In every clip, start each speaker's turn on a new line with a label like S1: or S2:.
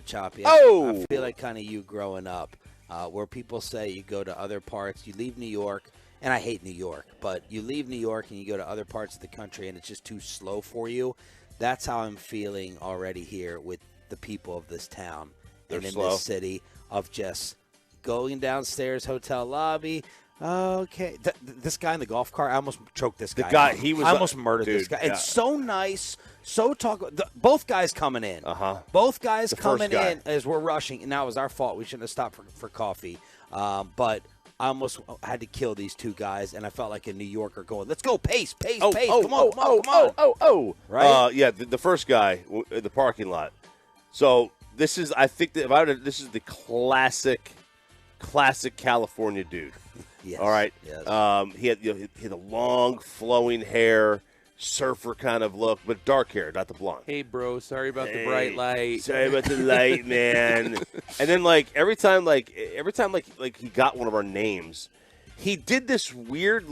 S1: Choppy.
S2: Oh!
S1: I feel like kind of you growing up, where people say you go to other parts, you leave New York, and I hate New York, but you leave New York and you go to other parts of the country and it's just too slow for you. That's how I'm feeling already here with the people of this town and in this city, of just going downstairs, hotel lobby. Okay, this guy in the golf cart, I almost choked this guy. I almost murdered this guy.
S2: Yeah.
S1: It's so nice, so both guys coming in. Both guys coming in as we're rushing. And that was our fault. We shouldn't have stopped for coffee. But I almost had to kill these two guys, and I felt like a New Yorker going, let's go, pace. Come on.
S2: Right? Yeah, the first guy in the parking lot. So this is, I think, this is the classic California dude.
S1: Yes.
S2: All right.
S1: Yes.
S2: He had a long, flowing hair, surfer kind of look, but dark hair, not the blonde.
S3: Hey, bro, sorry about the bright light.
S2: Sorry about the light, man. And then, every time he got one of our names, he did this weird,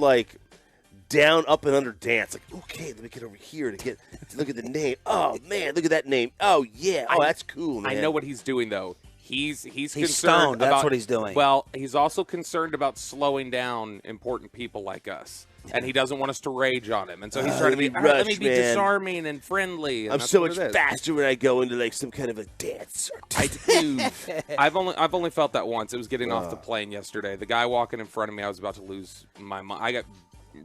S2: down, up, and under dance. Okay, let me get over here to look at the name. Oh, man, look at that name. Oh, yeah. Oh, that's cool, man.
S3: I know what he's doing, though. He's concerned
S1: stoned. That's
S3: about,
S1: what he's doing.
S3: Well, he's also concerned about slowing down important people like us, and he doesn't want us to rage on him. And so he's trying to be let me be disarming and friendly. And
S2: I'm so much faster when I go into some kind of a dance.
S3: I've only felt that once. It was getting off the plane yesterday. The guy walking in front of me, I was about to lose my mind. I got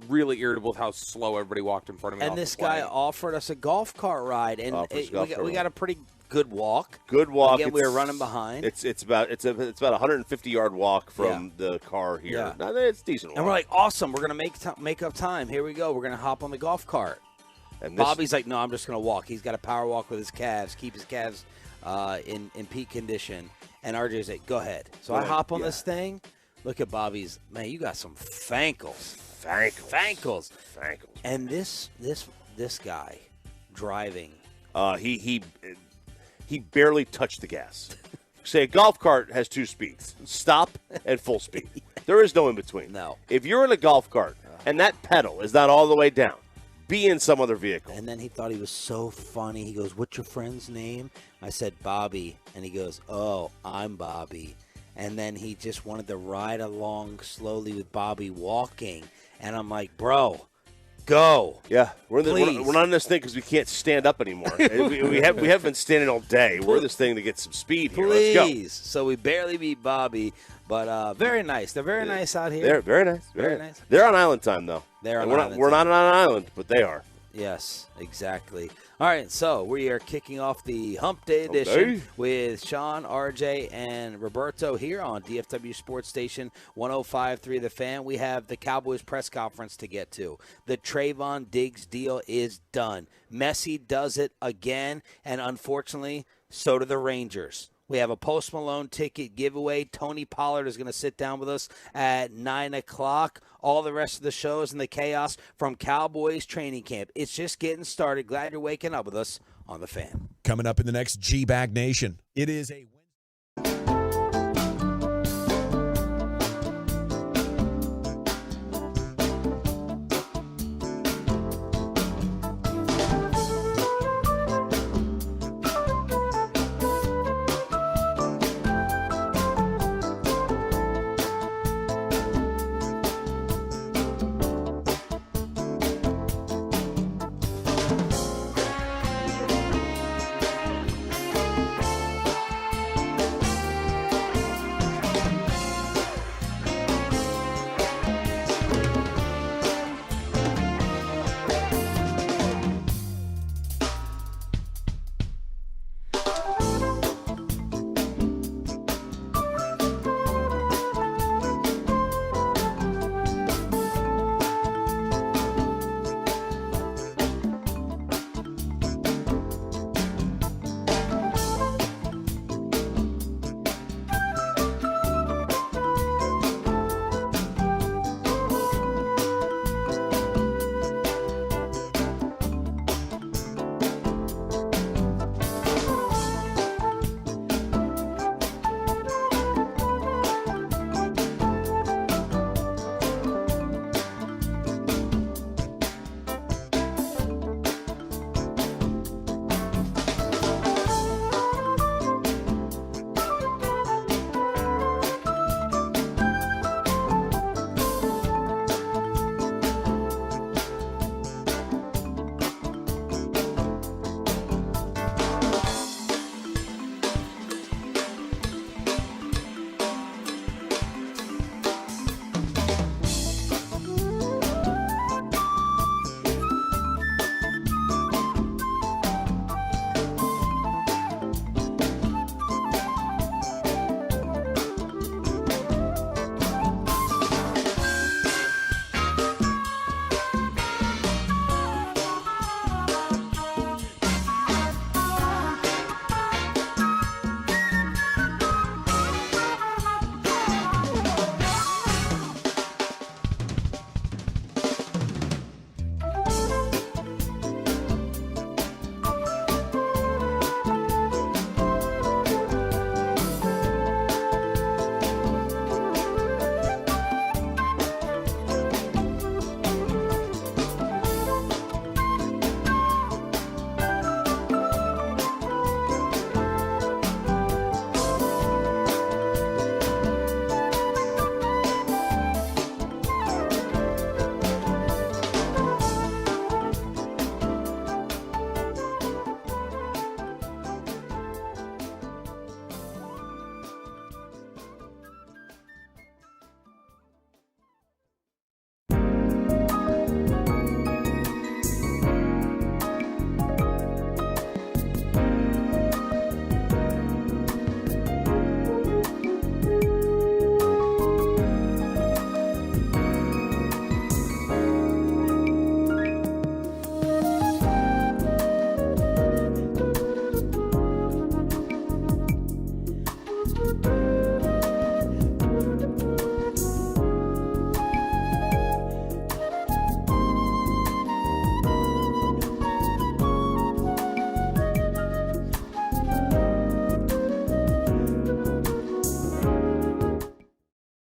S3: really irritable with how slow everybody walked in front of me.
S1: And this guy offered us a golf cart ride, and we got a pretty good walk. Again, we were running behind.
S2: It's about a 150-yard walk from the car here.
S1: Yeah.
S2: No, it's a decent walk.
S1: And we're like, awesome. We're gonna make up time. Here we go. We're gonna hop on the golf cart. And Bobby's like, no, I'm just gonna walk. He's got a power walk with his calves, keep his calves in peak condition. And RJ's like, go ahead. So I hop on this thing. Look at Bobby's. Man, you got some fankles. And this guy driving.
S2: He barely touched the gas. Say a golf cart has two speeds: stop and full speed. There is no in between.
S1: No.
S2: If you're in a golf cart and that pedal is not all the way down, be in some other vehicle.
S1: And then he thought he was so funny. He goes, "What's your friend's name?" I said, "Bobby." And he goes, "Oh, I'm Bobby." And then he just wanted to ride along slowly with Bobby walking. And I'm like, bro, go.
S2: Yeah, we're not in this thing because we can't stand up anymore. we haven't been standing all day. We're in this thing to get some speed here.
S1: Please.
S2: Let's go.
S1: So we barely beat Bobby, but very nice. They're very nice out here.
S2: They're very nice.
S1: Very nice.
S2: They're on island time, though.
S1: We're
S2: not on an island, but they are.
S1: Yes, exactly. All right, so we are kicking off the Hump Day edition with Sean, RJ, and Roberto here on DFW Sports Station 105.3 The Fan. We have the Cowboys press conference to get to. The Trayvon Diggs deal is done. Messi does it again, and unfortunately, so do the Rangers. We have a Post Malone ticket giveaway. Tony Pollard is going to sit down with us at 9 o'clock. All the rest of the shows and the chaos from Cowboys training camp. It's just getting started. Glad you're waking up with us on The Fan.
S4: Coming up in the next G-Bag Nation, it is a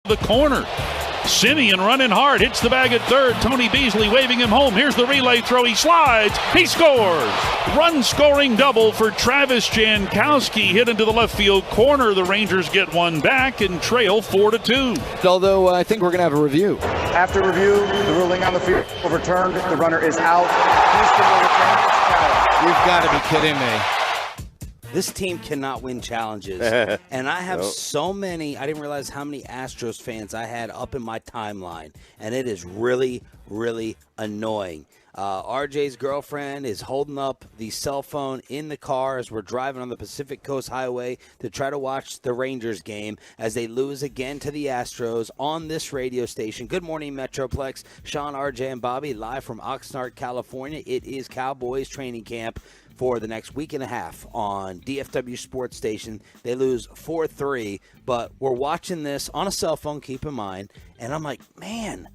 S5: The corner. Simeon running hard, hits the bag at third. Tony Beasley waving him home. Here's the relay throw. He slides. He scores. Run-scoring double for Travis Jankowski. Hit into the left field corner. The Rangers get one back and trail 4-2.
S6: Although I think we're going to have a review.
S7: After review, the ruling on the field overturned. The runner is out. Houston will return.
S6: You've got to be kidding me.
S1: This team cannot win challenges. And I have so many, I didn't realize how many Astros fans I had up in my timeline. And it is really, really annoying. RJ's girlfriend is holding up the cell phone in the car as we're driving on the Pacific Coast Highway to try to watch the Rangers game as they lose again to the Astros on this radio station. Good morning, Metroplex. Sean, RJ, and Bobby live from Oxnard, California. It is Cowboys training camp for the next week and a half on DFW Sports Station. They lose 4-3, but we're watching this on a cell phone, keep in mind, and I'm like, man,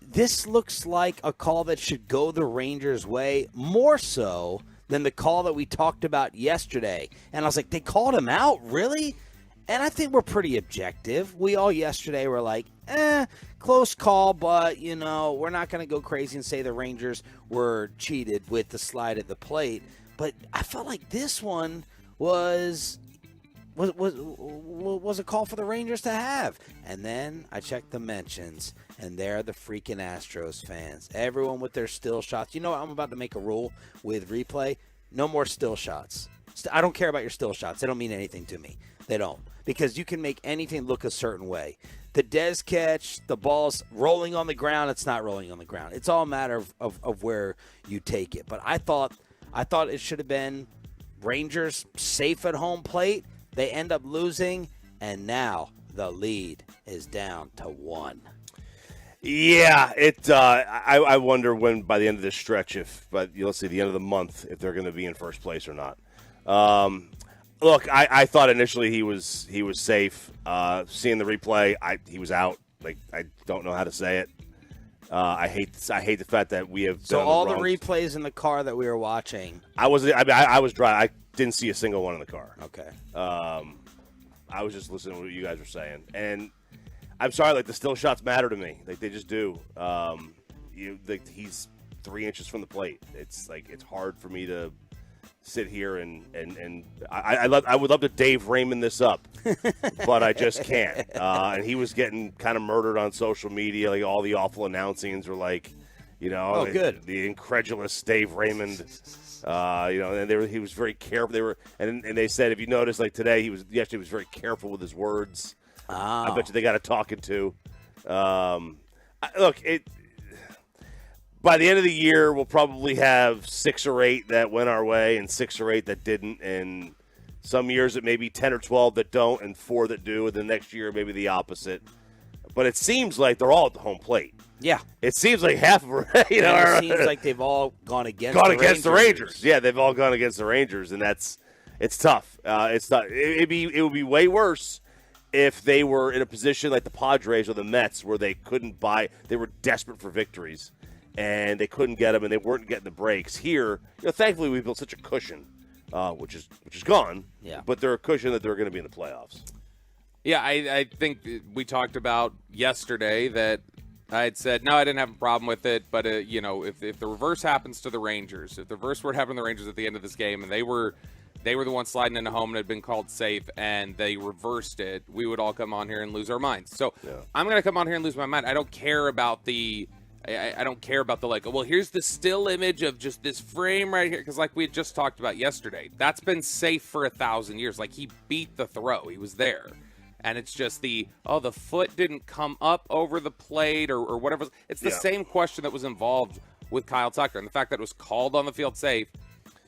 S1: this looks like a call that should go the Rangers' way, more so than the call that we talked about yesterday. And I was like, they called him out? Really? And I think we're pretty objective. We all yesterday were like, close call, but, you know, we're not going to go crazy and say the Rangers were cheated with the slide at the plate. But I felt like this one was a call for the Rangers to have. And then I checked the mentions, and they're the freaking Astros fans. Everyone with their still shots. You know what? I'm about to make a rule with replay. No more still shots. I don't care about your still shots. They don't mean anything to me. They don't. Because you can make anything look a certain way. The Dez catch, the ball's rolling on the ground. It's not rolling on the ground. It's all a matter of where you take it. But I thought it should have been Rangers safe at home plate. They end up losing, and now the lead is down to 1.
S2: Yeah, I wonder when by the end of this stretch, let's say the end of the month, if they're going to be in first place or not. Look, I thought initially he was safe. Seeing the replay, he was out. Like, I don't know how to say it. I hate the fact that we have.
S1: So all the replays in the car that we were watching.
S2: I was driving. I didn't see a single one in the car.
S1: Okay.
S2: I was just listening to what you guys were saying, and I'm sorry. Like, the still shots matter to me. Like, they just do. He's 3 inches from the plate. It's hard for me to sit here and I would love to Dave Raymond this up, but I just can't. And he was getting kind of murdered on social media. Like, all the awful announcings were like,
S1: good.
S2: The incredulous Dave Raymond. And he was very careful. And they said, if you notice, like today, he was very careful with his words.
S1: Oh.
S2: I bet you they got a talking to. By the end of the year, we'll probably have 6 or 8 that went our way and 6 or 8 that didn't. And some years it may be 10 or 12 that don't and 4 that do. And the next year, maybe the opposite. But it seems like they're all at the home plate.
S1: Yeah.
S2: It seems like half of them,
S1: it seems like they've all gone against
S2: the Rangers. Yeah, they've all gone against the Rangers, and it's tough. It's not. It would be way worse if they were in a position like the Padres or the Mets where they couldn't buy. They were desperate for victories, and they couldn't get them, and they weren't getting the breaks. Here, thankfully, we built such a cushion, which is gone.
S1: Yeah.
S2: But they're a cushion that they're going to be in the playoffs.
S3: Yeah, I think we talked about yesterday that I had said, no, I didn't have a problem with it, but, if the reverse happens to the Rangers, if the reverse were to happen to the Rangers at the end of this game and they were the ones sliding into home and had been called safe and they reversed it, we would all come on here and lose our minds. So yeah. I'm going to come on here and lose my mind. I don't care about the here's the still image of just this frame right here. Because like we had just talked about yesterday, that's been safe for 1,000 years. Like, he beat the throw. He was there. And it's just the foot didn't come up over the plate or whatever. It's the same question that was involved with Kyle Tucker. And the fact that it was called on the field safe,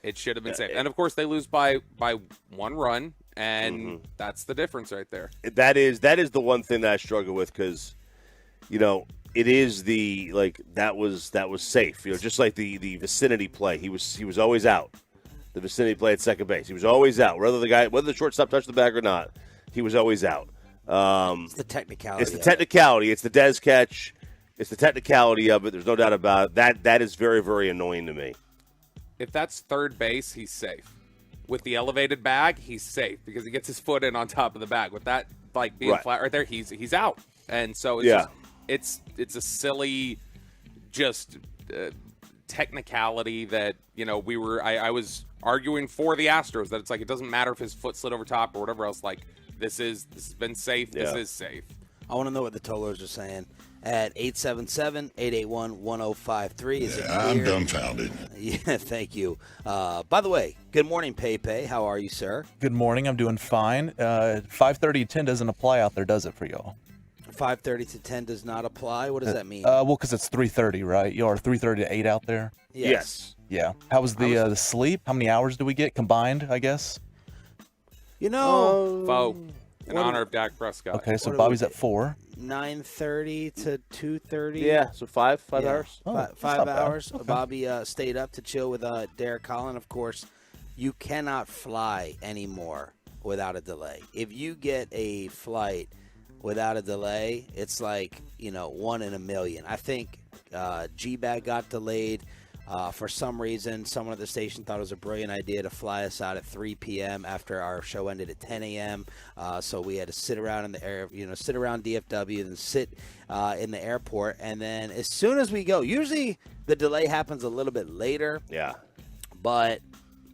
S3: it should have been safe. And, of course, they lose by 1 run, and that's the difference right there.
S2: That is the one thing that I struggle with because, it is that was safe. Just like the vicinity play. He was always out. The vicinity play at second base. He was always out. Whether the shortstop touched the bag or not. He was always out.
S1: It's the technicality.
S2: It's the technicality. It's the Dez catch. It's the technicality of it. There's no doubt about it. That is very, very annoying to me.
S3: If that's third base, he's safe. With the elevated bag, he's safe because he gets his foot in on top of the bag. With that being flat right there, he's out. And so it's a silly just technicality that, I was arguing for the Astros, that it's like it doesn't matter if his foot slid over top or whatever else. Like, this has been safe. This is safe.
S1: I want to know what the tollers are saying at 877-881-1053. Is it clear?
S8: I'm dumbfounded.
S1: Yeah, thank you. By the way, good morning, Pepe. How are you, sir?
S9: Good morning. I'm doing fine. 5:30 to 10 doesn't apply out there, does it, for y'all?
S1: 5:30 to 10 does not apply. What does that mean?
S9: Well, because it's 3:30, right? Y'all are 3:30 to 8 out there?
S1: Yes.
S9: Yeah. How was the sleep? How many hours do we get combined, I guess?
S3: Faux. In honor of Dak Prescott.
S9: Okay, so Bobby's at 4.
S1: 9:30 to 2:30.
S2: Yeah, so five hours.
S1: Five hours. Okay. Bobby stayed up to chill with Derek Collin. Of course, you cannot fly anymore without a delay. If you get a flight without a delay, it's like, 1 in a million. I think G-Bag got delayed. For some reason, someone at the station thought it was a brilliant idea to fly us out at 3 p.m. after our show ended at 10 a.m. So we had to sit around in the air, sit around DFW and sit in the airport. And then as soon as we go, usually the delay happens a little bit later.
S2: Yeah.
S1: But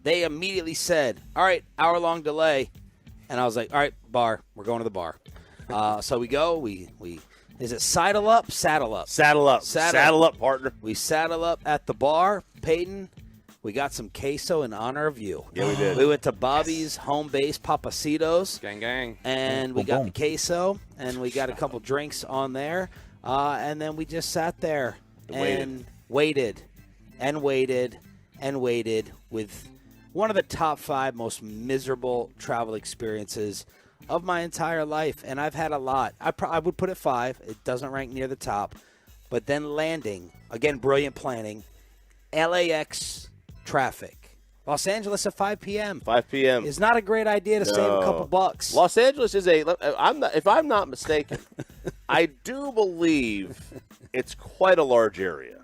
S1: they immediately said, all right, hour-long delay. And I was like, all right, bar. We're going to the bar. So we go. We is it saddle up? Saddle up.
S2: Saddle up. Saddle up, partner.
S1: We saddle up at the bar. Peyton, we got some queso in honor of you.
S2: Yeah, we did.
S1: We went to Bobby's home base, Papacitos.
S3: Gang, gang.
S1: And we got the queso, and we got a couple drinks on there. And then we just sat there and waited with one of the top 5 most miserable travel experiences of my entire life, and I've had a lot. I would put it 5. It doesn't rank near the top. But then landing, again, brilliant planning, LAX traffic. Los Angeles at 5 p.m.
S2: 5 p.m.
S1: is not a great idea to save a couple bucks.
S2: Los Angeles is if I'm not mistaken, I do believe it's quite a large area.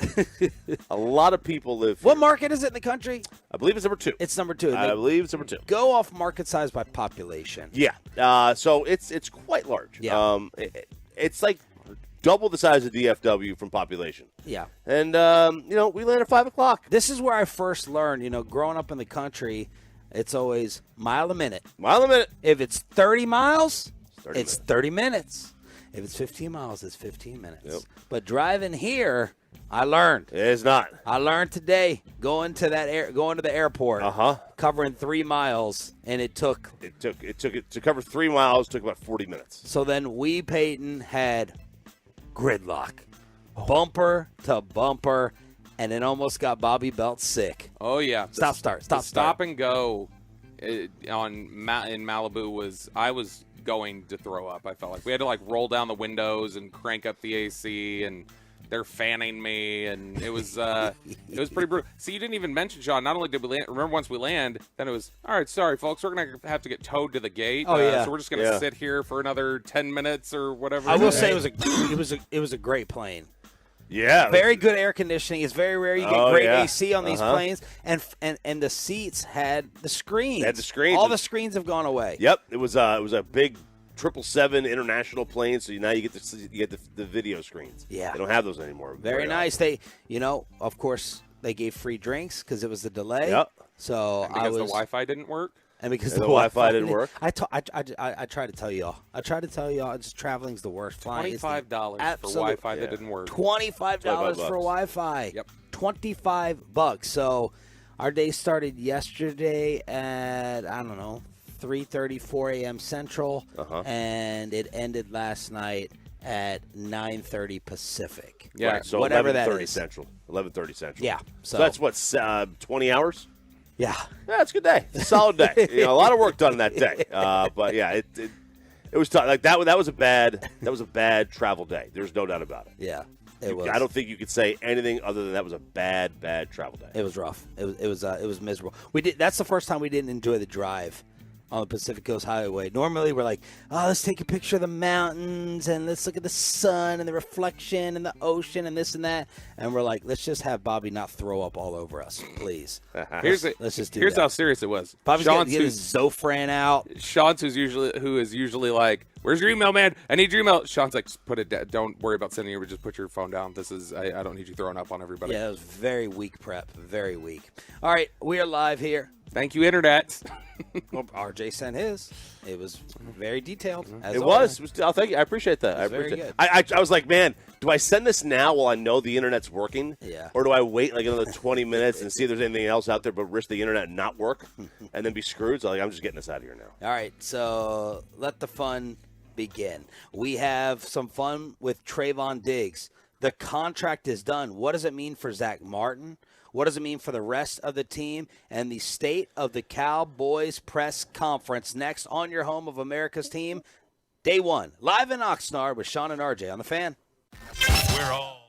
S2: A lot of people live here.
S1: What market is it in the country?
S2: I believe it's number 2.
S1: It's number 2.
S2: I believe it's number 2.
S1: Go off market size by population.
S2: Yeah. So it's quite large.
S1: Yeah.
S2: It's like double the size of DFW from population.
S1: Yeah.
S2: And, we land at 5 o'clock.
S1: This is where I first learned, growing up in the country, it's always mile a minute.
S2: Mile a minute.
S1: If it's 30 miles, it's 30 minutes. If it's 15 miles, it's 15 minutes.
S2: Yep.
S1: But driving here, I learned.
S2: It is not.
S1: I learned today going to the airport, covering 3 miles, and it took
S2: to cover 3 miles took about 40 minutes.
S1: So then Peyton had gridlock, bumper to bumper, and it almost got Bobby Belt sick.
S3: Oh yeah,
S1: stop
S3: and go in Malibu I was going to throw up. I felt like we had to roll down the windows and crank up the AC, and they're fanning me, and it was pretty brutal. See, you didn't even mention, Sean, not only did we land, remember once we land, then it was, all right, sorry folks, we're gonna have to get towed to the gate. So we're just gonna sit here for another 10 minutes or whatever.
S1: I will say it was a great plane.
S2: Yeah,
S1: very good air conditioning. It's very rare you get great AC on these planes, and the seats had the screens.
S2: Had the screens.
S1: All the screens have gone away.
S2: Yep, it was a big 777 international plane, so now you get the video screens.
S1: Yeah,
S2: they don't have those anymore.
S1: Very nice. They, of course, they gave free drinks because it was the delay.
S2: Yep.
S3: So and because the Wi-Fi didn't work.
S1: And because
S2: the Wi-Fi didn't work.
S1: I try to tell y'all. Just traveling's the worst.
S3: $25 for Wi-Fi that didn't work.
S1: $25 for Wi-Fi.
S3: Yep.
S1: $25. So our day started yesterday at 3:30, 4 a.m. Central, and it ended last night at 9:30 Pacific.
S2: Yeah, right, so
S1: whatever
S2: 11:30 Central. 11:30 Central.
S1: Yeah.
S2: So that's what 20 hours.
S1: Yeah,
S2: it's a good day. It's a solid day. A lot of work done that day. But yeah, it was tough. Like that was a bad travel day. There's no doubt about it.
S1: Yeah, it was.
S2: I don't think you could say anything other than that was a bad travel day.
S1: It was rough. It was miserable. That's the first time we didn't enjoy the drive. on the Pacific Coast Highway. Normally we're like, oh, let's take a picture of the mountains and let's look at the sun and the reflection and the ocean and this and that. And we're like, let's just have Bobby not throw up all over us, please.
S3: Here's
S1: that.
S3: how serious it was.
S1: Bobby's going to get his Zofran out.
S3: Sean's who is usually like, where's your email, man? I need your email. Sean's like, put it down. Don't worry about sending it. Just put your phone down. I don't need you throwing up on everybody.
S1: Yeah, it was very weak prep. Very weak. All right, we are live here.
S3: Thank you, Internet.
S1: Well, RJ sent his. It was very detailed.
S2: It was. Oh, thank you. I appreciate that. I appreciate it. I was like, man, do I send this now while I know the Internet's working?
S1: Yeah.
S2: Or do I wait like another 20 minutes and see if there's anything else out there but risk the Internet not work and then be screwed? So I'm just getting this out of here now.
S1: All right, so let the fun begin. We have some fun with Trayvon Diggs. The contract is done. What does it mean for Zach Martin? What does it mean for the rest of the team? And the state of the Cowboys press conference next on your home of America's team, day one. Live in Oxnard with Sean and RJ on The Fan.
S5: We're all.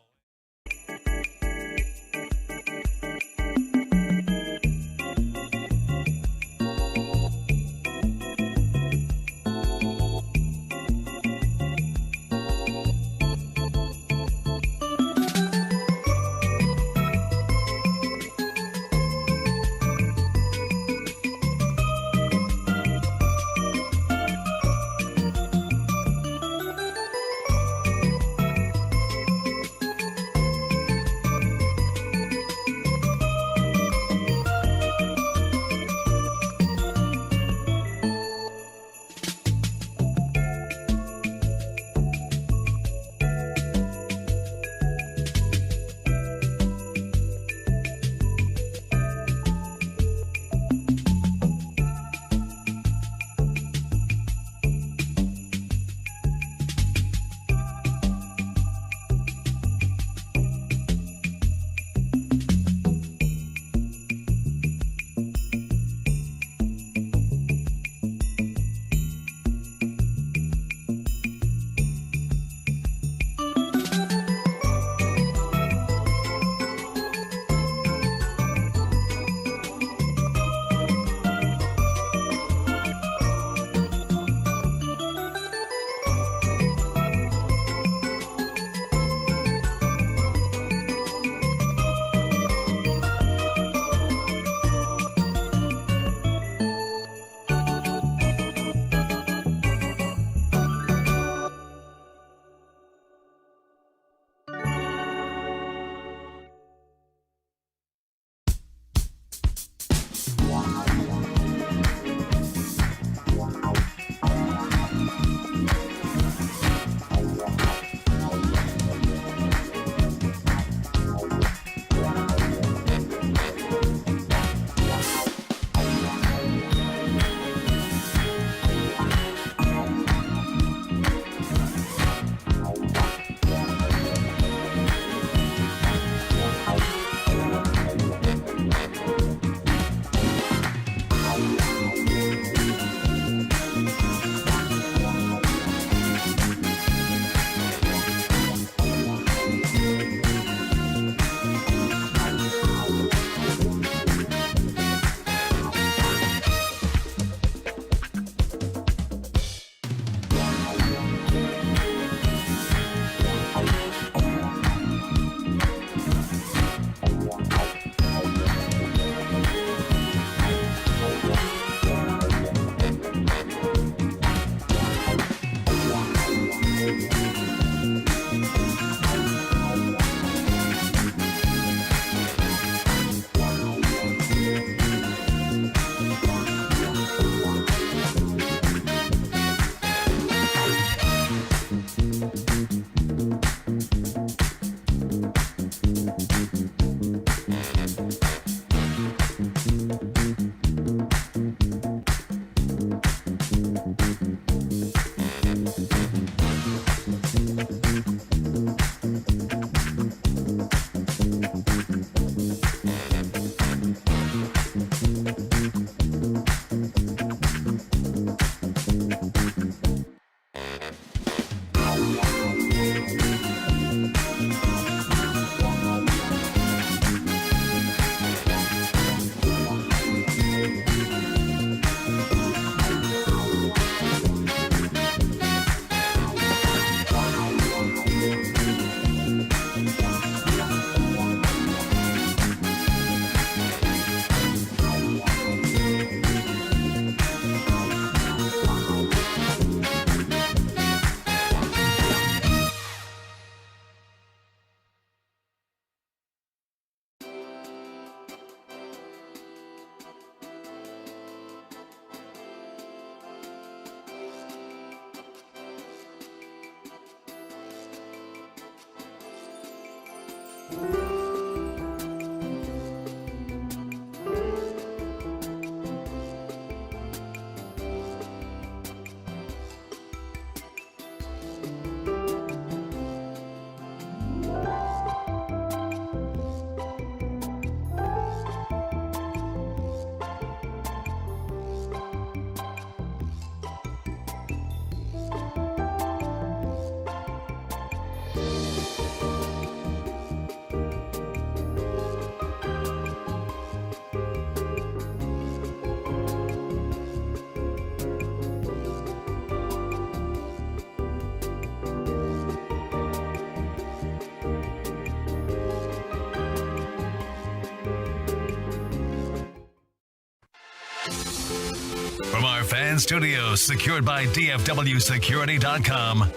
S8: Fan Studios, secured by DFWSecurity.com.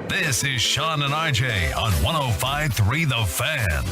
S8: This is Sean and RJ on 105.3 The Fan.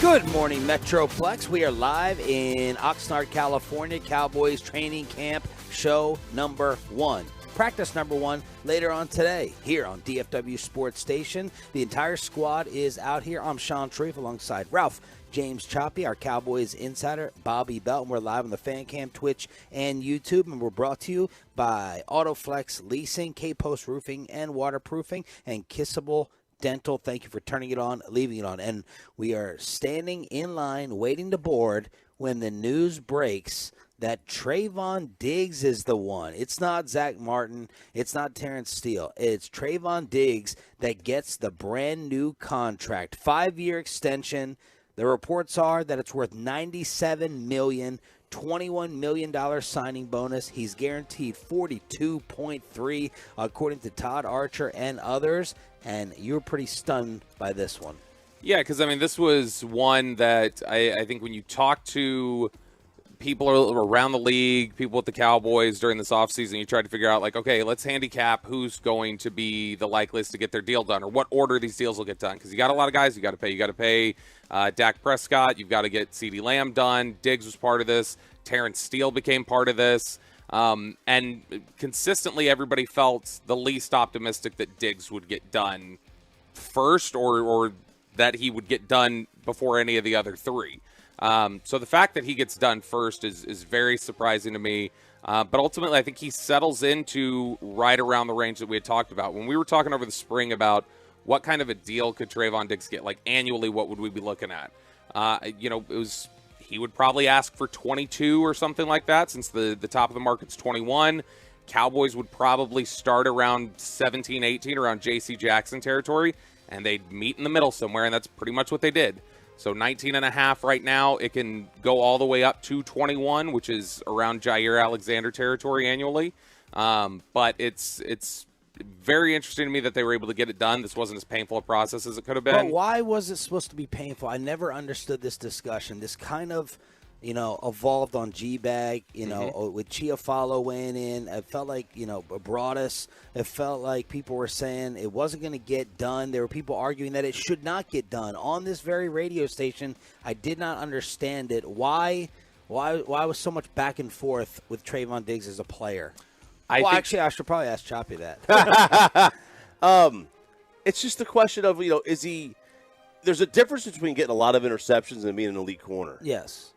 S1: Good morning, Metroplex. We are live in Oxnard, California. Cowboys training camp show number 1. Practice number 1 later on today here on DFW Sports Station. The entire squad is out here. I'm Sean Sharif alongside Ralph James Choppy, our Cowboys insider, Bobby Belton. We're live on the Fan Cam, Twitch, and YouTube, and we're brought to you by Autoflex Leasing, K-Post Roofing and Waterproofing, and Kissable Dental. Thank you for turning it on, leaving it on. And we are standing in line waiting to board when the news breaks that Trayvon Diggs is the one. It's not Zach Martin. It's not Terrence Steele. It's Trayvon Diggs that gets the brand new contract. 5-year extension. The reports are that it's worth $97 million, $21 million signing bonus. He's guaranteed $42.3 according to Todd Archer and others. And you're pretty stunned by this one.
S3: Yeah, because, I mean, this was one that I think when you talk to people around the league, people with the Cowboys during this offseason, you try to figure out, like, okay, let's handicap who's going to be the likeliest to get their deal done or what order these deals will get done. Because you got a lot of guys you got to pay. You got to pay Dak Prescott. You've got to get CeeDee Lamb done. Diggs was part of this. Terrence Steele became part of this. And consistently everybody felt the least optimistic that Diggs would get done first or that he would get done before any of the other three. So the fact that he gets done first is very surprising to me. But ultimately, I think he settles into right around the range that we had talked about. When we were talking over the spring about what kind of a deal could Trayvon Diggs get, like annually, what would we be looking at? He would probably ask for 22 or something like that, since the top of the market's 21. Cowboys would probably start around 17, 18, around J.C. Jackson territory, and they'd meet in the middle somewhere, and that's pretty much what they did. So 19.5 right now. It can go all the way up to 21, which is around Jair Alexander territory annually. But it's very interesting to me that they were able to get it done. This wasn't as painful a process as it could have been.
S1: But why was it supposed to be painful? I never understood this discussion. This kind of, evolved on G-Bag, with Chiafalo weighing in. It felt like, Broadus. It felt like people were saying it wasn't going to get done. There were people arguing that it should not get done. On this very radio station, I did not understand it. Why was so much back and forth with Trayvon Diggs as a player? Actually, I should probably ask Choppy that.
S2: It's just a question of, is he – there's a difference between getting a lot of interceptions and being an elite corner.
S1: Yes.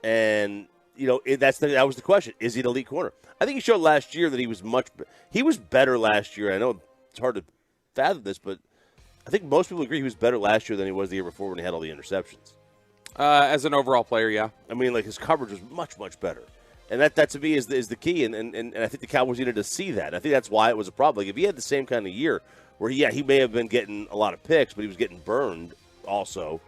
S2: And, that was the question. Is he an elite corner? I think he showed last year that he was better last year. I know it's hard to fathom this, but I think most people agree he was better last year than he was the year before when he had all the interceptions.
S3: As an overall player, yeah.
S2: I mean, his coverage was much, much better. And that to me is the key, and I think the Cowboys needed to see that. I think that's why it was a problem. Like, if he had the same kind of year where, he may have been getting a lot of picks, but he was getting burned also.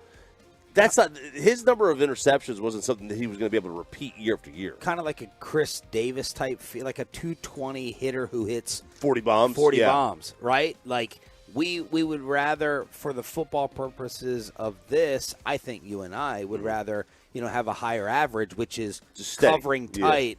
S2: That's not his number of interceptions wasn't something that he was going to be able to repeat year after year.
S1: Kind of like a Chris Davis type, like a 220 hitter who hits
S2: 40 bombs.
S1: 40 bombs, right? Like we would rather, for the football purposes of this, I think you and I would rather, have a higher average, which is just covering tight,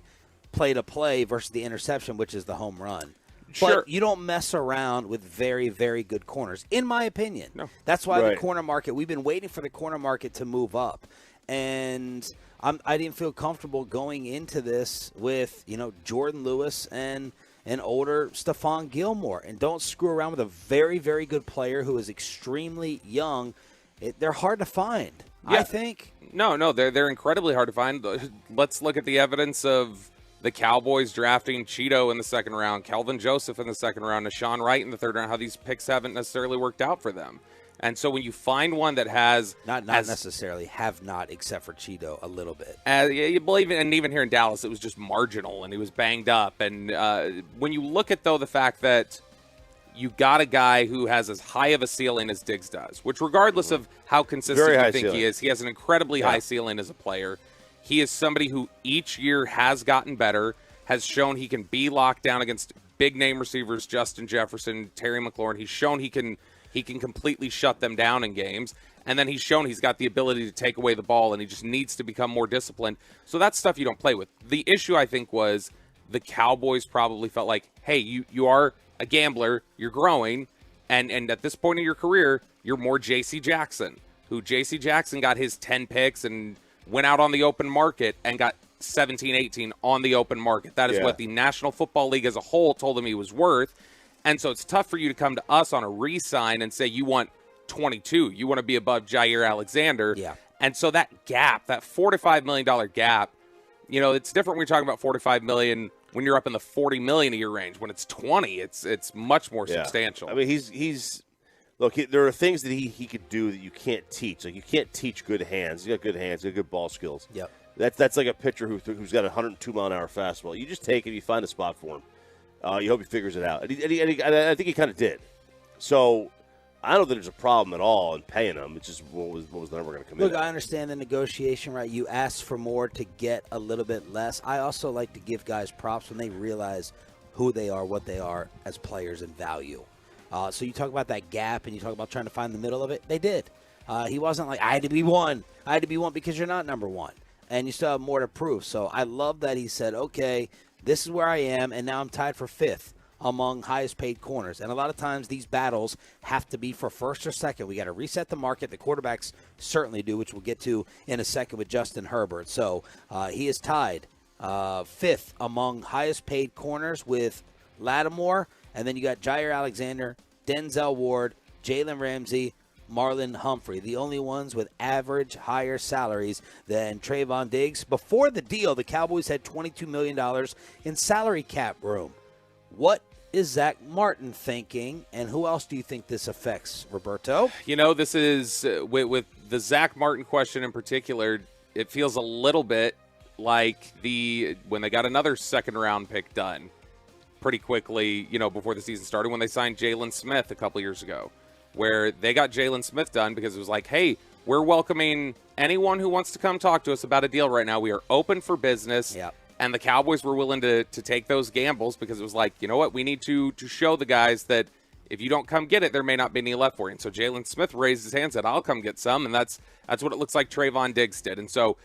S1: play to play, versus the interception, which is the home run.
S3: Sure.
S1: But you don't mess around with very, very good corners, in my opinion.
S3: No.
S1: That's why the corner market, we've been waiting for the corner market to move up. And I didn't feel comfortable going into this with, Jordan Lewis and an older Stephon Gilmore. And don't screw around with a very, very good player who is extremely young. They're hard to find, I think.
S3: No, they're incredibly hard to find. Let's look at the evidence of the Cowboys drafting Cheeto in the second round, Kelvin Joseph in the second round, Nashawn Wright in the third round, how these picks haven't necessarily worked out for them. And so when you find one that has
S1: not necessarily have not, except for Cheeto a little bit.
S3: You believe, and even here in Dallas, it was just marginal, and he was banged up. And when you look at, though, the fact that you got a guy who has as high of a ceiling as Diggs does, which regardless of how consistent you think he is, he has an incredibly high ceiling as a player. He is somebody who each year has gotten better, has shown he can be locked down against big-name receivers, Justin Jefferson, Terry McLaurin. He's shown he can completely shut them down in games. And then he's shown he's got the ability to take away the ball, and he just needs to become more disciplined. So that's stuff you don't play with. The issue, I think, was the Cowboys probably felt like, hey, you are a gambler, you're growing, and at this point in your career, you're more J.C. Jackson, who J.C. Jackson got his 10 picks and went out on the open market and got 17, 18 on the open market. That is what the National Football League as a whole told him he was worth. And so it's tough for you to come to us on a re-sign and say you want 22. You want to be above Jair Alexander.
S1: Yeah.
S3: And so that gap, that $4 to $5 million gap, it's different when you're talking about $45 million when you're up in the $40 million a year range. When it's 20, it's much more substantial.
S2: I mean, he's look. There are things that he could do that you can't teach. Like you can't teach good hands. He's got good hands. He's got good ball skills.
S1: Yep.
S2: That's like a pitcher who's got a 102 mile an hour fastball. You just take it. You find a spot for him. You hope he figures it out. And I think he kind of did. So I don't think there's a problem at all in paying him. It's just what was the number going to come in.
S1: Look, I understand the negotiation, right? You ask for more to get a little bit less. I also like to give guys props when they realize who they are, what they are as players and value. So you talk about that gap and you talk about trying to find the middle of it. They did. He wasn't like, I had to be one. I had to be one because you're not number one. And you still have more to prove. So I love that he said, okay, this is where I am, and now I'm tied for fifth among highest paid corners. And a lot of times these battles have to be for first or second. We got to reset the market. The quarterbacks certainly do, which we'll get to in a second with Justin Herbert. So he is tied fifth among highest paid corners with Lattimore. And then you got Jair Alexander, Denzel Ward, Jalen Ramsey, Marlon Humphrey, the only ones with average higher salaries than Trayvon Diggs. Before the deal, the Cowboys had $22 million in salary cap room. What is Zach Martin thinking, and who else do you think this affects, Roberto?
S3: This is, with the Zach Martin question in particular, it feels a little bit like when they got another second-round pick done pretty quickly, before the season started, when they signed Jalen Smith a couple years ago, where they got Jalen Smith done because it was like, hey, we're welcoming anyone who wants to come talk to us about a deal right now. We are open for business.
S1: Yep.
S3: And the Cowboys were willing to take those gambles because it was like, you know what, we need to show the guys that if you don't come get it, there may not be any left for you. And so Jalen Smith raised his hand and said, I'll come get some. And that's what it looks like Trayvon Diggs did. And so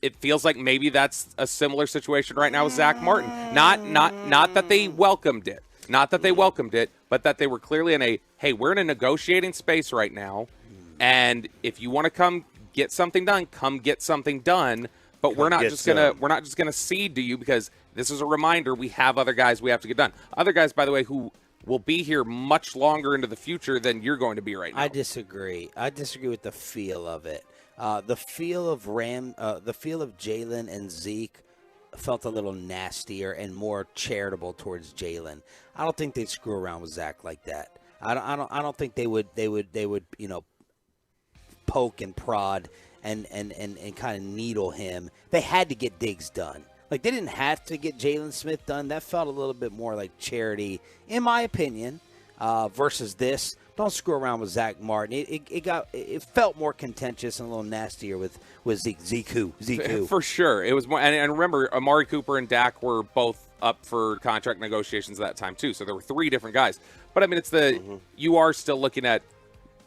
S3: it feels like maybe that's a similar situation right now with Zach Martin. Not that they welcomed it. Not that they welcomed it, but that they were clearly in hey, we're in a negotiating space right now, and if you want to come get something done, come get something done. But we're not just gonna cede to you because this is a reminder we have other guys we have to get done. Other guys, by the way, who will be here much longer into the future than you're going to be right now.
S1: I disagree. I disagree with the feel of it. The feel of Jalen and Zeke felt a little nastier and more charitable towards Jalen. I don't think they'd screw around with Zach like that. I don't think they would poke and prod and kind of needle him. They had to get Diggs done. Like, they didn't have to get Jalen Smith done. That felt a little bit more like charity, in my opinion, versus this. Don't screw around with Zach Martin. It felt more contentious and a little nastier with Zeke.
S3: For sure. It was more, and remember, Amari Cooper and Dak were both up for contract negotiations at that time too. So there were three different guys. But I mean, it's you are still looking at,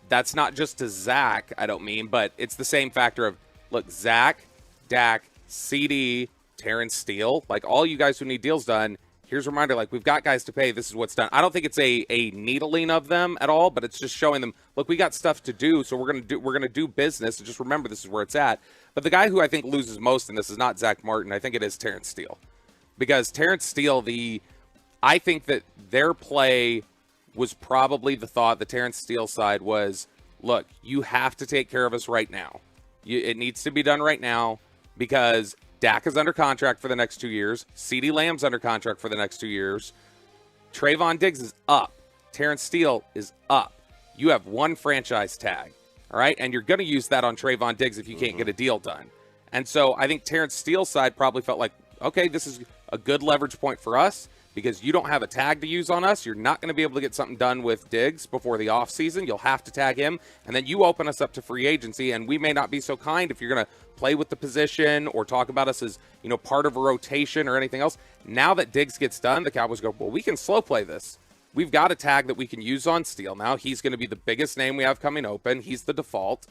S3: that's not just to Zach, I don't mean, but it's the same factor of, look, Zach, Dak, CD, Terrence Steele, like all you guys who need deals done, here's a reminder, like, we've got guys to pay. This is what's done. I don't think it's a needling of them at all, but it's just showing them, look, we got stuff to do, so we're gonna do business, and just remember this is where it's at. But the guy who I think loses most in this is not Zach Martin. I think it is Terrence Steele. Because Terrence Steele, I think that their play was probably the thought, the Terrence Steele side was, look, you have to take care of us right now. It needs to be done right now because Dak is under contract for the next 2 years. CeeDee Lamb's under contract for the next 2 years. Trayvon Diggs is up. Terrence Steele is up. You have one franchise tag, all right? And you're going to use that on Trayvon Diggs if you can't get a deal done. And so I think Terrence Steele's side probably felt like, okay, this is a good leverage point for us because you don't have a tag to use on us. You're not going to be able to get something done with Diggs before the offseason. You'll have to tag him, and then you open us up to free agency, and we may not be so kind if you're going to play with the position or talk about us as, part of a rotation or anything else. Now that Diggs gets done, the Cowboys go, well, we can slow play this. We've got a tag that we can use on Steele now. He's going to be the biggest name we have coming open. He's the default,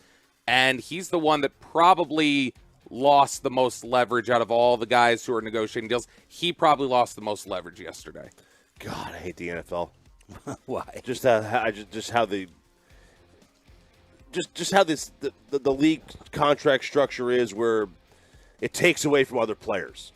S3: and he's the one that probably lost the most leverage out of all the guys who are negotiating deals. He probably lost the most leverage yesterday.
S2: God, I hate the NFL.
S1: Why?
S2: Just how the league contract structure is, where it takes away from other players.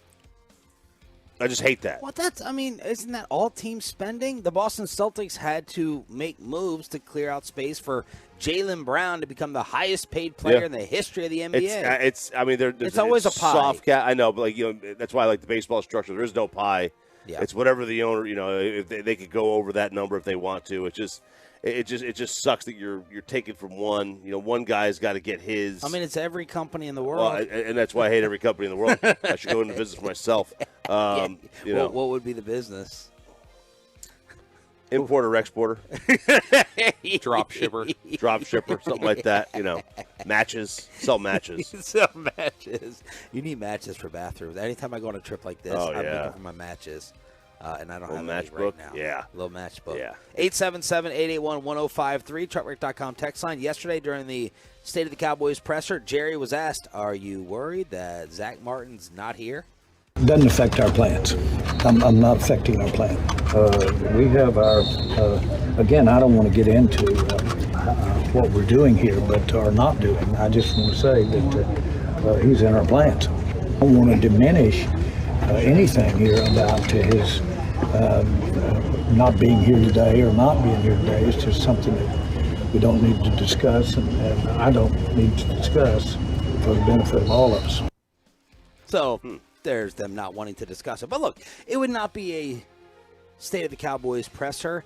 S2: I just hate that.
S1: Well, isn't that all team spending? The Boston Celtics had to make moves to clear out space for Jaylen Brown to become the highest paid player in the history of the NBA.
S2: It's
S1: always a pie.
S2: Soft cap. I know, but that's why I like the baseball structure. There is no pie.
S1: Yeah.
S2: It's whatever the owner, if they could go over that number if they want to. It just sucks that you're taking from one. One guy's got to get his.
S1: It's every company in the world.
S2: Well, and that's why I hate every company in the world. I should go into business for myself.
S1: What would be the business?
S2: Importer, exporter,
S3: Drop shipper,
S2: something like that. Matches, sell matches.
S1: Sell matches. You need matches for bathrooms. Anytime I go on a trip like this, I'm looking for my matches. And I don't have
S2: match
S1: any
S2: book?
S1: right now.
S2: Yeah.
S1: Little match book.
S2: Yeah.
S1: 877-881-1053, truckwreck.com text line. Yesterday during the State of the Cowboys presser, Jerry was asked, are you worried that Zach Martin's not here?
S10: Doesn't affect our plans. I'm not affecting our plan. We have our, again, I don't want to get into what we're doing here, but are not doing. I just want to say that he's in our plans. I don't want to diminish anything here about his not being here today or not being here today. It's just something that we don't need to discuss, and I don't need to discuss for the benefit of all of us.
S1: So there's them not wanting to discuss it. But look, it would not be a State of the Cowboys presser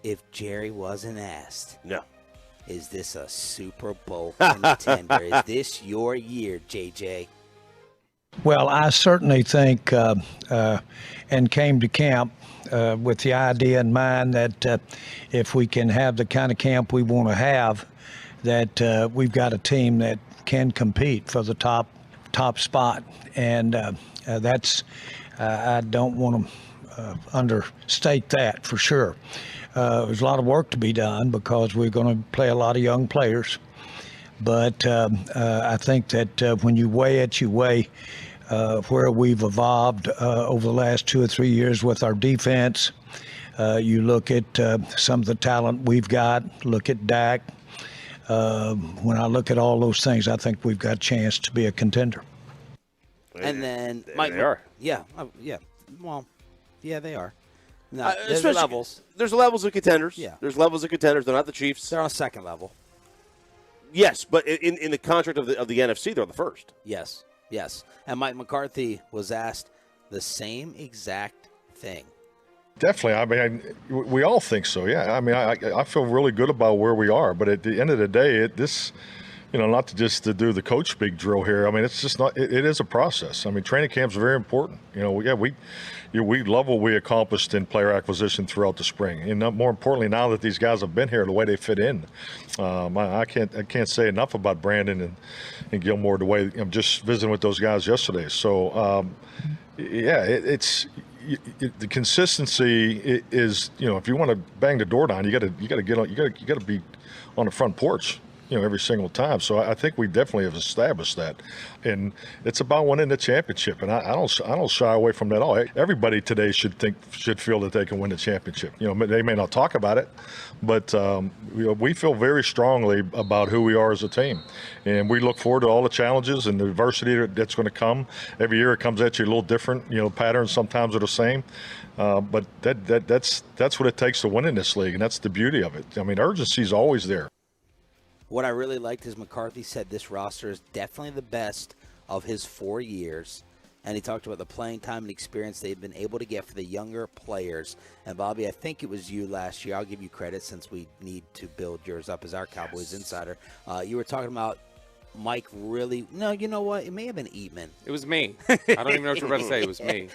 S1: if Jerry wasn't asked.
S2: No.
S1: Is this a Super Bowl contender? Is this your year, JJ?
S10: Well, I certainly think and came to camp with the idea in mind that if we can have the kind of camp we want to have, that we've got a team that can compete for the top spot. And that's, I don't want to understate that for sure. There's a lot of work to be done because we're going to play a lot of young players. But I think that when you weigh it, you weigh where we've evolved over the last 2 or 3 years with our defense. You look at some of the talent we've got, look at Dak. When I look at all those things, I think we've got a chance to be a contender.
S1: And then
S2: Mike, they are.
S1: Yeah. Well, yeah, they are. No, there's levels.
S2: There's levels of contenders.
S1: Yeah.
S2: There's levels of contenders. They're not the Chiefs.
S1: They're on second level.
S2: Yes, but in the contract of the NFC, they're the first.
S1: Yes. And Mike McCarthy was asked the same exact thing.
S11: Definitely. I mean, we all think so. Yeah. I mean, I feel really good about where we are. But at the end of the day, not to do the coach speak drill here. I mean, it's just not. It is a process. I mean, training camp's very important. We love what we accomplished in player acquisition throughout the spring, and more importantly, now that these guys have been here, the way they fit in. I can't say enough about Brandon and Gilmore. The way I'm just visiting with those guys yesterday. So, it's. The consistency is, if you want to bang the door down, you got to be on the front porch, every single time. So I think we definitely have established that, and it's about winning the championship. And I don't shy away from that at all. Everybody today should feel that they can win the championship. They may not talk about it, but we feel very strongly about who we are as a team, and we look forward to all the challenges and the adversity that's going to come. Every year it comes at you a little different. Patterns sometimes are the same, but that's what it takes to win in this league, and that's the beauty of it. I mean, urgency is always there.
S1: What I really liked is McCarthy said this roster is definitely the best of his 4 years. And he talked about the playing time and experience they've been able to get for the younger players. And, Bobby, I think it was you last year. I'll give you credit since we need to build yours up as our Cowboys insider. You were talking about Mike really – no, you know what? It may have been Eatman.
S3: It was me. I don't even know what you're about to say. It was me.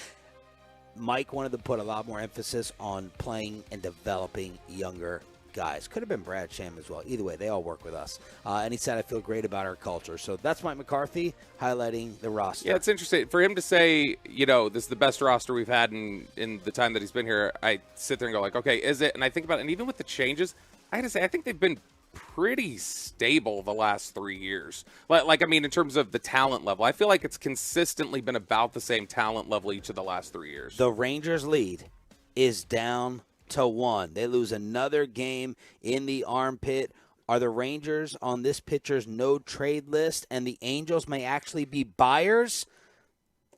S1: Mike wanted to put a lot more emphasis on playing and developing younger guys. Could have been Brad Sham as well. Either way, they all work with us. And he said, I feel great about our culture. So that's Mike McCarthy highlighting the roster.
S3: Yeah, it's interesting. For him to say, this is the best roster we've had in the time that he's been here, I sit there and go like, okay, is it? And I think about it, and even with the changes, I had to say, I think they've been pretty stable the last 3 years. Like, I mean, in terms of the talent level, I feel like it's consistently been about the same talent level each of the last 3 years.
S1: The Rangers' lead is down to 1. They lose another game in the armpit. Are the Rangers on this pitcher's no-trade list, and the Angels may actually be buyers?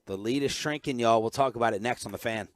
S1: The lead is shrinking, y'all. We'll talk about it next on The Fan.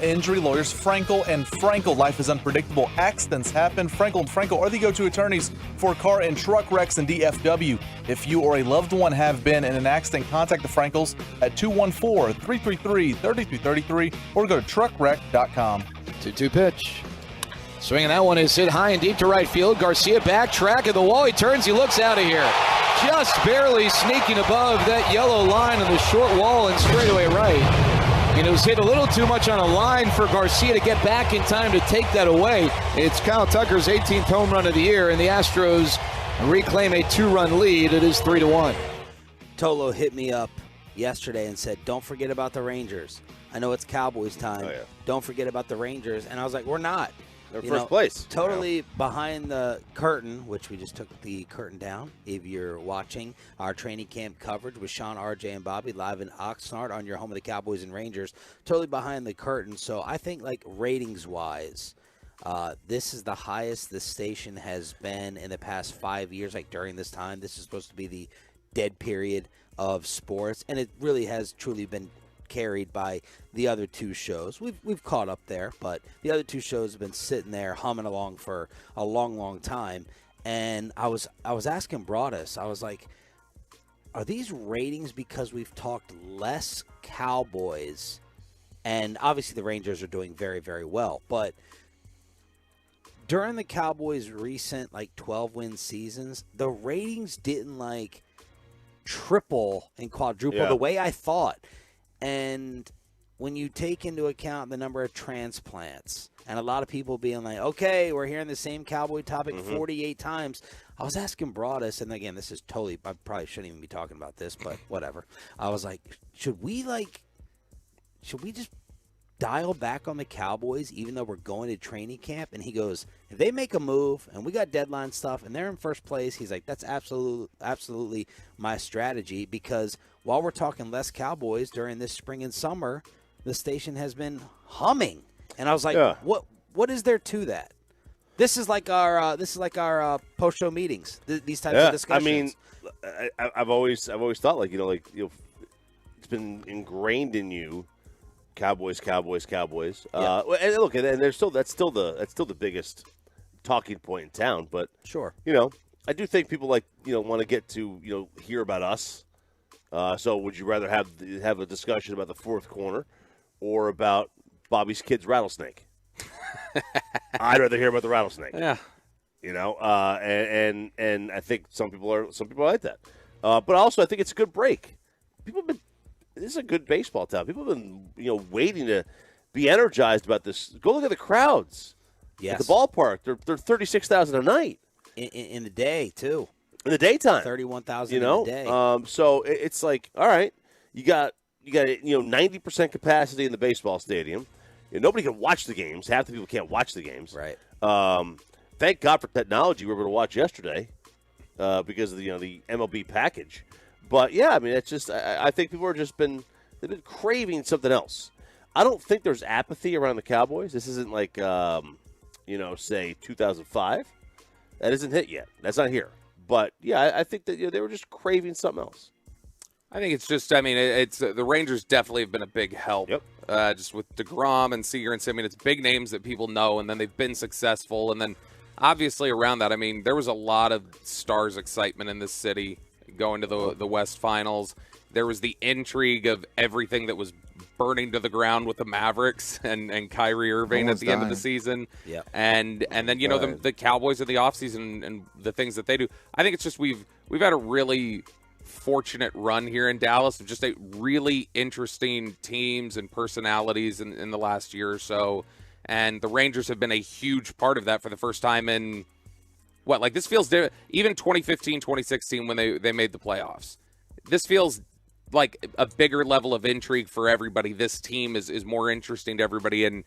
S9: injury lawyers, Frankel and Frankel. Life is unpredictable. Accidents happen. Frankel and Frankel are the go-to attorneys for car and truck wrecks in DFW. If you or a loved one have been in an accident, contact the Frankels at 214-333-3333 or go to truckwreck.com.
S6: 2-2 pitch. Swinging that one is hit high and deep to right field. Garcia back, track of the wall. He turns, he looks out of here. Just barely sneaking above that yellow line on the short wall and straightaway right. And it was hit a little too much on a line for Garcia to get back in time to take that away. It's Kyle Tucker's 18th home run of the year, and the Astros reclaim a 2-run lead. It is 3-1.
S1: Tolo hit me up yesterday and said, don't forget about the Rangers. I know it's Cowboys time. Don't forget about the Rangers. And I was like, we're not.
S2: They're first place.
S1: Totally behind the curtain, which we just took the curtain down. If you're watching our training camp coverage with Sean, RJ, and Bobby live in Oxnard on your home of the Cowboys and Rangers, totally behind the curtain. So I think, like, ratings-wise, this is the highest the station has been in the past 5 years. Like, during this time, this is supposed to be the dead period of sports, and it really has truly been carried by the other two shows. We've caught up there, but the other two shows have been sitting there humming along for a long time. And I was asking Broadus, I was like, are these ratings because we've talked less Cowboys? And obviously the Rangers are doing very, very well, but during the Cowboys' recent 12-win seasons, the ratings didn't triple and quadruple the way I thought. And when you take into account the number of transplants and a lot of people being like, okay, we're hearing the same Cowboy topic 48 times. I was asking Broadus, and again, this is totally, I probably shouldn't even be talking about this, but whatever. I was like, should we just dial back on the Cowboys even though we're going to training camp? And he goes, if they make a move and we got deadline stuff and they're in first place, he's like, that's absolutely my strategy, because while we're talking less Cowboys during this spring and summer, the station has been humming. And I was like, what is there to that? This is like our post show meetings. These types of discussions.
S2: I mean, I've always thought it's been ingrained in you. Cowboys. And look, and that's still the biggest talking point in town. But
S1: sure,
S2: I do think people want to get to hear about us. So would you rather have a discussion about the fourth corner or about Bobby's kid's rattlesnake? I'd rather hear about the rattlesnake.
S3: Yeah,
S2: and I think some people are like that. But also I think it's a good break. This is a good baseball town. People have been, waiting to be energized about this. Go look at the crowds at the ballpark. They're 36,000 a night
S1: in the day too.
S2: In the daytime,
S1: 31,000 in the day.
S2: So it's like, all right, you got 90% capacity in the baseball stadium. Nobody can watch the games. Half the people can't watch the games.
S1: Right.
S2: Thank God for technology we were able to watch yesterday because of the MLB package. But yeah, I mean, it's just I think people they've been craving something else. I don't think there's apathy around the Cowboys. This isn't like say 2005. That isn't hit yet. That's not here. But yeah, I think that they were just craving something else.
S3: I think it's just, it's the Rangers definitely have been a big help.
S2: Yep.
S3: Just with DeGrom and Seager and Simeon, it's big names that people know, and then they've been successful. And then obviously around that, there was a lot of Stars excitement in this city going to the West Finals. There was the intrigue of everything that was burning to the ground with the Mavericks and Kyrie Irving at the end of the season.
S1: Yeah.
S3: And then, the Cowboys in the offseason and the things that they do. I think it's just we've had a really fortunate run here in Dallas of just a really interesting teams and personalities in the last year or so. And the Rangers have been a huge part of that for the first time in this feels different. Even 2015, 2016 when they made the playoffs. This feels like a bigger level of intrigue for everybody. This team is more interesting to everybody, and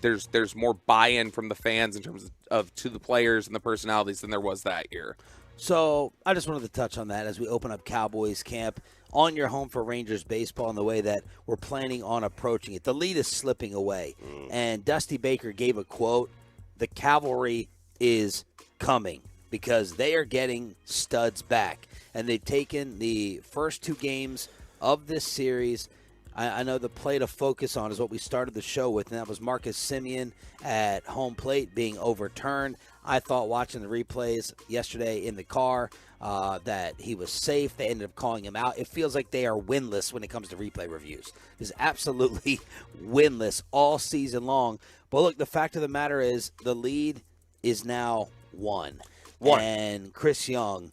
S3: there's more buy-in from the fans in terms of to the players and the personalities than there was that year.
S1: So I just wanted to touch on that as we open up Cowboys camp on your home for Rangers baseball and the way that we're planning on approaching it. The lead is slipping away, and Dusty Baker gave a quote, "The cavalry is coming," because they are getting studs back. And they've taken the first two games of this series. I know the play to focus on is what we started the show with, and that was Marcus Semien at home plate being overturned. I thought watching the replays yesterday in the car that he was safe. They ended up calling him out. It feels like they are winless when it comes to replay reviews. It's absolutely winless all season long. But look, the fact of the matter is the lead is now one. And Chris Young,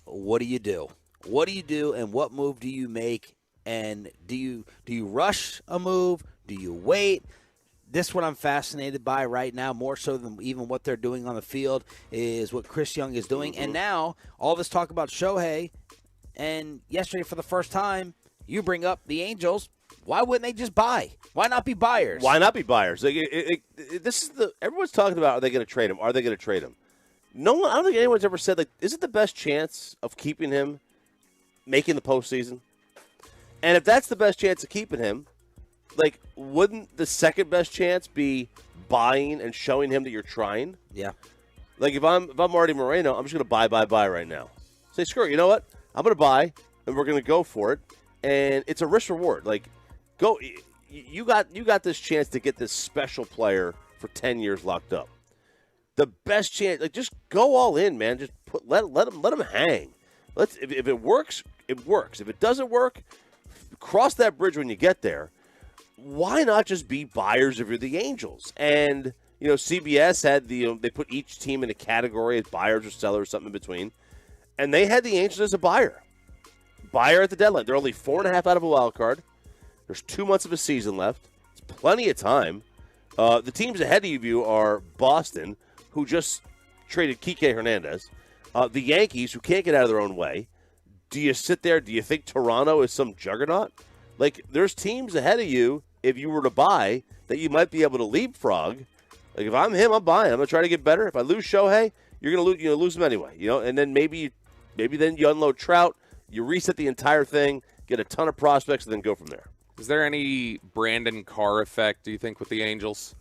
S1: what do you do? What do you do, and what move do you make? And do you rush a move? Do you wait? This what I'm fascinated by right now, more so than even what they're doing on the field, is what Chris Young is doing. And now, all this talk about Shohei, and yesterday for the first time, you bring up the Angels. Why wouldn't they just buy? Why not be buyers?
S2: Why not be buyers? Like, this is everyone's talking about, are they going to trade him? Are they going to trade him? No one. I don't think anyone's ever said, like, is it the best chance of keeping him making the postseason? And if that's the best chance of keeping him, like, wouldn't the second best chance be buying and showing him that you're trying?
S1: Yeah.
S2: Like, if I'm Marty Moreno, I'm just going to buy right now. Say, screw it. You know what? I'm going to buy, and we're going to go for it. And it's a risk reward. Like, go. You got this chance to get this special player for 10 years locked up. The best chance. Like, just go all in, man. Just let him hang. If it works, it works. If it doesn't work, cross that bridge when you get there. Why not just be buyers if you're the Angels? And, CBS had they put each team in a category as buyers or sellers, something in between. And they had the Angels as a buyer. Buyer at the deadline. They're only 4.5 out of a wild card. There's 2 months of a season left. It's plenty of time. The teams ahead of you are Boston, who just traded Kike Hernandez. The Yankees, who can't get out of their own way. Do you sit there? Do you think Toronto is some juggernaut? Like, there's teams ahead of you, if you were to buy, that you might be able to leapfrog. Like, if I'm him, I'm buying. I'm going to try to get better. If I lose Shohei, you're going to lose him anyway. And then maybe then you unload Trout, you reset the entire thing, get a ton of prospects, and then go from there.
S3: Is there any Brandon Carr effect, do you think, with the Angels?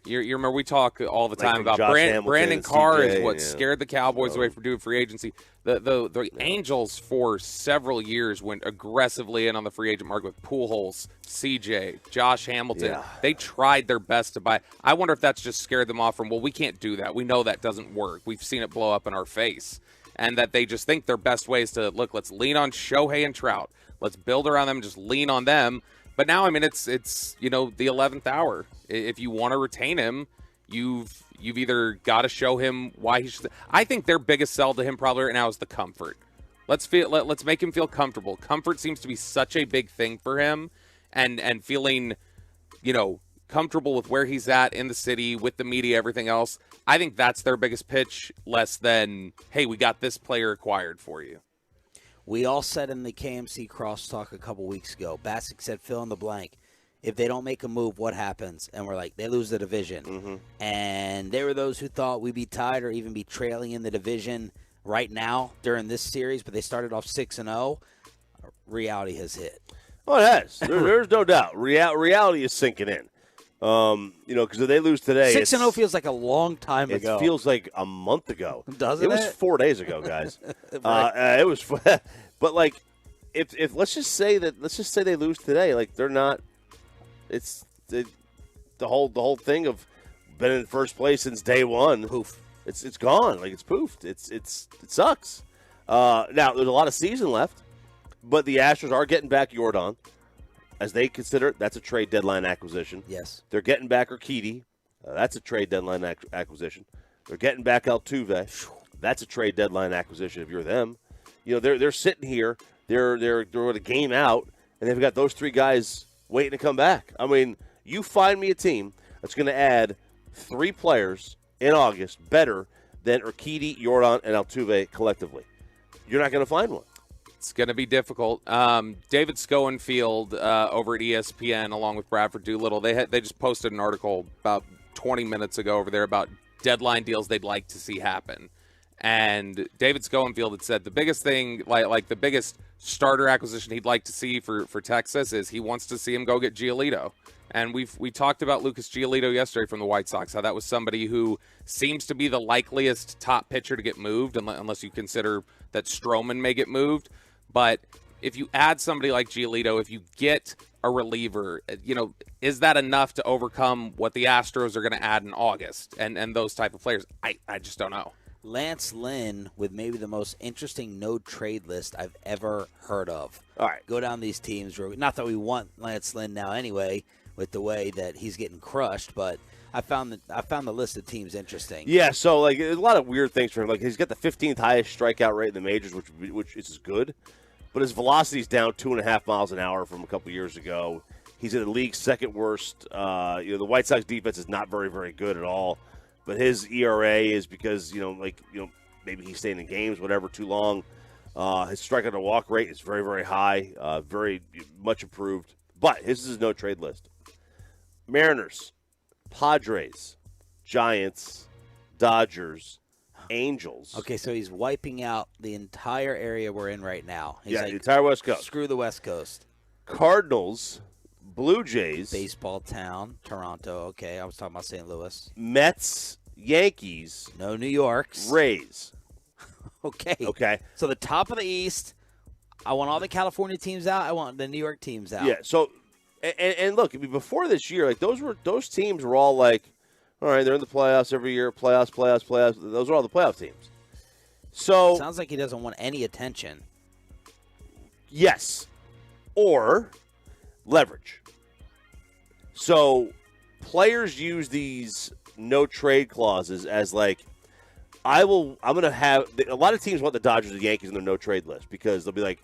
S3: You remember we talk all the time about Brandon Carr is what scared the Cowboys away from doing free agency. The Angels for several years went aggressively in on the free agent market with Pujols, CJ, Josh Hamilton. Yeah. They tried their best to buy. I wonder if that's just scared them off from, well, we can't do that. We know that doesn't work. We've seen it blow up in our face. And that they just think their best way is to, look, let's lean on Shohei and Trout. Let's build around them, just lean on them. But now, I mean, it's the 11th hour. If you want to retain him, you've either got to show him why he should. I think their biggest sell to him probably right now is the comfort. Let's make him feel comfortable. Comfort seems to be such a big thing for him, and feeling, comfortable with where he's at in the city, with the media, everything else. I think that's their biggest pitch, less than, hey, we got this player acquired for you.
S1: We all said in the KMC Crosstalk a couple weeks ago, Bassick said fill in the blank. If they don't make a move, what happens? And we're like, they lose the division. Mm-hmm. And there were those who thought we'd be tied or even be trailing in the division right now during this series, but they started off 6-0. Reality has hit.
S2: Oh, it has. There's no doubt. Reality is sinking in. Because if they lose today,
S1: 6-0 feels like a long time ago.
S2: It feels like a month ago.
S1: Doesn't it?
S2: It was 4 days ago, guys.
S1: Right.
S2: It was, but like, if let's just say they lose today, like they're not. It's the whole thing of been in first place since day one.
S1: Poof.
S2: It's gone. Like, it's poofed. It sucks. Now there's a lot of season left, but the Astros are getting back Jordan. As they consider it, that's a trade deadline acquisition.
S1: Yes.
S2: They're getting back Urquidy. That's a trade deadline acquisition. They're getting back Altuve. That's a trade deadline acquisition if you're them. They're sitting here. They're with a game out, and they've got those three guys waiting to come back. I mean, you find me a team that's going to add 3 players in August better than Urquidy, Jordan, and Altuve collectively. You're not going to find one.
S3: It's going to be difficult. David Schoenfield over at ESPN, along with Bradford Doolittle, they just posted an article about 20 minutes ago over there about deadline deals they'd like to see happen. And David Schoenfield had said the biggest thing, like the biggest starter acquisition he'd like to see for Texas is he wants to see him go get Giolito. And we talked about Lucas Giolito yesterday from the White Sox, how that was somebody who seems to be the likeliest top pitcher to get moved, unless you consider that Stroman may get moved. But if you add somebody like Giolito, if you get a reliever, is that enough to overcome what the Astros are going to add in August and those type of players? I just don't know.
S1: Lance Lynn with maybe the most interesting no-trade list I've ever heard of.
S2: All right.
S1: Go down these teams. Not that we want Lance Lynn now anyway with the way that he's getting crushed, but I found the list of teams interesting.
S2: Yeah, so there's a lot of weird things for him. He's got the 15th highest strikeout rate in the majors, which is good, but his velocity's down 2.5 miles an hour from a couple years ago. He's in the league's second worst. The White Sox defense is not very, very good at all. But his ERA is because maybe he's staying in games, whatever, too long. His strikeout to walk rate is very, very high, very much improved. But his is his no trade list: Mariners, Padres, Giants, Dodgers, Angels.
S1: Okay, so he's wiping out the entire area we're in right now. He's
S2: the entire West Coast.
S1: Screw the West Coast.
S2: Cardinals, Blue Jays,
S1: baseball town, Toronto. Okay, I was talking about St. Louis.
S2: Mets, Yankees,
S1: no New Yorks,
S2: Rays.
S1: Okay. So the top of the East, I want all the California teams out. I want the New York teams out.
S2: Yeah. So, and look, before this year, those teams were all all right, they're in the playoffs every year. Playoffs. Those are all the playoff teams. So
S1: sounds like he doesn't want any attention.
S2: Yes, or leverage. So players use these no trade clauses as I'm going to have a lot of teams want the Dodgers and Yankees in their no trade list because they'll be like,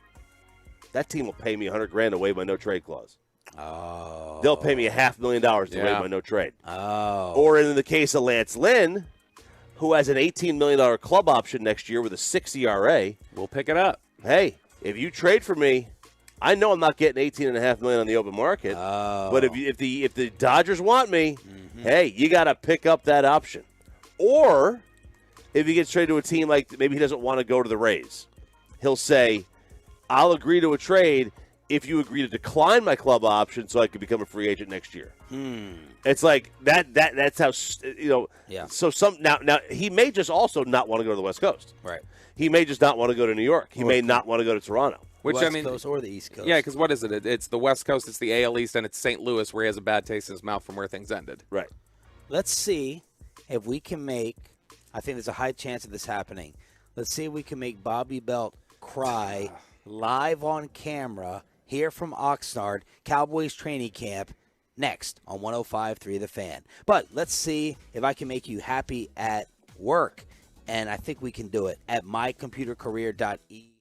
S2: that team will pay me $100,000 to waive my no trade clause.
S1: Oh.
S2: They'll pay me $500,000 to waive my no trade.
S1: Oh.
S2: Or in the case of Lance Lynn, who has an $18 million club option next year with a 6 ERA.
S3: We'll pick it up.
S2: Hey, if you trade for me, I know I'm not getting $18.5 million on the open market.
S1: Oh.
S2: But if the Dodgers want me, hey, you got to pick up that option. Or if he gets traded to a team maybe he doesn't want to go to the Rays, he'll say, I'll agree to a trade if you agree to decline my club option so I can become a free agent next year. It's like that. That's how
S1: Yeah.
S2: So now he may just also not want to go to the West Coast.
S1: Right.
S2: He may just not want to go to New York. He may not want to go to Toronto.
S3: Which
S1: West Coast or the East Coast.
S3: Yeah, because what is it? It's the West Coast, it's the AL East, and it's St. Louis where he has a bad taste in his mouth from where things ended.
S2: Right.
S1: Let's see if we can make. I think there's a high chance of this happening. Let's see if we can make Bobby Belt cry live on camera here from Oxnard, Cowboys training camp, next on 105.3 The Fan. But let's see if I can make you happy at work. And I think we can do it at mycomputercareer.e.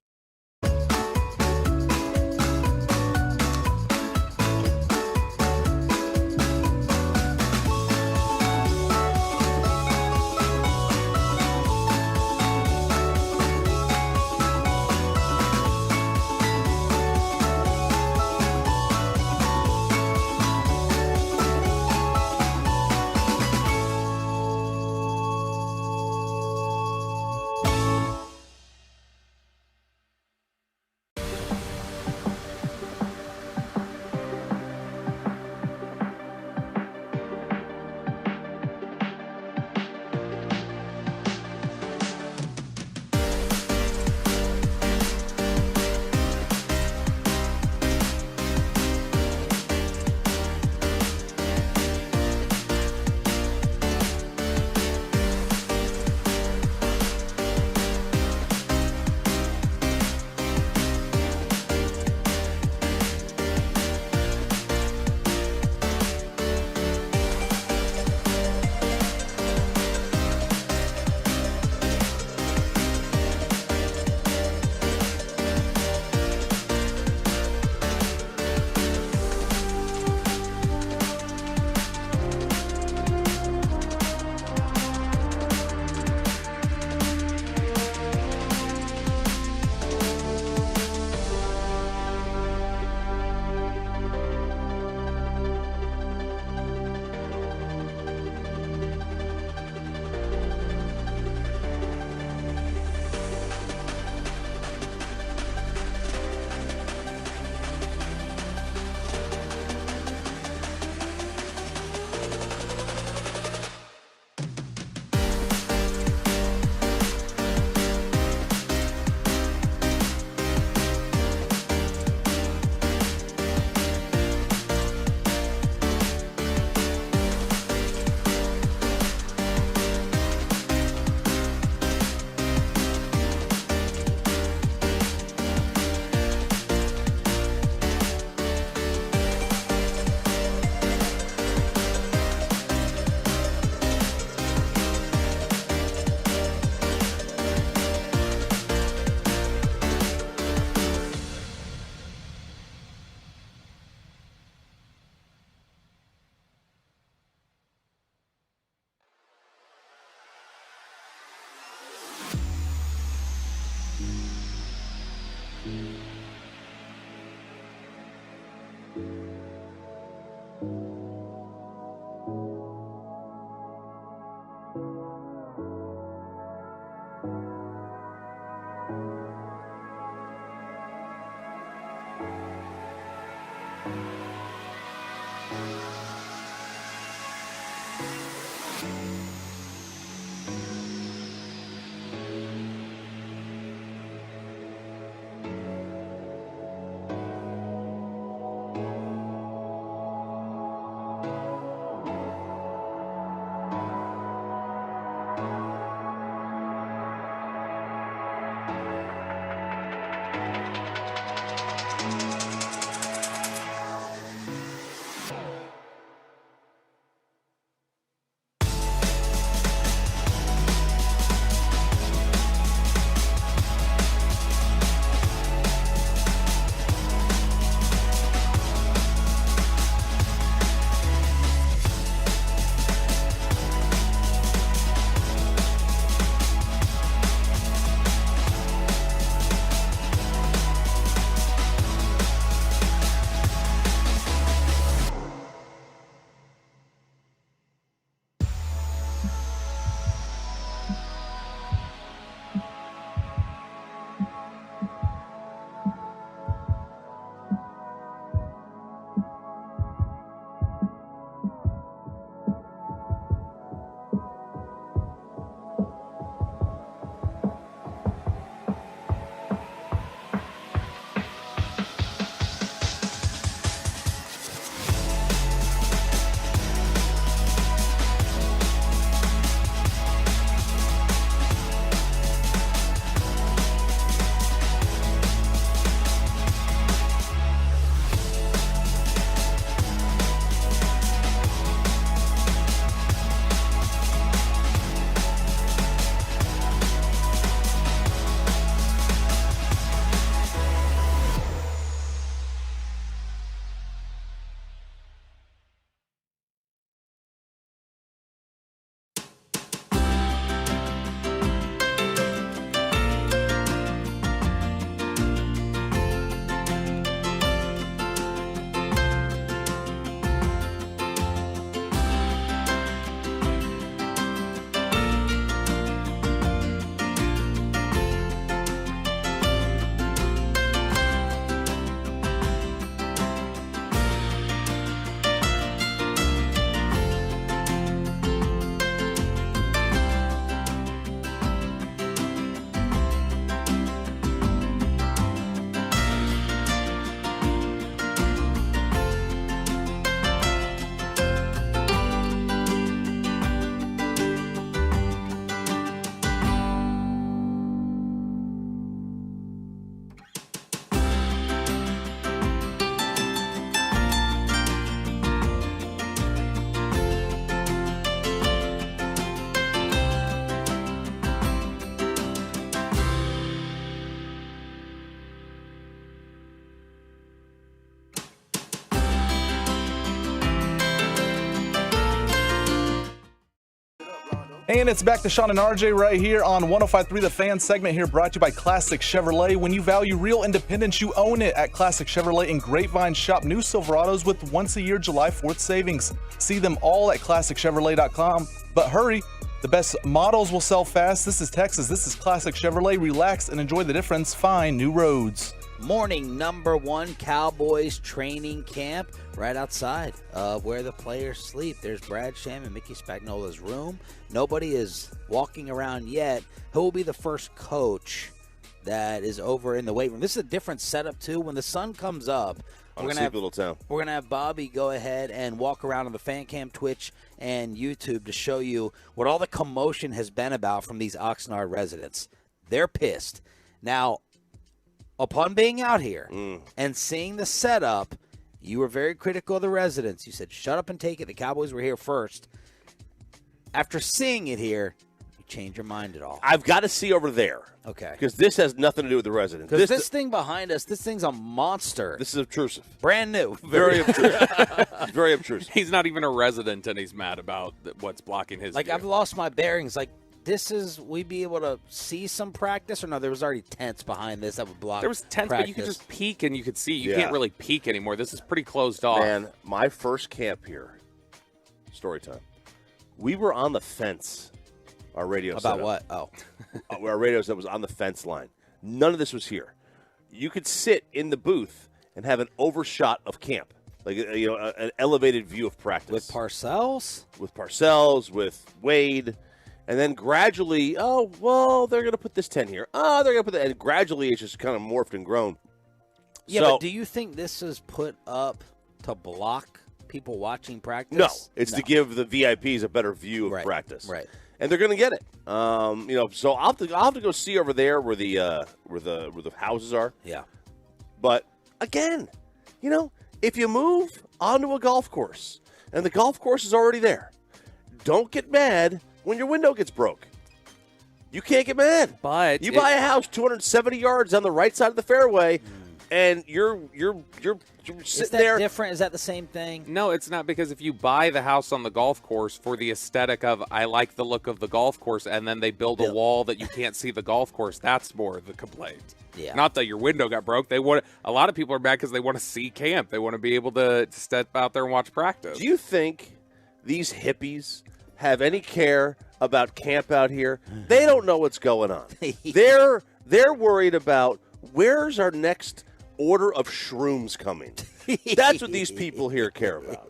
S9: And it's back to Sean and RJ right here on 105.3 The Fan segment here, brought to you by Classic Chevrolet. When you value real independence, you own it at Classic Chevrolet in Grapevine. Shop new Silverados with once-a-year July 4th savings. See them all at ClassicChevrolet.com. But hurry, the best models will sell fast. This is Texas. This is Classic Chevrolet. Relax and enjoy the difference. Find new roads.
S1: Morning number 1 Cowboys training camp right outside of where the players sleep. There's Brad Sham and Mickey Spagnola's room. Nobody is walking around yet. Who will be the first coach that is over in the weight room? This is a different setup too. When the sun comes up, we're gonna have Bobby go ahead and walk around on the fan cam, Twitch, and YouTube to show you what all the commotion has been about from these Oxnard residents. They're pissed. Now, upon being out here and seeing the setup, you were very critical of the residents. You said, shut up and take it. The Cowboys were here first. After seeing it here, you change your mind at all.
S2: I've got to see over there.
S1: Okay.
S2: Because this has nothing to do with the residents.
S1: Because this thing behind us, this thing's a monster.
S2: This is obtrusive.
S1: Brand new.
S2: Very obtrusive. Very obtrusive.
S3: He's not even a resident, and he's mad about what's blocking his view.
S1: I've lost my bearings. We'd be able to see some practice, or no, there was already tents behind this that would block.
S3: There was tents,
S1: practice.
S3: but you could just peek and you could see. You can't really peek anymore. This is pretty closed off.
S2: Man, my first camp here, story time, we were on the fence, our radio
S1: About
S2: setup.
S1: what? Oh.
S2: Our radio set was on the fence line. None of this was here. You could sit in the booth and have an overshot of camp, an elevated view of practice.
S1: With Parcells?
S2: With Parcells, with Wade. And then gradually, they're going to put this tent here. They're going to put that. And gradually, it's just kind of morphed and grown.
S1: Yeah, but do you think this is put up to block people watching practice?
S2: No, it's to give the VIPs a better view of practice.
S1: Right.
S2: And they're going to get it. So I'll have to go see over there where the houses are.
S1: Yeah.
S2: But again, if you move onto a golf course and the golf course is already there, don't get mad when your window gets broke. You can't get mad.
S3: But
S2: you buy a house 270 yards on the right side of the fairway, and you're sitting there.
S1: Different? Is that the same thing?
S3: No, it's not, because if you buy the house on the golf course for the aesthetic of, I like the look of the golf course, and then they build a wall that you can't see the golf course, that's more the complaint.
S1: Yeah.
S3: Not that your window got broke. A lot of people are mad because they want to see camp. They want to be able to step out there and watch practice.
S2: Do you think these hippies have any care about camp out here? They don't know what's going on. They're worried about where's our next order of shrooms coming. That's what these people here care about.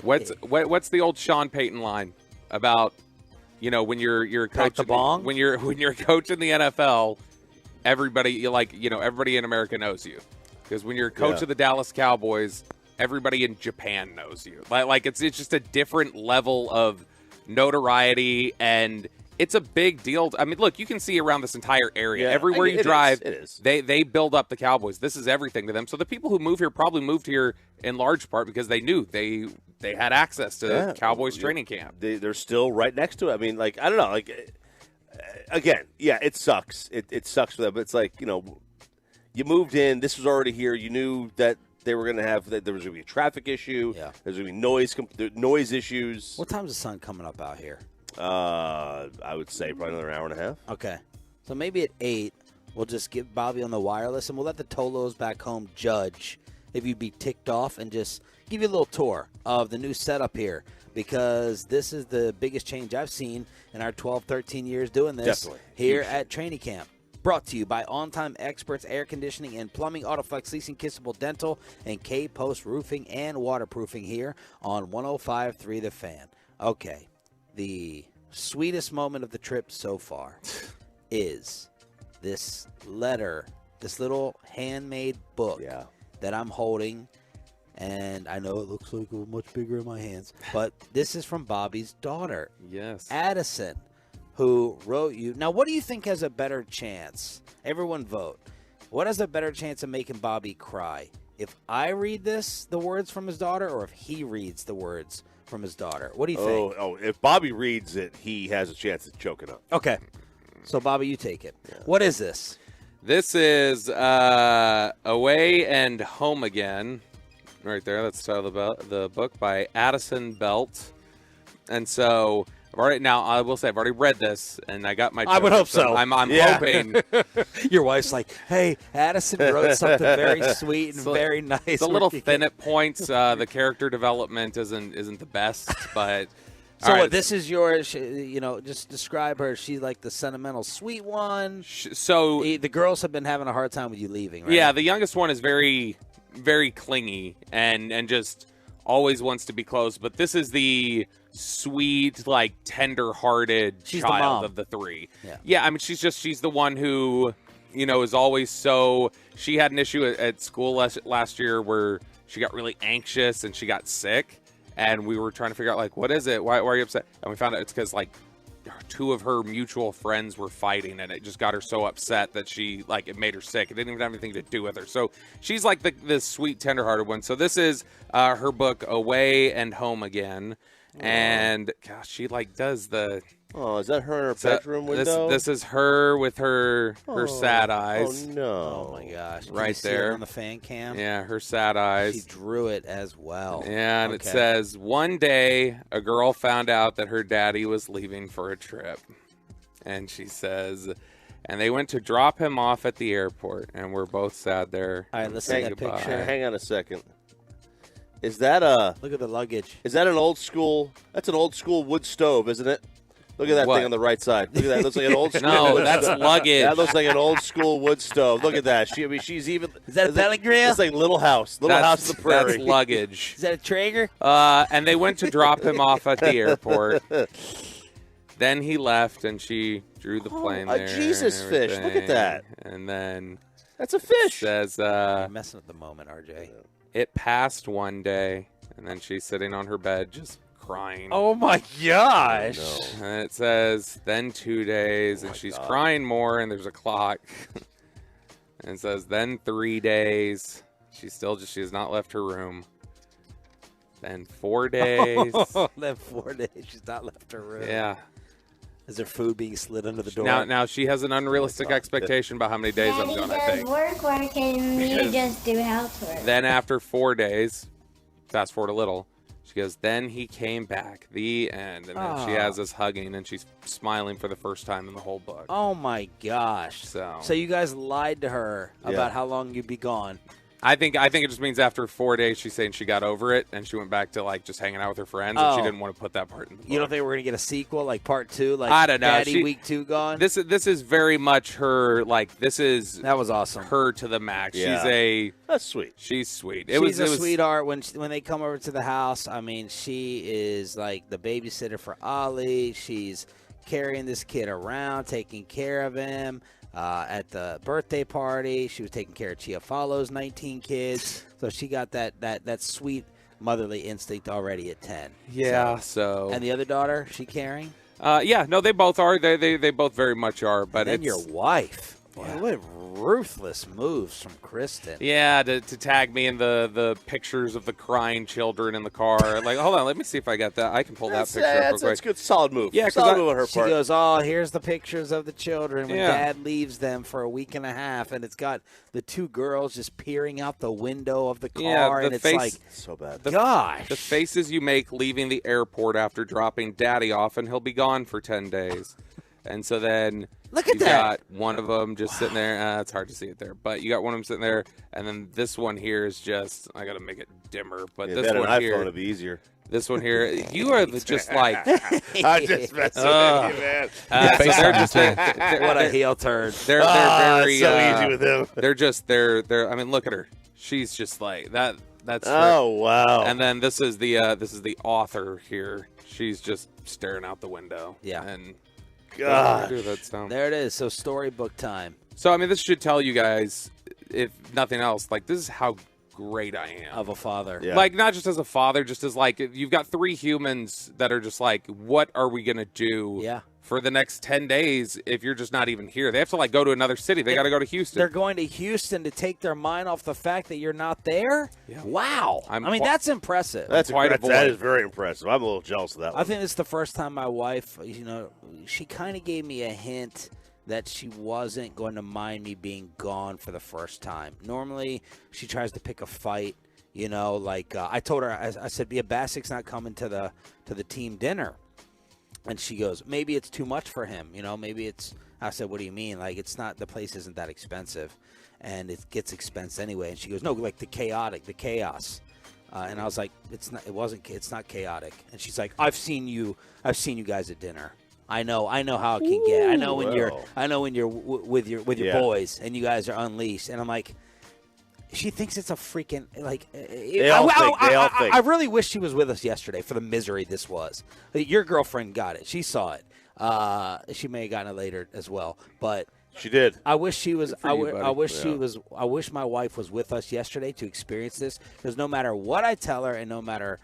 S3: What's the old Sean Payton line about, when you're coaching when you're coaching the NFL, everybody in America knows you, because when you're a coach of the Dallas Cowboys, everybody in Japan knows you. It's just a different level of notoriety, and it's a big deal. I mean, look, you can see around this entire area. Everywhere you drive,
S2: it is.
S3: They build up the Cowboys. This is everything to them. So the people who move here probably moved here in large part because they knew they had access to Cowboys training camp.
S2: They're still right next to it. I mean, I don't know. Again, it sucks. It sucks for them. But it's you moved in. This was already here. You knew that they were going to have that there was going to be a traffic issue. Yeah. There's going to be noise issues.
S1: What time's the sun coming up out here?
S2: I would say probably another hour and a half.
S1: Okay. So maybe at 8, we'll just get Bobby on the wireless, and we'll let the Tolos back home judge if you'd be ticked off, and just give you a little tour of the new setup here, because this is the biggest change I've seen in our 12, 13 years doing this here at training camp. Brought to you by On Time Experts Air Conditioning and Plumbing, Autoflex Leasing, Kissable Dental, and K-Post Roofing and Waterproofing here on 105.3 The Fan. Okay, the sweetest moment of the trip so far is this letter, this little handmade book that I'm holding, and I know it looks like much bigger in my hands, but this is from Bobby's daughter, Addison, who wrote you. Now, what do you think has a better chance? Everyone vote. What has a better chance of making Bobby cry? If I read the words from his daughter, or if he reads the words from his daughter? What do you think?
S2: If Bobby reads it, he has a chance of choking up.
S1: Okay. So, Bobby, you take it. Yeah. What is this?
S3: This is Away and Home Again. Right there. That's the title of the book by Addison Belt. And so Now, I will say I've already read this, and I got my.
S1: I would hope so.
S3: I'm hoping.
S1: Your wife's like, hey, Addison wrote something very sweet and very nice.
S3: It's a little thin at points. The character development isn't the best, but.
S1: So right. This is yours. Just describe her. She's like the sentimental, sweet one.
S3: So
S1: the girls have been having a hard time with you leaving, right?
S3: Yeah, the youngest one is very, very clingy and just always wants to be close. But this is the sweet, like tender-hearted child of the three. Yeah. I mean, she's the one who is always so. She had an issue at school last year where she got really anxious and she got sick. And we were trying to figure out, like, what is it? Why are you upset? And we found out it's because, like, two of her mutual friends were fighting, and it just got her so upset that it made her sick. It didn't even have anything to do with her. So she's, like, the sweet, tender-hearted one. So this is her book, Away and Home Again. And, gosh, she, like, does the...
S2: Oh, is that her in her bedroom window?
S3: This is her with her sad eyes.
S2: Oh, no.
S1: Oh, my gosh.
S3: Right
S1: see
S3: there.
S1: It on the fan cam?
S3: Yeah, her sad eyes.
S1: She drew it as well.
S3: Yeah, and it says, one day, a girl found out that her daddy was leaving for a trip. And she says, and they went to drop him off at the airport, and we're both sad there.
S1: All right, let's see that picture.
S2: Hang on a second. Is that
S1: Look at the luggage.
S2: Is that an old school... That's an old school wood stove, isn't it? Look at that thing on the right side. Look at that. It looks like an old school
S3: No, that's luggage.
S2: That looks like an old school wood stove. Look at that. She's even...
S1: Is that a belly grill?
S2: It's like Little House. Little House of the Prairie.
S3: That's luggage.
S1: Is that a Traeger?
S3: And they went to drop him off at the airport. Then he left, and she drew the plane there.
S2: A Jesus fish. Look at that.
S3: And then...
S2: That's a fish.
S3: Says...
S1: You're messing with the moment, RJ.
S3: It passed one day, and then she's sitting on her bed just crying.
S1: Oh, my gosh.
S2: No.
S3: And it says, then 2 days, and she's crying more, and there's a clock. And it says, then 3 days. She has not left her room. Then 4 days.
S1: Then 4 days. She's not left her room.
S3: Yeah.
S1: Is there food being slid under the door?
S3: Now she has an unrealistic expectation about how many days I'm going to take.
S12: Work, and you just do housework.
S3: Then after 4 days, fast forward a little, she goes, then he came back, the end. And then she has us hugging, and she's smiling for the first time in the whole book.
S1: Oh, my gosh. So you guys lied to her about how long you'd be gone.
S3: I think it just means after 4 days, she's saying she got over it, and she went back to, like, just hanging out with her friends, and she didn't want to put that part in the book.
S1: You don't think we're going to get a sequel, like part 2? Like
S3: I don't know.
S1: Daddy Week 2 gone?
S3: This is very much her, like,
S1: that was awesome.
S3: Her to the max.
S2: Yeah. That's sweet.
S3: She's sweet.
S1: She's a sweetheart. When they come over to the house, I mean, she is, like, the babysitter for Ollie. She's carrying this kid around, taking care of him. At the birthday party, she was taking care of Chiafalo's 19 kids. So she got that sweet motherly instinct already at 10.
S3: Yeah, so.
S1: And the other daughter, she caring?
S3: Yeah, no, they both are. They both very much are. But
S1: and your wife. Boy, what ruthless moves from Kristen.
S3: Yeah, to tag me in the pictures of the crying children in the car. Like, hold on, let me see if I got that. I can pull that picture up real quick.
S2: That's good. Solid move.
S3: Yeah,
S2: solid move on her
S1: she
S2: part.
S1: She goes, oh, here's the pictures of the children when Dad leaves them for a week and a half, and it's got the two girls just peering out the window of the car, and it's like,
S2: so bad.
S1: Gosh.
S3: The faces you make leaving the airport after dropping Daddy off, and he'll be gone for 10 days. And so then
S1: look at
S3: you
S1: that.
S3: Got one of them just sitting there. It's hard to see it there, but you got one of them sitting there, and then this one here is just. I got to make it dimmer, but this one
S2: an
S3: here.
S2: iPhone would be easier.
S3: This one here, you are just like.
S2: I just messing with you, man.
S3: So
S1: what a heel turn.
S3: They're very
S2: so easy with him.
S3: They're. I mean, look at her. She's just like that. That's
S2: wow.
S3: And then this is the author here. She's just staring out the window.
S1: Yeah.
S3: And.
S2: God.
S1: There it is. So storybook time.
S3: So, I mean, this should tell you guys, if nothing else, like, this is how great I am.
S1: Of a father.
S2: Yeah.
S3: Like, not just as a father, just as, like, you've got 3 humans that are just like, what are we going to do for the next 10 days if you're just not even here? They have to, like, go to another city. They got to go to Houston.
S1: They're going to Houston to take their mind off the fact that you're not there?
S3: Yeah.
S1: Wow. I mean, that's impressive.
S2: That is very impressive. I'm a little jealous of that one.
S1: I think it's the first time my wife, she kind of gave me a hint that she wasn't going to mind me being gone for the first time. Normally, she tries to pick a fight. I told her, I said, Bia Basic's not coming to the team dinner. And she goes, maybe it's too much for him. Maybe it's – I said, what do you mean? Like, it's not – the place isn't that expensive. And it gets expensive anyway. And she goes, no, like the chaos. And I was like, it's not chaotic. And she's like, I've seen you guys at dinner. I know how it can get. I know when you're with your boys and you guys are unleashed. And I'm like, she thinks it's a freaking like.
S2: They all think.
S1: I really wish she was with us yesterday for the misery this was. Your girlfriend got it. She saw it. She may have gotten it later as well, but.
S2: She did.
S1: I wish she was. I wish my wife was with us yesterday to experience this. Because no matter what I tell her, and no matter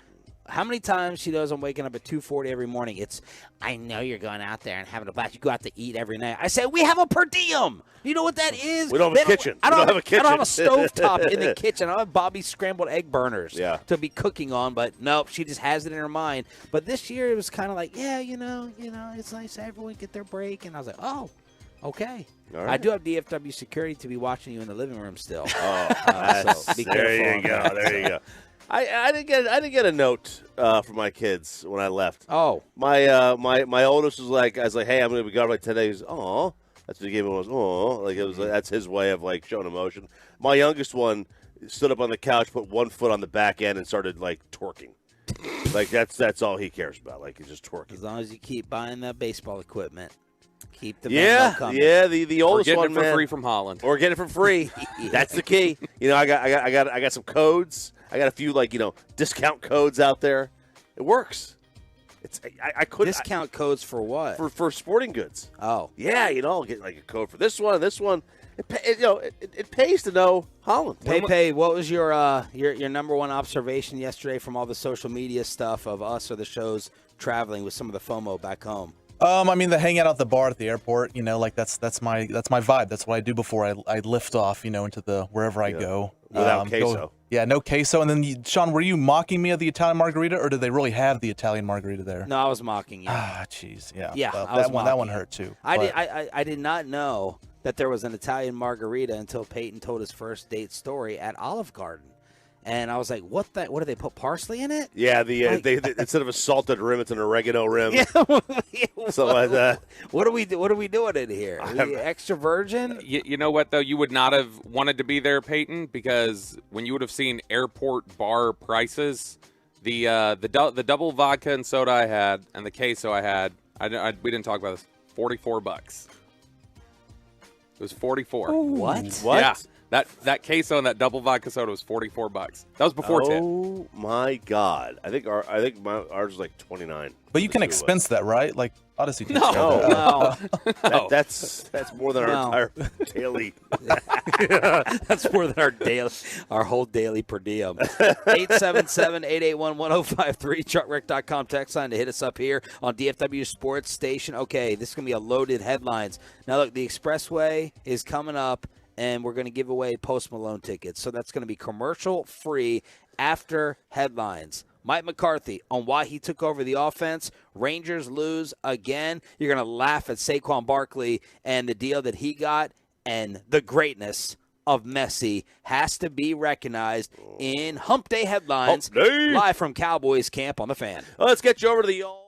S1: how many times she knows I'm waking up at 2:40 every morning, it's I know you're going out there and having a blast. You go out to eat every night. I say we have a per diem. You know what that is?
S2: We don't have a kitchen.
S1: I don't have a stovetop in the kitchen. I don't have Bobby's scrambled egg burners to be cooking on. But nope, she just has it in her mind. But this year it was kind of like, it's nice to everyone get their break. And I was like, oh. Okay. Right. I do have DFW security to be watching you in the living room still.
S2: Oh,
S1: so be
S2: there you go. There you go. I didn't get a note from my kids when I left.
S1: Oh,
S2: my oldest was like, I was like, hey, I'm gonna be gone by 10 days. Oh, that's what the game was. Oh, like it was. That's his way of like showing emotion. My youngest one stood up on the couch, put one foot on the back end, and started like twerking. Like that's all he cares about. Like he's just twerking.
S1: As long as you keep buying that baseball equipment. Keep the coming.
S2: The oldest
S3: or
S2: one,
S3: getting it for free from Holland,
S2: or get it for free. That's the key. I got some codes. I got a few discount codes out there. It works. I couldn't
S1: discount codes for what?
S2: For sporting goods.
S1: Oh
S2: yeah, I'll get like a code for this one and this one. It pays to know Holland.
S1: Pepe, what was your number one observation yesterday from all the social media stuff of us or the shows traveling with some of the FOMO back home?
S9: I mean, the hang out at the bar at the airport, like that's my vibe. That's what I do before I lift off, into the wherever I go.
S2: Without queso.
S9: No queso. And then, Sean, were you mocking me of the Italian margarita, or did they really have the Italian margarita there?
S1: No, I was mocking you.
S9: Jeez, yeah.
S1: Yeah,
S9: well, that one hurt too.
S1: I did not know that there was an Italian margarita until Peyton told his first date story at Olive Garden. And I was like, what do they put parsley in it?
S2: Yeah, they instead of a salted rim, it's an oregano rim.
S1: Yeah,
S2: something like that.
S1: What are we doing in here? Are we extra virgin?
S3: You know what, though? You would not have wanted to be there, Peyton, because when you would have seen airport bar prices, the double vodka and soda I had and the queso I had, we didn't talk about this, $44. It was $44.
S1: What?
S3: Yeah. That queso and that double vodka soda was $44. That was before tip.
S2: Oh my God! I think ours was like $29.
S9: But you can expense that, right? Like Odyssey.
S1: No.
S2: That's more than our entire daily.
S1: That's more than our whole daily per diem. 877-881-1053, truckwreck.com text line to hit us up here on DFW Sports Station. Okay, this is gonna be a loaded headlines. Now look, the Expressway is coming up. And we're going to give away Post Malone tickets. So that's going to be commercial-free after headlines. Mike McCarthy on why he took over the offense. Rangers lose again. You're going to laugh at Saquon Barkley and the deal that he got. And the greatness of Messi has to be recognized in Hump Day headlines.
S2: Hump Day.
S1: Live from Cowboys camp on the Fan.
S2: Well, let's get you over to the old.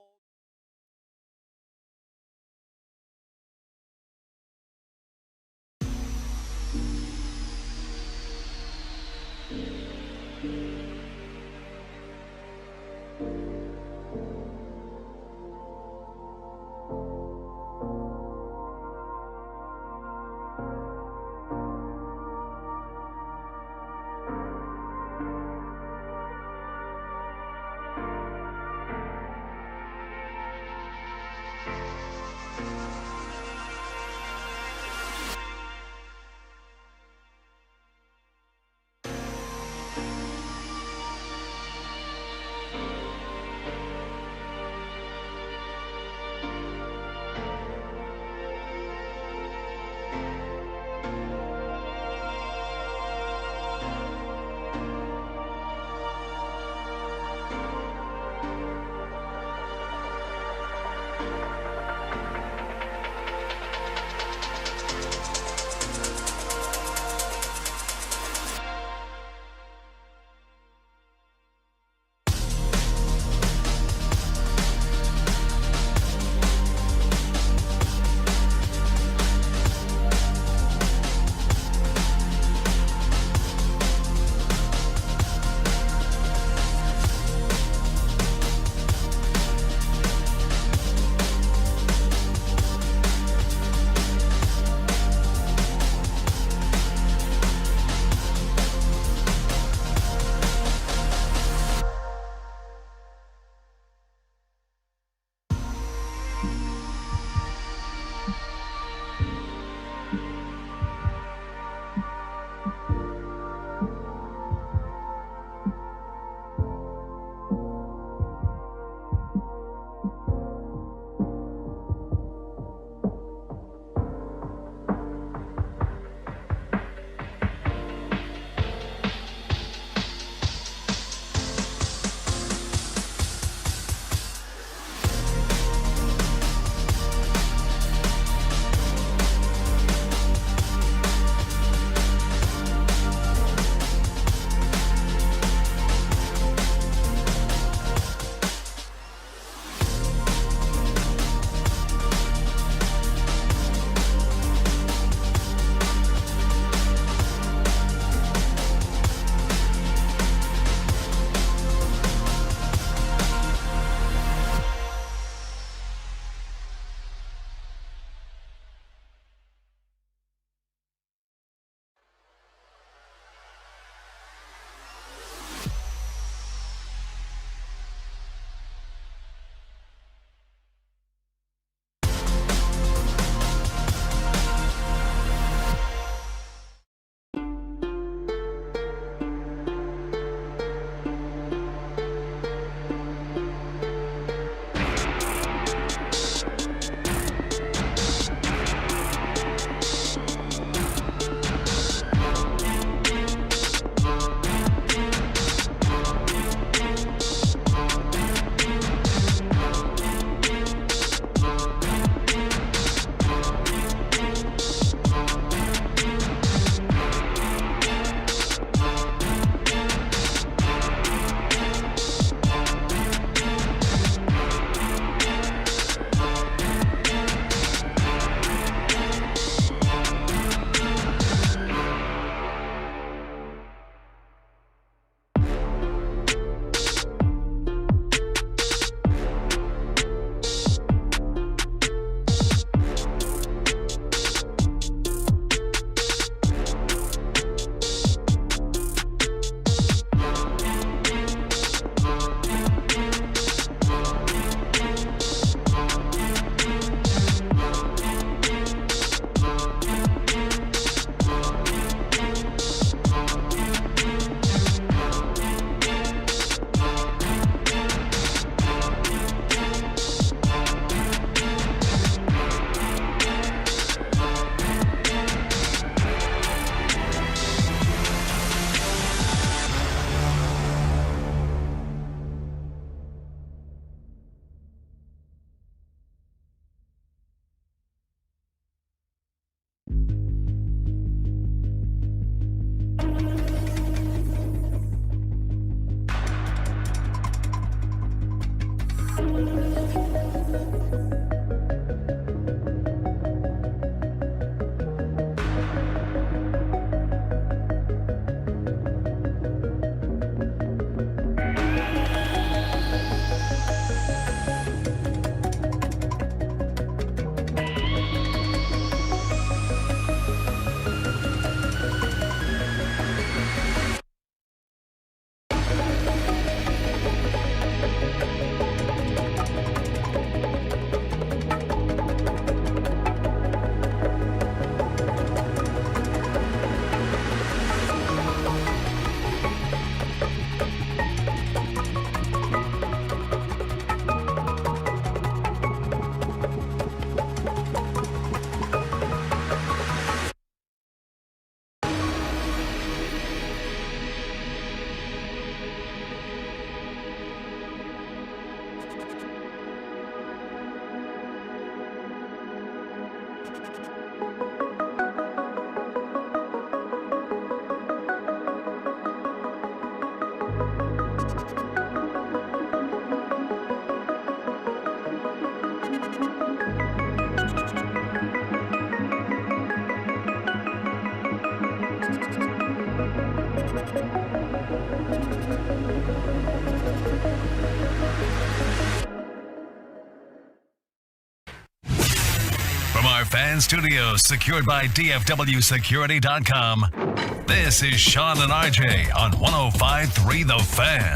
S8: From our fan studios secured by DFWsecurity.com, this is Sean and RJ on 105.3 The Fan.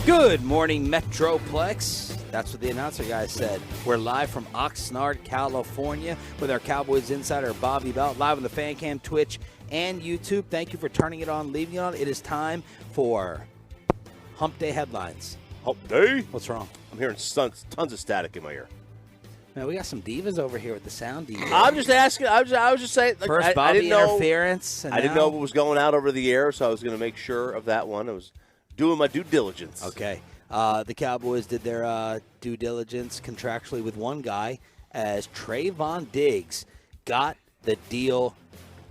S1: Good morning, Metroplex. That's what the announcer guy said. We're live from Oxnard, California, with our Cowboys insider, Bobby Belt, live on the Fan Cam, Twitch, and YouTube. Thank you for turning it on, leaving it on. It is time for Hump Day headlines.
S2: Hump Day?
S1: What's wrong?
S2: I'm hearing tons of static in my ear.
S1: Man, we got some divas over here with the sound divas.
S2: I'm just asking. I was just saying. Like,
S1: First, Bobby
S2: I didn't know,
S1: interference. And
S2: I didn't know if it was going out over the air, so I was going to make sure of that one. I was doing my due diligence.
S1: Okay. The Cowboys did their due diligence contractually with one guy as Trayvon Diggs got the deal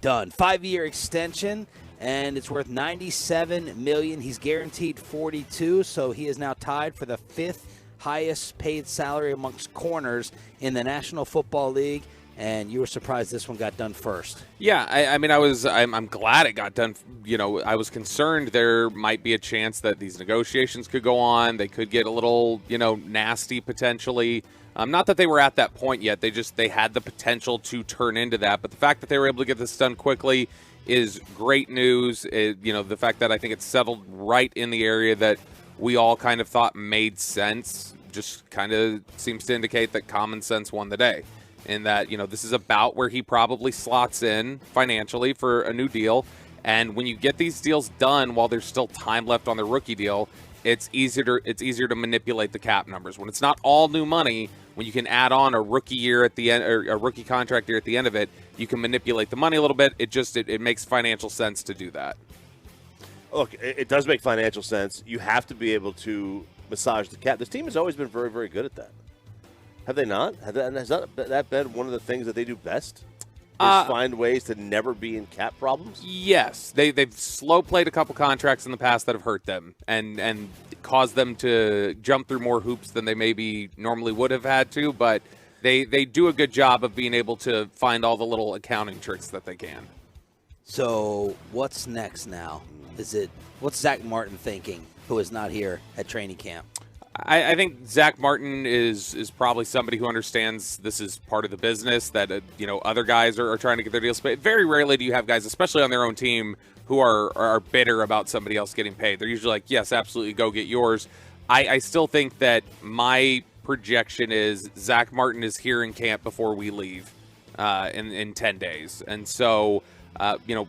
S1: done. 5-year extension, and it's worth $97 million. He's guaranteed $42, so he is now tied for the 5th highest paid salary amongst corners in the National Football League, and you were surprised this one got done first.
S3: Yeah, I'm glad it got done. You know, I was concerned there might be a chance that these negotiations could go on. They could get a little, nasty potentially. Not that they were at that point yet. They had the potential to turn into that. But the fact that they were able to get this done quickly is great news. The fact that I think it's settled right in the area that we all kind of thought made sense just kind of seems to indicate that common sense won the day. And that, this is about where he probably slots in financially for a new deal. And when you get these deals done while there's still time left on the rookie deal, it's easier to manipulate the cap numbers. When it's not all new money, when you can add on a rookie year at the end or a rookie contract year at the end of it, you can manipulate the money a little bit. It makes financial sense to do that.
S2: Look, it does make financial sense. You have to be able to massage the cap. This team has always been very, very good at that. Have they not? Has that been one of the things that they do best? Find ways to never be in cap problems?
S3: Yes. They've slow played a couple contracts in the past that have hurt them and caused them to jump through more hoops than they maybe normally would have had to, but they do a good job of being able to find all the little accounting tricks that they can.
S1: So what's next now? What's Zach Martin thinking, who is not here at training camp?
S3: I think Zach Martin is probably somebody who understands this is part of the business, that other guys are trying to get their deals paid. Very rarely do you have guys, especially on their own team, who are bitter about somebody else getting paid. They're usually like, yes, absolutely, go get yours. I still think that my projection is Zach Martin is here in camp before we leave in 10 days. And so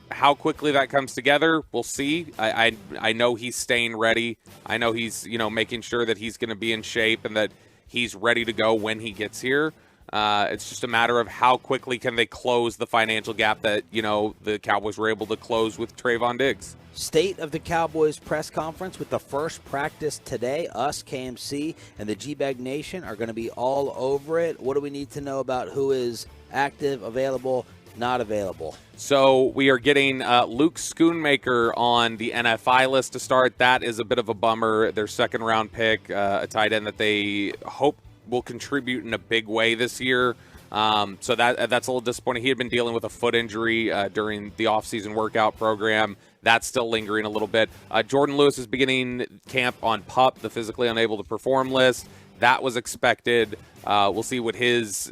S3: how quickly that comes together, we'll see. I know he's staying ready. I know he's, making sure that he's going to be in shape and that he's ready to go when he gets here. It's just a matter of how quickly can they close the financial gap that, the Cowboys were able to close with Trayvon Diggs.
S1: State of the Cowboys press conference with the first practice today. Us, KMC, and the G-Bag Nation are going to be all over it. What do we need to know about who is active, available, not available?
S3: So we are getting Luke Schoonmaker on the NFI list to start. That is a bit of a bummer. Their second-round pick, a tight end that they hope will contribute in a big way this year. So that's a little disappointing. He had been dealing with a foot injury during the offseason workout program. That's still lingering a little bit. Jordan Lewis is beginning camp on PUP, the physically unable to perform list. That was expected. We'll see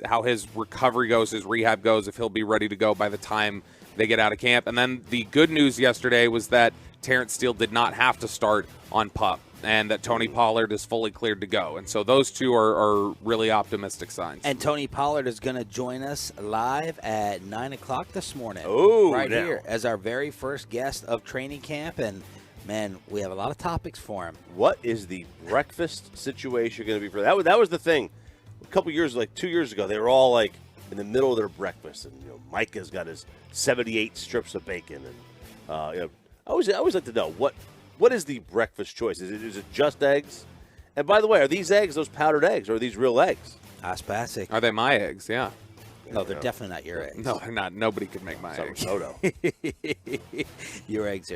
S3: how his recovery goes, his rehab goes, if he'll be ready to go by the time they get out of camp. And then the good news yesterday was that Terrence Steele did not have to start on PUP, and that Tony Pollard is fully cleared to go. And so those two are really optimistic signs.
S1: And Tony Pollard is going to join us live at 9 o'clock this morning. Here as our very first guest of training camp. And, man, we have a lot of topics for him.
S2: What is the breakfast situation going to be for that? That was the thing. A couple years, like 2 years ago, they were all like in the middle of their breakfast. And, Micah's got his 78 strips of bacon. And, I always like to know, what is the breakfast choice? Is it just eggs? And by the way, are these eggs those powdered eggs, or are these real eggs?
S1: Ask Basic.
S3: Are they my eggs? Yeah.
S1: No, they're definitely not your eggs.
S3: No, they're not. Nobody could make my eggs.
S1: Your eggs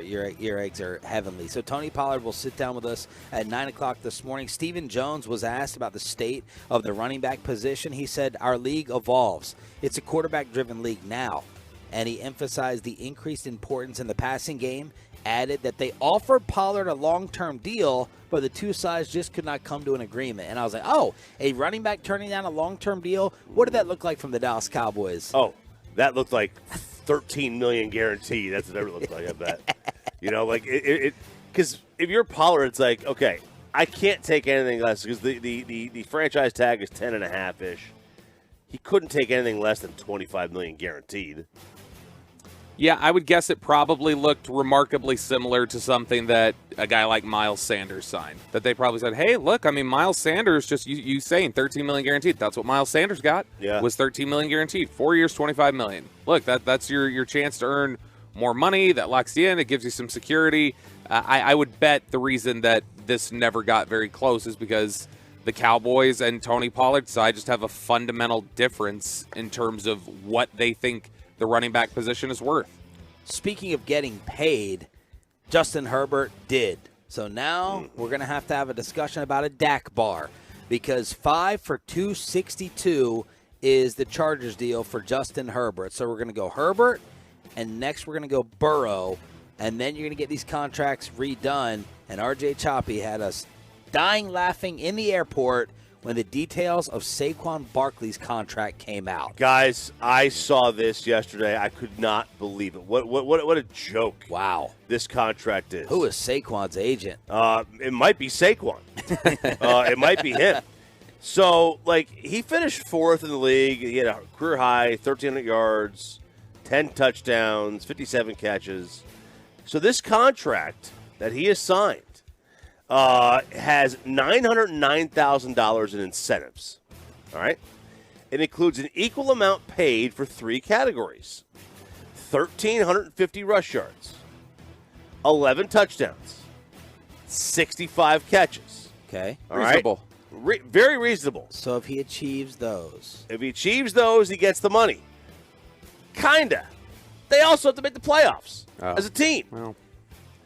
S1: are heavenly. So Tony Pollard will sit down with us at 9 o'clock this morning. Stephen Jones was asked about the state of the running back position. He said, our league evolves. It's a quarterback-driven league now. And he emphasized the increased importance in the passing game, added that they offered Pollard a long-term deal, but the two sides just could not come to an agreement. And I was like, a running back turning down a long-term deal? What did that look like from the Dallas Cowboys?
S2: Oh, that looked like $13 million guaranteed. That's what it looked like, I bet. Because if you're Pollard, it's like, okay, I can't take anything less because the franchise tag is 10.5-ish. He couldn't take anything less than $25 million guaranteed.
S3: Yeah, I would guess it probably looked remarkably similar to something that a guy like Miles Sanders signed. That they probably said, hey, look, Miles Sanders, just you saying $13 million guaranteed. That's what Miles Sanders got, was $13 million guaranteed. 4 years, $25 million. Look, that's your chance to earn more money. That locks you in. It gives you some security. I would bet the reason that this never got very close is because the Cowboys and Tony Pollard's side just have a fundamental difference in terms of what they think the running back position is worth.
S1: Speaking of getting paid, Justin Herbert did. So now we're going to have a discussion about a DAC bar because 5 for $262 is the Chargers deal for Justin Herbert. So we're going to go Herbert, and next we're going to go Burrow, and then you're going to get these contracts redone. And RJ Choppy had us dying laughing in the airport when the details of Saquon Barkley's contract came out.
S2: Guys, I saw this yesterday. I could not believe it. What a joke.
S1: Wow.
S2: This contract is.
S1: Who is Saquon's agent?
S2: It might be Saquon. It might be him. So, he finished 4th in the league. He had a career high, 1,300 yards, 10 touchdowns, 57 catches. So this contract that he has signed has $909,000 in incentives. All right? It includes an equal amount paid for 3 categories. 1,350 rush yards, 11 touchdowns, 65 catches.
S1: Okay.
S2: All
S3: reasonable.
S2: Right? Very reasonable.
S1: So if he achieves those.
S2: If he achieves those, he gets the money. Kinda. They also have to make the playoffs as a team.
S3: Well,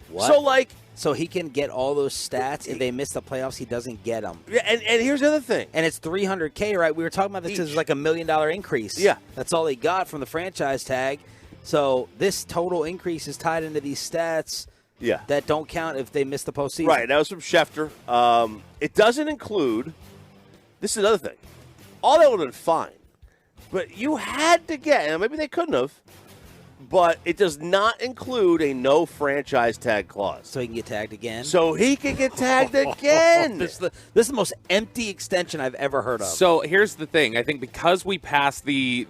S1: what? So he can get all those stats. If they miss the playoffs, he doesn't get them.
S2: Yeah, and here's the other thing.
S1: And it's $300K, right? We were talking about this as like $1 million increase.
S2: Yeah.
S1: That's all he got from the franchise tag. So this total increase is tied into these stats that don't count if they miss the postseason.
S2: Right. That was from Schefter. It doesn't include – this is another thing. All that would have been fine. But you had to get – and maybe they couldn't have – but it does not include a no franchise tag clause.
S1: So he can get tagged again?
S2: So he can get tagged again.
S1: This is the most empty extension I've ever heard of.
S3: So here's the thing. I think because we passed the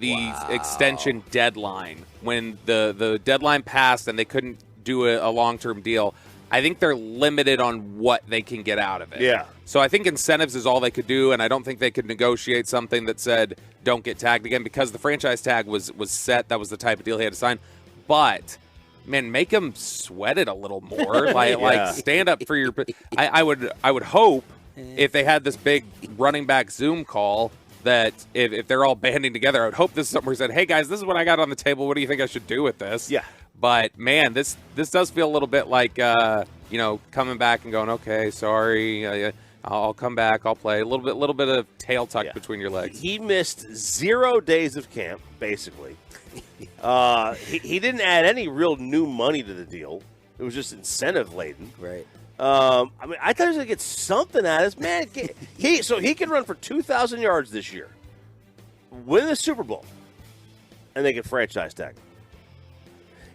S3: extension deadline, when the deadline passed and they couldn't do a long-term deal, I think they're limited on what they can get out of it.
S2: Yeah.
S3: So I think incentives is all they could do, and I don't think they could negotiate something that said don't get tagged again because the franchise tag was set. That was the type of deal he had to sign. But, man, make him sweat it a little more. Like stand up for your – I would hope if they had this big running back Zoom call that if they're all banding together, I would hope this is something where he said, hey, guys, this is what I got on the table. What do you think I should do with this?
S2: Yeah.
S3: But, man, this does feel a little bit like, coming back and going, okay, sorry. I'll come back. I'll play a little bit of tail tuck between your legs.
S2: He missed 0 days of camp, basically. He didn't add any real new money to the deal. It was just incentive laden.
S1: Right.
S2: I mean, I thought he was going to get something out of this. Man, so he can run for 2,000 yards this year, win the Super Bowl, and they can franchise tag him.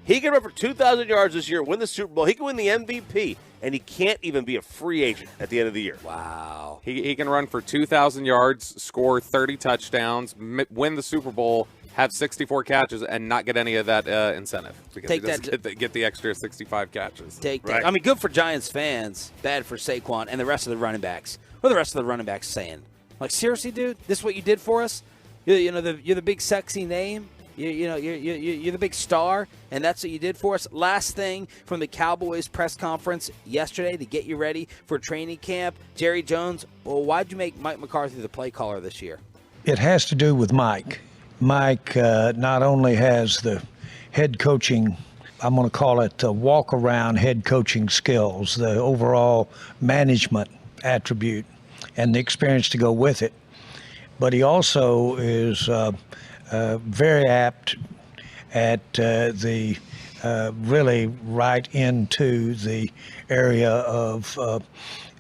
S2: He can run for 2,000 yards this year, win the Super Bowl. He can win the MVP, and he can't even be a free agent at the end of the year.
S1: Wow.
S3: He can run for 2,000 yards, score 30 touchdowns, win the Super Bowl, have 64 catches, and not get any of that incentive because he doesn't get the extra 65 catches.
S1: I mean, good for Giants fans, bad for Saquon and the rest of the running backs. What are the rest of the running backs saying? Like, seriously, dude, this is what you did for us? You're the big sexy name. You're the big star, and that's what you did for us. Last thing from the Cowboys press conference yesterday to get you ready for training camp. Jerry Jones, well, why'd you make Mike McCarthy the play caller this year?
S10: It has to do with Mike. Mike not only has the head coaching, I'm going to call it walk-around head coaching skills, the overall management attribute, and the experience to go with it, but he also is very apt at the really right into the area of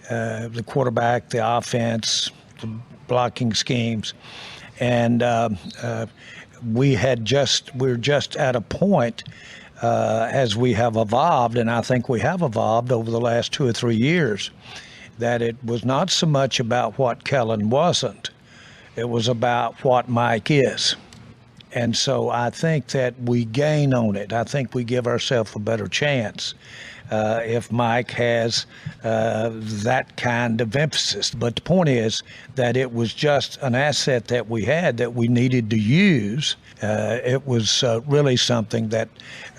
S10: the quarterback, the offense, the blocking schemes. And we're just at a point as we have evolved, and I think we have evolved over the last 2 or 3 years, that it was not so much about what Kellen wasn't. It was about what Mike is. And so I think that we gain on it. I think we give ourselves a better chance if Mike has that kind of emphasis. But the point is that it was just an asset that we had that we needed to use. It was really something that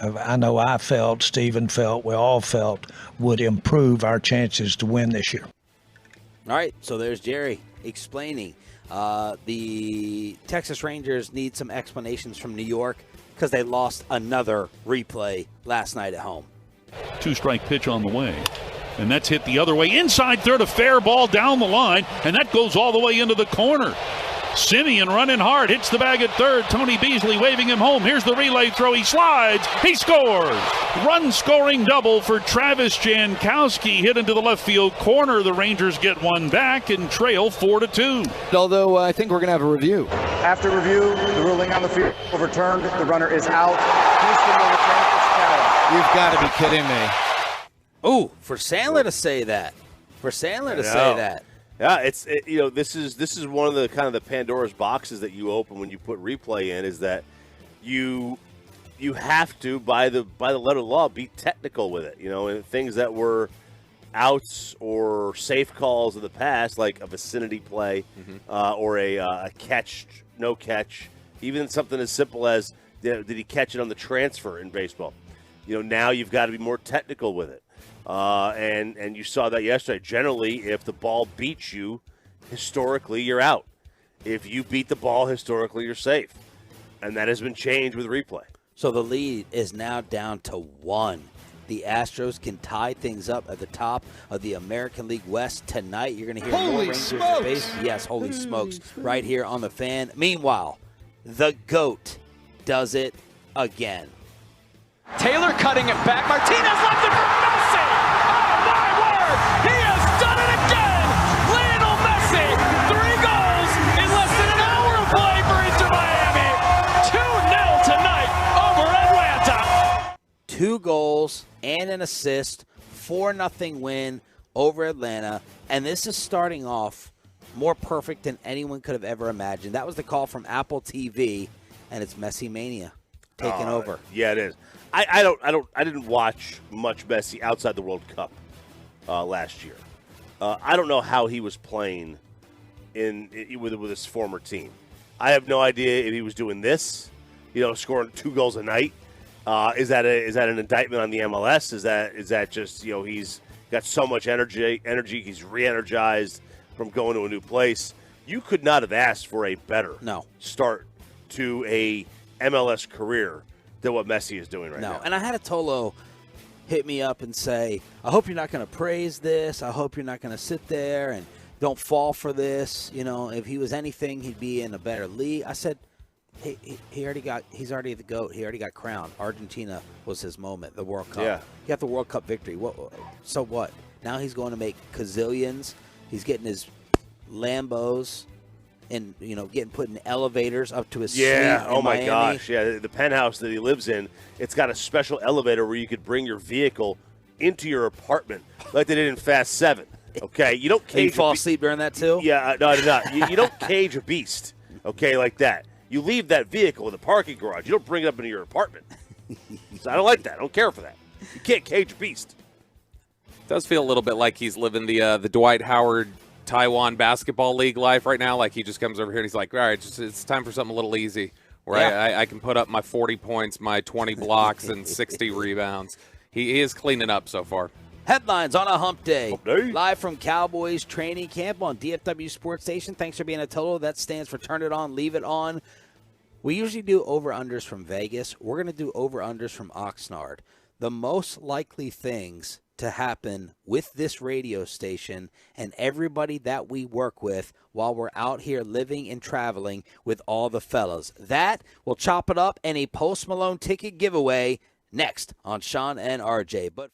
S10: I know I felt, Stephen felt, we all felt would improve our chances to win this year.
S1: All right, so there's Jerry explaining. The Texas Rangers need some explanations from New York because they lost another replay last night at home.
S5: 2-strike pitch on the way. And that's hit the other way. Inside third, a fair ball down the line, and that goes all the way into the corner. Simeon running hard, hits the bag at third. Tony Beasley waving him home. Here's the relay throw. He slides. He scores. Run-scoring double for Travis Jankowski. Hit into the left field corner. The Rangers get one back and trail 4-2.
S6: Although I think we're going to have a review.
S7: After review, the ruling on the field overturned. The runner is out. Houston will return its challenge.
S6: You've got to be kidding me.
S1: Ooh, for Sandler to say that.
S2: Yeah, this is one of the kind of the Pandora's boxes that you open when you put replay in, is that you have to, by the letter of the law, be technical with it. And things that were outs or safe calls in the past, like a vicinity play or a catch, no catch, even something as simple as did he catch it on the transfer in baseball? Now you've got to be more technical with it. And you saw that yesterday. Generally, if the ball beats you, historically, you're out. If you beat the ball, historically, you're safe. And that has been changed with replay.
S1: So the lead is now down to 1. The Astros can tie things up at the top of the American League West tonight. You're going to hear more Rangers base. Yes, holy smokes, right here on the Fan. Meanwhile, the GOAT does it again.
S13: Taylor cutting it back. Martinez left it for Messi. Oh, my word. He has done it again. Lionel Messi, 3 goals in less than an hour of play for Inter Miami. 2-0 tonight over Atlanta.
S1: 2 goals and an assist, 4-0 win over Atlanta. And this is starting off more perfect than anyone could have ever imagined. That was the call from Apple TV, and it's Messi Mania taking over.
S2: Yeah, it is. I didn't watch much Messi outside the World Cup last year. I don't know how he was playing with his former team. I have no idea if he was doing this, scoring 2 goals a night. Is that an indictment on the MLS? Is that just he's got so much energy, he's re-energized from going to a new place. You could not have asked for a better start to a MLS career than what Messi is doing right now.
S1: And I had a Tolo hit me up and say, I hope you're not going to praise this. I hope you're not going to sit there and don't fall for this. You know, if he was anything, he'd be in a better league. I said, he's already the GOAT. He already got crowned. Argentina was his moment, the World Cup.
S2: Yeah.
S1: He got the World Cup victory. So what? Now he's going to make gazillions. He's getting his Lambos and, you know, getting put in elevators up to his suite in
S2: oh my
S1: Miami.
S2: gosh. Yeah, the penthouse that he lives in, it's got a special elevator where you could bring your vehicle into your apartment like they did in Fast 7. Okay? You don't cage
S1: you fall asleep during that too?
S2: Yeah, no, I did not. You don't cage a beast, okay, like that. You leave that vehicle in the parking garage. You don't bring it up into your apartment. So I don't like that. I don't care for that. You can't cage a beast.
S3: It does feel a little bit like he's living the Dwight Howard Taiwan Basketball League life right now. Like he just comes over here and he's like, all right, it's time for something a little easy where I can put up my 40 points, my 20 blocks, and 60 rebounds. He is cleaning up so far.
S1: Headlines on a hump day. Live from Cowboys training camp on DFW Sports Station. Thanks for being a total. That stands for turn it on, leave it on. We usually do over-unders from Vegas. We're going to do over-unders from Oxnard. The most likely things to happen with this radio station and everybody that we work with while we're out here living and traveling with all the fellas. That will chop it up and a Post Malone ticket giveaway next on Sean and RJ. But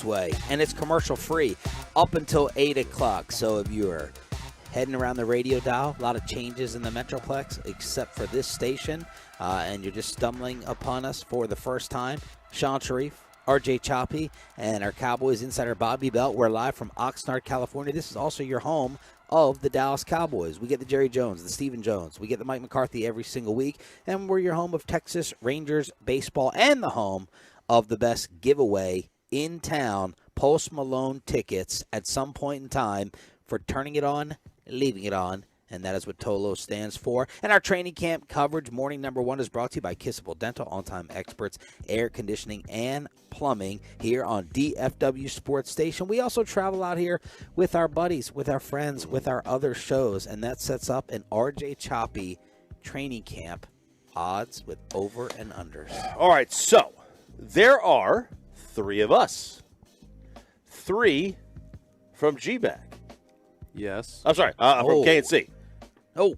S1: Way, and it's commercial free up until 8 o'clock. So if you're heading around the radio dial, a lot of changes in the Metroplex except for this station, and you're just stumbling upon us for the first time, Sean Sharif, RJ Choppy, and our Cowboys insider Bobby Belt. We're live from Oxnard, California. This is also your home of the Dallas Cowboys. We get the Jerry Jones, the Stephen Jones. We get the Mike McCarthy every single week, and we're your home of Texas Rangers baseball and the home of the best giveaway in town, Post Malone tickets at some point in time for turning it on, leaving it on, and that is what TOLO stands for. And our training camp coverage, morning number 1, is brought to you by Kissable Dental, on-time experts, air conditioning, and plumbing here on DFW Sports Station. We also travel out here with our buddies, with our friends, with our other shows, and that sets up an RJ Choppy training camp odds with over and unders.
S2: All right, so there are 3 of us. 3 from G-Bag.
S3: Yes.
S2: I'm sorry, from KNC.
S1: Oh.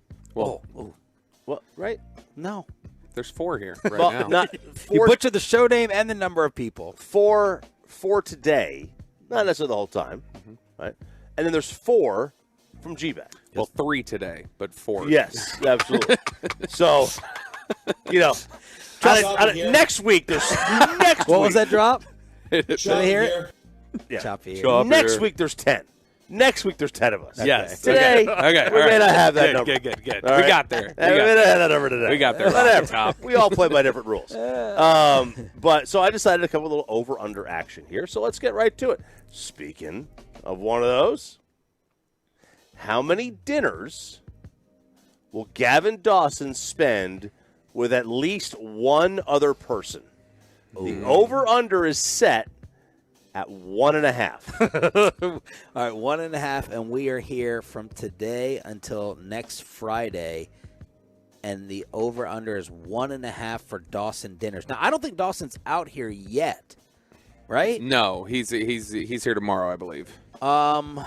S2: What, right?
S1: No.
S3: There's 4 here right now.
S1: You butchered the show name and the number of people.
S2: 4 today. Not necessarily the whole time. Right? And then there's 4 from G-Bag.
S3: Well, 3 today, but 4.
S2: Yes, absolutely. So, next week there's
S1: What was that drop?
S2: Should
S1: I hear it?
S2: Yeah.
S1: Choppy.
S2: Next week there's 10. Next week there's 10 of us.
S3: Yes.
S2: Today,
S3: Okay.
S2: we may not have that number.
S3: Good.
S2: All right?
S3: We got there.
S2: We may not have that number today.
S3: We got there.
S2: Whatever. We all play by different rules. But so I decided to come with a little over-under action here. So let's get right to it. Speaking of one of those, how many dinners will Gavin Dawson spend with at least one other person? The over-under is set at 1.5.
S1: All right, 1.5, and we are here from today until next Friday, and the over-under is 1.5 for Dawson dinners. Now, I don't think Dawson's out here yet, right?
S3: No, he's here tomorrow, I believe.
S1: Dang.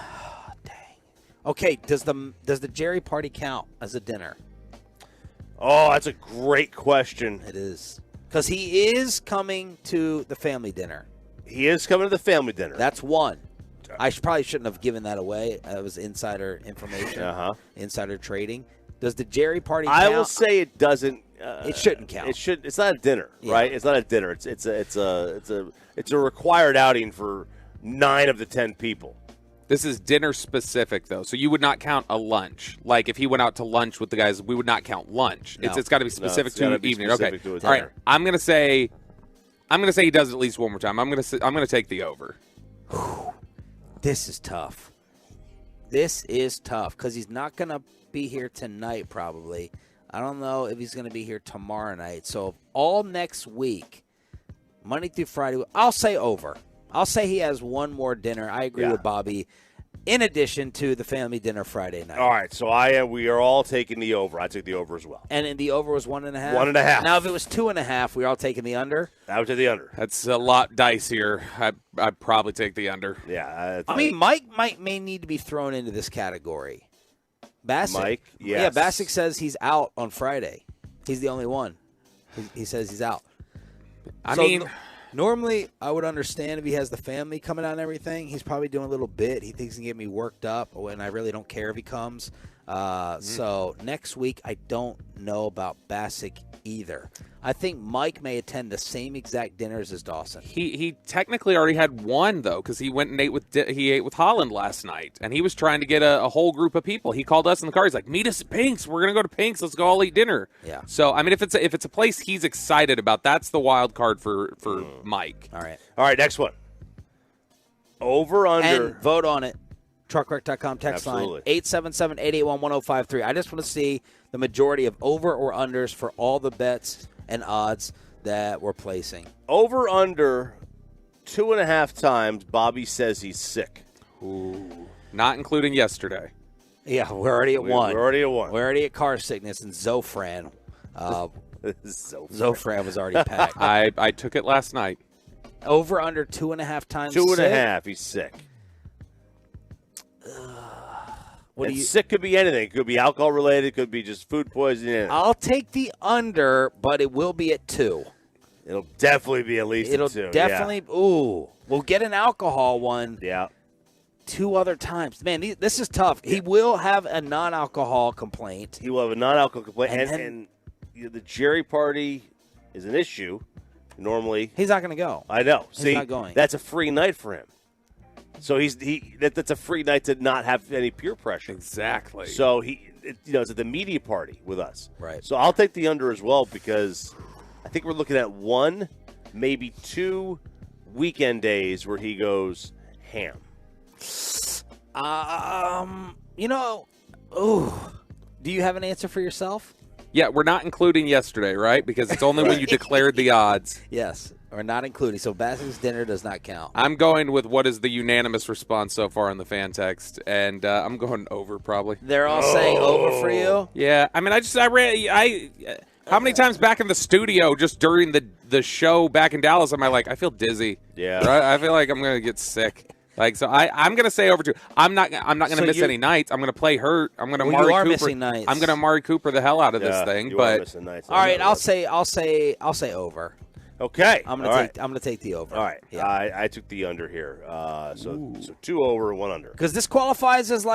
S1: Okay, does the Jerry party count as a dinner?
S2: Oh, that's a great question.
S1: It is. Because he is coming to the family dinner.
S2: He is coming to the family dinner.
S1: That's 1. I probably shouldn't have given that away. That was insider information, insider trading. Does the Jerry party count?
S2: I will say it doesn't.
S1: It shouldn't count.
S2: It should. It's not a dinner, right? It's not a dinner. It's a required outing for 9 of the 10 people.
S3: This is dinner specific, though, so you would not count a lunch. Like if he went out to lunch with the guys, we would not count lunch.
S1: No.
S3: It's got to be specific to the evening.
S2: Specific
S3: Okay,
S2: to
S3: all right. I'm gonna say he does it at least one more time. I'm gonna take the over.
S1: This is tough. This is tough because he's not gonna be here tonight. Probably. I don't know if he's gonna be here tomorrow night. So all next week, Monday through Friday, I'll say over. I'll say he has one more dinner. I agree with Bobby. In addition to the family dinner Friday night.
S2: All right, so we are all taking the over. I took the over as well.
S1: And the over was 1.5?
S2: 1.5.
S1: Now, if it was 2.5, we're all taking the under?
S2: I would take the under.
S3: That's a lot dicier. I'd probably take the under.
S2: Yeah.
S1: I mean, Mike may need to be thrown into this category. Bassick.
S2: Mike, yes.
S1: Yeah, Bassick says he's out on Friday. He's the only one. He says he's out.
S3: I mean,
S1: normally I would understand if he has the family coming out and everything. He's probably doing a little bit. He thinks he can get me worked up, and I really don't care if he comes. So next week, I don't know about Bassick either. I think Mike may attend the same exact dinners as Dawson.
S3: He technically already had one though, because he went and ate with Holland last night, and he was trying to get a whole group of people. He called us in the car. He's like, "Meet us at Pink's. We're gonna go to Pink's. Let's go all eat dinner."
S1: Yeah.
S3: So I mean, if it's a place he's excited about, that's the wild card for Mike.
S1: All
S2: right. Next one. Over under.
S1: And vote on it. Truckwreck.com text
S2: Absolutely.
S1: line 877-881-1053. I just want to see the majority of over or unders for all the bets and odds that we're placing.
S2: Over under 2.5 times Bobby says he's sick.
S3: Ooh. Not including yesterday.
S1: Yeah, we're already at 1.
S2: We're already at 1.
S1: We're already at car sickness and Zofran. Zofran was already packed.
S3: I took it last night.
S1: Over under 2.5 times.
S2: 2.5. He's sick. Sick could be anything. It could be alcohol related. It could be just food poisoning.
S1: I'll take the under, but it will be at 2.
S2: It'll definitely be at least
S1: It'll
S2: a 2.
S1: definitely. Ooh, we'll get an alcohol one.
S2: Yeah.
S1: 2 other times. Man, this is tough. He will have a non-alcohol complaint.
S2: He will have a non-alcohol complaint,
S1: And
S2: the Jerry party is an issue. Normally,
S1: he's not going to go.
S2: I know.
S1: He's
S2: See,
S1: not going.
S2: that's a free night for him. So that's a free night to not have any peer pressure.
S3: Exactly.
S2: So it's at the media party with us.
S1: Right.
S2: So I'll take the under as well because I think we're looking at 1, maybe 2 weekend days where he goes ham.
S1: Do you have an answer for yourself?
S3: Yeah, we're not including yesterday, right? Because it's only when you declared the odds.
S1: Yes, or not including. So Bassett's dinner does not count.
S3: I'm going with what is the unanimous response so far on the fan text, and I'm going over probably.
S1: They're all saying over for you?
S3: Yeah, I mean, how many times back in the studio just during the show back in Dallas am I like, I feel dizzy.
S2: Yeah.
S3: Right? I feel like I'm going to get sick. Like, so I'm going to say over 2. I'm not going to miss any nights. I'm going to play hurt. I'm going to
S1: you are missing nights.
S3: I'm going to Amari Cooper the hell out of this thing.
S2: You are missing nights.
S1: All right, I'll say over.
S2: Okay.
S1: I'm gonna take the over.
S2: All right.
S1: Yeah.
S2: I took the under here. So 2 over, 1 under.
S1: Because this qualifies as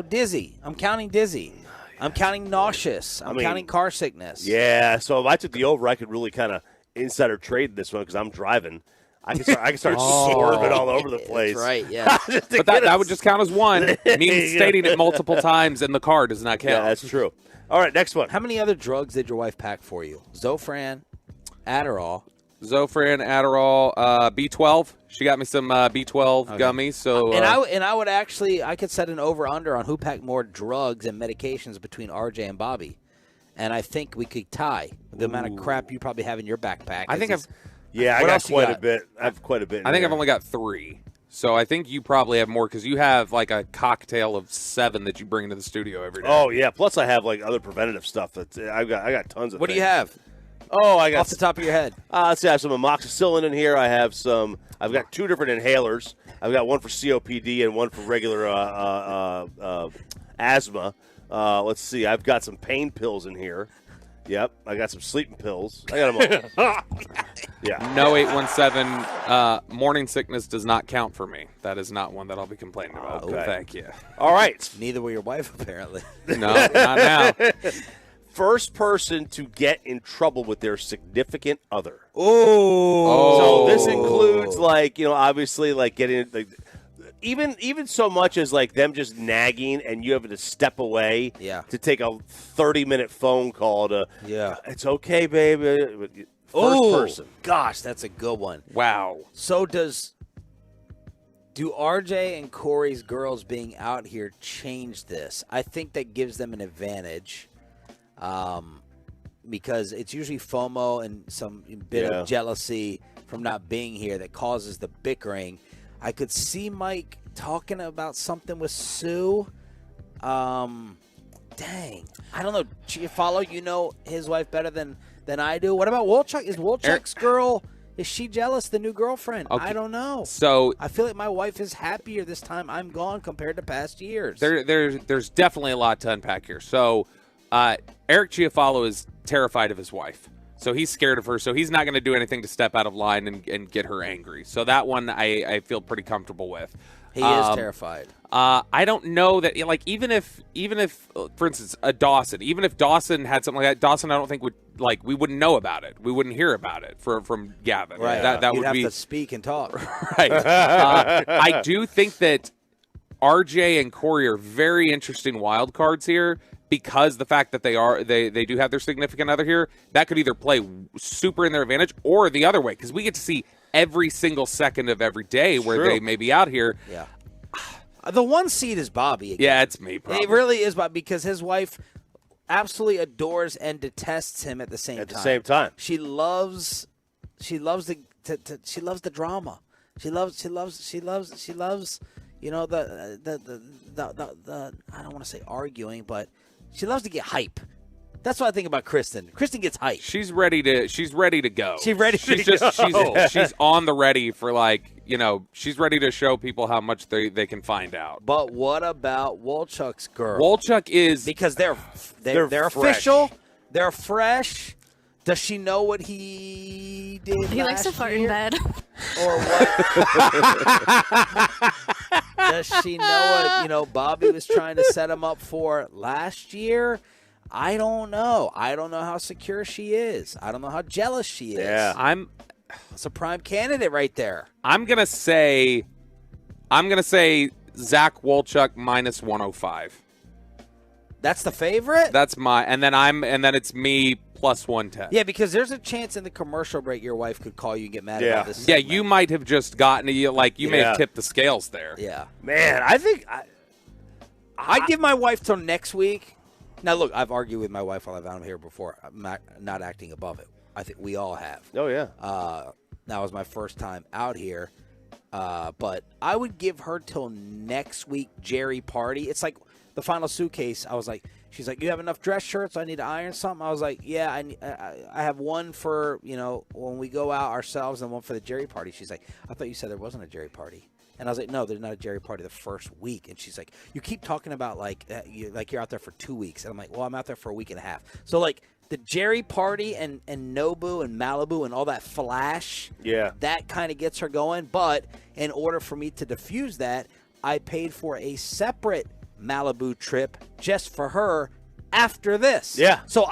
S1: dizzy. I'm counting dizzy. I'm counting nauseous. I'm counting car sickness.
S2: Yeah. So if I took the over, I could really kind of insider trade this one because I'm driving. I can start swerving all over the place.
S1: That's right, yeah.
S3: But that would just count as 1. Me stating it multiple times in the car does not count.
S2: Yeah, that's true. All right, next one.
S1: How many other drugs did your wife pack for you? Zofran, Adderall.
S3: Zofran, Adderall, B12. She got me some B12 gummies. So
S1: I could set an over-under on who packed more drugs and medications between RJ and Bobby. And I think we could tie the amount of crap you probably have in your backpack.
S3: I think
S2: I got quite a bit. I have quite a bit.
S3: I think I've only got 3. So I think you probably have more because you have like a cocktail of 7 that you bring into the studio every day.
S2: Oh yeah. Plus I have like other preventative stuff that I got tons of.
S1: What do you have?
S2: Oh, I got
S1: off the top of your head.
S2: Let's see. I have some amoxicillin in here. I've got 2 different inhalers. I've got one for COPD and one for regular asthma. Let's see. I've got some pain pills in here. Yep, I got some sleeping pills. I got them all. Yeah.
S3: No 817. Morning sickness does not count for me. That is not one that I'll be complaining about.
S2: Okay.
S3: Thank you.
S2: All right.
S1: Neither will your wife, apparently.
S3: No, not now.
S2: First person to get in trouble with their significant other.
S1: Oh.
S2: So this includes obviously getting even so much as them just nagging and you having to step away to take a 30-minute phone call to it's okay, baby. First person.
S1: Gosh, that's a good one.
S3: Wow.
S1: So do RJ and Corey's girls being out here change this? I think that gives them an advantage. Because it's usually FOMO and some bit of jealousy from not being here that causes the bickering. I could see Mike talking about something with Sue. Dang. I don't know. Chiafalo, his wife better than I do. What about Wolchuk? Is Wolchuk's girl, is she jealous, the new girlfriend?
S3: Okay.
S1: I don't know.
S3: So
S1: I feel like my wife is happier this time I'm gone compared to past years.
S3: There's definitely a lot to unpack here. So Eric Chiafalo is terrified of his wife. So he's scared of her. So he's not going to do anything to step out of line and get her angry. So that one I feel pretty comfortable with.
S1: He is terrified.
S3: I don't know that even if for instance Dawson, even if Dawson had something like that, Dawson I don't think we wouldn't know about it. We wouldn't hear about it from Gavin.
S1: Right.
S3: That
S1: You'd
S3: would
S1: have
S3: be
S1: to speak and talk.
S3: Right. I do think that RJ and Corey are very interesting wild cards here because the fact that they do have their significant other here, that could either play super in their advantage or the other way because we get to see every single second of every day where they may be out here.
S1: Yeah. The one seed is Bobby again.
S3: Yeah, it's me, probably.
S1: It really is Bobby because his wife absolutely adores and detests him at the same time.
S2: At the same time.
S1: She loves the drama. She loves the I don't want to say arguing, but she loves to get hype. That's what I think about Kristen. Kristen gets hype.
S3: She's ready to go.
S1: She's ready to
S3: go. She's on the ready for she's ready to show people how much they can find out.
S1: But what about Wolchuk's girl?
S3: Wolchuk is
S1: because they're
S2: fresh.
S1: official, they're fresh, Does she know what he did?
S14: He likes to fart in bed.
S1: Or what? Does she know what Bobby was trying to set him up for last year? I don't know. I don't know how secure she is. I don't know how jealous she is.
S2: Yeah.
S1: It's a prime candidate right there.
S3: I'm gonna say Zach Wolchuk minus 105.
S1: That's the favorite?
S3: That's and then it's me plus 110.
S1: Yeah, because there's a chance in the commercial break your wife could call you and get mad about this.
S3: Yeah, you might have just gotten you may have tipped the scales there.
S1: Yeah.
S2: Man, I think
S1: I'd give my wife till next week. Now, look, I've argued with my wife while I've had him here before. I'm not acting above it. I think we all have.
S2: Oh, yeah.
S1: That was my first time out here. But I would give her till next week, Jerry party. It's like the final suitcase. I was like, she's like, you have enough dress shirts? I need to iron something. I was like, yeah, I have one for, when we go out ourselves and one for the Jerry party. She's like, I thought you said there wasn't a Jerry party. And I was like, no, there's not a Jerry party the first week. And she's like, you keep talking about you're out there for 2 weeks. And I'm like, well, I'm out there for a week and a half. So like the Jerry party and Nobu and Malibu and all that flash, that kind of gets her going. But in order for me to diffuse that, I paid for a separate Malibu trip just for her after this.
S2: Yeah.
S1: So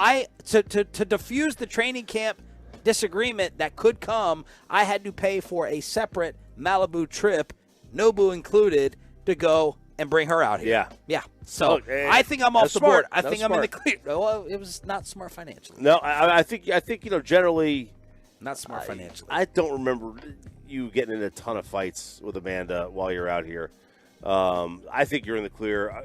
S1: to diffuse the training camp disagreement that could come, I had to pay for a separate Malibu trip, Nobu included, to go and bring her out here.
S2: Yeah.
S1: Yeah. So I think I'm off the board. I think I'm in the clear. Well, it was not smart financially.
S2: No, I think generally
S1: not smart financially.
S2: I don't remember you getting in a ton of fights with Amanda while you're out here. I think you're in the clear.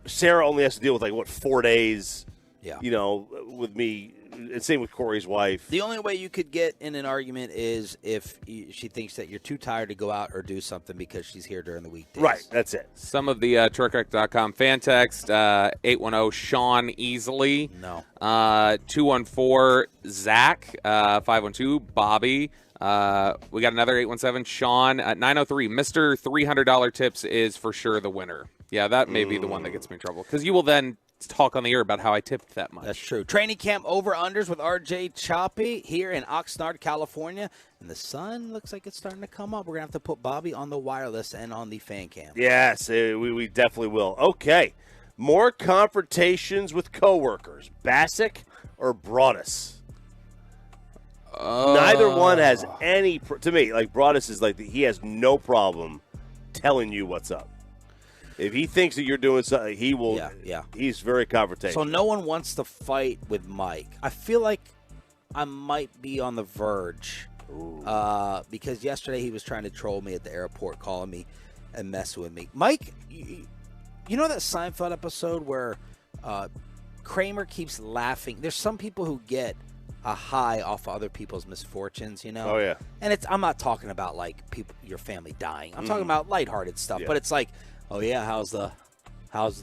S2: Sarah only has to deal with 4 days.
S1: Yeah.
S2: With me. And same with Corey's wife.
S1: The only way you could get in an argument is if she thinks that you're too tired to go out or do something because she's here during the weekdays.
S2: Right, that's it.
S3: Some of the truckwreck.com fan text, 810 Sean easily.
S1: No.
S3: 214 Zach, 512 Bobby. We got another 817 Sean. 903 Mr. $300 tips is for sure the winner. Yeah, that may be the one that gets me in trouble because you will then talk on the air about how I tipped that much.
S1: That's true. Training camp over-unders with RJ Choppy here in Oxnard, California. And the sun looks like it's starting to come up. We're going to have to put Bobby on the wireless and on the fan cam.
S2: Yes, we definitely will. Okay, more confrontations with coworkers. Bassick or Broadus? Neither one has any, to me, Broadus is he has no problem telling you what's up. If he thinks that you're doing something, he will.
S1: Yeah.
S2: He's very confrontational.
S1: So no one wants to fight with Mike. I feel like I might be on the verge because yesterday he was trying to troll me at the airport, calling me and messing with me. Mike, you know that Seinfeld episode where Kramer keeps laughing? There's some people who get a high off of other people's misfortunes,
S2: Oh, yeah.
S1: And I'm not talking about your family dying. I'm talking about lighthearted stuff. Yeah. But it's like, oh yeah, how's the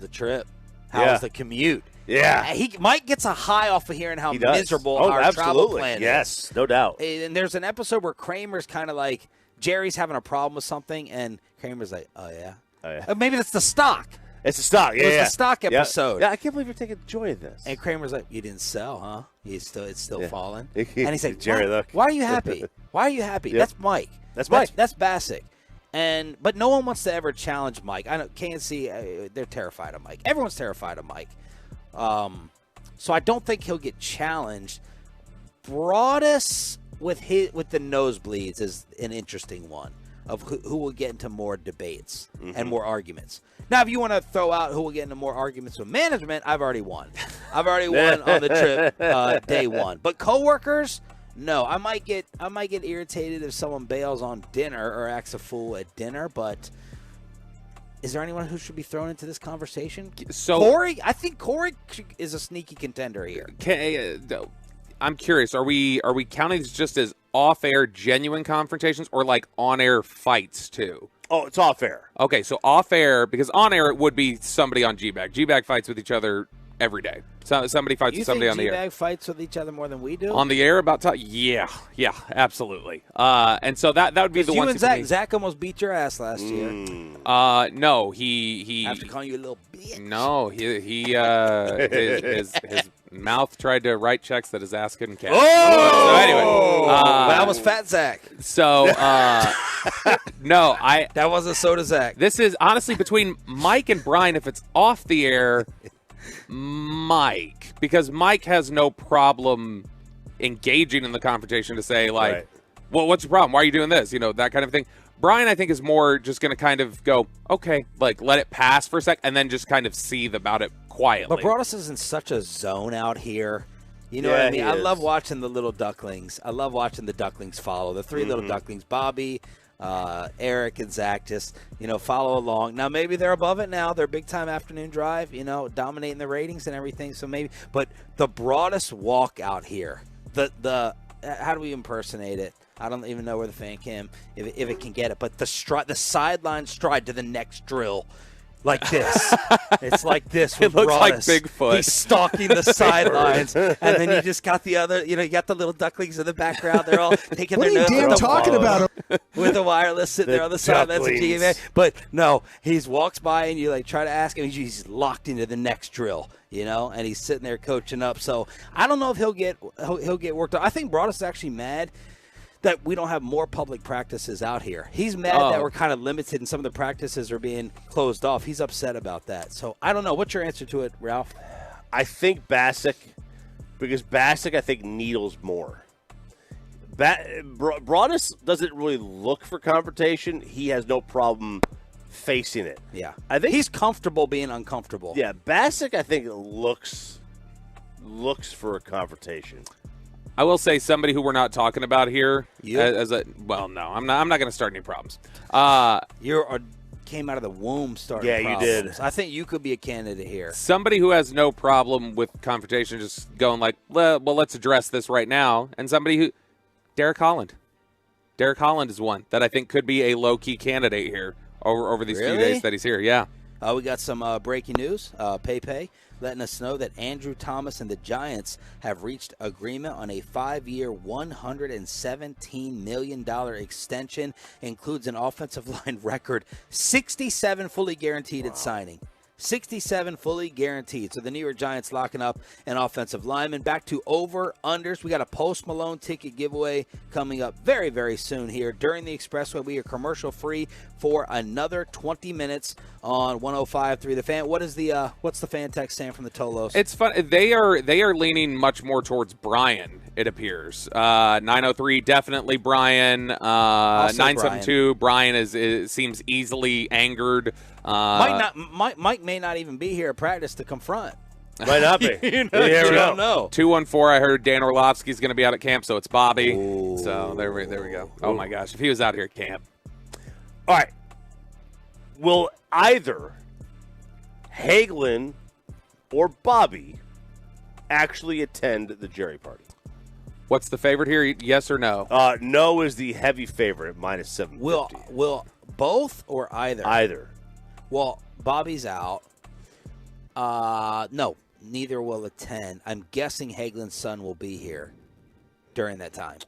S1: trip? How's the commute?
S2: Yeah.
S1: Mike gets a high off of hearing how miserable our travel plan is.
S2: Yes, no doubt.
S1: And there's an episode where Kramer's kind of like, Jerry's having a problem with something, and Kramer's like, oh yeah. Maybe that's the stock.
S2: It's the stock, yeah.
S1: It was the stock episode.
S2: Yeah, I can't believe you're taking joy in this.
S1: And Kramer's like, you didn't sell, huh? It's still falling.
S2: And
S1: he's like,
S2: Jerry, look.
S1: Why are you happy? Why are you happy?
S2: Yep.
S1: That's Mike.
S2: That's Mike.
S1: That's Bassick. But no one wants to ever challenge Mike. I know KNC, they're terrified of Mike. Everyone's terrified of Mike. So I don't think he'll get challenged. Broadus with the nosebleeds is an interesting one of who will get into more debates and more arguments. Now, if you want to throw out who will get into more arguments with management, I've already won. I've already won on the trip day one. But coworkers, no. I might get irritated if someone bails on dinner or acts a fool at dinner. But is there anyone who should be thrown into this conversation?
S3: So
S1: Corey, I think Corey is a sneaky contender here.
S3: I'm curious. Are we counting this just as off-air genuine confrontations or on-air fights too?
S2: Oh, it's off-air.
S3: Okay, so off-air, because on-air it would be somebody on G-Bag. G-Bag fights with each other every day. So somebody fights with somebody on the air.
S1: You think G-Bag fights with each other more than we do?
S3: On the air about time? Yeah, absolutely. And so that would be the one.
S1: You and Zach almost beat your ass last year.
S3: No, he
S1: after calling you a little bitch.
S3: No, he Mouth tried to write checks that his ass couldn't cash.
S2: Oh!
S3: So anyway,
S1: that was Fat Zach.
S3: So no,
S1: that wasn't Soda Zach.
S3: This is honestly between Mike and Brian. If it's off the air, Mike, because Mike has no problem engaging in the confrontation to say like,
S2: Right.
S3: well, what's your problem? Why are you doing this? You know, that kind of thing. Brian, I think, is more just going to kind of go, okay, like let it pass for a sec, and then just kind of seethe about it quietly.
S1: But Broadus is in such a zone out here. You know
S2: Yeah,
S1: what I mean?
S2: he
S1: I
S2: is.
S1: love watching the little ducklings. I love watching the ducklings follow. The 3 little ducklings, Bobby, Eric, and Zach, just, follow along. Now, maybe they're above it now. They're big-time afternoon drive, dominating the ratings and everything. So maybe – but the Broadus walk out here, the how do we impersonate it? I don't even know where the fan cam, if it can get it. But the sideline stride to the next drill, like this. It's like this.
S3: It looks like
S1: Broadus.
S3: Bigfoot.
S1: He's stalking the sidelines, and then you just got the other. You got the little ducklings in the background. They're all taking
S4: What
S1: their
S4: are you
S1: nose
S4: damn talking about?
S1: with the wireless sitting there on the sidelines of GMA. But no, he walks by and you try to ask him. He's locked into the next drill. And he's sitting there coaching up. So I don't know if he'll get worked on. I think Broadus is actually mad that we don't have more public practices out here. He's mad that we're kind of limited and some of the practices are being closed off. He's upset about that. So I don't know. What's your answer to it, Ralph?
S2: I think because Bassick, I think, needles more. Broadus doesn't really look for confrontation. He has no problem facing it.
S1: Yeah.
S2: I think
S1: he's comfortable being uncomfortable.
S2: Yeah, Bassick, I think, looks for a confrontation.
S3: I will say somebody who we're not talking about here
S1: You?
S3: I'm not going to start any problems.
S1: Came out of the womb starting
S2: Yeah,
S1: problems.
S2: you did.
S1: I think you could be a candidate here.
S3: Somebody who has no problem with confrontation, just going like, well, let's address this right now. And somebody who, Derek Holland is one that I think could be a low-key candidate here over these few days that he's here. Yeah.
S1: We got some breaking news. Pepe letting us know that Andrew Thomas and the Giants have reached agreement on a 5-year, $117 million extension. Includes an offensive line record 67 fully guaranteed at signing. 67 fully guaranteed. So the New York Giants locking up an offensive lineman. Back to over-unders. We got a Post Malone ticket giveaway coming up very, very soon here. During the Expressway, we are commercial-free for another 20 minutes on 105.3 The Fan. What's the fan text saying from the Tolos?
S3: It's fun. They are leaning much more towards Brian, it appears. 903, definitely Brian. 972, Brian seems easily angered.
S1: Mike may not even be here at practice to confront.
S2: Might not be.
S1: You don't know.
S3: 214, I heard Dan Orlovsky's going to be out at camp, so it's Bobby. Ooh. So there we go. Oh, my gosh. If he was out here at camp.
S2: All right. Will either Hagelin or Bobby actually attend the Jerry party?
S3: What's the favorite here? Yes or no?
S2: No is the heavy favorite, minus 750.
S1: Will both or either?
S2: Either.
S1: Well, Bobby's out. No, neither will attend. I'm guessing Hagelin's son will be here during that time.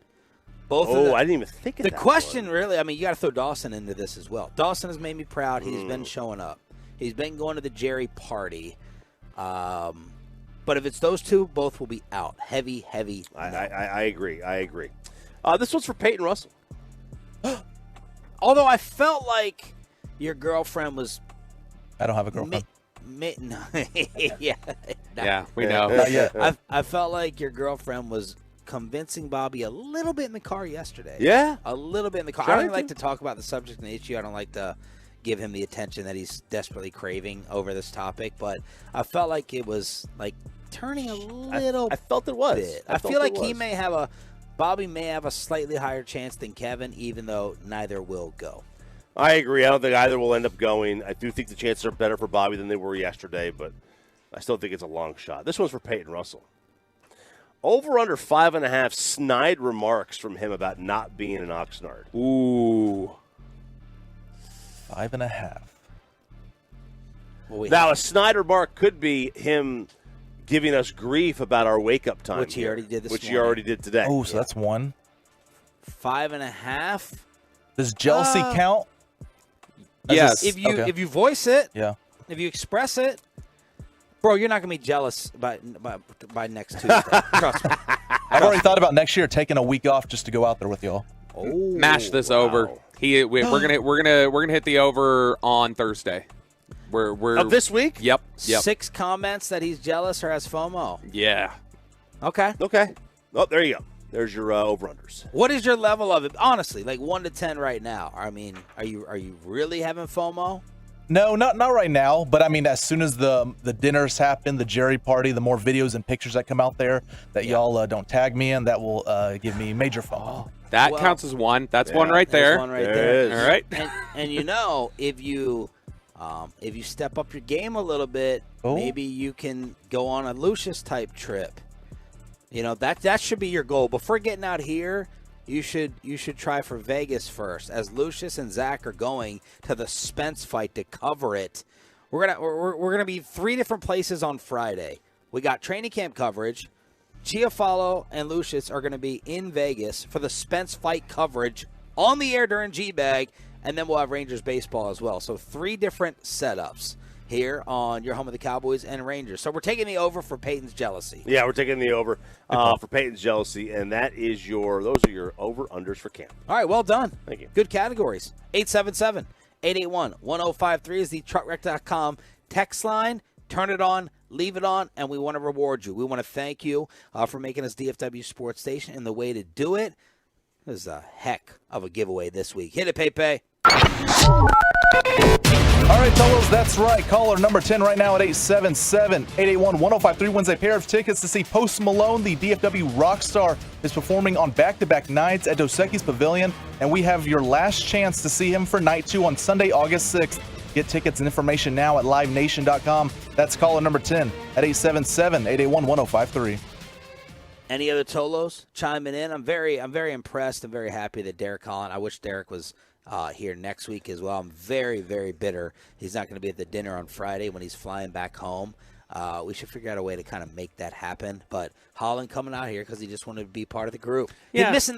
S1: Both.
S2: I didn't even think of that.
S1: The question, really, you got to throw Dawson into this as well. Dawson has made me proud. He's been showing up. He's been going to the Jerry party. But if it's those two, both will be out. Heavy. No.
S2: I agree. This one's for Peyton Russell.
S1: Although I felt like your girlfriend was.
S9: I don't have a girlfriend.
S3: Yeah, we know.
S1: I felt like your girlfriend was convincing Bobby a little bit in the car yesterday.
S2: Yeah?
S1: A little bit in the car. I don't like to talk about the subject and the issue. I don't like to give him the attention that he's desperately craving over this topic, but I felt like it was turning a little
S2: I felt it was.
S1: bit. I feel like Bobby may have a slightly higher chance than Kevin, even though neither will go.
S2: I agree. I don't think either will end up going. I do think the chances are better for Bobby than they were yesterday, but I still think it's a long shot. This one's for Peyton Russell. Over under 5.5 snide remarks from him about not being in Oxnard.
S3: Ooh.
S9: 5.5.
S2: Now, a snide remark could be him giving us grief about our wake-up time.
S1: Which he already did this
S2: Which
S1: morning.
S2: he already did today.
S9: Oh, so that's one.
S1: 5.5.
S9: Does jealousy count?
S3: Yes.
S1: If you voice it,
S9: yeah.
S1: If you express it, Bro, you're not going to be jealous by next Tuesday. Trust me.
S9: I've already thought about next year taking a week off just to go out there with y'all.
S1: Oh,
S3: Mash this over. We're gonna hit the over on Thursday. We're
S2: of this week.
S3: Yep.
S1: 6 comments that he's jealous or has FOMO.
S3: Yeah.
S1: Okay.
S2: Oh, there you go. There's your over-unders.
S1: What is your level of it? Honestly, like 1 to 10 right now. I mean, are you really having FOMO?
S9: No, not right now. But I mean, as soon as the dinners happen, the Jerry party, the more videos and pictures that come out there that y'all don't tag me in, that will give me major FOMO.
S3: That counts as one. That's one right there.
S1: One right there.
S3: All right.
S1: And you know, if you step up your game a little bit, maybe you can go on a Lucius type trip. You know, that should be your goal. Before getting out here, you should try for Vegas first. As Lucius and Zach are going to the Spence fight to cover it, we're gonna be 3 different places on Friday. We got training camp coverage. Giafalo and Lucius are going to be in Vegas for the Spence fight coverage on the air during G-Bag, and then we'll have Rangers baseball as well. So 3 different setups here on your home of the Cowboys and Rangers. So we're taking the over for Peyton's jealousy.
S2: Yeah, we're taking the over for Peyton's jealousy, and those are your over-unders for camp.
S1: All right, well done.
S2: Thank you.
S1: Good categories. 877-881-1053 is the truckwreck.com text line. Turn it on, leave it on, and we want to reward you. We want to thank you for making us DFW Sports Station, and the way to do it is a heck of a giveaway this week. Hit it, Pepe.
S9: All right, Tolos, that's right. Caller number 10 right now at 877-881-1053 wins a pair of tickets to see Post Malone. The DFW rock star is performing on back-to-back nights at Dos Equis Pavilion, and we have your last chance to see him for night 2 on Sunday, August 6th. Get tickets and information now at livenation.com. That's caller number 10 at 877-881-1053.
S1: Any other Tolos chiming in? I'm very impressed. I'm very happy that Derek Holland. I wish Derek was here next week as well. I'm very, very bitter he's not going to be at the dinner on Friday when he's flying back home. We should figure out a way to kind of make that happen. But Holland coming out here because he just wanted to be part of the group.
S3: Yeah.
S1: He's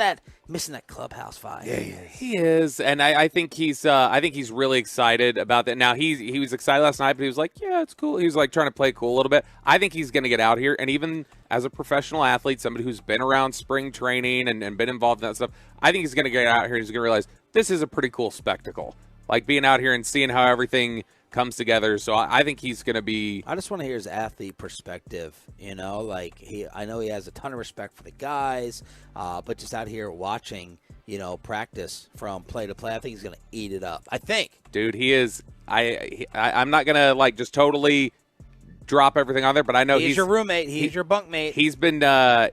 S1: missing that clubhouse vibe.
S3: Yeah, he is, and I think he's really excited about that. Now he was excited last night, but he was like, yeah, it's cool. He was like trying to play cool a little bit. I think he's going to get out here, and even as a professional athlete, somebody who's been around spring training and been involved in that stuff, I think he's going to get out here and he's going to realize this is a pretty cool spectacle. Like being out here and seeing how everything comes together. So I think he's going to be.
S1: I just want to hear his athlete perspective. You know, like I know he has a ton of respect for the guys, but just out here watching, practice from play to play, I think he's going to eat it up. I think,
S3: dude, he is. I'm not going to like just totally drop everything on there, but I know he's
S1: your roommate. He's your bunkmate.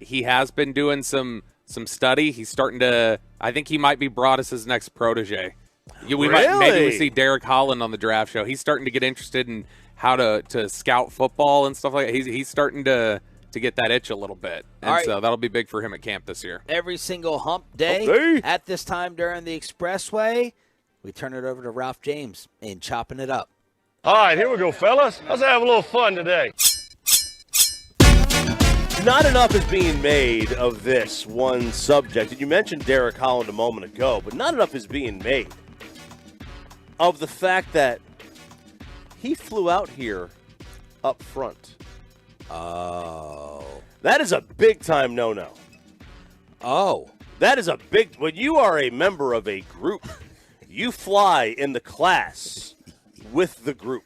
S3: He has been doing some study. He's starting to. I think he might be Broadus's next protege. Maybe we see Derek Holland on the draft show. He's starting to get interested in how to scout football and stuff like that. He's starting to get that itch a little bit. And so that'll be big for him at camp this year.
S1: Every single hump day at this time during the expressway, we turn it over to Ralph James in Chopping It Up.
S14: All right, here we go, fellas. Let's have a little fun today.
S2: Not enough is being made of this one subject. And you mentioned Derek Holland a moment ago, but not enough is being made of the fact that he flew out here up front.
S1: Oh.
S2: That is a big-time no-no.
S1: Oh.
S2: That is a big – when you are a member of a group, you fly in the class with the group.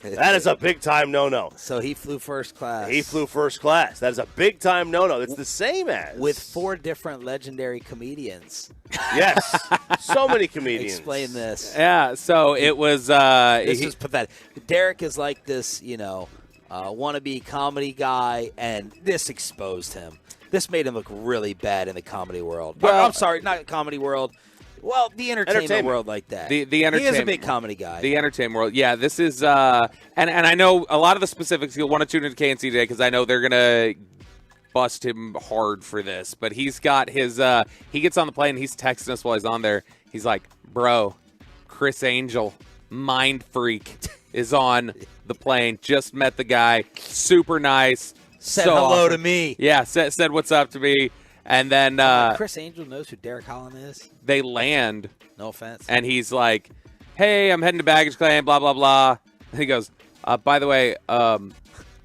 S2: That is a big-time no-no.
S1: So he flew first class.
S2: He flew first class. That is a big-time no-no. It's the same as.
S1: With 4 different legendary comedians.
S2: Yes. So many comedians.
S1: Explain this.
S3: Yeah, so it was.
S1: This is pathetic. Derek is like this, wannabe comedy guy, and this exposed him. This made him look really bad in the comedy world. Well, I'm sorry, not comedy world. Well, the entertainment world like that.
S3: The entertainment.
S1: He is a big comedy guy.
S3: The entertainment world. Yeah, this is and I know a lot of the specifics you'll want to tune into KNC today because I know they're gonna bust him hard for this. But he's got his he gets on the plane and he's texting us while he's on there. He's like, bro, Chris Angel, mind freak, is on the plane. Just met the guy. Super nice.
S1: Said hello to me.
S3: Yeah, said what's up to me. And then
S1: Chris Angel knows who Derek Holland is.
S3: They land.
S1: No offense.
S3: And he's like, hey, I'm heading to baggage claim, blah, blah, blah. And he goes, By the way, I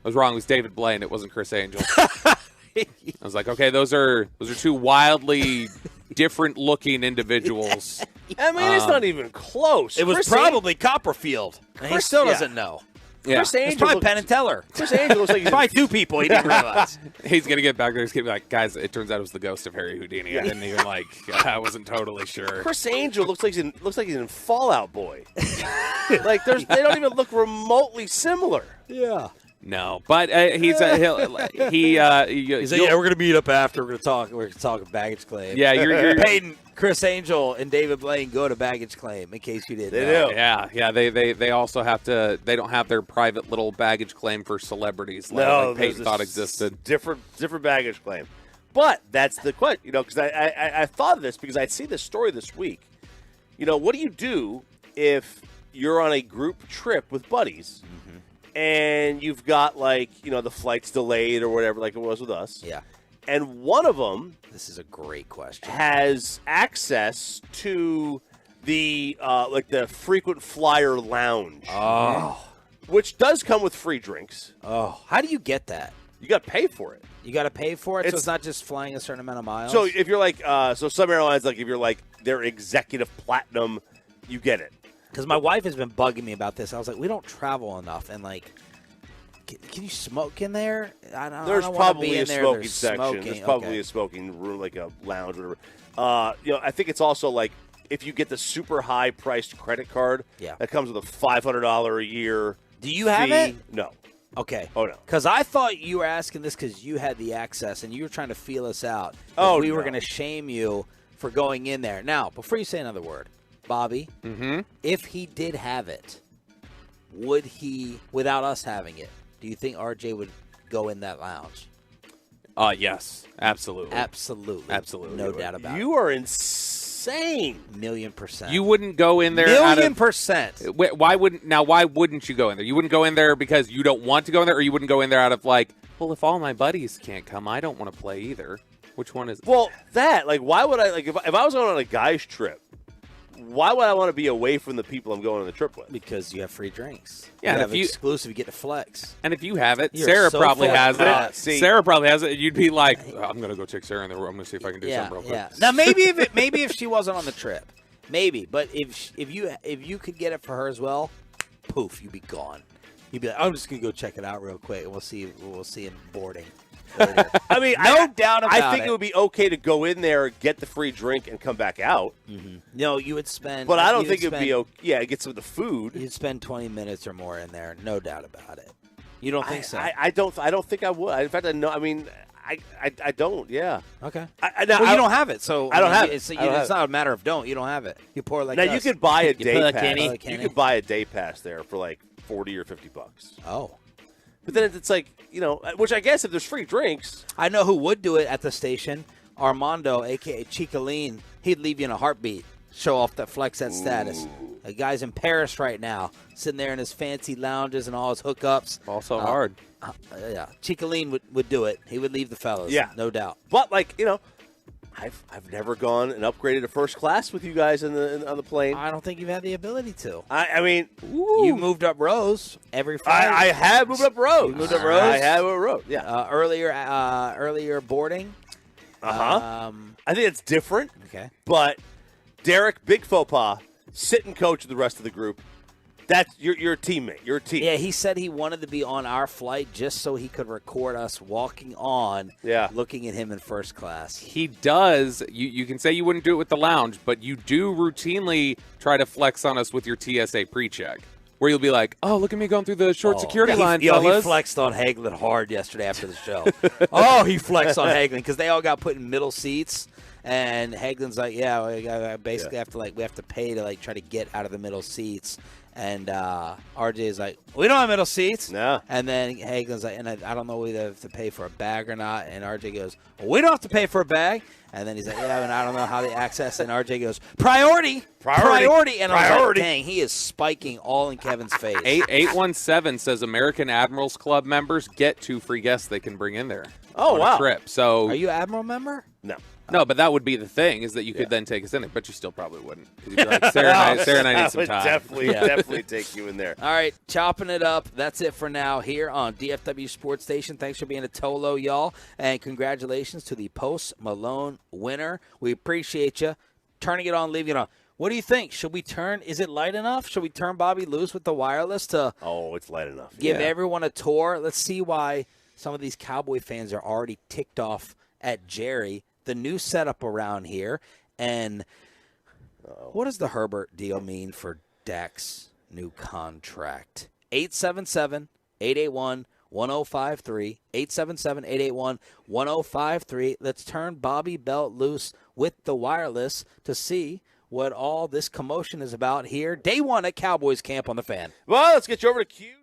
S3: was wrong. It was David Blaine. It wasn't Chris Angel. I was like, okay, those are two wildly different-looking individuals.
S2: I mean, it's not even close.
S1: It was
S2: Chris
S1: probably Copperfield. And he still doesn't know.
S3: Yeah.
S2: Chris Angel
S1: It's probably Penn and Teller.
S2: Chris Angel looks like he's
S1: probably 2 people he didn't realize.
S3: He's going to get back there. He's going to be like, guys, it turns out it was the ghost of Harry Houdini. I didn't even I wasn't totally sure.
S2: Chris Angel looks like he's in Fallout Boy. Like they don't even look remotely similar.
S1: Yeah.
S3: No, but he's
S1: He's like, yeah, we're gonna meet up after. We're gonna talk baggage claim.
S3: Yeah, you're
S1: Peyton, Chris Angel, and David Blaine go to baggage claim. In case you didn't know.
S3: Yeah. They also have to. They don't have their private little baggage claim for celebrities.
S2: No,
S3: like Peyton thought existed.
S2: Different baggage claim. But that's the question, because I thought of this because I'd seen this story this week. What do you do if you're on a group trip with buddies? And you've got, the flight's delayed or whatever, like it was with us.
S1: Yeah.
S2: And one of them...
S1: This is a great question.
S2: ...has access to the frequent flyer lounge.
S1: Oh.
S2: Which does come with free drinks.
S1: Oh. How do you get that?
S2: You got to pay for it.
S1: You got to pay for it? So it's not just flying a certain amount of miles?
S2: So if you're some airlines, if you're their executive platinum, you get it.
S1: Because my wife has been bugging me about this. I was like, we don't travel enough. And, can you smoke in there?
S2: There's probably a smoking section. There's probably a smoking room, like a lounge or whatever. I think it's also if you get the super high-priced credit card, that comes with a $500 a year
S1: Do you have it?
S2: No.
S1: Okay.
S2: Oh, no.
S1: Because I thought you were asking this because you had the access and you were trying to feel us out. We were going to shame you for going in there. Now, before you say another word, Bobby, if he did have it, would he, without us having it, do you think RJ would go in that lounge?
S3: Yes, absolutely.
S1: Absolutely. No doubt about it.
S2: You are insane.
S1: 1,000,000%.
S3: You wouldn't go in there.
S1: 1,000,000%.
S3: Why wouldn't you go in there? You wouldn't go in there because you don't want to go in there, or you wouldn't go in there out of well, if all my buddies can't come, I don't want to play either. Which one is it?
S2: Well, why would I, if I was going on a guy's trip, why would I want to be away from the people I'm going on the trip with?
S1: Because you have free drinks.
S3: Yeah,
S1: you have exclusive. You get to flex.
S3: And if you have it,
S1: You're
S3: Sarah
S1: so
S3: probably
S1: full
S3: has it. Sarah probably has it. You'd be like, I'm going to go take Sarah in the room. I'm going to see if I can do something real quick.
S1: Yeah. Now, maybe if she wasn't on the trip, maybe. But if you could get it for her as well, poof, you'd be gone. You'd be like, I'm just going to go check it out real quick, and we'll see in boarding.
S2: I mean,
S1: no doubt about it.
S2: I think it would be okay to go in there, get the free drink, and come back out.
S1: No, you would spend.
S2: But I don't think it would be okay. Yeah, get some of the food.
S1: You'd spend 20 minutes or more in there, no doubt about it. You don't think so?
S2: I don't think I would. In fact, I know. I mean, I don't. Yeah.
S1: Okay.
S2: You
S1: don't have it, so
S2: I don't have it.
S1: It's not a matter of don't. You don't have it. You pour like
S2: now.
S1: us.
S2: You could buy a day pass.
S1: You
S2: could buy a day pass there for $40 or $50.
S1: Oh.
S2: But then it's which I guess if there's free drinks.
S1: I know who would do it at the station. Armando, a.k.a. Chicaline. He'd leave you in a heartbeat. Show off that flex that status. The guy's in Paris right now, sitting there in his fancy lounges and all his hookups.
S3: Also hard.
S1: Yeah. Chicaline would do it. He would leave the fellas.
S2: Yeah.
S1: No doubt.
S2: But, I've never gone and upgraded to first class with you guys on the plane.
S1: I don't think you've had the ability to.
S2: I mean,
S1: you moved up rows every Friday.
S2: I have moved up rows.
S1: You moved up rows.
S2: I have moved up rows. Yeah.
S1: Earlier boarding.
S2: I think it's different.
S1: Okay.
S2: But Derek, big faux pas, sitting coach of the rest of the group. That's your teammate. Your team.
S1: Yeah, he said he wanted to be on our flight just so he could record us walking on, looking at him in first class.
S3: He does. You can say you wouldn't do it with the lounge, but you do routinely try to flex on us with your TSA pre-check, where you'll be like, oh, look at me going through the short security line, fellas.
S1: He flexed on Hagelin hard yesterday after the show. He flexed on Hagelin because they all got put in middle seats. And Hagelin's like, I basically have to pay to try to get out of the middle seats. And RJ is like, we don't have middle seats.
S2: No.
S1: And then Hagelin's like, and I don't know whether they have to pay for a bag or not. And RJ goes, well, we don't have to pay for a bag. And then he's like, and I don't know how they access. And RJ goes, priority. And I was like, dang, he is spiking all in Kevin's face.
S3: 817 says American Admirals Club members get 2 free guests they can bring in there.
S2: Oh,
S3: on
S2: wow.
S3: a trip. So
S1: are you Admiral member?
S2: No.
S3: No, but that would be the thing, is that you could then take us in it, but you still probably wouldn't. 'Cause you'd be like, Sarah and I need some time.
S2: Definitely take you in there.
S1: All right, chopping it up. That's it for now here on DFW Sports Station. Thanks for being a Tolo, y'all, and congratulations to the Post Malone winner. We appreciate you turning it on, leaving it on. What do you think? Should we turn? Is it light enough? Should we turn Bobby loose with the wireless to?
S2: Oh, it's light enough.
S1: Give everyone a tour. Let's see why some of these Cowboy fans are already ticked off at Jerry. The new setup around here, and what does the Herbert deal mean for Dak's new contract? 877-881-1053, 877-881-1053. Let's turn Bobby Belt loose with the wireless to see what all this commotion is about here. Day one at Cowboys camp on the Fan.
S2: Well, let's get you over to Q.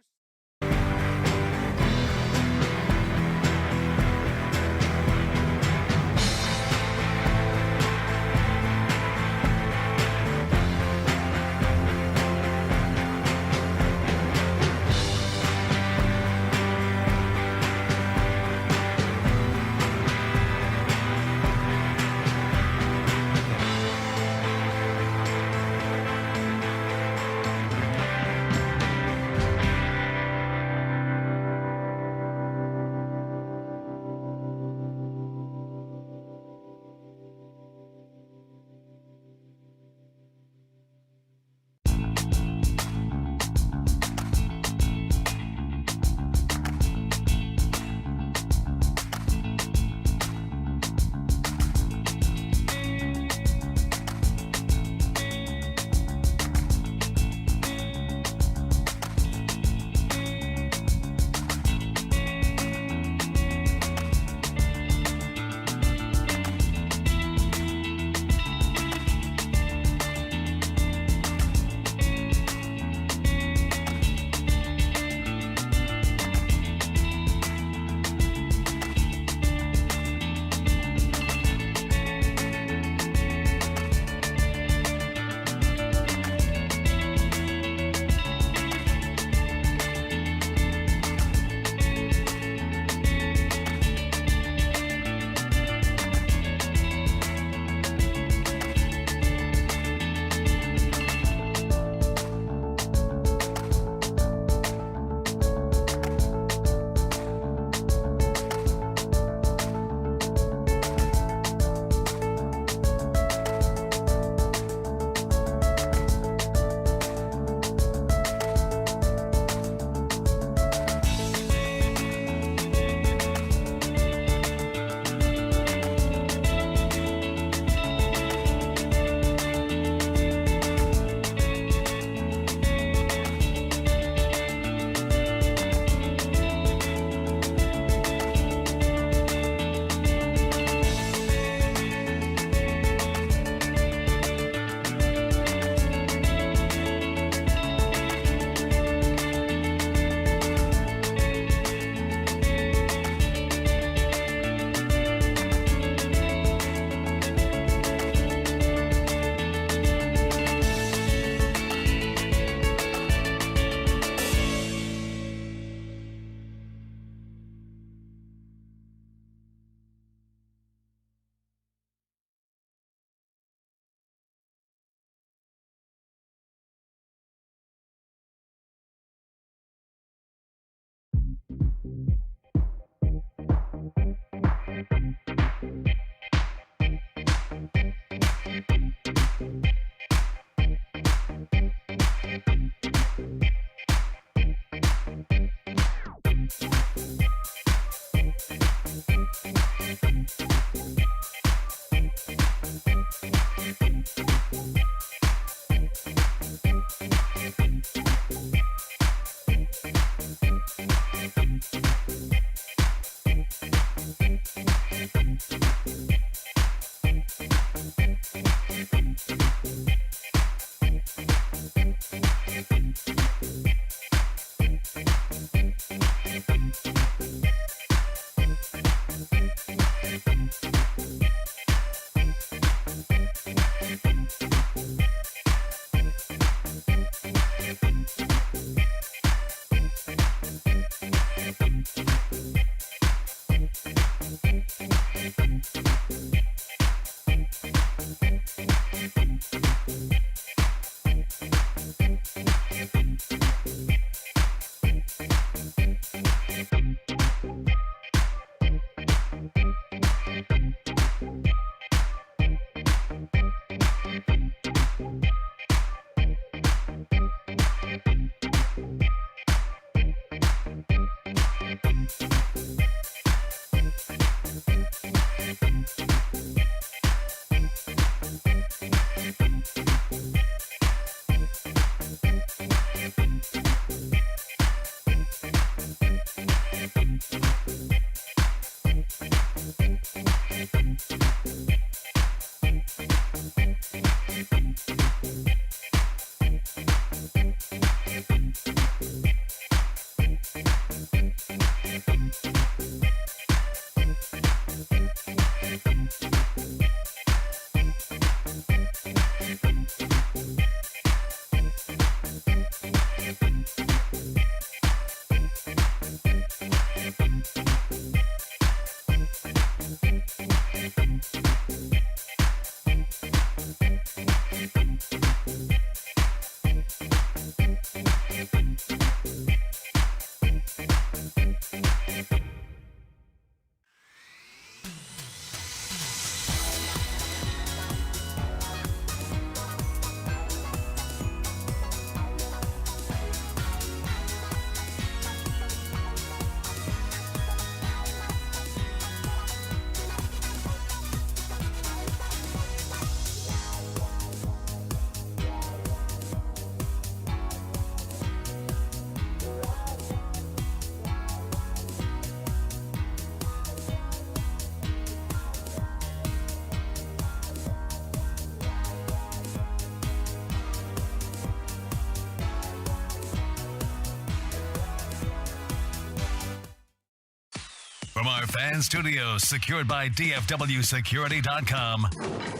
S8: From our fan studios secured by DFWsecurity.com,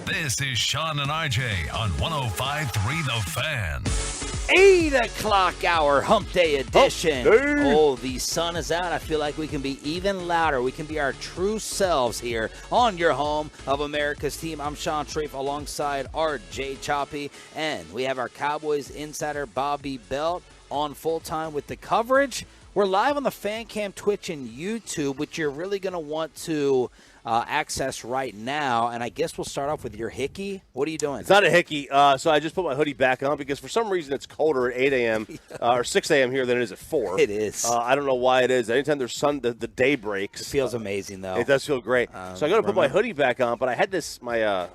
S8: this is Sean and RJ on 105.3 The Fan.
S1: 8 o'clock hour, hump day edition. Oh, the sun is out. I feel like we can be even louder. We can be our true selves here on your home of America's team. I'm Sean Treif alongside RJ Choppy, and we have our Cowboys insider Bobby Belt on full-time with the coverage. We're live on the Fan Cam, Twitch, and YouTube, which you're really going to want to access right now. And I guess we'll start off with your hickey. What are you doing?
S2: It's not a hickey, so I just put my hoodie back on because for some reason it's colder at 8 a.m. Or 6 a.m. here than it is at 4.
S1: It is.
S2: I don't know why it is. Anytime there's sun, the day breaks.
S1: It feels amazing, though.
S2: It does feel great. So I got to put my hoodie back on, but I had this my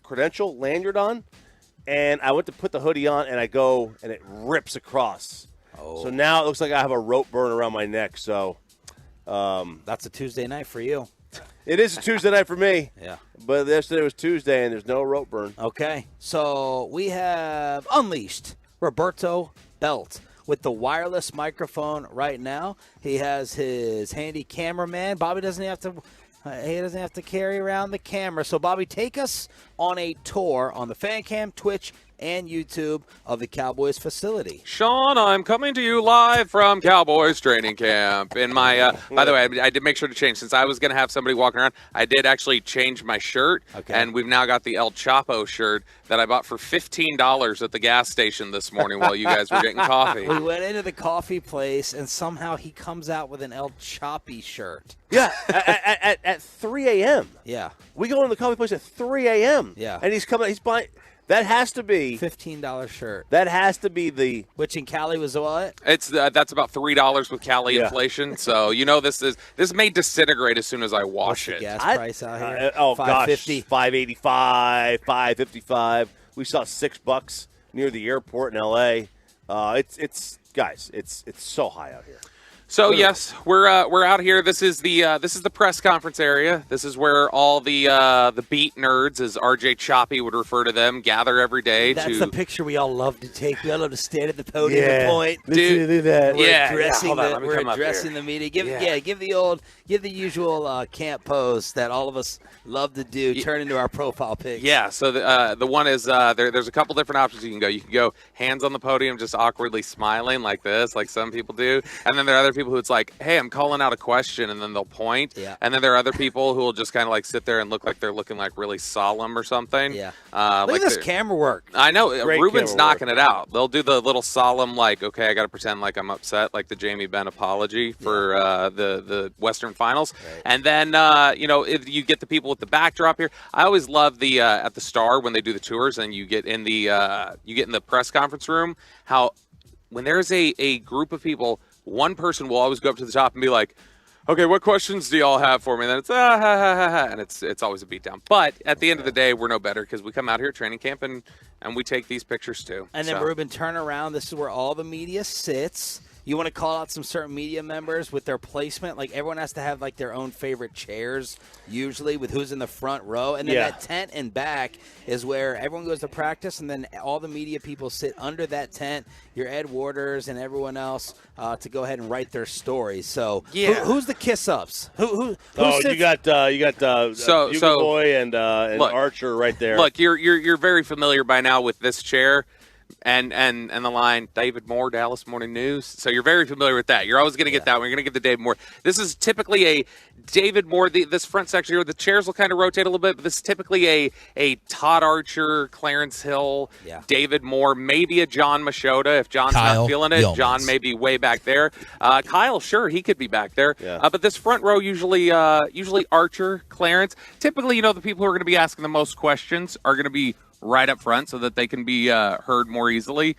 S2: credential lanyard on, and I went to put the hoodie on, and I go, and it rips across.
S1: Oh.
S2: So now it looks like I have a rope burn around my neck. So
S1: that's a Tuesday night for you.
S2: It is a Tuesday night for me.
S1: Yeah.
S2: But yesterday was Tuesday, and there's no rope burn.
S1: Okay. So we have unleashed Roberto Belt with the wireless microphone right now. He has his handy cameraman. Bobby doesn't have to carry around the camera. So, Bobby, take us on a tour on the Fan Cam, Twitch, and YouTube of the Cowboys facility.
S3: Sean, I'm coming to you live from Cowboys training camp. In my, by the way, I did make sure to change. Since I was going to have somebody walking around, I did actually change my shirt.
S1: Okay.
S3: And we've now got the El Chapo shirt that I bought for $15 at the gas station this morning while you guys were getting coffee.
S1: We went into the coffee place, and somehow he comes out with an El Chappy shirt.
S2: Yeah, at 3 a.m.
S1: Yeah.
S2: We go into the coffee place at 3 a.m.
S1: Yeah.
S2: And he's buying. That has to be
S1: $15 shirt.
S2: That has to be the
S1: which in Cali was what?
S3: It's that's about $3 with Cali inflation. So this may disintegrate as soon as I wash
S1: What's
S3: it.
S1: The gas price out here?
S2: $5.50, $5.85, $5.55. We saw $6 near the airport in L.A. It's so high out here.
S3: So yes, we're out here. This is the press conference area. This is where all the beat nerds, as RJ Choppy would refer to them, gather every day.
S1: That's the picture we all love to take. We all love to stand at the podium and point.
S2: Do that.
S1: We're addressing the media. Give the usual camp pose that all of us love to do. Turn into our profile pic.
S3: Yeah. So the one is there's a couple different options you can go. You can go hands on the podium, just awkwardly smiling like this, like some people do, and then there are other people who it's like, hey, I'm calling out a question, and then they'll point.
S1: Yeah.
S3: And then there are other people who will just kind of like sit there and look like they're looking like really solemn or something.
S1: Yeah.
S3: Look
S1: at this camera work.
S3: I know.
S2: Great
S3: Ruben's knocking it out. They'll do the little solemn, like, okay, I got to pretend like I'm upset, like the Jamie Benn apology for the Western Finals.
S1: Right.
S3: And then, if you get the people with the backdrop here. I always love the at the Star when they do the tours and you get in the press conference room, how when there's a group of people, one person will always go up to the top and be like, okay, what questions do y'all have for me? And then it's and it's always a beatdown. But at the end of the day, we're no better because we come out here at training camp and we take these pictures too.
S1: And then Ruben, turn around. This is where all the media sits. You want to call out some certain media members with their placement? Like, everyone has to have, like, their own favorite chairs, usually, with who's in the front row. And then that tent in back is where everyone goes to practice, and then all the media people sit under that tent, your Ed Warders and everyone else, to go ahead and write their stories. So, who's the kiss-ups? Who sits?
S2: You got Bugle Boy and
S3: look,
S2: Archer right there.
S3: Look, you're very familiar by now with this chair. And the line, David Moore, Dallas Morning News. So you're very familiar with that. You're always going to get that one. You're going to get the David Moore. This is typically a David Moore. This front section here, the chairs will kind of rotate a little bit, but this is typically a Todd Archer, Clarence Hill, David Moore, maybe a John Machota. If John's not feeling it, John may be way back there. Kyle, sure, he could be back there.
S2: Yeah.
S3: But this front row, usually Archer, Clarence. Typically, the people who are going to be asking the most questions are going to be right up front so that they can be heard more easily.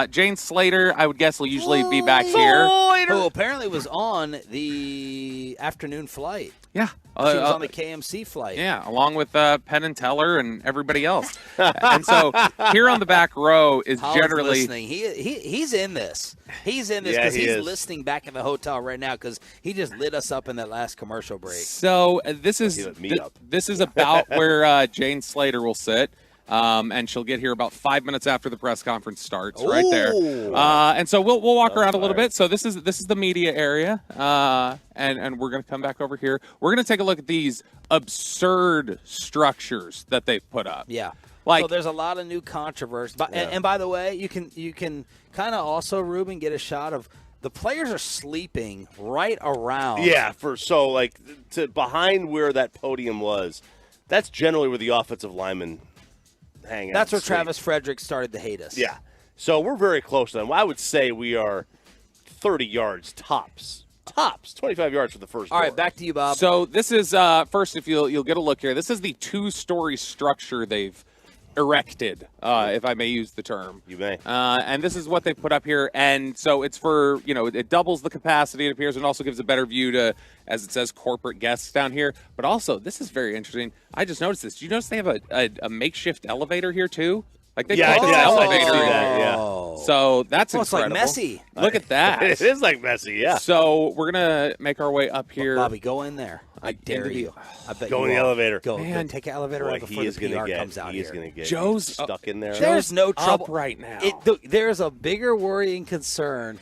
S3: Jane Slater, I would guess, will usually be back here.
S1: Who apparently was on the afternoon flight.
S3: Yeah.
S1: She was on the KMC flight.
S3: Yeah, along with Penn and Teller and everybody else. And so here on the back row is generally
S1: listening. He's in this. He's in this because he's listening back at the hotel right now because he just lit us up in that last commercial break.
S3: So this is about where Jane Slater will sit. And she'll get here about 5 minutes after the press conference starts, right there. And so we'll walk around a little bit. So this is the media area, and we're going to come back over here. We're going to take a look at these absurd structures that they've put up.
S1: Yeah.
S3: Like,
S1: so there's a lot of new controversy. And by the way, you can kind of also, Ruben, get a shot of the players are sleeping right around.
S2: Yeah, to behind where that podium was, that's generally where the offensive linemen hang out.
S1: That's where Travis Frederick started to hate us.
S2: Yeah. So we're very close to them. I would say we are 30 yards tops. 25 yards for the first
S1: All
S2: door.
S1: right, back to you, Bob.
S3: So this is, first, if you'll get a look here, this is the 2-story structure they've erected, if I may use the term.
S2: You may.
S3: And this is what they put up here. And so it's for, it doubles the capacity, it appears, and also gives a better view to, as it says, corporate guests down here. But also, this is very interesting. I just noticed this. Do you notice they have a makeshift elevator here, too? Like they put an elevator in there.
S2: Yeah.
S3: So that's incredible.
S1: It's like messy.
S3: Look at that.
S2: It is like messy, yeah.
S3: So we're going to make our way up here.
S1: Bobby, go in there. I dare you. I bet
S2: go
S1: you
S2: in the elevator.
S1: Go take an elevator right before the PR comes out here.
S2: He is going to get
S3: Joe's
S2: stuck in there.
S1: There's no trouble
S3: up right now.
S1: There's a bigger worrying concern.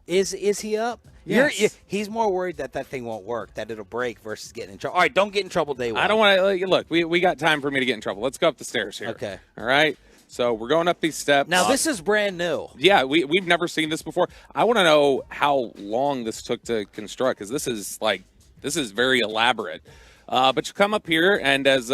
S1: Is he up?
S3: Yes.
S1: He's more worried that thing won't work, that it'll break versus getting in trouble. All right, don't get in trouble day one.
S3: I don't want to look. We got time for me to get in trouble. Let's go up the stairs here.
S1: Okay.
S3: All right. So we're going up these steps.
S1: Now this is brand new.
S3: Yeah, we've never seen this before. I want to know how long this took to construct, because this is very elaborate. But you come up here, and as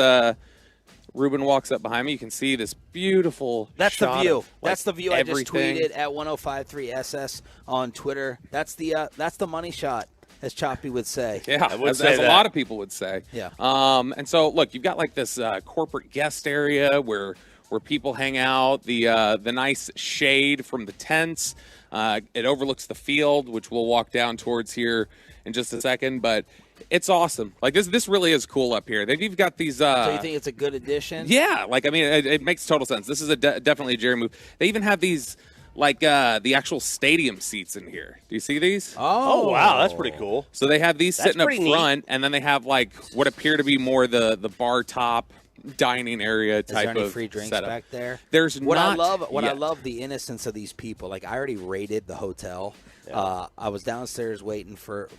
S3: Ruben walks up behind me, you can see this beautiful
S1: That's
S3: shot
S1: the view.
S3: of,
S1: That's the view.
S3: everything.
S1: I just tweeted at 1053SS on Twitter. That's the money shot, as Choppy would say.
S3: Yeah, as a lot of people would say.
S1: Yeah.
S3: And so, look, you've got like this corporate guest area where people hang out, the nice shade from the tents. It overlooks the field, which we'll walk down towards here in just a second. But it's awesome. Like, this really is cool up here. They've even got these.
S1: So you think it's a good addition?
S3: Yeah, it makes total sense. This is definitely a Jerry move. They even have these, the actual stadium seats in here. Do you see these?
S2: Oh wow, that's pretty cool.
S3: So they have these sitting up front,
S2: neat.
S3: and then they have what appear to be more the bar top dining area type of.
S1: Is there any free drinks
S3: setup.
S1: back there?
S3: There's
S1: what
S3: not.
S1: I love the innocence of these people. Like, I already rated the hotel. Yeah. I was downstairs waiting for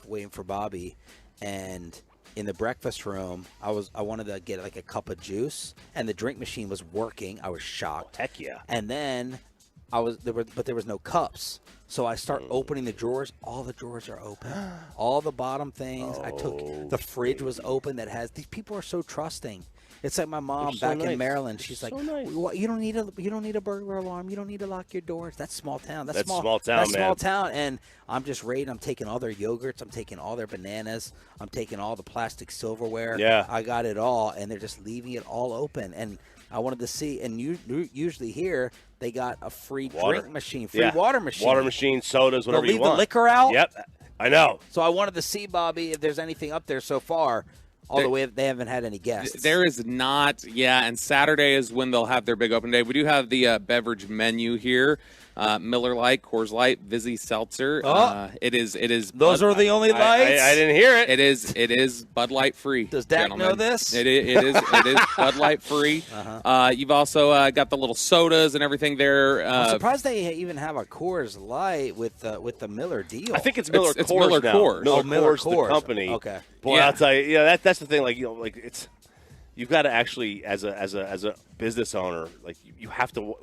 S1: Bobby, and in the breakfast room, I wanted to get a cup of juice, and the drink machine was working. I was shocked.
S2: Heck yeah!
S1: And then there was no cups. So I start opening the drawers. All the drawers are open. All the bottom things. I took the fridge was open. These people are so trusting. It's like my mom back in Maryland. She's like,
S2: nice.
S1: you don't need a burglar alarm. You don't need to lock your doors. That's small town. That's
S2: small town,
S1: That's
S2: man.
S1: small town. And I'm just raiding. I'm taking all their yogurts. I'm taking all their bananas. I'm taking all the plastic silverware.
S2: Yeah.
S1: I got it all, and they're just leaving it all open. And I wanted to see. And usually here they got a free drink machine, water machine,
S2: sodas, whatever you want.
S1: Leave the liquor out.
S2: Yep, I know.
S1: So I wanted to see, Bobby, if there's anything up there so far. All the way, they haven't had any guests.
S3: There is not, and Saturday is when they'll have their big open day. We do have the beverage menu here. Miller Lite, Coors Light, Vizzy Seltzer. It is.
S1: Those are the only lights.
S2: I didn't hear it.
S3: It is Bud Light free.
S1: Does Dak
S3: gentlemen.
S1: know this?
S3: It is Bud Light free. You've also got the little sodas and everything there.
S1: I'm surprised they even have a Coors Light with the Miller deal.
S2: I think it's Miller Coors.
S3: It's Miller
S2: now.
S3: Coors.
S2: Miller Coors, the company.
S1: Okay.
S2: Boy, I'll tell you, that's the thing. It's you've got to actually, as a business owner, you have to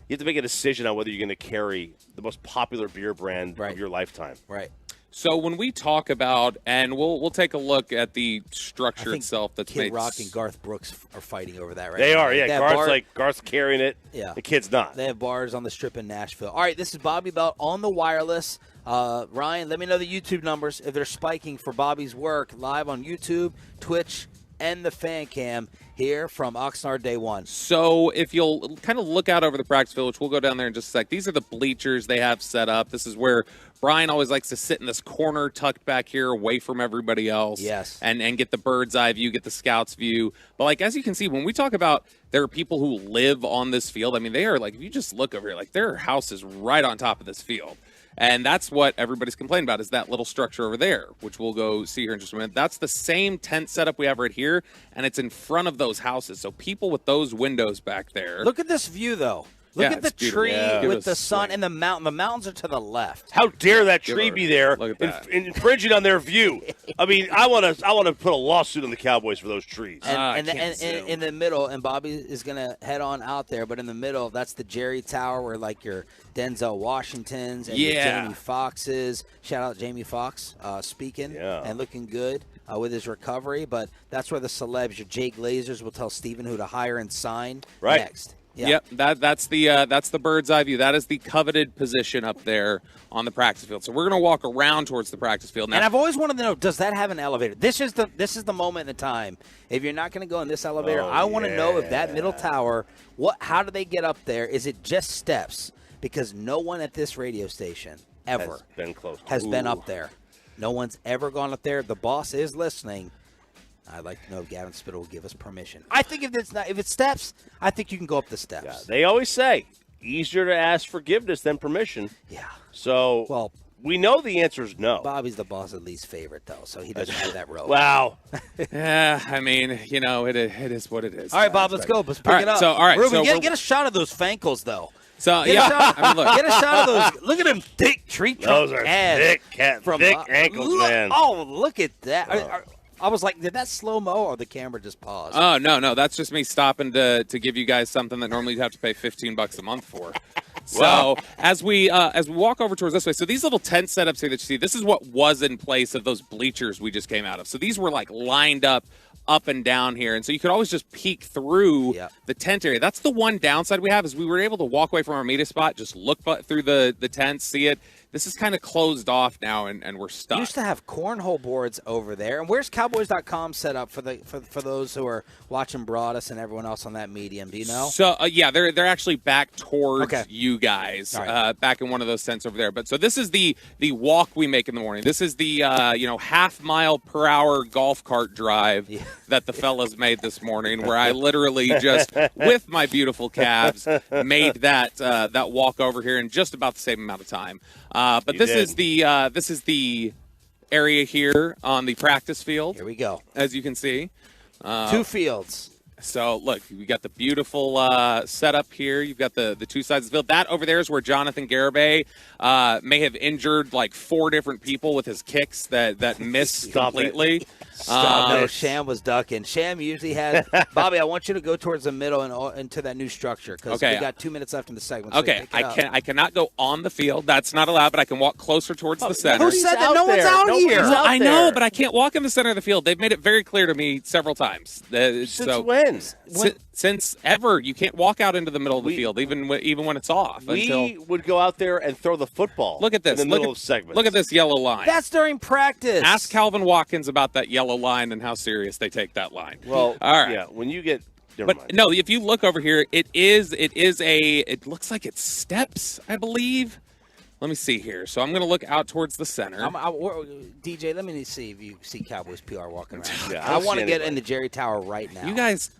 S2: You have to make a decision on whether you're going to carry the most popular beer brand of your lifetime.
S1: Right.
S3: So when we talk about, and we'll take a look at the structure itself. That's
S1: Kid
S3: made
S1: Rock and Garth Brooks are fighting over that right
S2: they
S1: now.
S2: Are, yeah. Garth's carrying it.
S1: Yeah.
S2: The kid's not.
S1: They have bars on the strip in Nashville. All right, this is Bobby Belt on the wireless. Ryan, let me know the YouTube numbers if they're spiking for Bobby's work live on YouTube, Twitch, and the fan cam here from Oxnard Day 1.
S3: So if you'll kind of look out over the practice field, which we'll go down there in just a sec, these are the bleachers they have set up. This is where Brian always likes to sit in this corner tucked back here away from everybody else.
S1: Yes.
S3: And get the bird's eye view, get the scout's view. But, as you can see, when we talk about there are people who live on this field, I mean, they are, if you just look over here, their house is right on top of this field. And that's what everybody's complaining about is that little structure over there, which we'll go see here in just a minute. That's the same tent setup we have right here, and it's in front of those houses. So people with those windows back there.
S1: Look at this view, though. Look at the tree with the sun and the mountain. The mountains are to the left.
S2: How dare that tree be there, infringing on their view? I mean, I want to put a lawsuit on the Cowboys for those trees.
S1: And in the middle, and Bobby is going to head on out there, but in the middle, that's the Jerry Tower where, like, your Denzel Washingtons and your Jamie Foxxes. Shout out Jamie Foxx speaking and looking good with his recovery. But that's where the celebs, your Jake Glazers, will tell Steven who to hire and sign next.
S3: Yep, that's the bird's eye view. That is the coveted position up there on the practice field. So we're going to walk around towards the practice field now.
S1: And I've always wanted to know, does that have an elevator? This is the moment in time. If you're not going to go in this elevator, I want to know if that middle tower. How do they get up there? Is it just steps? Because no one at this radio station ever has been up there. No one's ever gone up there. The boss is listening. I'd like to know if Gavin Spittle will give us permission. I think if it's steps, I think you can go up the steps.
S2: Yeah, they always say easier to ask forgiveness than permission.
S1: Yeah.
S2: So we know the answer is no.
S1: Bobby's the boss's least favorite, though, so he doesn't have that rope.
S2: Wow.
S3: Yeah, I mean, it is what it is.
S1: All right, Bob, let's go. Let's pick it up. Ruben, get a shot of those fankles, though.
S3: So
S1: get a shot of those. Look at them thick tree trunk
S2: Those are
S1: abs
S2: thick ankles, man.
S1: Oh, look at that. I was like, did that slow-mo or the camera just pause?
S3: Oh, no. That's just me stopping to give you guys something that normally you'd have to pay $15 a month for. So as we walk over towards this way, so these little tent setups here that you see, this is what was in place of those bleachers we just came out of. So these were like lined up and down here. And so you could always just peek through the tent area. That's the one downside we have is we were able to walk away from our media spot, just look through the tent, see it. This is kind of closed off now, and we're stuck.
S1: You used to have cornhole boards over there. And where's Cowboys.com set up for those who are watching Broadus and everyone else on that medium? Do you know?
S3: So, they're actually back towards you guys, back in one of those tents over there. But so this is the walk we make in the morning. This is the half-mile-per-hour golf cart drive that the fellas made this morning, where I literally just, with my beautiful calves, made that walk over here in just about the same amount of time. But this is the area here on the practice field.
S1: Here we go.
S3: As you can see.
S1: 2 fields.
S3: So, look, we got the beautiful setup here. You've got the two sides of the field. That over there is where Jonathan Garibay may have injured like 4 different people with his kicks that missed completely.
S1: No, Sham was ducking. Sham usually has – Bobby, I want you to go towards the middle and into that new structure because we got 2 minutes left in the segment. So
S3: I cannot go on the field. That's not allowed, but I can walk closer towards the center.
S1: Who said that? No one's out here.
S3: Well, I know, but I can't walk in the center of the field. They've made it very clear to me several times.
S2: Since when?
S3: Since ever. You can't walk out into the middle of the field, even when it's off.
S2: We would go out there and throw the football.
S3: Look at this.
S2: In the middle of segments.
S3: Look at this yellow line.
S1: That's during practice.
S3: Ask Calvin Watkins about that yellow line and how serious they take that line.
S2: Well,
S3: all right.
S2: Yeah, when you get
S3: no, if you look over here, it looks like it's steps, I believe. Let me see here. So I'm going to look out towards the center.
S1: DJ, let me see if you see Cowboys PR walking around. I want to get in the Jerry Tower right now.
S3: You guys,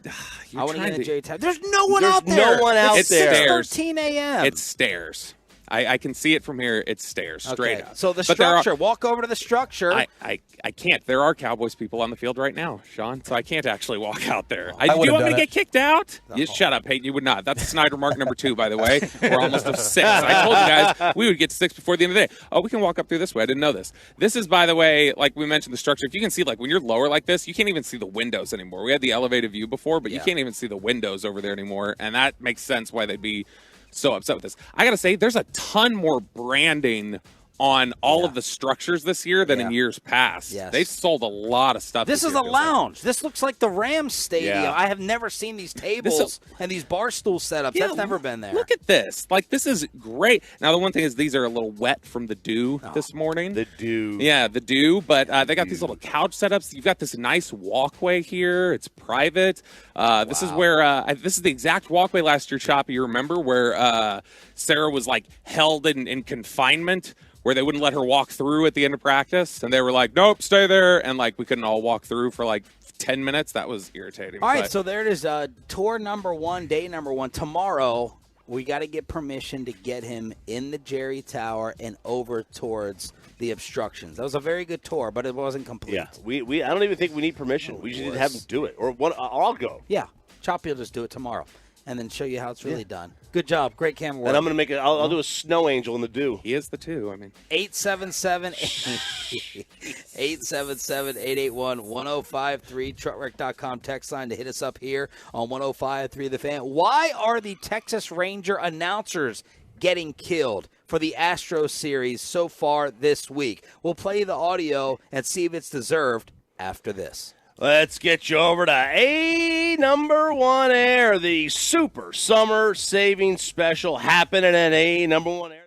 S1: I want to get in the Jerry Tower. There's no one out there.
S2: No one out there.
S1: It's 6:13 a.m.
S3: It's stairs. I can see it from here. It's stairs straight up.
S1: So the structure. Walk over to the structure.
S3: I can't. There are Cowboys people on the field right now, Sean. So I can't actually walk out there.
S9: I
S3: do you want me to get kicked out? You shut up, Peyton. You would not. That's Snyder mark number 2, by the way. We're almost to 6. I told you guys we would get 6 before the end of the day. Oh, we can walk up through this way. I didn't know this. This is, by the way, like we mentioned, the structure. If you can see, like when you're lower like this, you can't even see the windows anymore. We had the elevated view before, but you can't even see the windows over there anymore, and that makes sense why they'd be so upset with this. I got to say, there's a ton more branding on all of the structures this year than in years past.
S1: Yes.
S3: They've sold a lot of stuff.
S1: This is a lounge. This looks like the Rams stadium. I have never seen these tables and these bar stool setups. That's never been there.
S3: Look at this. Like, this is great. Now, the one thing is these are a little wet from the dew this morning.
S2: The dew.
S3: Yeah, the dew. But they got these little couch setups. You've got this nice walkway here. It's private. This is where this is the exact walkway last year, Choppy. You remember where Sarah was like held in confinement, where they wouldn't let her walk through at the end of practice, and they were like, nope, stay there, and like we couldn't all walk through for like 10 minutes. That was irritating.
S1: All right, so there it is. Tour number 1, day number 1. Tomorrow, We got to get permission to get him in the Jerry Tower and over towards the obstructions. That was a very good tour, but it wasn't complete.
S2: Yeah, we I don't even think we need permission. We just need to have him do it, or I'll go.
S1: Yeah, Choppy will just do it tomorrow, and then show you how it's really done. Good job, great camera work.
S2: And I'm gonna make it. I'll do a snow angel in the dew.
S3: He is the two. I mean,
S1: 877-881-1053 truckwreck.com text line to hit us up here on 105.3 The Fan. Why are the Texas Ranger announcers getting killed for the Astros series so far this week? We'll play the audio and see if it's deserved after this.
S2: Let's get you over to A1 Air, the Super Summer Savings Special happening at A1 Air.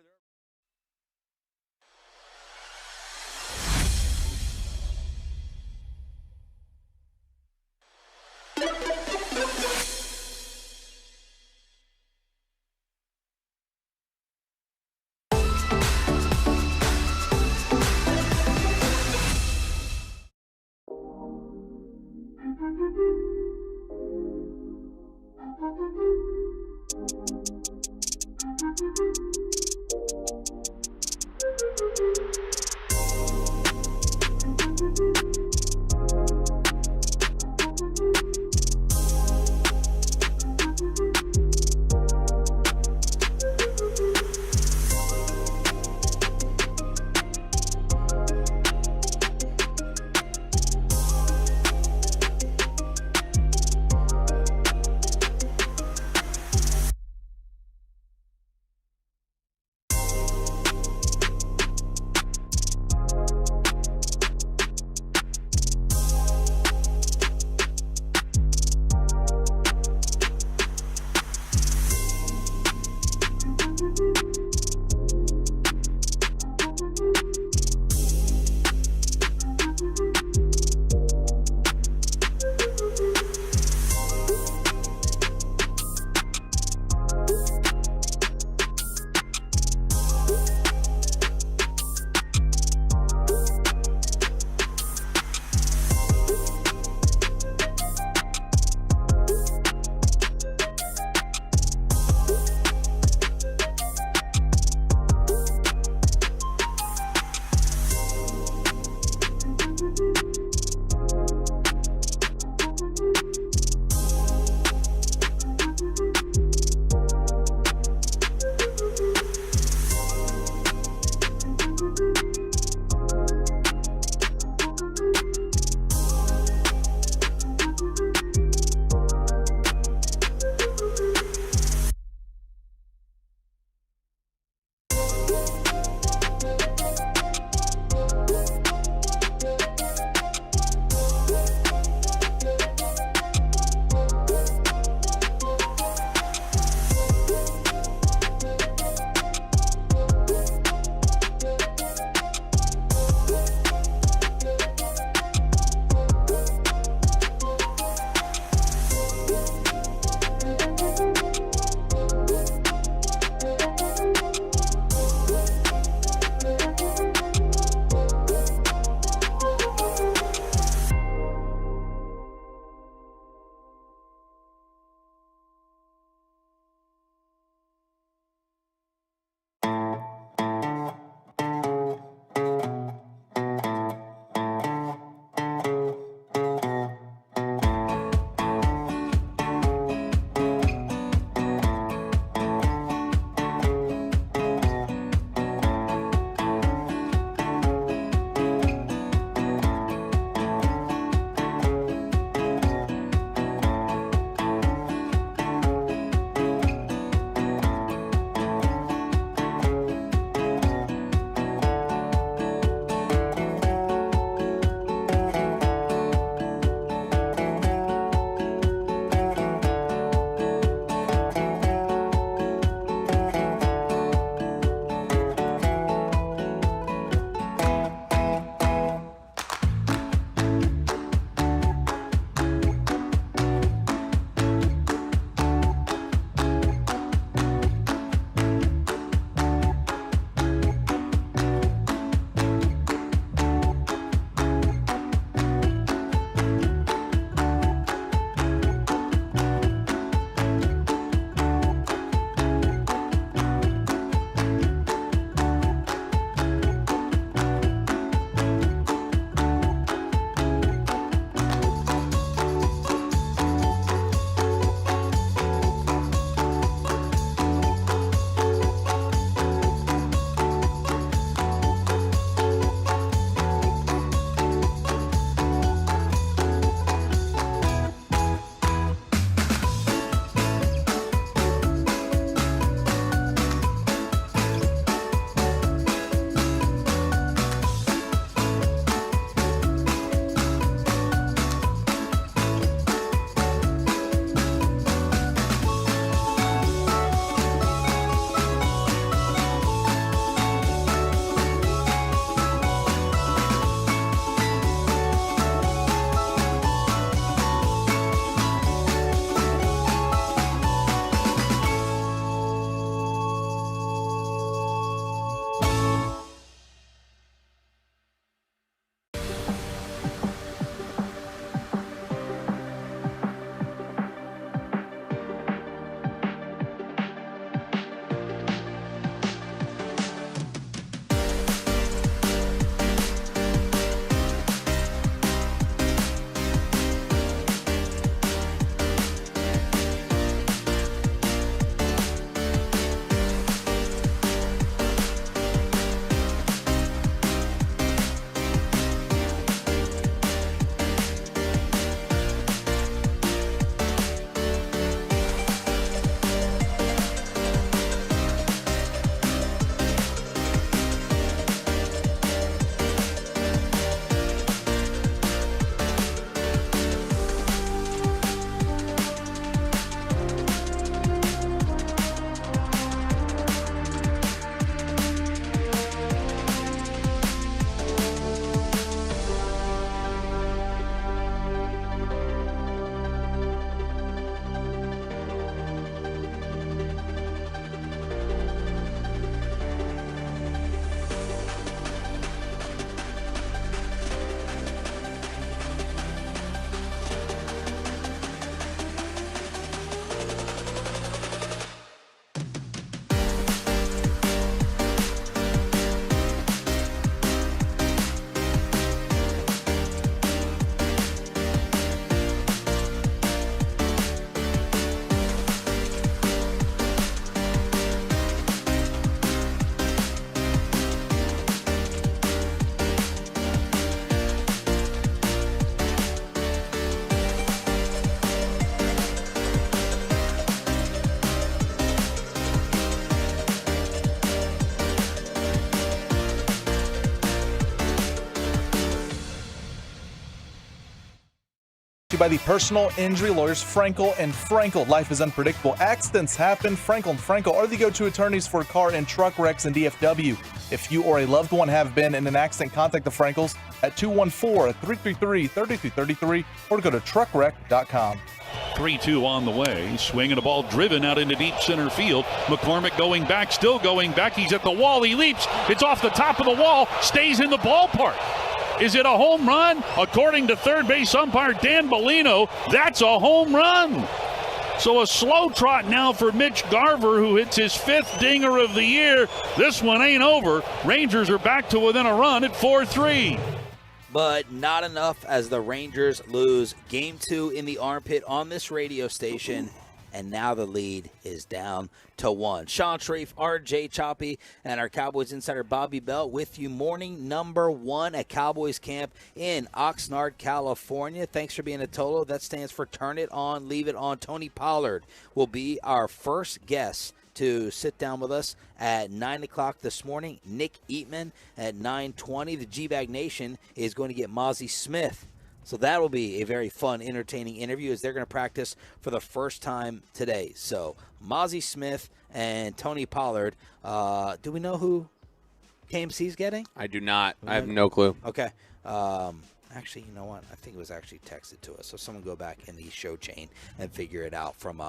S9: by the personal injury lawyers Frankel and Frankel. Life is unpredictable. Accidents happen. Frankel and Frankel are the go-to attorneys for car and truck wrecks in DFW. If you or a loved one have been in an accident, contact the Frankels at 214-333-3333 or go to truckwreck.com.
S5: 3-2 on the way. Swinging a ball driven out into deep center field. McCormick going back, still going back. He's at the wall. He leaps. It's off the top of the wall. Stays in the ballpark. Is it a home run? According to third base umpire Dan Bellino, that's a home run. So a slow trot now for Mitch Garver, who hits his 5th dinger of the year. This one ain't over. Rangers are back to within a run at 4-3.
S1: But not enough as the Rangers lose Game 2 in the armpit on this radio station. And now the lead is down to 1. Sean Sharif, RJ Choppy, and our Cowboys insider Bobby Bell with you morning number 1 at Cowboys camp in Oxnard, California. Thanks for being a Tolo. That stands for Turn It On, Leave It On. Tony Pollard will be our first guest to sit down with us at 9 o'clock this morning. Nick Eatman at 9:20. The G-Bag Nation is going to get Mozzie Smith. So that will be a very fun, entertaining interview as they're going to practice for the first time today. So Mozzie Smith and Tony Pollard. Do we know who KMC's getting?
S3: I do not. I have no clue.
S1: Okay. Actually, you know what? I think it was actually texted to us. So someone go back in the show chain and figure it out from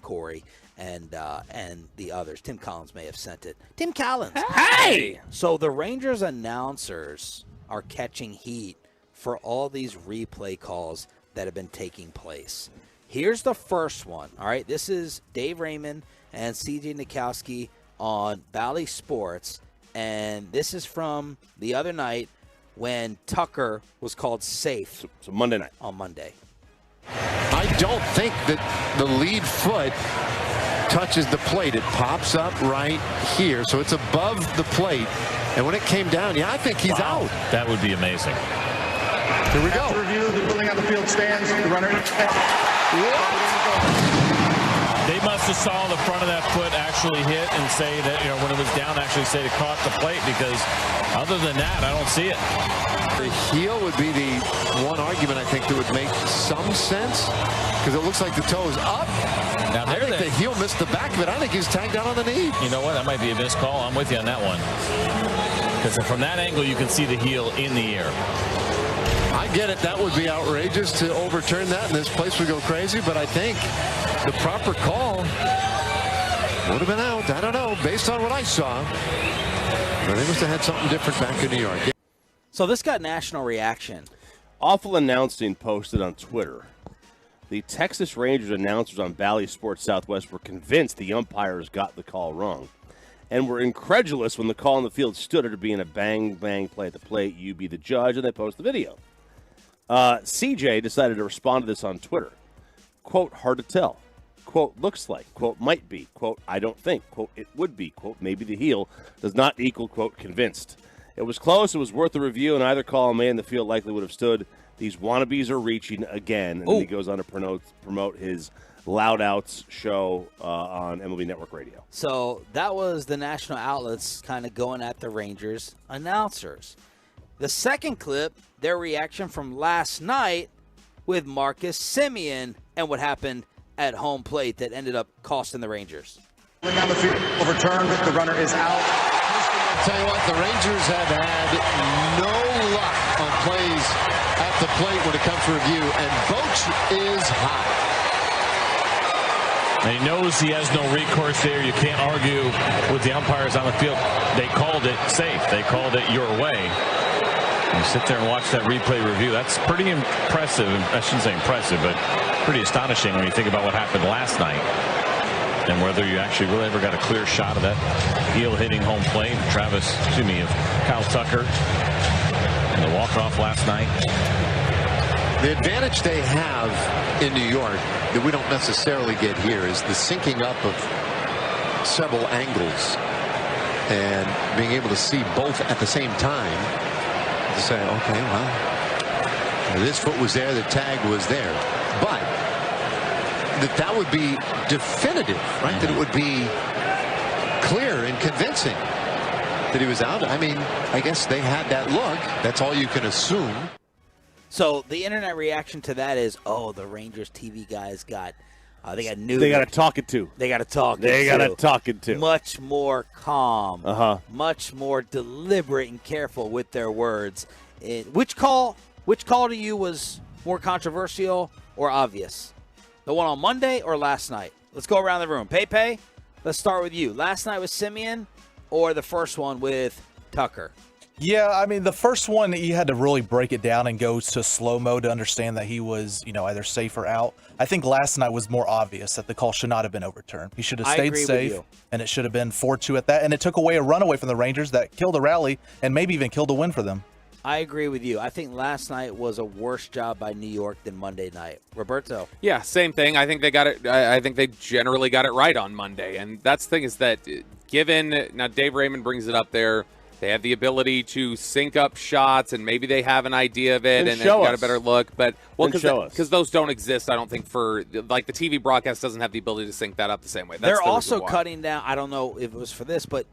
S1: Corey and the others. Tim Collins may have sent it. Tim Collins.
S3: Hey!
S1: So the Rangers announcers are catching heat for all these replay calls that have been taking place. Here's the first one. All right, this is Dave Raymond and CJ Nikowski on Bally Sports, and this is from the other night when Tucker was called safe.
S2: So Monday night.
S1: On Monday.
S15: I don't think that the lead foot touches the plate. It pops up right here, so it's above the plate. And when it came down, I think he's out.
S16: That would be amazing.
S15: Here we go.
S7: After review, the ruling on the field stands. The runner.
S16: They must have saw the front of that foot actually hit and say that, when it was down, actually say it caught the plate, because other than that, I don't see it.
S15: The heel would be the one argument I think that would make some sense, because it looks like the toe is up.
S16: Now
S15: I think the heel missed the back of it. I think he's tagged out on the knee.
S16: You know what? That might be a missed call. I'm with you on that one. Because from that angle, you can see the heel in the air.
S15: I get it. That would be outrageous to overturn that, and this place would go crazy. But I think the proper call would have been out. I don't know. Based on what I saw, but they must have had something different back in New York.
S1: So this got national reaction.
S2: Awful announcing posted on Twitter. The Texas Rangers announcers on Bally Sports Southwest were convinced the umpires got the call wrong and were incredulous when the call on the field stood at being a bang-bang play at the plate. You be the judge, and they post the video. CJ decided to respond to this on Twitter. Quote, hard to tell. Quote, looks like. Quote, might be. Quote, I don't think. Quote, it would be. Quote, maybe the heel does not equal, quote, convinced. It was close. It was worth a review, and either call man in the field likely would have stood. These wannabes are reaching again. And then he goes on to promote his Loud Outs show on MLB Network Radio.
S1: So that was the national outlets kind of going at the Rangers announcers. The second clip, their reaction from last night with Marcus Semien and what happened at home plate that ended up costing the Rangers.
S7: On the field, overturned. The runner is out.
S15: I'll tell you what, the Rangers have had no luck on plays at the plate when it comes to review, and Boch is hot.
S16: And he knows he has no recourse there. You can't argue with the umpires on the field. They called it safe. They called it your way. You sit there and watch that replay review. That's pretty impressive. I shouldn't say impressive, but pretty astonishing when you think about what happened last night and whether you actually really ever got a clear shot of that heel hitting home plate. Of Kyle Tucker and the walk-off last night.
S15: The advantage they have in New York that we don't necessarily get here is the syncing up of several angles and being able to see both at the same time to say, okay, well, this foot was there, the tag was there, but that would be definitive, right? That it would be clear and convincing that he was out. I mean, I guess they had that look. That's all you can assume.
S1: So the internet reaction to that is, oh, the Rangers TV guys got they got new.
S2: They got a talking to.
S1: They got a talking.
S2: They got a talking to.
S1: Much more calm. Much more deliberate and careful with their words. Which call to you was more controversial or obvious? The one on Monday or last night? Let's go around the room. Pepe, let's start with you. Last night with Simeon or the first one with Tucker?
S9: Yeah, I mean, the first one, you had to really break it down and go to slow-mo to understand that he was, either safe or out. I think last night was more obvious that the call should not have been overturned. He should have stayed safe, and it should have been 4-2 at that. And it took away a runaway from the Rangers that killed a rally and maybe even killed a win for them.
S1: I agree with you. I think last night was a worse job by New York than Monday night. Roberto?
S3: Yeah, same thing. I think they got it. I think they generally got it right on Monday. And that's the thing is that now Dave Raymond brings it up there. They have the ability to sync up shots, and maybe they have an idea of it, and they've got a better look. But because those don't exist, I don't think the TV broadcast doesn't have the ability to sync that up the same way. That's
S1: They're also cutting down. I don't know if it was for this, but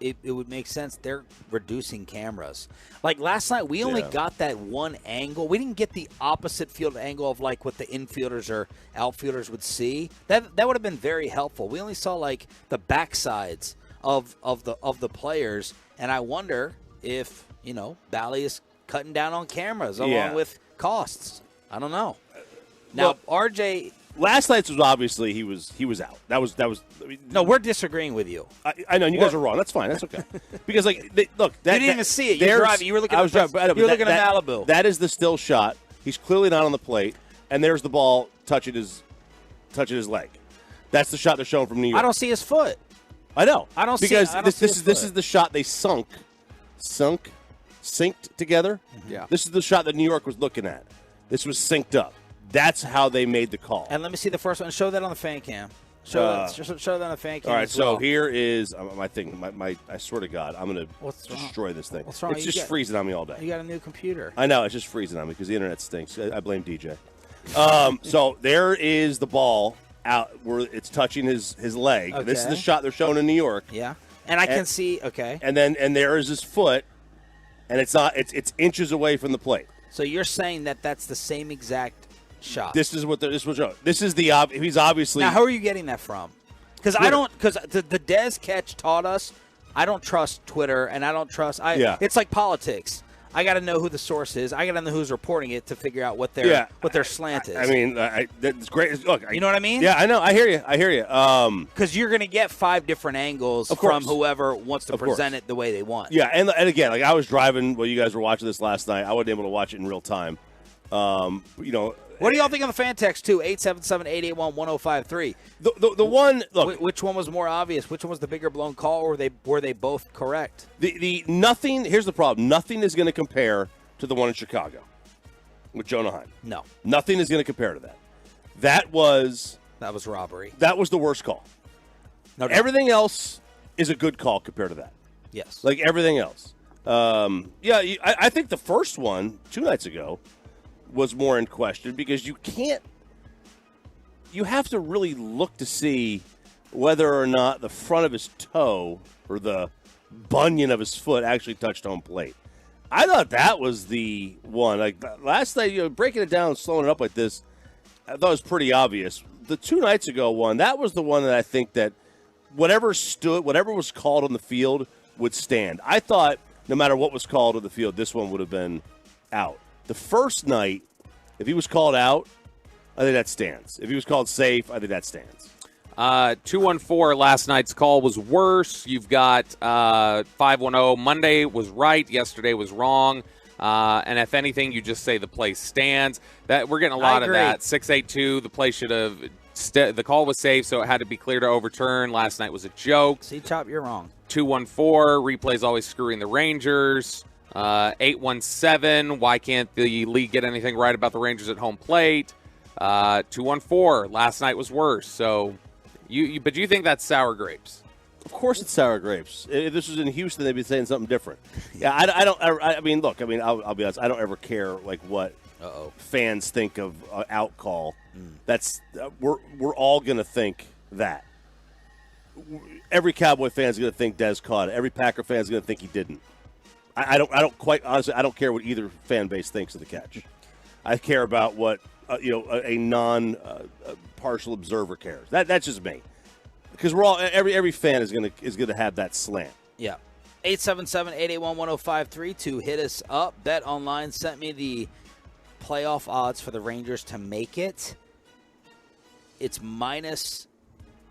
S1: it would make sense. They're reducing cameras. Like last night, we only got that one angle. We didn't get the opposite field angle of like what the infielders or outfielders would see. That would have been very helpful. We only saw like the backsides of the players. And I wonder if, Bally is cutting down on cameras along with costs. I don't know. Now, RJ.
S2: Last night's was obviously he was out. That was. I mean,
S1: no, we're disagreeing with you.
S2: I know, and you guys are wrong. That's fine. That's okay. Because, look.
S1: You didn't even see it. You're driving. You were looking at Malibu.
S2: That is the still shot. He's clearly not on the plate. And there's the ball touching his leg. That's the shot they're showing from New York.
S1: I don't see his foot.
S2: I know.
S1: I don't
S2: because
S1: see
S2: this is the shot they synced together.
S3: Yeah.
S2: This is the shot that New York was looking at. This was synced up. That's how they made the call.
S1: And let me see the first one. Show that on the fan cam. Show that on the fan cam.
S2: All right. So here is my thing. I swear to God, I'm going to destroy this thing.
S1: What's wrong?
S2: It's just freezing on me all day.
S1: You got a new computer.
S2: I know. It's just freezing on me because the internet stinks. I blame DJ. So there is the ball. Out where it's touching his leg.
S1: Okay.
S2: This is the shot they're showing in New York.
S1: Yeah, and I can see. Okay,
S2: and there is his foot, and it's inches away from the plate.
S1: So you're saying that that's the same exact shot.
S2: This is what this was showing. This is the he's obviously.
S1: Now, how are you getting that from? Because the Dez catch taught us. I don't trust Twitter, and I don't trust. It's like politics. I got to know who the source is. I got to know who's reporting it to figure out what their slant is.
S2: I mean, that's great. Look,
S1: you know what I mean?
S2: Yeah, I know. I hear you.
S1: Because you're going to get 5 different angles from whoever wants to present it the way they want.
S2: Yeah, and again, like I was driving while you guys were watching this last night. I wasn't able to watch it in real time.
S1: What do y'all think on the fan text, too? 877-881-1053.
S2: The one, look.
S1: Which one was more obvious? Which one was the bigger blown call, or were they both correct?
S2: The nothing, here's the problem. Nothing is going to compare to the one in Chicago with Jonah Heim.
S1: No.
S2: Nothing is going to compare to that. That was
S1: robbery.
S2: That was the worst call.
S1: No doubt.
S2: Everything else is a good call compared to that.
S1: Yes.
S2: Like everything else. I think the first one 2 nights ago was more in question because you have to really look to see whether or not the front of his toe or the bunion of his foot actually touched home plate. I thought that was the one. Like last night, breaking it down and slowing it up like this, I thought it was pretty obvious. The 2 nights ago one, that was the one that I think that whatever was called on the field would stand. I thought no matter what was called on the field, this one would have been out. The first night, if he was called out, I think that stands. If he was called safe, I think that stands.
S3: 214, last night's call was worse. You've got 510, Monday was right, yesterday was wrong. And if anything, you just say the play stands. That we're getting a lot of that. 682, the play should have the call was safe, so it had to be clear to overturn. Last night was a joke.
S1: See, Chop, you're wrong.
S3: 214, replay's always screwing the Rangers. 817, why can't the league get anything right about the Rangers at home plate? 214, last night was worse. So, but you think that's sour grapes?
S2: Of course it's sour grapes. If this was in Houston, they'd be saying something different. Yeah, I mean, look, I'll be honest. I don't ever care like what fans think of out call. That's we're all gonna think that. Every Cowboy fan's going to think Dez caught it. Every Packer fan's going to think he didn't. I don't quite honestly. I don't care what either fan base thinks of the catch. I care about what a non-partial observer cares. That's just me, because we're all every fan is gonna have that slant.
S1: Yeah. 877-881-1053 to hit us up. Bet Online sent me the playoff odds for the Rangers to make it. It's minus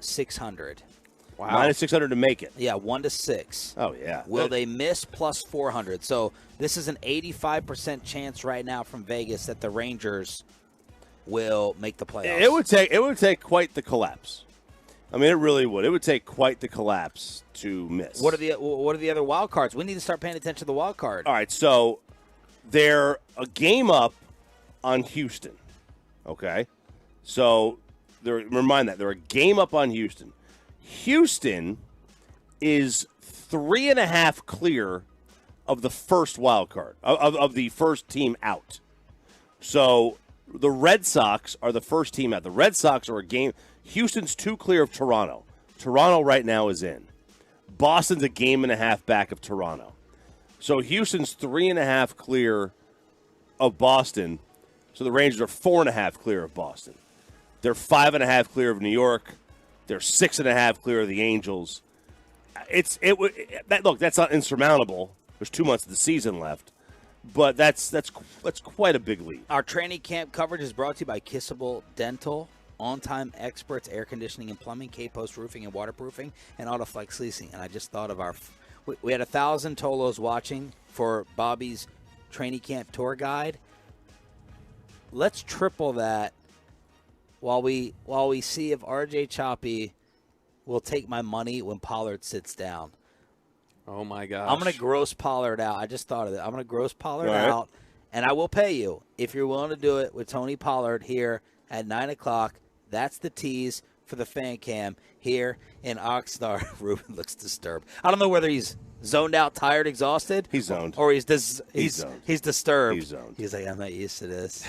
S1: 600.
S2: Wow. Minus 600 to make it.
S1: Yeah, 1-6.
S2: Oh, yeah.
S1: Will they miss? Plus 400. So this is an 85% chance right now from Vegas that the Rangers will make the playoffs.
S2: It would take quite the collapse. I mean, it really would. It would take quite the collapse to miss.
S1: What are the other wild cards? We need to start paying attention to the wild card.
S2: All right, so they're a game up on Houston. Okay, so remind that they're a game up on Houston. Houston is 3.5 clear of the first wild card of the first team out. So the Red Sox are the first team out. The Red Sox are a game. Houston's 2 clear of Toronto. Toronto right now is in. Boston's a 1.5 back of Toronto. So Houston's 3.5 clear of Boston. So the Rangers are 4.5 clear of Boston. They're 5.5 clear of New York. They're 6.5 clear of the Angels. Look, that's not insurmountable. There's 2 months of the season left. But that's quite a big lead.
S1: Our training camp coverage is brought to you by Kissable Dental. On-time experts, air conditioning and plumbing, K-Post roofing and waterproofing, and Autoflex leasing. And I just thought of we had 1,000 Tolos watching for Bobby's training camp tour guide. Let's triple that while we see if RJ Choppy will take my money when Pollard sits down.
S3: Oh, my gosh.
S1: I'm going to gross Pollard out. I just thought of it. I'm going to gross Pollard out, and I will pay you if you're willing to do it with Tony Pollard here at 9 o'clock. That's the tease for the fan cam here in Oxnard. Ruben looks disturbed. I don't know whether he's zoned out, tired, exhausted.
S2: He's zoned.
S1: Or he's disturbed.
S2: He's zoned.
S1: He's like, I'm not used to this.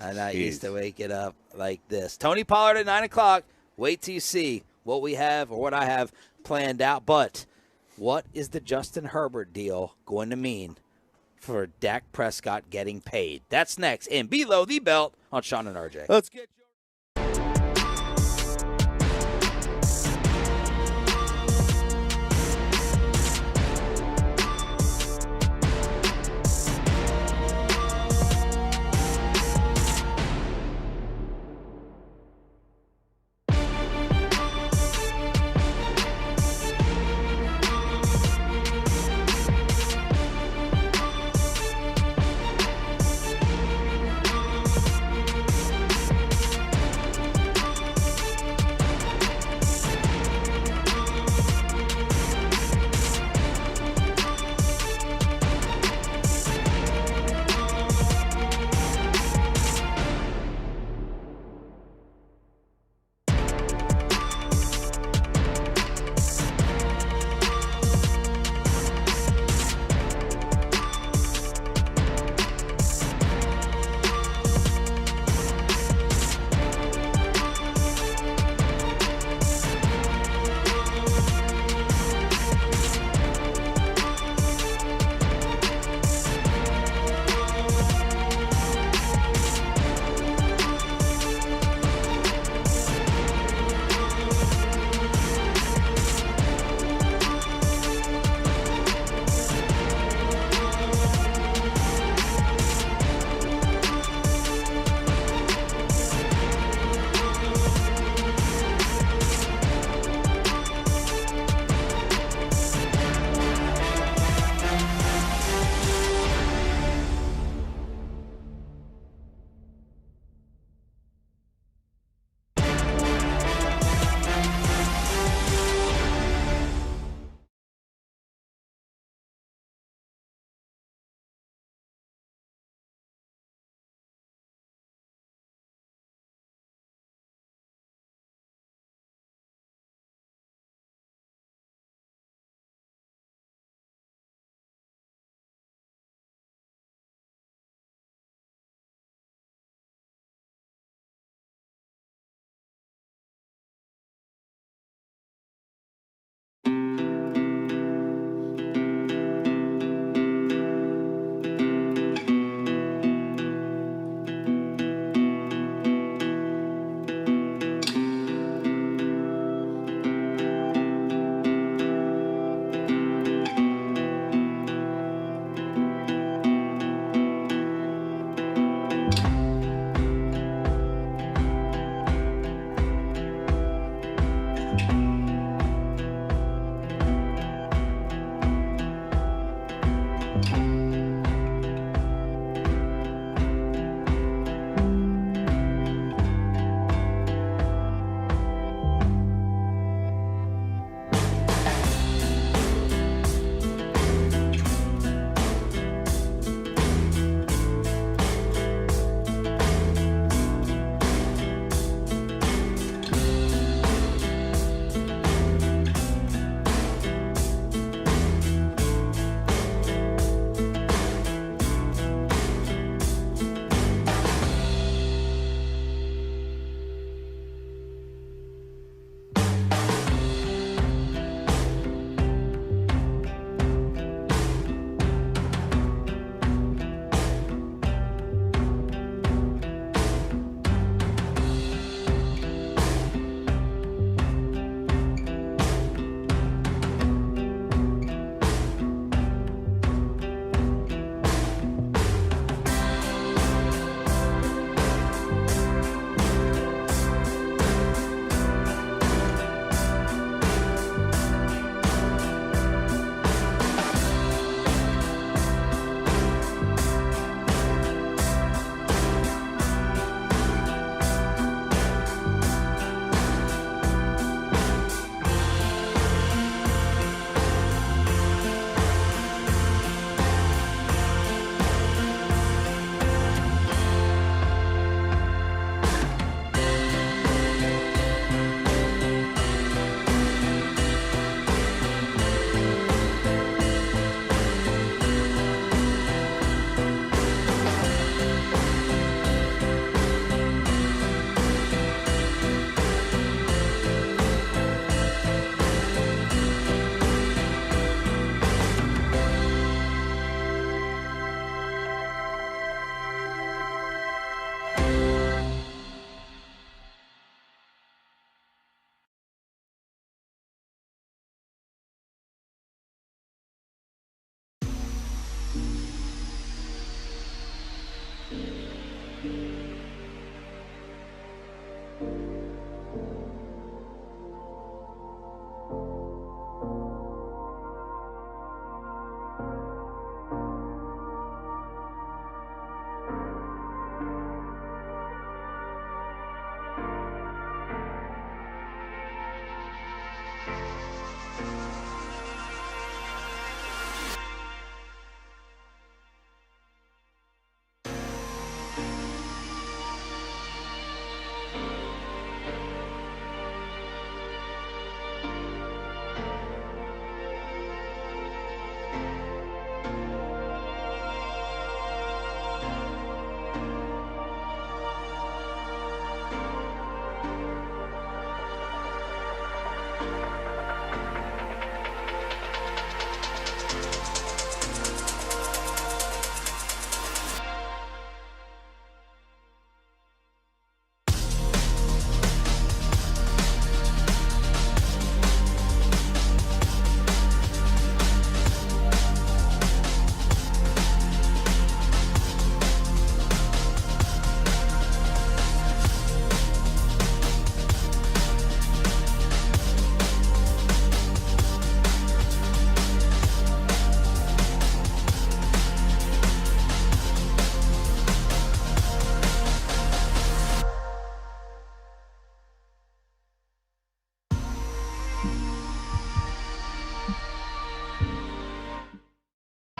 S1: I'm not used to waking up like this. Tony Pollard at 9 o'clock. Wait till you see what we have or what I have planned out. But what is the Justin Herbert deal going to mean for Dak Prescott getting paid? That's next in Below the Belt on Sean and RJ.
S2: Let's get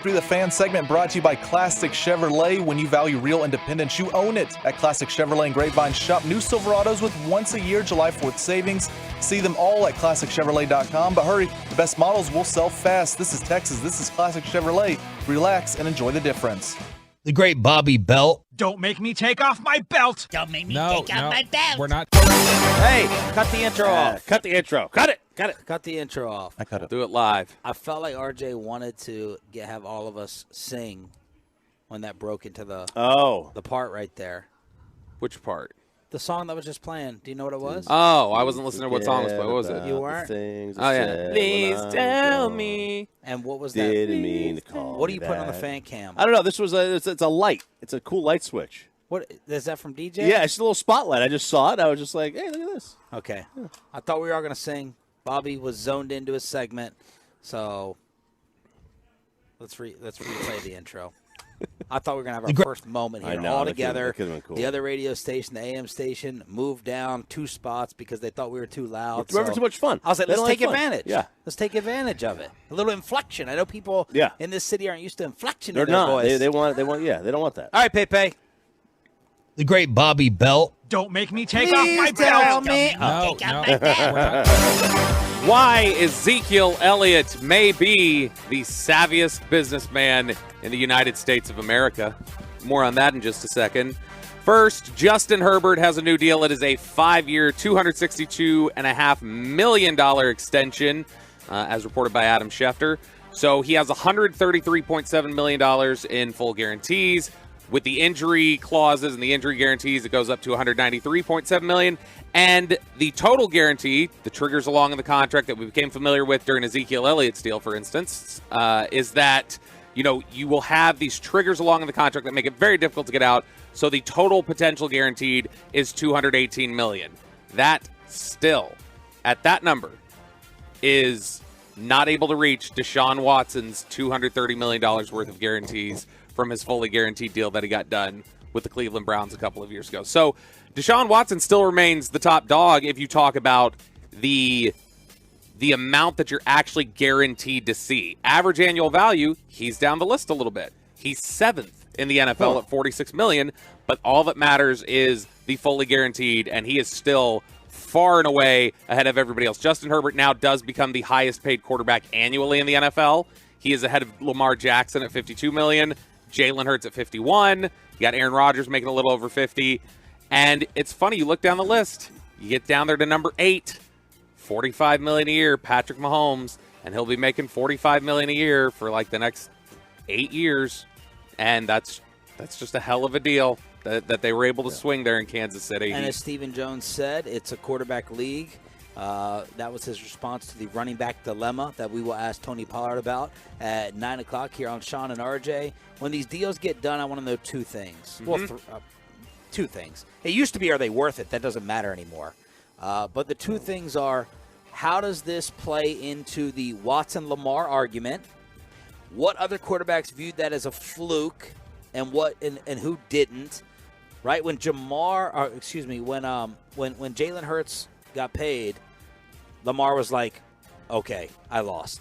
S9: The fan segment brought to you by Classic Chevrolet. When you value real independence, you own it. At Classic Chevrolet and Grapevine, shop new Silverados with once a year July 4th savings. See them all at ClassicChevrolet.com. But hurry, the best models will sell fast. This is Texas. This is Classic Chevrolet. Relax and enjoy the difference.
S4: The great Bobby Belt.
S13: Don't make me take off my belt.
S17: Don't make me take off my belt.
S5: We're not.
S1: Hey, cut the intro off.
S2: Cut the intro. Cut it.
S1: Cut the intro off.
S9: I cut it.
S3: Do it live.
S1: I felt like RJ wanted to have all of us sing when that broke into the part right there.
S3: Which part?
S1: The song that was just playing. Do you know what it was?
S3: Oh, I wasn't listening to what song was playing. What was it?
S1: You weren't?
S3: Oh, yeah. Please tell me.
S1: And what was that?
S2: Didn't mean to call.
S1: What are you putting on the fan cam?
S2: I don't know. This was it's a light. It's a cool light switch.
S1: What is that from DJ?
S2: Yeah, it's a little spotlight. I just saw it. I was just like, hey, look at this.
S1: Okay. Yeah. I thought we were all going to sing. Bobby was zoned into his segment, so let's replay the intro. I thought we were going to have our first moment here all together.
S2: That could've been cool.
S1: The other radio station, the AM station, moved down 2 spots because they thought we were too loud.
S2: We're having too much fun.
S1: I was like, let's take advantage.
S2: Yeah.
S1: Let's take advantage of it. A little inflection. I know people in this city aren't used to inflection
S2: They're
S1: in their
S2: not.
S1: voice.
S2: They want. They don't want that.
S1: All right, Pepe.
S4: The great Bobby Belt.
S13: Don't make me take off my belt.
S17: Take off my belt.
S3: Why Ezekiel Elliott may be the savviest businessman in the United States of America. More on that in just a second. First, Justin Herbert has a new deal. It is a 5-year, $262.5 million extension, as reported by Adam Schefter. So he has $133.7 million in full guarantees. With the injury clauses and the injury guarantees, it goes up to $193.7 million. And the total guarantee, the triggers along in the contract that we became familiar with during Ezekiel Elliott's deal, for instance, is that you will have these triggers along in the contract that make it very difficult to get out. So the total potential guaranteed is $218 million. That still, at that number, is not able to reach Deshaun Watson's $230 million worth of guarantees from his fully guaranteed deal that he got done with the Cleveland Browns a couple of years ago. So Deshaun Watson still remains the top dog if you talk about the amount that you're actually guaranteed to see. Average annual value, he's down the list a little bit. He's 7th in the NFL at $46 million, but all that matters is the fully guaranteed, and he is still far and away ahead of everybody else. Justin Herbert now does become the highest paid quarterback annually in the NFL. He is ahead of Lamar Jackson at $52 million. Jalen Hurts at 51. You got Aaron Rodgers making a little over 50. And it's funny, you look down the list, you get down there to number 8, $45 million a year, Patrick Mahomes, and he'll be making $45 million a year for like the next 8 years. And that's just a hell of a deal that they were able to swing there in Kansas City.
S1: And as Stephen Jones said, it's a quarterback league. That was his response to the running back dilemma that we will ask Tony Pollard about at 9 o'clock here on Sean and RJ. When these deals get done, I want to know 2 things.
S3: Mm-hmm.
S1: Well, 2 things. It used to be, are they worth it? That doesn't matter anymore. But the 2 things are, how does this play into the Watson-Lamar argument? What other quarterbacks viewed that as a fluke, and who didn't? Right when when Jalen Hurts got paid, Lamar was like, okay, I lost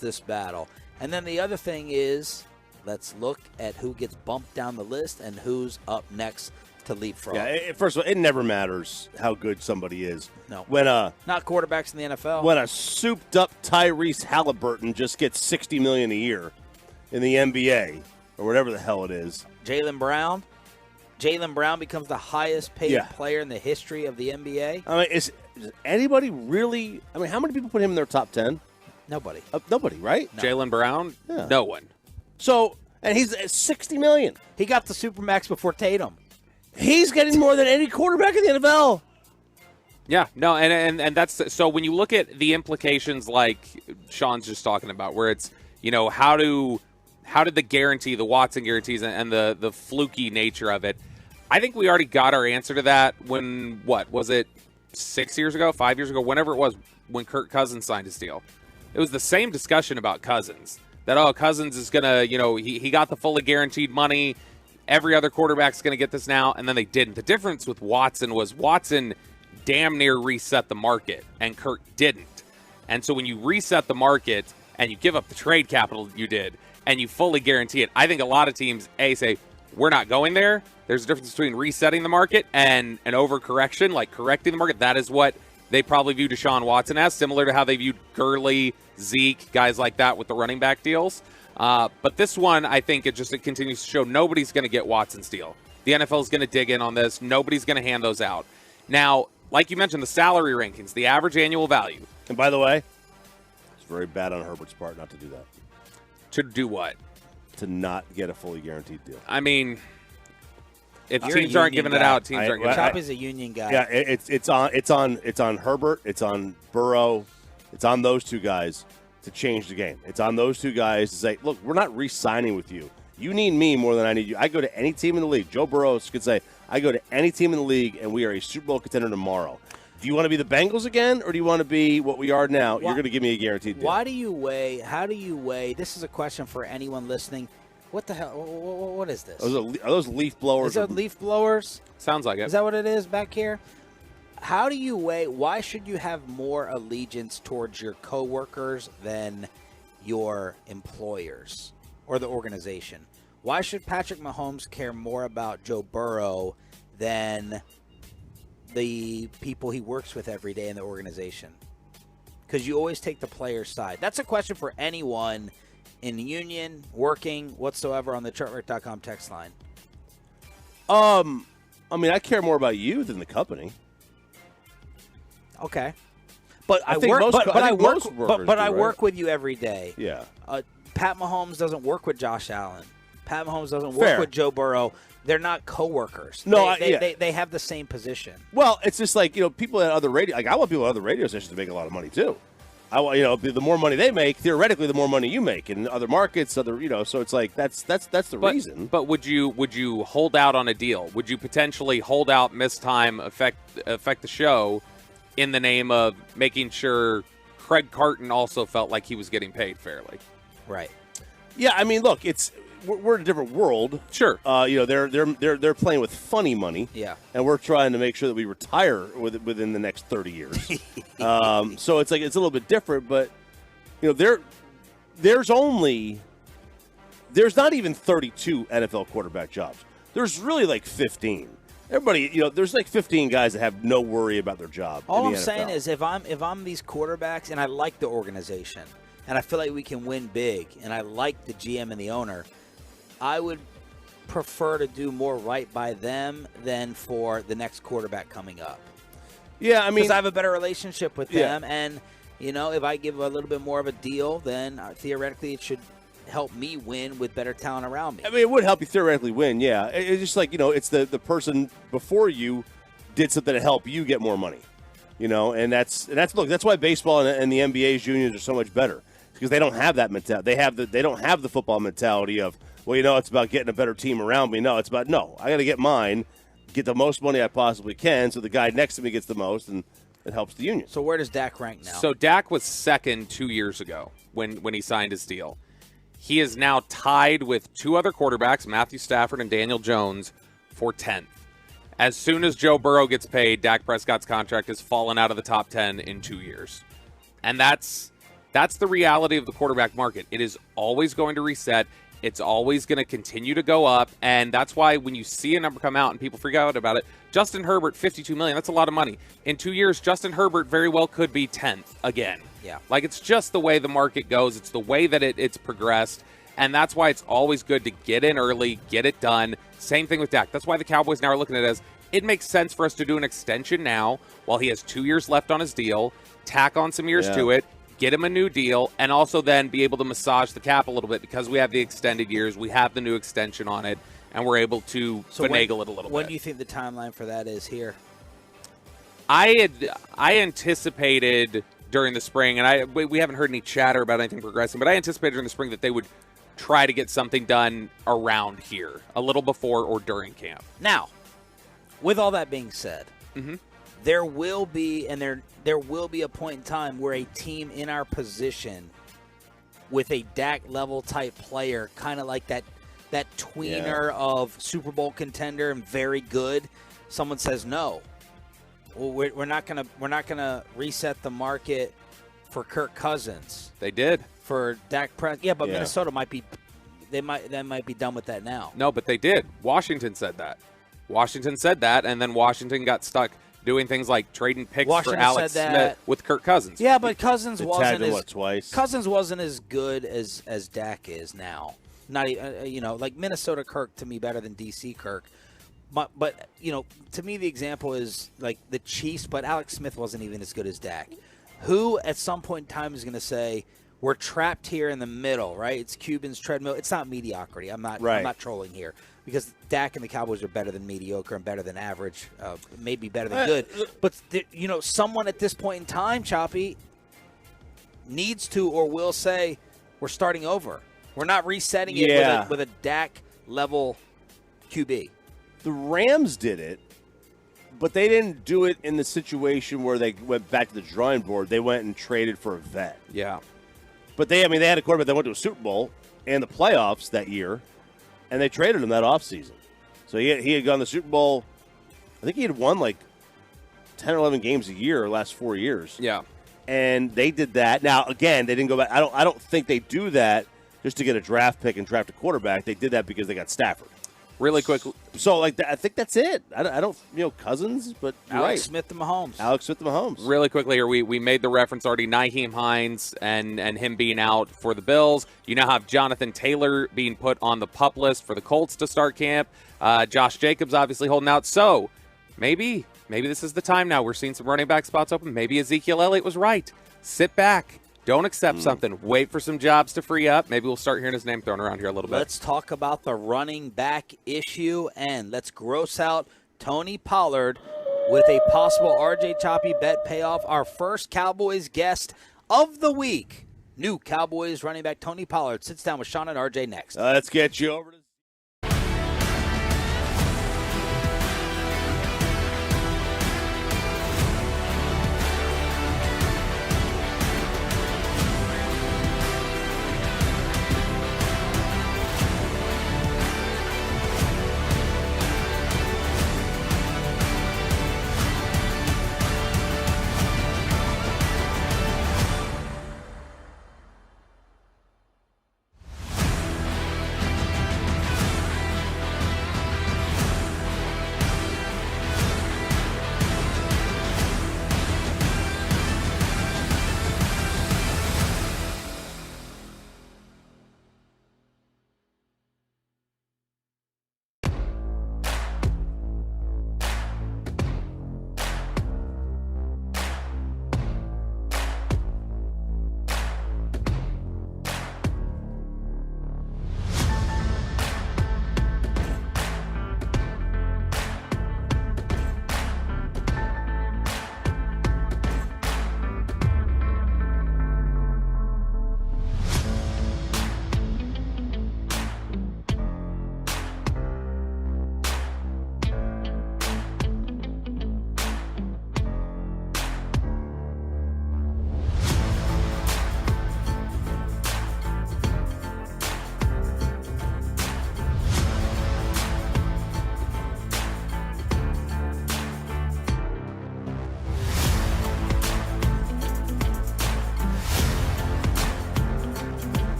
S1: this battle. And then the other thing is, let's look at who gets bumped down the list and who's up next to leapfrog.
S2: Yeah, first of all, it never matters how good somebody is.
S1: No.
S2: When
S1: not quarterbacks in the NFL.
S2: When a souped-up Tyrese Halliburton just gets $60 million a year in the NBA, or whatever the hell it is.
S1: Jaylen Brown becomes the highest paid player in the history of the NBA.
S2: I mean, does anybody really? I mean, how many people put him in their top 10?
S1: Nobody.
S2: Nobody, right?
S3: No. Jaylen Brown?
S2: Yeah.
S3: No one.
S2: So, and he's at $60 million.
S1: He got the Supermax before Tatum.
S2: He's getting more than any quarterback in the NFL.
S3: Yeah, no, and that's so when you look at the implications like Sean's just talking about, where it's, how did the guarantee, the Watson guarantees and the fluky nature of it, I think we already got our answer to that when, what, was it 6 years ago, 5 years ago, whenever it was, when Kirk Cousins signed his deal. It was the same discussion about Cousins, that, Cousins is going to, he got the fully guaranteed money, every other quarterback's going to get this now, and then they didn't. The difference with Watson was Watson damn near reset the market, and Kirk didn't. And so when you reset the market and you give up the trade capital you did and you fully guarantee it, I think a lot of teams, say, we're not going there. There's a difference between resetting the market and an overcorrection, like correcting the market. That is what they probably view Deshaun Watson as, similar to how they viewed Gurley, Zeke, guys like that with the running back deals. But this one, I think it continues to show nobody's going to get Watson's deal. The NFL is going to dig in on this. Nobody's going to hand those out. Now, like you mentioned, the salary rankings, the average annual value.
S2: And by the way, it's very bad on Herbert's part not to do that.
S3: To do what?
S2: To not get a fully guaranteed deal.
S3: I mean, if teams aren't giving it out, teams aren't giving it out.
S1: Choppy's a union guy.
S2: Yeah, it's on Herbert, it's on Burrow, it's on those two guys to change the game. It's on those two guys to say, look, we're not re-signing with you. You need me more than I need you. I go to any team in the league. Joe Burrow could say, I go to any team in the league, and we are a Super Bowl contender tomorrow. Do you want to be the Bengals again, or do you want to be what we are now? You're going to give me a guaranteed deal.
S1: How do you weigh, this is a question for anyone listening. What the hell? What is this?
S2: Are those leaf blowers?
S1: Is that leaf blowers?
S3: Sounds like it.
S1: Is that what it is back here? How do you weigh, why should you have more allegiance towards your coworkers than your employers or the organization? Why should Patrick Mahomes care more about Joe Burrow than the people he works with every day in the organization? Because you always take the player's side. That's a question for anyone in the union, working, whatsoever on the chartwreck.com text line.
S2: I mean, I care more about you than the company.
S1: Okay. But I work with you every day.
S2: Yeah.
S1: Pat Mahomes doesn't work with Josh Allen. Pat Mahomes doesn't work with Joe Burrow. They're not coworkers.
S2: No,
S1: they have the same position.
S2: Well, it's just like, people at other radio, like I want people at other radio stations to make a lot of money too. I want, the more money they make, theoretically, the more money you make in other markets, so it's like that's the reason.
S3: But would you hold out on a deal? Would you potentially hold out, miss time, affect the show in the name of making sure Craig Carton also felt like he was getting paid fairly?
S1: Right.
S2: Yeah, I mean, look, we're in a different world.
S3: Sure.
S2: They're playing with funny money.
S1: Yeah.
S2: And we're trying to make sure that we retire within the next 30 years. So it's like it's a little bit different, but there's not even 32 NFL quarterback jobs. There's really like 15. Everybody, there's like 15 guys that have no worry about their job.
S1: All I'm saying is if I'm these quarterbacks and I like the organization and I feel like we can win big and I like the GM and the owner, I would prefer to do more right by them than for the next quarterback coming up.
S2: Yeah, I mean,
S1: because I have a better relationship with them, and if I give a little bit more of a deal, then theoretically it should help me win with better talent around me.
S2: I mean, it would help you theoretically win. Yeah, it's just like it's the person before you did something to help you get more money. And that's why baseball and the NBA's unions are so much better, because they don't have that mentality. They don't have the football mentality of, well, it's about getting a better team around me. No, it's about, I got to get mine, get the most money I possibly can, so the guy next to me gets the most, and it helps the union.
S1: So where does Dak rank now?
S3: So Dak was second 2 years ago when he signed his deal. He is now tied with two other quarterbacks, Matthew Stafford and Daniel Jones, for 10th. As soon as Joe Burrow gets paid, Dak Prescott's contract has fallen out of the top 10 in 2 years. And that's the reality of the quarterback market. It is always going to reset. It's always going to continue to go up, and that's why when you see a number come out and people freak out about it, Justin Herbert, $52 million, that's a lot of money. In 2 years, Justin Herbert very well could be 10th again.
S1: Yeah.
S3: Like, it's just the way the market goes. It's the way that it's progressed, and that's why it's always good to get in early, get it done. Same thing with Dak. That's why the Cowboys now are looking at it as it makes sense for us to do an extension now while he has 2 years left on his deal, tack on some years to it, get him a new deal, and also then be able to massage the cap a little bit because we have the extended years, we have the new extension on it, and we're able to finagle it a little bit.
S1: When do you think the timeline for that is here?
S3: I anticipated during the spring, and we haven't heard any chatter about anything progressing, but I anticipated during the spring that they would try to get something done around here, a little before or during camp.
S1: Now, with all that being said, there will be a point in time where a team in our position with a Dak level type player, kind of like that tweener of Super Bowl contender and very good, someone says no. Well, we're not gonna reset the market for Kirk Cousins.
S3: They did
S1: for Dak Prescott. Yeah, but Minnesota might be done with that now.
S3: No, but they did. Washington said that, and then Washington got stuck doing things like trading picks for Alex Smith with Kirk Cousins.
S1: Yeah, but Cousins wasn't as good as Dak is now. Not like Minnesota Kirk to me better than DC Kirk. But to me the example is like the Chiefs, but Alex Smith wasn't even as good as Dak. Who at some point in time is going to say we're trapped here in the middle, right? It's Cuban's treadmill. It's not mediocrity. I'm not trolling here because Dak and the Cowboys are better than mediocre and better than average, maybe better than good. But someone at this point in time, Choppy, needs to or will say we're starting over. We're not resetting it with a Dak level QB.
S2: The Rams did it, but they didn't do it in the situation where they went back to the drawing board. They went and traded for a vet.
S3: Yeah.
S2: But they had a quarterback that went to a Super Bowl and the playoffs that year, and they traded him that offseason. So he had gone to the Super Bowl. I think he had won like 10 or 11 games a year the last 4 years.
S3: Yeah.
S2: And they did that. Now, again, they didn't go back. I don't think they do that just to get a draft pick and draft a quarterback. They did that because they got Stafford.
S3: Really quickly.
S2: So, I think that's it. I don't Cousins, but
S1: Alex Smith and Mahomes.
S2: Alex Smith and Mahomes.
S3: Really quickly here, we made the reference already, Nyheim Hines and him being out for the Bills. You now have Jonathan Taylor being put on the PUP list for the Colts to start camp. Josh Jacobs obviously holding out. So, maybe this is the time now. We're seeing some running back spots open. Maybe Ezekiel Elliott was right. Sit back. Don't accept something. Wait for some jobs to free up. Maybe we'll start hearing his name thrown around here a little bit.
S1: Let's talk about the running back issue, and let's gross out Tony Pollard with a possible RJ Choppy bet payoff. Our first Cowboys guest of the week, new Cowboys running back Tony Pollard, sits down with Sean and RJ next.
S2: Let's get you over to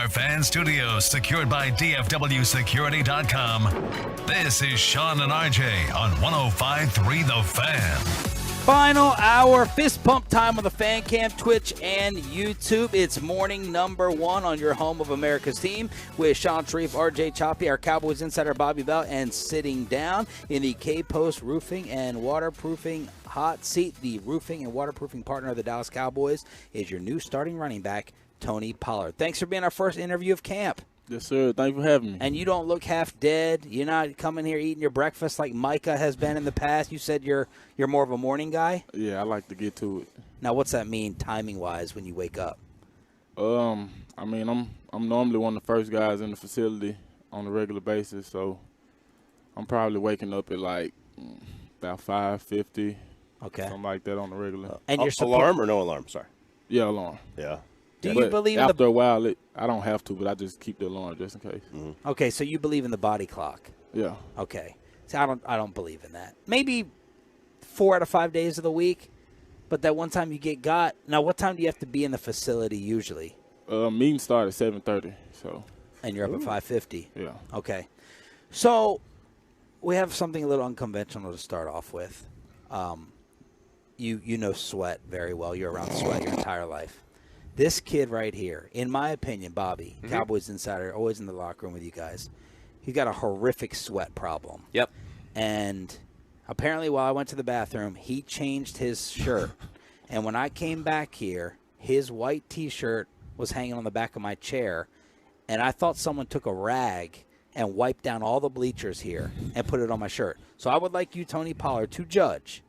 S8: our fan studios, secured by DFWsecurity.com, this is Sean and RJ on 105.3 The Fan.
S1: Final hour, fist pump time on the Fan Cam, Twitch, and YouTube. It's morning number 1 on your home of America's team with Sean Sharif, RJ Choppy, our Cowboys insider Bobby Bell, and sitting down in the K-Post Roofing and Waterproofing hot seat, the roofing and waterproofing partner of the Dallas Cowboys, is your new starting running back, Tony Pollard. Thanks for being our first interview of camp.
S18: Yes, sir. Thank you for having me.
S1: And you don't look half dead. You're not coming here eating your breakfast like Micah has been in the past. You said you're more of a morning guy?
S18: Yeah, I like to get to it.
S1: Now, what's that mean timing-wise when you wake up?
S18: I mean, I'm normally one of the first guys in the facility on a regular basis, so I'm probably waking up at like about 5:50.
S1: Okay.
S18: Something like that on the regular.
S2: And your alarm or no alarm? Sorry.
S18: Yeah, alarm.
S2: Yeah.
S1: Do you believe
S18: after a while, I don't have to, but I just keep the alarm just in case.
S2: Mm-hmm.
S1: Okay, so you believe in the body clock?
S18: Yeah.
S1: Okay. See, I don't believe in that. Maybe 4 out of 5 days of the week, but that one time you get got. Now, what time do you have to be in the facility usually?
S18: Meeting start at 7:30. So.
S1: And you're up at 5:50.
S18: Yeah.
S1: Okay. So we have something a little unconventional to start off with. You know Sweat very well. You're around Sweat your entire life. This kid right here, in my opinion, Bobby, Cowboys insider, always in the locker room with you guys, he's got a horrific sweat problem.
S3: Yep.
S1: And apparently while I went to the bathroom, he changed his shirt. And when I came back here, his white T-shirt was hanging on the back of my chair. And I thought someone took a rag and wiped down all the bleachers here and put it on my shirt. So I would like you, Tony Pollard, to judge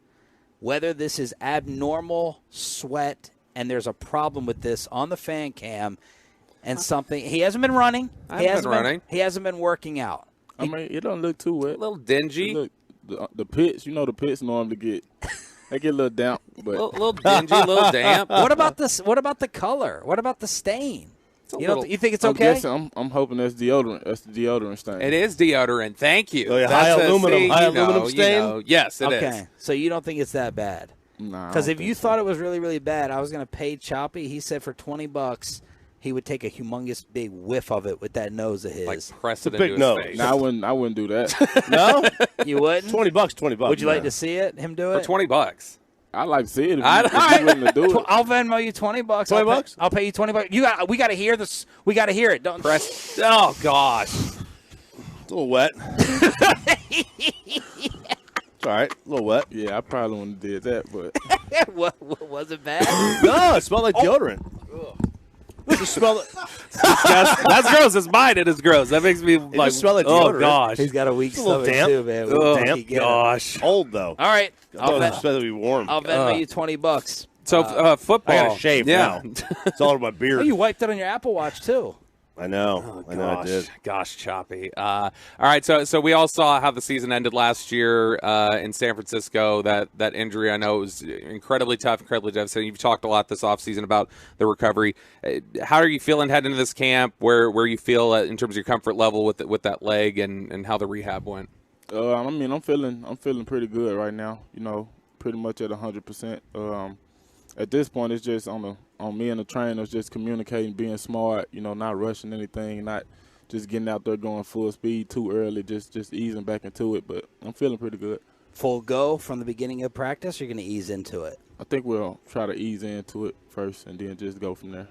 S1: whether this is abnormal sweat and there's a problem with this on the fan cam and something. He hasn't been running. He hasn't been working out.
S18: I mean, it don't look too wet.
S3: A little dingy.
S18: Look, the pits, the pits normally get a little damp, but
S3: a little dingy, a little damp.
S1: What about this? What about the color? What about the stain? You think it's okay?
S18: I'm hoping that's deodorant. That's the deodorant stain.
S3: It is deodorant. Thank you.
S2: Oh, yeah, high aluminum stain?
S3: Yes, it is.
S1: Okay, so you don't think it's that bad?
S18: Nah.
S1: Because if you thought it was really, really bad, I was going to pay Choppy. He said for $20 he would take a humongous big whiff of it with that nose of his.
S3: Like press it into his face.
S18: No, I wouldn't do that.
S2: No?
S1: You wouldn't?
S2: $20.
S1: Would you like to see it? Him do it?
S3: For $20.
S18: I'd like to see it if you're willing to do it.
S1: I'll Venmo you $20.
S2: $20?
S1: I'll pay you $20. We got to hear this. We got to hear it. Don't
S3: press. Oh gosh,
S2: it's a little wet. It's all right, a little wet.
S18: Yeah, I probably wouldn't have did that, but
S1: what was it bad?
S2: No, it smelled like deodorant. Just smell it.
S3: That's gross. It's mine. It is gross. That makes me like.
S2: Just smell like
S3: oh
S2: deodorant.
S3: gosh,
S1: He's got a weak
S2: little
S1: stomach
S2: damp.
S1: too, man.
S3: Oh
S2: damp.
S3: gosh.
S2: Old though.
S1: All right,
S2: I'll supposed to be warm.
S1: I'll Venmo you $20.
S3: So football.
S2: I got to shave now. It's all over my beard.
S1: Oh, you wiped it on your Apple Watch too.
S2: I know. I know. I did.
S3: Gosh, Choppy. All right, so we all saw how the season ended last year in San Francisco. That injury, I know, was incredibly tough, incredibly devastating. You've talked a lot this offseason about the recovery. How are you feeling heading into this camp? Where you feel in terms of your comfort level with that leg and how the rehab went?
S18: I mean, I'm feeling pretty good right now. Pretty much at 100%. At this point, it's just on me and the trainers, just communicating, being smart, not rushing anything, not just getting out there going full speed too early, just easing back into it. But I'm feeling pretty good.
S1: Full go from the beginning of practice, or you're going to ease into it?
S18: I think we'll try to ease into it first and then just go from there.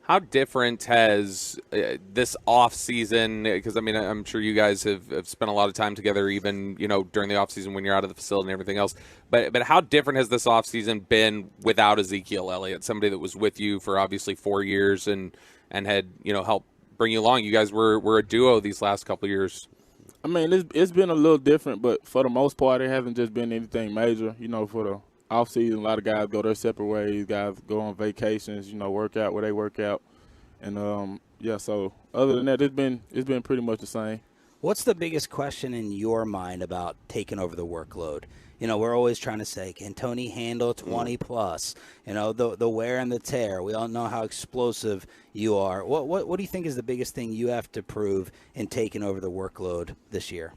S3: How different has this off season? Because I'm sure you guys have spent a lot of time together, even during the off season when you're out of the facility and everything else. But how different has this off season been without Ezekiel Elliott, somebody that was with you for obviously 4 years and had helped bring you along? You guys were a duo these last couple of years.
S18: I mean, it's been a little different, but for the most part, it hasn't just been anything major. For the off season, a lot of guys go their separate ways. Guys go on vacations, work out where they work out, and So other than that, it's been pretty much the same.
S1: What's the biggest question in your mind about taking over the workload? We're always trying to say, can Tony handle 20 plus? The wear and the tear. We all know how explosive you are. What do you think is the biggest thing you have to prove in taking over the workload this year?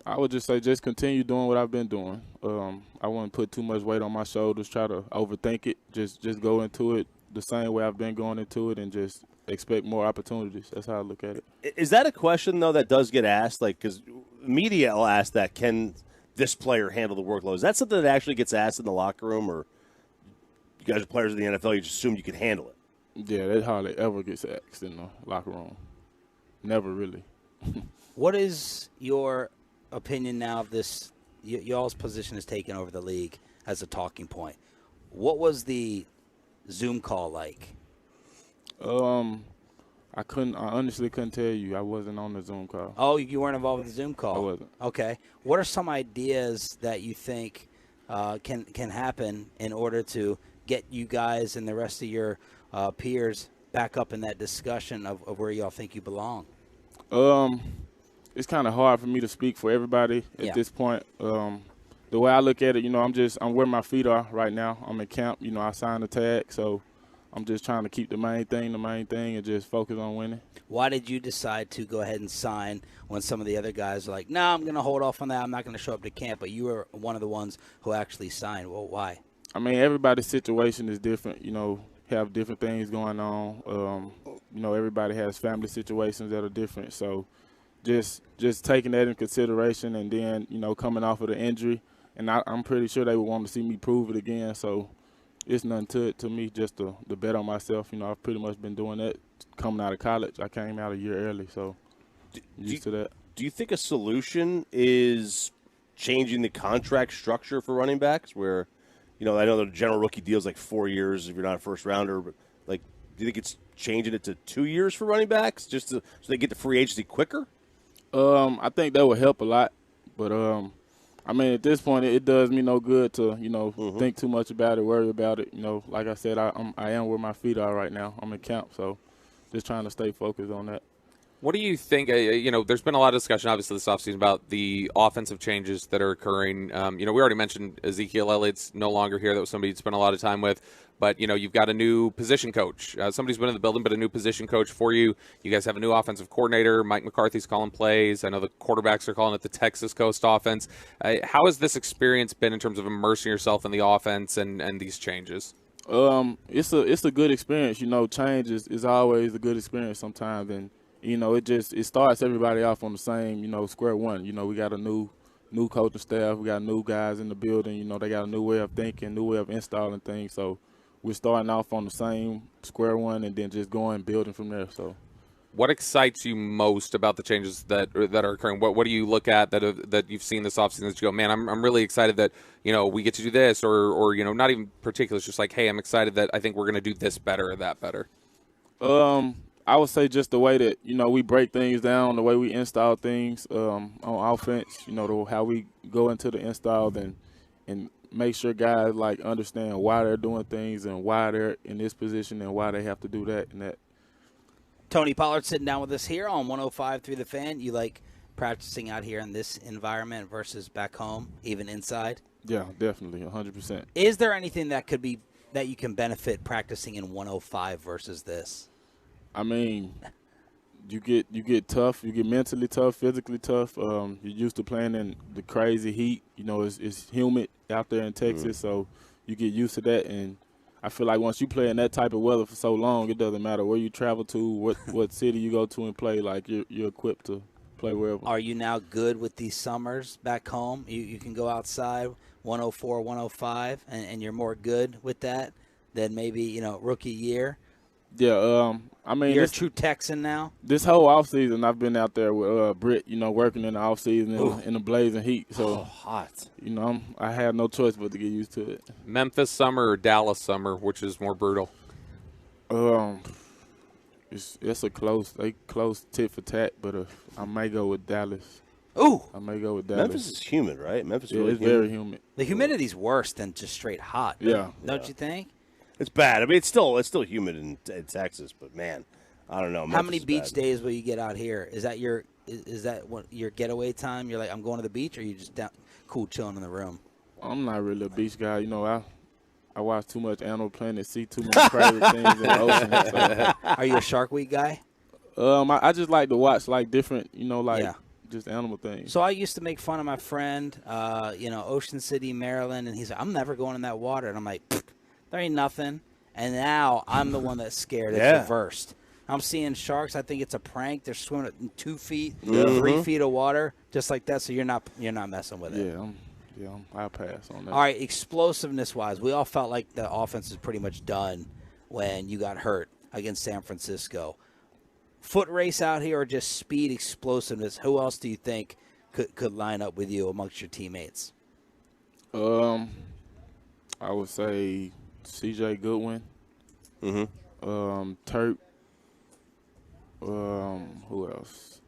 S18: I would just say just continue doing what I've been doing. I wouldn't put too much weight on my shoulders, try to overthink it. Just go into it the same way I've been going into it and just expect more opportunities. That's how I look at it.
S2: Is that a question, though, that does get asked? Like, because media will ask that, can this player handle the workload? Is that something that actually gets asked in the locker room, or you guys are players in the NFL, you just assume you can handle it?
S18: Yeah, that hardly ever gets asked in the locker room. Never really.
S1: What is your opinion now of this? Y'all's position is taken over the league as a talking point. What was the Zoom call like?
S18: I honestly couldn't tell you. I wasn't on the Zoom call.
S1: Oh, you weren't involved with the Zoom call?
S18: I wasn't.
S1: Okay. What are some ideas that you think can happen in order to get you guys and the rest of your peers back up in that discussion of where y'all think you belong?
S18: It's kind of hard for me to speak for everybody at this point. The way I look at it, I'm where my feet are right now. I'm in camp. I signed the tag, so I'm just trying to keep the main thing, and just focus on winning.
S1: Why did you decide to go ahead and sign when some of the other guys are like, no, I'm going to hold off on that. I'm not going to show up to camp, but you were one of the ones who actually signed. Well, why?
S18: I mean, everybody's situation is different, have different things going on. Everybody has family situations that are different. So just taking that into consideration, and then, coming off of the injury, and I'm pretty sure they would want to see me prove it again. So it's nothing to it to me, just to bet on myself. I've pretty much been doing that coming out of college. I came out a year early, so used to that.
S2: Do you think a solution is changing the contract structure for running backs where, I know the general rookie deal is like 4 years if you're not a first rounder, but do you think it's changing it to 2 years for running backs just so they get to free agency quicker?
S18: I think that would help a lot, but at this point, it does me no good to think too much about it, worry about it. Like I said, I am where my feet are right now. I'm in camp, so just trying to stay focused on that.
S3: What do you think? There's been a lot of discussion, obviously, this offseason about the offensive changes that are occurring. We already mentioned Ezekiel Elliott's no longer here. That was somebody you'd spent a lot of time with. But, you've got a new position coach. Somebody's been in the building, but a new position coach for you. You guys have a new offensive coordinator. Mike McCarthy's calling plays. I know the quarterbacks are calling it the Texas Coast offense. How has this experience been in terms of immersing yourself in the offense and these changes?
S18: It's a good experience. Change is always a good experience sometimes. And, it starts everybody off on the same, square one. We got a new coaching staff. We got new guys in the building. They got a new way of thinking, new way of installing things. So we're starting off on the same square one and then just going building from there. So,
S3: what excites you most about the changes that are occurring? What do you look at that you've seen this offseason that you go, man, I'm really excited that we get to do this, or not even particular. It's just like, hey, I'm excited that I think we're going to do this better or that better.
S18: I would say just the way that, we break things down, the way we install things on offense, how we go into the install and make sure guys, understand why they're doing things and why they're in this position and why they have to do that and that.
S1: Tony Pollard sitting down with us here on 105.3 The Fan. You like practicing out here in this environment versus back home, even inside?
S18: Yeah, definitely, 100%.
S1: Is there anything that you can benefit practicing in 105 versus this?
S18: I mean, you get tough. You get mentally tough, physically tough. You're used to playing in the crazy heat. It's humid out there in Texas, so you get used to that. And I feel like once you play in that type of weather for so long, it doesn't matter where you travel to, what city you go to and play. You're equipped to play wherever.
S1: Are you now good with these summers back home? You can go outside 104, 105, and you're more good with that than maybe rookie year.
S18: Yeah,
S1: you're a true Texan now.
S18: This whole offseason, I've been out there with Britt, working in the offseason in the blazing heat. So
S2: hot.
S18: I have no choice but to get used to it.
S3: Memphis summer or Dallas summer, which is more brutal?
S18: It's a close tit for tat, but I may go with Dallas.
S1: Ooh,
S18: I may go with Dallas.
S2: Memphis is humid, right? Memphis is
S18: it's very humid.
S1: The humidity's worse than just straight hot.
S18: Yeah,
S1: don't you think?
S2: It's bad. I mean, it's still humid in Texas, but man, I don't know.
S1: How many beach days will you get out here? Is that your getaway time? You're like, I'm going to the beach, or you just cool chilling in the room?
S18: I'm not really a beach guy. I watch too much Animal Planet, see too many crazy things in the ocean. So.
S1: Are you a Shark Week guy?
S18: I just like to watch different, just animal things.
S1: So I used to make fun of my friend, Ocean City, Maryland, and he's like, I'm never going in that water, and I'm like, there ain't nothing. And now I'm the one that's scared. It's reversed. I'm seeing sharks. I think it's a prank. They're swimming in 2 feet,
S2: Mhm.
S1: 3 feet of water, just like that. So you're not messing with it.
S18: I'll pass on that.
S1: All right, explosiveness-wise, we all felt like the offense is pretty much done when you got hurt against San Francisco. Foot race out here or just speed, explosiveness? Who else do you think could line up with you amongst your teammates?
S18: I would say C.J. Goodwin. Turk. Who else?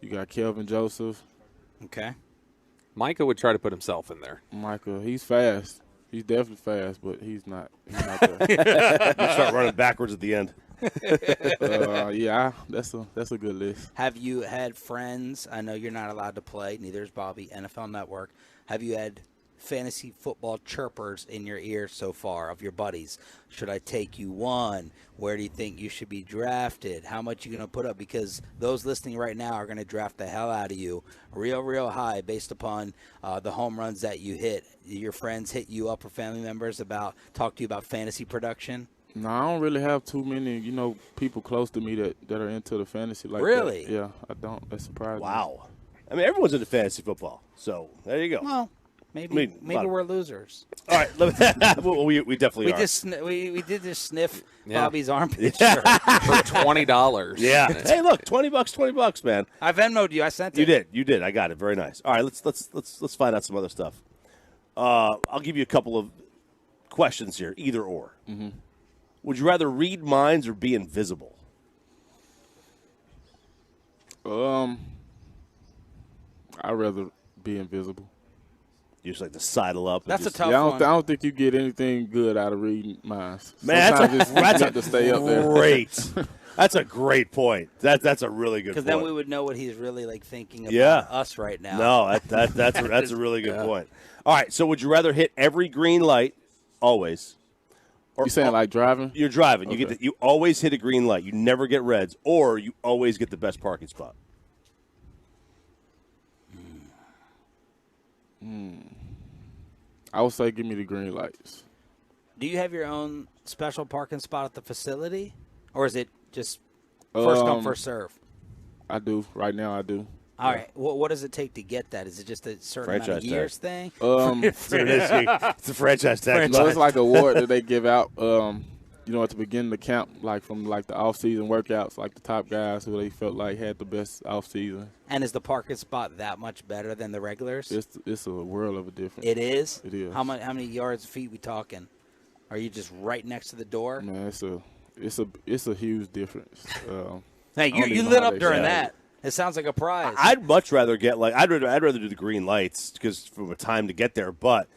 S18: You got Kelvin Joseph.
S1: Okay.
S3: Micah would try to put himself in there.
S18: Micah, he's fast. He's definitely fast, but he's not there.
S2: You start running backwards at the end.
S18: That's a good list.
S1: Have you had friends? I know you're not allowed to play. Neither is Bobby. NFL Network. Have you had fantasy football chirpers in your ear so far of your buddies? Should I take you one? Where do you think you should be drafted? How much you going to put up? Because those listening right now are going to draft the hell out of you real high based upon the home runs that you hit. Your friends hit you up or family members talk to you about fantasy production?
S18: No, I don't really have too many, people close to me that are into the fantasy like
S1: really?
S18: that. Yeah, I don't. That's surprising.
S2: Wow. I mean, everyone's into fantasy football, so there you go.
S1: Well, maybe we're losers.
S2: All right, well, we definitely are.
S1: We did just sniff
S3: Yeah.
S1: Bobby's armpit
S2: Yeah.
S1: shirt.
S3: For $20.
S2: Yeah. Hey, look, $20, man.
S1: I Venmo'd you. I sent
S2: it. You did. I got it. Very nice. All right, let's find out some other stuff. I'll give you a couple of questions here, either or.
S18: Mm-hmm.
S2: Would you rather read minds or be invisible?
S18: I'd rather be invisible.
S2: You just like to sidle up.
S1: That's a tough
S18: one. I don't think you get anything good out of reading minds.
S2: Man,
S18: Sometimes you got to stay up there.
S2: Great. That's a great point. That's a really good point.
S1: Because then we would know what he's really thinking about us right now.
S2: No, that's a really good point. All right, so would you rather hit every green light always?
S18: You saying like driving?
S2: You're driving.
S18: Okay.
S2: You always hit a green light. You never get reds, or you always get the best parking spot.
S18: I would say give me the green lights.
S1: Do you have your own special parking spot at the facility, or is it just first come, first serve?
S18: I do. Right now, I do.
S1: All right. What does it take to get that? Is it just a certain amount of years thing?
S2: It's a franchise tag.
S18: So it's like an award that they give out, at the beginning of the camp, like from like the off-season workouts, like the top guys who they felt like had the best off-season.
S1: And is the parking spot that much better than the regulars?
S18: It's a world of a difference.
S1: It is?
S18: It is.
S1: How many yards, feet we talking? Are you just right next to the door?
S18: Man, it's a huge difference.
S1: Hey, you lit up during that. It sounds like a prize.
S2: I'd much rather get I'd rather do the green lights because from a time to get there. But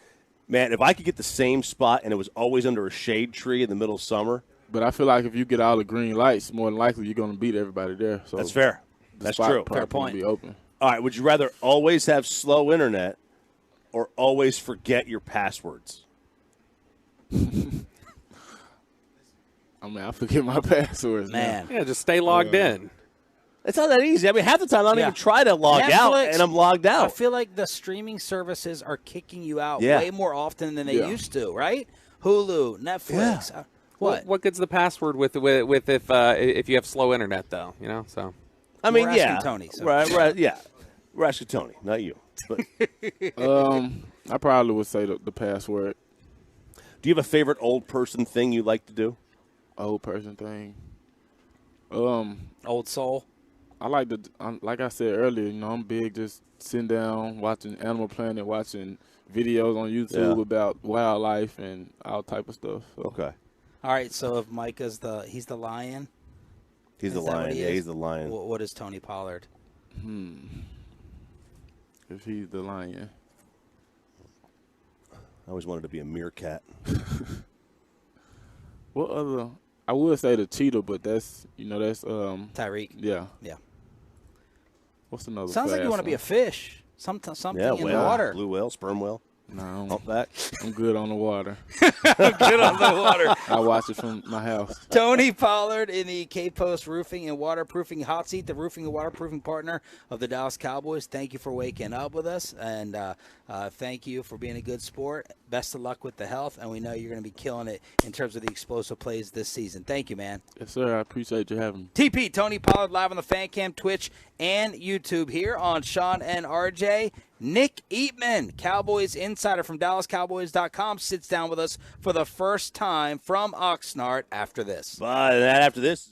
S2: man, if I could get the same spot and it was always under a shade tree in the middle of summer.
S18: But I feel like if you get all the green lights, more than likely you're going to beat everybody there. So
S2: that's fair. That's true.
S18: Fair point. Be open.
S2: All right. Would you rather always have slow internet or always forget your passwords?
S18: I forget my passwords.
S1: Man.
S3: Yeah, just stay logged in.
S2: It's not that easy. I mean, half the time I don't even try to log out, and I'm logged out.
S1: I feel like the streaming services are kicking you out way more often than they used to, right? Hulu, Netflix.
S2: Yeah.
S3: What good's the password with if you have slow internet though? So.
S2: I mean,
S1: we're asking Tony. So.
S2: Right, yeah. We're asking Tony, not you. But.
S18: I probably would say the password.
S2: Do you have a favorite old person thing you like to do?
S18: Old person thing.
S1: Old soul.
S18: I like like I said earlier, I'm big just sitting down, watching Animal Planet, watching videos on YouTube about wildlife and all type of stuff. So.
S2: Okay.
S1: All right, so if Micah's he's the lion?
S2: He's the lion. Yeah, he's the lion.
S1: What is Tony Pollard?
S18: If he's the lion.
S2: I always wanted to be a meerkat.
S18: What other? I would say the cheetah, but that's
S1: Tyreek.
S18: Yeah.
S1: Yeah.
S18: What's another?
S1: Sounds like you want to be a fish. Something in the water.
S2: Blue whale, sperm whale.
S18: No,
S2: Humpback.
S18: I'm good on the water.
S1: Good on the water.
S18: I watch it from my house.
S1: Tony Pollard in the K-Post Roofing and Waterproofing Hot Seat, the roofing and waterproofing partner of the Dallas Cowboys. Thank you for waking up with us, and thank you for being a good sport. Best of luck with the health, and we know you're going to be killing it in terms of the explosive plays this season. Thank you, man.
S18: Yes, sir. I appreciate you having me.
S1: TP, Tony Pollard, live on the Fan Cam, Twitch, and YouTube here on Sean and RJ. Nick Eatman, Cowboys insider from DallasCowboys.com, sits down with us for the first time from Oxnard after this.
S2: But after this.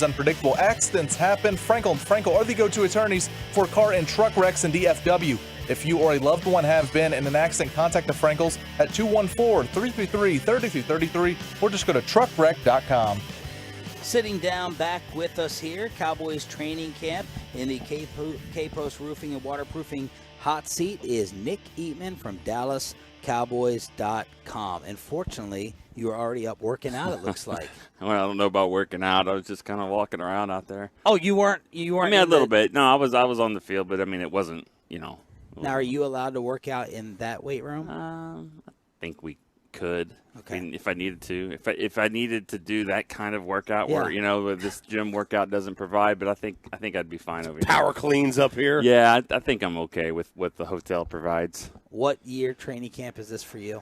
S9: Unpredictable accidents happen. Frankel & Frankel are the go-to attorneys for car and truck wrecks in DFW. If you or a loved one have been in an accident, contact the Frankels at 214-333-3333 or just go to truckwreck.com.
S1: Sitting down back with us here, Cowboys training camp in the K-Post Roofing and Waterproofing hot seat is Nick Eatman from DallasCowboys.com. And fortunately, you were already up working out, it looks like.
S19: Well, I don't know about working out. I was just kind of walking around out there.
S1: Oh, you weren't.
S19: I mean, a little bit. No, I was on the field, but I mean, it wasn't.
S1: Now, are you allowed to work out in that weight room?
S19: I think we could.
S1: Okay.
S19: I mean, if I needed to, if I needed to do that kind of workout, where this gym workout doesn't provide, but I think I'd be fine over here.
S2: Power cleans up here.
S19: Yeah, I think I'm okay with what the hotel provides.
S1: What year training camp is this for you?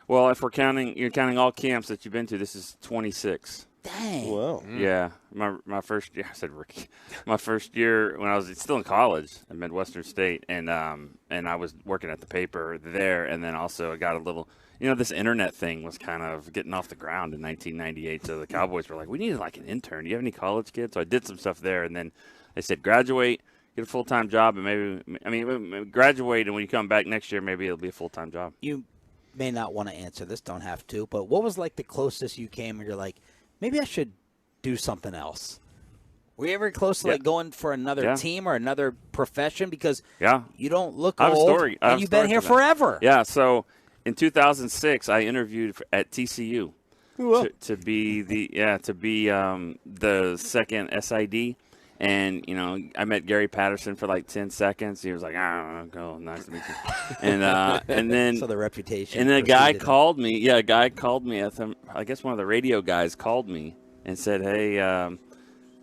S19: Well, if you're counting all camps that you've been to, this is 26.
S1: Dang.
S2: Wow.
S19: Yeah, my first year. I said rookie. My first year when I was still in college at Midwestern State, and I was working at the paper there, and then also I got a little. This internet thing was kind of getting off the ground in 1998. So the Cowboys were like, we needed like an intern. Do you have any college kids? So I did some stuff there, and then they said graduate, get a full-time job, and maybe graduate, and when you come back next year, maybe it'll be a full-time job.
S1: You may not want to answer this, don't have to, but what was like the closest you came where you're like, maybe I should do something else? Were you ever close to like going for another team or another profession? Because you don't look old, and you've been here forever.
S19: Yeah, so in 2006, I interviewed at TCU to be the second SID. And, I met Gary Patterson for like 10 seconds. He was like, go, nice to meet you. And then.
S1: So the reputation.
S19: And then a guy called me. Yeah, a guy called me. I guess one of the radio guys called me and said, hey,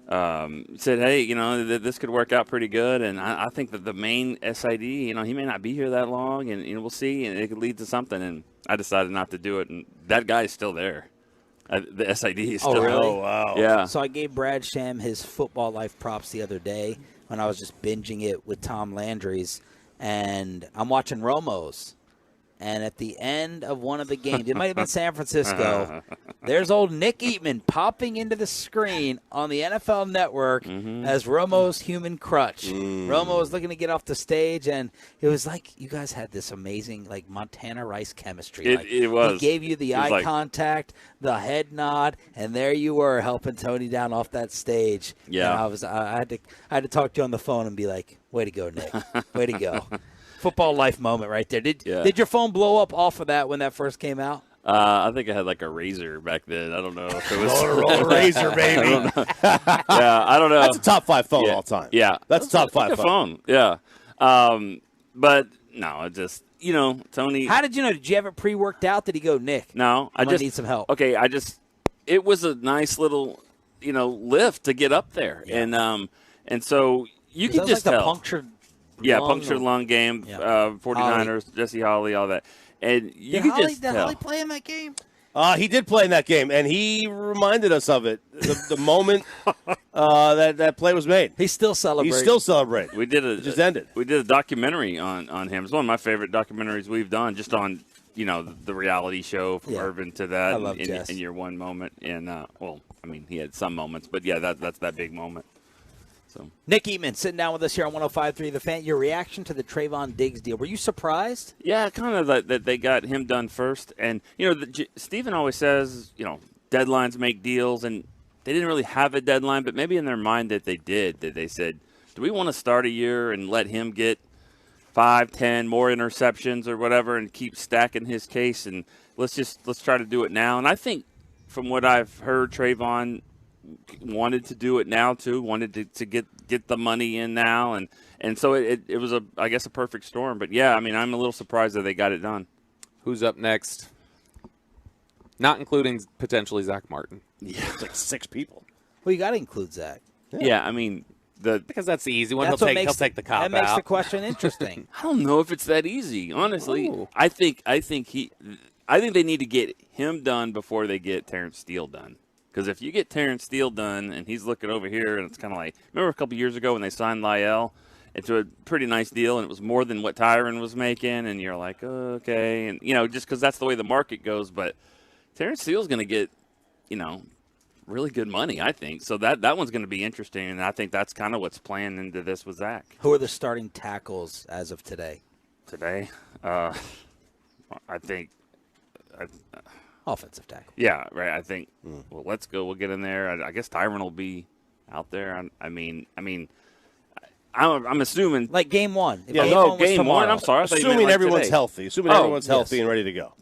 S19: this could work out pretty good. And I think that the main SID, he may not be here that long. And, we'll see. And it could lead to something. And I decided not to do it. And that guy is still there. The SID is still
S1: really?
S2: Oh, wow.
S19: Yeah.
S1: So I gave Brad Sham his football life props the other day when I was just binging it with Tom Landry's, and I'm watching Romo's. And at the end of one of the games, it might have been San Francisco, there's old Nick Eatman popping into the screen on the NFL Network as Romo's human crutch. Romo was looking to get off the stage, and it was like you guys had this amazing, like, Montana Rice chemistry.
S19: It was.
S1: He gave you the eye contact, the head nod, and there you were helping Tony down off that stage.
S19: Yeah.
S1: And I had to talk to you on the phone and be like, way to go, Nick. Way to go. Football life moment right there. Did your phone blow up off of that when that first came out?
S19: I think I had like a Razor back then. I don't know if it was
S2: a Razor, baby.
S19: I don't know.
S2: That's a top 5 phone all time.
S19: Yeah,
S2: that's a top 5
S19: phone. Yeah, but no, it just Tony.
S1: How did you know? Did you have it pre-worked out? Did he go, Nick?
S19: No,
S1: I just need some help.
S19: Okay, it was a nice little lift to get up there, and so you could just tell.
S1: Punctured
S19: lung game, 49ers, Jesse Holley, all that. And you could just tell.
S1: Did Holley play in that game?
S2: He did play in that game, and he reminded us of it the moment that play was made.
S1: He's still celebrating.
S2: He's still celebrating.
S19: It
S2: just ended.
S19: We did a documentary on him. It's one of my favorite documentaries we've done, just on the reality show from Irvin to that.
S1: I love Jess.
S19: In your one moment. And he had some moments, but yeah, that's that big moment. So
S1: Nick Eatman sitting down with us here on 105.3 The Fan. Your reaction to the Trayvon Diggs deal? Were you surprised?
S19: Yeah, kind of that they got him done first. And Stephen always says deadlines make deals, and they didn't really have a deadline, but maybe in their mind that they did. That they said, do we want to start a year and let him get 5, 10 more interceptions or whatever, and keep stacking his case, and let's try to do it now. And I think from what I've heard, Trayvon wanted to do it now too, wanted to get the money in now, and so it was a perfect storm. But yeah, I'm a little surprised that they got it done.
S3: Who's up next? Not including potentially Zach Martin.
S2: Yeah, it's like 6 people.
S1: Well, you got to include Zach.
S19: Yeah,
S3: because that's the easy one. He'll take the cop out.
S1: That makes the question interesting.
S19: I don't know if it's that easy, honestly. Ooh. I think they need to get him done before they get Terrence Steele done. Because if you get Terrence Steele done and he's looking over here, and it's kind of like, remember a couple years ago when they signed Lyell into a pretty nice deal, and it was more than what Tyron was making, and you're like, oh, okay, and just because that's the way the market goes. But Terrence Steele's going to get, really good money, I think. So that one's going to be interesting, and I think that's kind of what's playing into this with Zach.
S1: Who are the starting tackles as of today?
S19: I think
S1: offensive tackle.
S19: Yeah, right. I think. Well, let's go. We'll get in there. I guess Tyron will be out there. I'm assuming
S1: like game one.
S19: Yeah, game one. I'm sorry.
S2: Assuming everyone's healthy. Assuming everyone's healthy and ready to go.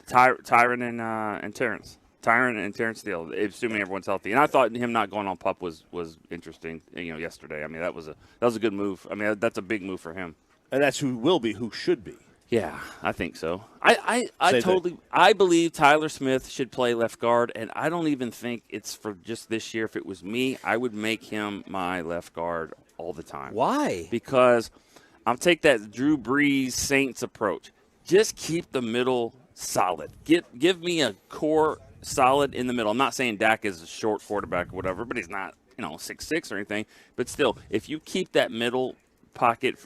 S19: Tyron and Terrence. Tyron and Terrence Steele. Assuming everyone's healthy, and I thought him not going on PUP was interesting. Yesterday. I mean, that was a good move. I mean, that's a big move for him.
S2: And that's who should be.
S19: Yeah, I think so. I believe Tyler Smith should play left guard, and I don't even think it's for just this year. If it was me, I would make him my left guard all the time.
S1: Why?
S19: Because I'll take that Drew Brees Saints approach. Just keep the middle solid. Give me a core solid in the middle. I'm not saying Dak is a short quarterback or whatever, but he's not 6'6" or anything. But still, if you keep that middle pocket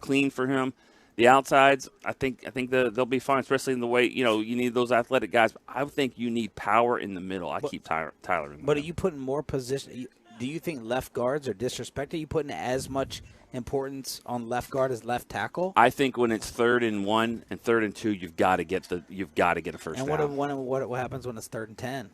S19: clean for him, the outsides, I think they'll be fine, especially in the way, you need those athletic guys. I think you need power in the middle. I keep Tyler in the middle.
S1: But are you putting more position? Do you think left guards are disrespected? Are you putting as much importance on left guard as left tackle?
S19: I think when it's 3rd and 1 and 3rd and 2, you've got to get a first down.
S1: And what happens when it's 3rd and 10?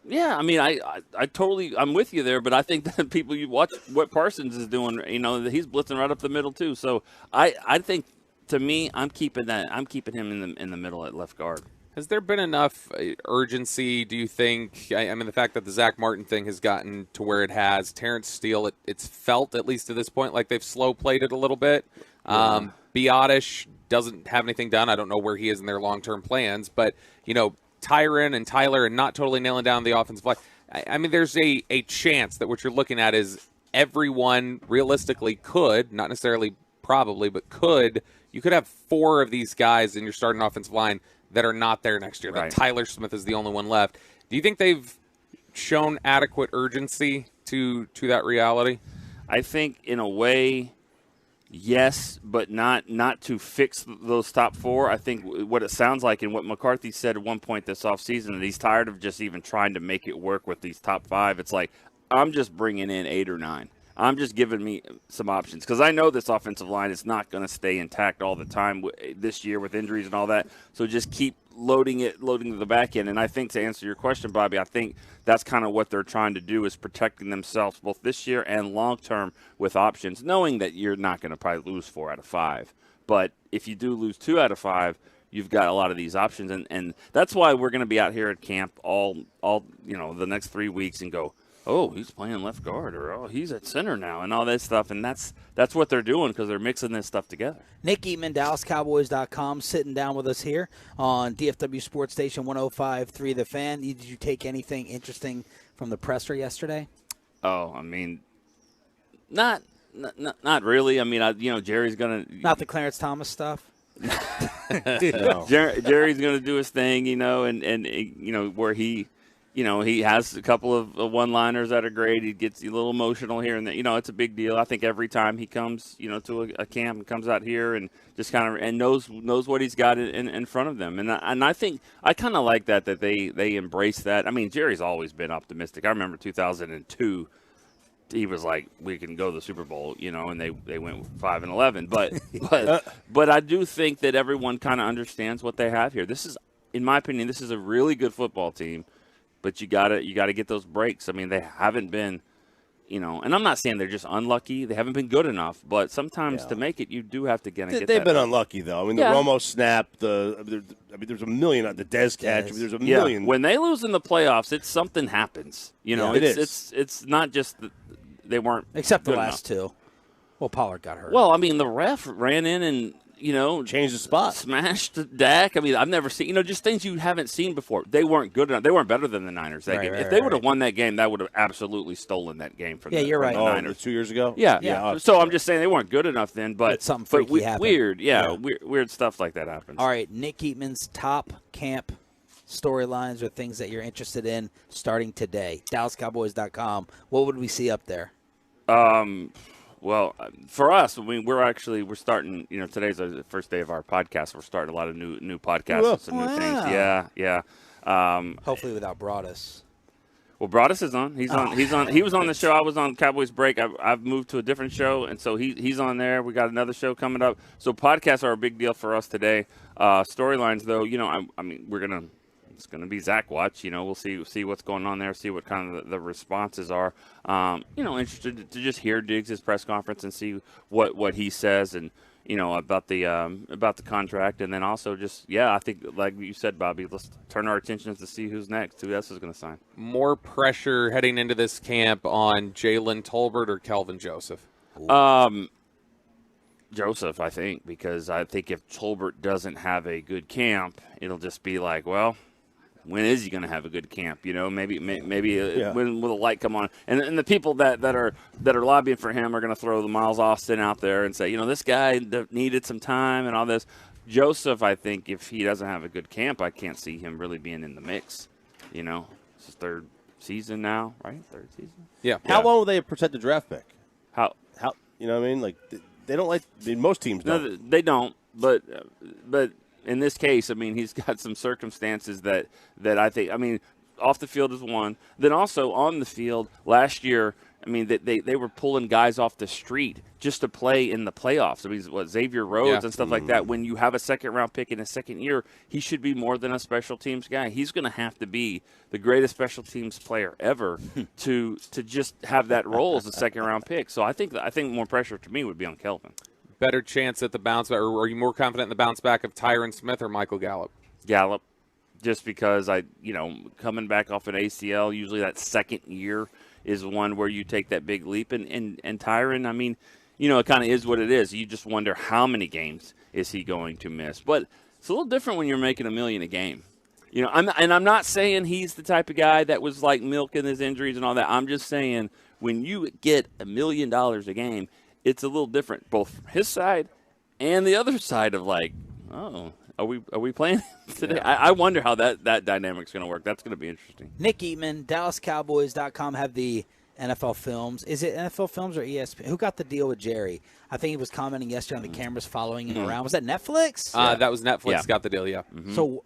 S19: Yeah, I mean, I totally, I'm with you there, but I think that people, you watch what Parsons is doing, he's blitzing right up the middle too. So I think, to me, I'm keeping him in the middle at left guard.
S3: Has there been enough urgency, do you think? I mean, the fact that the Zach Martin thing has gotten to where it has. Terrence Steele, it's felt, at least to this point, like they've slow-played it a little bit. Biotish doesn't have anything done. I don't know where he is in their long-term plans. But, Tyron and Tyler and not totally nailing down the offensive line. I mean, there's a chance that what you're looking at is everyone realistically could, not necessarily probably, but could. You could have 4 of these guys in your starting offensive line that are not there next year. Right. Tyler Smith is the only one left. Do you think they've shown adequate urgency to that reality?
S19: I think in a way, yes, but not to fix those top 4. I think what it sounds like and what McCarthy said at one point this offseason, that he's tired of just even trying to make it work with these top 5. It's like, I'm just bringing in 8 or 9. I'm just giving me some options because I know this offensive line is not going to stay intact all the time this year with injuries and all that. So just keep loading to the back end. And I think, to answer your question, Bobby, I think that's kind of what they're trying to do, is protecting themselves both this year and long term with options, knowing that you're not going to probably lose 4 out of 5. But if you do lose 2 out of 5, you've got a lot of these options, and that's why we're going to be out here at camp all the next 3 weeks and go, oh, he's playing left guard, or oh, he's at center now, and all that stuff. And that's what they're doing because they're mixing this stuff together.
S1: Nick Eatman, DallasCowboys.com, sitting down with us here on DFW Sports Station 105.3 The Fan. Did you take anything interesting from the presser yesterday?
S19: Oh, I mean, not really. I mean, Jerry's gonna
S1: not the Clarence Thomas stuff.
S19: No. Jerry's gonna do his thing, and where he. He has a couple of one-liners that are great. He gets a little emotional here and there. It's a big deal. I think every time he comes, to a camp and comes out here and just kind of knows what he's got in front of them. And I think I kind of like that they embrace that. I mean, Jerry's always been optimistic. I remember 2002. He was like, we can go to the Super Bowl, and they went 5-11. But I do think that everyone kind of understands what they have here. This is, in my opinion, this is a really good football team. But you gotta get those breaks. I mean, they haven't been, and I'm not saying they're just unlucky. They haven't been good enough. But sometimes to make it, you do have to get.
S2: They've been unlucky though. I mean, the Romo snap. There's a million. The Dez catch. There's a million.
S19: When they lose in the playoffs, something happens. It's not just that they weren't
S1: except the
S19: good
S1: last
S19: enough.
S1: 2. Well, Pollard got hurt.
S19: Well, I mean, the ref ran in and.
S2: Changed the spot.
S19: Smashed Dak. I mean, I've never seen, just things you haven't seen before. They weren't good enough. They weren't better than the Niners that game. If they would have won that game, that would have absolutely stolen that game from the Niners.
S2: 2 years ago?
S19: Yeah. So I'm just saying they weren't good enough then, but
S1: something freaky happened.
S19: Weird. Yeah, weird stuff like that happens.
S1: All right, Nick Eatman's top camp storylines or things that you're interested in starting today. DallasCowboys.com. What would we see up there?
S19: Well, for us, we're starting. Today's the first day of our podcast. We're starting a lot of new podcasts and some new things. Yeah.
S1: Hopefully without Broadus.
S19: Well, Broadus is on. He's on. He's on. He was on the show. I was on Cowboys Break. I've moved to a different show, and so he's on there. We got another show coming up. So podcasts are a big deal for us today. Storylines, though, I mean, it's gonna be Zach Watch. We'll see what's going on there. See what kind of the responses are. Interested to just hear Diggs' press conference and see what he says and. About the contract, and then also I think like you said, Bobby, let's turn our attention to see who's next. Who else is going to sign?
S3: More pressure heading into this camp on Jalen Tolbert or Kelvin Joseph?
S19: Joseph, I think, because I think if Tolbert doesn't have a good camp, it'll just be like, well, when is he going to have a good camp? Maybe when will the light come on? And the people that are lobbying for him are going to throw the Miles Austin out there and say, this guy needed some time and all this. Joseph, I think, if he doesn't have a good camp, I can't see him really being in the mix. It's his third season now, right? Third season.
S2: Yeah. How long will they protect the draft pick?
S19: How?
S2: You know what I mean? Like they don't like. Most teams don't.
S19: No, they don't. But. In this case, I mean, he's got some circumstances that I think, I mean, off the field is one. Then also on the field, last year, I mean, they were pulling guys off the street just to play in the playoffs. I mean, Xavier Rhodes and stuff like that. When you have a second-round pick in his second year, he should be more than a special teams guy. He's going to have to be the greatest special teams player ever to just have that role as a second-round pick. So I think more pressure to me would be on Kelvin.
S3: Better chance at the bounce back, or are you more confident in the bounce back of Tyron Smith or Michael Gallup?
S19: Gallup, just because coming back off an ACL, usually that second year is one where you take that big leap. And Tyron, I mean, it kind of is what it is. You just wonder how many games is he going to miss. But it's a little different when you're making $1 million a game. I'm not saying he's the type of guy that was like milking his injuries and all that. I'm just saying when you get $1 million a game, it's a little different, both from his side and the other side of like, oh, are we playing today? Yeah. I wonder how that dynamic's going to work. That's going to be interesting.
S1: Nick Eatman, DallasCowboys.com have the NFL Films. Is it NFL Films or ESPN? Who got the deal with Jerry? I think he was commenting yesterday on the cameras following him around. Was that Netflix?
S3: That was Netflix got the deal, yeah.
S1: Mm-hmm. So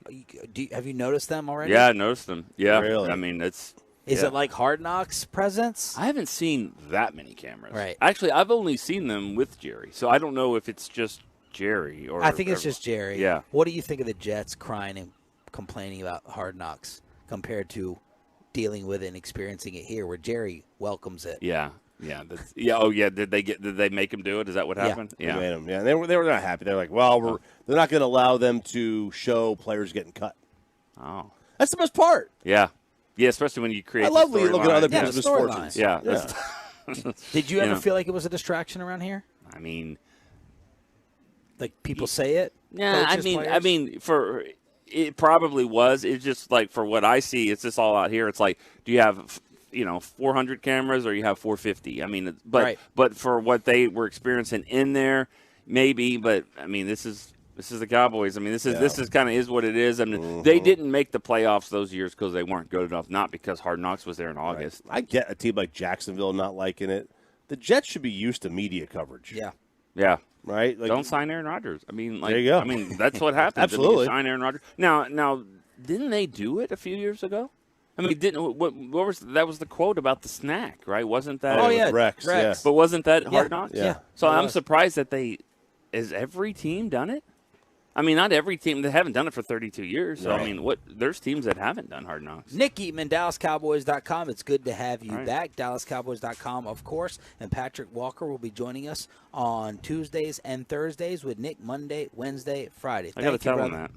S1: have you noticed them already?
S19: Yeah, I noticed them. Yeah.
S2: Really?
S19: I mean, it's...
S1: Is it like Hard Knocks presence?
S19: I haven't seen that many cameras.
S1: Right.
S19: Actually, I've only seen them with Jerry, so I don't know if it's just Jerry or.
S1: I think it's just Jerry.
S19: Yeah.
S1: What do you think of the Jets crying and complaining about Hard Knocks compared to dealing with it and experiencing it here, where Jerry welcomes it?
S19: Yeah. Yeah. Oh, yeah. Did they make him do it? Is that what happened?
S2: Yeah. They made him. Yeah. They were not happy. They're like, well, they're not going to allow them to show players getting cut.
S19: Oh.
S2: That's the best part.
S19: Yeah. Yeah, especially when you create.
S2: I love when you look at other people's misfortunes.
S19: Yeah.
S1: Did you ever feel like it was a distraction around here?
S19: I mean,
S1: like people say it.
S19: Yeah, I mean, for it probably was. It's just like for what I see, it's just all out here. It's like, do you have 400 cameras or you have 450? I mean, but for what they were experiencing in there, maybe. But I mean, this is the Cowboys. I mean, this is kind of is what it is. I mean, they didn't make the playoffs those years because they weren't good enough, not because Hard Knocks was there in August.
S2: Right. I get a team like Jacksonville not liking it. The Jets should be used to media coverage.
S1: Yeah.
S19: Yeah.
S2: Right?
S19: Like, don't sign Aaron Rodgers. I mean, like,
S2: there you go.
S19: I mean, that's what happens.
S2: Absolutely.
S19: Sign Aaron Rodgers. Now, didn't they do it a few years ago? I mean, what was that? Was the quote about the snack, right? Wasn't that?
S1: Oh yeah,
S2: Rex. Yeah.
S19: But wasn't that Hard Knocks?
S2: Yeah.
S19: So I'm surprised that has every team done it? I mean, not every team. They haven't done it for 32 years. So, I mean, there's teams that haven't done Hard Knocks.
S1: Nick Eatman, DallasCowboys.com. It's good to have you back. DallasCowboys.com, of course. And Patrick Walker will be joining us on Tuesdays and Thursdays with Nick Monday, Wednesday, Friday.
S19: I got to tell him that.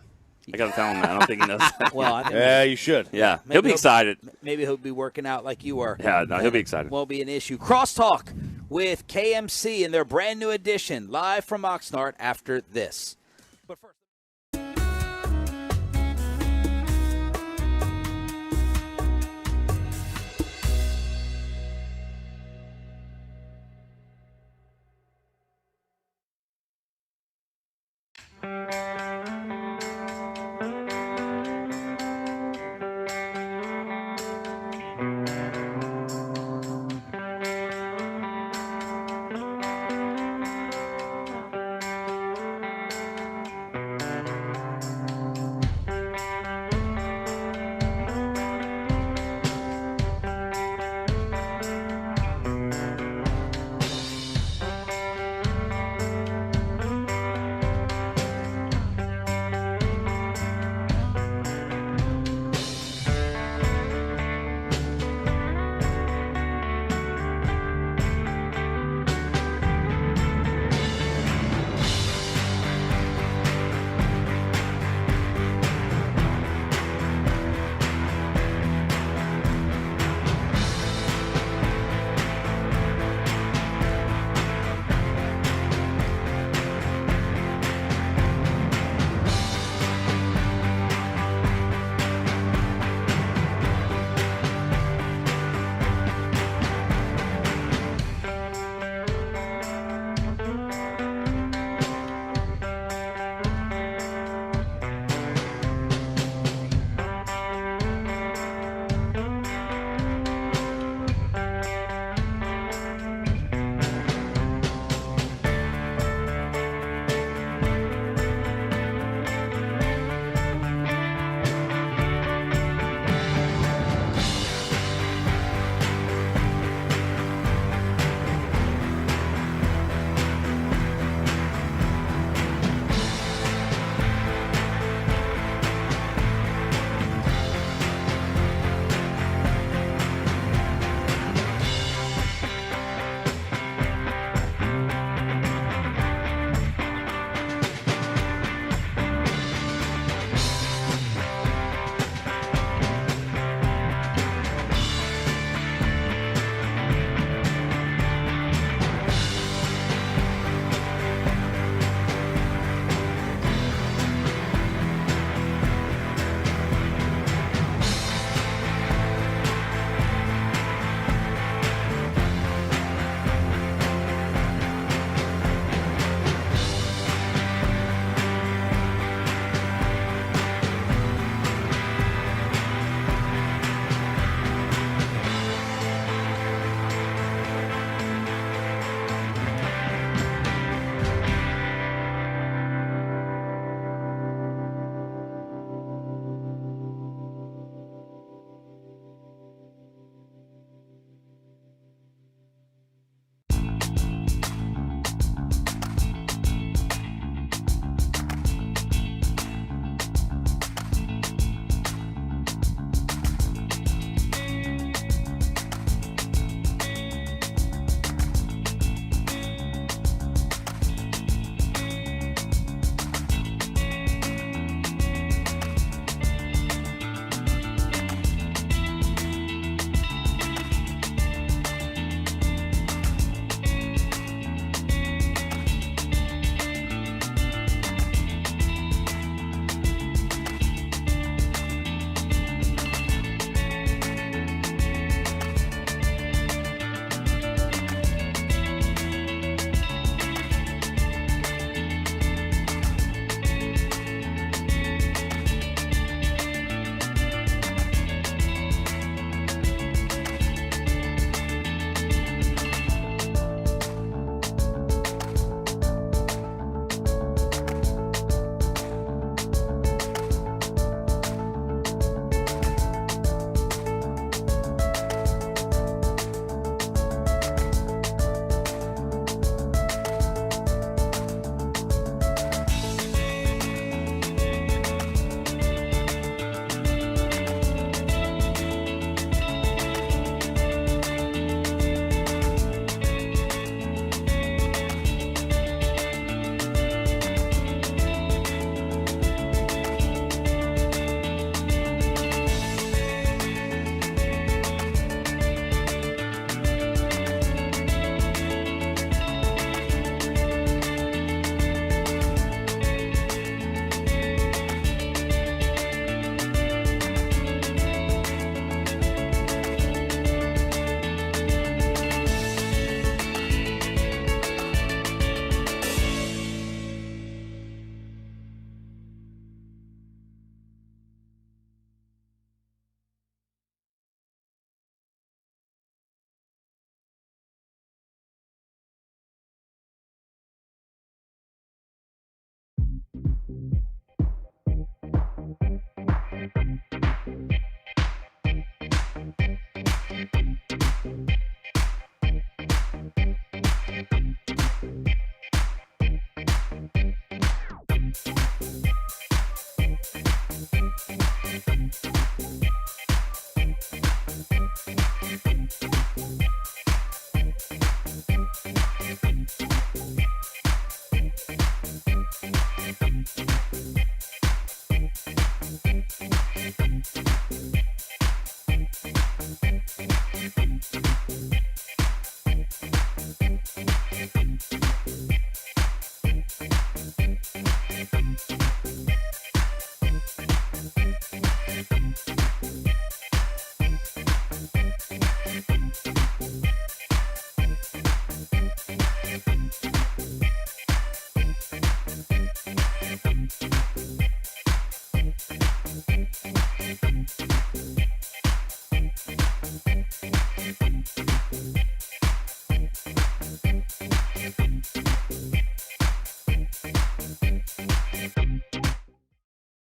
S19: I don't think he knows that.
S1: Well, I think
S2: yeah, you should.
S19: Yeah, he'll be excited.
S1: Maybe he'll be working out like you are.
S19: Yeah, no, he'll be excited.
S1: Won't be an issue. Crosstalk with KMC in their brand new edition, live from Oxnard after this. But first.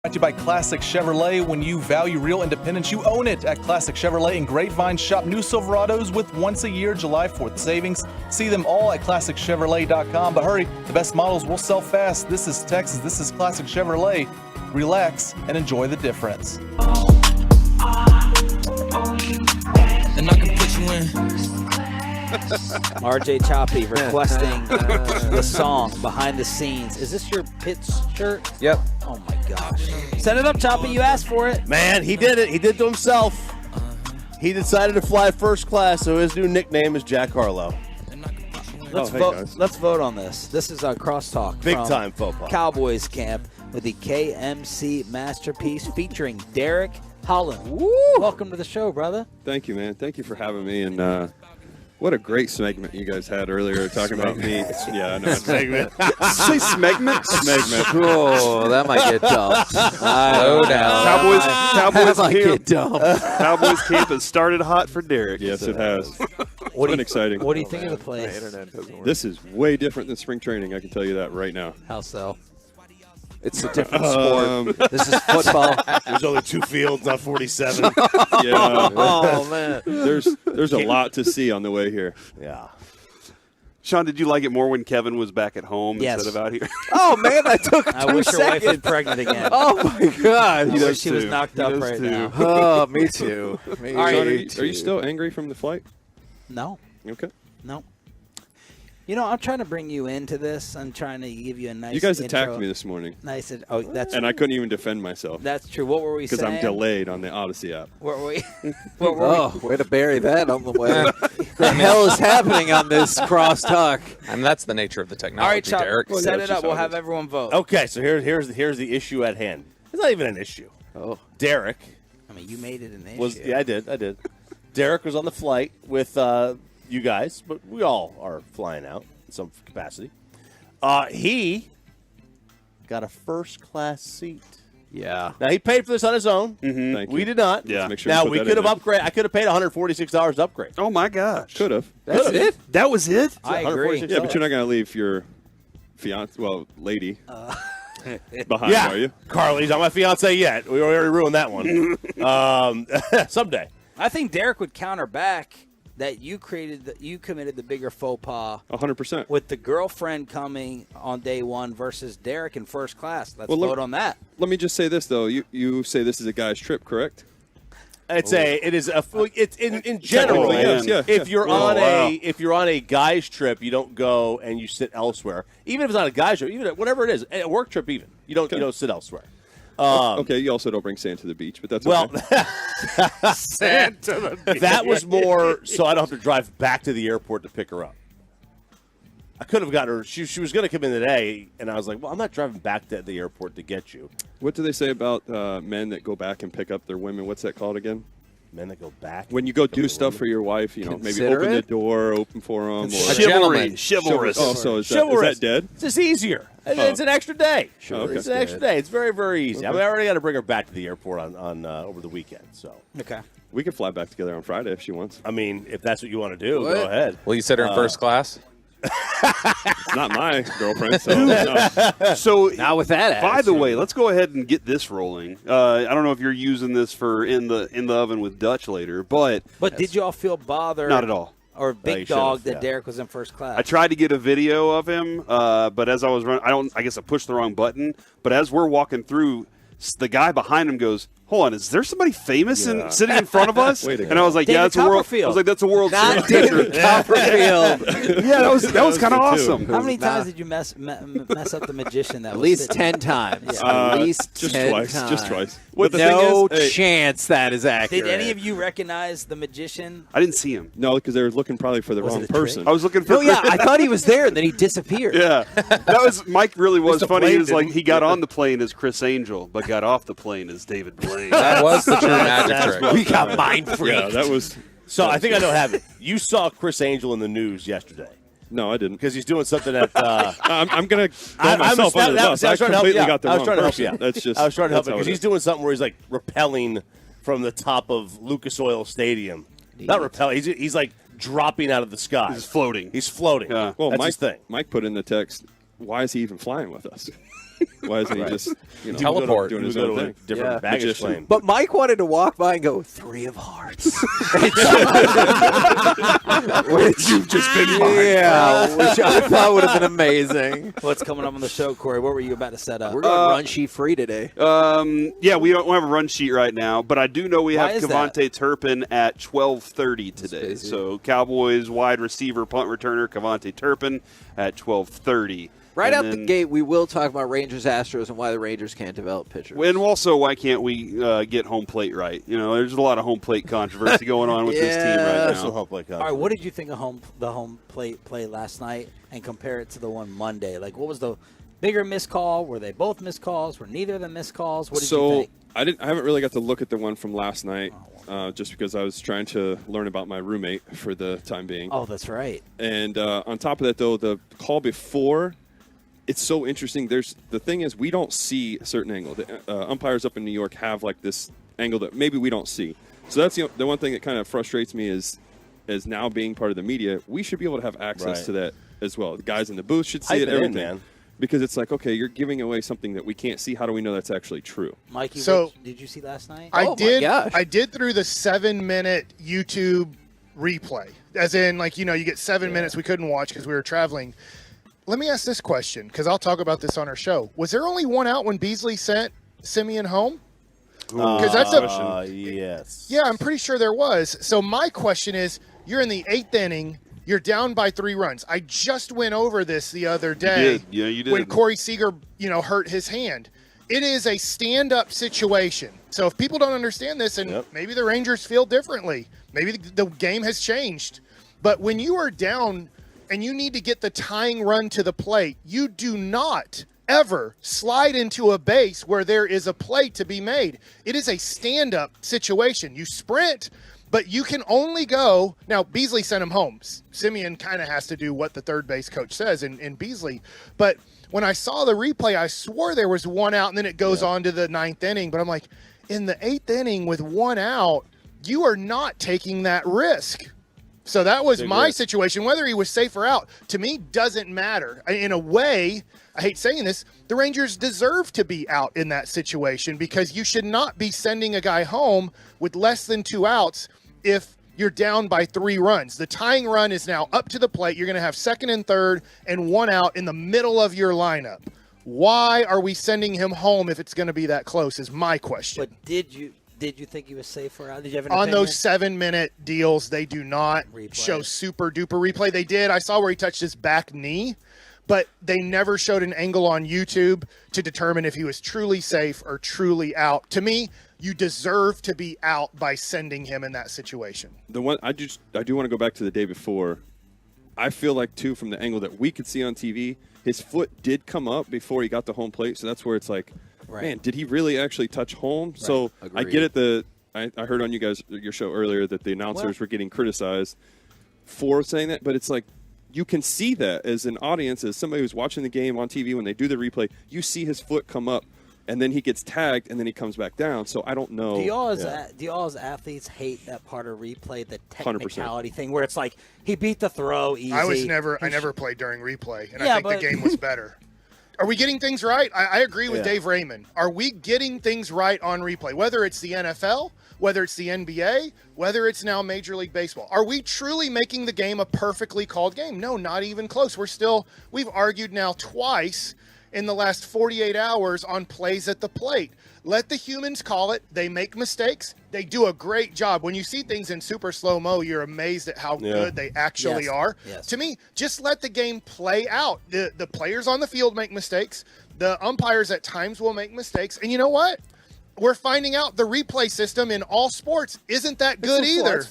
S9: Brought to you by Classic Chevrolet. When you value real independence, you own it at Classic Chevrolet in Grapevine. Shop new Silverados with once-a-year July 4th savings. See them all at ClassicChevrolet.com. But hurry, the best models will sell fast. This is Texas. This is Classic Chevrolet. Relax and enjoy the difference.
S20: And I can put you in.
S1: RJ Choppy requesting the song Behind the Scenes. Is this your Pitts shirt?
S6: Yep.
S1: Oh my gosh. Set it up, Choppy. You asked for it.
S2: Man, he did it. He did it to himself. He decided to fly first class, so his new nickname is Jack Harlow.
S1: Let's vote. Let's vote on this. This is our crosstalk.
S2: Big time faux pas.
S1: Cowboys camp with the KMC masterpiece featuring Derek Holland. Woo! Welcome to the show, brother.
S21: Thank you, man. Thank you for having me. And what a great segment you guys had earlier talking about me. Yeah, I know.
S2: Segment.
S21: Say smegment? Smegment.
S6: Oh, that might get dumb. Slow down.
S21: Cowboys
S6: might
S21: camp.
S6: get dumb.
S21: Cowboys camp has started hot for Derek. Yes, it has. It's been exciting.
S1: What do you think of the place?
S21: This is way different than spring training. I can tell you that right now.
S1: How so?
S6: It's a different sport. This is football.
S2: There's only 2 fields, not 47.
S21: Yeah.
S6: Oh, man.
S21: There's a lot to see on the way here.
S2: Yeah.
S21: Sean, did you like it more when Kevin was back at home
S1: Yes.
S21: instead of out here?
S6: Oh, man, I took
S1: I wish your wife was pregnant again.
S6: Oh, my God.
S1: I wish she was knocked up right now.
S6: Oh, me too. Me
S21: Sean, are
S6: too.
S21: you still angry from the flight?
S1: No.
S21: Okay.
S1: No. You know, I'm trying to bring you into this. I'm trying to give you a nice
S21: You guys
S1: intro.
S21: attacked me this morning.
S1: Nice. That's
S21: and I couldn't even defend myself.
S1: That's true. What were we saying?
S21: Because I'm delayed on the Odyssey app.
S1: What were we?
S6: Way to bury that on the way. The hell is happening on this crosstalk?
S3: And that's the nature of the technology,
S1: All right, Chuck,
S3: Derek.
S1: set it up. We'll have everyone vote.
S2: Okay, so here's the issue at hand. It's not even an issue.
S6: Oh,
S2: Derek.
S1: I mean, you made it an issue.
S2: Yeah, I did. Derek was on the flight with you guys, but we all are flying out in some capacity. He got a first-class seat.
S6: yeah.
S2: Now, he paid for this on his own.
S21: Mm-hmm. Thank
S2: We
S21: you.
S2: did not.
S21: Yeah. Make sure
S2: Now,
S21: you put
S2: we
S21: that
S2: could
S21: in
S2: have
S21: there.
S2: upgraded. I could have paid $146 to upgrade.
S21: Oh, my gosh. Could have.
S6: That's it?
S21: That was it?
S1: I agree.
S21: Yeah, but you're not going to leave your lady behind,
S2: Yeah,
S21: are you?
S2: Carly's not my fiance yet. We already ruined that one. Someday.
S1: I think Derek would counter back that you committed the bigger faux pas
S21: 100%.
S1: with the girlfriend coming on day one versus Derek in first class. Let's
S21: Well,
S1: vote on that.
S21: Let me just say this, though. You say this is a guy's trip, correct?
S2: It's in general.
S21: Yes, yeah,
S2: if
S21: yeah.
S2: you're on a guy's trip, you don't go and you sit elsewhere. Even if it's not a guy's trip, even whatever it is, a work trip, even you don't sit elsewhere.
S21: Okay, you also don't bring sand to the beach, but that's okay.
S2: Sand to the beach. That was more so I don't have to drive back to the airport to pick her up. I could have got her. She was going to come in today, and I was like, well, I'm not driving back to the airport to get you.
S21: What do they say about men that go back and pick up their women? What's that called again?
S2: Men that go back?
S21: When you go do stuff for your wife, maybe
S6: Considerate?
S21: open the door, open for them.
S6: Chivalrous.
S21: Oh, so is that dead?
S2: It's just easier. It's an extra day.
S21: Okay.
S2: It's an extra day. It's very, very easy. I mean, I already got to bring her back to the airport on over the weekend. So
S1: Okay.
S21: We could fly back together on Friday if she wants.
S2: I mean, if that's what you want to do, go ahead.
S3: Will you sit her in first class?
S21: It's not my girlfriend, so no.
S22: So
S6: Not with that
S22: by the
S6: attitude.
S22: way, let's go ahead and get this rolling. I don't know if you're using this for in the oven with Dutch later, but
S1: did you all feel bothered?
S22: Not at all.
S1: Or
S2: you
S1: big
S2: should've,
S1: dog that
S2: yeah.
S1: Derek was in first class?
S22: I tried to get a video of him, but as I was running, I guess I pushed the wrong button. But as we're walking through, the guy behind him goes, "Hold on, is there somebody famous sitting in front of us?" And I was like,
S1: David
S22: "Yeah, that's a world." I
S1: Copperfield.
S22: was like, "That's a World
S6: Not
S22: Series
S6: David
S22: picture."
S6: Copperfield.
S22: Yeah, that was kind of awesome.
S1: How many times did you mess up the magician? That
S6: At
S1: was
S6: least
S1: sitting-
S6: 10 times.
S1: Yeah.
S6: At least
S21: just
S6: 10
S21: twice.
S6: times.
S21: Just twice.
S6: With
S21: But the
S6: no
S21: thing is,
S6: chance that is accurate.
S1: Did any of you recognize the magician?
S22: I didn't see him.
S21: No, because they were looking probably for the
S1: Was
S21: wrong
S1: it a trick?
S21: person.
S22: I was looking for.
S6: Oh, yeah. I thought he was there, and then he disappeared.
S22: Yeah, that was Mike. Really was
S2: the
S22: funny.
S2: plane
S22: He was like
S2: didn't.
S22: he got on the plane as Chris Angel, but got off the plane as David Blaine.
S3: That was the true magic trick.
S6: We got mind freaked.
S21: Yeah, that was.
S2: So I think I don't have it. You saw Chris Angel in the news yesterday
S21: No, I didn't.
S2: because he's doing something at.
S21: I'm going to throw myself under the bus. I completely got the wrong person. That's just.
S2: I was trying to help
S21: that's
S2: you
S21: how
S2: because
S21: it
S2: he's
S21: is.
S2: doing something where he's like rappelling from the top of Lucas Oil Stadium. Not rappelling. He's like dropping out of the sky.
S22: He's floating.
S2: He's floating.
S22: Yeah.
S21: Well,
S2: That's his thing.
S21: Mike put in the text, why is he even flying with us? Why isn't he just
S3: teleport?
S21: doing his own thing?
S2: Different baggage claim.
S11: But Mike wanted to walk by and go 3 of hearts.
S22: Which you've just been behind.
S11: Yeah, which I thought would have been amazing.
S1: What's coming up on the show, Corey? What were you about to set up?
S11: We're going run sheet free today.
S22: Yeah, we don't have a run sheet right now, but I do know we have
S1: Why is
S22: Kevontae Turpin at 12:30 today. So Cowboys wide receiver, punt returner Kevontae Turpin at 12:30.
S11: Right out the gate, we will talk about Rangers Astros and why the Rangers can't develop pitchers.
S22: And also, why can't we get home plate right? You know, there's a lot of home plate controversy going on with this team right now.
S2: Home plate
S1: All right, what did you think of the home plate play last night and compare it to the one Monday? Like, what was the bigger missed call? Were they both missed calls? Were neither of them missed calls? What did you think?
S21: I haven't really got to look at the one from last night, just because I was trying to learn about my roommate for the time being.
S1: Oh, that's right.
S21: And on top of that, though, the call before, it's so interesting. The thing is, we don't see a certain angle. The umpires up in New York have like this angle that maybe we don't see. So that's the one thing that kind of frustrates me is now being part of the media, we should be able to have access to that as well. The guys in the booth should see it, everything.
S2: Man.
S21: Because it's like, okay, you're giving away something that we can't see. How do we know that's actually true?
S1: Mikey,
S12: So-
S1: did you see last night?
S12: I did through the 7-minute YouTube replay. As in, like, you get 7 minutes we couldn't watch because we were traveling. Let me ask this question, because I'll talk about this on our show. Was there only one out when Beasley sent Simeon home? Because that's
S2: yes.
S12: Yeah, I'm pretty sure there was. So my question is, you're in the 8th inning. You're down by 3 runs. I just went over this the other day.
S22: You did. Yeah, you did.
S12: When Corey Seager, hurt his hand. It is a stand-up situation. So if people don't understand this, and maybe the Rangers feel differently, maybe the game has changed. But when you are down and you need to get the tying run to the plate, you do not ever slide into a base where there is a play to be made. It is a stand-up situation. You sprint, but you can only go – now, Beasley sent him home. Simeon kind of has to do what the third base coach says in Beasley. But when I saw the replay, I swore there was one out, and then it goes on to the 9th inning. But I'm like, in the 8th inning with one out, you are not taking that risk. So that was my situation. Whether he was safe or out, to me, doesn't matter. In a way, I hate saying this, the Rangers deserve to be out in that situation because you should not be sending a guy home with less than 2 outs if you're down by 3 runs. The tying run is now up to the plate. You're going to have 2nd and 3rd and 1 out in the middle of your lineup. Why are we sending him home if it's going to be that close is my question.
S1: But did you think he was safe or out? Did you have an
S12: On
S1: opinion?
S12: those 7-minute deals, they do not show super duper replay. They did. I saw where he touched his back knee, but they never showed an angle on YouTube to determine if he was truly safe or truly out. To me, you deserve to be out by sending him in that situation.
S21: The one I do want to go back to the day before. I feel like too, from the angle that we could see on TV, his foot did come up before he got the home plate. So that's where it's like, man, did he really actually touch home? Right. So
S11: Agreed.
S21: I get it. I heard on your show earlier that the announcers were getting criticized for saying that, but it's like you can see that as an audience, as somebody who's watching the game on TV when they do the replay, you see his foot come up. And then he gets tagged, and then he comes back down. So I don't know.
S1: Do y'all as athletes hate that part of replay, the technicality 100%. Thing, where it's like he beat the throw easy?
S12: I never played during replay, and I think the game was better. Are we getting things right? I agree with Dave Raymond. Are we getting things right on replay? Whether it's the NFL, whether it's the NBA, whether it's now Major League Baseball. Are we truly making the game a perfectly called game? No, not even close. We've argued now twice in the last 48 hours on plays at the plate. Let the humans call it. They make mistakes. They do a great job. When you see things in super slow-mo, you're amazed at how good they actually are. Yes. To me, just let the game play out. The players on the field make mistakes. The umpires at times will make mistakes. And you know what? We're finding out the replay system in all sports isn't that good either.
S2: It's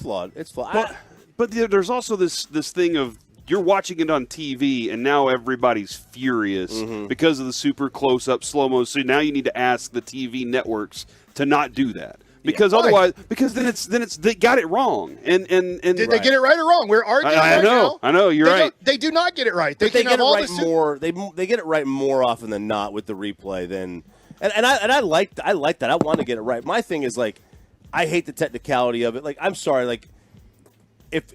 S2: flawed.
S22: But there's also this thing of you're watching it on TV, and now everybody's furious because of the super close-up slow-mo. So now you need to ask the TV networks to not do that. Because otherwise, then they got it wrong. And
S12: did they get it right or wrong? We're arguing now.
S22: I know. You're right.
S12: They do not get it right. They
S2: get it right more. They get it right more often than not with the replay than. And I like that. I want to get it right. My thing is like, I hate the technicality of it. Like, I'm sorry. Like, if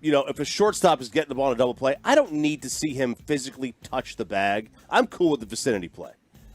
S2: a shortstop is getting the ball in a double play, I don't need to see him physically touch the bag. I'm cool with the vicinity play.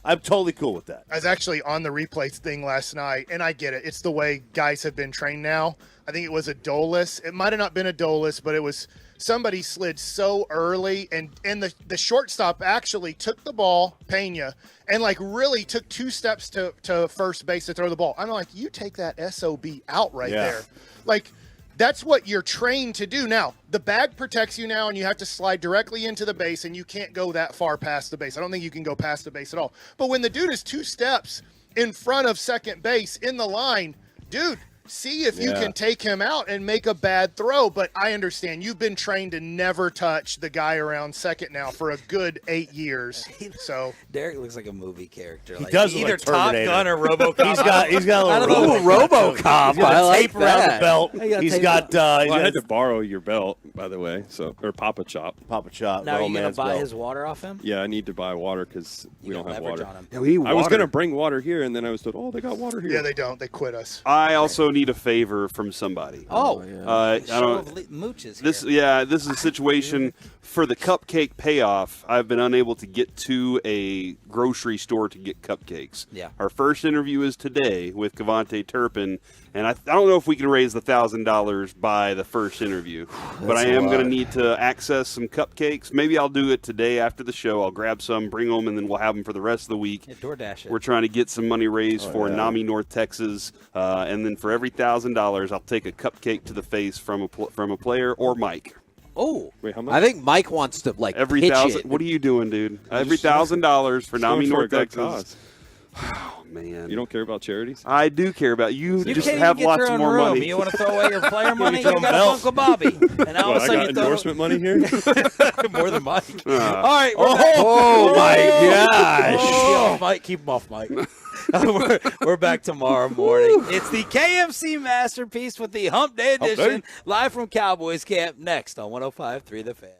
S2: I'm totally cool with that.
S12: I was actually on the replay thing last night, and I get it. It's the way guys have been trained now. I think it was a Dolis. It might have not been a Dolis, but it was somebody slid so early, and the shortstop actually took the ball, Pena, and like really took 2 steps to first base to throw the ball. I'm like, you take that SOB out right there. Like, that's what you're trained to do. Now, the bag protects you now, and you have to slide directly into the base, and you can't go that far past the base. I don't think you can go past the base at all. But when the dude is 2 steps in front of second base in the line, dude, see if you can take him out and make a bad throw. But I understand you've been trained to never touch the guy around second now for a good 8 years. So
S1: Derek looks like a movie character.
S2: He
S1: Like,
S2: does look
S1: either
S2: like Terminator.
S1: Top Gun or RoboCop.
S2: He's got a little
S11: RoboCop.
S2: He's got
S11: I like
S2: tape around the
S11: that.
S2: belt. He's got.
S21: I had to borrow your belt, by the way. Or Papa Chop.
S2: Papa Chop.
S1: Now, are you going to
S2: man's
S1: buy
S2: belt.
S1: his water off him?
S21: Yeah, I need to buy water because we don't have
S1: leverage
S21: water.
S1: on him.
S22: Yeah, we need
S21: I was
S22: water.
S21: going to bring water here, and then I was told, oh, they got water here.
S12: yeah, they don't. They quit us.
S22: I also need a favor from somebody.
S1: Oh,
S22: I
S1: show
S22: don't.
S1: of mooches
S22: This,
S1: here.
S22: this is a situation for the cupcake payoff. I've been unable to get to a grocery store to get cupcakes.
S1: Yeah.
S22: Our first interview is today with Cavante Turpin, and I don't know if we can raise the $1,000 by the first interview, but I am going to need to access some cupcakes. Maybe I'll do it today after the show. I'll grab some, bring them, and then we'll have them for the rest of the week.
S1: Yeah, DoorDash it.
S22: We're trying to get some money raised for NAMI North Texas, and then for every $1,000, I'll take a cupcake to the face from a player or Mike.
S1: Oh,
S21: wait, how much?
S11: I think Mike wants to like
S22: Every
S11: pitch
S22: $1,000.
S11: it.
S22: What are you doing, dude? Every $1,000 for NAMI
S21: Going for a
S22: North
S21: good
S22: Texas.
S21: cause.
S22: Oh man,
S21: You don't care about charities?
S22: I do care about you.
S1: You
S22: just
S1: can't
S22: have
S1: even get
S22: lots
S1: your own
S22: more
S1: room.
S22: money.
S1: You want to throw away your player money? You
S21: throw him
S1: got
S21: belt.
S1: a Funko Bobby. And all
S21: Well,
S1: of a
S21: I
S1: sudden
S21: got
S1: you throw
S21: endorsement money here?
S1: more than Mike.
S22: Uh.
S1: All right.
S11: Oh my gosh.
S1: Oh, Mike, keep him off, Mike. we're back tomorrow morning. It's the KMC Masterpiece with the Hump Day edition, live from Cowboys camp, next on 105.3 The Fan.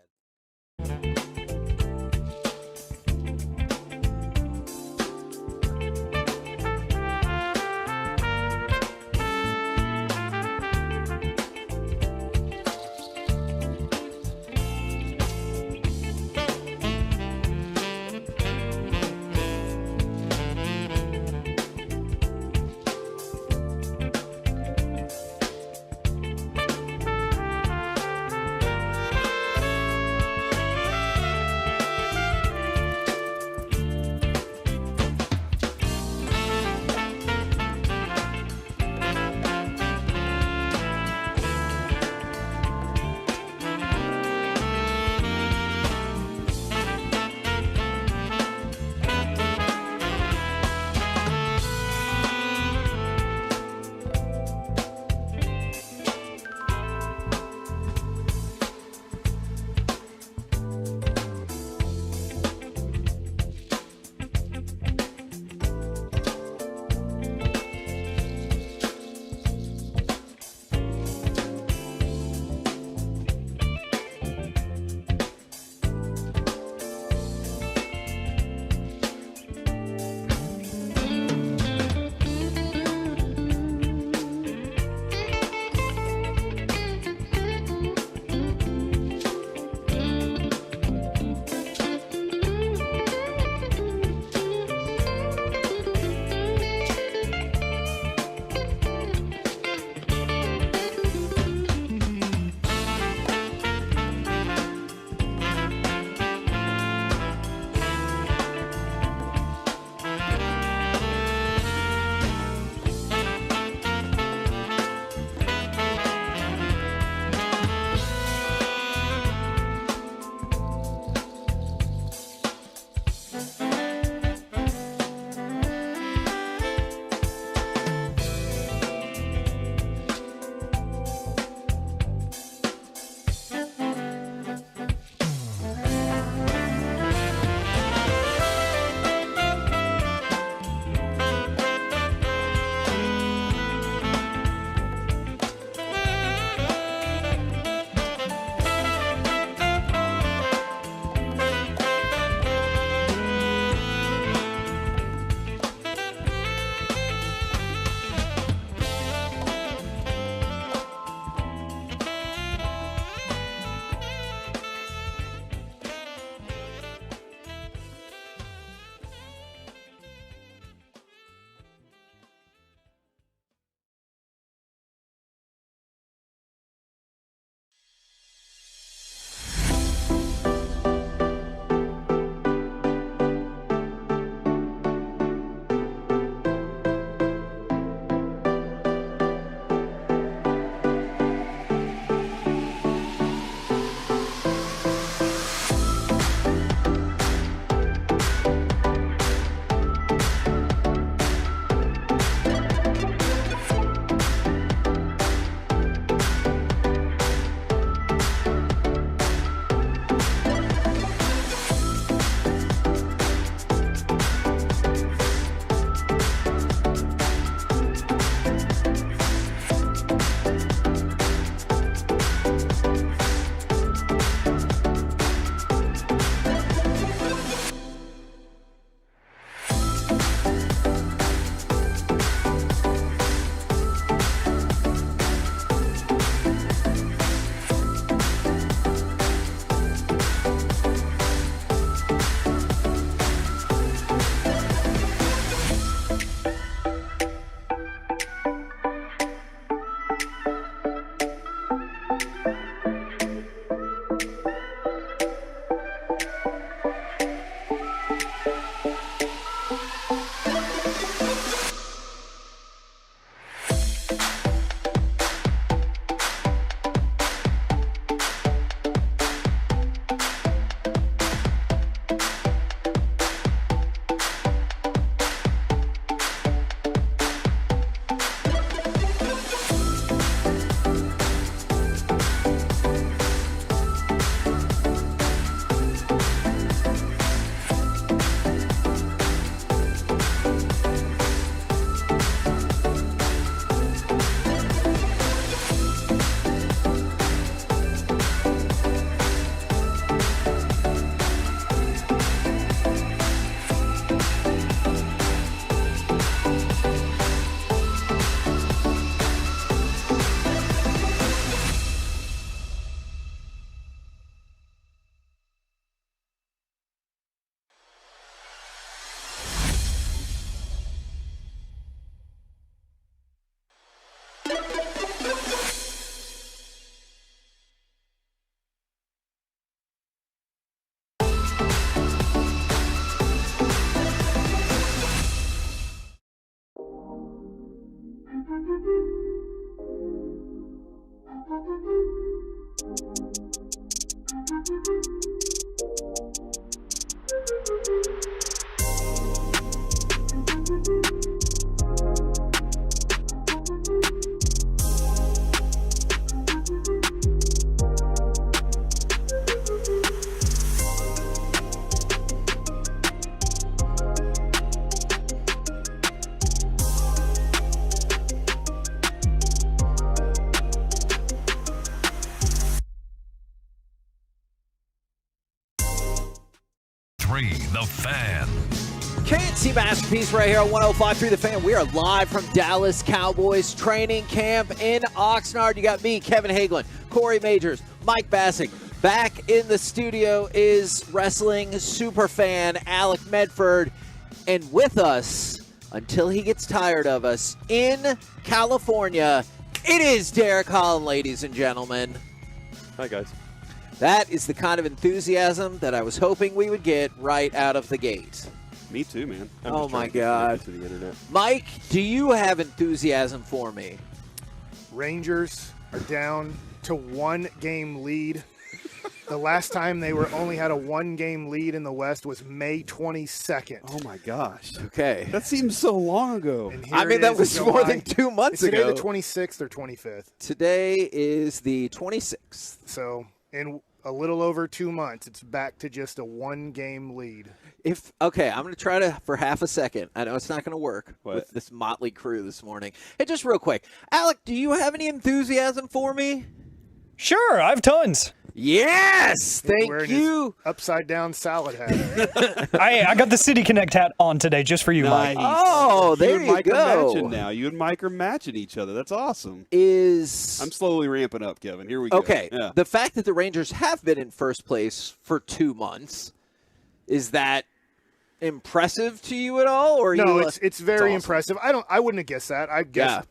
S8: The Fan.
S11: KNC Masterpiece right here on 105.3 The Fan. We are live from Dallas Cowboys training camp in Oxnard. You got me, Kevin Hagelin, Corey Majors, Mike Bassick. Back in the studio is wrestling superfan Alec Medford. And with us, until he gets tired of us, in California, it is Derek Holland, ladies and gentlemen.
S10: Hi, guys.
S11: That is the kind of enthusiasm that I was hoping we would get right out of the gate.
S10: Me too, man.
S11: Oh, my God.
S10: To the internet.
S11: Mike, do you have enthusiasm for me?
S12: Rangers are down to 1-game lead. The last time they only had a 1-game lead in the West was May 22nd.
S10: Oh, my gosh.
S11: Okay.
S10: That seems so long ago.
S11: I mean, that was more than 2 months ago.
S12: Today the 26th or 25th?
S11: Today is the 26th.
S12: So in a little over 2 months, it's back to just a 1-game lead.
S11: Okay, I'm going to try to, for half a second. I know it's not going to work with this motley crew this morning. Hey, just real quick. Alec, do you have any enthusiasm for me?
S17: Sure, I have tons.
S11: Yes, thank you.
S12: Upside down salad hat.
S17: I got the City Connect hat on today just for you, Mike.
S11: Oh, there
S22: you
S11: you go.
S22: Are matching now. You and Mike are matching each other. That's awesome.
S11: I'm
S22: slowly ramping up, Kevin. Here we go.
S11: Okay,
S22: Yeah.
S11: the fact that the Rangers have been in first place for 2 months, is that impressive to you at all? Or
S12: no,
S11: you,
S12: it's very impressive. I wouldn't have guessed that. I guessed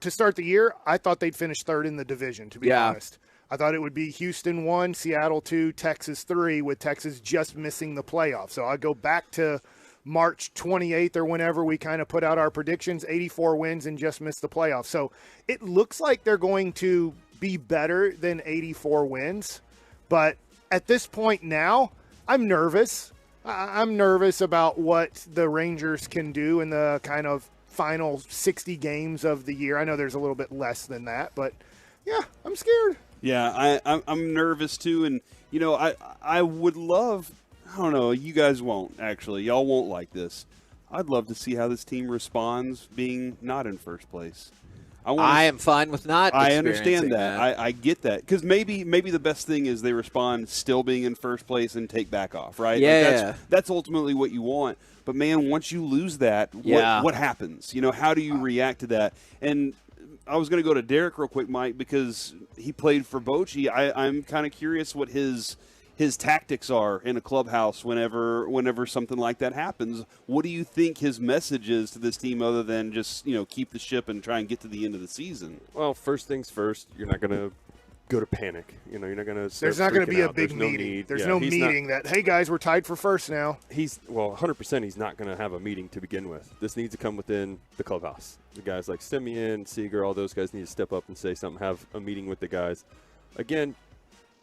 S12: to start the year, I thought they'd finish third in the division, to be honest. I thought it would be Houston 1, Seattle 2, Texas 3, with Texas just missing the playoffs. So I go back to March 28th or whenever we kind of put out our predictions, 84 wins and just missed the playoffs. So it looks like they're going to be better than 84 wins. But at this point now, I'm nervous. I'm nervous about what the Rangers can do in the kind of final 60 games of the year. I know there's a little bit less than that, but yeah, I'm scared.
S22: Yeah, I'm nervous too, and you know, I would love. I don't know. You guys won't actually. Y'all won't like this. I'd love to see how this team responds being not in first place.
S11: I am fine with not.
S22: I understand that. I get that because maybe the best thing is they respond still being in first place and take back off, right?
S11: Yeah,
S22: like that's ultimately what you want. But man, once you lose that, what happens? You know, how do you react to that? And I was going to go to Derek real quick, Mike, because he played for Bochy. I'm kind of curious what his tactics are in a clubhouse whenever something like that happens. What do you think his message is to this team other than just, keep the ship and try and get to the end of the season?
S10: Well, first things first, you're not going to go to panic. You're not going to.
S12: There's not going to be a big meeting. There's no meeting that, hey guys, we're tied for first now.
S10: 100% he's not going to have a meeting to begin with. This needs to come within the clubhouse. The guys like Simeon, Seager, all those guys need to step up and say something, have a meeting with the guys. Again,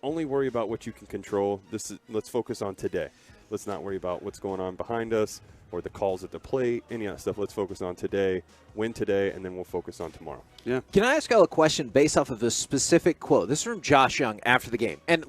S10: only worry about what you can control. Let's focus on today. Let's not worry about what's going on behind us or the calls at the plate, any of that stuff. Let's focus on today, win today, and then we'll focus on tomorrow.
S22: Yeah.
S11: Can I ask you a question based off of a specific quote? This is from Josh Young after the game. And,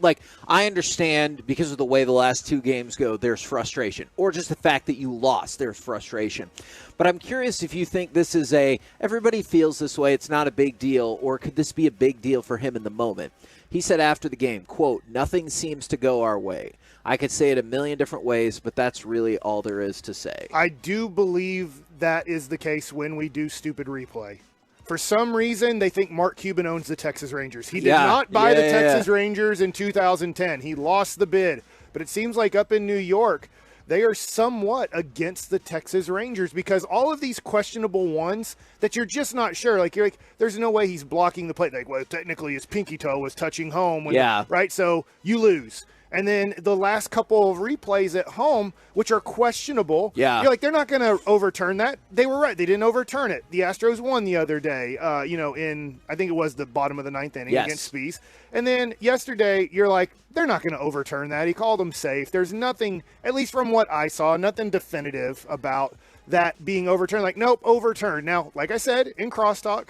S11: I understand because of the way the last 2 games go, there's frustration. Or just the fact that you lost, there's frustration. But I'm curious if you think this is everybody feels this way, it's not a big deal, or could this be a big deal for him in the moment? He said after the game, quote, "Nothing seems to go our way. I could say it a million different ways, but that's really all there is to say."
S12: I do believe that is the case when we do stupid replay. For some reason, they think Mark Cuban owns the Texas Rangers. He did not buy the Texas Rangers in 2010. He lost the bid. But it seems like up in New York, they are somewhat against the Texas Rangers because all of these questionable ones that you're just not sure. You're like, there's no way he's blocking the plate. Well, technically his pinky toe was touching home. Right? So you lose. And then the last couple of replays at home, which are questionable,
S11: Yeah.
S12: you're like, they're not going to overturn that. They were right. They didn't overturn it. The Astros won the other day, in, I think it was the bottom of the ninth inning against Spieth. And then yesterday, you're like, they're not going to overturn that. He called them safe. There's nothing, at least from what I saw, nothing definitive about that being overturned. Like, nope, overturned. Now, like I said, in Crosstalk,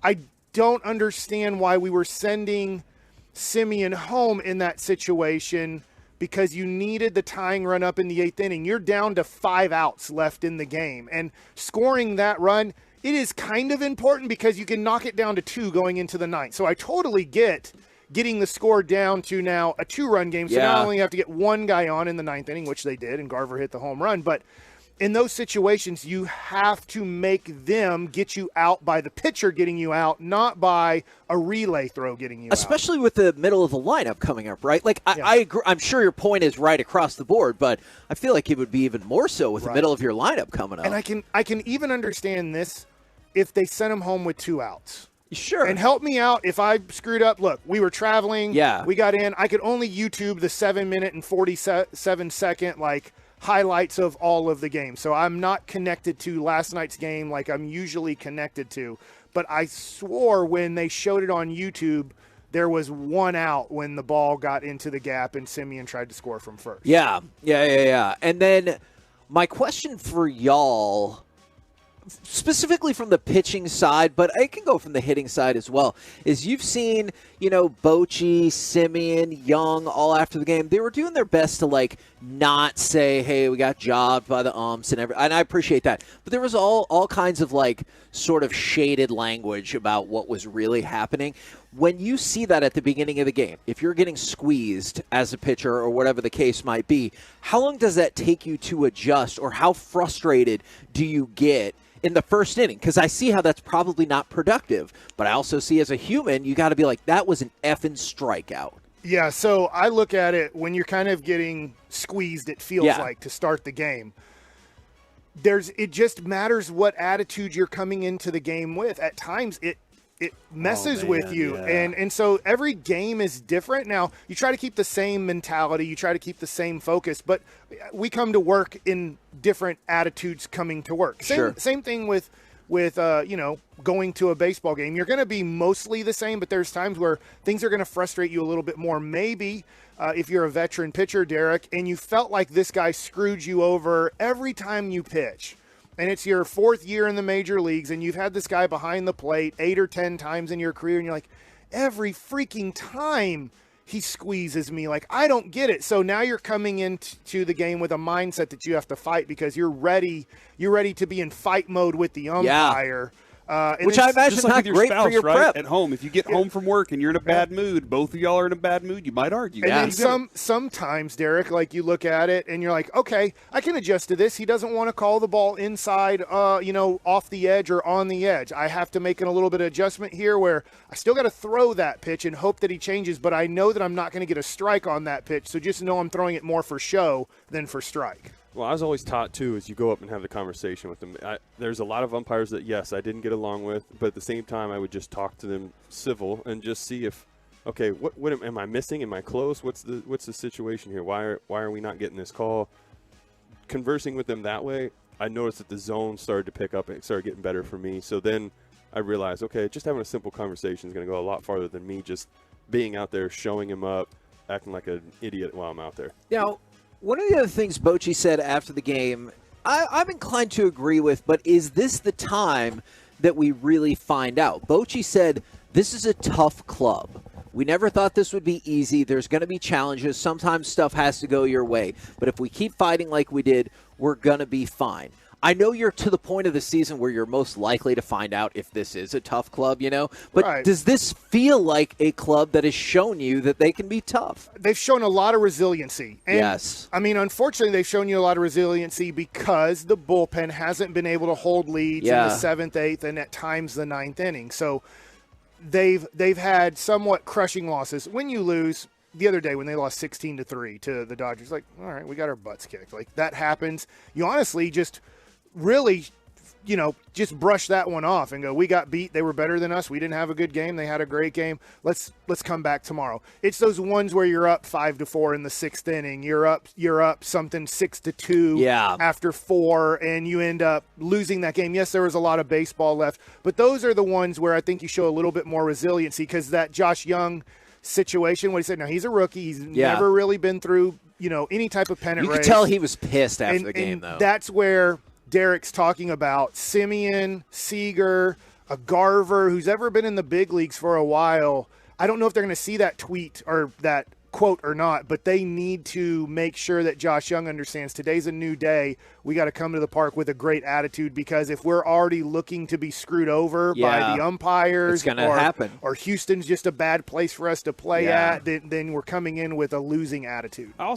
S12: I don't understand why we were sending Semien home in that situation, because you needed the tying run up in the 8th inning. You're down to 5 outs left in the game, and scoring that run, it is kind of important because you can knock it down to 2 going into the 9th. So I totally get getting the score down to now a 2-run game. So not only you have to get one guy on in the 9th inning, which they did, and Garver hit the home run, but in those situations, you have to make them get you out by the pitcher getting you out, not by a relay throw getting you
S11: Especially with the middle of the lineup coming up, right? Like, I agree. I'm sure your point is right across the board, but I feel like it would be even more so with the middle of your lineup coming up.
S12: And I can even understand this if they sent him home with 2 outs.
S11: Sure.
S12: And help me out if I screwed up. Look, we were traveling.
S11: Yeah.
S12: We got in. I could only YouTube the 7-minute and 47-second, highlights of all of the games. So I'm not connected to last night's game like I'm usually connected to. But I swore when they showed it on YouTube, there was 1 out when the ball got into the gap and Semien tried to score from first.
S11: Yeah. And then my question for y'all, specifically from the pitching side, but I can go from the hitting side as well, is you've seen, Bochy, Semien, Young, all after the game. They were doing their best to, not say, hey, we got jobbed by the umps and everything. And I appreciate that. But there was all kinds of, sort of shaded language about what was really happening. When you see that at the beginning of the game, if you're getting squeezed as a pitcher or whatever the case might be, how long does that take you to adjust, or how frustrated do you get in the first inning? Because I see how that's probably not productive, but I also see as a human, you got to be like, that was an effing strikeout.
S12: Yeah, so I look at it when you're kind of getting squeezed, it feels like, to start the game. It just matters what attitude you're coming into the game with. At times, it messes with you. Yeah. And so every game is different. Now, you try to keep the same mentality. You try to keep the same focus. But we come to work in different attitudes coming to work. Same thing with going to a baseball game. You're going to be mostly the same, but there's times where things are going to frustrate you a little bit more. Maybe if you're a veteran pitcher, Derek, and you felt like this guy screwed you over every time you pitch, and it's your 4th year in the major leagues, and you've had this guy behind the plate 8 or 10 times in your career, and you're like, every freaking time he squeezes me, I don't get it. So now you're coming into the game with a mindset that you have to fight because you're ready to be in fight mode with the umpire.
S11: Which I imagine
S22: just
S11: not
S22: with your
S11: great
S22: spouse,
S11: for your
S22: right?
S11: prep.
S22: At home, if you get home from work and you're in a bad mood, both of y'all are in a bad mood, you might argue.
S12: And then sometimes, Derek, you look at it and you're like, okay, I can adjust to this. He doesn't want to call the ball inside, off the edge or on the edge. I have to make a little bit of adjustment here where I still got to throw that pitch and hope that he changes, but I know that I'm not going to get a strike on that pitch, so just know I'm throwing it more for show than for strike.
S10: Well, I was always taught, too, is you go up and have the conversation with them. There's a lot of umpires that, yes, I didn't get along with, but at the same time, I would just talk to them civil and just see if, okay, what am I missing? Am I close? What's the situation here? Why are we not getting this call? Conversing with them that way, I noticed that the zone started to pick up and it started getting better for me. So then I realized, okay, just having a simple conversation is going to go a lot farther than me just being out there, showing him up, acting like an idiot while I'm out there.
S11: Now, one of the other things Bochy said after the game, I'm inclined to agree with, but is this the time that we really find out? Bochy said, this is a tough club. We never thought this would be easy. There's going to be challenges. Sometimes stuff has to go your way. But if we keep fighting like we did, we're going to be fine. I know you're to the point of the season where you're most likely to find out if this is a tough club, But does this feel like a club that has shown you that they can be tough?
S12: They've shown a lot of resiliency. And,
S11: yes.
S12: I mean, unfortunately, they've shown you a lot of resiliency because the bullpen hasn't been able to hold leads in the 7th, 8th, and at times the 9th inning. So they've had somewhat crushing losses. When you lose, the other day when they lost 16-3 to the Dodgers, all right, we got our butts kicked. That happens. You honestly just really just brush that one off and go, we got beat. They were better than us. We didn't have a good game. They had a great game. Let's come back tomorrow. It's those ones where you're up 5-4 in the 6th inning. You're up something 6-2 after 4, and you end up losing that game. Yes, there was a lot of baseball left, but those are the ones where I think you show a little bit more resiliency, because that Josh Young situation, what he said, now he's a rookie. He's never really been through, any type of pennant race.
S11: You could tell he was pissed after the game, though.
S12: That's where Derek's talking about Simeon, Seager, a Garver, who's ever been in the big leagues for a while. I don't know if they're going to see that tweet or that quote or not, but they need to make sure that Josh Young understands today's a new day. We got to come to the park with a great attitude, because if we're already looking to be screwed over by the umpires,
S11: it's gonna happen,
S12: or Houston's just a bad place for us to play at, then we're coming in with a losing attitude.
S22: I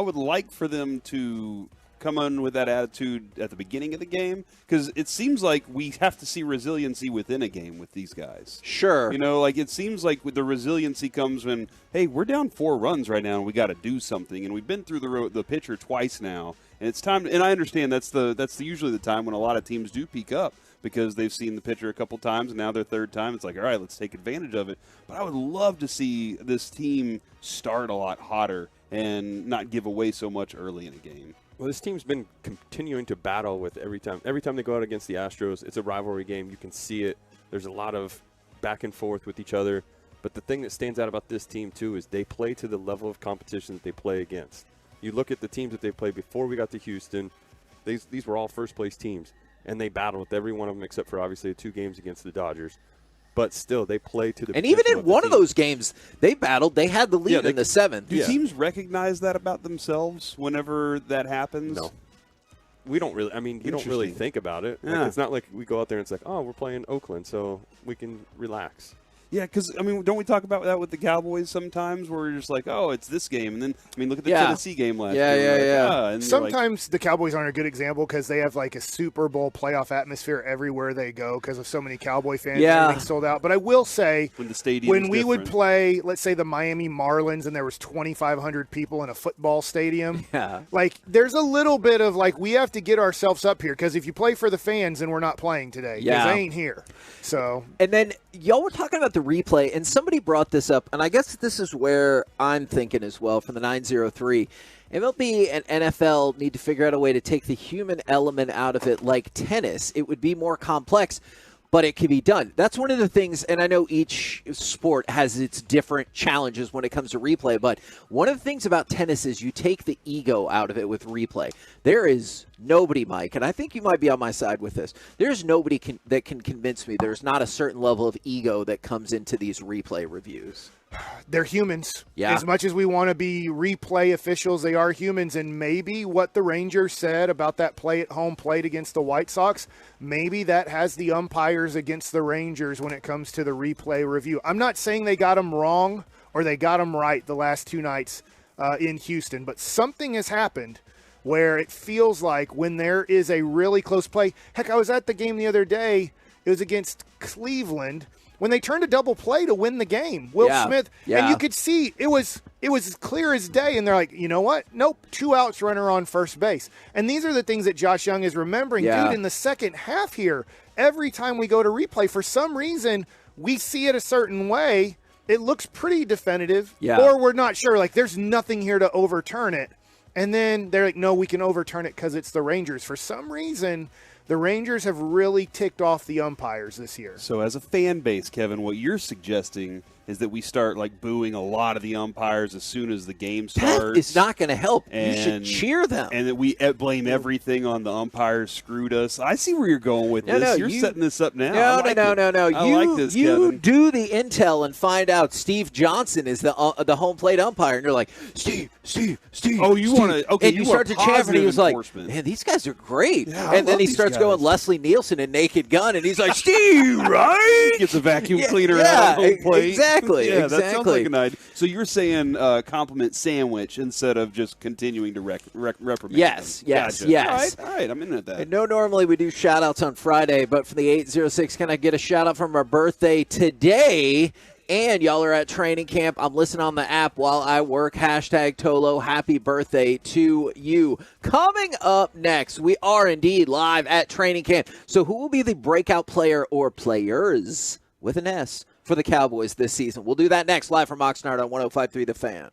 S22: would like for them to come on with that attitude at the beginning of the game, because it seems like we have to see resiliency within a game with these guys.
S11: Sure.
S22: It seems like with the resiliency comes when, hey, we're down 4 runs right now and we got to do something, and we've been through the pitcher twice now, and it's time. And I understand that's usually the time when a lot of teams do peak up, because they've seen the pitcher a couple times, and now their third time, it's like, all right, let's take advantage of it. But I would love to see this team start a lot hotter and not give away so much early in a game.
S10: Well, this team's been continuing to battle with every time they go out against the Astros. It's a rivalry game. You can see it. There's a lot of back and forth with each other. But the thing that stands out about this team, too, is they play to the level of competition that they play against. You look at the teams that they played before we got to Houston. These were all first-place teams, and they battled with every one of them except for, obviously, the 2 games against the Dodgers. But still, they play to the.
S11: And even in one of those games, they battled. They had the lead in the 7th.
S22: Do teams recognize that about themselves whenever that happens?
S10: No. We don't really. I mean, you don't really think about it.
S22: Yeah.
S10: Like, it's not like we go out there and it's like, oh, we're playing Oakland, so we can relax.
S22: Yeah, because, don't we talk about that with the Cowboys sometimes, where you're just like, oh, it's this game, and then, look at the Tennessee game last year. And
S12: sometimes the Cowboys aren't a good example because they have like a Super Bowl playoff atmosphere everywhere they go because of so many Cowboy fans. Everything's sold out. But I will say, when we would play, let's say, the Miami Marlins, and there was 2,500 people in a football stadium, like there's a little bit of like, we have to get ourselves up here, because if you play for the fans, then we're not playing today because they ain't here. So,
S11: and then y'all were talking about the replay, and somebody brought this up, and I guess this is where I'm thinking as well from the 903. MLB and NFL need to figure out a way to take the human element out of it like tennis. It would be more complex, but it can be done. That's one of the things, and I know each sport has its different challenges when it comes to replay, but one of the things about tennis is you take the ego out of it with replay. There is nobody, Mike, and I think you might be on my side with this. There's nobody that can convince me there's not a certain level of ego that comes into these replay reviews.
S12: They're humans. As much as we want to be replay officials, they are humans. And maybe what the Rangers said about that play at home plate against the White Sox, maybe that has the umpires against the Rangers when it comes to the replay review. I'm not saying they got them wrong or they got them right the last 2 nights in Houston, but something has happened where it feels like when there is a really close play. Heck, I was at the game the other day. It was against Cleveland, when they turned a double play to win the game. Will Smith, and you could see it was as clear as day, and they're like, you know what? Nope, 2 outs, runner on first base. And these are the things that Josh Young is remembering. Dude, in the second half here, every time we go to replay, for some reason, we see it a certain way. It looks pretty definitive, or we're not sure. Like, there's nothing here to overturn it. And then they're like, no, we can overturn it because it's the Rangers. For some reason, the Rangers have really ticked off the umpires this year.
S22: So as a fan base, Kevin, what you're suggesting is that we start like booing a lot of the umpires as soon as the game starts.
S11: That is not going to help. You should cheer them.
S22: And that we blame everything on the umpires screwed us. I see where you're going with this.
S11: No,
S22: you're setting this up now.
S11: No.
S22: I like this,
S11: you
S22: Kevin.
S11: do the intel and find out Steve Johnson is the home plate umpire, and you're like, Steve.
S22: Oh, you want to? Okay,
S11: and you start to chant, and he was like, man, these guys are great.
S22: Yeah,
S11: and then he starts going Leslie Nielsen and Naked Gun, and he's like, Steve, right?
S22: Gets a vacuum cleaner out of home plate.
S11: Exactly.
S22: Yeah, that sounds like an idea. So you're saying compliment sandwich instead of just continuing to reprimand
S11: Yes,
S22: them.
S11: yes,
S22: Gotcha.
S11: yes.
S22: All right, I'm into that.
S11: And normally we do shout-outs on Friday, but for the 806, can I get a shout-out from our birthday today? and y'all are at training camp. I'm listening on the app while I work. Hashtag Tolo, happy birthday to you. Coming up next, we are indeed live at training camp. So who will be the breakout player or players with an S for the Cowboys this season? We'll do that next, live from Oxnard on 105.3 The Fan.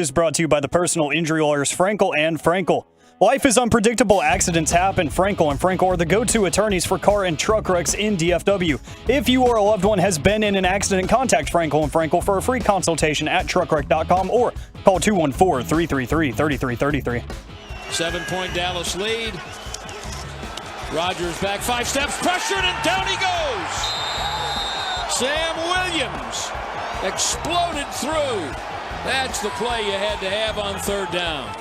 S17: is brought to you by the personal injury lawyers Frankel and Frankel. Life is unpredictable. Accidents happen. Frankel and Frankel are the go-to attorneys for car and truck wrecks in DFW. If you or a loved one has been in an accident, contact Frankel and Frankel for a free consultation at truckwreck.com or call 214-333-3333.
S7: 7-point Dallas lead. Rodgers back 5 steps, pressured, and down he goes. Sam Williams exploded through. That's the play you had to have on third down.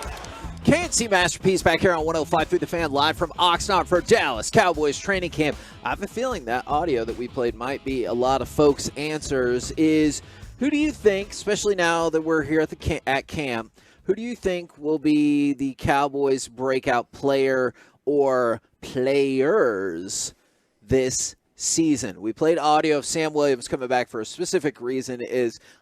S11: KNC Masterpiece back here on 105.3 The Fan, live from Oxnard for Dallas Cowboys training camp. I have a feeling that audio that we played might be a lot of folks' answers. Is who do you think, especially now that we're here at camp, who do you think will be the Cowboys' breakout player or players this season? We played audio of Sam Williams coming back for a specific reason.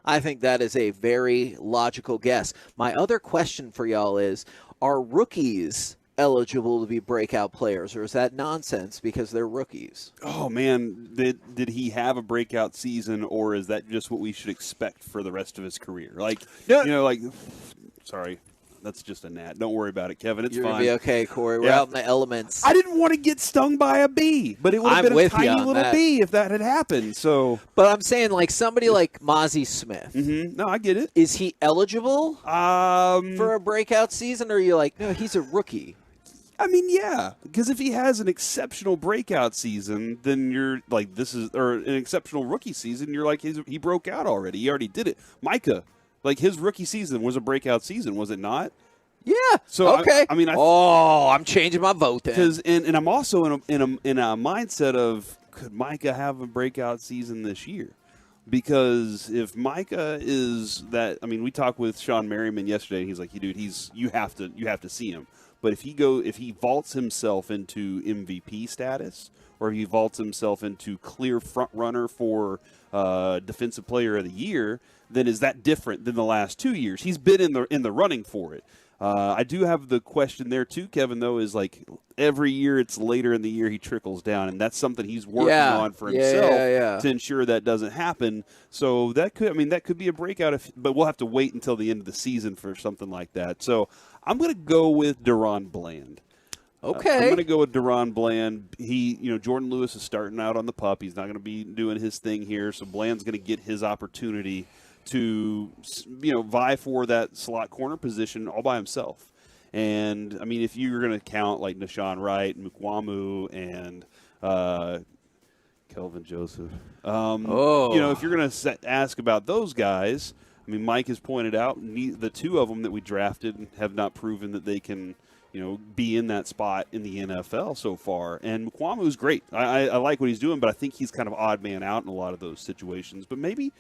S11: I think that is a very logical guess. My other question for y'all is, are rookies eligible to be breakout players, or is that nonsense because they're rookies?
S22: Oh, man, did he have a breakout season, or is that just what we should expect for the rest of his career? Sorry. That's just a gnat. Don't worry about it, Kevin. It's
S11: You're
S22: fine.
S11: You're going to be okay, Corey. We're out in the elements.
S22: I didn't want to get stung by a bee, but it would have been a tiny little bee if that had happened. So,
S11: but I'm saying, like, somebody like Mozzie Smith.
S22: Mm-hmm. No, I get it.
S11: Is he eligible for a breakout season, or are you like, no, he's a rookie?
S22: I mean, yeah, because if he has an exceptional breakout season, then you're like, or an exceptional rookie season, you're like, he broke out already. He already did it. Micah. Like, his rookie season was a breakout season, was it not?
S11: Yeah.
S22: So
S11: okay.
S22: I'm
S11: changing my vote then.
S22: Because and I'm also in a mindset of, could Micah have a breakout season this year? Because if Micah is that, I mean, we talked with Sean Merriman yesterday, and he's like, dude, you have to see him. But if he vaults himself into MVP status, or if he vaults himself into clear front runner for Defensive Player of the Year, then is that different than the last 2 years? He's been in the running for it. I do have the question there too, Kevin, though, is like every year it's later in the year he trickles down, and that's something he's working on for himself to ensure that doesn't happen. So that could be a breakout, but we'll have to wait until the end of the season for something like that. So I'm going to go with Deron Bland.
S11: Okay.
S22: I'm going to go with Deron Bland. Jordan Lewis is starting out on the pup. He's not going to be doing his thing here, so Bland's going to get his opportunity to vie for that slot corner position all by himself. And I mean, if you're going to count like Nashawn Wright, Mukwamu, and Kelvin Joseph, if you're going to ask about those guys, I mean, Mike has pointed out the two of them that we drafted have not proven that they can be in that spot in the NFL so far. And Mukwamu's great. I like what he's doing, but I think he's kind of odd man out in a lot of those situations. But maybe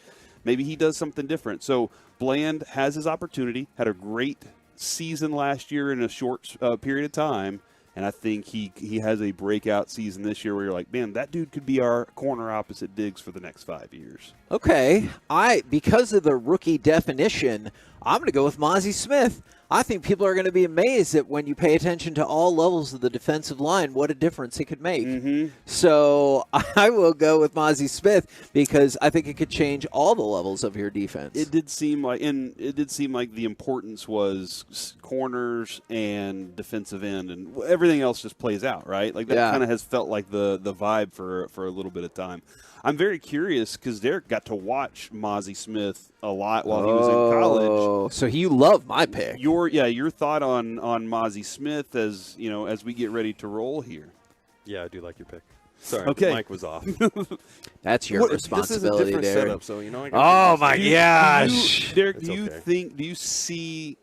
S22: he does something different. So Bland has his opportunity, had a great season last year in a short period of time, and I think he has a breakout season this year where you're like, man, that dude could be our corner opposite Diggs for the next 5 years.
S11: Okay. Because of the rookie definition, I'm going to go with Mozzie Smith. I think people are going to be amazed that when you pay attention to all levels of the defensive line, what a difference it could make.
S22: Mm-hmm.
S11: So I will go with Mozzie Smith because I think it could change all the levels of your defense.
S22: It did seem like the importance was corners and defensive end, and everything else just plays out, right? Like that kind of has felt like the vibe for a little bit of time. I'm very curious because Derek got to watch Mozzie Smith a lot while he was in college.
S11: So you love my pick.
S22: Your thought on Mozzie Smith as we get ready to roll here.
S10: Yeah, I do like your pick. Sorry,
S22: okay.
S10: the mic was off.
S11: That's your responsibility,
S10: this is a different
S11: Derek.
S10: setup, so
S11: Oh my gosh,
S22: Derek, do you see?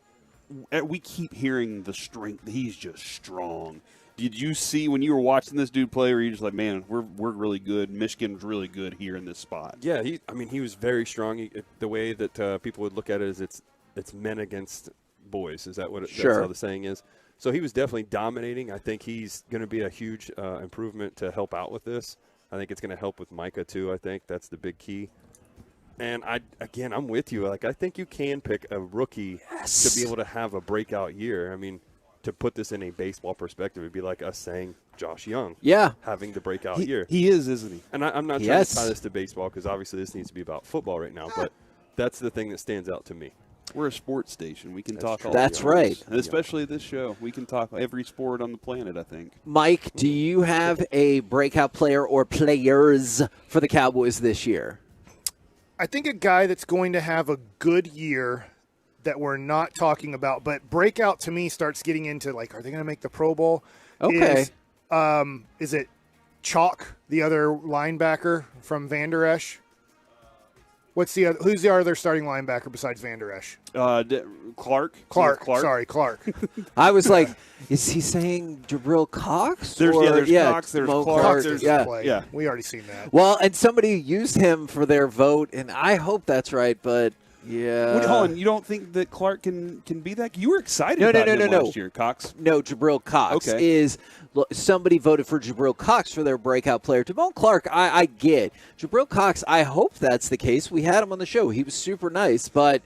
S22: We keep hearing the strength. He's just strong. Did you see when you were watching this dude play, where you're just like, man, we're really good. Michigan's really good here in this spot.
S10: Yeah, he was very strong. The way that people would look at it is it's men against boys. Is that what that's how the saying is? So he was definitely dominating. I think he's going to be a huge improvement to help out with this. I think it's going to help with Micah too. I think that's the big key. And I'm with you. Like I think you can pick a rookie to be able to have a breakout year. I mean, to put this in a baseball perspective, it'd be like us saying Josh Young having the breakout year.
S22: He is, isn't he?
S10: And I'm not trying to tie this to baseball because obviously this needs to be about football right now, but that's the thing that stands out to me.
S22: We're a sports station. We can talk all
S11: That's
S22: the
S11: right.
S22: others. And especially this show. We can talk every sport on the planet, I think.
S11: Mike, do you have a breakout player or players for the Cowboys this year?
S12: I think a guy that's going to have a good year that we're not talking about, but breakout to me starts getting into, like, are they going to make the Pro Bowl?
S11: Okay.
S12: Is it Chalk, the other linebacker from Van Der Esch? Who's the other starting linebacker besides Van Der Esch?
S22: Clark.
S12: Sorry, Clark.
S11: I was like, is he saying Jabril Cox?
S22: There's Cox, there's
S11: Mo
S22: Clark.
S12: Yeah, we already seen that.
S11: Well, and somebody used him for their vote, and I hope that's right, but yeah.
S22: Wait, hold on. You don't think that Clark can be that? You were excited about him last year, Cox.
S11: No, Jabril Cox is – somebody voted for Jabril Cox for their breakout player. Damone Clark, I get. Jabril Cox, I hope that's the case. We had him on the show. He was super nice, but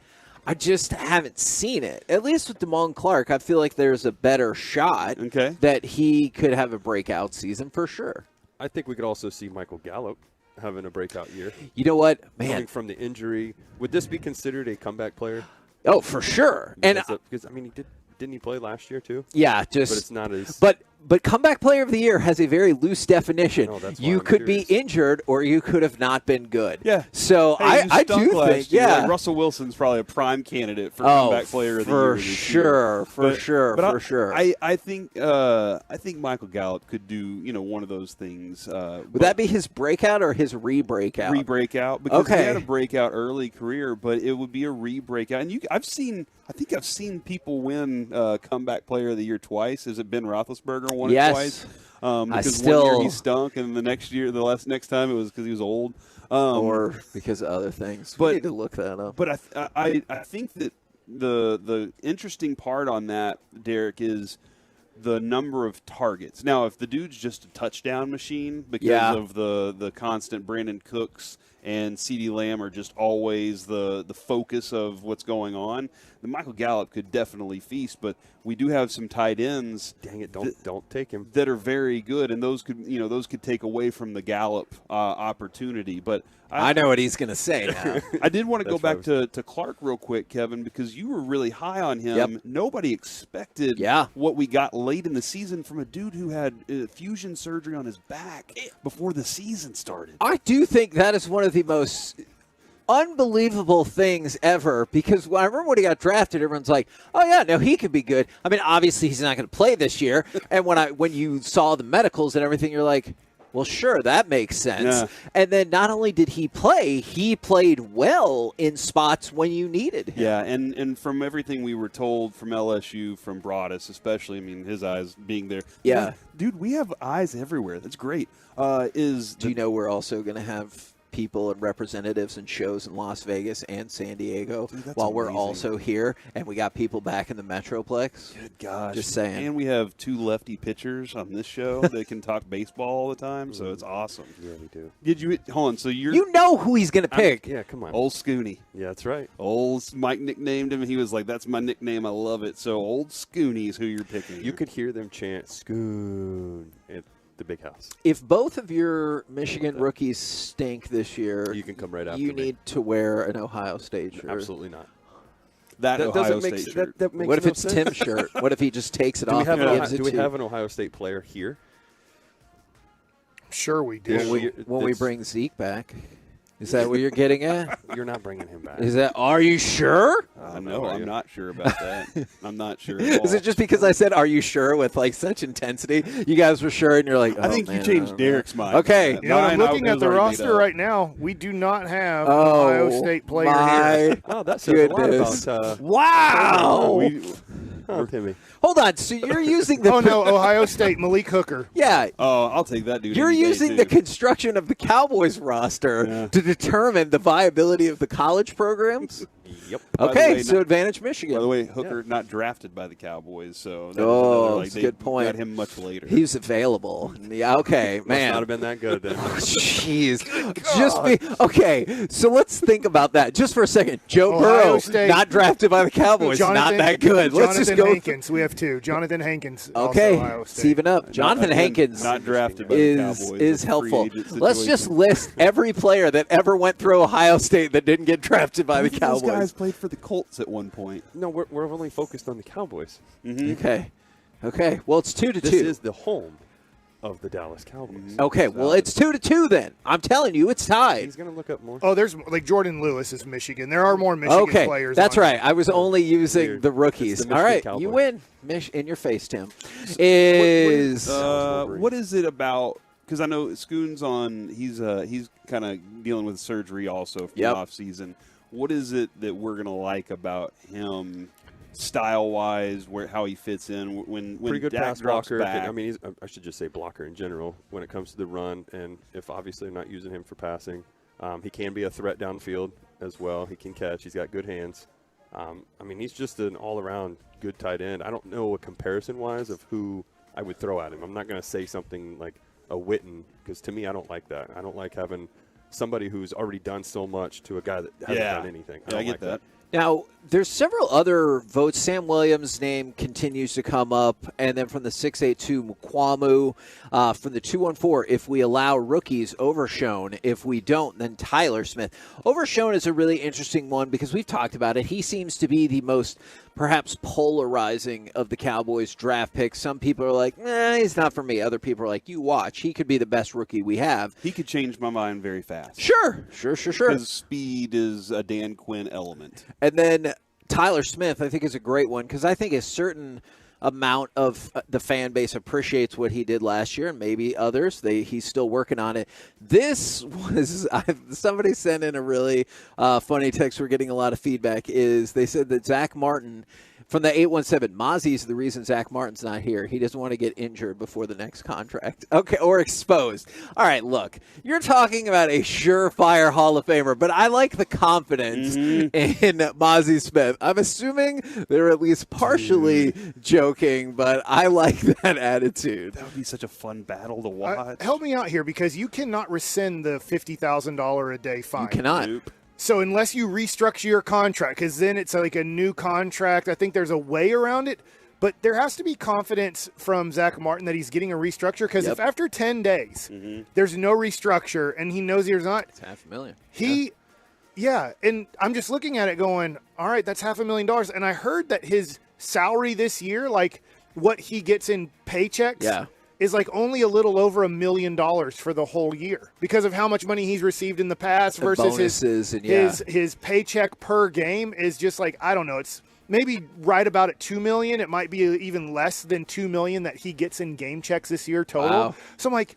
S11: I just haven't seen it. At least with Damone Clark, I feel like there's a better shot that he could have a breakout season for sure.
S10: I think we could also see Michael Gallup having a breakout year.
S11: You know what, man?
S10: Coming from the injury, would this be considered a comeback player?
S11: Oh, for sure.
S10: Because I mean, didn't he play last year too?
S11: Yeah,
S10: but it's not as.
S11: But comeback player of the year has a very loose definition.
S10: No, that's why
S11: you
S10: I'm
S11: could
S10: curious.
S11: be injured or you could have not been good.
S22: Yeah.
S11: So
S22: Hey,
S11: I do think,
S22: like Russell Wilson's probably a prime candidate for comeback player of the year.
S11: For sure.
S22: I think Michael Gallup could do one of those things.
S11: Would that be his breakout or his re-breakout?
S22: Re-breakout because he had a breakout early career, but it would be a re-breakout. And I think I've seen people win comeback player of the year twice. Has it been Roethlisberger won it twice? Because 1 year he stunk, and the next time it was because he was old,
S11: or because of other things. We need to look that up.
S22: But I think that the interesting part on that, Derek, is the number of targets. Now, if the dude's just a touchdown machine because of the constant Brandon Cooks and CeeDee Lamb are just always the focus of what's going on, then Michael Gallup could definitely feast. But we do have some tight ends.
S10: Dang it! Don't take him.
S22: That are very good, and those could take away from the Gallup opportunity. But
S11: I know what he's going to say now.
S22: I did want to go back to Clark real quick, Kevin, because you were really high on him.
S11: Yep.
S22: Nobody expected what we got late in the season from a dude who had fusion surgery on his back before the season started.
S11: I do think that is one of the most unbelievable things ever, because when I remember when he got drafted, everyone's like, oh yeah, no, he could be good. I mean, obviously he's not going to play this year. And when you saw the medicals and everything, you're like, well, sure, that makes sense.
S22: Yeah.
S11: And then not only did he play, he played well in spots when you needed him.
S22: Yeah, and from everything we were told from LSU, from Broadus especially, I mean, his eyes being there.
S11: Yeah.
S22: Dude, we have eyes everywhere. That's great.
S11: Do you know we're also going to have people and representatives and shows in Las Vegas and San Diego while we're also here, and we got people back in the Metroplex?
S22: Good gosh.
S11: Just saying.
S22: And we have two lefty pitchers on this show that can talk baseball all the time, so it's awesome.
S10: Yeah, we do.
S22: Did you hold on? So
S11: you know who he's going to pick?
S10: Yeah, come on.
S22: Old Scooney.
S10: Yeah, that's right.
S22: Mike nicknamed him. He was like, "That's my nickname. I love it." So Old Scooney is who you're picking.
S10: You could hear them chant "Scoon" at the big house.
S11: If both of your Michigan rookies stink this year,
S10: you can come right after
S11: you
S10: me.
S11: need to wear an Ohio State shirt.
S10: Absolutely not.
S22: That Ohio
S10: doesn't make
S22: State shirt.
S10: that makes
S11: What if
S10: no
S11: it's
S10: sense.
S11: Tim's shirt? What if he just takes it
S10: Do we
S11: off
S10: have
S11: and
S10: an
S11: gives it
S10: Do we
S11: to
S10: have an Ohio State player here?
S12: Sure we do.
S11: When we bring Zeke back? Is that what you're getting at?
S10: You're not bringing him back.
S11: Are you sure?
S22: No, I'm not sure about that. I'm not sure at all.
S11: Is it just because I said, are you sure, with like such intensity? You guys were sure, and you're like,
S22: I think you changed Derek's mind.
S11: Okay.
S12: You know, I'm looking at the roster right now. We do not have an Ohio State player here.
S10: Oh, that says a lot about
S11: wow.
S10: Timmy.
S11: Hold on. So you're using the
S12: Ohio State, Malik Hooker.
S11: Yeah.
S22: Oh, I'll take that dude.
S11: You're
S22: any day,
S11: using
S22: too.
S11: the construction of the Cowboys roster to determine the viability of the college programs?
S10: Yep.
S11: Okay, so advantage Michigan.
S22: By the way, Hooker not drafted by the Cowboys, so that
S11: that's a
S22: they
S11: good point.
S22: got him much later.
S11: He's available. Yeah, okay, man.
S10: Must not have been that good then.
S11: Jeez. Okay, so let's think about that just for a second. Joe
S12: Ohio
S11: Burrow,
S12: State,
S11: not drafted by the Cowboys, not that good. Let's just go.
S12: Hankins. We have two. Jonathan Hankins.
S11: Okay,
S12: also Ohio State.
S11: it's even up. Jonathan Hankins
S22: not drafted by the Cowboys.
S11: is helpful. Let's just list every player that ever went through Ohio State that didn't get drafted by the Cowboys.
S22: Those guys played for the Colts at one point.
S10: No, we're only focused on the Cowboys.
S11: Okay. Well, it's 2-2.
S10: This is the home of the Dallas Cowboys.
S11: Okay, well, it's 2-2 then. I'm telling you, it's tied.
S10: He's going to look up more.
S12: Oh, there's like Jordan Lewis is Michigan. There are more Michigan players.
S11: That's
S12: on
S11: right.
S12: it.
S11: I was only using the rookies.
S12: It's the
S11: All right,
S12: Michigan
S11: you
S12: Cowboys.
S11: win. In your face, Tim.
S22: What is it about? Because I know Schoon's on. He's kind of dealing with surgery also for the off season. What is it that we're gonna like about him, style wise, how he fits in when
S10: Pretty good
S22: Dak
S10: pass
S22: drops
S10: blocker.
S22: back?
S10: I mean, I should just say blocker in general when it comes to the run. And if obviously they're not using him for passing, he can be a threat downfield as well. He can catch. He's got good hands. I mean, he's just an all-around good tight end. I don't know a comparison-wise of who I would throw at him. I'm not going to say something like a Witten, because to me, I don't like that. I don't like having somebody who's already done so much to a guy that hasn't done anything.
S22: I get that.
S11: Now, there's several other votes. Sam Williams' name continues to come up. And then from the 682, Mukwamu. From the 214, if we allow rookies, Overshown. If we don't, then Tyler Smith. Overshown is a really interesting one because we've talked about it. He seems to be the most perhaps polarizing of the Cowboys draft picks. Some people are like, he's not for me. Other people are like, you watch. He could be the best rookie we have.
S22: He could change my mind very fast.
S11: Sure.
S22: Because speed is a Dan Quinn element.
S11: And then Tyler Smith, I think, is a great one because I think a certain amount of the fan base appreciates what he did last year, and maybe others. He's still working on it. This was somebody sent in a really funny text. We're getting a lot of feedback. They said that Zach Martin from the 817, Mozzie's the reason Zach Martin's not here. He doesn't want to get injured before the next contract. Okay, or exposed. All right, look, you're talking about a surefire Hall of Famer, but I like the confidence in Mozzie Smith. I'm assuming they're at least partially joking, but I like that attitude.
S22: That would be such a fun battle to watch.
S12: Help me out here because you cannot rescind the $50,000 a day fine.
S11: You cannot.
S22: Nope.
S12: So unless you restructure your contract, because then it's like a new contract, I think there's a way around it. But there has to be confidence from Zach Martin that he's getting a restructure. Because if after 10 days there's no restructure and he knows there's not,
S11: it's $500,000.
S12: And I'm just looking at it going, all right, that's $500,000. And I heard that his salary this year, like what he gets in paychecks, is like only a little over $1 million for the whole year because of how much money he's received in the past versus his paycheck per game is just like, I don't know. It's maybe right about at $2 million. It might be even less than $2 million that he gets in game checks this year total.
S11: Wow.
S12: So I'm like,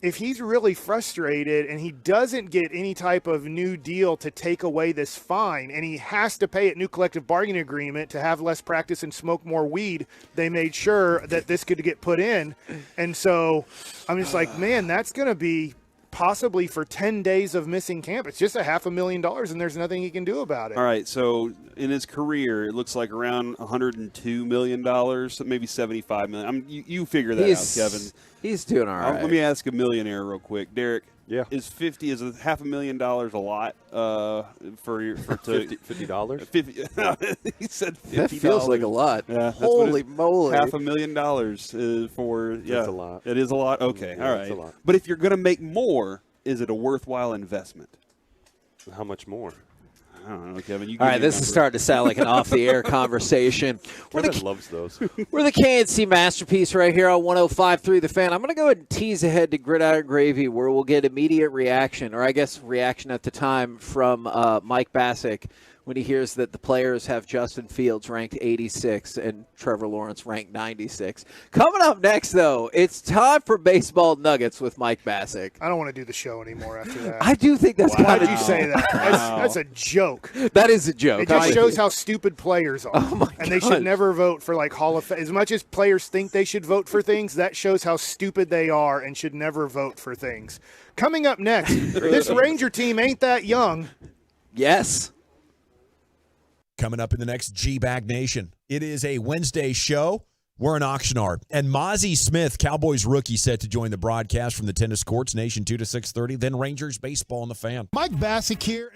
S12: if he's really frustrated and he doesn't get any type of new deal to take away this fine and he has to pay a new collective bargaining agreement to have less practice and smoke more weed, they made sure that this could get put in. And so I'm just like, man, that's going to be possibly for 10 days of missing camp. It's just $500,000 and there's nothing he can do about it.
S22: All right, so in his career, it looks like around $102 million, maybe $75 million. You figure that out, Kevin.
S11: He's doing all right.
S22: Let me ask a millionaire real quick, Derek. Yeah, is $500,000 a lot for
S10: $50?
S22: 50. He said $50.
S11: That feels like a lot.
S22: Yeah,
S11: Holy moly!
S22: $500,000 for
S10: That's a lot.
S22: It is a lot. Okay,
S10: Yeah,
S22: all right.
S10: it's a lot.
S22: But if you're going to make more, is it a worthwhile investment?
S10: How much more?
S22: I don't know, Kevin.
S11: All right, this is starting to sound like an off-the-air conversation.
S10: Kevin loves those.
S11: We're the KNC Masterpiece right here on 105.3 The Fan. I'm going to go ahead and tease ahead to Gridiron Gravy, where we'll get immediate reaction, or I guess reaction at the time, from Mike Bassick when he hears that the players have Justin Fields ranked 86 and Trevor Lawrence ranked 96. Coming up next, though, it's time for Baseball Nuggets with Mike Bassick.
S12: I don't want to do the show anymore after that.
S11: I do think that's
S12: Why
S11: kind
S12: did
S11: of
S12: you say that? That's a joke.
S11: That is a joke.
S12: It just shows how stupid players are.
S11: Oh my
S12: and they should never vote for like Hall of Fame. As much as players think they should vote for things, that shows how stupid they are and should never vote for things. Coming up next, this Ranger team ain't that young.
S11: Yes.
S14: Coming up in the next G-Bag Nation. It is a Wednesday show. We're in Oxnard. And Mozzie Smith, Cowboys rookie, set to join the broadcast from the tennis courts, Nation 2 to 6:30. Then Rangers baseball on The Fan.
S16: Mike Bassick here.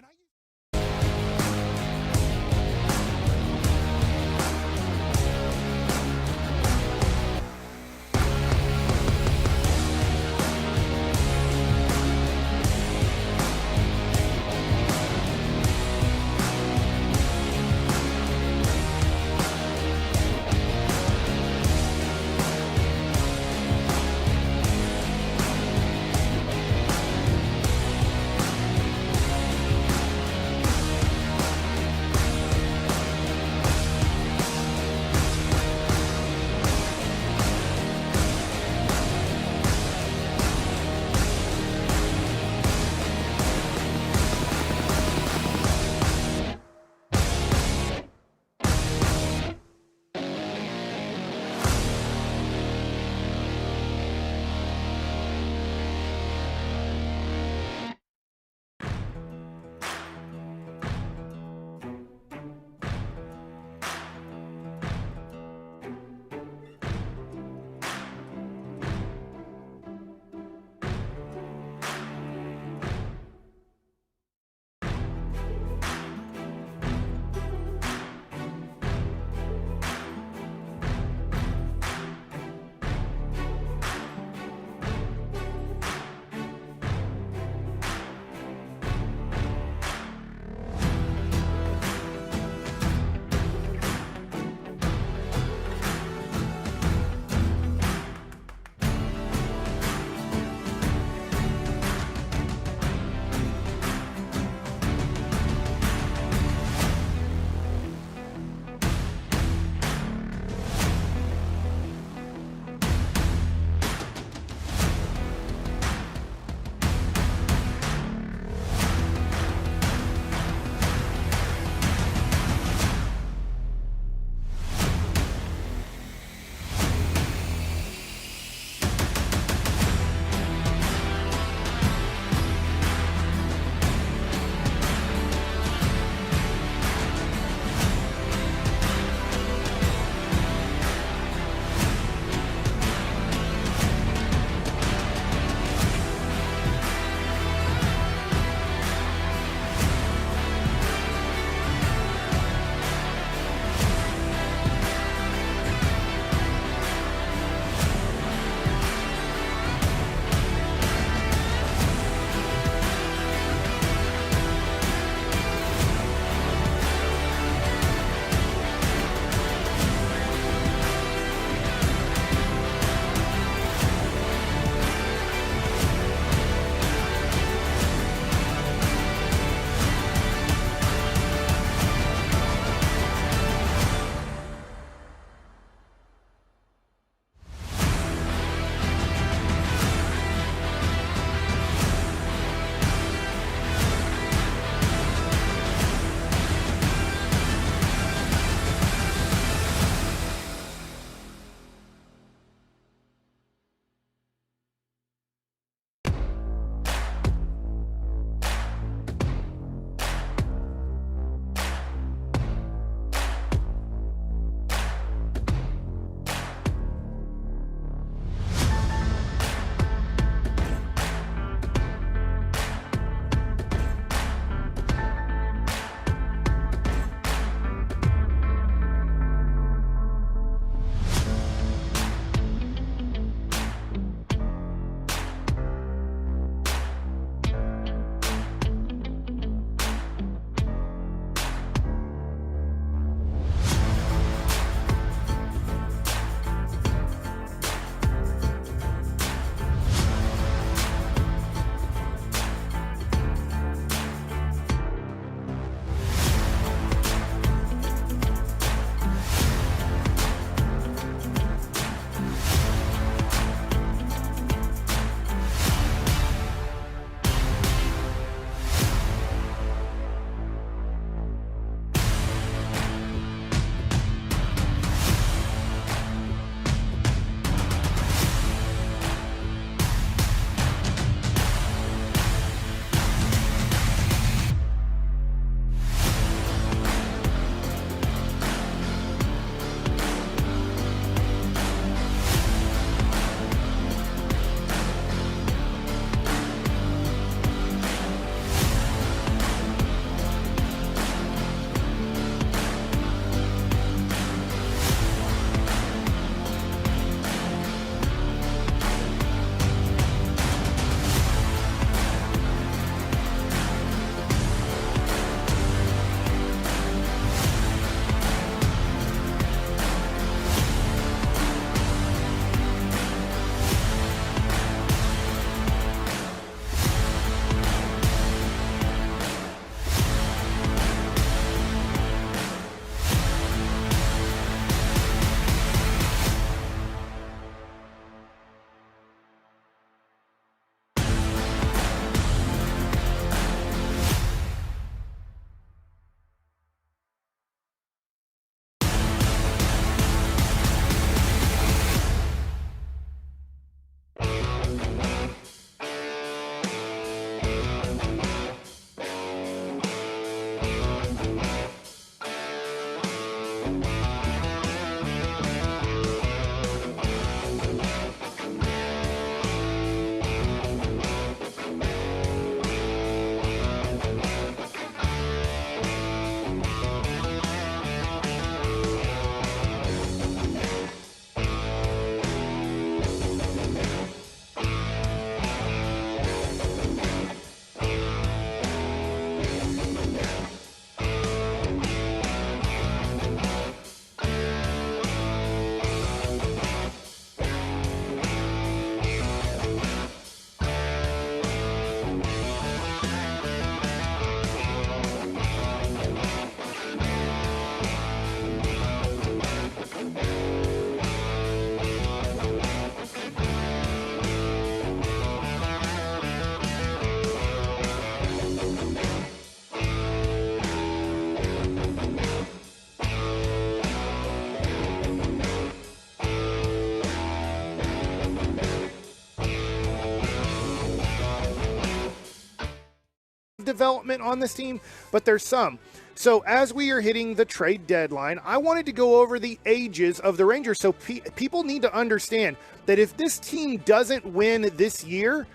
S12: development on this team, but there's some. So as we are hitting the trade deadline, I wanted to go over the ages of the Rangers. So people need to understand that if this team doesn't win this year,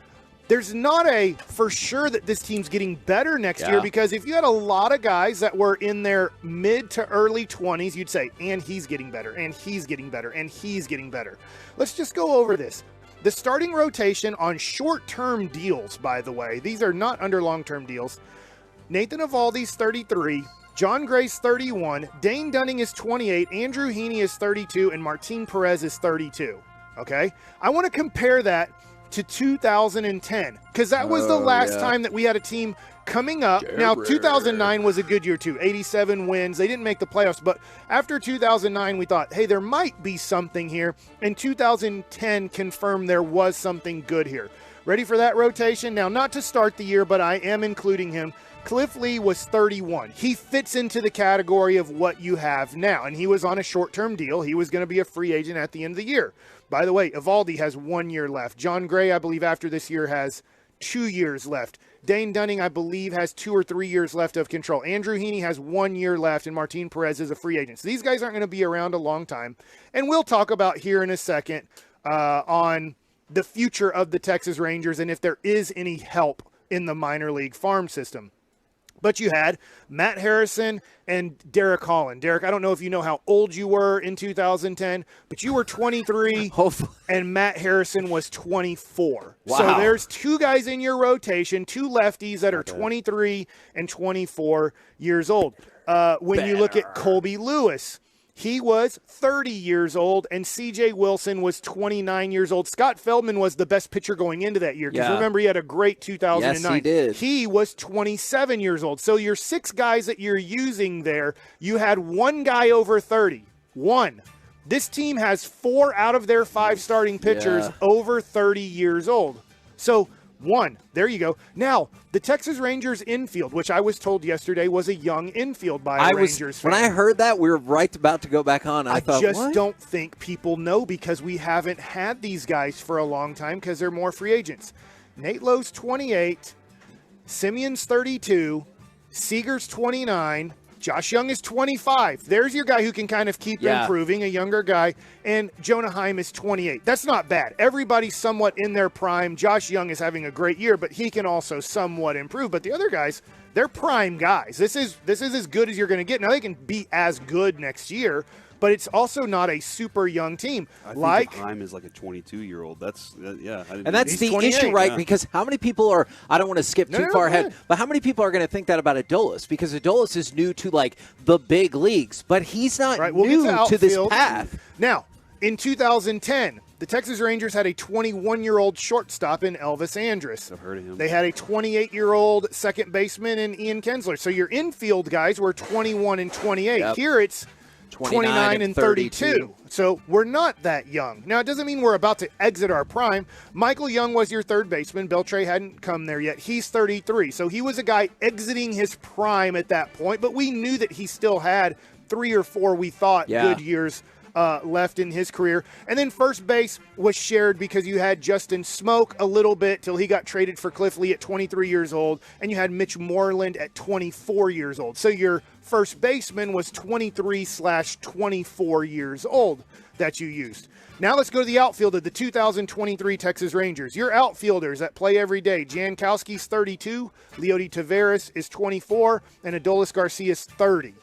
S12: there's not a for sure that this team's getting better next year, because if you had a lot of guys that were in their mid to early 20s, you'd say, and he's getting better, and he's getting better, and he's getting better. Let's just go over this. The starting rotation on short-term deals, by the way, these are not under long-term deals. Nathan Eovaldi's 33, John Gray's 31, Dane Dunning is 28, Andrew Heaney is 32, and Martin Perez is 32. Okay? I want to compare that to 2010, because that was the last time that we had a team coming up. Now, 2009 was a good year too, 87 wins. They didn't make the playoffs, but after 2009, we thought, hey, there might be something here, and 2010 confirmed there was something good here. Ready for that rotation? Now, not to start the year, but I am including him. Cliff Lee was 31. He fits into the category of what you have now, and he was on a short-term deal. He was going to be a free agent at the end of the year. By the way, Eovaldi has 1 year left. John Gray, I believe, after this year has 2 years left. Dane Dunning, I believe, has 2 or 3 years left of control. Andrew Heaney has 1 year left, and Martin Perez is a free agent. So these guys aren't going to be around a long time. And we'll talk about here in a second on the future of the Texas Rangers and if there is any help in the minor league farm system. But you had Matt Harrison and Derek Holland. Derek, I don't know if you know how old you were in 2010, but you were 23, and Matt Harrison was 24.
S11: Wow.
S12: So there's 2 guys in your rotation, 2 lefties that are 23 and 24 years old. When you look at Colby Lewis, he was 30 years old, and C.J. Wilson was 29 years old. Scott Feldman was the best pitcher going into that year, because remember, he had a great 2009.
S11: Yes, he did.
S12: He was 27 years old. So your 6 guys that you're using there, you had 1 guy over 30. 1. This team has 4 out of their 5 starting pitchers over 30 years old. So 1. There you go. Now, the Texas Rangers infield, which I was told yesterday was a young infield by a Rangers fan.
S11: When I heard that, we were right about to go back on. I thought,
S12: just don't think people know, because we haven't had these guys for a long time because they're more free agents. Nate Lowe's 28, Simeon's 32, Seager's 29, Josh Young is 25. There's your guy who can kind of keep improving, a younger guy. And Jonah Heim is 28. That's not bad. Everybody's somewhat in their prime. Josh Young is having a great year, but he can also somewhat improve. But the other guys, they're prime guys. This is as good as you're going to get. Now, they can be as good next year, but it's also not a super young team.
S22: I think Heim is like a 22-year-old. That's
S11: and that's the issue, right? Because how many people are? I don't want to skip too far ahead, but how many people are going to think that about Adolis? Because Adolis is new to like the big leagues, but he's not new to this path.
S12: Now, in 2010, the Texas Rangers had a 21-year-old shortstop in Elvis Andrus.
S22: I've heard of him.
S12: They had a 28-year-old second baseman in Ian Kinsler. So your infield guys were 21 and 28.
S11: Yep.
S12: Here it's 29 and 32. So we're not that young. Now, it doesn't mean we're about to exit our prime. Michael Young was your third baseman. Beltre hadn't come there yet. He's 33. So he was a guy exiting his prime at that point, but we knew that he still had 3 or 4, we thought, good years left in his career. And then first base was shared because you had Justin Smoke a little bit till he got traded for Cliff Lee at 23 years old, and you had Mitch Moreland at 24 years old. So your first baseman was 23/24 years old that you used. Now let's go to the outfield of the 2023 Texas Rangers. Your outfielders that play every day. Jankowski's 32, Leody Taveras is 24, and Adolis Garcia is 30.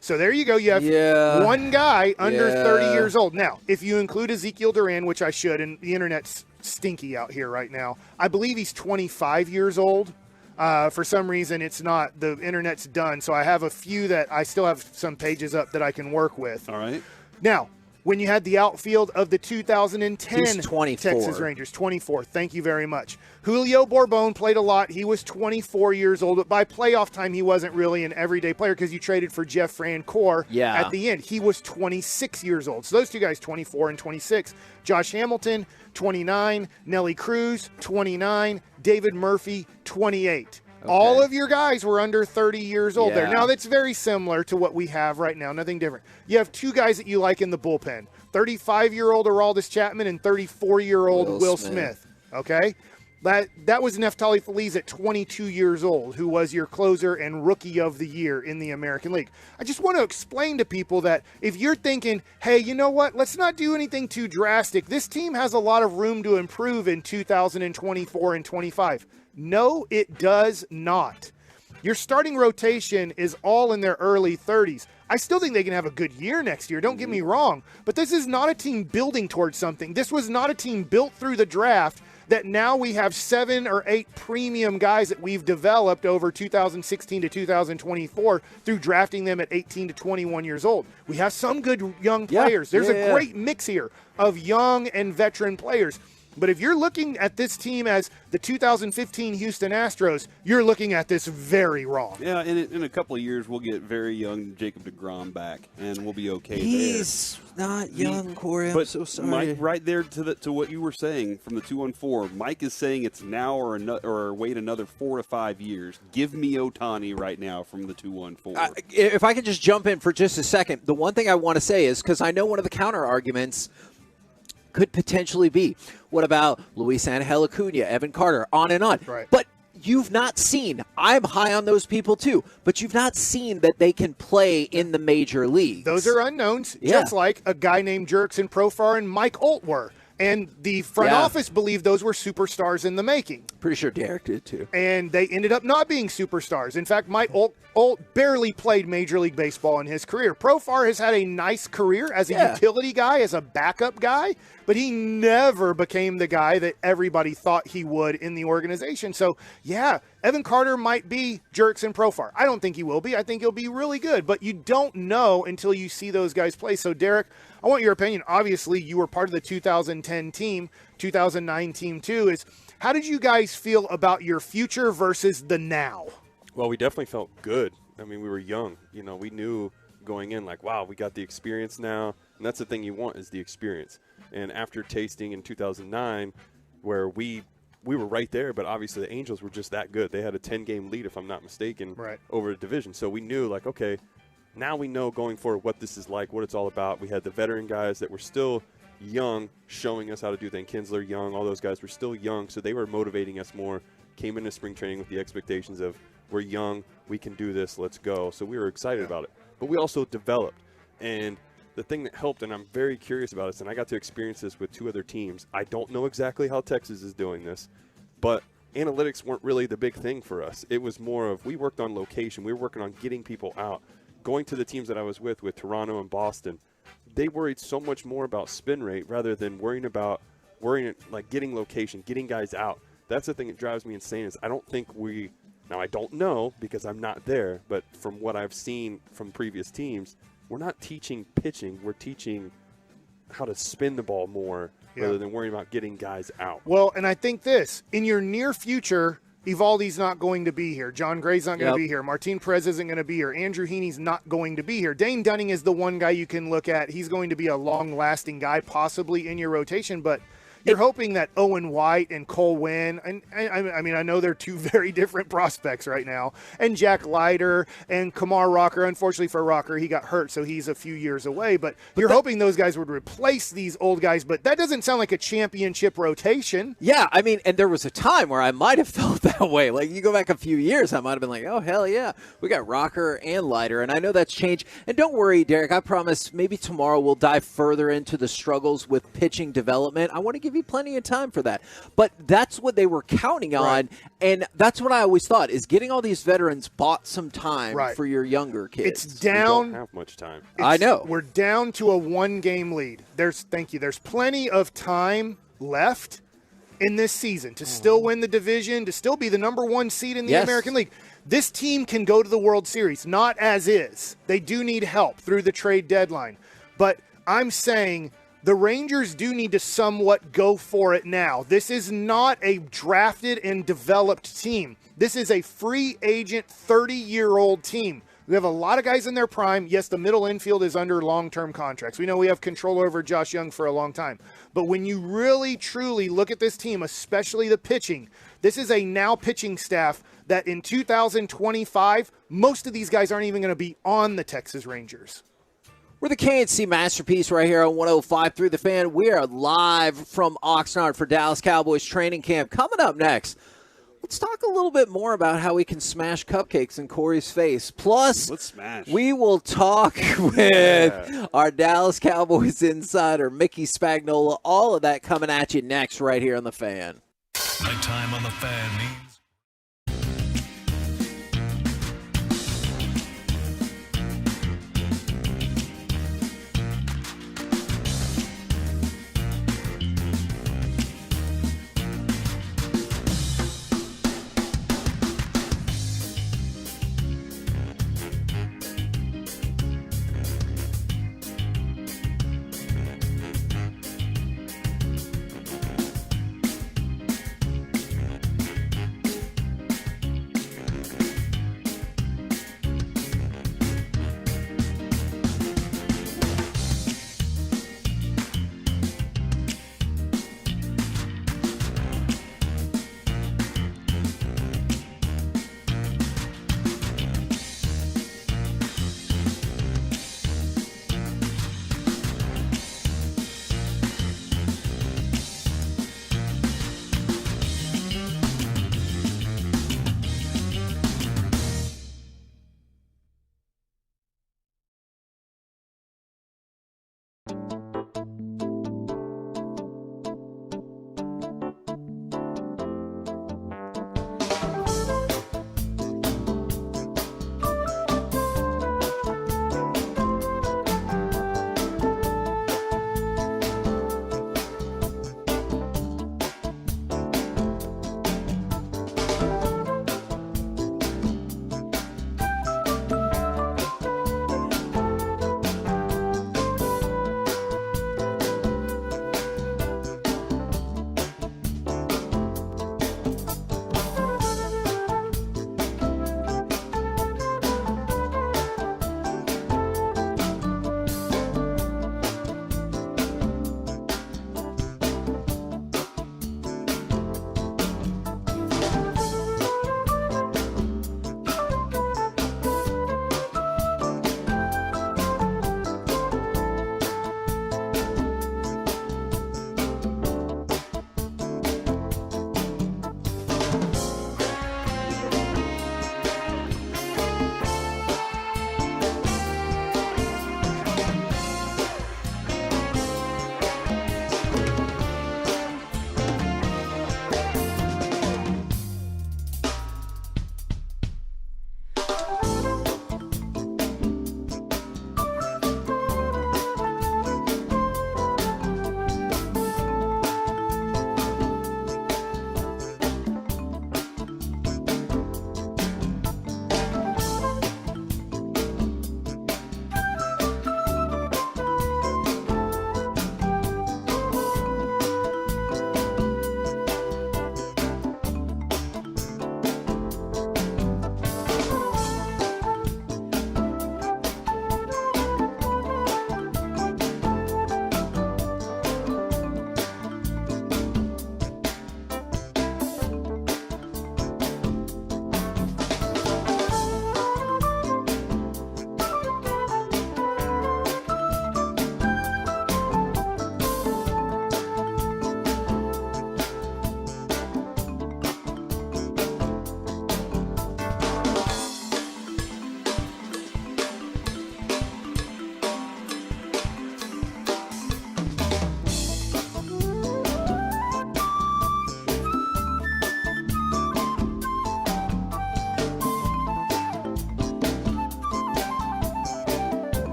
S12: So there you go. You have one guy under 30 years old. Now, if you include Ezekiel Duran, which I should, and the internet's stinky out here right now, I believe he's 25 years old. For some reason, it's not. The internet's done. So I have a few that I still have some pages up that I can work with.
S22: All right.
S12: Now, when you had the outfield of the 2010
S11: He's 24.
S12: Texas Rangers, 24. Thank you very much. Julio Borbon played a lot. He was 24 years old, but by playoff time, he wasn't really an everyday player because you traded for Jeff Francoeur at the end. He was 26 years old. So those two guys, 24 and 26. Josh Hamilton, 29. Nelly Cruz, 29. David Murphy, 28. Okay. All of your guys were under 30 years old there. Now, that's very similar to what we have right now. Nothing different. You have two guys that you like in the bullpen, 35-year-old Aroldis Chapman and 34-year-old Will Smith. Okay? That was Neftali Feliz at 22 years old, who was your closer and rookie of the year in the American League. I just want to explain to people that if you're thinking, hey, you know what, let's not do anything too drastic. This team has a lot of room to improve in 2024 and 25. No, it does not. Your starting rotation is all in their early 30s. I still think they can have a good year next year, don't get me wrong, but this is not a team building towards something. This was not a team built through the draft that now we have 7 or 8 premium guys that we've developed over 2016 to 2024 through drafting them at 18 to 21 years old. We have some good young players. There's a great mix here of young and veteran players. But if you're looking at this team as the 2015 Houston Astros, you're looking at this very wrong.
S22: Yeah, in a couple of years, we'll get very young Jacob deGrom back, and we'll be okay
S11: He's not young, Corey. I'm so sorry.
S22: Mike, right there to what you were saying from the 2-1-4, Mike is saying it's now or wait another 4 to 5 years. Give me Ohtani right now from the 2-1-4.
S11: If I could just jump in for just a second, the one thing I want to say is, because I know one of the counter arguments could potentially be, what about Luis Angel Acuna, Evan Carter, on and on.
S12: Right.
S11: But you've not seen, I'm high on those people too, but you've not seen that they can play in the major leagues.
S12: Those are unknowns, just like a guy named Jurickson Profar and Mike Olt were. And the front office believed those were superstars in the making.
S11: Pretty sure Derek did too.
S12: And they ended up not being superstars. In fact, Mike Olt barely played Major League Baseball in his career. Profar has had a nice career as a utility guy, as a backup guy, but he never became the guy that everybody thought he would in the organization. So, Evan Carter might be Jurickson Profar. I don't think he will be. I think he'll be really good, but you don't know until you see those guys play. So, Derek, I want your opinion. Obviously, you were part of the 2010 team, 2009 team too. How did you guys feel about your future versus the now?
S10: Well, we definitely felt good. I mean, we were young. You know, we knew going in like, wow, we got the experience now. And that's the thing you want is the experience. And after tasting in 2009, where we were right there, but obviously the Angels were just that good. They had a 10-game lead, if I'm not mistaken, over the division. So we knew, like, okay, now we know going forward what this is like, what it's all about. We had the veteran guys that were still young showing us how to do things. Kinsler, Young, all those guys were still young, so they were motivating us more. Came into spring training with the expectations of, we're young, we can do this, let's go. So we were excited about it. But we also developed. And the thing that helped, and I'm very curious about this, and I got to experience this with 2 other teams. I don't know exactly how Texas is doing this, but analytics weren't really the big thing for us. It was more of, we worked on location. We were working on getting people out. Going to the teams that I was with Toronto and Boston, they worried so much more about spin rate rather than worrying like getting location, getting guys out. That's the thing that drives me insane is I don't think now I don't know because I'm not there, but from what I've seen from previous teams, we're not teaching pitching. We're teaching how to spin the ball more rather than worrying about getting guys out.
S12: Well, and I think this, in your near future, Evaldi's not going to be here. John Gray's not going to be here. Martin Perez isn't going to be here. Andrew Heaney's not going to be here. Dane Dunning is the one guy you can look at. He's going to be a long-lasting guy possibly in your rotation, but you're hoping that Owen White and Cole Winn, and I mean, I know they're 2 very different prospects right now, and Jack Leiter and Kamar Rocker. Unfortunately for Rocker, he got hurt, so he's a few years away, but you're hoping those guys would replace these old guys, but that doesn't sound like a championship rotation.
S11: Yeah, I mean, and there was a time where I might have felt that way. Like, you go back a few years, I might have been like, oh, hell yeah, we got Rocker and Leiter, and I know that's changed. And don't worry, Derek, I promise maybe tomorrow we'll dive further into the struggles with pitching development. I want to give you plenty of time for that. But that's what they were counting on, and that's what I always thought, is getting all these veterans bought some time for your younger kids.
S12: It's down.
S10: We don't have much time.
S11: I know.
S12: We're down to a 1-game lead. There's plenty of time left in this season to still win the division, to still be the number 1 seed in the American League. This team can go to the World Series, not as is. They do need help through the trade deadline. But I'm saying the Rangers do need to somewhat go for it now. This is not a drafted and developed team. This is a free agent 30-year-old team. We have a lot of guys in their prime. Yes, the middle infield is under long-term contracts. We know we have control over Josh Young for a long time. But when you really, truly look at this team, especially the pitching, this is a now pitching staff that in 2025, most of these guys aren't even going to be on the Texas Rangers.
S11: We're the KNC Masterpiece right here on 105.3 The Fan. We are live from Oxnard for Dallas Cowboys training camp. Coming up next, let's talk a little bit more about how we can smash cupcakes in Corey's face. Plus,
S22: let's smash.
S11: We will talk with our Dallas Cowboys insider, Mickey Spagnola. All of that coming at you next right here on The Fan.
S8: Nighttime on The Fan means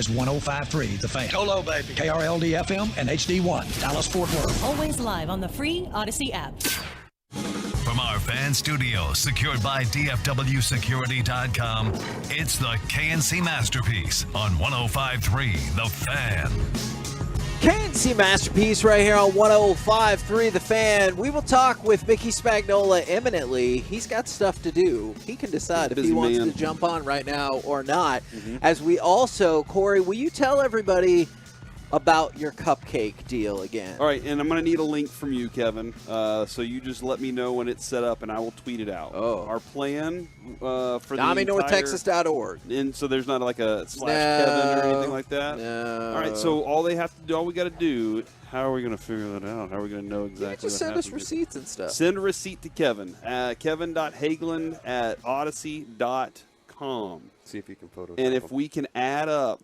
S15: is 105.3 The Fan. Hello, baby. KRLD FM and HD1, Dallas Fort Worth.
S16: Always live on the free Odyssey app.
S8: From our fan studio, secured by DFWsecurity.com, it's the KNC Masterpiece on 105.3 The Fan.
S11: KNC Masterpiece right here on 105.3 The Fan. We will talk with Mickey Spagnola imminently. He's got stuff to do. He can decide if he wants to jump on right now or not. As we also, Corey, will you tell everybody about your cupcake deal again?
S22: All right, and I'm going to need a link from you, Kevin. So you just let me know when it's set up, and I will tweet it out.
S11: Oh.
S22: Our plan for
S11: NamiNorthTexas.org.
S22: And so there's not like a /Kevin or anything like that?
S11: No.
S22: All right, so all we got to do, how are we going to figure that out? How are we going to know exactly
S11: Just
S22: what
S11: send us
S22: happens?
S11: receipts and stuff.
S22: Send a receipt to Kevin. Kevin.Hageland@odyssey.com.
S10: See if you can Photoshop.
S22: And if we can add up,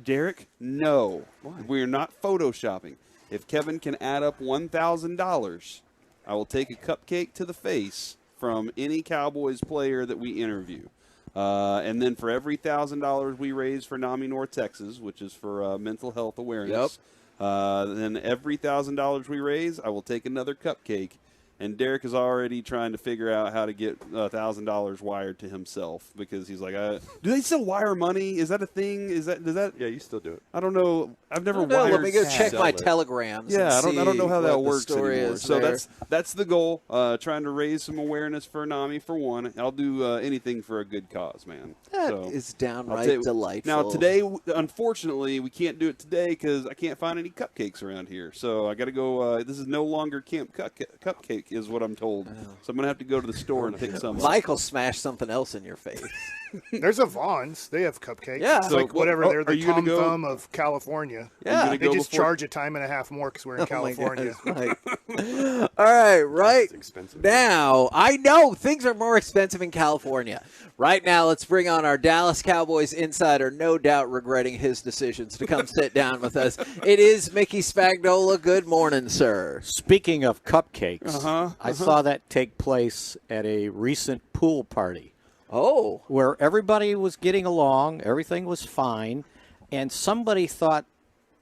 S22: Derek, no.
S10: Why?
S22: We're not Photoshopping. If Kevin can add up $1,000, I will take a cupcake to the face from any Cowboys player that we interview. And then for every $1,000 we raise for NAMI North Texas, which is for mental health awareness, then every $1,000 we raise, I will take another cupcake. And Derek is already trying to figure out how to get $1,000 wired to himself because he's like, do they still wire money? Is that a thing? Does that?
S10: Yeah, you still do it.
S22: I don't know. I've never wired.
S11: Let me go check my
S22: it.
S11: telegrams.
S22: Yeah,
S11: and
S22: I don't know how that works
S11: anymore.
S22: So that's the goal. Trying to raise some awareness for NAMI for one. I'll do anything for a good cause, man.
S11: That is downright delightful.
S22: Now today, unfortunately, we can't do it today because I can't find any cupcakes around here. So I got to go. This is no longer Camp Cupcake, is what I'm told. So I'm gonna have to go to the store and pick some.
S11: Michael smashed something else in your face.
S12: There's a Vaughn's. They have cupcakes.
S11: Yeah.
S12: It's like whatever. They're the Tom Thumb of California.
S11: Yeah.
S12: They just charge a time and a half more because we're in California.
S11: All right, right now, I know things are more expensive in California. Right now, let's bring on our Dallas Cowboys insider, no doubt regretting his decisions, to come sit down with us. It is Mickey Spagnola. Good morning, sir.
S23: Speaking of cupcakes, I saw that take place at a recent pool party.
S11: Oh.
S23: Where everybody was getting along, everything was fine, and somebody thought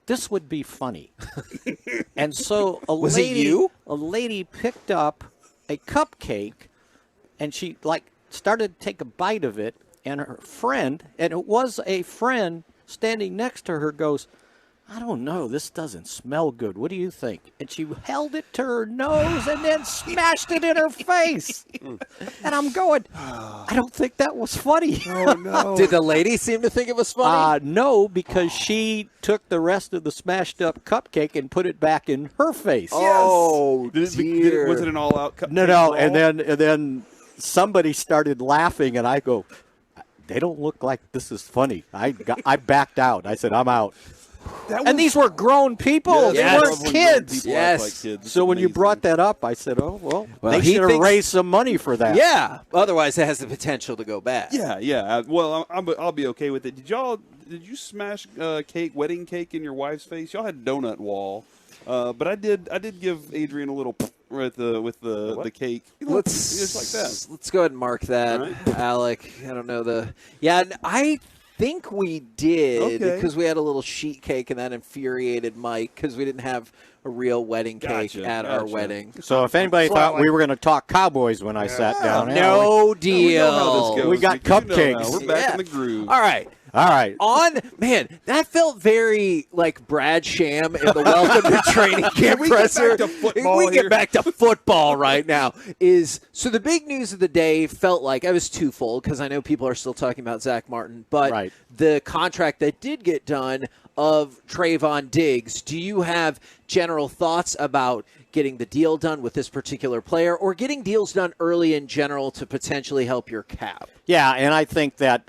S23: this would be funny. And so a lady picked up a cupcake, and she started to take a bite of it, and her friend, and it was a friend standing next to her, goes, I don't know, this doesn't smell good. What do you think? And she held it to her nose and then smashed it in her face. And I'm going, I don't think that was funny.
S11: Oh, no. Did the lady seem to think it was funny?
S23: No, because she took the rest of the smashed up cupcake and put it back in her face.
S11: Oh,
S22: dear. Was it an all-out cupcake?
S23: No, and then somebody started laughing, and I go, they don't look like this is funny. I backed out. I said, I'm out. And these were grown people. They weren't kids.
S22: Yes.
S23: So when you brought that up, I said, well they should have raised some money for that.
S11: Yeah. Otherwise, it has the potential to go bad.
S22: Yeah. Well, I'll be okay with it. Did you smash wedding cake in your wife's face? Y'all had a donut wall. But I did give Adrian a little with the cake. Just like that.
S11: Let's go ahead and mark that, right. Alec. I don't know I think we did because we had a little sheet cake, and that infuriated Mike because we didn't have a real wedding cake at our wedding.
S23: So if anybody thought we were going to talk Cowboys when I sat down,
S11: no deal.
S23: We got cupcakes.
S22: We're back in the groove.
S11: All right. That felt very like Brad Sham in the Welcome to Training Camp presser. We get back to football right now. So the big news of the day felt like I was twofold because I know people are still talking about Zach Martin, but the contract that did get done of Trayvon Diggs. Do you have general thoughts about getting the deal done with this particular player or getting deals done early in general to potentially help your cap?
S23: Yeah, and I think that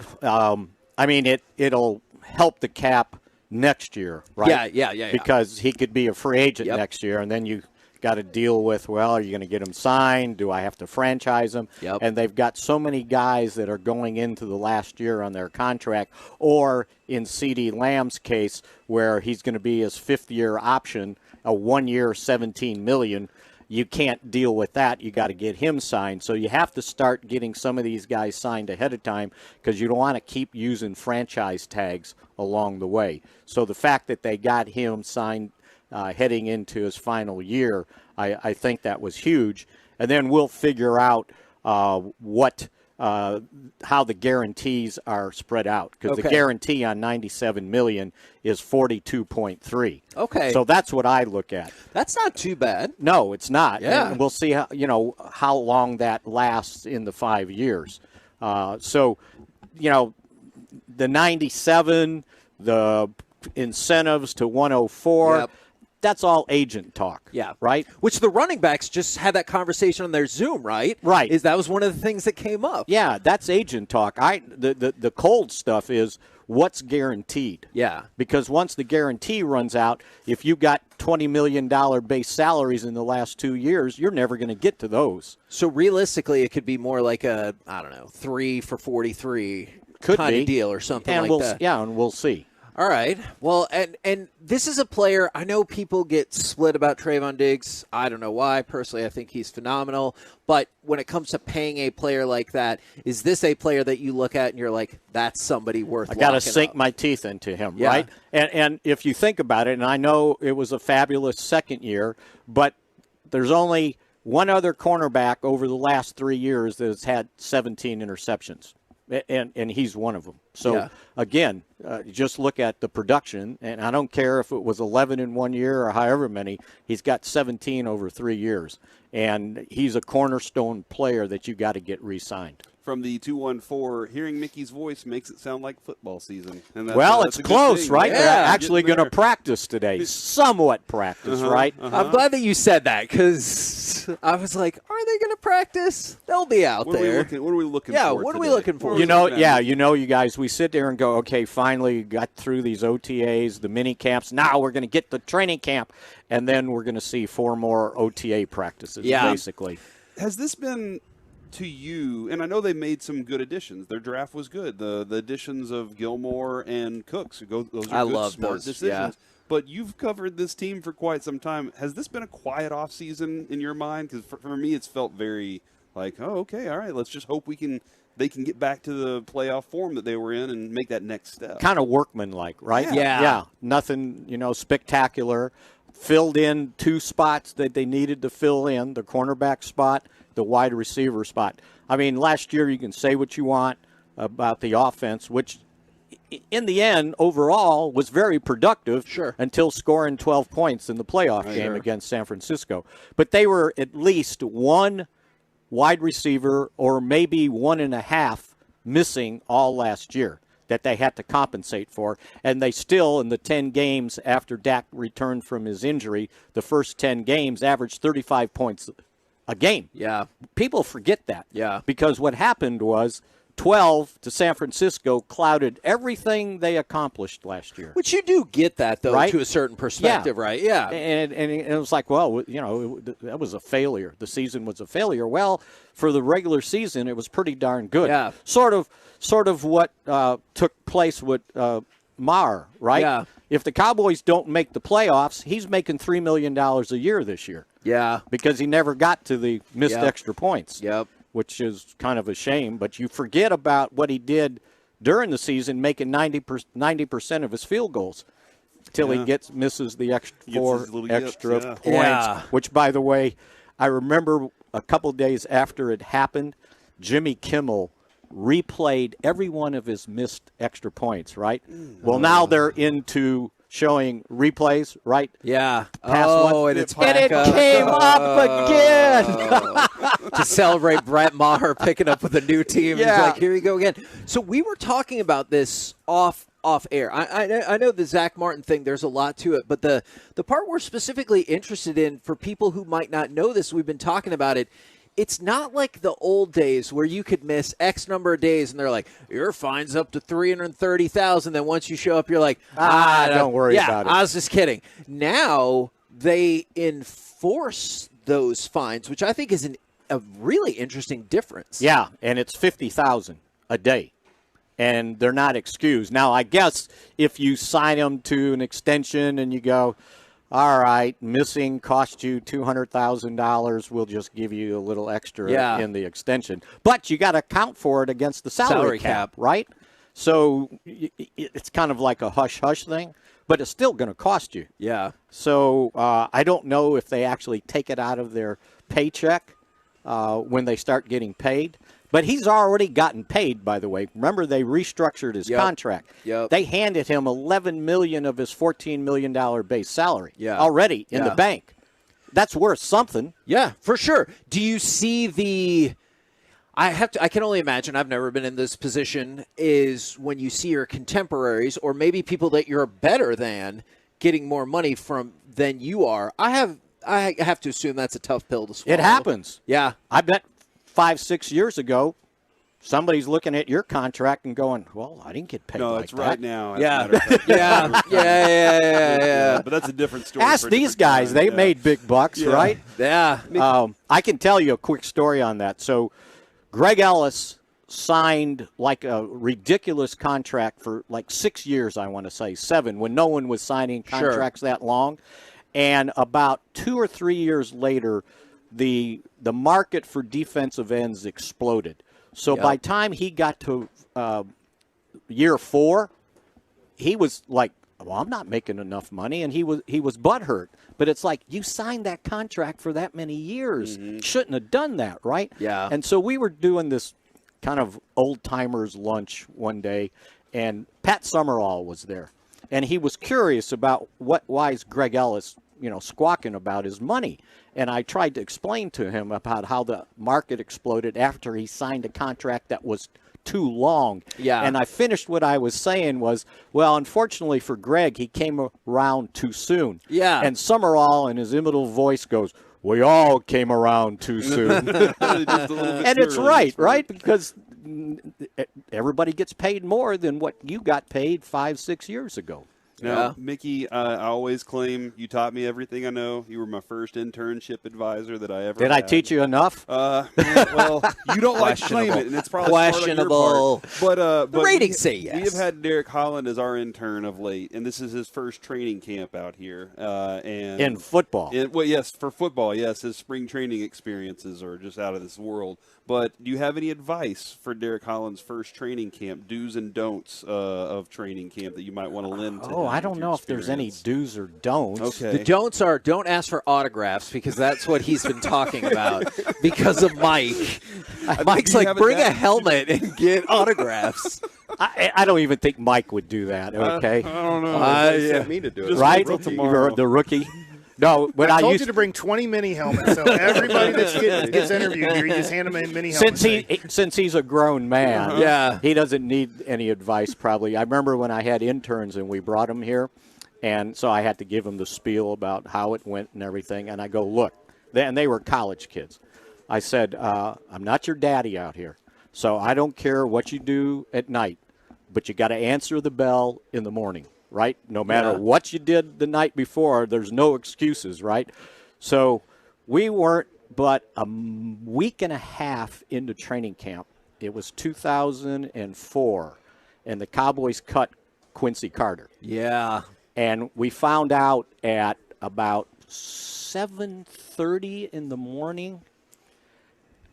S23: it'll help the cap next year, right?
S11: Yeah.
S23: Because he could be a free agent next year, and then you got to deal with, are you going to get him signed? Do I have to franchise him? And they've got so many guys that are going into the last year on their contract, or in CeeDee Lamb's case, where he's going to be his fifth-year option, a 1 year, $17 million. you can't deal with that. You got to get him signed. So you have to start getting some of these guys signed ahead of time because you don't want to keep using franchise tags along the way. So the fact that they got him signed heading into his final year, I think that was huge. And then we'll figure out how the guarantees are spread out because the guarantee on $97 million is $42.3.
S11: Okay,
S23: so that's what I look at.
S11: That's not too bad.
S23: No, it's not.
S11: Yeah,
S23: and we'll see how long that lasts in the 5 years. So, the 97, the incentives to 104.
S11: Yep.
S23: That's all agent talk.
S11: Yeah.
S23: Right?
S11: Which the running backs just had that conversation on their Zoom, right?
S23: Right.
S11: That was one of the things that came up.
S23: Yeah, that's agent talk. The cold stuff is what's guaranteed.
S11: Yeah.
S23: Because once the guarantee runs out, if you got $20 million base salaries in the last 2 years, you're never going to get to those.
S11: So realistically, it could be more like a, 3 for 43 kind of deal or something like that.
S23: Yeah, and we'll see.
S11: All right. Well, and this is a player, I know people get split about Trayvon Diggs. I don't know why. Personally, I think he's phenomenal. But when it comes to paying a player like that, is this a player that you look at and you're like, that's somebody worth
S23: I got to
S11: locking
S23: sink
S11: up?
S23: my teeth into him,
S11: Yeah.
S23: right? And if you think about it, and I know it was a fabulous second year, but there's only one other cornerback over the last 3 years that has had 17 interceptions. And he's one of them. So, again, just look at the production, and I don't care if it was 11 in 1 year or however many. He's got 17 over 3 years, and he's a cornerstone player that you got to get re-signed.
S22: From the 214, hearing Mickey's voice makes it sound like football season. And
S23: It's close, right?
S22: Yeah,
S23: They're actually going to practice today. Somewhat practice, right?
S11: I'm glad that you said that because I was like, are they going to practice? They'll be out there.
S22: What are we looking for?
S11: Yeah, what are we looking for?
S23: You guys, we sit there and go, okay, finally got through these OTAs, the mini camps. Now we're going to get the training camp, and then we're going to see 4 more OTA practices, basically.
S22: Has this been to you, and I know they made some good additions. Their draft was good. The additions of Gilmore and Cooks, those are good, smart decisions.
S11: Yeah.
S22: But you've covered this team for quite some time. Has this been a quiet offseason in your mind? Because for me, it's felt very like, oh, okay, all right, let's just hope they can get back to the playoff form that they were in and make that next step.
S23: Kind of workmanlike, right?
S11: Yeah.
S23: Nothing, spectacular. Filled in 2 spots that they needed to fill in, the cornerback spot, the wide receiver spot. I mean, last year you can say what you want about the offense, which in the end, overall, was very productive until scoring 12 points in the playoff game against San Francisco. But they were at least 1 wide receiver or maybe 1.5 missing all last year that they had to compensate for. And they still, in the 10 games after Dak returned from his injury, the first 10 games averaged 35 points a game.
S11: Yeah.
S23: People forget that.
S11: Yeah.
S23: Because what happened was 12 to San Francisco clouded everything they accomplished last year.
S11: Which you do get that, though,
S23: Right?
S11: to a certain perspective, right? Yeah.
S23: And it was like, well, that was a failure. The season was a failure. Well, for the regular season, it was pretty darn good.
S11: Yeah.
S23: Sort of what took place with Maher, right?
S11: Yeah.
S23: If the Cowboys don't make the playoffs, he's making $3 million a year this year.
S11: Yeah.
S23: Because he never got to the missed extra points.
S11: Yep.
S23: Which is kind of a shame. But you forget about what he did during the season, making 90% of his field goals until he misses the extra 4 extra points.
S11: Yeah.
S23: Which, by the way, I remember a couple days after it happened, Jimmy Kimmel replayed every one of his missed extra points, right? Well, now they're into showing replays, right?
S11: Yeah.
S23: And
S11: it's
S23: it came up again.
S11: To celebrate Brett Maher picking up with a new team.
S23: Yeah.
S11: He's like, here we go again. So we were talking about this off air. I know the Zach Martin thing, there's a lot to it, but the part we're specifically interested in for people who might not know this, we've been talking about it, it's not like the old days where you could miss X number of days and they're like, your fine's up to $330,000. Then once you show up, you're like,
S23: don't worry about it.
S11: I was just kidding. Now they enforce those fines, which I think is a really interesting difference.
S23: Yeah, and it's $50,000 a day, and they're not excused. Now, I guess if you sign them to an extension and you go, all right, missing cost you $200,000. We'll just give you a little extra in the extension. But you got to account for it against the salary cap, right? So it's kind of like a hush-hush thing, but it's still going to cost you.
S11: Yeah.
S23: So I don't know if they actually take it out of their paycheck when they start getting paid. But he's already gotten paid, by the way. Remember, they restructured his contract.
S11: Yep.
S23: They handed him $11 million of his $14 million base salary already in the bank. That's worth something.
S11: Yeah, for sure. Do you see the? I can only imagine. I've never been in this position. Is when you see your contemporaries or maybe people that you're better than getting more money from than you are. I have to assume that's a tough pill to swallow.
S23: It happens.
S11: Yeah,
S23: I bet 5-6 years ago, somebody's looking at your contract and going, "Well, I didn't get paid."
S22: No,
S23: like
S22: it's
S23: that.
S22: right now.
S11: Yeah.
S22: But that's a different story.
S23: Ask these guys; they made big bucks, right?
S11: Yeah.
S23: I can tell you a quick story on that. So, Greg Ellis signed like a ridiculous contract for like 6 years. I want to say 7, when no one was signing contracts that long. And about 2 or 3 years later, the market for defensive ends exploded. So by the time he got to year 4, he was like, "Well, I'm not making enough money," and he was butthurt. But it's like, you signed that contract for that many years, shouldn't have done that, right?
S11: Yeah.
S23: And so we were doing this kind of old timers lunch one day, and Pat Summerall was there, and he was curious about why is Greg Ellis, squawking about his money. And I tried to explain to him about how the market exploded after he signed a contract that was too long.
S11: Yeah.
S23: And I finished what I was saying was, well, unfortunately for Greg, he came around too soon.
S11: Yeah.
S23: And Summerall in his imitable voice goes, "We all came around too soon." And it's right? Because everybody gets paid more than what you got paid 5-6 years ago.
S22: Now, Mickey, I always claim you taught me everything I know. You were my first internship advisor that I ever
S23: Did
S22: had.
S23: I teach you enough?
S22: Well, you don't like to claim it, and it's probably
S11: questionable.
S22: But
S11: the ratings say yes.
S22: We have had Derek Holland as our intern of late, and this is his first training camp out here. And
S23: in football.
S22: Well, yes, for football, yes. His spring training experiences are just out of this world. But do you have any advice for Derek Holland's first training camp, do's and don'ts of training camp that you might want to lend to him?
S23: I don't know if there's any do's or don'ts.
S22: Okay.
S11: The don'ts are don't ask for autographs because that's what he's been talking about because of Mike. Mike's like, bring a helmet and get autographs.
S23: I don't even think Mike would do that, okay?
S22: I don't know.
S21: They sent me to do it.
S23: Right?
S22: tomorrow.
S23: The rookie. No, when
S12: I told you to bring 20 mini helmets, so everybody that gets interviewed here, you just hand them a mini helmet.
S23: Since he's a grown man, he doesn't need any advice probably. I remember when I had interns and we brought them here, and so I had to give them the spiel about how it went and everything, and I go, look, and they were college kids. I said, I'm not your daddy out here, so I don't care what you do at night, but you got to answer the bell in the morning. Right? No matter what you did the night before, there's no excuses, right? So we weren't but a week and a half into training camp. It was 2004, and the Cowboys cut Quincy Carter.
S11: Yeah.
S23: And we found out at about 7:30 in the morning.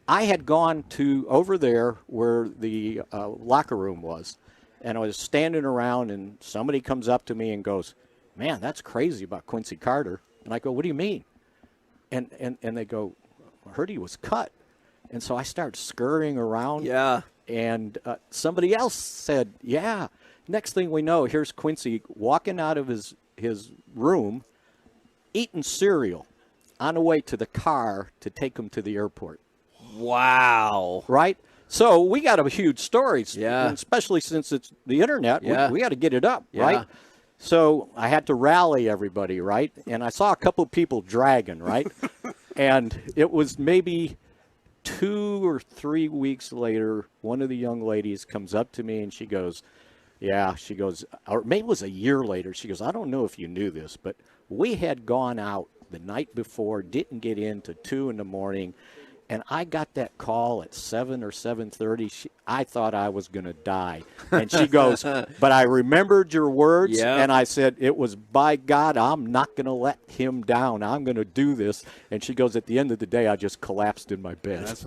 S23: I had gone over there where the locker room was. And I was standing around, and somebody comes up to me and goes, "Man, that's crazy about Quincy Carter." And I go, "What do you mean?" And they go, "I heard he was cut." And so I started scurrying around.
S11: Yeah.
S23: And somebody else said, "Yeah." Next thing we know, here's Quincy walking out of his room, eating cereal, on the way to the car to take him to the airport.
S11: Wow.
S23: Right? So we got a huge story,
S11: yeah.
S23: Especially since it's the internet.
S11: Yeah.
S23: We got to get it up,
S11: yeah.
S23: right? So I had to rally everybody, right? And I saw a couple of people dragging, right? And it was maybe 2 or 3 weeks later, one of the young ladies comes up to me and she goes, or maybe it was a year later, she goes, "I don't know if you knew this, but we had gone out the night before, didn't get in till 2 in the morning, And I got that call at 7 or 7:30. I thought I was going to die. And she goes, but I remembered your words, and I said, it was, by God, I'm not going to let him down. I'm going to do this. And she goes, at the end of the day, I just collapsed in my bed.
S22: That's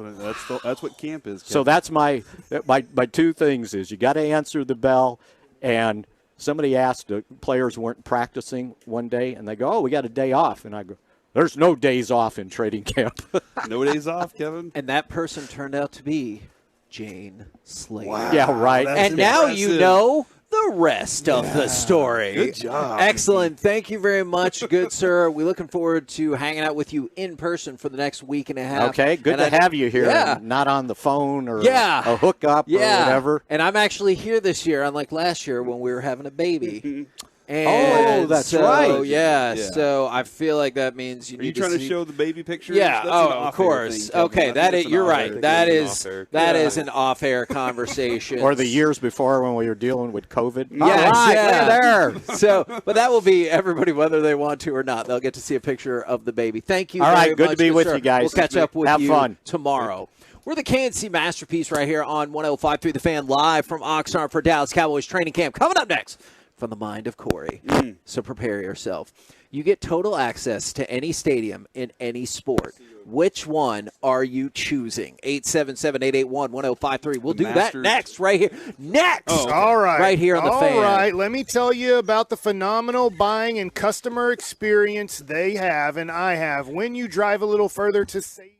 S22: what camp is.
S23: So that's my two things is you got to answer the bell. And somebody asked, players weren't practicing one day, and they go, oh, we got a day off. And I go, there's no days off in training camp.
S22: No days off, Kevin?
S11: And that person turned out to be Jane Slater.
S23: Wow, yeah, right.
S11: And now you know the rest of the story.
S22: Good job.
S11: Excellent. Thank you very much, good sir. We're looking forward to hanging out with you in person for the next week and a half.
S23: Okay, good to have you here.
S11: Yeah.
S23: Not on the phone or a hookup or whatever.
S11: And I'm actually here this year, unlike last year when we were having a baby.
S23: That's right.
S11: Yeah, so I feel like that means you
S22: Are you
S11: need
S22: trying to
S11: see...
S22: show the baby pictures?
S11: Yeah,
S22: That's
S11: of course. Okay, you're right. That is an off-air conversation.
S23: Or the years before when we were dealing with COVID.
S11: Yes, there. So, but that will be everybody, whether they want to or not. They'll get to see a picture of the baby. Thank you.
S23: All right,
S11: very
S23: good
S11: much,
S23: to be with
S11: sir.
S23: you guys.
S11: We'll catch up with
S23: Have
S11: you
S23: fun
S11: tomorrow. We're the KNC Masterpiece right here on 105.3 The Fan, live from Oxnard for Dallas Cowboys training camp. Coming up next, from the mind of Corey. So prepare yourself. You get total access to any stadium in any sport. Which one are you choosing? 877-881-1053. We'll do that next, right here. Next!
S12: All right.
S11: Right here on The Fan.
S12: All right. Let me tell you about the phenomenal buying and customer experience they have and I have when you drive a little further to save.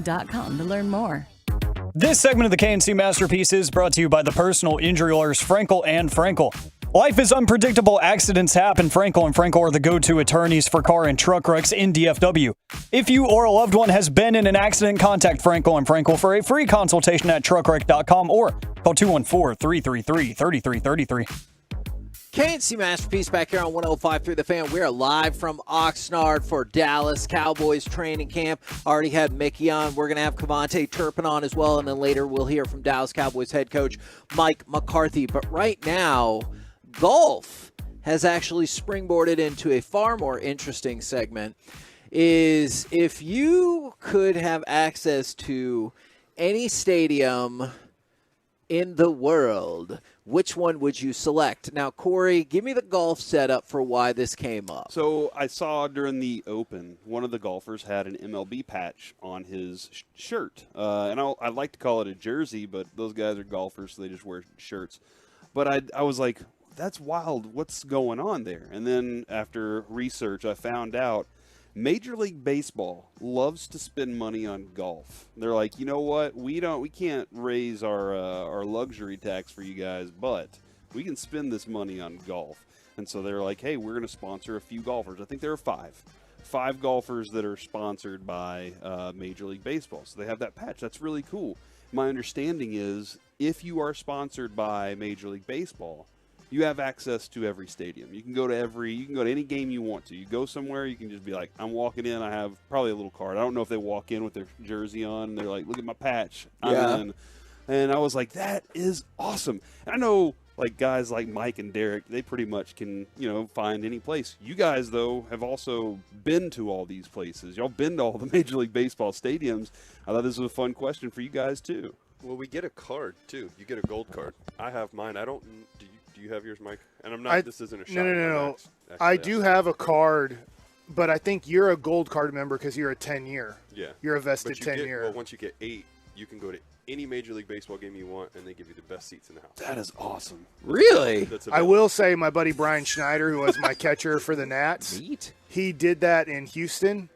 S16: CrossTalk.com to learn more.
S17: This segment of the KNC Masterpiece is brought to you by the personal injury lawyers Frankel and Frankel. Life is unpredictable. Accidents happen. Frankel and Frankel are the go-to attorneys for car and truck wrecks in DFW. If you or a loved one has been in an accident, contact Frankel and Frankel for a free consultation at truckwreck.com or call 214-333-3333.
S11: KNC Masterpiece back here on 105.3 The Fan. We are live from Oxnard for Dallas Cowboys training camp. Already had Mickey on. We're going to have Cavante Turpin on as well, and then later we'll hear from Dallas Cowboys head coach Mike McCarthy. But right now, golf has actually springboarded into a far more interesting segment. Is if you could have access to any stadium in the world, which one would you select? Now, Corey, give me the golf setup for why this came up.
S22: So I saw during the Open, one of the golfers had an MLB patch on his shirt. And I like to call it a jersey, but those guys are golfers, so they just wear shirts. But I was like, that's wild. What's going on there? And then after research, I found out Major League Baseball loves to spend money on golf. They're like, you know what? We can't raise our luxury tax for you guys, but we can spend this money on golf. And so they're like, hey, we're going to sponsor a few golfers. I think there are five golfers that are sponsored by Major League Baseball. So they have that patch. That's really cool. My understanding is if you are sponsored by Major League Baseball, you have access to every stadium. You can go to any game you want to. You go somewhere, you can just be like, I'm walking in, I have probably a little card. I don't know if they walk in with their jersey on and they're like, look at my patch, I'm in. And I was like, that is awesome. And I know like guys like Mike and Derek, they pretty much can, find any place. You guys, though, have also been to all these places. Y'all been to all the Major League Baseball stadiums. I thought this was a fun question for you guys, too.
S10: Well, we get a card, too. You get a gold card. I have mine. Do you have yours, Mike? And I'm not. This isn't a shot.
S12: No. I do have a card, but I think you're a gold card member because you're a 10-year.
S10: Yeah.
S12: You're a vested 10-year.
S10: Well, once you get 8, you can go to any Major League Baseball game you want, and they give you the best seats in the house.
S22: That is awesome.
S11: Really?
S12: I will say my buddy Brian Schneider, who was my catcher for the Nats, he did that in Houston,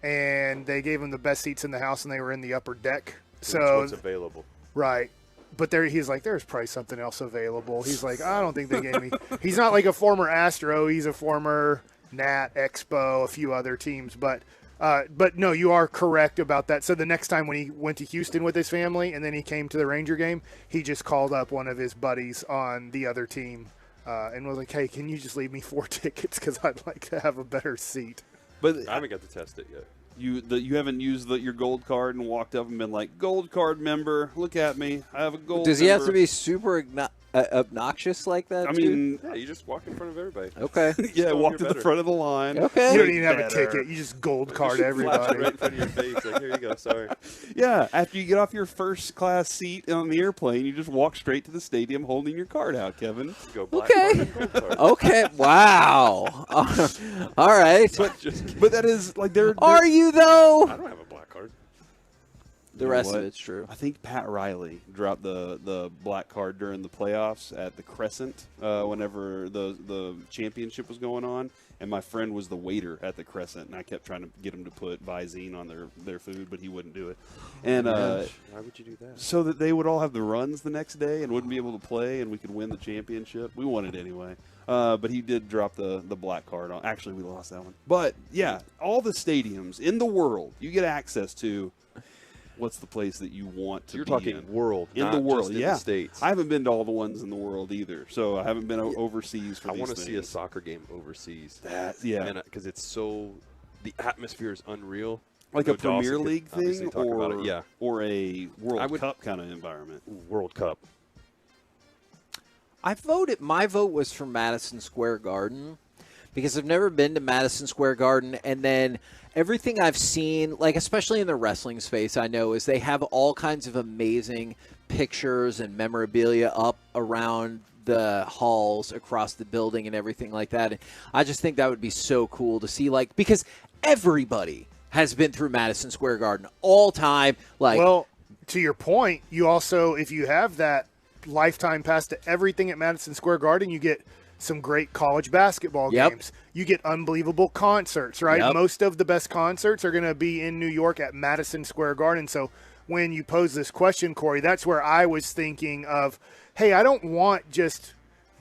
S12: and they gave him the best seats in the house, and they were in the upper deck.
S10: So what's available.
S12: Right. But he's like, there's probably something else available. He's like, I don't think they gave me. He's not like a former Astro. He's a former Nat, Expo, a few other teams. But no, you are correct about that. So the next time when he went to Houston with his family and then he came to the Ranger game, he just called up one of his buddies on the other team and was like, hey, can you just leave me 4 tickets because I'd like to have a better seat.
S22: But
S10: I haven't got to test it yet.
S22: You haven't used your gold card and walked up and been like, gold card member, look at me, I have a gold
S11: Does
S22: member.
S11: he have to be super obnoxious like that?
S22: I mean,
S10: yeah, you just walk in front of everybody.
S11: Okay.
S22: Yeah, walk to the front of the line.
S11: Okay.
S12: You don't even have a ticket. You just gold card everybody.
S10: Right in front of your face. Like, here you go. Sorry.
S22: Yeah, after you get off your first class seat on the airplane, you just walk straight to the stadium holding your card out, Kevin.
S10: Go black card and gold card.
S11: Okay. Wow. All right.
S22: But that is like they're
S11: Are you though?
S10: I don't have a black card.
S11: The rest of it's true.
S22: I think Pat Riley dropped the black card during the playoffs at the Crescent whenever the championship was going on, and my friend was the waiter at the Crescent, and I kept trying to get him to put Visine on their food, but he wouldn't do it. And
S10: why would you do that?
S22: So that they would all have the runs the next day and wouldn't be able to play, and we could win the championship. We won it anyway. But he did drop the black card on. Actually, we lost that one. But yeah, all the stadiums in the world you get access to. What's the place that you want to
S10: You're
S22: be
S10: talking
S22: in?
S10: world,
S22: In
S10: not
S22: the world,
S10: just in
S22: yeah.
S10: the States.
S22: I haven't been to all the ones in the world either, so I haven't been overseas for
S10: I
S22: these
S10: want to see a
S22: things.
S10: soccer game overseas.
S22: Yeah.
S10: Because it's so – the atmosphere is unreal.
S22: Like
S10: No,
S22: a Premier
S10: Dawson could
S22: League
S10: obviously
S22: thing
S10: talk about
S22: or,
S10: it. Yeah.
S22: or a World Cup kind of environment?
S10: World Cup.
S11: My vote was for Madison Square Garden because I've never been to Madison Square Garden, and then everything I've seen, like especially in the wrestling space, I know is they have all kinds of amazing pictures and memorabilia up around the halls across the building and everything like that. And I just think that would be so cool to see, like, because everybody has been through Madison Square Garden all time. Like,
S12: well, to your point, you also, if you have that lifetime pass to everything at Madison Square Garden, you get some great college basketball games. You get unbelievable concerts, right? Most of the best concerts are going to be in New York at Madison Square Garden. So when you pose this question, Corey, that's where I was thinking of, hey, I don't want just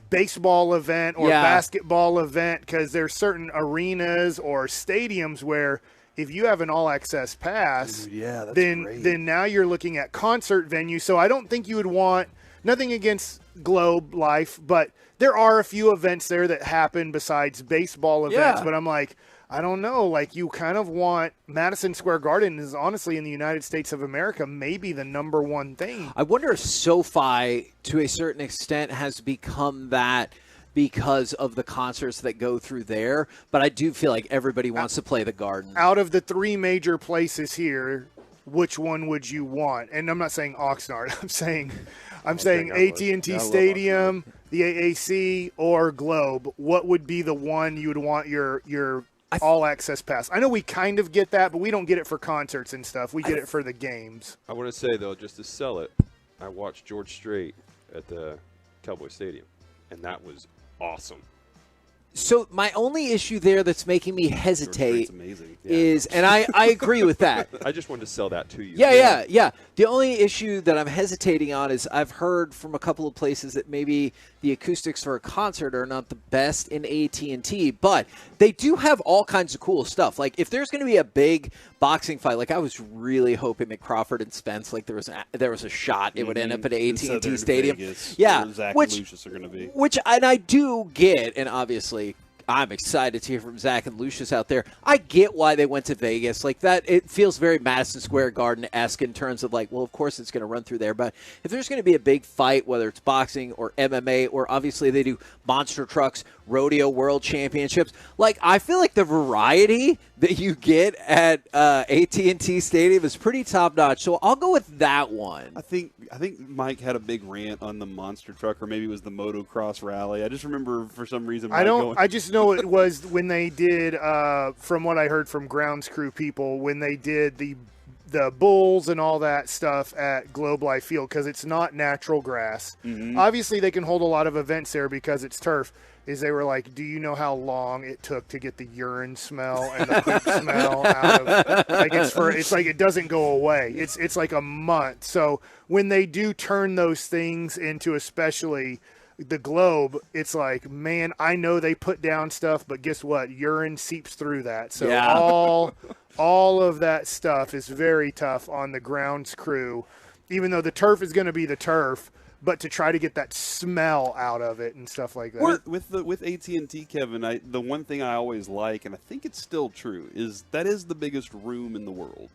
S12: baseball event or basketball event, because there's certain arenas or stadiums where if you have an all-access pass, then now you're looking at concert venues. So I don't think you would want – nothing against Globe Life, but there are a few events there that happen besides baseball events. But I'm like, I don't know. Like, you kind of want – Madison Square Garden is honestly in the United States of America maybe the number one thing.
S11: I wonder if SoFi, to a certain extent, has become that because of the concerts that go through there. But I do feel like everybody wants to play the Garden.
S12: Out of the three major places here, which one would you want? And I'm not saying Oxnard. I'm saying AT&T Stadium, the AAC, or Globe. What would be the one you would want your all-access pass? I know we kind of get that, but we don't get it for concerts and stuff. We get it for the games.
S10: I want to say, though, just to sell it, I watched George Strait at the Cowboys Stadium, and that was awesome.
S11: So my only issue there that's making me hesitate is, and I agree with that.
S10: I just wanted to sell that to you.
S11: Yeah. The only issue that I'm hesitating on is I've heard from a couple of places that maybe the acoustics for a concert are not the best in AT&T, but they do have all kinds of cool stuff. Like if there's going to be a big boxing fight, like I was really hoping that Crawford and Spence, like there was a shot it would end up at AT&T Stadium.
S22: Vegas,
S11: Zach
S22: and Lucius are going to be.
S11: Which and I do get, and obviously I'm excited to hear from Zach and Lucius out there. I get why they went to Vegas. Like that, it feels very Madison Square Garden-esque in terms of like, well, of course it's going to run through there. But if there's going to be a big fight, whether it's boxing or MMA, or obviously they do monster trucks, rodeo world championships, like I feel like the variety that you get at AT&T Stadium is pretty top-notch. So I'll go with that one.
S22: I think Mike had a big rant on the monster truck, or maybe it was the motocross rally. I just remember for some reason
S12: I just know it was when they did, from what I heard from grounds crew people, when they did the bulls and all that stuff at Globe Life Field, because it's not natural grass. Obviously, they can hold a lot of events there because it's turf. Is they were like, do you know how long it took to get the urine smell and the poop smell out of? Like it's like it doesn't go away. It's like a month. So when they do turn those things into, especially the Globe, it's like, man, I know they put down stuff, but guess what? Urine seeps through that. So all of that stuff is very tough on the grounds crew, even though the turf is going to be the turf, but to try to get that smell out of it and stuff like that.
S22: With AT&T, Kevin, the one thing I always like, and I think it's still true, is that is the biggest room in the world.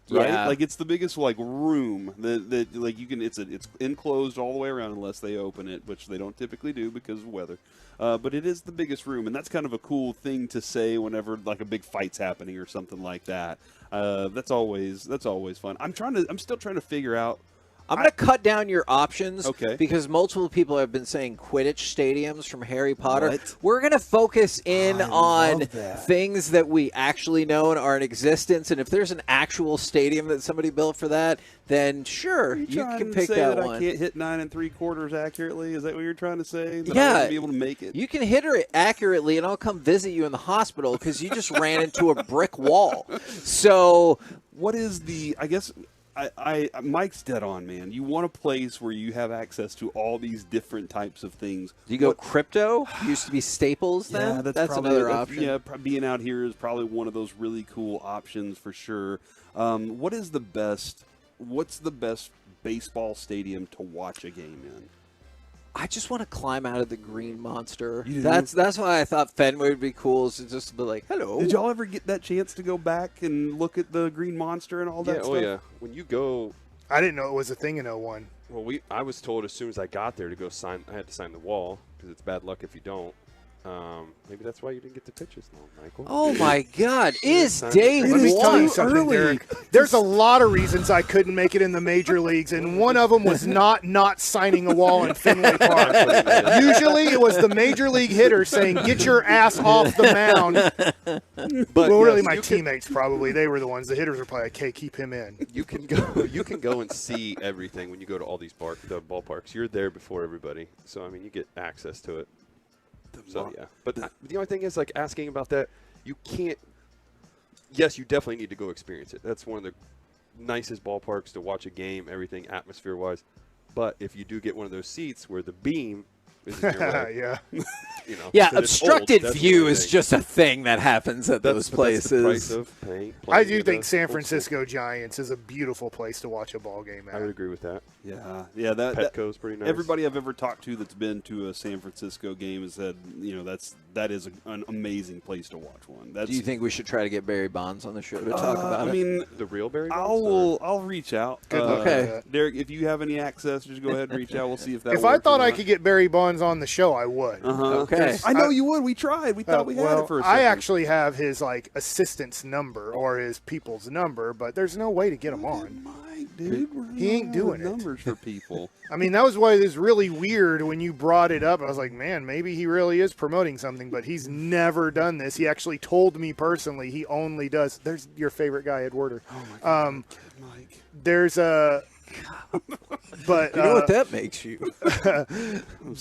S22: Right?
S11: Yeah.
S22: Like it's the biggest room that like you can. It's enclosed all the way around unless they open it, which they don't typically do because of weather. But it is the biggest room, and that's kind of a cool thing to say whenever like a big fight's happening or something like that. That's always fun. I'm still trying to figure out.
S11: I'm going to cut down your options,
S22: okay,
S11: because multiple people have been saying Quidditch stadiums from Harry Potter. We're going to focus in on things that we actually know and are in existence, and if there's an actual stadium that somebody built for that, then sure, you can pick that one.
S22: I can't hit 9 3/4 accurately? Is that what you're trying to say? That
S11: yeah,
S22: I won't be able to make it.
S11: You can hit her accurately, and I'll come visit you in the hospital because you just ran into a brick wall. So,
S22: what is the? I guess. Mike's dead on, man. You want a place where you have access to all these different types of things.
S11: Do you go crypto? Used to be Staples then?
S22: Yeah, that's
S11: another option.
S22: Yeah, being out here is probably one of those really cool options for sure. What's the best baseball stadium to watch a game in?
S11: I just want to climb out of the green monster. That's why I thought Fenway would be cool, is to just be like, hello.
S22: Did y'all ever get that chance to go back and look at the green monster and all that stuff?
S10: Oh, yeah. When you go...
S12: I didn't know it was a thing in 01.
S10: Well, I was told as soon as I got there to go sign, I had to sign the wall, because it's bad luck if you don't. Maybe that's why you didn't get the pitches, Michael.
S11: Oh, my God. Is day
S12: Let me tell you
S11: one
S12: something, Derek. There's a lot of reasons I couldn't make it in the major leagues, and one of them was not signing a wall in Fenway Park. Usually it was the major league hitter saying, get your ass off the mound. But well, really, my teammates probably. They were the ones. The hitters were probably like, hey, keep him in.
S10: You can go and see everything when you go to all these the ballparks. You're there before everybody. So, I mean, you get access to it. So yeah, but the only thing is, like, asking about that, you can't. Yes, you definitely need to go experience it. That's one of the nicest ballparks to watch a game, everything atmosphere-wise. But if you do get one of those seats where the beam is in your way,
S12: Yeah.
S10: you know,
S11: Yeah,
S10: 'cause it's
S11: obstructed
S10: old, that's
S11: view
S10: the only
S11: is
S10: thing.
S11: just a thing that happens at those places.
S10: That's the price of playing
S12: I do
S10: in
S12: think
S10: a
S12: San
S10: old
S12: Francisco Giants is a beautiful place to watch a ball game at.
S10: I would agree with that.
S22: Yeah,
S10: Petco's pretty nice.
S22: Everybody I've ever talked to that's been to a San Francisco game has said, that is an amazing place to watch one.
S11: Do you think we should try to get Barry Bonds on the show to talk about it?
S22: I mean,
S10: the real Barry Bonds?
S22: I'll reach out.
S12: Good luck with that.
S22: Derek, if you have any access, just go ahead and reach out. We'll see if that.
S12: If I
S22: works
S12: thought
S22: or
S12: I
S22: not.
S12: could get Barry Bonds on the show, I would.
S11: Okay.
S22: I know you would. We tried. We thought we had it for a second.
S12: I actually have his assistant's number or his people's number, but there's no way to get him on.
S22: Dude,
S12: he ain't doing
S22: numbers for people.
S12: I mean, that was why it was really weird when you brought it up. I was like, man, maybe he really is promoting something, but he's never done this. He actually told me personally he only does. There's your favorite guy, Ed Werder.
S22: Oh my God, Mike.
S12: There's a. But
S11: you know what that makes you.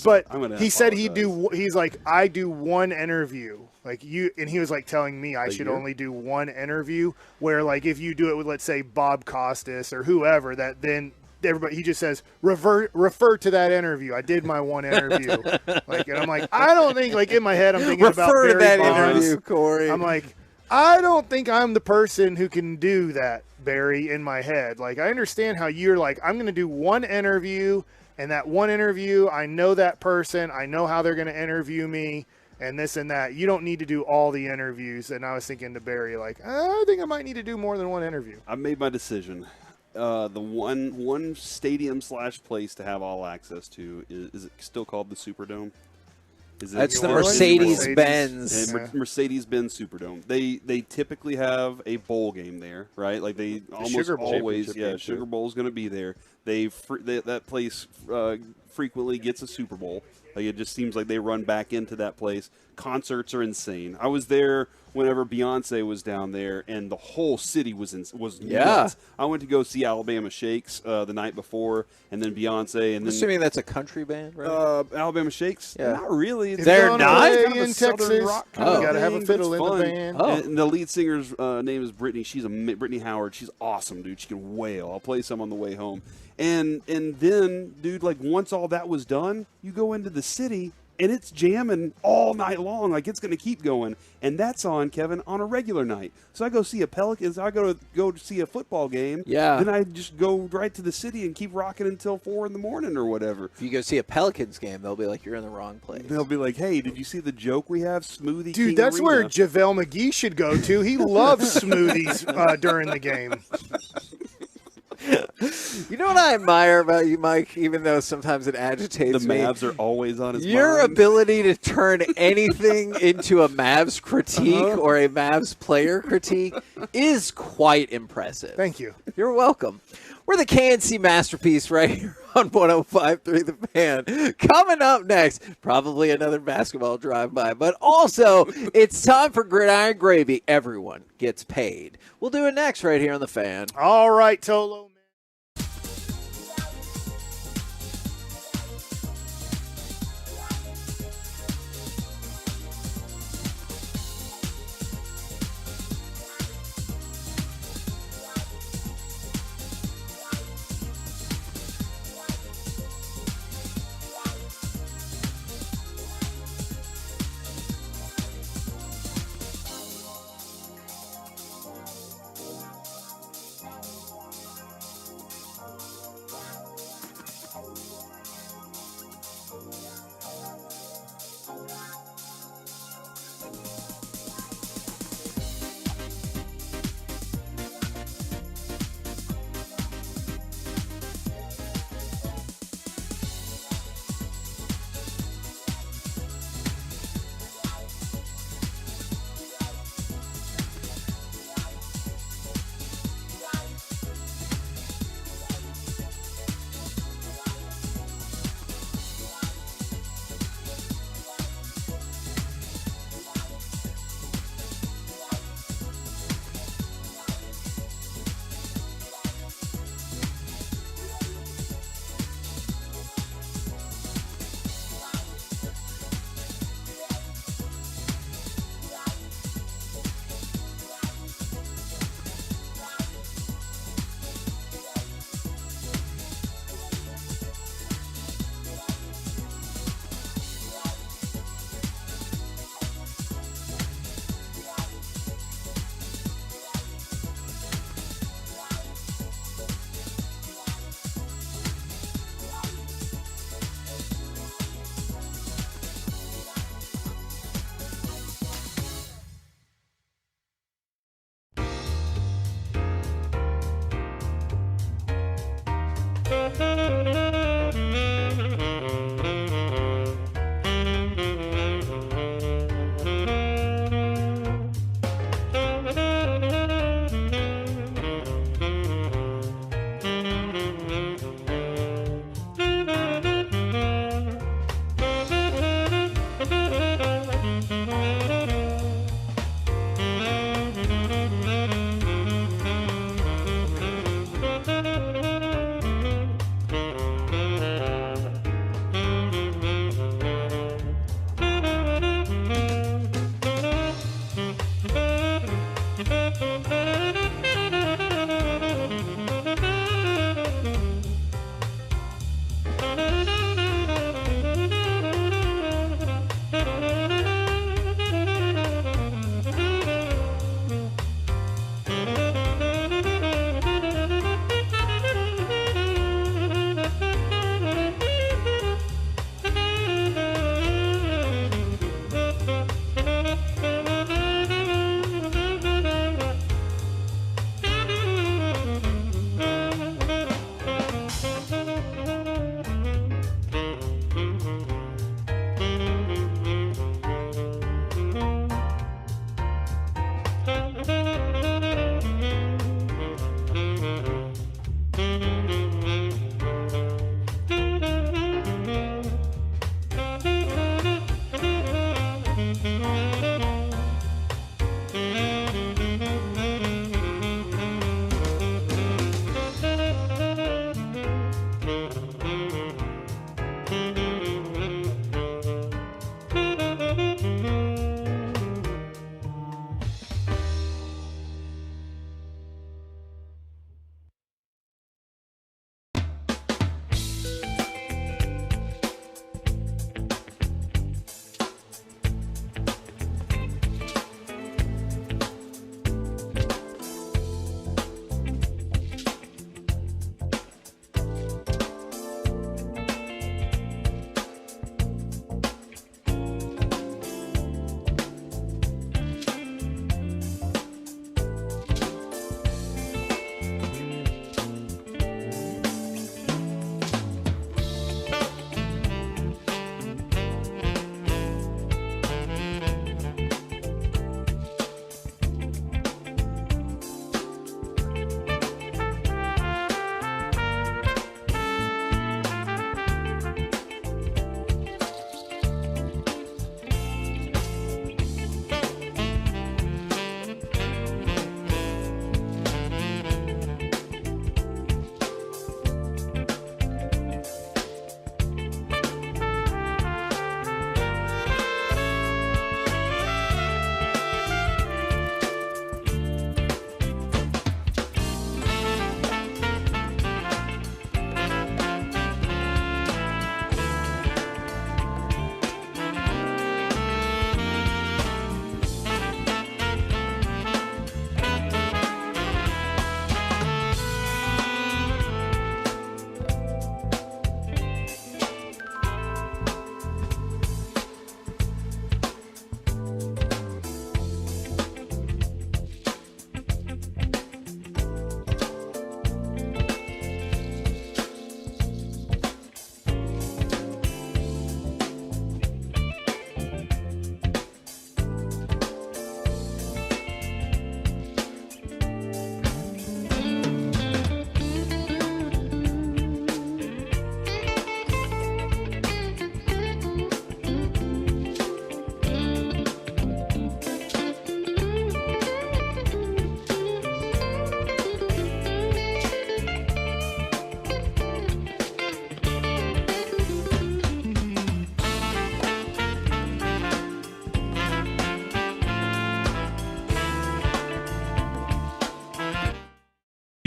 S12: But
S22: I'm gonna
S12: he said
S22: apologize.
S12: he's like, I do one interview. Like you, and he was like telling me I should
S10: year?
S12: only do one interview. Where like if you do it with, let's say, Bob Costas or whoever, that then everybody, he just says refer to that interview. I did my one interview. And I'm like, I don't think, like in my head I'm thinking about
S11: Refer to
S12: Barry
S11: that
S12: Bonds.
S11: interview, Corey.
S12: I'm like, I don't think I'm the person who can do that, Barry, in my head. Like, I understand how you're like, I'm going to do one interview, and that one interview, I know that person, I know how they're going to interview me, and this and that. You don't need to do all the interviews. And I was thinking to Barry, like, I think I might need to do more than one interview.
S22: I made my decision. The one stadium / place to have all access to is it still called the Superdome?
S11: That's the Mercedes-Benz.
S22: Mercedes-Benz Superdome. They typically have a bowl game there, right? Like they almost
S12: Sugar Bowl.
S22: always, Sugar Bowl is going to be there. That place frequently gets a Super Bowl. Like it just seems like they run back into that place. Concerts are insane. I was there whenever Beyonce was down there, and the whole city was nuts. I went to go see Alabama Shakes the night before, and then Beyonce, and then
S11: assuming that's a country band, right?
S22: Alabama Shakes?
S11: Yeah.
S22: Not really.
S11: They're not
S12: in Texas.
S22: Rock
S12: You got to have a fiddle in the band.
S22: And the lead singer's name is Brittany. She's Brittany Howard. She's awesome, dude. She can wail. I'll play some on the way home. And then, dude, like once all that was done, you go into the city and it's jamming all night long. Like it's going to keep going. And that's on, Kevin, on a regular night. So I go see a Pelicans. I go to see a football game.
S11: Yeah.
S22: Then I just go right to the city and keep rocking until 4 in the morning or whatever.
S11: If you go see a Pelicans game, they'll be like, you're in the wrong place.
S22: They'll be like, hey, did you see the joke we have? Smoothie
S12: Dude,
S22: King
S12: that's
S22: Arena.
S12: where JaVale McGee should go to. He loves smoothies during the game.
S11: You know what I admire about you, Mike, even though sometimes it agitates
S22: The
S11: me?
S22: Mavs are always on his
S11: Your
S22: mind.
S11: ability to turn anything into a Mavs critique or a Mavs player critique is quite impressive.
S12: Thank you.
S11: You're welcome. We're the KNC Masterpiece right here on 105.3 The Fan. Coming up next, probably another basketball drive-by, but also it's time for Gridiron Gravy. Everyone gets paid. We'll do it next right here on The Fan.
S12: All right, Tolo.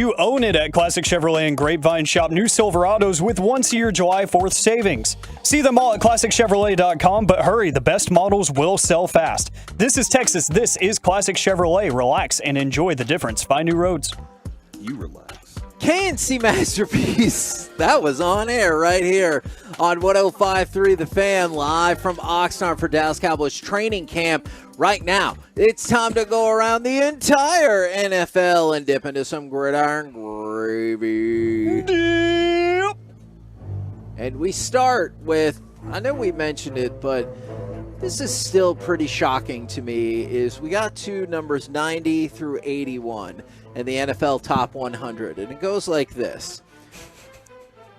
S17: You own it at Classic Chevrolet and Grapevine. Shop new Silverados with once-a-year July 4th savings. See them all at ClassicChevrolet.com, but hurry, the best models will sell fast. This is Texas. This is Classic Chevrolet. Relax and enjoy the difference. Find new roads.
S21: You relax.
S11: KNC Masterpiece. That was on air right here on 105.3 The Fan, live from Oxnard for Dallas Cowboys training camp. Right now, it's time to go around the entire NFL and dip into some gridiron gravy. Dip. And we start with, I know we mentioned it, but this is still pretty shocking to me, is we got to numbers 90 through 81 in the NFL Top 100, and it goes like this.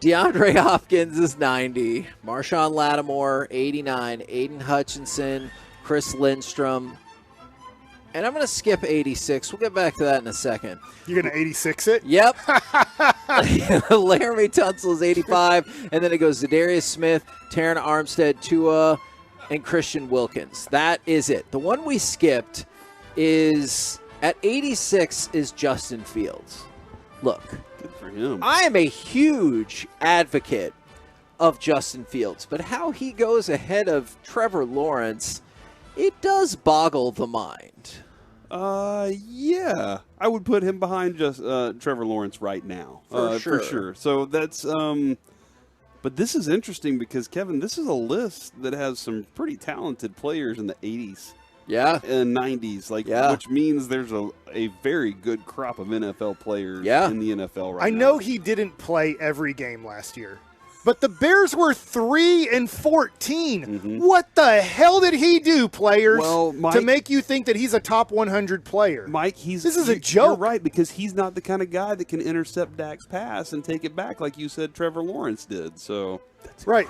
S11: DeAndre Hopkins is 90, Marshawn Lattimore 89, Aiden Hutchinson, Chris Lindstrom, and I'm going to skip 86. We'll get back to that in a second.
S12: You're going to 86 it?
S11: Yep. Laramie Tunsil is 85, and then it goes to Darius Smith, Taron Armstead, Tua, and Christian Wilkins. That is it. The one we skipped is at 86 is Justin Fields. Look,
S22: good for him.
S11: I am a huge advocate of Justin Fields, but how he goes ahead of Trevor Lawrence, it does boggle the mind.
S22: Yeah, I would put him behind just Trevor Lawrence right now.
S11: For sure.
S22: For sure. So that's but this is interesting because, Kevin, this is a list that has some pretty talented players in the 80s.
S11: Yeah.
S22: And 90s, which means there's a very good crop of NFL players in the NFL right now.
S12: I know he didn't play every game last year, but the Bears were 3-14.
S22: Mm-hmm.
S12: What the hell did he do, players,
S22: Mike,
S12: to make you think that he's a top 100 player?
S22: Mike,
S12: this is a joke.
S22: You're right, because he's not the kind of guy that can intercept Dak's pass and take it back like you said Trevor Lawrence did. So
S12: that's right.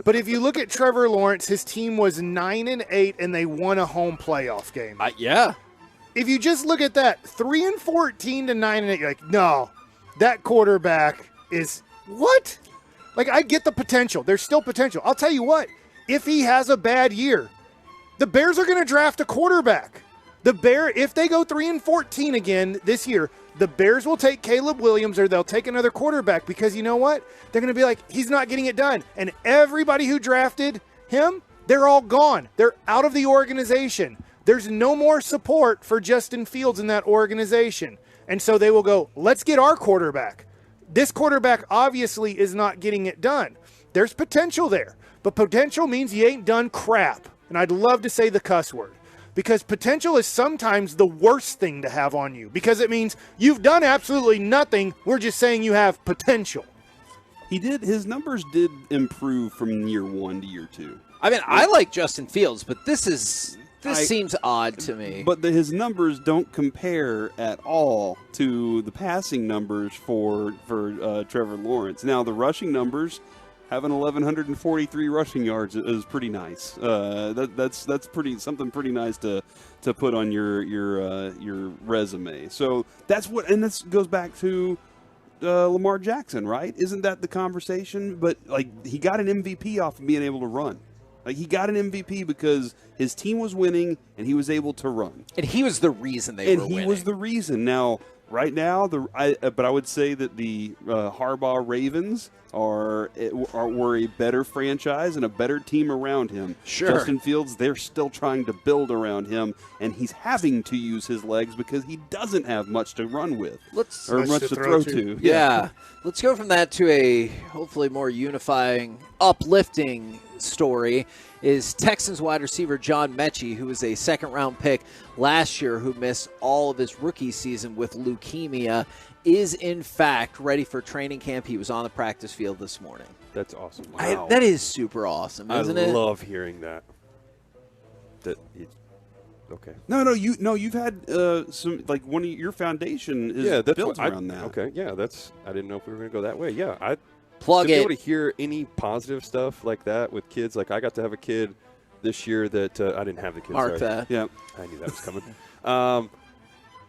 S12: But if you look at Trevor Lawrence, his team was 9-8, and they won a home playoff game.
S11: Yeah.
S12: If you just look at that, 3-14 to 9-8, you're like, no, that quarterback is what? Like, I get the potential. There's still potential. I'll tell you what, if he has a bad year, the Bears are going to draft a quarterback. If they go 3-14 again this year, the Bears will take Caleb Williams or they'll take another quarterback because you know what? They're going to be like, he's not getting it done. And everybody who drafted him, they're all gone. They're out of the organization. There's no more support for Justin Fields in that organization. And so they will go, let's get our quarterback. This quarterback obviously is not getting it done. There's potential there, but potential means you ain't done crap. And I'd love to say the cuss word because potential is sometimes the worst thing to have on you because it means you've done absolutely nothing. We're just saying you have potential.
S22: His numbers did improve from year 1 to year 2.
S11: I mean, I like Justin Fields, but this seems odd to me.
S22: But his numbers don't compare at all to the passing numbers for Trevor Lawrence. Now, the rushing numbers, having 1,143 rushing yards is pretty nice. That's something pretty nice to put on your resume. So that's what, and this goes back to Lamar Jackson, right? Isn't that the conversation? But he got an MVP off of being able to run. He got an MVP because his team was winning and he was able to run.
S11: And he was the reason they were winning.
S22: And he was the reason. Now, right now, but I would say that the Harbaugh Ravens were a better franchise and a better team around him.
S11: Sure.
S22: Justin Fields, they're still trying to build around him, and he's having to use his legs because he doesn't have much to run with. Much to throw to.
S11: Yeah. Let's go from that to a hopefully more unifying, uplifting story is Texans wide receiver John Mechie, who was a second-round pick last year who missed all of his rookie season with leukemia, is in fact ready for training camp. He was on the practice field this morning.
S10: That's awesome.
S11: Wow. That is super awesome, isn't it?
S10: I love hearing that. Okay.
S22: No, you've had some, one of your foundation is built around that.
S10: Okay, yeah, I didn't know if we were going to go that way. Yeah,
S11: Plug
S10: to
S11: it.
S10: be able to hear any positive stuff like that with kids, like I got to have a kid this year that I didn't have the kid.
S11: Mark
S10: sorry.
S11: that.
S22: Yeah,
S10: I knew that was coming.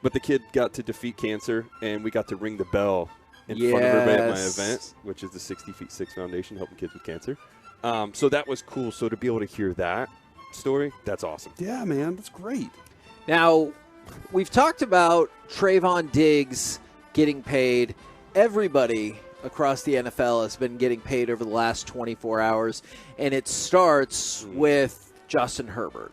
S10: But the kid got to defeat cancer, and we got to ring the bell in front of everybody at my event, which is the 60 Feet 6 Foundation helping kids with cancer. So that was cool. So to be able to hear that story, that's awesome.
S22: Yeah, man, that's great.
S11: Now, we've talked about Trayvon Diggs getting paid. Everybody across the NFL has been getting paid over the last 24 hours, and it starts with Justin Herbert.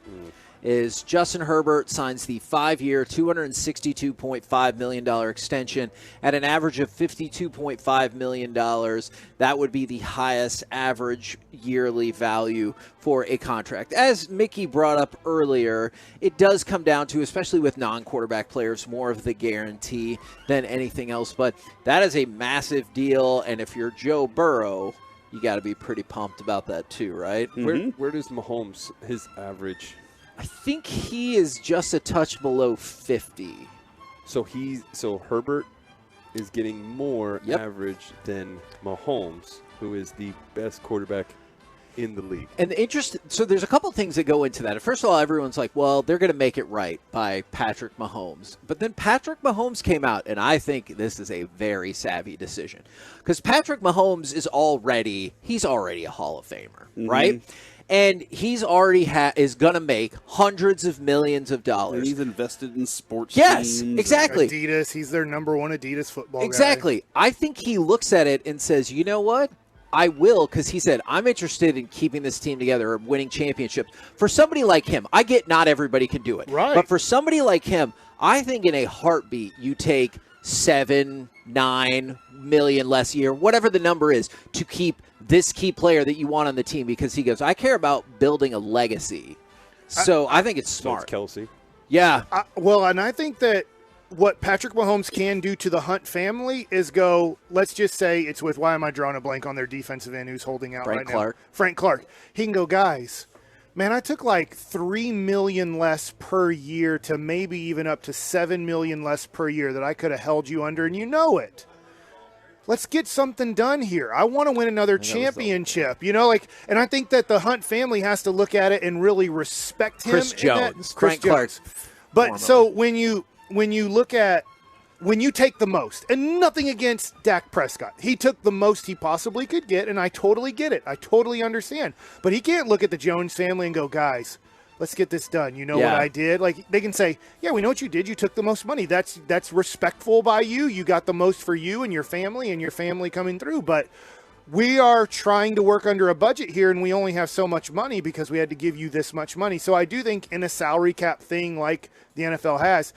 S11: Is Justin Herbert signs the 5-year, $262.5 million extension at an average of $52.5 million. That would be the highest average yearly value for a contract. As Mickey brought up earlier, it does come down to, especially with non-quarterback players, more of the guarantee than anything else. But that is a massive deal, and if you're Joe Burrow, you got to be pretty pumped about that too, right?
S10: Where does Mahomes, his average?
S11: I think he is just a touch below 50.
S10: So Herbert is getting more average than Mahomes, who is the best quarterback in the league.
S11: And so there's a couple things that go into that. First of all, everyone's like, well, they're going to make it right by Patrick Mahomes. But then Patrick Mahomes came out, and I think this is a very savvy decision. Because Patrick Mahomes is already a Hall of Famer, right? And he's already is going to make hundreds of millions of dollars.
S22: And he's invested in sports
S11: teams. Exactly.
S12: Adidas, he's their number one Adidas football guy.
S11: Exactly. I think he looks at it and says, you know what? I will, because he said, I'm interested in keeping this team together or winning championships. For somebody like him, I get not everybody can do it.
S12: Right.
S11: But for somebody like him, I think in a heartbeat, you take 7, 9 million less a year, whatever the number is, to keep this key player that you want on the team, because he goes, I care about building a legacy. So I think it's smart.
S10: So it's Kelsey.
S11: Yeah.
S12: And I think that what Patrick Mahomes can do to the Hunt family is go, let's just say it's with, why am I drawing a blank on their defensive end who's holding out right now? Frank Clark. He can go, guys, man, I took like $3 million less per year to maybe even up to $7 million less per year that I could have held you under, and you know it. Let's get something done here. I want to win another championship, and I think that the Hunt family has to look at it and really respect him.
S11: Chris Jones.
S12: Frank Clark. But so when you look at, when you take the most, and nothing against Dak Prescott, he took the most he possibly could get, and I totally get it. I totally understand. But he can't look at the Jones family and go, guys, let's get this done. You know what I did? Like, they can say, yeah, we know what you did. You took the most money. That's respectful by you. You got the most for you and your family coming through. But we are trying to work under a budget here, and we only have so much money because we had to give you this much money. So I do think in a salary cap thing like the NFL has,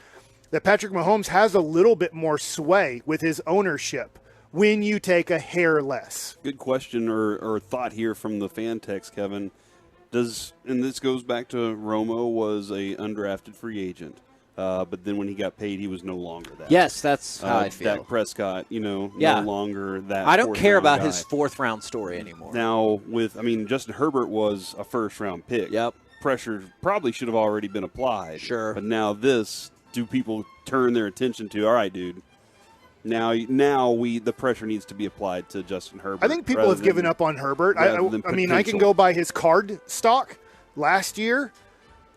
S12: that Patrick Mahomes has a little bit more sway with his ownership when you take a hair less.
S22: Good question or thought here from the fan text, Kevin. And this goes back to Romo was a undrafted free agent, but then when he got paid, he was no longer that.
S11: Yes, that's how I feel.
S22: Dak Prescott, no longer that.
S11: I don't care about
S22: guy.
S11: His fourth-round story anymore.
S22: Now, Justin Herbert was a first-round pick.
S11: Yep.
S22: Pressure probably should have already been applied.
S11: Sure.
S22: But now do people turn their attention to, all right, dude, now the pressure needs to be applied to Justin Herbert.
S12: I think people have given up on Herbert. I can go by his card stock. Last year,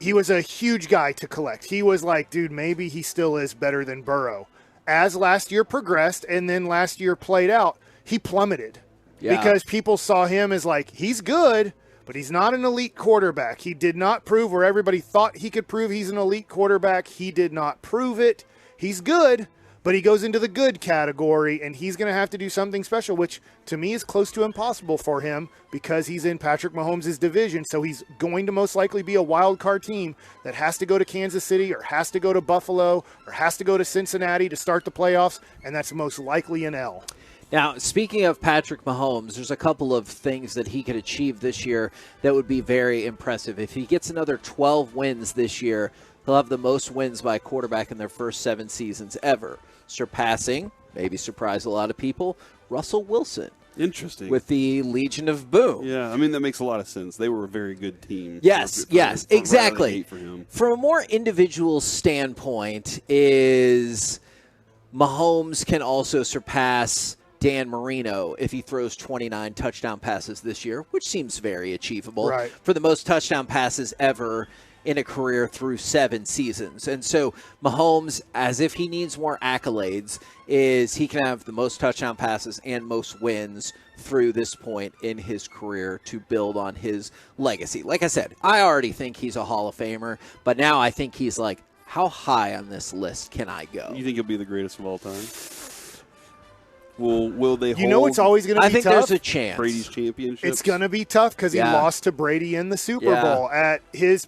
S12: he was a huge guy to collect. He was like, dude, maybe he still is better than Burrow. As last year progressed and then last year played out, he plummeted because people saw him as like, he's good, but he's not an elite quarterback. He did not prove where everybody thought he could prove he's an elite quarterback. He did not prove it. He's good, but he goes into the good category, and he's going to have to do something special, which to me is close to impossible for him because he's in Patrick Mahomes' division. So he's going to most likely be a wild card team that has to go to Kansas City or has to go to Buffalo or has to go to Cincinnati to start the playoffs, and that's most likely an L.
S11: Now, speaking of Patrick Mahomes, there's a couple of things that he could achieve this year that would be very impressive. If he gets another 12 wins this year, he'll have the most wins by a quarterback in their first 7 seasons ever, surpassing, maybe surprise a lot of people, Russell Wilson.
S22: Interesting.
S11: With the Legion of Boom.
S22: Yeah, that makes a lot of sense. They were a very good team.
S11: Yes, exactly. From a more individual standpoint is Mahomes can also surpass Dan Marino if he throws 29 touchdown passes this year, which seems very achievable for the most touchdown passes ever in a career through 7 seasons. And so Mahomes, as if he needs more accolades, is he can have the most touchdown passes and most wins through this point in his career to build on his legacy. Like I said, I already think he's a Hall of Famer, but now I think he's like, how high on this list can I go?
S22: You think he'll be the greatest of all time? Will they?
S12: You know, it's always going to be tough.
S11: I think there's a chance.
S22: Brady's championship.
S12: It's going to be tough because he lost to Brady in the Super Bowl at his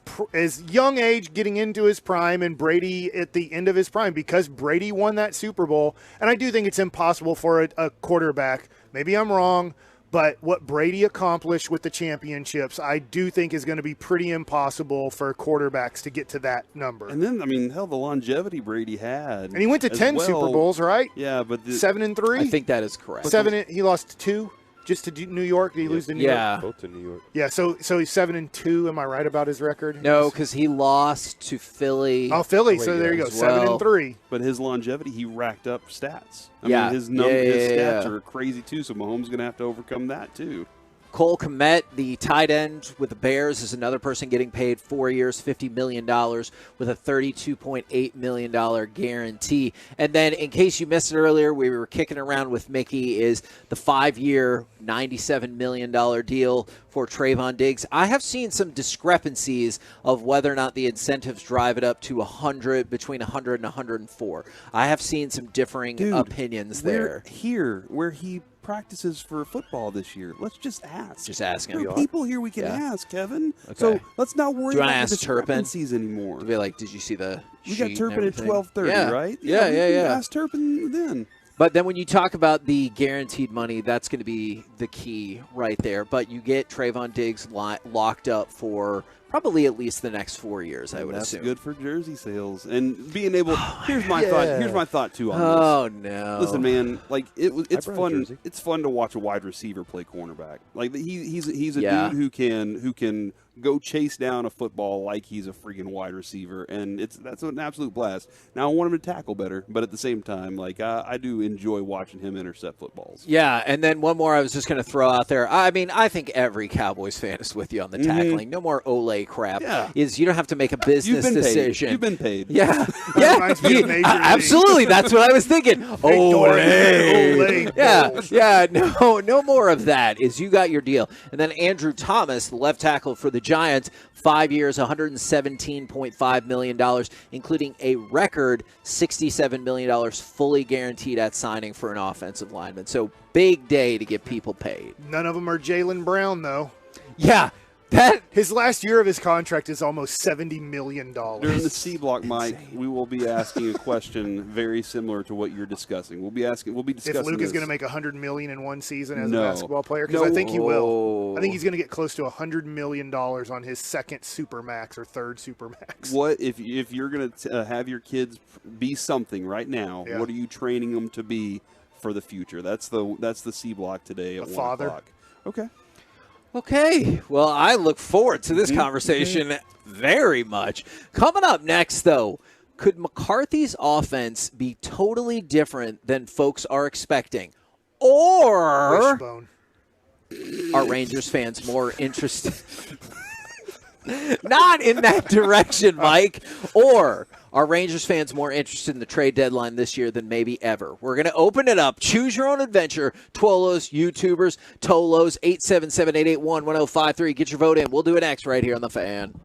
S12: young age, getting into his prime, and Brady at the end of his prime, because Brady won that Super Bowl. And I do think it's impossible for a quarterback. Maybe I'm wrong, but what Brady accomplished with the championships, I do think is going to be pretty impossible for quarterbacks to get to that number.
S22: And then, I mean, hell, the longevity Brady had.
S12: And he went to 10 Super Bowls, right?
S22: Yeah, but
S12: 7-3.
S11: I think that is correct.
S12: He lost 2 just to New York. Did he lose to New York?
S10: Both to New York.
S12: Yeah, so he's 7-2. Am I right about his record?
S11: No, because he lost to Philly.
S12: Oh, Philly. So there you go, 7-3.
S22: But his longevity, he racked up stats. I
S11: Yeah.
S22: mean, his stats are crazy too. So Mahomes is going to have to overcome that too.
S11: Cole Kmet, the tight end with the Bears, is another person getting paid 4 years, $50 million with a $32.8 million guarantee. And then, in case you missed it earlier, we were kicking around with Mickey, is the 5-year, $97 million deal for Trayvon Diggs. I have seen some discrepancies of whether or not the incentives drive it up to 100, between 100 and 104. I have seen some differing opinions there.
S22: Here, where he practices for football this year. Let's just ask.
S11: Just ask him.
S22: There are people here we can ask, Kevin.
S11: Okay.
S22: So let's not worry about the
S11: Turpin
S22: discrepancies anymore.
S11: To be like, did you see the
S22: We got
S11: sheet
S22: Turpin
S11: and
S22: at
S11: everything?
S22: 12:30, right?
S11: Yeah.
S22: Ask Turpin then.
S11: But then when you talk about the guaranteed money, that's going to be the key right there. But you get Trayvon Diggs locked up for probably at least the next 4 years, I would
S22: That's
S11: assume.
S22: good for jersey sales and being able. Here's my thought. Here's my thought too on this.
S11: Oh no!
S22: Listen, man. Like it's
S10: brought a
S22: fun.
S10: jersey.
S22: It's fun to watch a wide receiver play cornerback. Like he's a
S11: Yeah.
S22: dude who can go chase down a football like he's a freaking wide receiver, and that's an absolute blast. Now I want him to tackle better, but at the same time, like I do enjoy watching him intercept footballs.
S11: Yeah, and then one more I was just going to throw out there. I mean, I think every Cowboys fan is with you on the tackling. No more Ole crap.
S22: Yeah.
S11: Is you don't have to make a business decision.
S22: You've been paid.
S11: Yeah,
S12: reminds me of Major League.
S11: absolutely. That's what I was thinking. Ole. Yeah. No more of that. Is you got your deal. And then Andrew Thomas, the left tackle for the Giants, 5 years, $117.5 million, including a record $67 million fully guaranteed at signing for an offensive lineman. So big day to get people paid.
S12: None of them are Jaylen Brown, though.
S11: Yeah.
S12: His last year of his contract is almost $70 million.
S22: During the C block, Mike, we will be asking a question very similar to what you're discussing. We'll be discussing
S12: if Luke is going to make $100 million in one season as a basketball player, because I think he will. I think he's going to get close to $100 million on his second Supermax or third Supermax.
S22: What if you're going to have your kids be something right now?
S12: Yeah.
S22: What are you training them to be for the future? That's the C block today at 1 o'clock. Okay.
S11: Okay. Well, I look forward to this conversation very much. Coming up next, though, could McCarthy's offense be totally different than folks are expecting? Or
S12: Wishbone.
S11: are Rangers fans more interested? Not in that direction, Mike. Or are Rangers fans more interested in the trade deadline this year than maybe ever? We're going to open it up. Choose your own adventure. Twolos, YouTubers, Tolos, 877-881-1053. Get your vote in. We'll do it next right here on The Fan.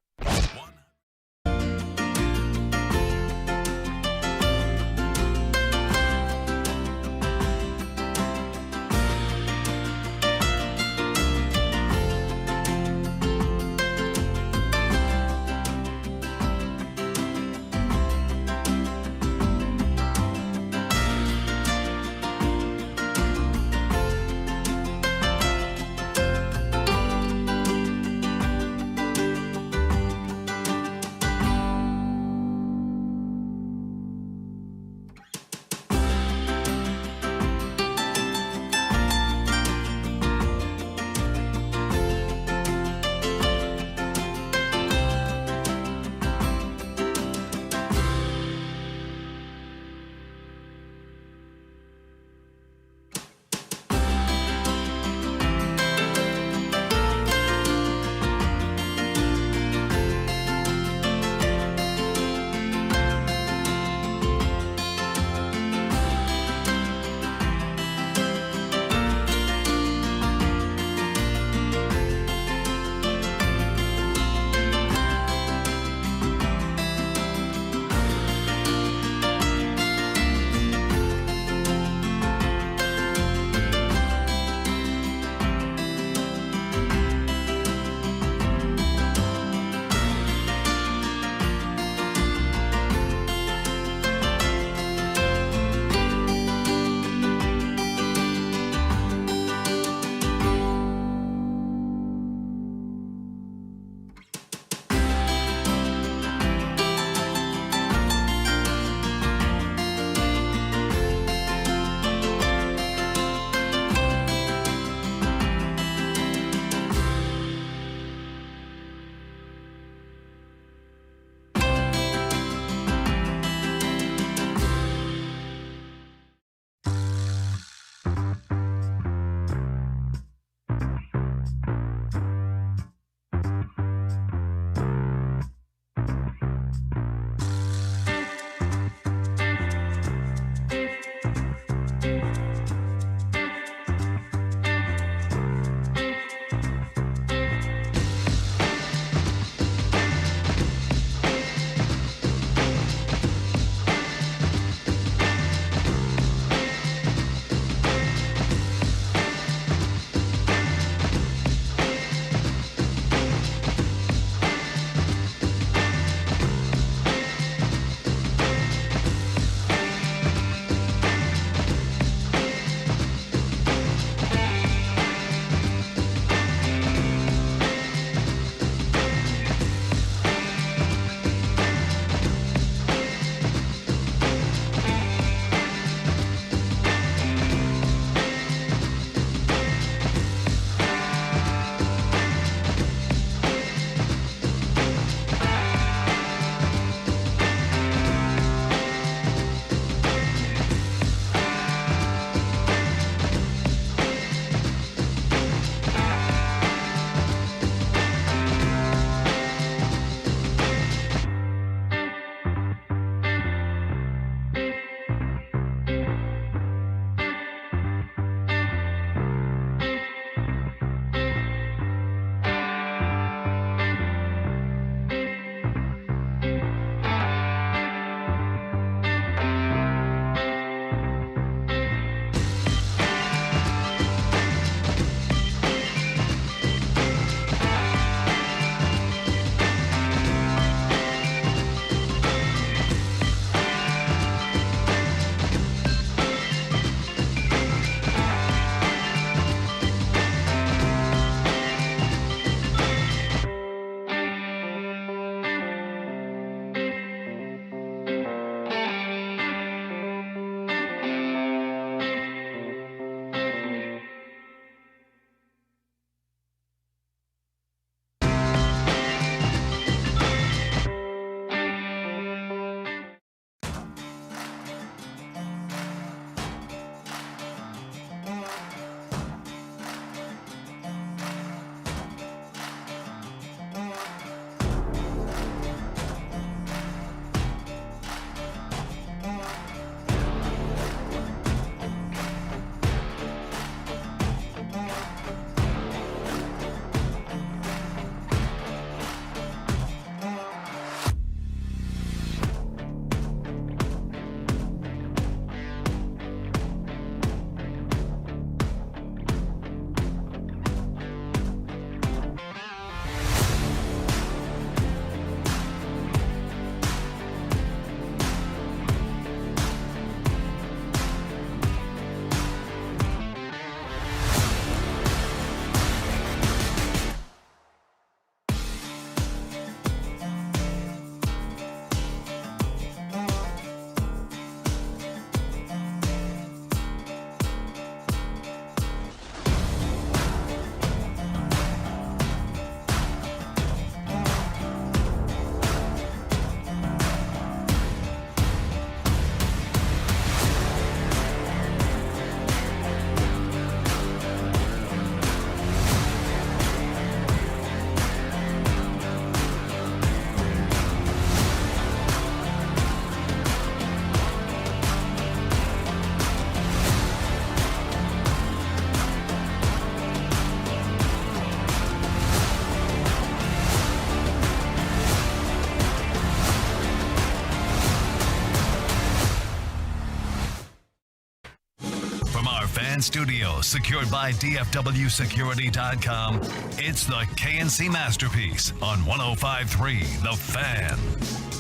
S8: fan studio, secured by DFWsecurity.com, it's the KNC Masterpiece on 105.3 The Fan.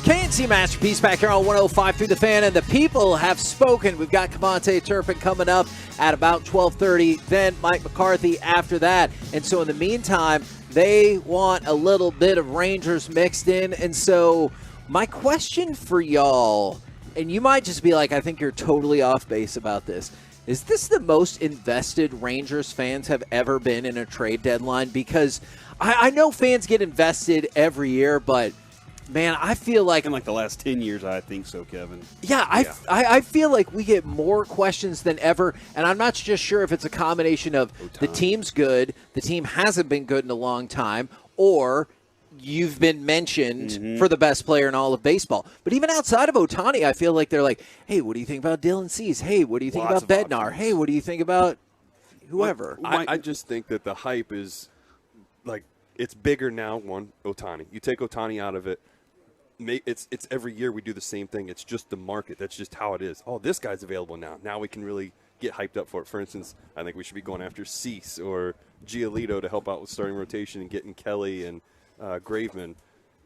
S11: KNC Masterpiece back here on 105.3 The Fan, and the people have spoken. We've got Cavante Turpin coming up at about 12:30, then Mike McCarthy after that. And so in the meantime, they want a little bit of Rangers mixed in. And so my question for y'all, and you might just be like, I think you're totally off base about this. Is this the most invested Rangers fans have ever been in a trade deadline? Because I know fans get invested every year, but man, I feel like
S22: in like the last 10 years, I think so, Kevin.
S11: Yeah, I feel like we get more questions than ever, and I'm not just sure if it's a combination of the team's good, the team hasn't been good in a long time, or you've been mentioned for the best player in all of baseball. But even outside of Ohtani, I feel like they're like, hey, what do you think about Dylan Cease? Hey, what do you think about Bednar? Hey, what do you think about whoever?
S21: I just think that the hype is, like, it's bigger now, Ohtani. You take Ohtani out of it, it's every year we do the same thing. It's just the market. That's just how it is. Oh, this guy's available now. Now we can really get hyped up for it. For instance, I think we should be going after Cease or Giolito to help out with starting rotation and getting Kelly and Graveman.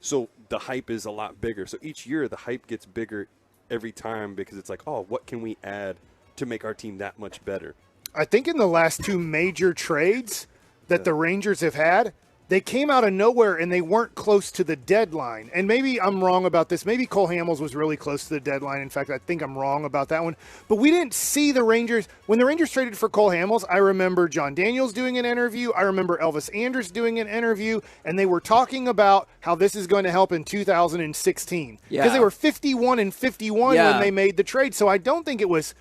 S21: So the hype is a lot bigger. So each year the hype gets bigger every time because it's like, oh, what can we add to make our team that much better?
S12: I think in the last two major trades that the Rangers have had, they came out of nowhere and they weren't close to the deadline. And maybe I'm wrong about this. Maybe Cole Hamels was really close to the deadline. In fact, I think I'm wrong about that one. But we didn't see the Rangers. When the Rangers traded for Cole Hamels, I remember John Daniels doing an interview. I remember Elvis Andrus doing an interview. And they were talking about how this is going to help in 2016. Because they were 51-51 when they made the trade. So I don't think it was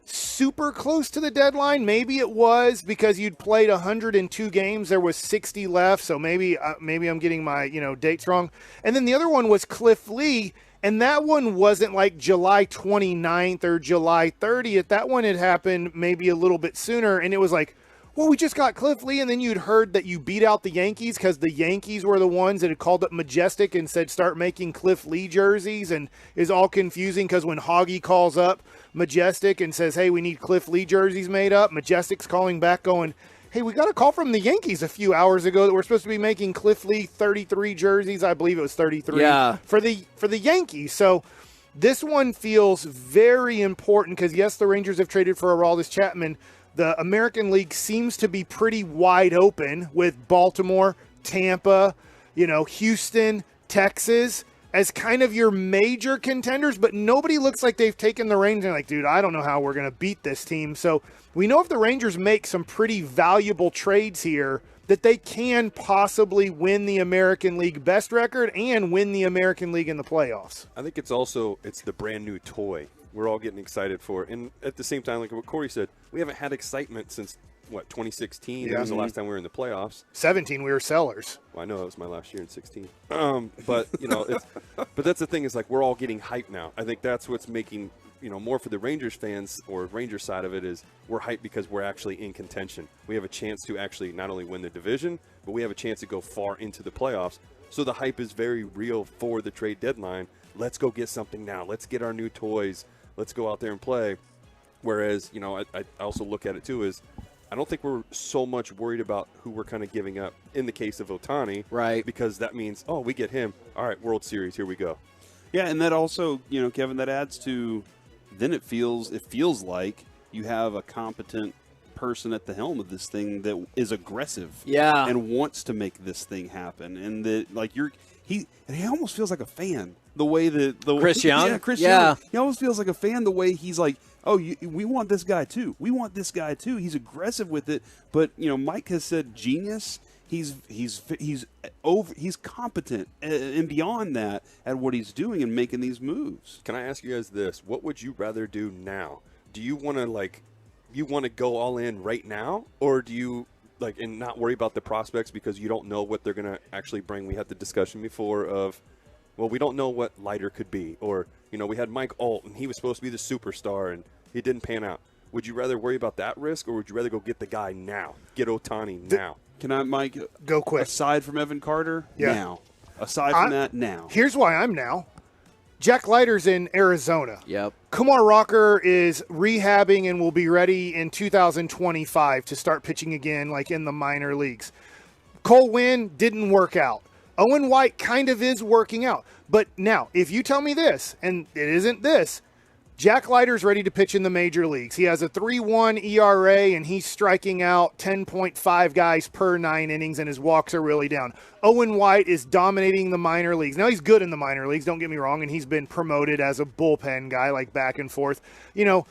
S12: super close to the deadline. Maybe it was because you'd played 102 games. There was 60 left, so maybe I'm getting my dates wrong. And then the other one was Cliff Lee, and that one wasn't like July 29th or July 30th. That one had happened maybe a little bit sooner, and it was like, well, we just got Cliff Lee, and then you'd heard that you beat out the Yankees because the Yankees were the ones that had called up Majestic and said start making Cliff Lee jerseys, and is all confusing because when Hoggy calls up Majestic and says, hey, we need Cliff Lee jerseys made up, Majestic's calling back going, hey, we got a call from the Yankees a few hours ago that we're supposed to be making Cliff Lee 33 jerseys. I believe it was 33 for the Yankees. So this one feels very important because, yes, the Rangers have traded for Aroldis Chapman. The American League seems to be pretty wide open with Baltimore, Tampa, Houston, Texas as kind of your major contenders, but nobody looks like they've taken the reins and like, dude, I don't know how we're going to beat this team. So we know if the Rangers make some pretty valuable trades here that they can possibly win the American League best record and win the American League in the playoffs.
S21: I think it's the brand new toy we're all getting excited for. And at the same time, like what Corey said, we haven't had excitement since, 2016? That was the last time we were in the playoffs.
S12: 17, we were sellers.
S21: Well, I know that was my last year in 16. But, but that's the thing is, like, we're all getting hyped now. I think that's what's making, more for the Rangers fans or Rangers side of it is we're hyped because we're actually in contention. We have a chance to actually not only win the division, but we have a chance to go far into the playoffs. So the hype is very real for the trade deadline. Let's go get something now. Let's get our new toys. Let's go out there and play. Whereas, I also look at it too is I don't think we're so much worried about who we're kind of giving up in the case of Ohtani.
S11: Right.
S21: Because that means, oh, we get him. All right, World Series, here we go.
S22: Yeah, and that also, Kevin, that adds to then it feels like you have a competent person at the helm of this thing that is aggressive.
S11: Yeah.
S22: And wants to make this thing happen. And that like he almost feels like a fan. The way that
S11: Chris Young?
S22: Yeah, Chris Young. He almost feels like a fan the way he's like, oh, we want this guy too. We want this guy too. He's aggressive with it. But, Mike has said genius. He's competent and beyond that at what he's doing and making these moves.
S21: Can I ask you guys this? What would you rather do now? Do you want to go all in right now, or do you and not worry about the prospects because you don't know what they're going to actually bring? We had the discussion before of, well, we don't know what Leiter could be, or we had Mike Alt and he was supposed to be the superstar and he didn't pan out. Would you rather worry about that risk, or would you rather go get the guy now, get Ohtani now?
S22: Can I, Mike?
S12: Go quick.
S22: Aside from Evan Carter, now. Aside from that, now.
S12: Here's why I'm now. Jack Leiter's in Arizona.
S11: Yep.
S12: Kumar Rocker is rehabbing and will be ready in 2025 to start pitching again, like in the minor leagues. Cole Winn didn't work out. Owen White kind of is working out. But now, if you tell me this, and it isn't this, Jack Leiter's ready to pitch in the major leagues. He has a 3.1 ERA, and he's striking out 10.5 guys per 9 innings, and his walks are really down. Owen White is dominating the minor leagues. Now, he's good in the minor leagues, don't get me wrong, and he's been promoted as a bullpen guy, like back and forth. You know,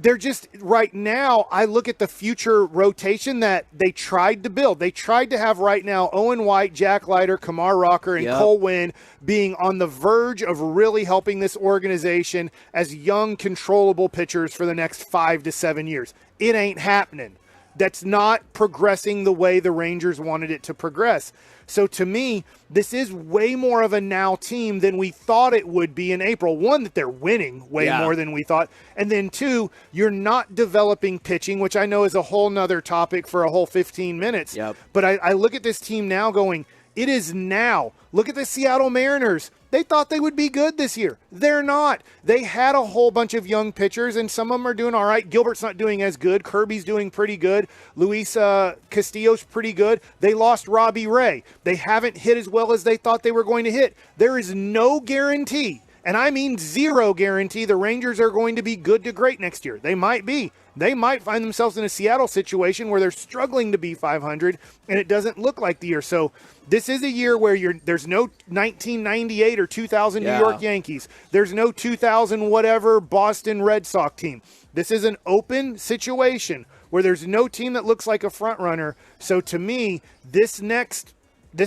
S12: they're just, right now, I look at the future rotation that they tried to build. They tried to have right now Owen White, Jack Leiter, Kumar Rocker, and Cole Winn being on the verge of really helping this organization as young, controllable pitchers for the next 5 to 7 years. It ain't happening. That's not progressing the way the Rangers wanted it to progress. So to me, this is way more of a now team than we thought it would be in April. One, that they're winning way more than we thought. And then two, you're not developing pitching, which I know is a whole nother topic for a whole 15 minutes. But I look at this team now going, it is now. Look at the Seattle Mariners. They thought they would be good this year. They're not. They had a whole bunch of young pitchers, and some of them are doing all right. Gilbert's not doing as good. Kirby's doing pretty good. Luis Castillo's pretty good. They lost Robbie Ray. They haven't hit as well as they thought they were going to hit. There is no guarantee, and I mean zero guarantee, the Rangers are going to be good to great next year. They might be. They might find themselves in a Seattle situation where they're struggling to be 500, and it doesn't look like the year. So this is a year where there's no 1998 or 2000 New York Yankees. There's no 2000 whatever Boston Red Sox team. This is an open situation where there's no team that looks like a front runner. So to me, this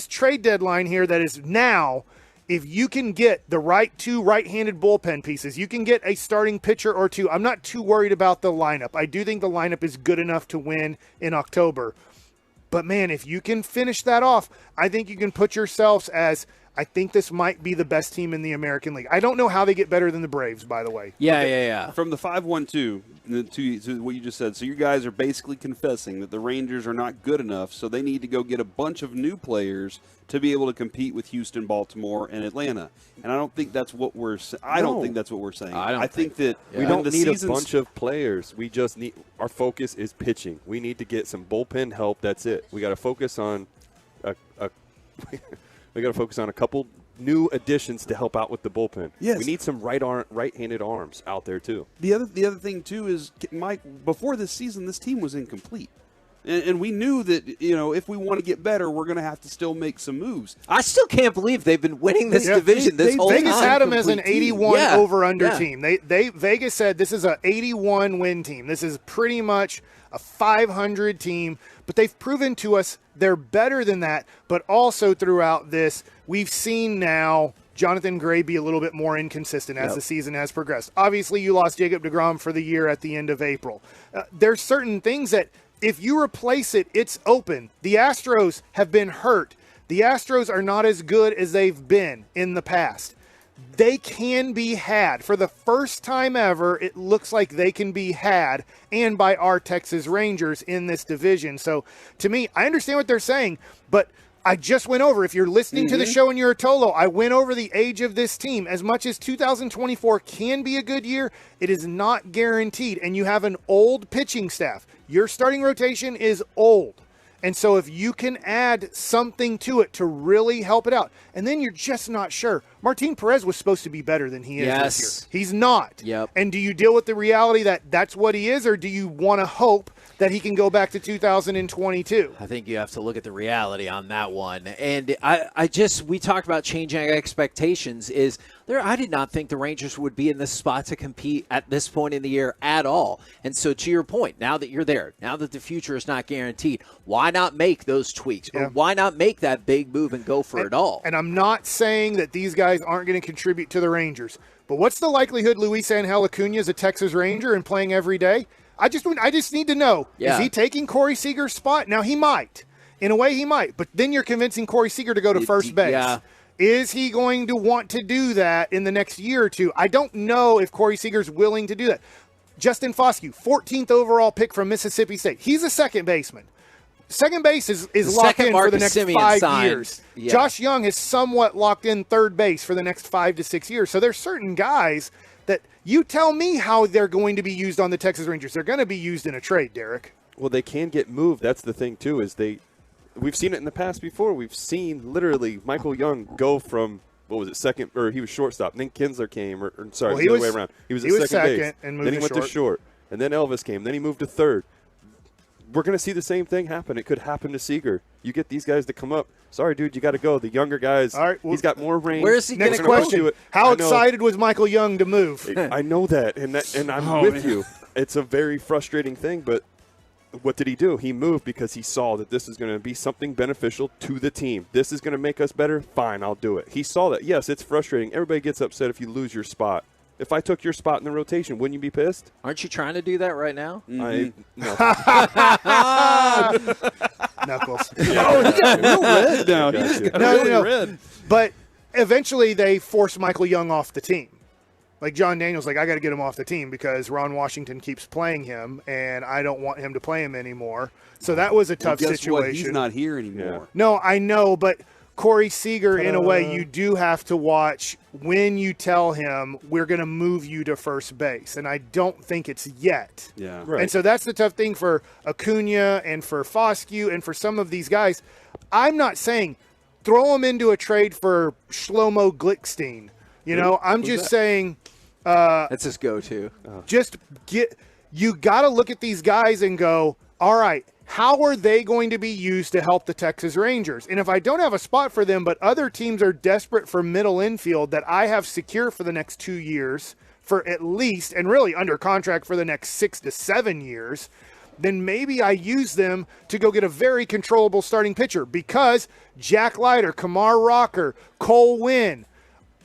S12: trade deadline here that is now, if you can get the two right-handed bullpen pieces, you can get a starting pitcher or two. I'm not too worried about the lineup. I do think the lineup is good enough to win in October. But, man, if you can finish that off, I think you can put yourselves as, I think this might be the best team in the American League. I don't know how they get better than the Braves, by the way.
S22: From the 5-1-2 to what you just said, so you guys are basically confessing that the Rangers are not good enough, so they need to go get a bunch of new players to be able to compete with Houston, Baltimore, and Atlanta. And I don't think that's what we're saying. I don't think that's what we're saying. I think that
S10: we don't need a bunch of players. We just need – our focus is pitching. We need to get some bullpen help. That's it. We got to focus on we got to focus on a couple new additions to help out with the bullpen.
S22: Yes.
S10: We need some right-handed arms out there too.
S22: The other thing too is, Mike, before this season, this team was incomplete. And we knew that, you know, if we want to get better, we're going to have to still make some moves.
S11: I still can't believe they've been winning this division this whole time.
S12: Vegas had them as an 81 over-under team. Vegas said this is an 81 win team. This is pretty much a 500 team, but they've proven to us they're better than that. But also throughout this, we've seen now Jonathan Gray be a little bit more inconsistent as the season has progressed. Obviously, you lost Jacob deGrom for the year at the end of April. There's certain things that if you replace it, it's open. The Astros have been hurt. The Astros are not as good as they've been in the past. They can be had. For the first time ever, it looks like they can be had, and by our Texas Rangers in this division. So, to me, I understand what they're saying, but I just went over, if you're listening to the show and you're a Tolo, I went over the age of this team. As much as 2024 can be a good year, it is not guaranteed, and you have an old pitching staff. Your starting rotation is old. And so if you can add something to it to really help it out, and then you're just not sure. Martin Perez was supposed to be better than he is this year. He's not. And do you deal with the reality that that's what he is, or do you want to hope that he can go back to 2022?
S11: I think you have to look at the reality on that one. And we talked about changing expectations. I did not think the Rangers would be in this spot to compete at this point in the year at all. And so to your point, now that you're there, now that the future is not guaranteed, why not make those tweaks? Or why not make that big move and go for it all?
S12: And I'm not saying that these guys aren't going to contribute to the Rangers. But what's the likelihood Luis Angel Acuna is a Texas Ranger and playing every day? I just need to know, is he taking Corey Seager's spot? Now, he might. In a way, he might. But then you're convincing Corey Seager to go to first base. Is he going to want to do that in the next year or two? I don't know if Corey Seager's willing to do that. Justin Foscue, 14th overall pick from Mississippi State. He's a second baseman. second base is locked in for the next 5 years.
S11: Yeah.
S12: Josh Young is somewhat locked in third base for the next 5 to 6 years. So there's certain guys that you tell me how they're going to be used on the Texas Rangers. They're going to be used in a trade, Derek.
S10: Well, they can get moved. That's the thing, too, is we've seen it in the past before. We've seen literally Michael Young go from, what was it, second, or he was shortstop, and then Kinsler came, the other way around. He was at second base.
S12: And moved
S10: then he went to short, and then Elvis came. Then he moved to third. We're going to see the same thing happen. It could happen to Seager. You get these guys to come up. Sorry, dude, you got to go. The younger guys,
S12: all right, well,
S10: he's got more range.
S11: Where is he
S12: Next question. How excited was Michael Young to move?
S10: I know that, and I'm with you. It's a very frustrating thing, but what did he do? He moved because he saw that this is going to be something beneficial to the team. This is going to make us better. Fine, I'll do it. He saw that. Yes, it's frustrating. Everybody gets upset if you lose your spot. If I took your spot in the rotation, wouldn't you be pissed?
S11: Aren't you trying to do that right now?
S10: No.
S12: Knuckles.
S22: Oh, he's got real red now. He's got really red.
S12: But eventually they forced Michael Young off the team. Like John Daniels, I got to get him off the team because Ron Washington keeps playing him, and I don't want him to play him anymore. So that was a tough situation.
S22: What? He's not here anymore.
S10: Yeah.
S12: No, I know, but Corey Seager, in a way, you do have to watch when you tell him we're going to move you to first base, and I don't think it's yet.
S22: Yeah,
S10: right.
S12: And so that's the tough thing for Acuna and for Foscue and for some of these guys. I'm not saying throw them into a trade for Shlomo Glickstein. I'm just saying
S11: that's his go-to.
S12: Just you got to look at these guys and go, all right, how are they going to be used to help the Texas Rangers? And if I don't have a spot for them, but other teams are desperate for middle infield that I have secure for the next 2 years for at least, and really under contract for the next 6 to 7 years, then maybe I use them to go get a very controllable starting pitcher because Jack Leiter, Kamar Rocker, Cole Winn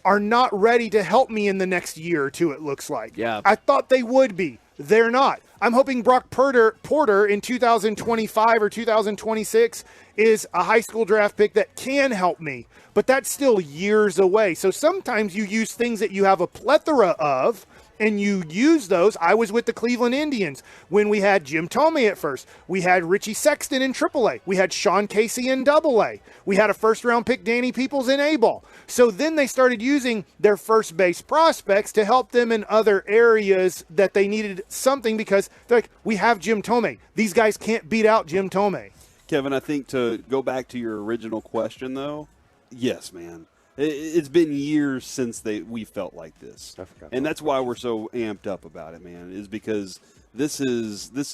S12: are not ready to help me in the next year or two, it looks like.
S11: Yeah.
S12: I thought they would be. They're not. I'm hoping Brock Porter in 2025 or 2026 is a high school draft pick that can help me, but that's still years away. So sometimes you use things that you have a plethora of, and you use those. I was with the Cleveland Indians when we had Jim Tomey at first. We had Richie Sexton in AAA. We had Sean Casey in AA. We had a first-round pick, Danny Peoples, in A-ball. So then they started using their first base prospects to help them in other areas that they needed something because they're like, we have Jim Tomey. These guys can't beat out Jim Tomey.
S22: Kevin, I think to go back to your original question, though, yes, man. It's been years since we felt like this, and that's why we're so amped up about it, man. Is because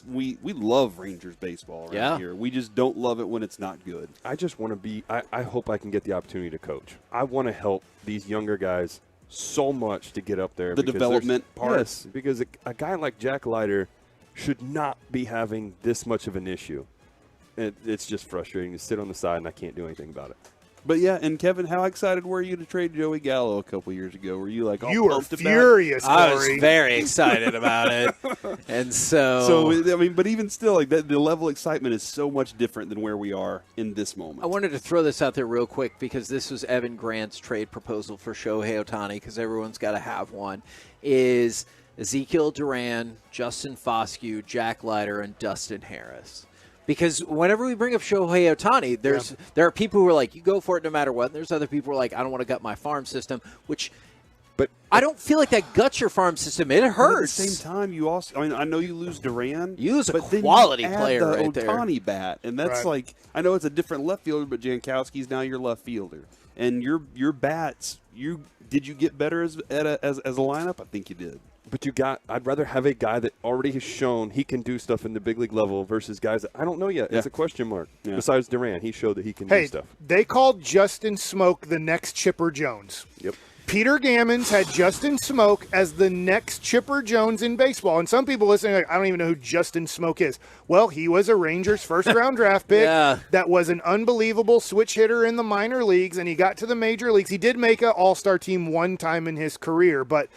S22: we love Rangers baseball around here. We just don't love it when it's not good.
S10: I just want to be. I hope I can get the opportunity to coach. I want to help these younger guys so much to get up there.
S22: The development part.
S10: Yes, because a guy like Jack Leiter should not be having this much of an issue. It's just frustrating to sit on the side and I can't do anything about it.
S22: But yeah, and Kevin, how excited were you to trade Joey Gallo a couple years ago? Were you like,
S12: you were furious?
S11: I was very excited about it, and so
S22: I mean, but even still, like the level of excitement is so much different than where we are in this moment.
S11: I wanted to throw this out there real quick because this was Evan Grant's trade proposal for Shohei Ohtani because everyone's got to have one. Is Ezekiel Duran, Justin Foscue, Jack Leiter, and Dustin Harris. Because whenever we bring up Shohei Ohtani, there are people who are like, you go for it no matter what. And there's other people who are like, I don't want to gut my farm system, but I don't feel like that guts your farm system. It hurts.
S22: But at the same time, you also, I mean, I know you lose Duran.
S11: You lose a
S22: but
S11: quality
S22: then you
S11: player
S22: add the
S11: right there.
S22: Ohtani bat, and that's like, I know it's a different left fielder, but Jankowski's now your left fielder. And your bats, did you get better as a lineup? I think you did.
S10: But I'd rather have a guy that already has shown he can do stuff in the big league level versus guys that I don't know yet. It's a question mark. Yeah. Besides Duran, he showed that he can do stuff.
S12: They called Justin Smoke the next Chipper Jones.
S10: Yep.
S12: Peter Gammons had Justin Smoke as the next Chipper Jones in baseball. And some people listening are like, I don't even know who Justin Smoke is. Well, he was a Rangers first-round draft pick that was an unbelievable switch hitter in the minor leagues, and he got to the major leagues. He did make an all-star team one time in his career, but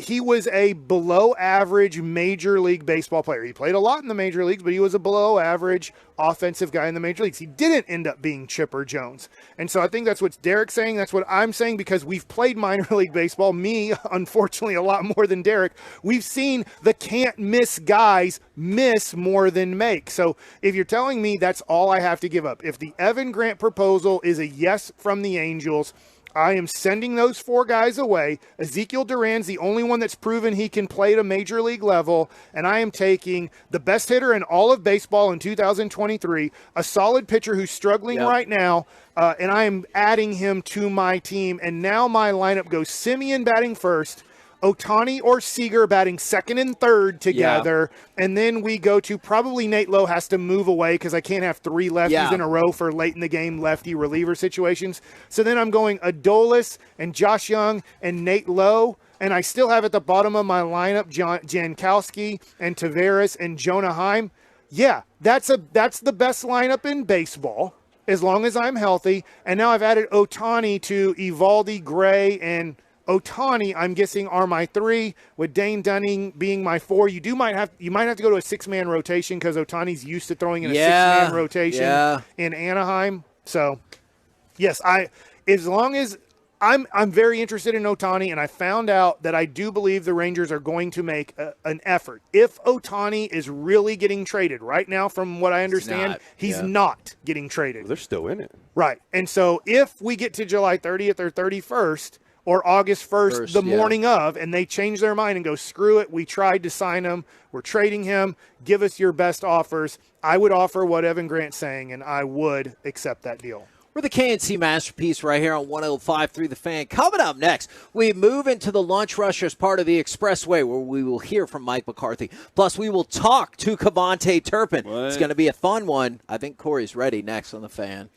S12: he was a below average Major League Baseball player. He played a lot in the major leagues, but he was a below average offensive guy in the major leagues. He didn't end up being Chipper Jones. And so I think that's what Derek's saying. That's what I'm saying, because we've played minor league baseball, me, unfortunately, a lot more than Derek. We've seen the can't miss guys miss more than make. So if you're telling me that's all I have to give up, if the Evan Grant proposal is a yes from the Angels, I am sending those 4 guys away. Ezekiel Duran's the only one that's proven he can play at a major league level, and I am taking the best hitter in all of baseball in 2023, a solid pitcher who's struggling right now, and I am adding him to my team. And now my lineup goes Simeon batting first, Ohtani or Seager batting second and third together, and then we go to probably Nate Lowe has to move away because I can't have 3 lefties in a row for late in the game lefty reliever situations. So then I'm going Adolis and Josh Young and Nate Lowe, and I still have at the bottom of my lineup Jankowski and Taveras and Jonah Heim. Yeah, that's the best lineup in baseball as long as I'm healthy. And now I've added Ohtani to Evaldi, Gray, and Ohtani, I'm guessing, are my 3, with Dane Dunning being my 4. You might have to go to a 6-man rotation because Ohtani's used to throwing in a 6-man rotation in Anaheim. So, yes, as long as I'm very interested in Ohtani, and I found out that I do believe the Rangers are going to make an effort. If Ohtani is really getting traded right now, from what I understand, he's not getting traded.
S10: Well, they're still in it.
S12: Right. And so if we get to July 30th or 31st, or August 1st, the morning of, and they change their mind and go, screw it, we tried to sign him, we're trading him, give us your best offers, I would offer what Evan Grant's saying, and I would accept that deal.
S11: We're the KNC Masterpiece right here on 105.3 The Fan. Coming up next, we move into the lunch rush as part of the Expressway, where we will hear from Mike McCarthy. Plus, we will talk to Kavonte Turpin. It's going to be a fun one. I think Corey's ready next on The Fan.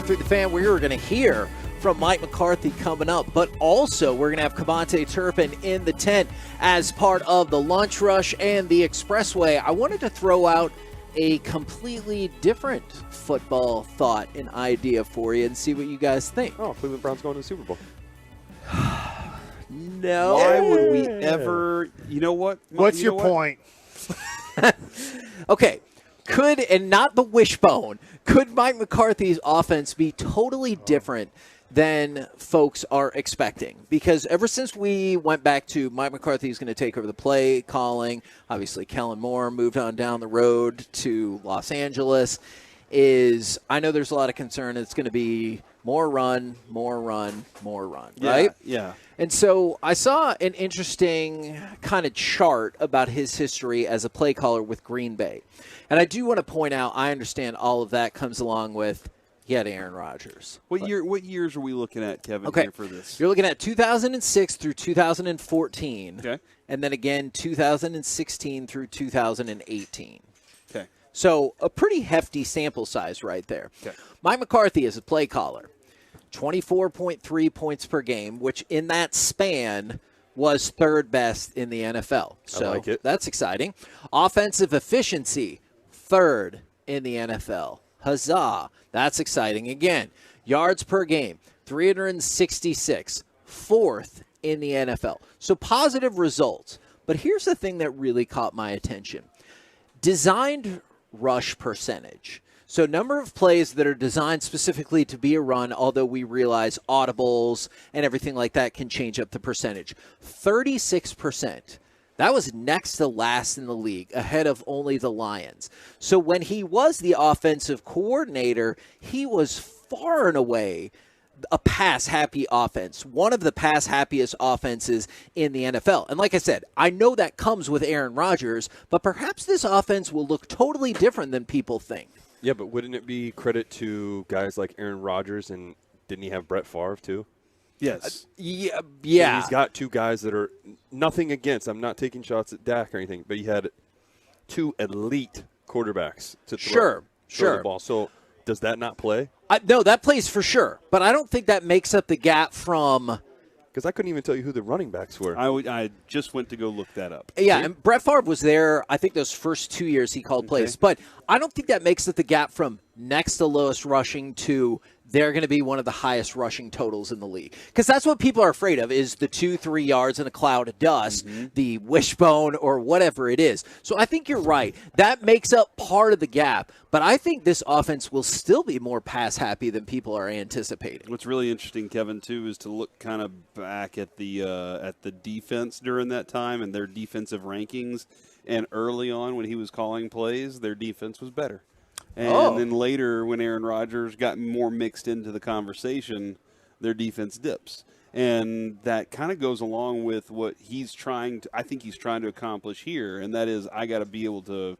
S11: 105.3 The Fan, where you're going to hear from Mike McCarthy coming up, but also we're going to have Cavante Turpin in the tent as part of the Lunch Rush and the Expressway. I wanted to throw out a completely different football thought and idea for you and see what you guys think.
S10: Oh, Cleveland Browns going to the Super Bowl.
S11: No.
S22: Why would we ever? You know what?
S12: What's your point?
S11: Okay. Could, and not the wishbone, could Mike McCarthy's offense be totally different than folks are expecting? Because ever since we went back to Mike McCarthy is going to take over the play calling, obviously Kellen Moore moved on down the road to Los Angeles, I know there's a lot of concern it's going to be more run, right?
S22: Yeah.
S11: And so I saw an interesting kind of chart about his history as a play caller with Green Bay. And I do want to point out, I understand all of that comes along with he had Aaron Rodgers.
S22: What years are we looking at, Kevin,
S11: Okay.
S22: here for this?
S11: You're looking at 2006 through 2014.
S22: Okay.
S11: And then again 2016 through 2018.
S22: Okay.
S11: So a pretty hefty sample size right there.
S22: Okay.
S11: Mike McCarthy is a play caller. 24.3 points per game, which in that span was third best in the NFL. So
S10: I like it.
S11: That's exciting. Offensive efficiency, third in the NFL. Huzzah. That's exciting. Again, yards per game, 366, fourth in the NFL. So positive results. But here's the thing that really caught my attention. Designed rush percentage. So number of plays that are designed specifically to be a run, although we realize audibles and everything like that can change up the percentage. 36%. That was next to last in the league, ahead of only the Lions. So when he was the offensive coordinator, he was far and away a pass-happy offense, one of the pass-happiest offenses in the NFL. And like I said, I know that comes with Aaron Rodgers, but perhaps this offense will look totally different than people think.
S10: Yeah, but wouldn't it be credit to guys like Aaron Rodgers, and didn't he have Brett Favre too?
S22: Yes.
S11: Yeah.
S10: And he's got two guys that are nothing against. I'm not taking shots at Dak or anything, but he had two elite quarterbacks to throw the ball. So does that not play?
S11: No, that plays for sure. But I don't think that makes up the gap from...
S10: Because I couldn't even tell you who the running backs were.
S22: I just went to go look that up.
S11: Yeah, and Brett Favre was there, I think, those first 2 years he called plays. But I don't think that makes up the gap from next to lowest rushing to they're going to be one of the highest rushing totals in the league. Because that's what people are afraid of, is the 2-3 yards in a cloud of dust, the wishbone, or whatever it is. So I think you're right. That makes up part of the gap. But I think this offense will still be more pass-happy than people are anticipating.
S22: What's really interesting, Kevin, too, is to look kind of back at the defense during that time and their defensive rankings. And early on when he was calling plays, their defense was better. And then later, when Aaron Rodgers got more mixed into the conversation, their defense dips. And that kind of goes along with what I think he's trying to accomplish here, and that is I got to be able to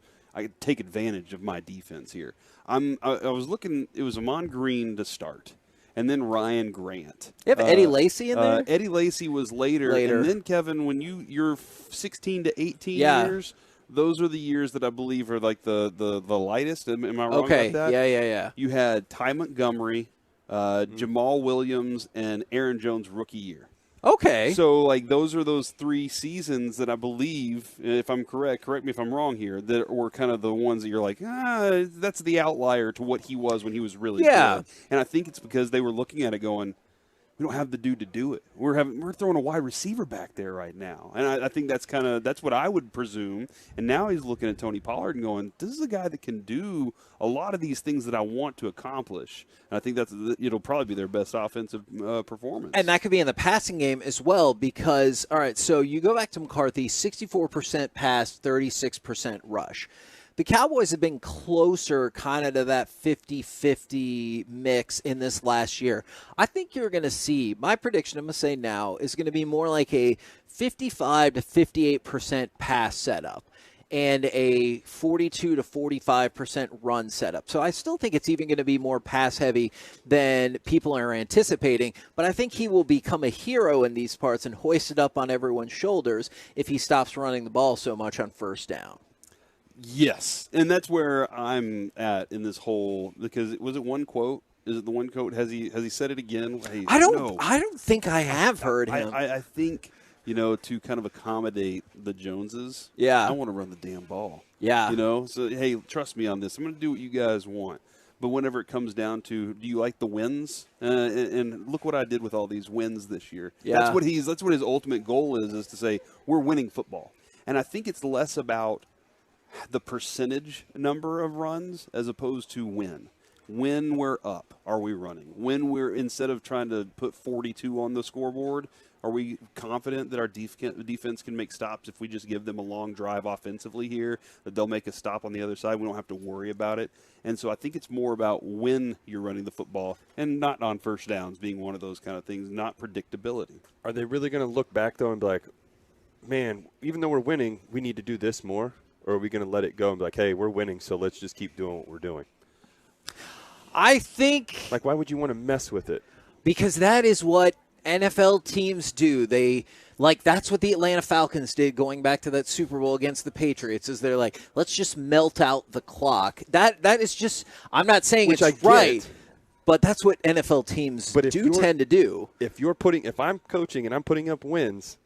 S22: take advantage of my defense here. I was looking, it was Amon Green to start, and then Ryan Grant.
S11: You have Eddie Lacy in there?
S22: Eddie Lacy was later. And then, Kevin, when you're 16 to 18 years – those are the years that I believe are like the lightest. Am I wrong about that?
S11: Yeah.
S22: You had Ty Montgomery, Jamal Williams, and Aaron Jones rookie year.
S11: Okay.
S22: So, like, those are those 3 seasons that I believe, if I'm correct me if I'm wrong here, that were kind of the ones that you're like, that's the outlier to what he was when he was really good. And I think it's because they were looking at it going, we don't have the dude to do it. We're throwing a wide receiver back there right now, and I think that's what I would presume. And now he's looking at Tony Pollard and going, "This is a guy that can do a lot of these things that I want to accomplish." And I think it'll probably be their best offensive performance.
S11: And that could be in the passing game as well, because all right, so you go back to McCarthy, 64% pass, 36% rush. The Cowboys have been closer kind of to that 50-50 mix in this last year. I think you're going to see, my prediction I'm going to say now, is going to be more like a 55 to 58% pass setup and a 42 to 45% run setup. So I still think it's even going to be more pass heavy than people are anticipating, but I think he will become a hero in these parts and hoist it up on everyone's shoulders if he stops running the ball so much on first down.
S22: Yes, and that's where I'm at in this whole, because was it one quote Is it the one coach? Has he said it again? Hey,
S11: I don't.
S22: no.
S11: I don't think I have heard him.
S22: I think to kind of accommodate the Joneses.
S11: Yeah.
S22: I want to run the damn ball.
S11: Yeah.
S22: So hey, trust me on this. I'm going to do what you guys want. But whenever it comes down to, do you like the wins? And look what I did with all these wins this year.
S11: Yeah.
S22: That's what his ultimate goal is to say we're winning football. And I think it's less about the percentage number of runs as opposed to win. When we're up, are we running? When we're, instead of trying to put 42 on the scoreboard, are we confident that our defense can make stops if we just give them a long drive offensively here, that they'll make a stop on the other side? We don't have to worry about it. And so I think it's more about when you're running the football and not on first downs being one of those kind of things, not predictability.
S10: Are they really going to look back, though, and be like, man, even though we're winning, we need to do this more? Or are we going to let it go and be like, hey, we're winning, so let's just keep doing what we're doing?
S11: I think.
S10: Like, why would you want to mess with it?
S11: Because that is what NFL teams do. That's what the Atlanta Falcons did going back to that Super Bowl against the Patriots, is they're like, let's just melt out the clock. That is just, I'm not saying
S10: Which
S11: it's right, but that's what NFL teams tend to do.
S10: If I'm coaching and I'm putting up wins,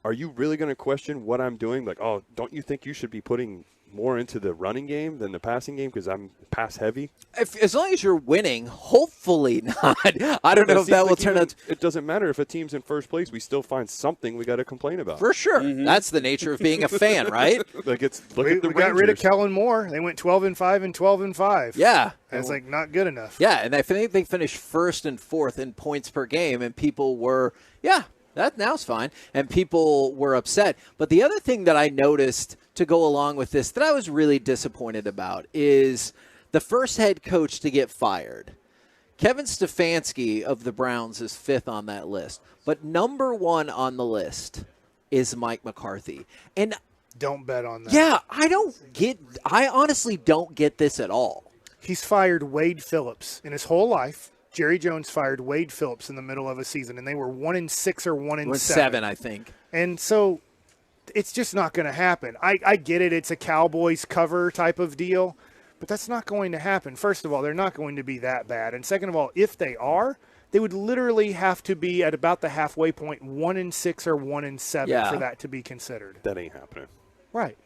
S10: are you really going to question what I'm doing? Like, oh, don't you think you should be putting more into the running game than the passing game because I'm pass heavy?
S11: As long as you're winning, hopefully not. I don't know if that will turn out.
S10: It doesn't matter if a team's in first place. We still find something we got to complain about.
S11: For sure. Mm-hmm. That's the nature of being a fan, right?
S12: We got rid of Kellen Moore. They went 12-5 and 12-5.
S11: Yeah.
S12: It's not good enough.
S11: Yeah, and I think they finished first and fourth in points per game, and people were, that now's fine. And people were upset. But the other thing that I noticed to go along with this that I was really disappointed about is the first head coach to get fired. Kevin Stefanski of the Browns is 5th on that list. But number 1 on the list is Mike McCarthy. And
S12: don't bet on that.
S11: Yeah, I honestly don't get this at all.
S12: He's fired Wade Phillips in his whole life. Jerry Jones fired Wade Phillips in the middle of a season, and they were 1-6 or 1-7.
S11: I think.
S12: And so it's just not going to happen. I get it. It's a Cowboys cover type of deal, but that's not going to happen. First of all, they're not going to be that bad. And second of all, if they are, they would literally have to be at about the halfway point, 1-6 or 1-7 for that to be considered.
S10: That ain't happening.
S12: Right.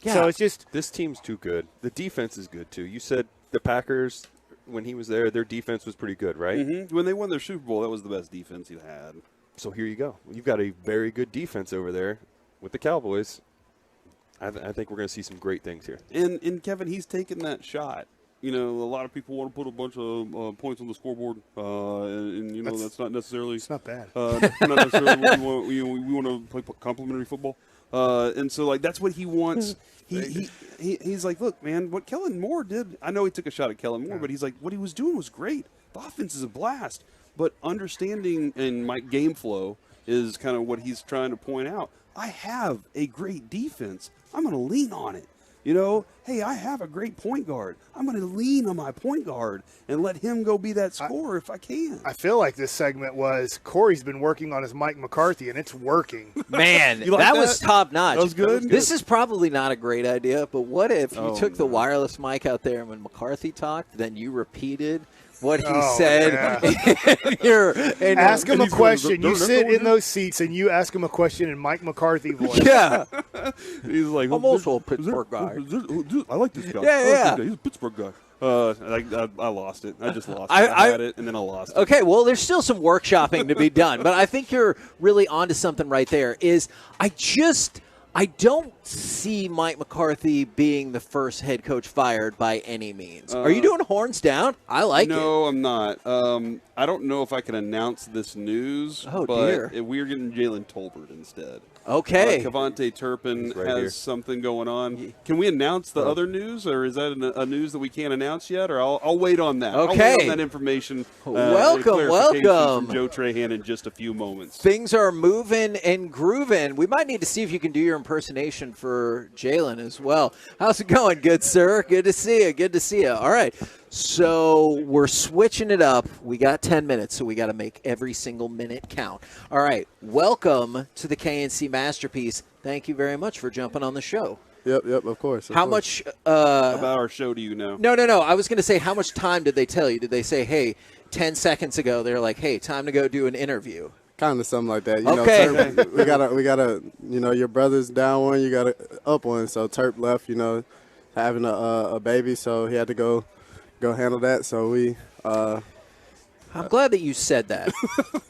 S11: Yeah.
S12: So it's just.
S10: This team's too good. The defense is good, too. You said the Packers, when he was there, their defense was pretty good, right?
S22: Mm-hmm. When they won their Super Bowl, that was the best defense he had.
S10: So here you go. You've got a very good defense over there with the Cowboys. I think we're going to see some great things here.
S22: And Kevin, he's taken that shot. A lot of people want to put a bunch of points on the scoreboard, and that's not necessarily.
S12: It's not bad.
S22: Not necessarily what we want. We want to play complimentary football, and so that's what he wants. He's like, look, man, what Kellen Moore did. I know he took a shot at Kellen Moore, but he's like, what he was doing was great. The offense is a blast, but understanding and my game flow is kind of what he's trying to point out. I have a great defense. I'm going to lean on it. Hey, I have a great point guard. I'm going to lean on my point guard and let him go be that scorer if I can.
S12: I feel like this segment was Corey's been working on his Mike McCarthy, and it's working.
S11: Man, that was top notch.
S22: That was good.
S11: This is probably not a great idea, but what if you took the wireless mic out there and when McCarthy talked, then you repeated what he said.
S12: Yeah. Ask him a question. You sit in those seats and you ask him a question in Mike McCarthy voice.
S11: Yeah.
S22: He's like,
S11: I'm also a Pittsburgh guy.
S22: I like this guy.
S11: Yeah.
S22: He's a Pittsburgh guy. I lost it. I just lost it. I had it, and then I lost it.
S11: Okay, well, there's still some workshopping to be done, but I think you're really onto something right there. I don't see Mike McCarthy being the first head coach fired by any means. Are you doing horns down? I like it.
S22: No, I'm not. I don't know if I can announce this news, but we're getting Jalen Tolbert instead.
S11: Okay.
S22: Cavante Turpin has something going on. Can we announce the other news, or is that a news that we can't announce yet? Or I'll wait on that.
S11: Okay.
S22: I'll wait on that information.
S11: Welcome.
S22: From Joe Trahan in just a few moments.
S11: Things are moving and grooving. We might need to see if you can do your impersonation for Jalen as well. How's it going, good sir? Good to see you. Good to see you. All right. So we're switching it up. We got 10 minutes, so we got to make every single minute count. All right. Welcome to the KNC Masterpiece. Thank you very much for jumping on the show.
S4: Yep, of course.
S23: How much
S22: about our show do you know?
S23: No. I was going to say, how much time did they tell you? Did they say, hey, 10 seconds ago, they're like, hey, time to go do an interview?
S4: Kind of something like that. You
S23: Okay.
S4: know, Terp, we gotta, your brother's down one, you got to up one. So Terp left, having a baby, so he had to go handle that. So we.
S23: I'm glad that you said that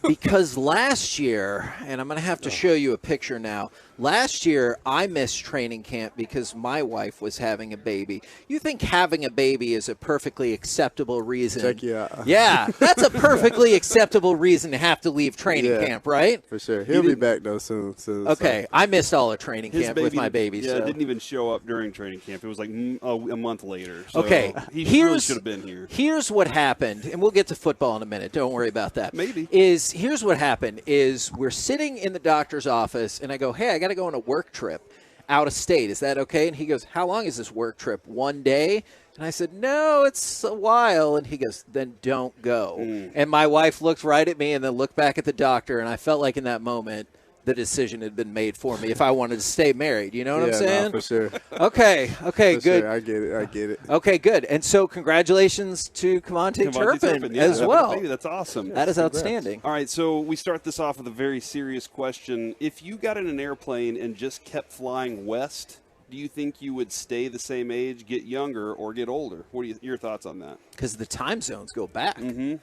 S23: because last year, and I'm going to have to show you a picture now. Last year, I missed training camp because my wife was having a baby. You think having a baby is a perfectly acceptable reason?
S4: Check you out.
S23: Yeah, that's a perfectly acceptable reason to have to leave training camp, right?
S4: For sure. He'll be back, though, soon.
S23: Okay,
S4: so.
S23: I missed all of training camp with my baby.
S22: Yeah,
S23: so.
S22: it didn't even show up during training camp. It was like a month later. So
S23: Okay,
S22: he really should have been here.
S23: Here's what happened, and we'll get to football in a minute. Don't worry about that.
S22: Maybe.
S23: Here's what happened is we're sitting in the doctor's office, and I go, hey, I got to go on a work trip out of state. Is that okay? And he goes, how long is this work trip? 1 day? And I said, no, it's a while. And he goes, then don't go. And my wife looked right at me and then looked back at the doctor, and I felt like in that moment the decision had been made for me if I wanted to stay married. You know what I'm saying?
S4: No, for sure.
S23: Okay,
S4: For
S23: good.
S4: Sure. I get it.
S23: Okay, good. And so congratulations to Cavante Turpin as well.
S22: That's awesome.
S23: That is outstanding.
S22: All right, so we start this off with a very serious question. If you got in an airplane and just kept flying west, do you think you would stay the same age, get younger, or get older? What are your thoughts on that?
S23: Because the time zones go back.
S22: Mm-hmm.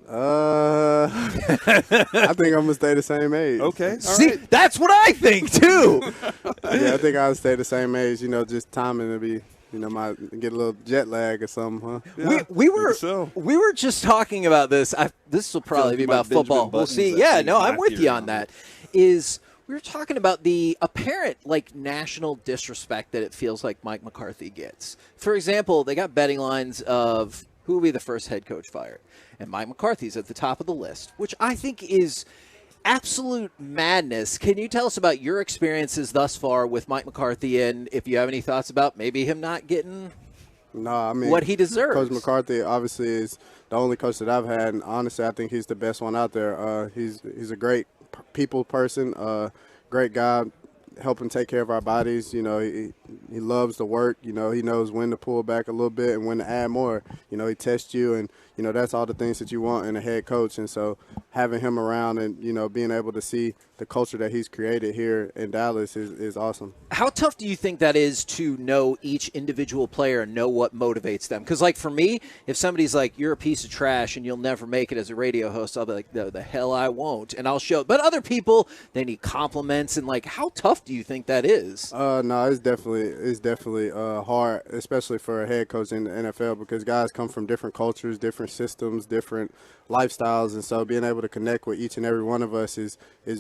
S4: I think I'm gonna stay the same age.
S22: Okay.
S23: See, that's what I think too.
S4: Yeah, I think I'll stay the same age. Just timing to be. Might get a little jet lag or something, huh?
S23: Yeah, we were just talking about this. This will probably be about football. We'll see. Yeah, no, I'm with you on that. We were talking about the apparent national disrespect that it feels like Mike McCarthy gets. For example, they got betting lines of who will be the first head coach fired, and Mike McCarthy's at the top of the list, which I think is absolute madness. Can you tell us about your experiences thus far with Mike McCarthy, and if you have any thoughts about maybe him not getting what he deserves?
S4: Coach McCarthy obviously is the only coach that I've had, and honestly, I think he's the best one out there. He's a great people person, great guy, helping take care of our bodies. He loves to work. He knows when to pull back a little bit and when to add more. He tests you, and that's all the things that you want in a head coach. And so having him around and being able to see the culture that he's created here in Dallas is awesome.
S23: How tough do you think that is to know each individual player and know what motivates them? Because, for me, if somebody's like, you're a piece of trash and you'll never make it as a radio host, I'll be like, no, the hell I won't. And I'll show it. But other people, they need compliments. And, how tough do you think that is?
S4: No, it's definitely hard, especially for a head coach in the NFL, because guys come from different cultures, different systems, different lifestyles, and so being able to connect with each and every one of us is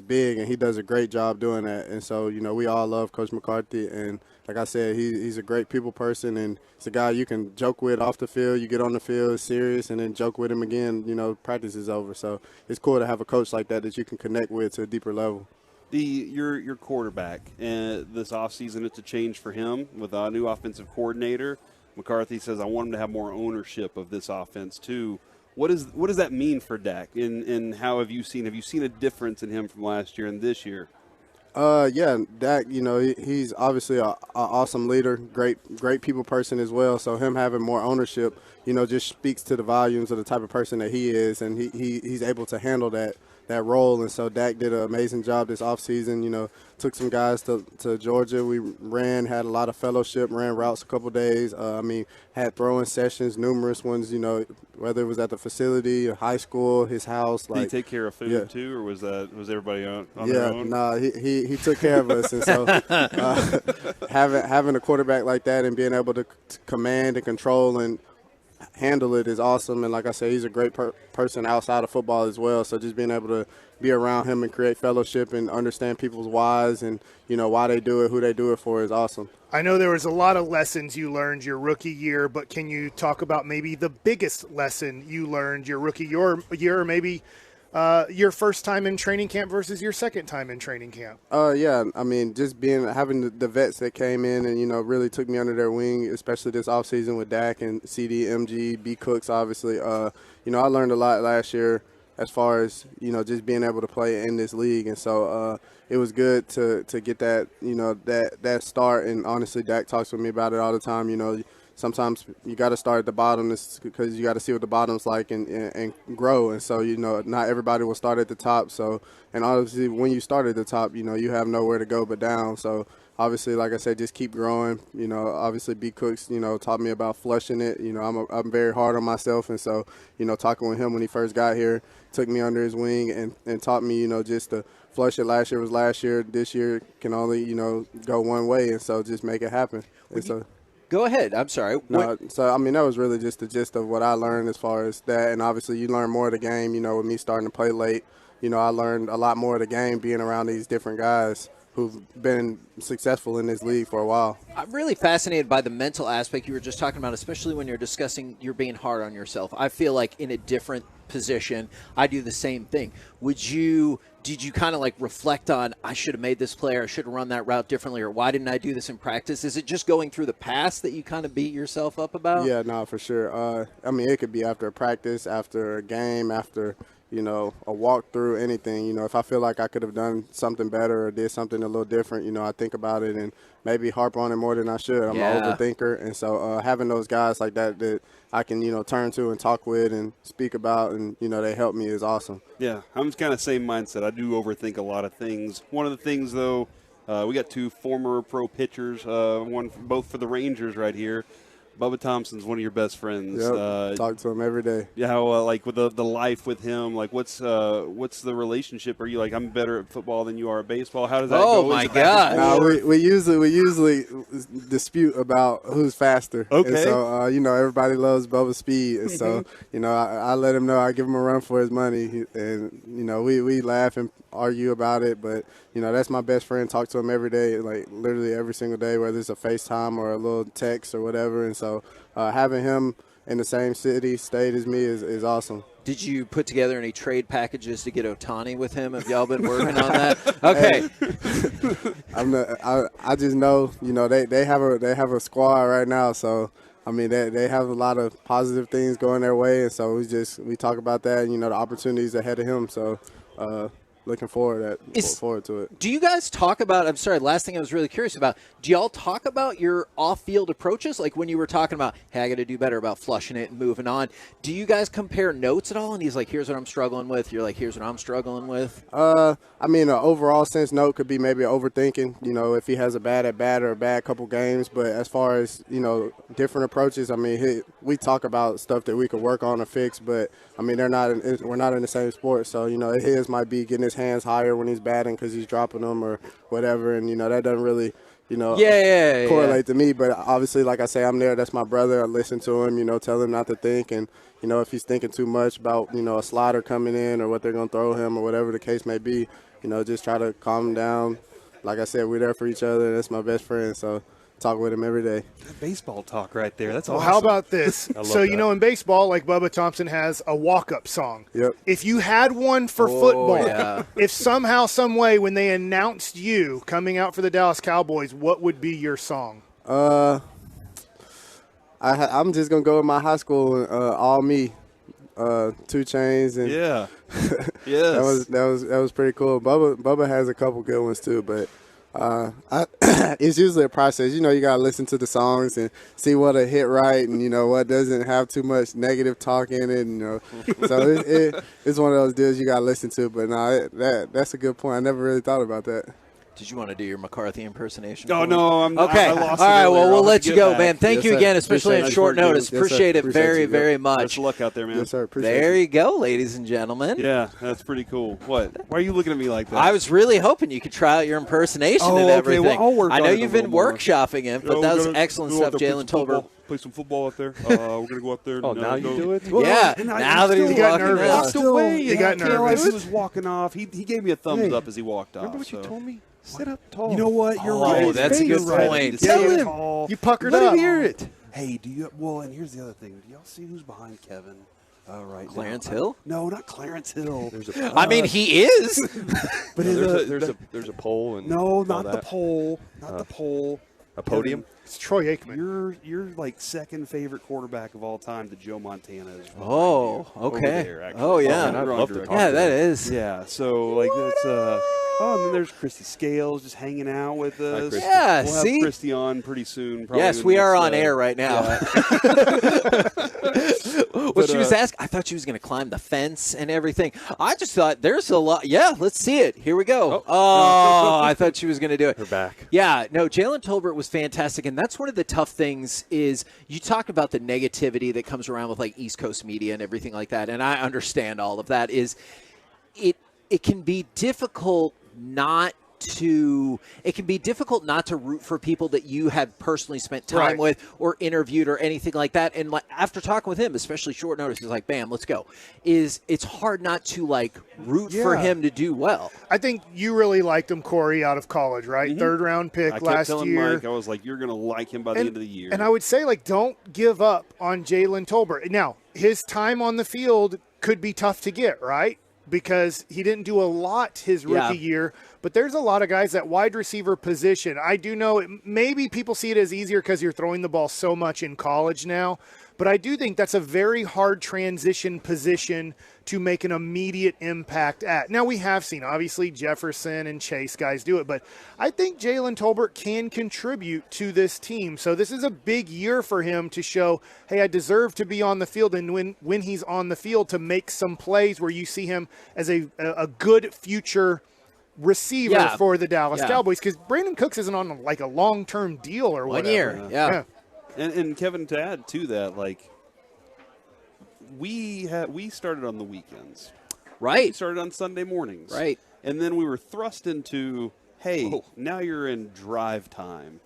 S4: big, and he does a great job doing that. And so we all love Coach McCarthy, and like I said, he's a great people person, and he's a guy you can joke with off the field. You get on the field serious and then joke with him again, practice is over. So it's cool to have a coach like that you can connect with to a deeper level.
S22: Your quarterback, this offseason, it's a change for him with a new offensive coordinator. McCarthy says, I want him to have more ownership of this offense too. What does that mean for Dak? And how have you seen a difference in him from last year and this year?
S4: Yeah, Dak, he's obviously an awesome leader, great people person as well. So him having more ownership, just speaks to the volumes of the type of person that he is, and he's able to handle that role. And so Dak did an amazing job this offseason. Took some guys to Georgia. We had a lot of fellowship, ran routes a couple days. Had throwing sessions, numerous ones, whether it was at the facility, high school, his house.
S22: Did he take care of food too, or was everybody on their own?
S4: No, he took care of us. And so having a quarterback like that and being able to command and control and handle it is awesome. And like I said, he's a great person outside of football as well. So just being able to be around him and create fellowship and understand people's whys and, why they do it, who they do it for is awesome.
S12: I know there was a lot of lessons you learned your rookie year, but can you talk about maybe the biggest lesson you learned your rookie year, or maybe your first time in training camp versus your second time in training camp?
S4: Yeah, just having the vets that came in and, really took me under their wing, especially this offseason with Dak and CD, MG, B. Cooks, obviously. I learned a lot last year as far as, just being able to play in this league. And so it was good to get that, that start. And honestly, Dak talks with me about it all the time. Sometimes you got to start at the bottom because you got to see what the bottom's like and grow. And so, not everybody will start at the top. So, and obviously when you start at the top, you have nowhere to go but down. So obviously, like I said, just keep growing. Obviously B. Cooks, taught me about flushing it. I'm very hard on myself. And so, talking with him when he first got here, took me under his wing and taught me, just to flush it. Last year was last year. This year can only, go one way. And so just make it happen. And so.
S11: Go ahead. I'm sorry.
S4: No, so, that was really just the gist of what I learned as far as that. And obviously you learn more of the game, with me starting to play late. I learned a lot more of the game being around these different guys who've been successful in this league for a while.
S11: I'm really fascinated by the mental aspect you were just talking about, especially when you're discussing you're being hard on yourself. I feel like in a different position, I do the same thing. Did you kind of like reflect on, I should have made this play, or I should have run that route differently, or why didn't I do this in practice? Is it just going through the past that you kind of beat yourself up about?
S4: Yeah, no, for sure. It could be after a practice, after a game, after, a walkthrough, anything. If I feel like I could have done something better or did something a little different, I think about it and maybe harp on it more than I should. I'm an overthinker. And so having those guys like that I can, turn to and talk with and speak about and, they help me is awesome.
S22: Yeah, I'm kind of same mindset. I do overthink a lot of things. One of the things, though, we got two former pro pitchers, both for the Rangers right here. Bubba Thompson's one of your best friends.
S4: Yep, talk to him every day.
S22: Yeah, how like with the life with him, like what's the relationship? Are you like, I'm better at football than you are at baseball? How does that go?
S11: Oh my God!
S4: No, we usually dispute about who's faster.
S22: Okay.
S4: And so everybody loves Bubba's speed, and so I let him know, I give him a run for his money, and we laugh and argue about it, but that's my best friend. Talk to him every day, like literally every single day, whether it's a FaceTime or a little text or whatever. And so having him in the same state as me is awesome.
S11: Did you put together any trade packages to get Ohtani with him? Have y'all been working on that? Okay.
S4: I just know they have a squad right now, so they have a lot of positive things going their way, and so we talk about that, and the opportunities ahead of him. So looking forward to it.
S11: Do you guys talk about, I'm sorry, last thing I was really curious about, do y'all talk about your off-field approaches? Like when you were talking about, hey, I got to do better about flushing it and moving on. Do you guys compare notes at all? And he's like, here's what I'm struggling with. You're like, here's what I'm struggling with.
S4: An overall sense note could be maybe overthinking, if he has a bad at-bat or a bad couple games. But as far as, different approaches, we talk about stuff that we could work on or fix, but, we're not in the same sport. So, his might be getting his hands higher when he's batting because he's dropping them or whatever, and that doesn't really correlate to me. But obviously, like I say, I'm there. That's my brother. I listen to him, tell him not to think, and if he's thinking too much about a slider coming in or what they're going to throw him or whatever the case may be, just try to calm him down. Like I said, we're there for each other. That's my best friend, so talk with him every day.
S22: Baseball talk right there. That's
S12: well,
S22: awesome.
S12: How about this? So, in baseball, like Bubba Thompson has a walk-up song.
S4: Yep.
S12: If you had one for football, if somehow, some way, when they announced you coming out for the Dallas Cowboys, what would be your song?
S4: I'm just going to go with my high school, All Me, 2 Chainz. And
S22: yeah. Yes.
S4: That was pretty cool. Bubba has a couple good ones too, but it's usually a process. You got to listen to the songs and see what'll hit right and, what doesn't have too much negative talk in it. So it's one of those deals you got to listen to. But no, that's a good point. I never really thought about that.
S11: Did you want to do your McCarthy impersonation?
S22: Oh, no.
S11: Okay.
S22: I lost
S11: all right. Well, we'll let you go,
S22: back.
S11: man. Thank you again, especially on short notice. Appreciate it very, very much.
S22: Best of luck out there, man.
S4: Yes, sir. Appreciate
S11: there
S4: it.
S11: you go, ladies and gentlemen.
S22: Yeah, that's pretty cool. What? Why are you looking at me like that?
S11: I was really hoping you could try out your impersonation and everything.
S22: Well, I'll work
S11: I know
S22: on it
S11: you've
S22: a
S11: been
S22: little more.
S11: workshopping it, but that was excellent stuff, Jalen Tolbert.
S22: Play some football out there. We're going to go out there.
S10: Oh, now you do it?
S11: Yeah, now that he's
S12: got
S11: walking
S12: nervous.
S11: out.
S22: away.
S12: He got nervous.
S22: He was walking off. He gave me a thumbs up as he walked off.
S10: Remember what you told me? Sit up tall.
S22: You know what? You're
S11: Oh,
S22: right.
S11: that's a good
S22: You're
S11: point.
S22: Right.
S10: Tell him.
S22: Tall.
S12: You puckered
S10: Let
S12: up.
S10: him hear it.
S22: Hey, do you? Well, and here's the other thing. Do y'all see who's behind Kevin? Right
S11: Clarence
S22: now?
S11: Hill?
S22: No, not Clarence Hill.
S11: I mean, he is.
S22: But
S10: there's a pole and
S22: no,
S10: all
S22: not the
S10: that.
S22: pole. Not the pole.
S10: A podium?
S12: It's Troy Aikman.
S22: Your like second favorite quarterback of all time to Joe Montana is.
S11: Oh,
S22: over
S11: okay.
S22: there, actually.
S11: Oh, yeah.
S22: I'd love to talk
S11: Yeah,
S22: to
S11: that
S22: him.
S11: is.
S22: Yeah, so like that's oh, and then there's Christy Scales just hanging out with us.
S11: Yeah,
S22: we'll
S11: see?
S22: have Christy on pretty soon. Probably
S11: Yes,
S22: the
S11: we are
S22: next,
S11: on air right now. What she was asking, I thought she was going to climb the fence and everything. I just thought there's a lot. Yeah, let's see it. Here we go. Oh, I thought she was going to do it.
S10: Her back.
S11: Yeah, no, Jalen Tolbert was fantastic, and that's one of the tough things is you talk about the negativity that comes around with like East Coast media and everything like that, and I understand all of that. Is it can be difficult not to root for people that you have personally spent time with or interviewed or anything like that. And like after talking with him, especially short notice, he's like, bam, let's go. It's hard not to like root for him to do well.
S12: I think you really liked him, Corey, out of college, right?
S22: Mm-hmm.
S12: 3rd round pick
S22: I kept
S12: last
S22: telling
S12: year.
S22: Mike, I was like, you're going to like him by the end of the year.
S12: And I would say, like, don't give up on Jalen Tolbert. Now, his time on the field could be tough to get, right? Because he didn't do a lot his rookie year. But there's a lot of guys at wide receiver position. I do know maybe people see it as easier because you're throwing the ball so much in college now. But I do think that's a very hard transition position to make an immediate impact at. Now, we have seen, obviously, Jefferson and Chase guys do it. But I think Jalen Tolbert can contribute to this team. So this is a big year for him to show, hey, I deserve to be on the field. And when he's on the field, to make some plays where you see him as a good future receiver for the Dallas Cowboys. Because Brandon Cooks isn't on like a long-term deal or whatever.
S11: 1 year, yeah.
S22: And Kevin, to add to that, like we started on the weekends,
S11: right?
S22: We started on Sunday mornings,
S11: right?
S22: And then we were thrust into, hey, now you're in drive time,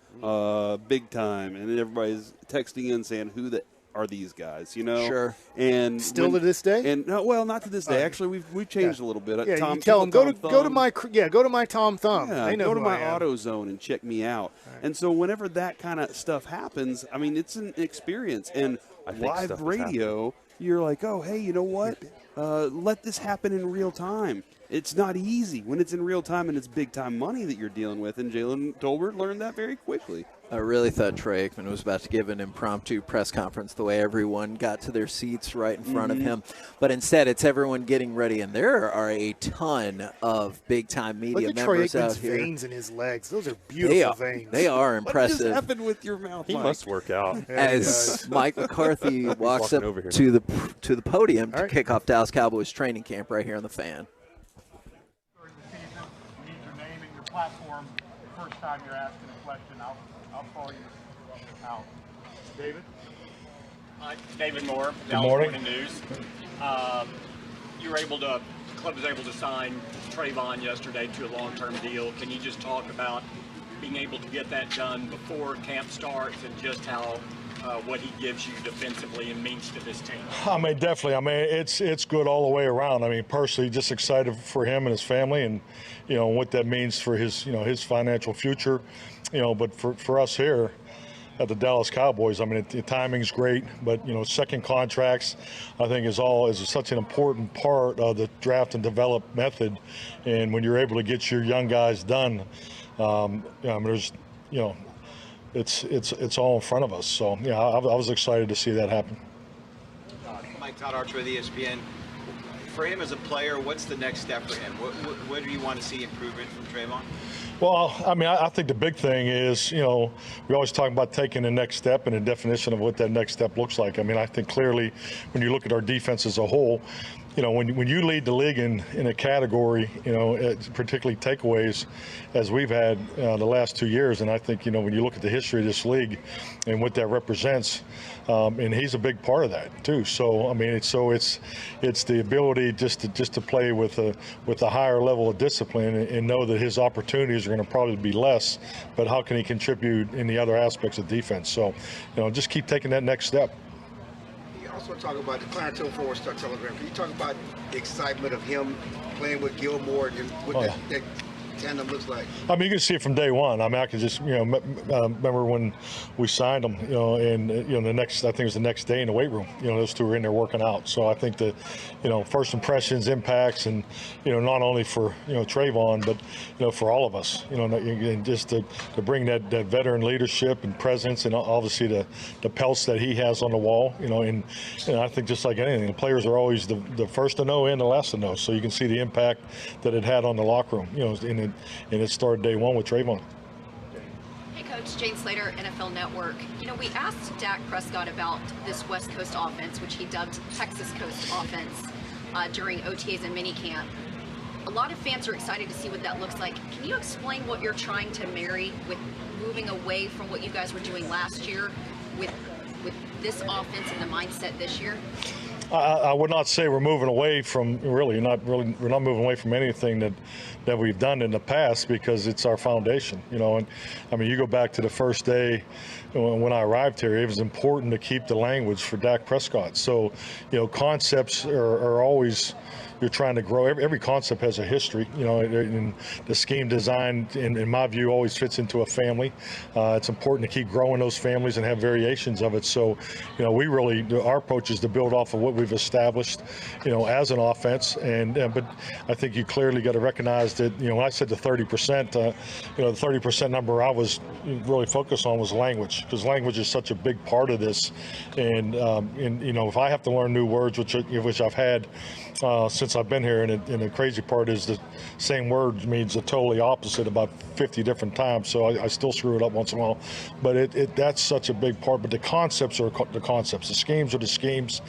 S22: big time, and then everybody's texting in saying who are these guys, you know?
S11: Sure.
S22: And
S12: still to this day?
S22: And well, not to this day. Actually, we've changed a little bit.
S12: Yeah,
S22: Tom,
S12: you tell them go to my Tom Thumb.
S22: Yeah,
S12: they know
S22: go to
S12: who
S22: my
S12: I am.
S22: AutoZone and check me out. And so whenever that kind of stuff happens, I mean, it's an experience. And live radio, you're like, oh, hey, you know what? Let this happen in real time. It's not easy when it's in real time and it's big time money that you're dealing with. And Jalen Tolbert learned that very quickly.
S11: I really thought Troy Aikman was about to give an impromptu press conference the way everyone got to their seats right in front of him. But instead, it's everyone getting ready, and there are a ton of big-time media
S12: Look at Troy
S11: members
S12: Aikman's
S11: out here.
S12: veins in his legs. Those are beautiful veins.
S11: They are impressive.
S22: What just happened with your mouth,
S10: He
S22: Mike?
S10: must work out.
S11: As Mike McCarthy walks up
S10: over here.
S11: to the podium to kick off Dallas Cowboys training camp right here on the Fan.
S5: During the season, you need your name and your platform. The first time you're asking a question, I'll call you out. David?
S13: David Moore,
S5: Good
S13: Dallas
S5: morning.
S13: Morning News. The club was able to sign Trayvon yesterday to a long-term deal. Can you just talk about being able to get that done before camp starts and just how what he gives you defensively and means to this team?
S5: I mean, definitely. I mean, it's good all the way around. I mean, personally, just excited for him and his family, and what that means for his his financial future. But for us here at the Dallas Cowboys, I mean, the timing's great, but second contracts, I think, is such an important part of the draft and develop method. And when you're able to get your young guys done, I mean, there's it's all in front of us. So I was excited to see that happen.
S18: Mike Todd Archer with ESPN. For him as a player, what's the next step for him? Where do you want to see improvement from Trayvon?
S5: Well, I mean, I think the big thing is, we always talk about taking the next step and the definition of what that next step looks like. I mean, I think clearly when you look at our defense as a whole, when you lead the league in a category, particularly takeaways, as we've had the last 2 years, and I think, when you look at the history of this league and what that represents, and he's a big part of that too. So I mean, it's the ability just to play with a higher level of discipline and know that his opportunities are going to probably be less, but how can he contribute in the other aspects of defense? So just keep taking that next step.
S24: You also talk about the Clarence Hill Forward Star Telegram. Can you talk about the excitement of him playing with Gilmore and with that tandem looks like?
S5: I mean, you can see it from day one. I mean, I can just, remember when we signed them, and, the next, I think it was the next day in the weight room, those two were in there working out. So I think that, first impressions, impacts, and, not only for, Trayvon, but, for all of us, and just to bring that veteran leadership and presence, and obviously the pelts that he has on the wall, and I think just like anything, the players are always the first to know and the last to know. So you can see the impact that it had on the locker room, and it started day one with Trayvon.
S6: Hey, Coach, Jane Slater, NFL Network. We asked Dak Prescott about this West Coast offense, which he dubbed Texas Coast offense, during OTAs and minicamp. A lot of fans are excited to see what that looks like. Can you explain what you're trying to marry with moving away from what you guys were doing last year with this offense and the mindset this year?
S5: I would not say we're moving away from we're not moving away from anything that we've done in the past, because it's our foundation, and I mean, you go back to the first day when I arrived here, it was important to keep the language for Dak Prescott. So, concepts are always, you're trying to grow. Every concept has a history, and the scheme design, in my view, always fits into a family. It's important to keep growing those families and have variations of it. So, our approach is to build off of what we've established, as an offense. But I think you clearly got to recognize that, when I said the 30%, the 30% number I was really focused on was language, because language is such a big part of this. And if I have to learn new words, which I've had since I've been here, and the crazy part is the same word means the totally opposite about 50 different times, so I still screw it up once in a while. But that's such a big part. But the concepts are the concepts. The schemes are the schemes.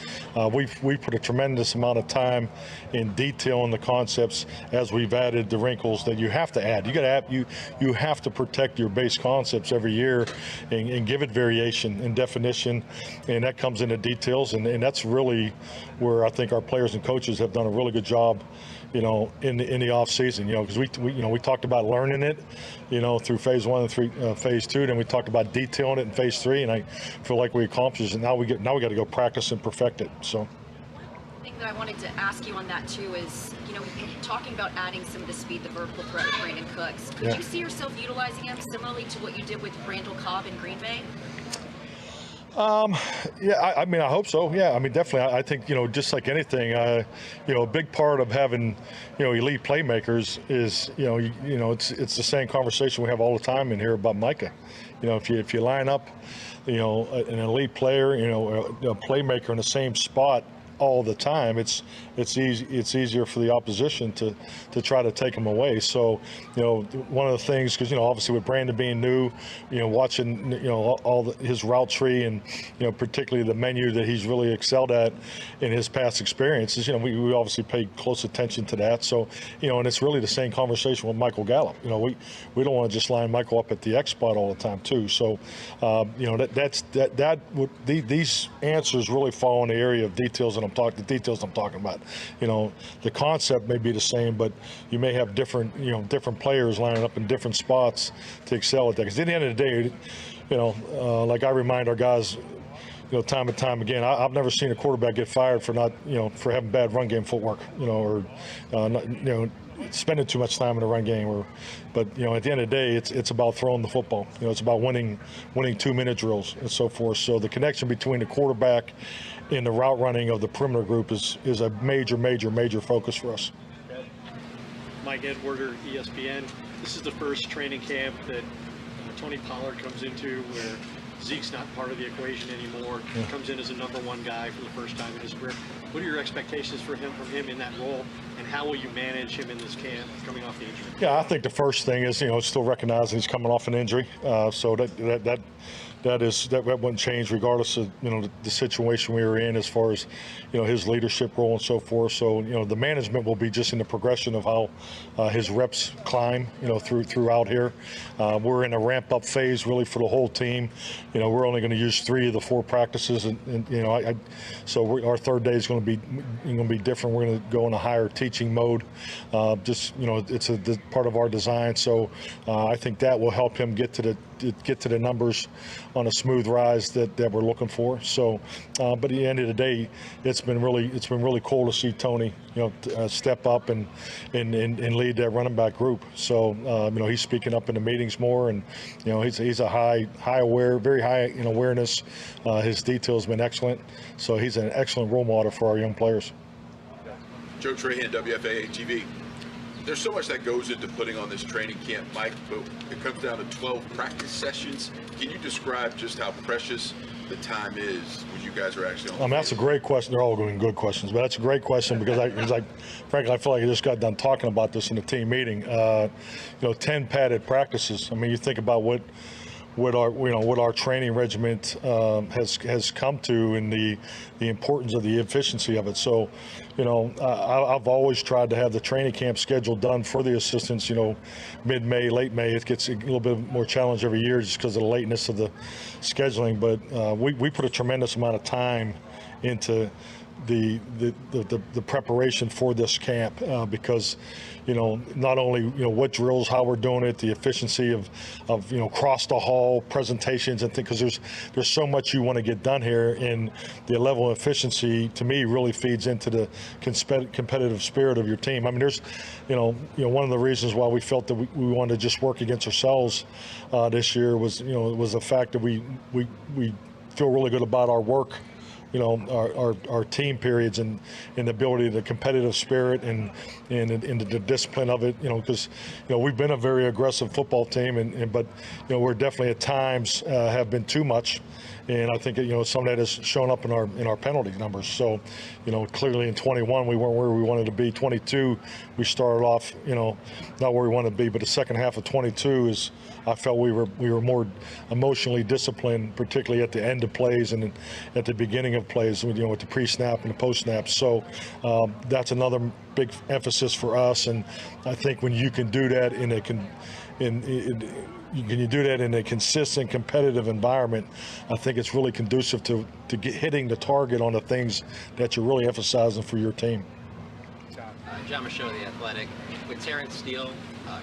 S5: We put a tremendous amount of time in detailing the concepts as we've added the wrinkles that you have to add. You have to protect your base concepts every year and give it variation and definition, and that comes into details, and that's really where I think our players and coaches have done a really good job, in the off season, because we talked about learning it, through phase 1 and phase 2, then we talked about detailing it in phase 3, and I feel like we accomplished it. Now we got to go practice and perfect it. So.
S6: The thing that I wanted to ask you on that too is, talking about adding some of the speed, the vertical threat with Brandon Cooks. Could you see yourself utilizing him similarly to what you did with Randall Cobb in Green Bay?
S5: Yeah, I mean, I hope so. Yeah, I mean, definitely. I think, just like anything, a big part of having, elite playmakers is, it's the same conversation we have all the time in here about Micah. If you line up, an elite player, a playmaker in the same spot all the time, it's easier for the opposition to try to take them away. So, one of the things, because obviously with Brandon being new, watching his route tree, and particularly the menu that he's really excelled at in his past experiences, we obviously pay close attention to that. So, and it's really the same conversation with Michael Gallup. We don't want to just line Michael up at the X spot all the time too. So, these answers really fall in the area of details that the details I'm talking about. The concept may be the same, but you may have different players lining up in different spots to excel at that. Because at the end of the day, like I remind our guys, time and time again, I've never seen a quarterback get fired for for having bad run game footwork, or spending too much time in the run game. But at the end of the day, it's about throwing the football. It's about winning 2-minute drills and so forth. So the connection between the quarterback and the route running of the perimeter group is a major focus for us.
S9: Mike Edwarder, ESPN. This is the first training camp that Tony Pollard comes into where Zeke's not part of the equation anymore. Yeah. Comes in as a #1 guy for the first time in his career. What are your expectations from him in that role, and how will you manage him in this camp coming off the injury?
S5: Yeah, I think the first thing is still recognizing he's coming off an injury, so that wouldn't change regardless of the situation we were in as far as his leadership role and so forth. So the management will be just in the progression of how his reps climb throughout here. We're in a ramp up phase really for the whole team. We're only going to use 3 of the 4 practices, and so our third day is going to going to be different. We're going to go in a higher teaching mode. It's a part of our design. So I think that will help him get to the numbers on a smooth rise that we're looking for. So, but at the end of the day, it's been really cool to see Tony, step up and lead that running back group. So, he's speaking up in the meetings more, and he's a high aware, very high in awareness. His detail's been excellent. So he's an excellent role model for our young players.
S2: Joe Trahan, WFAA TV. There's so much that goes into putting on this training camp, Mike, but it comes down to 12 practice sessions. Can you describe just how precious the time is when you guys are actually on the
S5: that's a great question. They're all going good questions, but that's a great question because frankly, I feel like I just got done talking about this in the team meeting. 10 padded practices. I mean, you think about what our training regiment has come to, and the importance of the efficiency of it. So, I've always tried to have the training camp schedule done for the assistants. Mid-May, late May. It gets a little bit more challenge every year just because of the lateness of the scheduling. But we put a tremendous amount of time into the preparation for this camp because not only what drills, how we're doing it, the efficiency of cross the hall presentations and things, because there's so much you want to get done here, and the level of efficiency to me really feeds into the competitive spirit of your team. I mean, there's one of the reasons why we felt that we wanted to just work against ourselves this year was the fact that we feel really good about our work. Our team periods and the ability, the competitive spirit and the discipline of it, because we've been a very aggressive football team, but we're definitely at times have been too much, and I think some of that has shown up in our penalty numbers. So clearly in 21 we weren't where we wanted to be. 22 we started off not where we wanted to be, but the second half of 22 is I felt we were more emotionally disciplined, particularly at the end of plays and at the beginning of plays, with the pre-snap and the post-snap. So that's another big emphasis for us, and I think when you can do that in a consistent, competitive environment, I think it's really conducive to hitting the target on the things that you're really emphasizing for your team.
S3: John Michaud, The Athletic. With Terrence Steele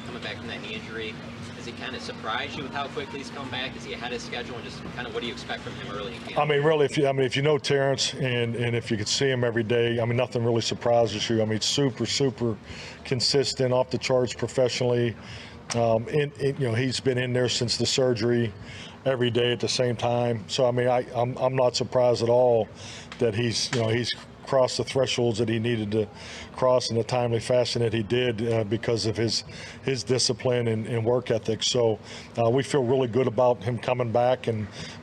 S3: coming back from that knee injury, has he kind of surprised you with how quickly he's come back? Is he ahead of schedule? And just kind of what do you expect from him early in camp?
S5: I mean, really, if you know Terrence and if you could see him every day, I mean, nothing really surprises you. I mean, super consistent, off the charts professionally. He's been in there since the surgery every day at the same time. So I mean, I'm not surprised at all that he's crossed the thresholds that he needed to cross in the timely fashion that he did because of his discipline and work ethic. So we feel really good about him coming back,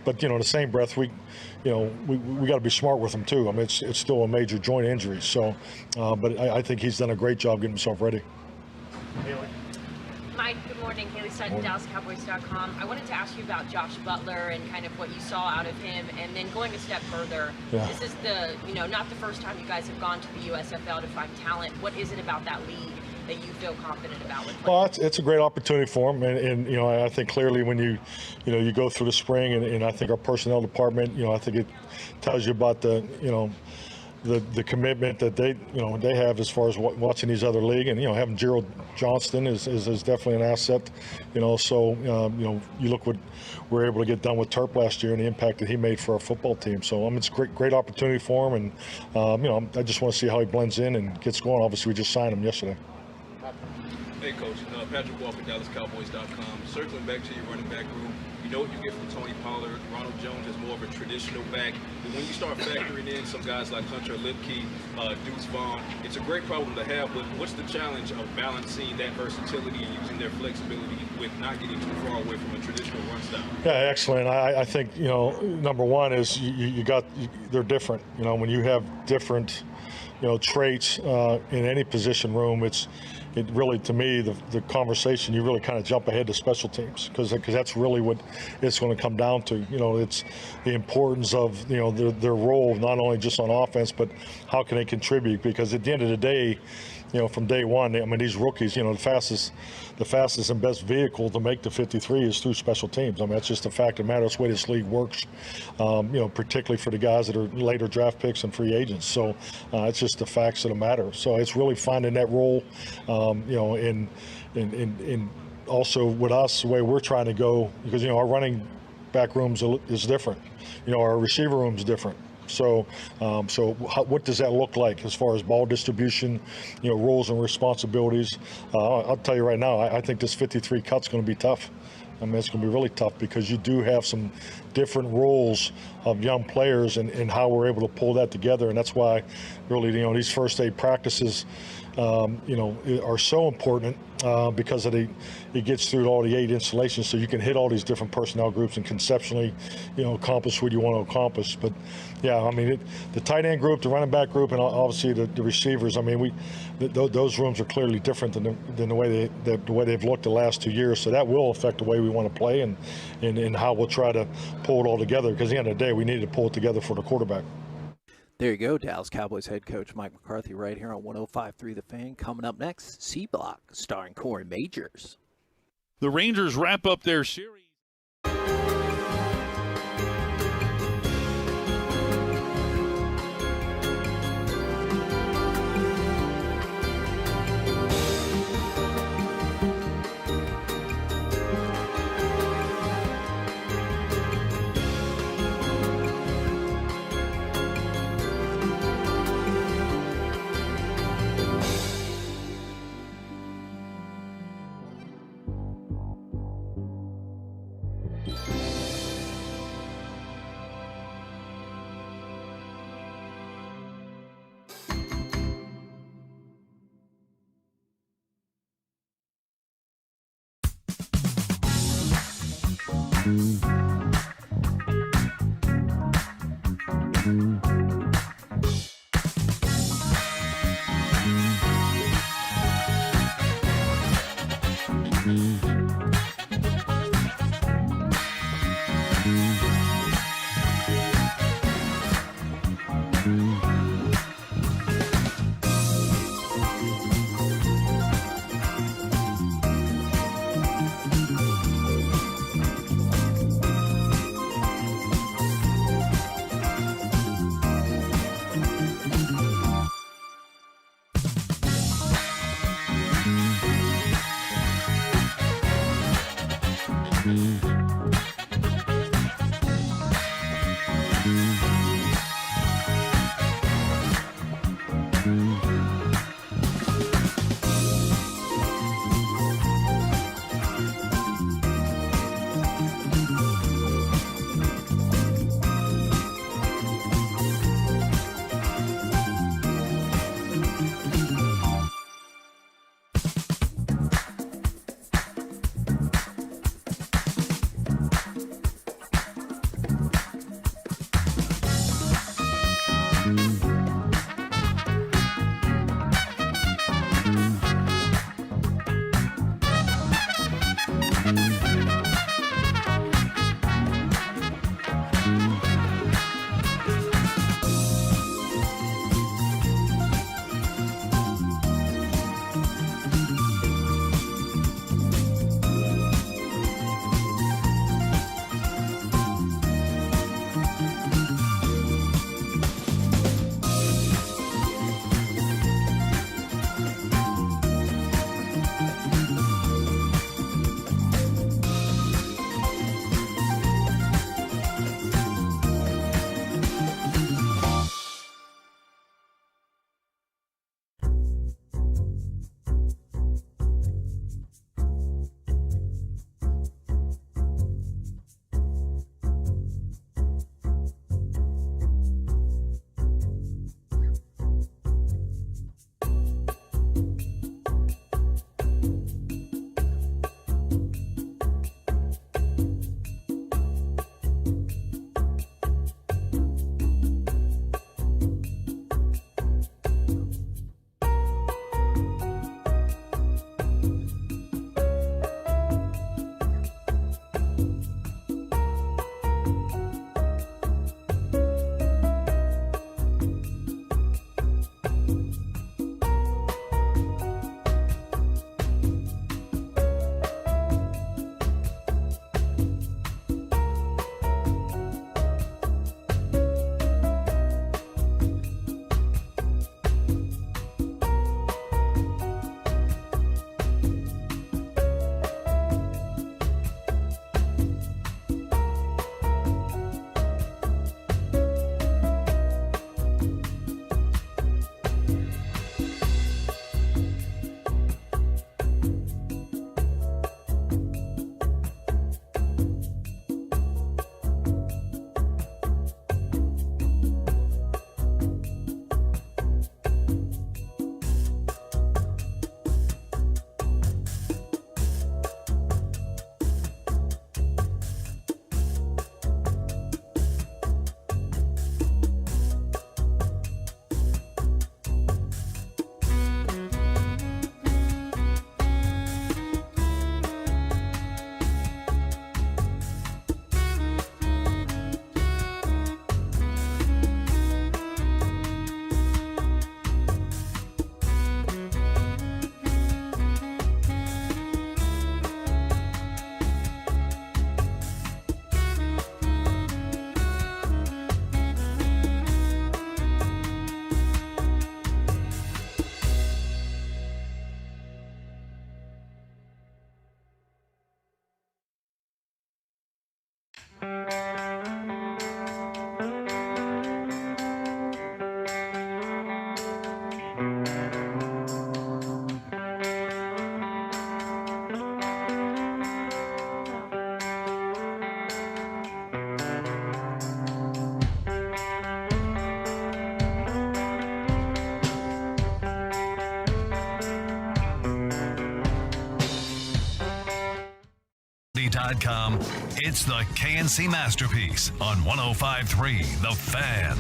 S5: but in the same breath we got to be smart with him too. I mean, it's still a major joint injury. So, but I think he's done a great job getting himself ready.
S19: Mike, good morning. Haley Sutton, DallasCowboys.com. I wanted to ask you about Josh Butler and kind of what you saw out of him, and then going a step further. Yeah. This is not the first time you guys have gone to the USFL to find talent. What is it about that league that you feel confident about?
S5: Well, it's a great opportunity for him, and I think clearly when you go through the spring, and I think our personnel department, I think it tells you about the commitment that they have as far as watching these other league, and having Gerald Johnston is definitely an asset. So you look what we were able to get done with Terp last year and the impact that he made for our football team. So it's a great opportunity for him, and I just want to see how he blends in and gets going. Obviously, we just signed him yesterday.
S20: Hey, Coach. Patrick Walker, DallasCowboys.com. Circling back to your running back room, you know what you get from Tony Pollard. Ronald Jones is more of a traditional back. But when you start factoring in some guys like Hunter Lipke, Deuce Vaughn, it's a great problem to have. But what's the challenge of balancing that versatility and using their flexibility with not getting too far away from a traditional run style?
S5: Yeah, excellent. I think number one is they're different. When you have different traits in any position room, it really, to me, the conversation, you really kind of jump ahead to special teams because that's really what it's going to come down to. It's the importance of their role, not only just on offense, but how can they contribute? Because at the end of the day, from day one. I mean, these rookies, the fastest and best vehicle to make the 53 is through special teams. I mean, that's just a fact of the matter. That's the way this league works, particularly for the guys that are later draft picks and free agents. So it's just the facts of the matter. So it's really finding that role, in also with us, the way we're trying to go, because, our running back rooms is different. Our receiver room is different. So, what does that look like as far as ball distribution, roles and responsibilities? I'll tell you right now, I think this 53 cut's going to be tough. I mean, it's going to be really tough because you do have some different roles of young players and how we're able to pull that together. And that's why really, these first aid practices, are so important because it gets through all the 8 installations, so you can hit all these different personnel groups and conceptually, accomplish what you want to accomplish. But yeah, I mean, the tight end group, the running back group, and obviously the receivers. I mean, those rooms are clearly different than the way they've looked the last 2 years. So that will affect the way we want to play and how we'll try to pull it all together. Because at the end of the day, we need to pull it together for the quarterback.
S11: There you go, Dallas Cowboys head coach Mike McCarthy right here on 105.3 The Fan. Coming up next, C-Block, starring Corey Majors.
S1: The Rangers wrap up their series.
S8: .com. It's the KNC Masterpiece on 105.3 The Fan.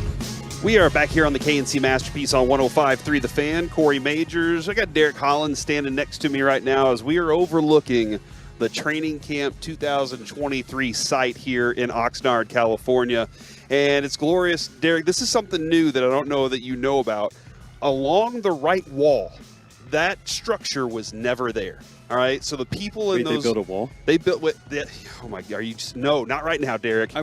S22: We are back here on the KNC Masterpiece on 105.3 The Fan. Corey Majors. I got Derek Hollins standing next to me right now as we are overlooking the Training Camp 2023 site here in Oxnard, California. And it's glorious. Derek, this is something new that I don't know that you know about. Along the right wall, that structure was never there. All right, so the people in those...
S21: They built a wall?
S22: They built... Oh, my God, are you just... No, not right now, Derek.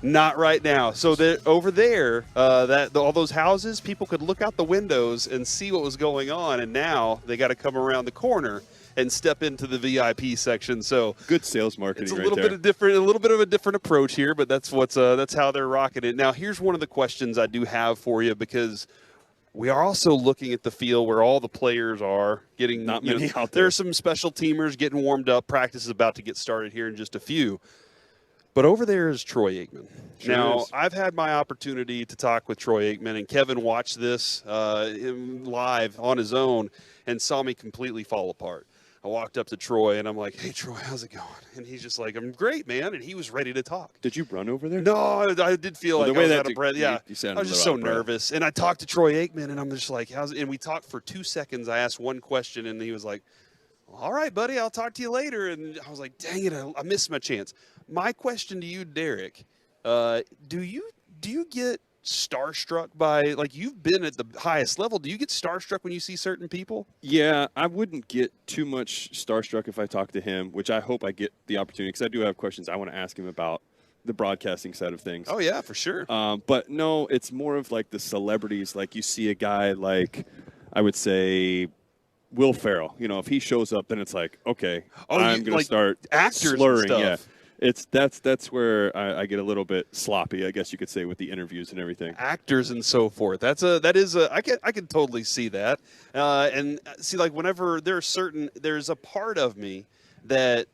S22: Not right now. So over there, all those houses, people could look out the windows and see what was going on, and now they got to come around the corner and step into the VIP section. So
S21: good sales marketing.
S22: It's a little bit of a different approach here, but that's how they're rocking it. Now, here's one of the questions I do have for you, because we are also looking at the field where all the players are getting.
S21: Not many out
S22: there. There are some special teamers getting warmed up. Practice is about to get started here in just a few. But over there is Troy Eatman.
S21: Sure
S22: now,
S21: is.
S22: I've had my opportunity to talk with Troy Eatman, and Kevin watched this live on his own and saw me completely fall apart. I walked up to Troy, and I'm like, "Hey, Troy, how's it going?" And he's just like, "I'm great, man." And he was ready to talk.
S21: Did you run over there?
S22: No, I did feel like I was out of breath. Yeah,
S21: you sounded
S22: I was just so nervous. And I talked to Troy Eatman, and I'm just like, "How's it?" And we talked for 2 seconds. I asked one question, and he was like, "All right, buddy, I'll talk to you later." And I was like, "Dang it, I missed my chance." My question to you, Derek, do you get starstruck by, like, you've been at the highest level, do you get starstruck when you see certain people?
S21: Yeah, I wouldn't get too much starstruck if I talk to him, which I hope I get the opportunity, because I do have questions I want to ask him about the broadcasting side of things.
S22: Oh, yeah, for sure.
S21: But no, it's more of like the celebrities. Like, you see a guy like, I would say, Will Ferrell. You know, if he shows up, then it's like, okay, I'm going to start
S22: actors
S21: slurring.
S22: And stuff.
S21: Yeah. That's where I get a little bit sloppy, I guess you could say, with the interviews and everything.
S22: Actors and so forth. I can totally see that. And see, like, whenever there's a part of me that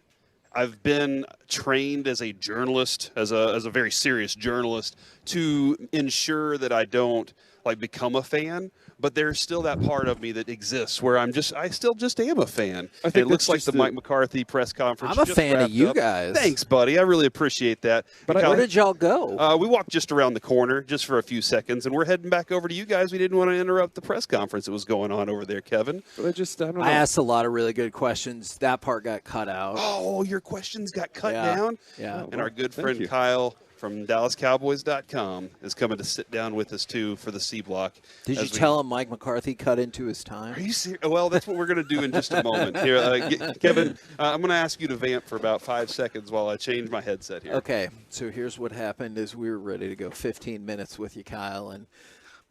S22: I've been trained as a journalist, as a very serious journalist, to ensure that I don't like become a fan. But there's still that part of me that exists where I still just am a fan.
S21: I think
S22: it looks like the Mike McCarthy press conference.
S11: I'm a fan of you guys.
S22: Thanks, buddy. I really appreciate that.
S11: But where did y'all go?
S22: We walked just around the corner just for a few seconds, and we're heading back over to you guys. We didn't want to interrupt the press conference that was going on over there, Kevin.
S21: But I don't know.
S11: I asked a lot of really good questions. That part got cut out.
S22: Oh, your questions got cut down?
S11: Yeah.
S22: And our good friend Kyle from DallasCowboys.com is coming to sit down with us, too, for the C Block.
S11: Did you tell him Mike McCarthy cut into his time?
S22: Are you serious? Well, that's what we're going to do in just a moment. Here, Kevin, I'm going to ask you to vamp for about 5 seconds while I change my headset here.
S11: Okay, so here's what happened is we were ready to go 15 minutes with you, Kyle, and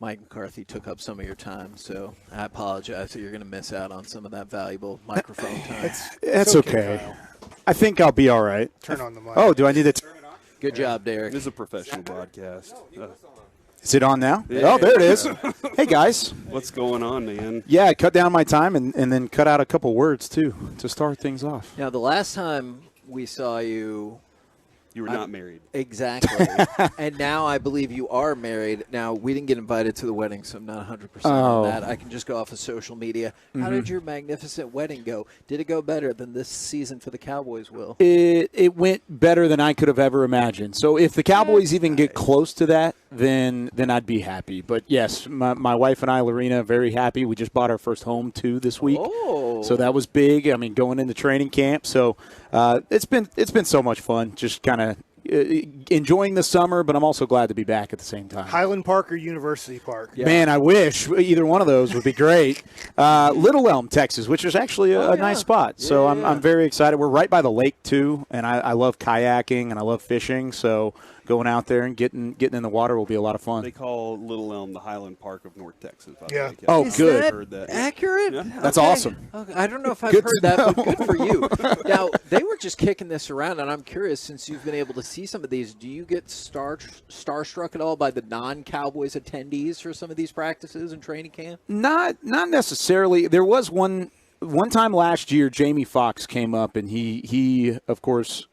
S11: Mike McCarthy took up some of your time, so I apologize that you're going to miss out on some of that valuable microphone time.
S7: It's okay. I think I'll be all right.
S12: Turn on the mic.
S7: Oh, do I need to turn it on?
S11: Good job, Derek.
S22: This is a professional broadcast.
S7: Is it on now?
S22: Yeah.
S7: Oh, there it is. Hey, guys.
S22: What's going on, man?
S7: Yeah, I cut down my time and then cut out a couple words, too, to start things off.
S11: Now, the last time we saw you...
S22: You were not married.
S11: Exactly. And now I believe you are married. Now, we didn't get invited to the wedding, so I'm not 100% on that. I can just go off of social media. How did your magnificent wedding go? Did it go better than this season for the Cowboys, Will?
S7: It went better than I could have ever imagined. So if the Cowboys even get close to that, then I'd be happy. But, yes, my wife and I, Lorena, very happy. We just bought our first home, too, this week.
S11: Oh.
S7: So that was big. I mean, going into training camp. So it's been so much fun, just kind of enjoying the summer, but I'm also glad to be back at the same time.
S12: Highland Park or University Park?
S7: Yeah. Man, I wish either one of those would be great. Little Elm, Texas, which is actually a nice spot. So I'm very excited. We're right by the lake, too, and I love kayaking and I love fishing. So going out there and getting in the water will be a lot of fun.
S22: They call Little Elm the Highland Park of North Texas.
S12: Yeah.
S7: Oh,
S11: Is
S7: good.
S11: that
S22: Heard that.
S11: accurate?
S22: Yeah.
S7: That's awesome.
S11: Okay. I don't know if I've
S7: Good
S11: heard
S7: to
S11: that, but
S7: know.
S11: good for you. Now, they were just kicking this around, and I'm curious, since you've been able to see some of these, do you get starstruck at all by the non-Cowboys attendees for some of these practices and training camp?
S7: Not necessarily. There was one time last year, Jamie Foxx came up, and he of course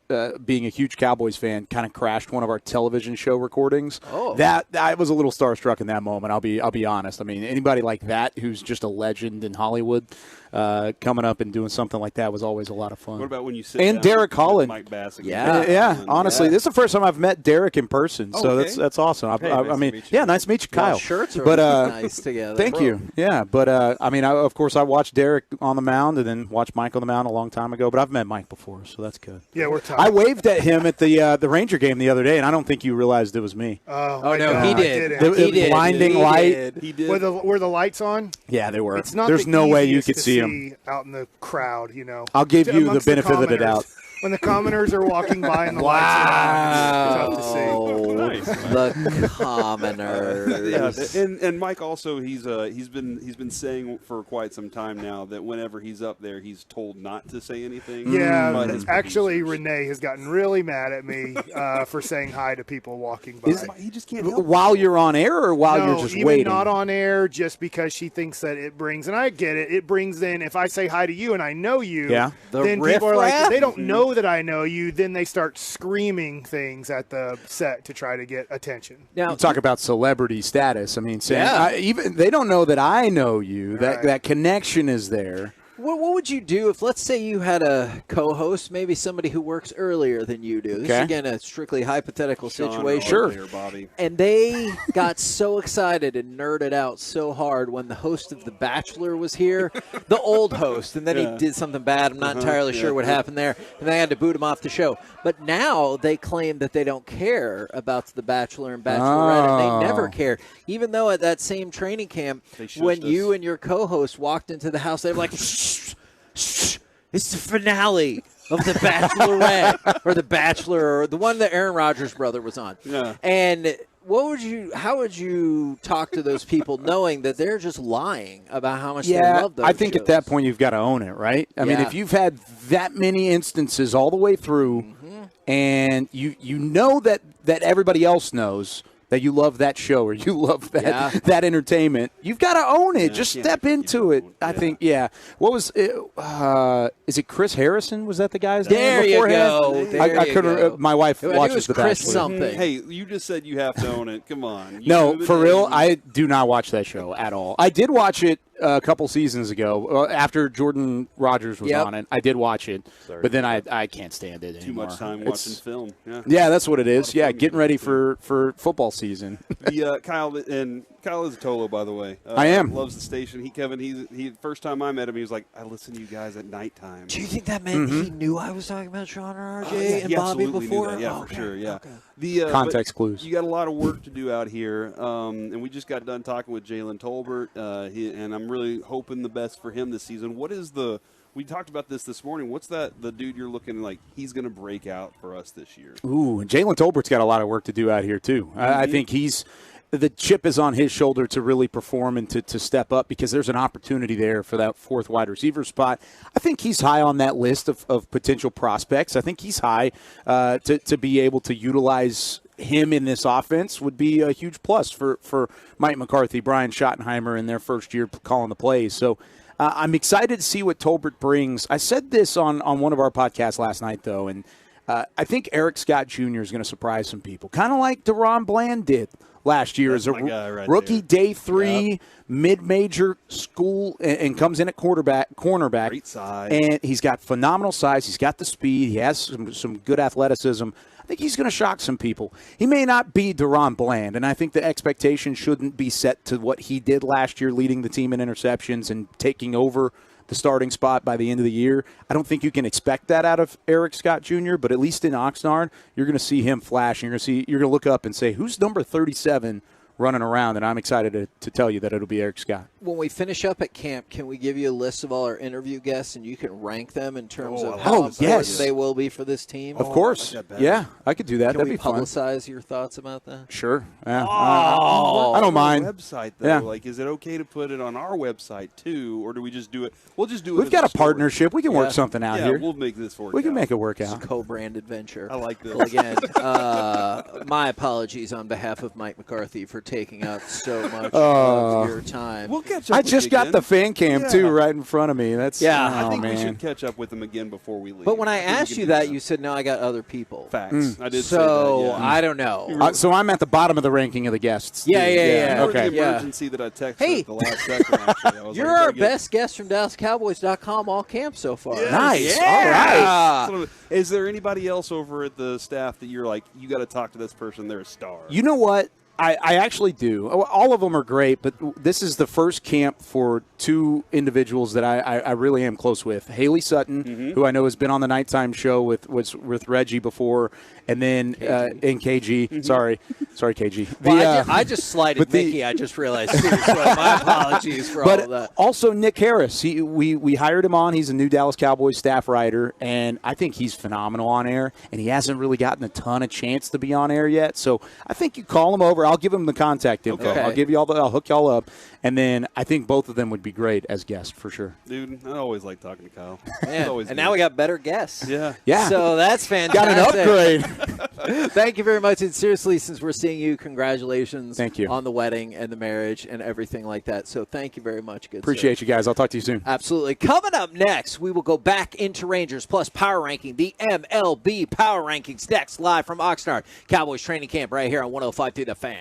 S7: being a huge Cowboys fan, kind of crashed one of our television show recordings.
S11: Oh.
S7: That I was a little starstruck in that moment. I'll be honest. I mean, anybody like that who's just a legend in Hollywood, coming up and doing something like that was always a lot of fun.
S22: What about when you sit
S7: and
S22: down
S7: Derek
S22: with
S7: Holland?
S22: Mike Bass again?
S7: Yeah. Honestly, this is the first time I've met Derek in person, so
S22: okay.
S7: that's awesome.
S22: Hey,
S7: I
S22: nice to
S7: mean,
S22: meet you.
S7: yeah, nice to meet you, Kyle.
S11: shirts are
S7: but
S11: nice together.
S7: Thank
S11: Bro.
S7: you. Yeah, but I mean, of course, I watched Derek on the mound and then watched Mike on the mound a long time ago. But I've met Mike before, so that's good.
S12: Yeah, we're tired.
S7: I waved at him at the Ranger game the other day, and I don't think you realized it was me.
S12: Oh
S11: no, he did.
S7: The blinding light.
S22: He did.
S12: Were the lights on?
S7: Yeah, they were.
S12: It's not
S7: There's
S12: the
S7: no way you
S12: easiest
S7: could
S12: to
S7: see him
S12: out in the crowd.
S7: I'll give you the
S12: amongst
S7: benefit of the
S12: commoners.
S7: doubt.
S12: When the commoners are walking by and the lights are on, it's tough to see.
S11: The commoners.
S22: Yeah, and Mike also he's been saying for quite some time now that whenever he's up there, he's told not to say anything.
S12: Yeah,
S22: But his
S12: actually, Renee has gotten really mad at me for saying hi to people walking by.
S22: he just can't help
S7: While you're on air or while
S12: no,
S7: you're just
S12: even
S7: waiting?
S12: not on air, just because she thinks that it brings, and I get it, it brings in, if I say hi to you and I know you,
S7: Yeah.
S12: then people are like, they don't know that I know you, then they start screaming things at the set to try to get attention.
S11: Now,
S7: You talk about celebrity status. I mean, saying,
S11: Yeah.
S7: even they don't know that I know you.
S12: Right.
S7: That connection is there.
S11: What would you do if, let's say, you had a co-host, maybe somebody who works earlier than you do? This
S7: Okay.
S11: is, again, a strictly hypothetical
S22: Sean or
S11: situation.
S7: Sure.
S22: Or Bobby.
S11: And they got so excited and nerded out so hard when the host of The Bachelor was here, the old host, and then he did something bad. I'm not entirely sure what happened there, and they had to boot him off the show. But now they claim that they don't care about The Bachelor and Bachelorette, and they never cared. Even though at that same training camp, when you and your co-host walked into the house, they were like, shh, it's the finale of The Bachelorette or The Bachelor or the one that Aaron Rodgers' brother was on.
S22: Yeah.
S11: And how would you talk to those people knowing that they're just lying about how much they love those
S7: I think
S11: shows?
S7: at that point you've got to own it, right? I mean, if you've had that many instances all the way through, and you know that everybody else knows that you love that show or you love that entertainment, you've got to own it. Just step into it. I think, What was it? Is it Chris Harrison? Was that the guy's name?
S11: There you
S7: beforehand?
S11: go.
S7: I couldn't. My wife
S11: I knew it
S7: watches
S11: was
S7: The
S11: Chris
S7: Bachelor.
S11: something.
S22: Hey, you just said you have to own it. Come on. You
S7: No,
S22: knew the
S7: for
S22: name.
S7: real, I do not watch that show at all. I did watch it a couple seasons ago after Jordan Rogers was on it. I did watch it, but then I can't stand it anymore.
S22: Too much time watching film.
S7: Yeah, that's what it is. Yeah, getting ready for football season.
S22: Kyle is a Tolo, by the way.
S7: I am.
S22: Loves the station. He first time I met him, he was like, I listen to you guys at nighttime.
S11: Do you think that meant he knew I was talking about Sean or RJ and
S22: he
S11: Bobby
S22: absolutely
S11: before?
S22: Knew that. Yeah,
S11: Oh,
S22: for sure. Yeah.
S11: Okay.
S7: Context clues.
S22: You got a lot of work to do out here, and we just got done talking with Jalen Tolbert, and I'm really hoping the best for him this season. What is we talked about this morning. What's the dude you're looking like he's going to break out for us this year?
S7: Ooh, and Jalen Tolbert's got a lot of work to do out here too. I think the chip is on his shoulder to really perform and to step up because there's an opportunity there for that fourth wide receiver spot. I think he's high on that list of potential prospects. I think he's high to be able to utilize him in this offense would be a huge plus for Mike McCarthy, Brian Schottenheimer in their first year calling the plays. So I'm excited to see what Tolbert brings. I said this on one of our podcasts last night, though, and I think Eric Scott Jr. is going to surprise some people, kind of like DeRon Bland did last year as a rookie day 3 mid-major school and comes in at cornerback.
S22: Great size.
S7: And he's got phenomenal size. He's got the speed. He has some good athleticism. I think he's going to shock some people. He may not be DeRon Bland, and I think the expectation shouldn't be set to what he did last year, leading the team in interceptions and taking over the starting spot by the end of the year. I don't think you can expect that out of Eric Scott Jr., but at least in Oxnard, you're going to see him flash. You're going to look up and say, who's number 37 running around? And I'm excited to tell you that it'll be Eric Scott.
S11: When we finish up at camp, can we give you a list of all our interview guests and you can rank them in terms of how important they will be for this team?
S7: Of course. Yeah, I could do that.
S11: Can
S7: That'd
S11: we
S7: be fun.
S11: publicize your thoughts about that?
S7: Sure. Yeah. I don't mind.
S22: Website though,
S7: Yeah.
S22: like, is it okay to put it on our website too, or do we just do it? We'll just do it.
S7: We've
S22: as
S7: got a
S22: story.
S7: partnership. We can work something out here.
S22: We'll make this work.
S7: We can
S22: out.
S7: make it work
S11: It's a
S7: out.
S11: co-branded venture.
S22: I like this.
S11: Well, again, my apologies on behalf of Mike McCarthy for taking up so much of your time.
S22: We'll catch up.
S7: I
S22: with
S7: just
S22: you
S7: got
S22: again.
S7: the fan cam,
S22: Yeah.
S7: too, right in front of me. That's
S22: I think
S7: man.
S22: we should catch up with them again before we leave.
S11: But when I
S22: think we
S11: asked
S22: can
S11: you
S22: do
S11: that, you said, no, I got other people.
S22: Facts. I did say
S11: So,
S22: that, yeah.
S11: I don't know.
S7: So I'm at the bottom of the ranking of the guests.
S11: Yeah.
S22: You were
S7: Okay.
S22: the emergency that I texted
S11: Hey.
S22: at the last second. Actually. I was
S11: You're
S22: like, I
S11: our
S22: gotta get-
S11: best guest from DallasCowboys.com all camp so far.
S22: Yes.
S7: Nice.
S22: Yeah.
S7: All right.
S22: Sort of- Is there anybody else over at the staff that you're like, you got to talk to this person? They're a star.
S7: You know what? I actually do. All of them are great, but this is the first camp for two individuals that I really am close with. Haley Sutton, who I know has been on the nighttime show with Reggie before, and then in KG. Sorry, KG.
S11: Well, I just slighted Mickey. I just realized. Too, so my apologies for all of that.
S7: Also, Nick Harris. We hired him on. He's a new Dallas Cowboys staff writer, and I think he's phenomenal on air, and he hasn't really gotten a ton of chance to be on air yet. So I think you call him over. I'll give him the contact info.
S22: Okay.
S7: I'll give you I'll hook y'all up, and then I think both of them would be great as guests for sure.
S22: Dude, I always like talking to Kyle.
S11: Man,
S22: Always
S11: and
S22: good.
S11: now we got better guests.
S22: Yeah.
S11: So that's fantastic.
S7: Got an upgrade.
S11: Thank you very much. And seriously, since we're seeing you, congratulations
S7: Thank you.
S11: on the wedding and the marriage and everything like that. So thank you very much. Good
S7: Appreciate you guys. I'll talk to you soon.
S11: Absolutely. Coming up next, we will go back into Rangers plus Power Ranking, the MLB Power Rankings next, live from Oxnard Cowboys training camp right here on 105.3 The Fan.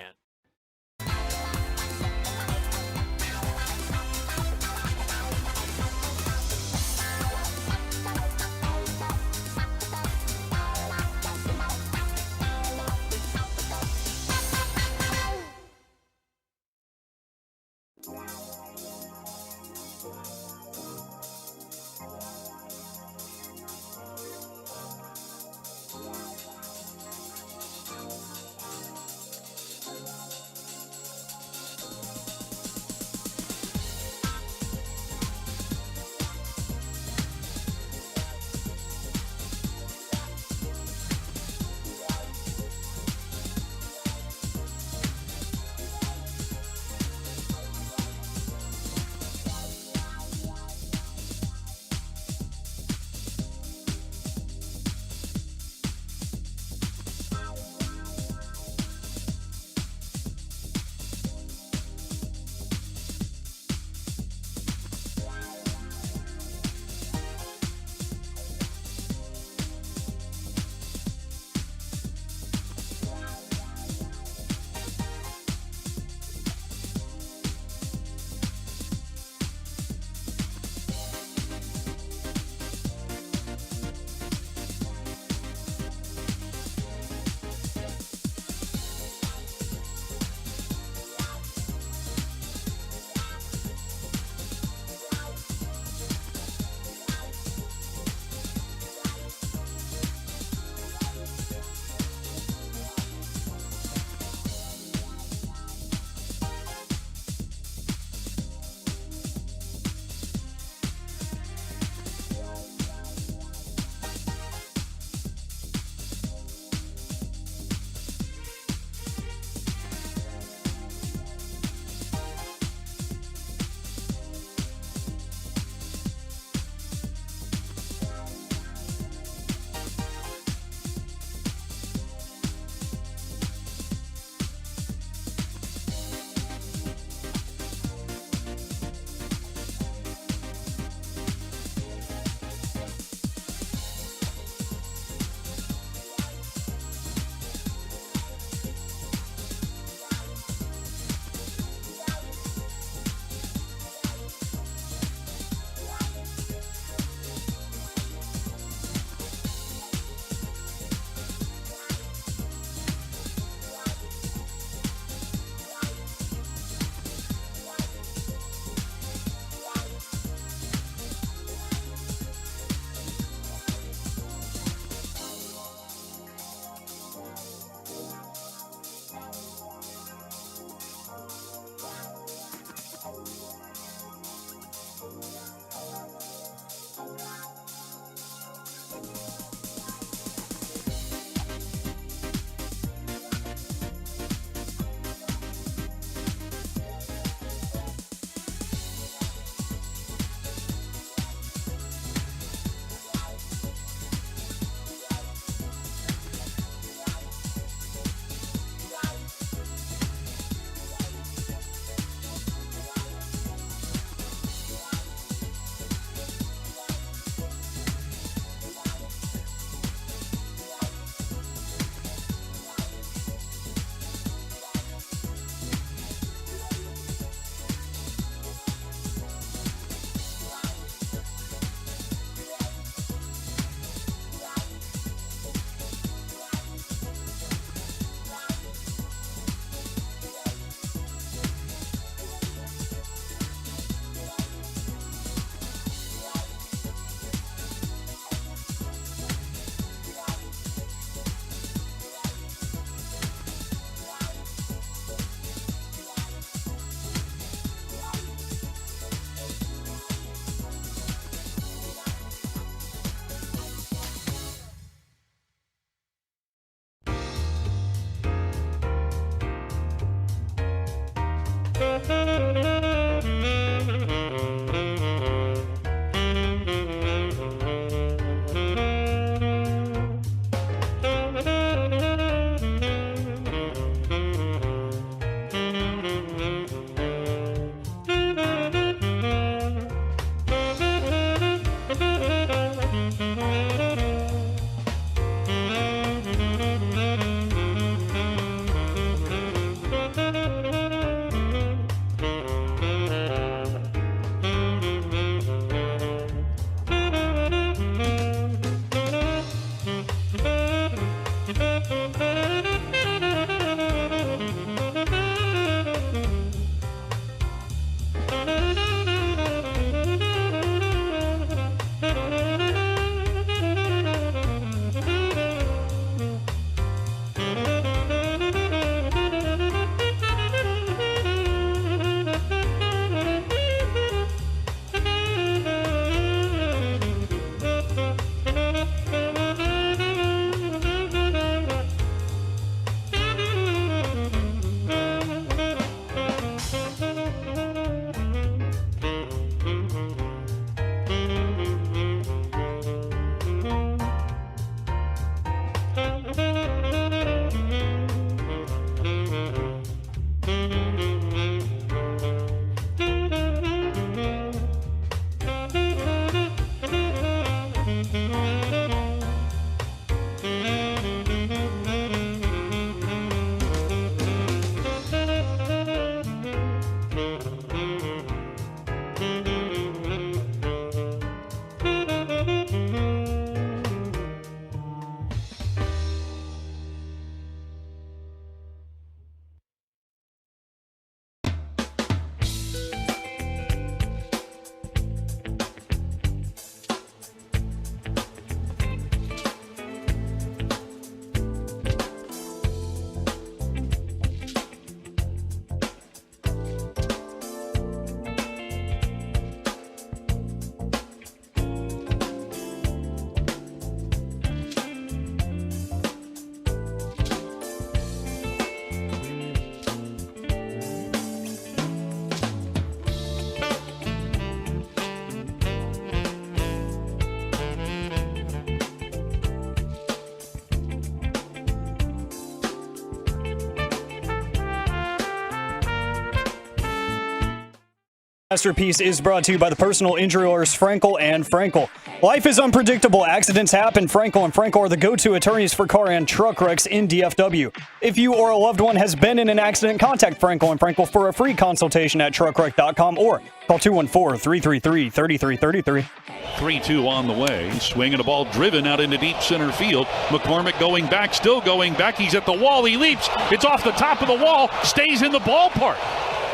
S14: Masterpiece is brought to you by the personal injury lawyers Frankel and Frankel. Life is unpredictable. Accidents happen. Frankel and Frankel are the go-to attorneys for car and truck wrecks in DFW. If you or a loved one has been in an accident, contact Frankel and Frankel for a free consultation at truckwreck.com or call 214-333-3333.
S1: 3-2 on the way. Swinging a ball driven out into deep center field. McCormick going back, still going back. He's at the wall. He leaps. It's off the top of the wall. Stays in the ballpark.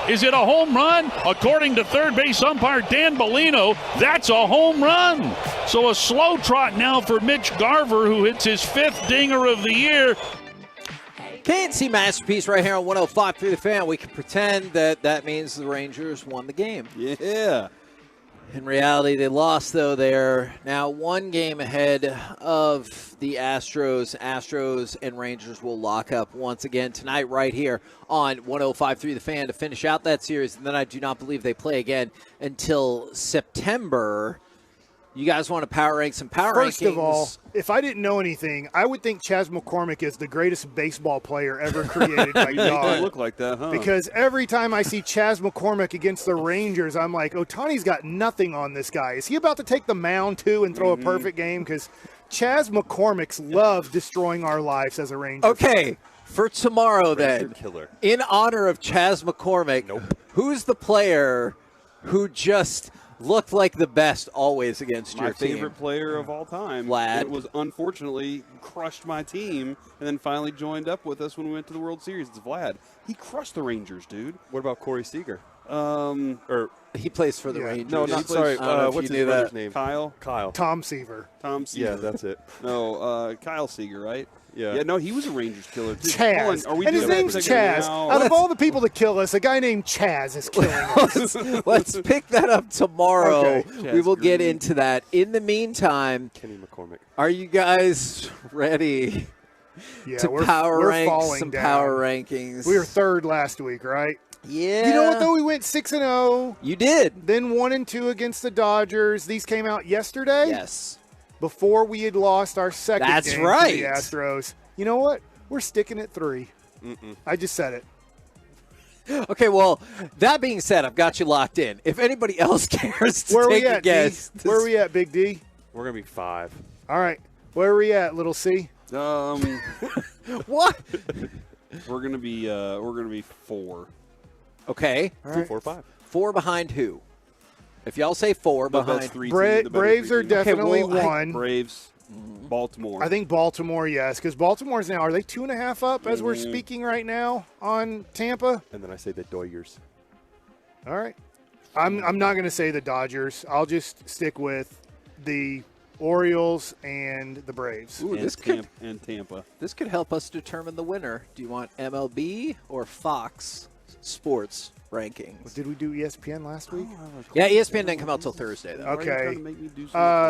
S1: Is it a home run? According to third base umpire Dan Bellino, that's a home run. So a slow trot now for Mitch Garver, who hits his 5th dinger of the year.
S11: Can't see Masterpiece right here on 105 through the fan. We can pretend that means the Rangers won the game.
S10: Yeah.
S11: In reality, they lost, though. They're now 1 game ahead of the Astros. Astros and Rangers will lock up once again tonight right here on 105.3 The Fan to finish out that series. And then I do not believe they play again until September. You guys want to power rank some power rankings?
S12: First of all, if I didn't know anything, I would think Chas McCormick is the greatest baseball player ever created by God.
S10: You look like that, huh?
S12: Because every time I see Chas McCormick against the Rangers, I'm like, Ohtani's got nothing on this guy. Is he about to take the mound, too, and throw a perfect game? Because Chas McCormick's love destroying our lives as a Ranger.
S11: Okay, for tomorrow
S10: Ranger
S11: then,
S10: killer.
S11: In honor of Chas McCormick, who's the player who just looked like the best always against your team?
S10: My favorite player of all time.
S11: Vlad.
S10: It was unfortunately crushed my team and then finally joined up with us when we went to the World Series. It's Vlad. He crushed the Rangers, dude.
S21: What about Corey Seager?
S10: Or
S11: he plays for the Rangers.
S10: No, not sorry. What's his brother's name? Kyle.
S12: Tom Seaver.
S10: Tom Seaver.
S21: Yeah, that's it.
S10: No, Kyle Seager, right?
S21: Yeah.
S10: Yeah, no, he was a Rangers killer, too.
S12: Chaz.
S10: Hold on, are we
S12: And his
S10: doing
S12: name's
S10: that
S12: Chaz.
S10: now?
S12: Out of all the people to kill us, a guy named Chaz is killing us.
S11: Let's pick that up tomorrow.
S12: Okay.
S11: We will get
S10: Green.
S11: into that. In the meantime,
S21: Kenny McCormick.
S11: are you guys ready
S12: Yeah,
S11: to
S12: we're
S11: power rank
S12: falling
S11: some
S12: down.
S11: power rankings?
S12: We were 3rd last week, right?
S11: Yeah.
S12: You know what, though? We went 6-0.
S11: You did.
S12: Then 1-2 against the Dodgers. These came out yesterday?
S11: Yes.
S12: Before we had lost our second
S11: That's
S12: game
S11: right.
S12: to the Astros. You know what? We're sticking at 3. I just said it.
S11: Okay, well, that being said, I've got you locked in. If anybody else cares to
S12: Where are
S11: take
S12: we
S11: a
S12: at,
S11: guess.
S12: D? Where are we at, Big D?
S21: We're going to be 5.
S12: All right. Where are we at, Little C?
S11: What?
S10: We're gonna be 4.
S11: Okay. All right.
S21: 4 or 5.
S11: 4 behind who? If y'all say 4
S10: The
S11: behind
S10: best 3
S12: Braves are definitely
S11: Okay, well,
S12: 1.
S10: Braves.
S22: Baltimore.
S12: I think Baltimore, yes, because Baltimore's now, are they 2.5 up as we're speaking right now on Tampa?
S10: And then I say the Doyers.
S12: All right. I'm not going to say the Dodgers. I'll just stick with the Orioles and the Braves.
S11: Ooh,
S22: and Tampa.
S11: This could help us determine the winner. Do you want MLB or Fox Sports rankings?
S12: Did we do ESPN last week?
S11: Yeah, ESPN didn't come out till Thursday, though.
S12: Okay.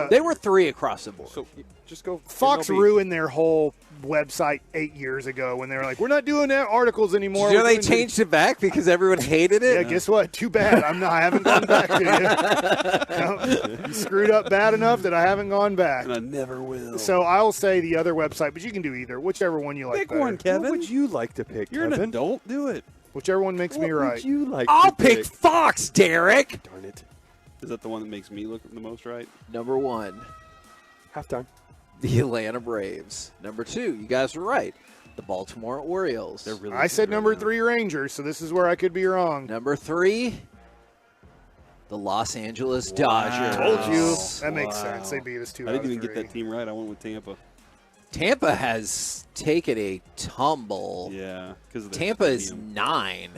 S11: They were 3 across the board.
S10: So just go.
S12: Fox
S10: MLB.
S12: ruined their whole website 8 years ago when they were like, we're not doing that articles anymore.
S11: Did you know
S12: We're
S11: they
S12: doing
S11: changed it back because everyone hated it?
S12: Yeah, guess what? Too bad. I haven't gone back to you. No, you screwed up bad enough that I haven't gone back.
S22: And I never will.
S12: So I'll say the other website, but you can do either. Whichever one you like
S10: Pick
S12: better.
S10: one, Kevin. What would you like to pick,
S22: You're
S10: Kevin?
S22: an adult. Do it.
S12: Whichever one makes me
S10: What
S12: right.
S10: would you like
S11: I'll
S10: to
S11: pick Fox, Derek.
S10: Darn it.
S22: Is that the one that makes me look the most right?
S11: Number 1,
S10: Halftime.
S11: the Atlanta Braves. Number 2, you guys were right, the Baltimore Orioles.
S22: They're really
S12: I said number 3 Rangers, so this is where I could be wrong.
S11: Number 3, the Los Angeles Dodgers.
S12: Told you. That makes sense. They beat us 2
S22: I
S12: out
S22: didn't
S12: of
S22: even
S12: 3.
S22: get that team right. I went with Tampa.
S11: Tampa has taken a tumble.
S22: Yeah, because
S11: Tampa is 9.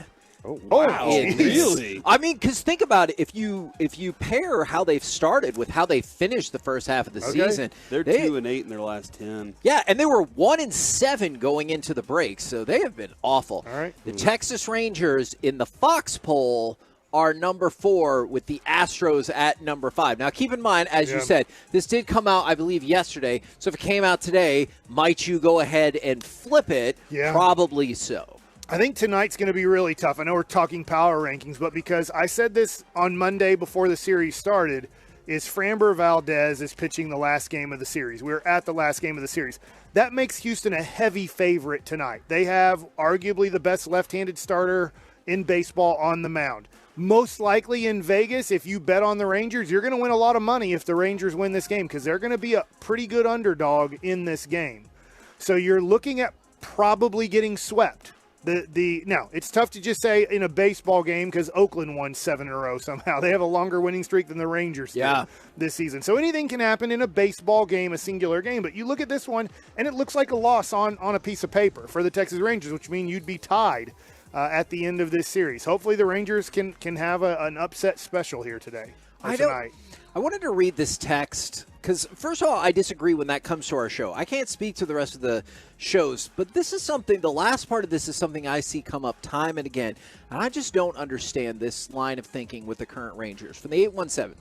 S10: Oh,
S22: wow.
S11: It is-
S22: Really?
S11: I mean, because think about it. If you pair how they've started with how they finished the first half of the season,
S22: They're 2-8 in their last 10.
S11: Yeah, and they were 1-7 going into the break, so they have been awful.
S12: All right.
S11: The Texas Rangers in the Fox poll are number 4 with the Astros at number 5. Now, keep in mind, as you said, this did come out, I believe, yesterday. So if it came out today, might you go ahead and flip it?
S12: Yeah.
S11: Probably so.
S12: I think tonight's going to be really tough. I know we're talking power rankings, but because I said this on Monday before the series started, is Framber Valdez is pitching the last game of the series. We're at the last game of the series. That makes Houston a heavy favorite tonight. They have arguably the best left-handed starter in baseball on the mound. Most likely in Vegas, if you bet on the Rangers, you're going to win a lot of money if the Rangers win this game because they're going to be a pretty good underdog in this game. So you're looking at probably getting swept. Now, it's tough to just say in a baseball game because Oakland won 7 in a row somehow. They have a longer winning streak than the Rangers do this season. So anything can happen in a baseball game, a singular game. But you look at this one, and it looks like a loss on a piece of paper for the Texas Rangers, which means you'd be tied at the end of this series. Hopefully the Rangers can have an upset special here today. Tonight.
S11: I wanted to read this text because, first of all, I disagree when that comes to our show. I can't speak to the rest of the shows, but this is something, the last part of this is something I see come up time and again, and I just don't understand this line of thinking with the current Rangers. From the 817,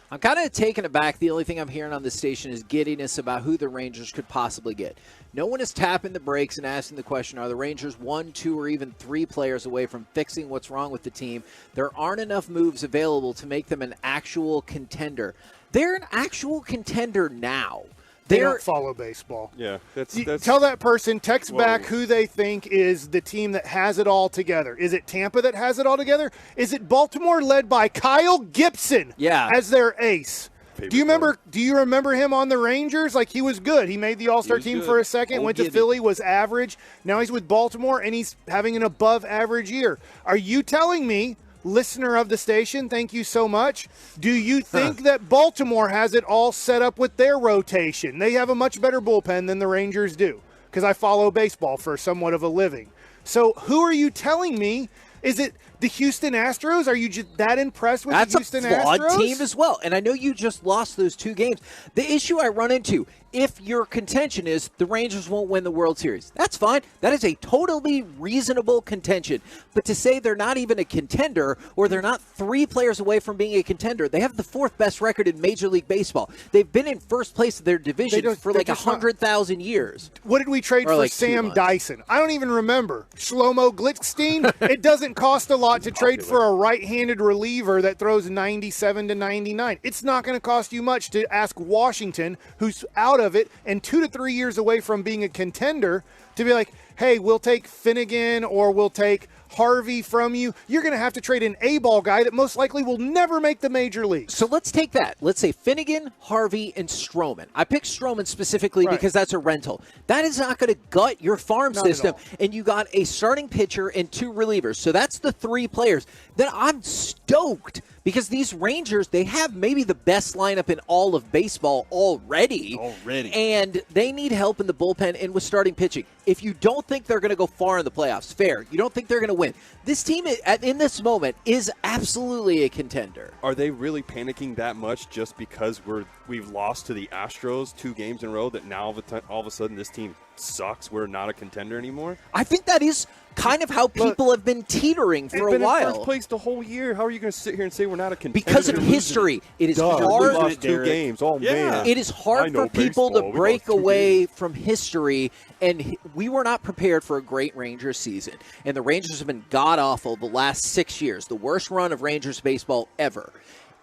S11: I'm kind of taken aback. The only thing I'm hearing on this station is giddiness about who the Rangers could possibly get. No one is tapping the brakes and asking the question, are the Rangers 1, 2, or even 3 players away from fixing what's wrong with the team? There aren't enough moves available to make them an actual contender. They're an actual contender now.
S12: They don't follow baseball.
S10: Yeah, that's
S12: tell that person, text back who they think is the team that has it all together. Is it Tampa that has it all together? Is it Baltimore led by Kyle Gibson as their ace? Do you remember him on the Rangers? Like, he was good. He made the All-Star team for a second, went to Philly, was average. Now he's with Baltimore, and he's having an above-average year. Are you telling me, listener of the station, thank you so much, do you think that Baltimore has it all set up with their rotation? They have a much better bullpen than the Rangers do, because I follow baseball for somewhat of a living. So who are you telling me? Is it the Houston Astros? Are you just that impressed with the Houston Astros?
S11: That's a flawed team as well. And I know you just lost those 2 games. The issue I run into, if your contention is the Rangers won't win the World Series, that's fine. That is a totally reasonable contention. But to say they're not even a contender or they're not 3 players away from being a contender, they have the 4th best record in Major League Baseball. They've been in first place of their division for like 100,000 years.
S12: What did we trade for
S11: like
S12: Sam Dyson? I don't even remember. Shlomo Glickstein? It doesn't cost a lot to trade for a right-handed reliever that throws 97 to 99. It's not going to cost you much to ask Washington, who's out of it and 2 to 3 years away from being a contender, to be like, hey, we'll take Finnegan or we'll take Harvey from you. You're going to have to trade an A-ball guy that most likely will never make the major leagues.
S11: So let's take that. Let's say Finnegan, Harvey, and Stroman. I picked Stroman specifically because that's a rental. That is not going to gut your farm system. And you got a starting pitcher and 2 relievers. So that's the 3 players. Then I'm stoked because these Rangers, they have maybe the best lineup in all of baseball already. And they need help in the bullpen and with starting pitching. If you don't think they're going to go far in the playoffs, fair. You don't think they're going to win. This team, in this moment, is absolutely a contender.
S10: Are they really panicking that much just because we've lost to the Astros 2 games in a row that now all of a sudden this team sucks? We're not a contender anymore?
S11: I think that is kind of how people have been teetering for a while.
S10: In first place the whole year. How are you going to sit here and say we're not a contender?
S11: Because of history. It is hard.
S10: We lost 2 games. Oh, man.
S11: It is hard for people to break away from history, and we were not prepared for a great Rangers season. And the Rangers have been god-awful the last 6 years, the worst run of Rangers baseball ever.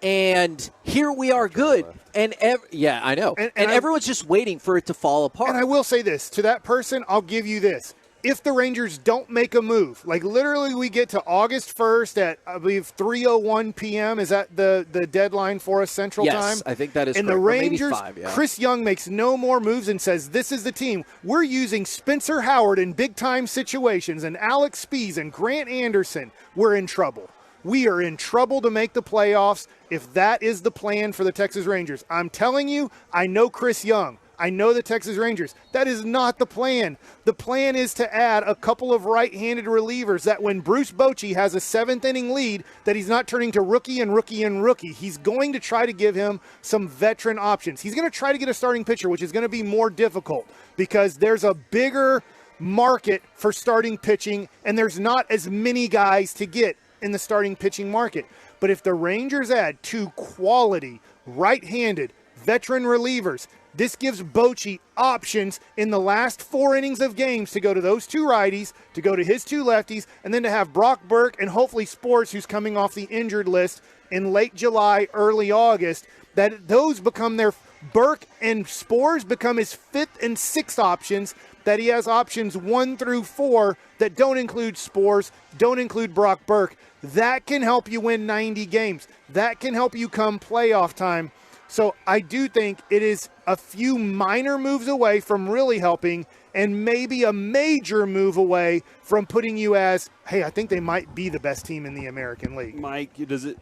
S11: And here we are good. And I know. And everyone's just waiting for it to fall apart.
S12: And I will say this. To that person, I'll give you this. If the Rangers don't make a move, like literally we get to August 1st at, I believe, 3:01 p.m. Is that the deadline for us Central Time?
S11: Yes, I think that is
S12: and
S11: correct.
S12: The Rangers,
S11: 5, yeah.
S12: Chris Young makes no more moves and says, this is the team. We're using Spencer Howard in big-time situations and Alex Spees and Grant Anderson. We're in trouble. We are in trouble to make the playoffs if that is the plan for the Texas Rangers. I'm telling you, I know Chris Young. I know the Texas Rangers. That is not the plan. The plan is to add a couple of right-handed relievers that when Bruce Bochy has a 7th-inning lead, that he's not turning to rookie and rookie and rookie. He's going to try to give him some veteran options. He's going to try to get a starting pitcher, which is going to be more difficult because there's a bigger market for starting pitching, and there's not as many guys to get in the starting pitching market. But if the Rangers add 2 quality, right-handed, veteran relievers, this gives Bochy options in the last 4 innings of games to go to those 2 righties, to go to his 2 lefties, and then to have Brock Burke and hopefully Sports, who's coming off the injured list in late July, early August, that those become their – Burke and Spores become his 5th and 6th options, that he has options 1 through 4 that don't include Spores, don't include Brock Burke. That can help you win 90 games. That can help you come playoff time. So I do think it is a few minor moves away from really helping and maybe a major move away from putting you as, hey, I think they might be the best team in the American League.
S22: Mike, does it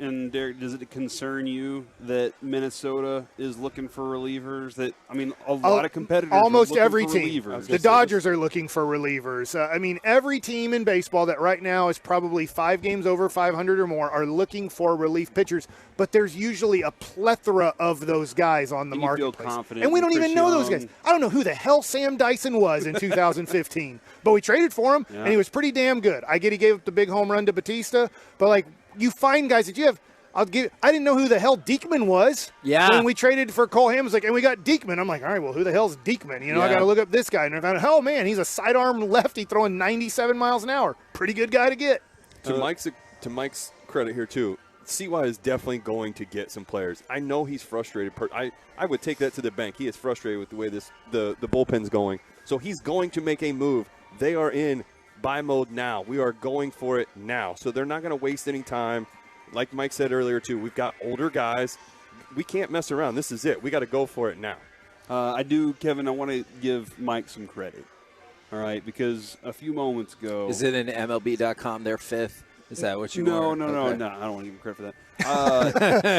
S22: concern you that Minnesota is looking for relievers? That a lot of competitors
S12: almost
S22: are looking
S12: every
S22: for
S12: team.
S22: relievers.
S12: The Dodgers are looking for relievers. Every team in baseball that right now is probably 5 games over 500 or more are looking for relief pitchers, but there's usually a plethora of those guys on the
S22: And you feel
S12: marketplace.
S22: confident
S12: And we
S22: in
S12: don't even
S22: Chris
S12: know those
S22: Young.
S12: guys. I don't know who the hell Sam Dyson was in 2015, but we traded for him, and he was pretty damn good. I get he gave up the big home run to Batista, but you find guys that you have. I didn't know who the hell Diekman was.
S11: Yeah.
S12: When we traded for Cole Hamels, and we got Diekman. I'm like, all right, well, who the hell's Diekman? I got to look up this guy. And I found, oh man, he's a sidearm lefty throwing 97 miles an hour. Pretty good guy to get.
S10: To Mike's credit here too, CY is definitely going to get some players. I know he's frustrated. I would take that to the bank. He is frustrated with the way the bullpen's going. So he's going to make a move. They are in buy mode now. We are going for it now. So they're not going to waste any time. Like Mike said earlier too, we've got older guys. We can't mess around. This is it. We got to go for it now.
S22: I do, Kevin. I want to give Mike some credit. All right, because a few moments ago,
S11: Is it in MLB.com? They're 5th. Is that what you
S22: No,
S11: are?
S22: no,
S11: Okay.
S22: no. I don't want to give him credit for that.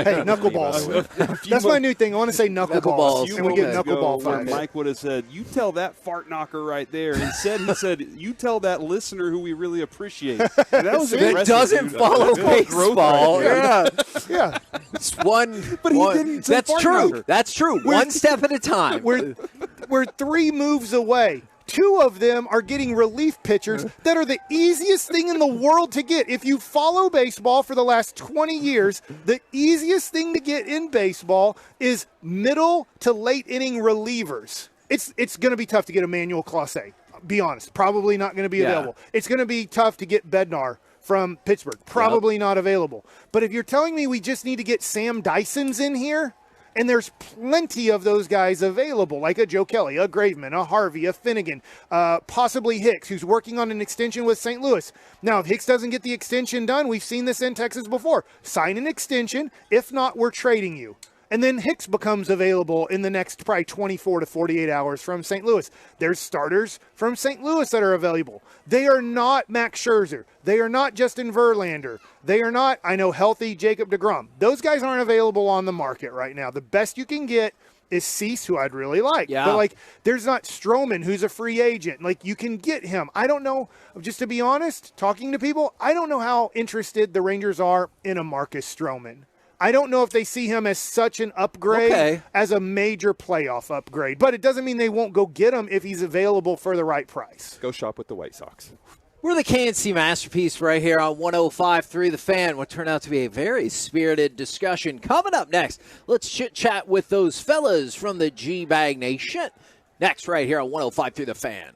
S12: Hey, knuckleballs. That's my new thing. I want to say knuckleballs. And we get knuckleball
S22: where
S12: fights.
S22: Mike would have said, "You tell that fart knocker right there." Instead, he said, "You tell that listener who we really appreciate." And that was
S11: That
S22: impressive,
S11: doesn't
S22: dude.
S11: follow
S22: That's growth
S11: baseball.
S22: right there.
S12: Yeah.
S11: It's one.
S22: But he
S11: one-
S22: didn't say
S11: That's
S22: fart
S11: true.
S22: knocker.
S11: That's true. One step at a time.
S12: We're 3 moves away. 2 of them are getting relief pitchers that are the easiest thing in the world to get. If you follow baseball for the last 20 years, the easiest thing to get in baseball is middle to late inning relievers. It's going to be tough to get Emmanuel Clase. Be honest. Probably not going to be available. It's going to be tough to get Bednar from Pittsburgh. Probably not available. But if you're telling me we just need to get Sam Dysons in here, and there's plenty of those guys available, like a Joe Kelly, a Graveman, a Harvey, a Finnegan, possibly Hicks, who's working on an extension with St. Louis. Now, if Hicks doesn't get the extension done, we've seen this in Texas before. Sign an extension. If not, we're trading you. And then Hicks becomes available in the next probably 24 to 48 hours from St. Louis. There's starters from St. Louis that are available. They are not Max Scherzer. They are not Justin Verlander. They are not, I know, healthy Jacob deGrom. Those guys aren't available on the market right now. The best you can get is Cease, who I'd really like.
S11: Yeah.
S12: But, like, there's not Stroman, who's a free agent. Like, you can get him. I don't know, just to be honest, talking to people, I don't know how interested the Rangers are in a Marcus Stroman. I don't know if they see him as such an upgrade, as a major playoff upgrade. But it doesn't mean they won't go get him if he's available for the right price.
S10: Go shop with the White Sox.
S11: We're the KNC Masterpiece right here on 105.3 The Fan. What turned out to be a very spirited discussion. Coming up next, let's chit-chat with those fellas from the G-Bag Nation. Next right here on 105.3 The Fan.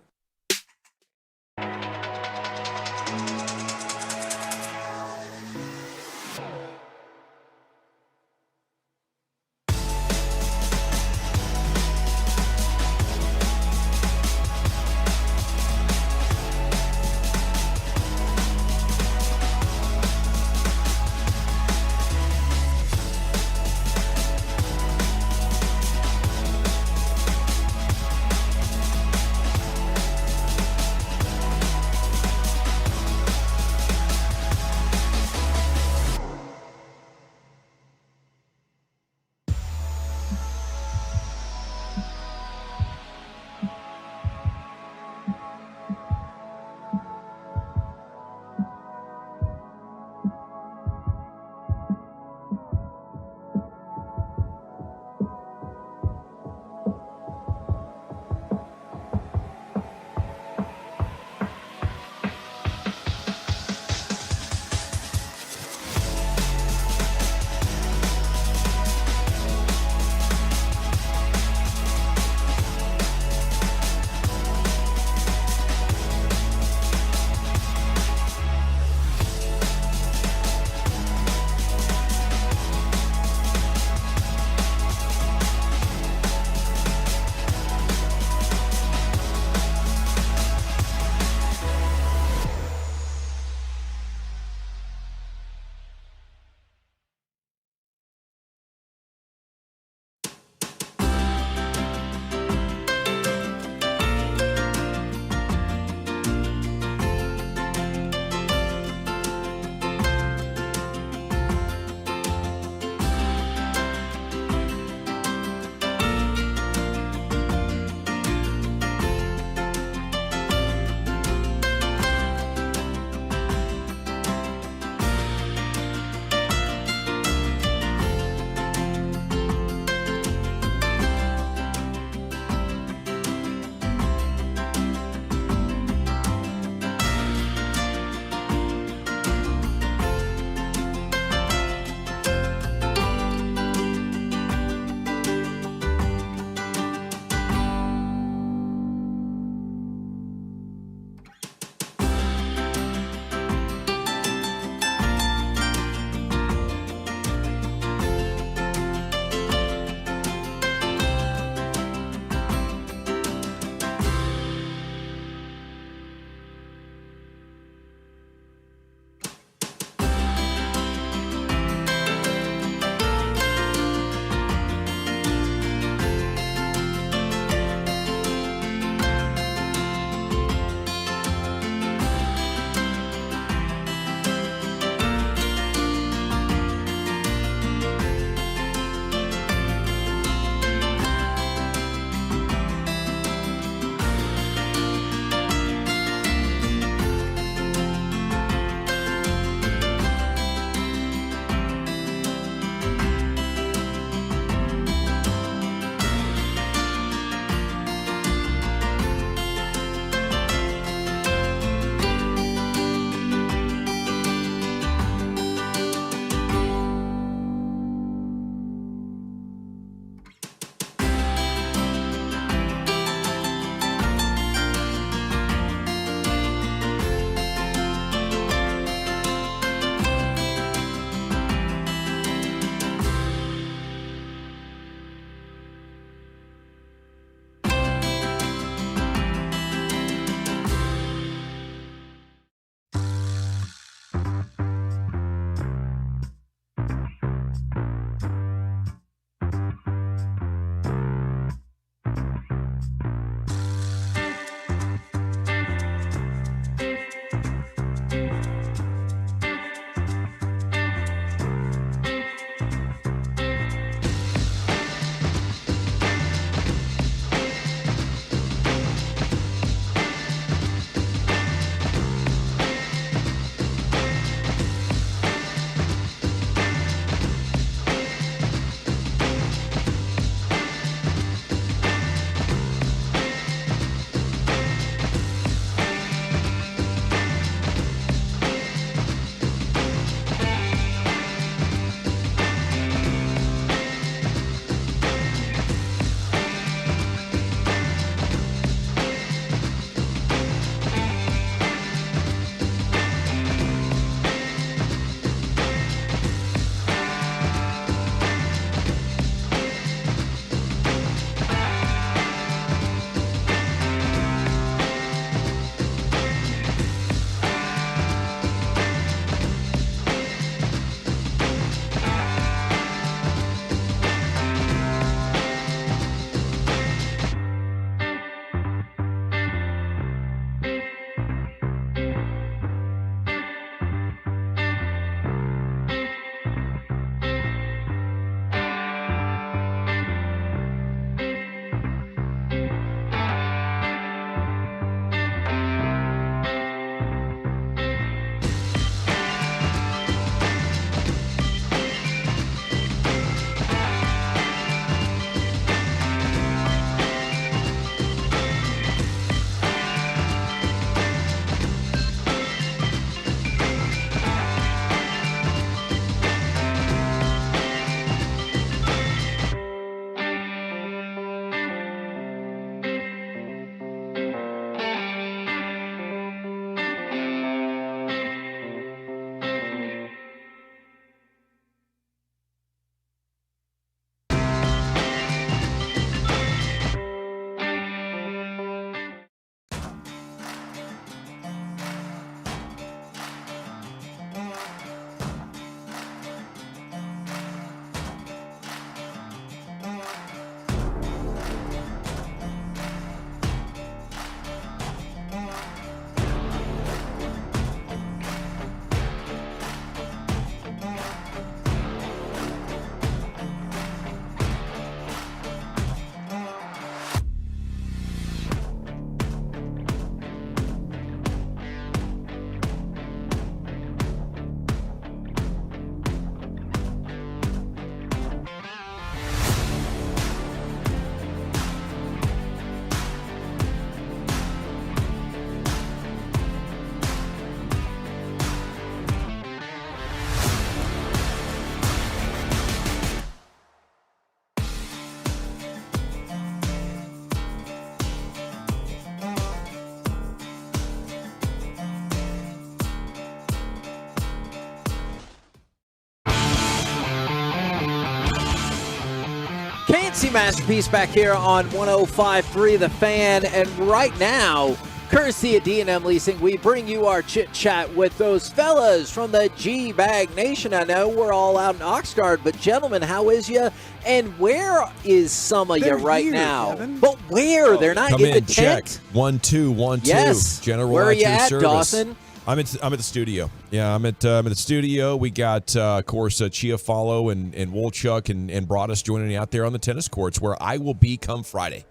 S11: Dixie Masterpiece back here on 105.3 The Fan. And right now, courtesy of D&M Leasing, we bring you our chit-chat with those fellas from the G-Bag Nation. I know we're all out in Oxnard, but gentlemen, how is you? And where is some of you right
S15: here,
S11: now?
S15: Kevin.
S11: But where? They're not
S15: Come
S11: in the
S15: check.
S11: tent?
S15: 1 2 1 2.
S11: Yes.
S15: General
S11: Where are you
S15: your
S11: at,
S15: service.
S11: Dawson?
S15: I'm at the studio. Yeah, I'm at the studio. We got, of course, Chiafalo and Wolchuk and Broadus joining me out there on the tennis courts, where I will be come Friday.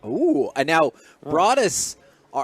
S11: Ooh, and now Broadus,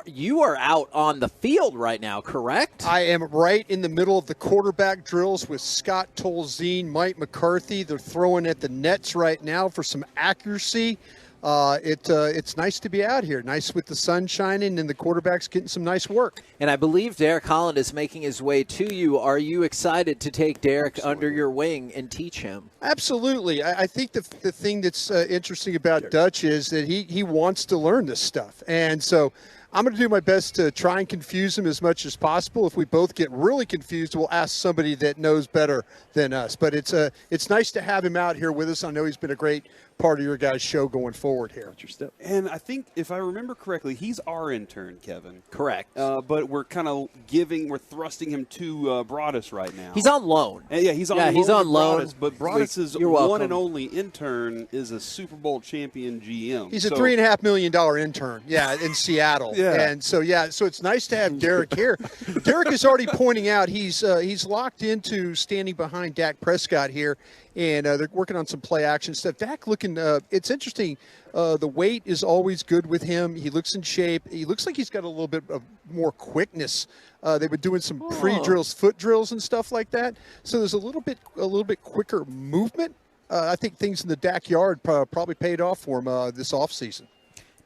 S11: you are out on the field right now, correct?
S16: I am right in the middle of the quarterback drills with Scott Tolzien, Mike McCarthy. They're throwing at the nets right now for some accuracy. It's nice to be out here. Nice with the sun shining and the quarterback's getting some nice work.
S11: And I believe Derek Holland is making his way to you. Are you excited to take Derek under your wing and teach him?
S16: Absolutely. I think the thing that's interesting about Dutch is that he wants to learn this stuff. And so I'm going to do my best to try and confuse him as much as possible. If we both get really confused, we'll ask somebody that knows better than us. But it's nice to have him out here with us. I know he's been a great part of your guys' show going forward here.
S22: And I think, if I remember correctly, he's our intern, Kevin.
S11: Correct.
S22: But we're kind of we're thrusting him to Broadus right now.
S11: He's on loan.
S22: Yeah, he's on loan.
S11: He's on
S22: to
S11: loan.
S22: Broadus, but Broadus's
S11: You're
S22: one
S11: welcome.
S22: and only intern is a Super Bowl champion GM.
S16: He's a $3.5 million intern, in Seattle.
S22: Yeah.
S16: And so it's nice to have Derek here. Derek is already pointing out he's locked into standing behind Dak Prescott here, and they're working on some play action stuff. Dak looking, it's interesting. The weight is always good with him. He looks in shape. He looks like he's got a little bit of more quickness. They've been doing some pre-drills, foot drills, and stuff like that. So there's a little bit quicker movement. I think things in the Dak yard probably paid off for him this offseason.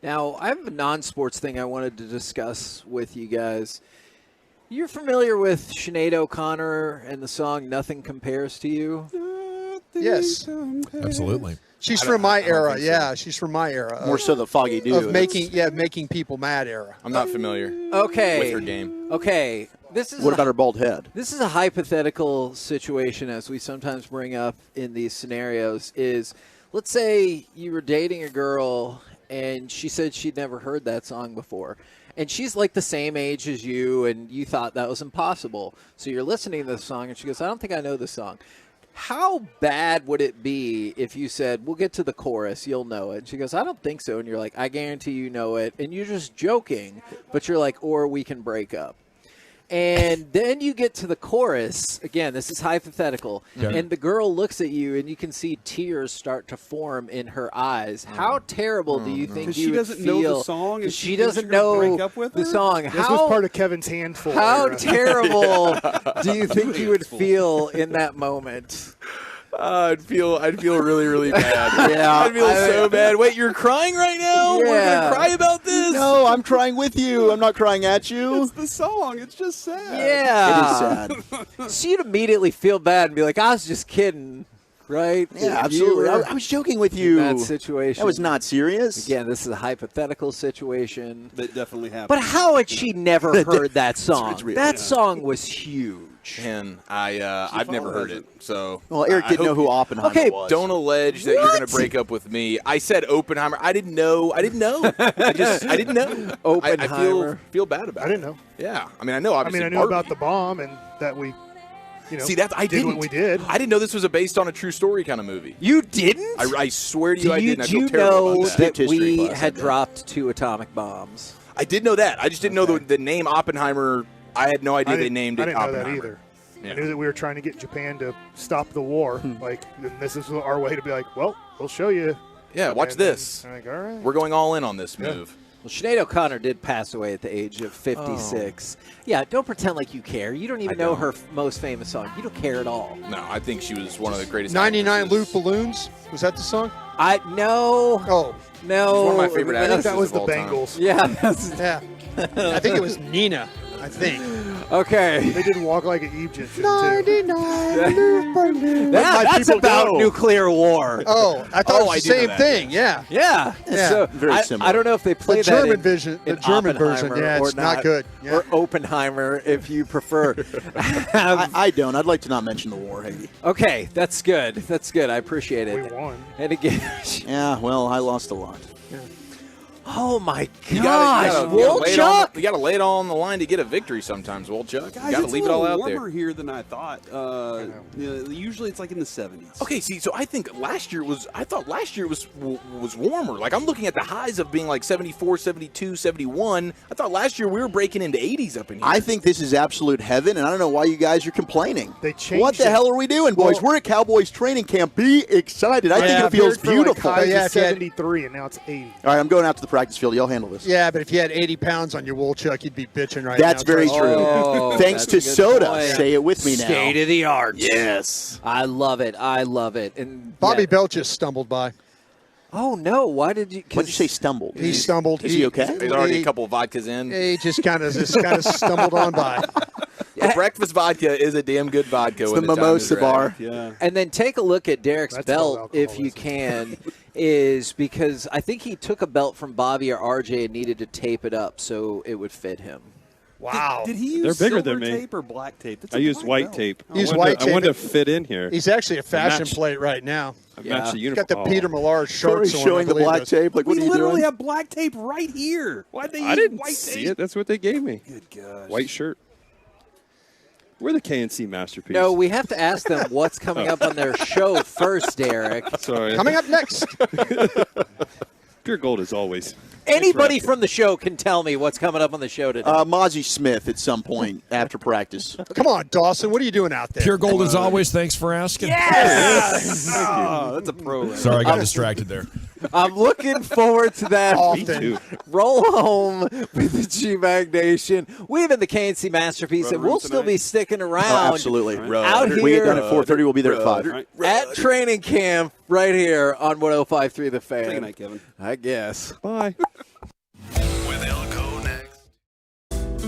S11: Now, I have a non-sports thing I wanted to discuss with you guys. You're familiar with Sinead O'Connor and the song "Nothing Compares to You"?
S16: Yes.
S15: Absolutely.
S16: She's from my era. Yeah, she's from my era.
S7: More so the Foggy Dew.
S16: Of making people mad era.
S17: I'm not familiar
S11: Okay.
S17: with her game.
S11: Okay.
S7: What about her bald head?
S11: This is a hypothetical situation, as we sometimes bring up in these scenarios, is let's say you were dating a girl and she said she'd never heard that song before. And she's like the same age as you, and you thought that was impossible. So you're listening to the song, and she goes, I don't think I know this song. How bad would it be if you said, we'll get to the chorus, you'll know it? And she goes, I don't think so. And you're like, I guarantee you know it. And you're just joking, but you're like, or we can break up. And then you get to the chorus. Again, this is hypothetical.
S15: Okay.
S11: And the girl looks at you, and you can see tears start to form in her eyes. How terrible do you think
S22: 'Cause
S11: you
S22: she
S11: would
S22: doesn't know
S11: feel?
S22: the song, and
S11: She
S22: she thinks
S11: doesn't
S22: you're gonna
S11: know
S22: break up with
S11: the
S22: her?
S11: song.
S12: This
S11: How,
S12: was part of Kevin's handful.
S11: how
S12: era.
S11: terrible do you think you would feel in that moment?
S17: I'd feel really, really bad.
S11: Yeah,
S17: I'd feel so bad. Wait, you're crying right now? We're
S11: Yeah.
S17: gonna cry about this?
S7: No, I'm crying with you. I'm not crying at you.
S22: It's the song. It's just sad.
S11: Yeah.
S7: It is sad.
S11: So you'd immediately feel bad and be like, I was just kidding, right?
S7: Yeah,
S11: If you
S7: absolutely.
S11: were
S7: I was joking with you.
S11: in that situation.
S7: That was not serious.
S11: Again, this is a hypothetical situation.
S22: That definitely happened.
S11: But how had she never heard that song?
S17: it's real,
S11: That
S17: yeah.
S11: song was huge.
S17: And I've never heard it. So
S7: Well, Eric
S17: I
S7: didn't know
S17: hope-
S7: who Oppenheimer
S11: Okay,
S7: was.
S17: Don't allege that you're going to break up with me. I said Oppenheimer. I didn't know. I didn't know. I didn't know.
S11: Oppenheimer.
S17: I feel bad about it.
S12: I didn't know.
S17: Yeah. I mean, I know. Obviously,
S12: I knew
S17: Barbie.
S12: about the bomb and that we,
S17: See, that's I
S12: did
S17: didn't.
S12: what we did.
S17: I didn't know this was a based on a true story kind of movie.
S11: You didn't?
S17: I swear to you, I didn't. I
S11: Do
S17: feel
S11: you
S17: terrible
S11: know
S17: about that.
S11: that we
S7: class, I
S11: had
S7: bet.
S11: dropped 2 atomic bombs?
S17: I did know that. I just didn't know the name Oppenheimer. I had no idea they named it
S12: I didn't know
S17: Oppenheimer.
S12: that either.
S17: Yeah.
S12: I knew that we were trying to get Japan to stop the war. Like, and this is our way to be like, well, we'll show you.
S17: Yeah, watch
S12: And
S17: this.
S12: then, like, all right.
S17: We're going all in on this
S12: Yeah.
S17: move.
S11: Well, Sinead O'Connor did pass away at the age of 56. Yeah, don't pretend like you care. You don't even know
S17: don't.
S11: her most famous song. You don't care at all.
S17: No, I think she was one of the greatest.
S16: 99
S17: actresses.
S16: Loop Balloons. Was that the song?
S11: I no.
S16: Oh,
S11: No.
S17: She's one of my favorite
S12: I think
S17: actresses
S12: that was
S17: of
S12: the
S17: all time.
S12: Bengals.
S11: Yeah, that's
S16: yeah. I think it was Nina. I think.
S11: Okay.
S12: They didn't walk like an Egyptian.
S16: 99.
S11: That's about nuclear war.
S16: Oh, I thought it was the same thing. Yeah.
S11: Yeah. So
S16: Very similar.
S11: I don't know if they play
S16: The
S11: that
S16: German
S11: in,
S16: version. The
S11: in
S16: German version.
S11: Oppenheimer
S16: Yeah,
S11: or
S16: it's not good. Yeah.
S11: Or Oppenheimer, if you prefer.
S4: I don't. I'd like to not mention the war, Hagee.
S11: Okay, that's good. That's good. I appreciate it.
S12: We won.
S11: And again,
S4: Yeah, well, I lost a lot.
S11: oh my
S17: You
S11: gosh, Wolchuk!
S17: got to lay it all on the line to get a victory sometimes, Wolchuk.
S22: Guys,
S17: You got to
S22: it's
S17: leave
S22: a
S17: it all
S22: little
S17: out there.
S22: warmer here than I thought. Usually it's like in the 70s.
S17: Okay, see, so I think last year was warmer. Like, I'm looking at the highs of being like 74, 72, 71. I thought last year we were breaking into 80s up in here.
S4: I think this is absolute heaven, and I don't know why you guys are complaining.
S12: They changed
S4: What the
S12: it.
S4: hell are we doing, boys?
S12: Well-
S4: We're at Cowboys training camp. Be excited. I think
S12: Yeah,
S4: it feels
S12: for like
S4: beautiful.
S12: highs
S16: Yeah,
S12: of
S16: if you had-
S12: 73, and now it's 80.
S4: All right, I'm going out to the practice field. Y'all handle this.
S16: Yeah, but if you had 80 pounds on your Wolchuk, you'd be bitching right
S4: That's
S16: now.
S4: very
S16: Trey.
S4: true.
S11: Oh,
S4: Thanks
S11: that's
S4: to
S11: a good
S4: soda.
S11: point.
S4: Say it with me now.
S11: State of the art.
S4: Yes.
S11: I love it. I love it. And
S16: Bobby
S11: yeah.
S16: Belt just stumbled by.
S11: Oh no! Why did you?
S4: What'd you say? Stumbled.
S16: He stumbled.
S4: Is he okay?
S17: He's already a couple of vodkas in.
S16: He just kind of stumbled on by.
S17: The breakfast vodka is a damn good vodka.
S4: It's
S17: when
S4: the
S17: time is
S4: mimosa
S17: right.
S4: bar.
S22: Yeah.
S11: And then take a look at Derek's
S12: That's
S11: belt,
S12: called
S11: if you can, is because I think he took a belt from Bobby or RJ and needed to tape it up so it would fit him.
S12: Wow.
S22: Did he use
S21: They're bigger
S22: silver
S21: than me.
S22: tape or black tape? That's
S21: I
S22: a
S21: used
S22: black
S21: white
S22: belt.
S21: tape.
S16: Use
S21: I
S16: white tape.
S21: wanted to fit in here.
S16: He's actually a fashion
S21: matched-
S16: plate right now.
S21: I
S11: Yeah.
S21: matched the
S16: He's got
S21: uniform.
S16: the Peter Millar
S4: Corey's
S16: shorts on.
S4: showing the black tape. Like, what
S22: We
S4: are you
S22: literally
S4: doing?
S22: have black tape right here. Why'd they use
S21: I didn't
S22: white
S21: see
S22: tape?
S21: it. That's what they gave me.
S22: Good gosh.
S21: White shirt. We're the KNC masterpiece.
S11: No, we have to ask them what's coming up on their show first, Derek.
S21: Sorry.
S16: Coming up next.
S21: Pure gold as always.
S11: Anybody from the show can tell me what's coming up on the show today.
S4: Mozzie Smith at some point after practice.
S16: Come on, Dawson. What are you doing out there?
S15: Pure gold as always. Thanks for asking.
S11: Yes!
S22: Oh, that's a pro.
S15: Sorry, I got distracted there.
S11: I'm looking forward to that.
S16: Often.
S11: Roll home with the G-Bag Nation. We've been the KNC Masterpiece, and we'll still be sticking around.
S4: Oh, absolutely.
S11: Out
S4: We get done
S11: here
S4: at 4:30. We'll be there at 5.
S11: at training camp right here on 105.3 The Fan.
S22: Good night, Kevin.
S11: I guess.
S21: Bye.
S8: With Elko next.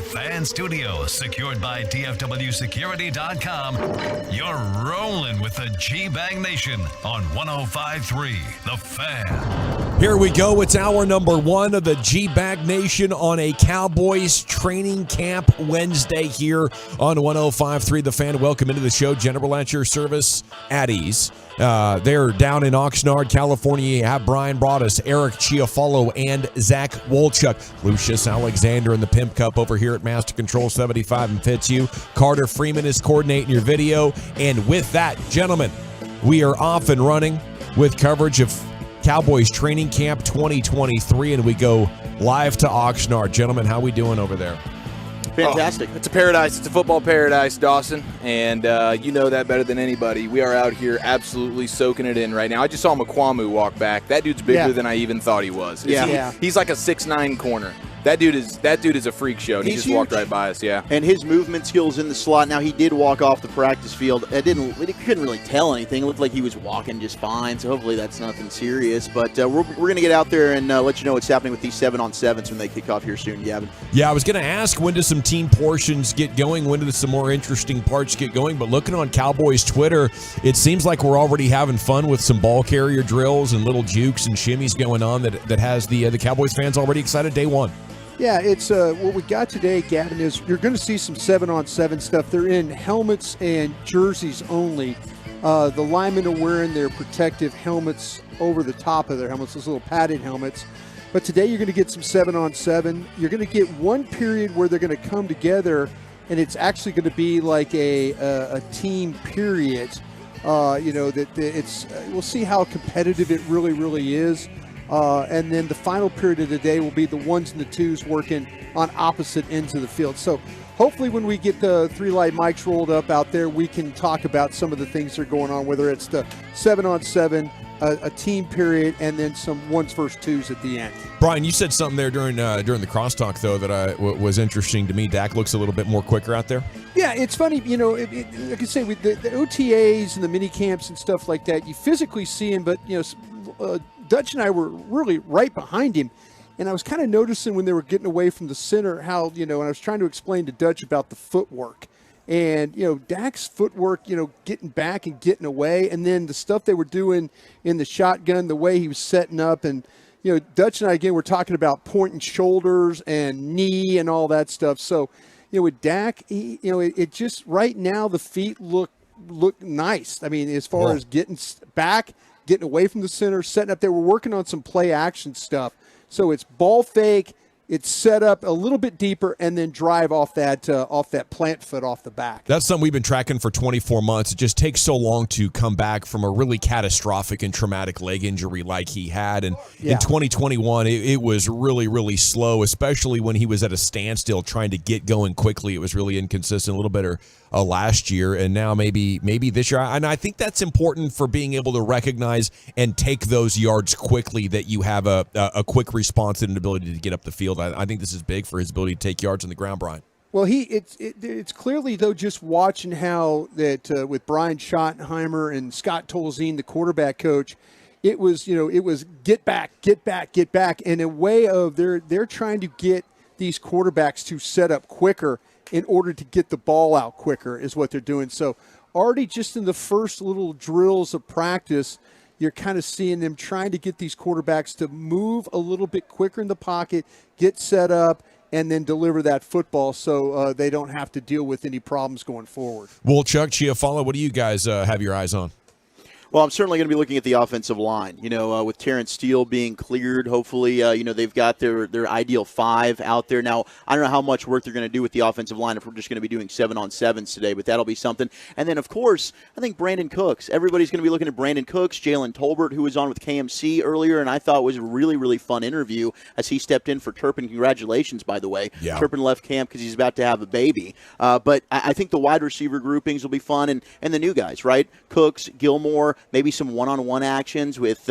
S8: fan studio, secured by DFWsecurity.com, you're rolling with the G-Bag Nation on 105.3 The Fan.
S15: Here we go. It's hour number 1 of the G-Bag Nation on a Cowboys training camp Wednesday here on 105.3 The Fan. Welcome into the show. General at your service at ease. They're down in Oxnard, California. You have Brian Broaddus, Eric Chiafalo, and Zach Wolchuk. Lucius Alexander in the Pimp Cup over here at Master Control 75 and Fitzhugh. Carter Freeman is coordinating your video. And with that, gentlemen, we are off and running with coverage of Cowboys Training Camp 2023, and we go live to Oxnard. Gentlemen, how we doing over there?
S17: Fantastic. It's a paradise. It's a football paradise, Dawson, and you know that better than anybody. We are out here absolutely soaking it in right now. I just saw McQuamu walk back. That dude's bigger than I even thought he was. He's like a 6'9" corner. That dude is a freak show, and he just walked right by us,
S4: And his movement skills in the slot. Now, he did walk off the practice field. It couldn't really tell anything. It looked like he was walking just fine, so hopefully that's nothing serious. But we're going to get out there and let you know what's happening with these 7-on-7s when they kick off here soon, Gavin.
S15: Yeah, I was going to ask, when do some team portions get going? When do some more interesting parts get going? But looking on Cowboys Twitter, it seems like we're already having fun with some ball carrier drills and little jukes and shimmies going on that has the Cowboys fans already excited day one.
S16: Yeah, it's what we got today, Gavin, is you're going to see some 7-on-7 stuff. They're in helmets and jerseys only. The linemen are wearing their protective helmets over the top of their helmets, those little padded helmets. But today you're going to get some 7-on-7. You're going to get one period where they're going to come together, and it's actually going to be like a team period. We'll see how competitive it really is. And then the final period of the day will be the 1s and the 2s working on opposite ends of the field. So hopefully when we get the 3-light mics rolled up out there, we can talk about some of the things that are going on, whether it's the 7-on-7, a team period, and then some 1s versus 2s at the end.
S15: Brian, you said something there during the crosstalk, though, that was interesting to me. Dak looks a little bit more quicker out there. Yeah,
S16: it's funny, like I say, with the OTAs and the mini camps and stuff like that, you physically see him, but, Dutch and I were really right behind him, and I was kind of noticing when they were getting away from the center how, and I was trying to explain to Dutch about the footwork. And, Dak's footwork, getting back and getting away, and then the stuff they were doing in the shotgun, the way he was setting up, and, Dutch and I, again, were talking about pointing shoulders and knee and all that stuff. So, with Dak, it just right now the feet look nice. I mean, as far as getting back, getting away from the center, setting up there. We're working on some play action stuff. So it's ball fake, it's set up a little bit deeper, and then drive off that plant foot off the back.
S15: That's something we've been tracking for 24 months. It just takes so long to come back from a really catastrophic and traumatic leg injury like he had. And in 2021, it was really, really slow, especially when he was at a standstill trying to get going quickly. It was really inconsistent, a little better last year, and now maybe this year. And I think that's important for being able to recognize and take those yards quickly, that you have a quick response and an ability to get up the field. I think this is big for his ability to take yards on the ground, Brian.
S16: Well, it's clearly, though, just watching how that with Brian Schottenheimer and Scott Tolzien, the quarterback coach, it was get back, and a way of they're trying to get these quarterbacks to set up quicker in order to get the ball out quicker is what they're doing. So already just in the first little drills of practice, you're kind of seeing them trying to get these quarterbacks to move a little bit quicker in the pocket, get set up, and then deliver that football so they don't have to deal with any problems going forward.
S15: Well, Chuck, Chiafalo, what do you guys have your eyes on?
S4: Well, I'm certainly going to be looking at the offensive line. With Terrence Steele being cleared, hopefully, they've got their ideal 5 out there. Now, I don't know how much work they're going to do with the offensive line if we're just going to be doing 7-on-7s today, but that'll be something. And then, of course, I think Brandon Cooks. Everybody's going to be looking at Brandon Cooks, Jalen Tolbert, who was on with KMC earlier, and I thought was a really, really fun interview as he stepped in for Turpin. Congratulations, by the way.
S15: Yeah.
S4: Turpin left camp because he's about to have a baby. But I think the wide receiver groupings will be fun, and the new guys, right? Cooks, Gilmore, maybe some one-on-one actions with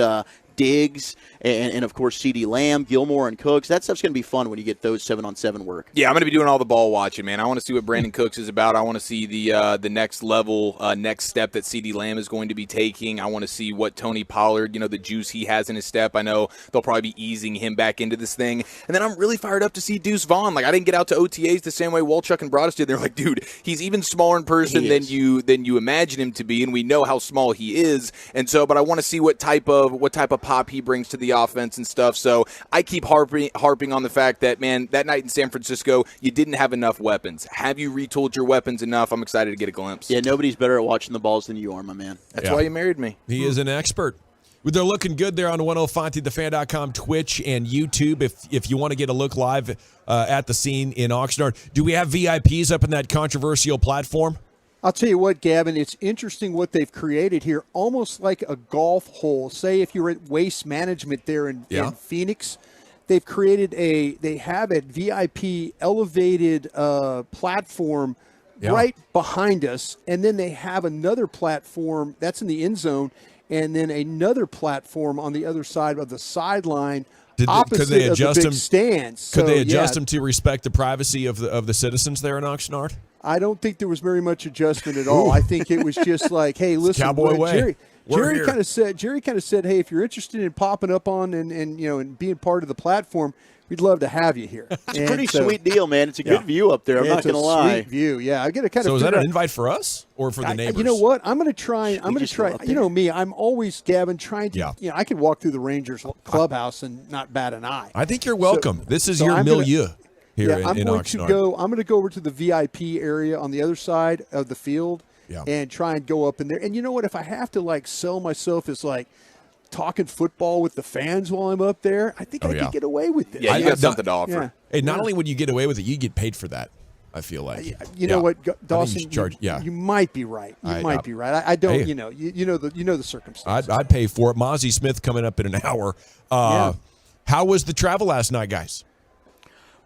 S4: Diggs, and of course CeeDee Lamb, Gilmore, and Cooks. That stuff's going to be fun when you get those 7-on-7 work.
S17: Yeah, I'm going to be doing all the ball watching, man. I want to see what Brandon Cooks is about. I want to see the next level, next step that CeeDee Lamb is going to be taking. I want to see what Tony Pollard, the juice he has in his step. I know they'll probably be easing him back into this thing. And then I'm really fired up to see Deuce Vaughn. Like, I didn't get out to OTAs the same way Walchuk and Broadus did. They're like, dude, he's even smaller in person than you imagine him to be, and we know how small he is. And so, but I want to see what type of pop he brings to the offense and stuff. So I keep harping on the fact that, man, that night in San Francisco, you didn't have enough weapons. Have you retooled your weapons enough? I'm excited to get a glimpse.
S4: Yeah, nobody's better at watching the balls than you are, my man.
S17: That's why you married me.
S15: He is an expert. They're looking good there on 1053thefan.com, Twitch, and YouTube if you want to get a look live at the scene in Oxnard. Do we have VIPs up in that controversial platform?
S16: I'll tell you what, Gavin, it's interesting what they've created here, almost like a golf hole. Say if you're at Waste Management there in Phoenix, they've created they have a VIP elevated platform right behind us, and then they have another platform that's in the end zone, and then another platform on the other side of the sideline. Opposite
S15: could they adjust
S16: of the big stands.
S15: Could they adjust them to respect the privacy of the citizens there in Oxnard?
S16: I don't think there was very much adjustment at all. I think it was just like, hey, listen,
S15: Cowboy way.
S16: Jerry kind of said, hey, if you're interested in popping up on and being part of the platform, we'd love to have you here.
S4: It's a pretty sweet deal, man. It's a good view up there. I'm not going to lie.
S16: Sweet view, yeah. I got to kind of.
S15: So is that an invite for us or for the neighbors?
S16: You know what? I'm going to try. You know me. I'm always, Gavin, trying to. Yeah. I can walk through the Rangers clubhouse and not bat an eye.
S15: I think you're welcome. This is your milieu. Here in Oxnard.
S16: I'm going to go over to the VIP area on the other side of the field and try and go up in there. And you know what? If I have to sell myself as talking football with the fans while I'm up there, I think I could get away with it.
S17: Yeah, you got something to offer.
S16: Yeah.
S15: Hey, not only would you get away with it, you get paid for that. I feel like.
S16: You know what, Dawson? You might be right. You might be right. I don't. Hey, you know the circumstances.
S15: I'd pay for it. Mozzie Smith coming up in an hour. How was the travel last night, guys?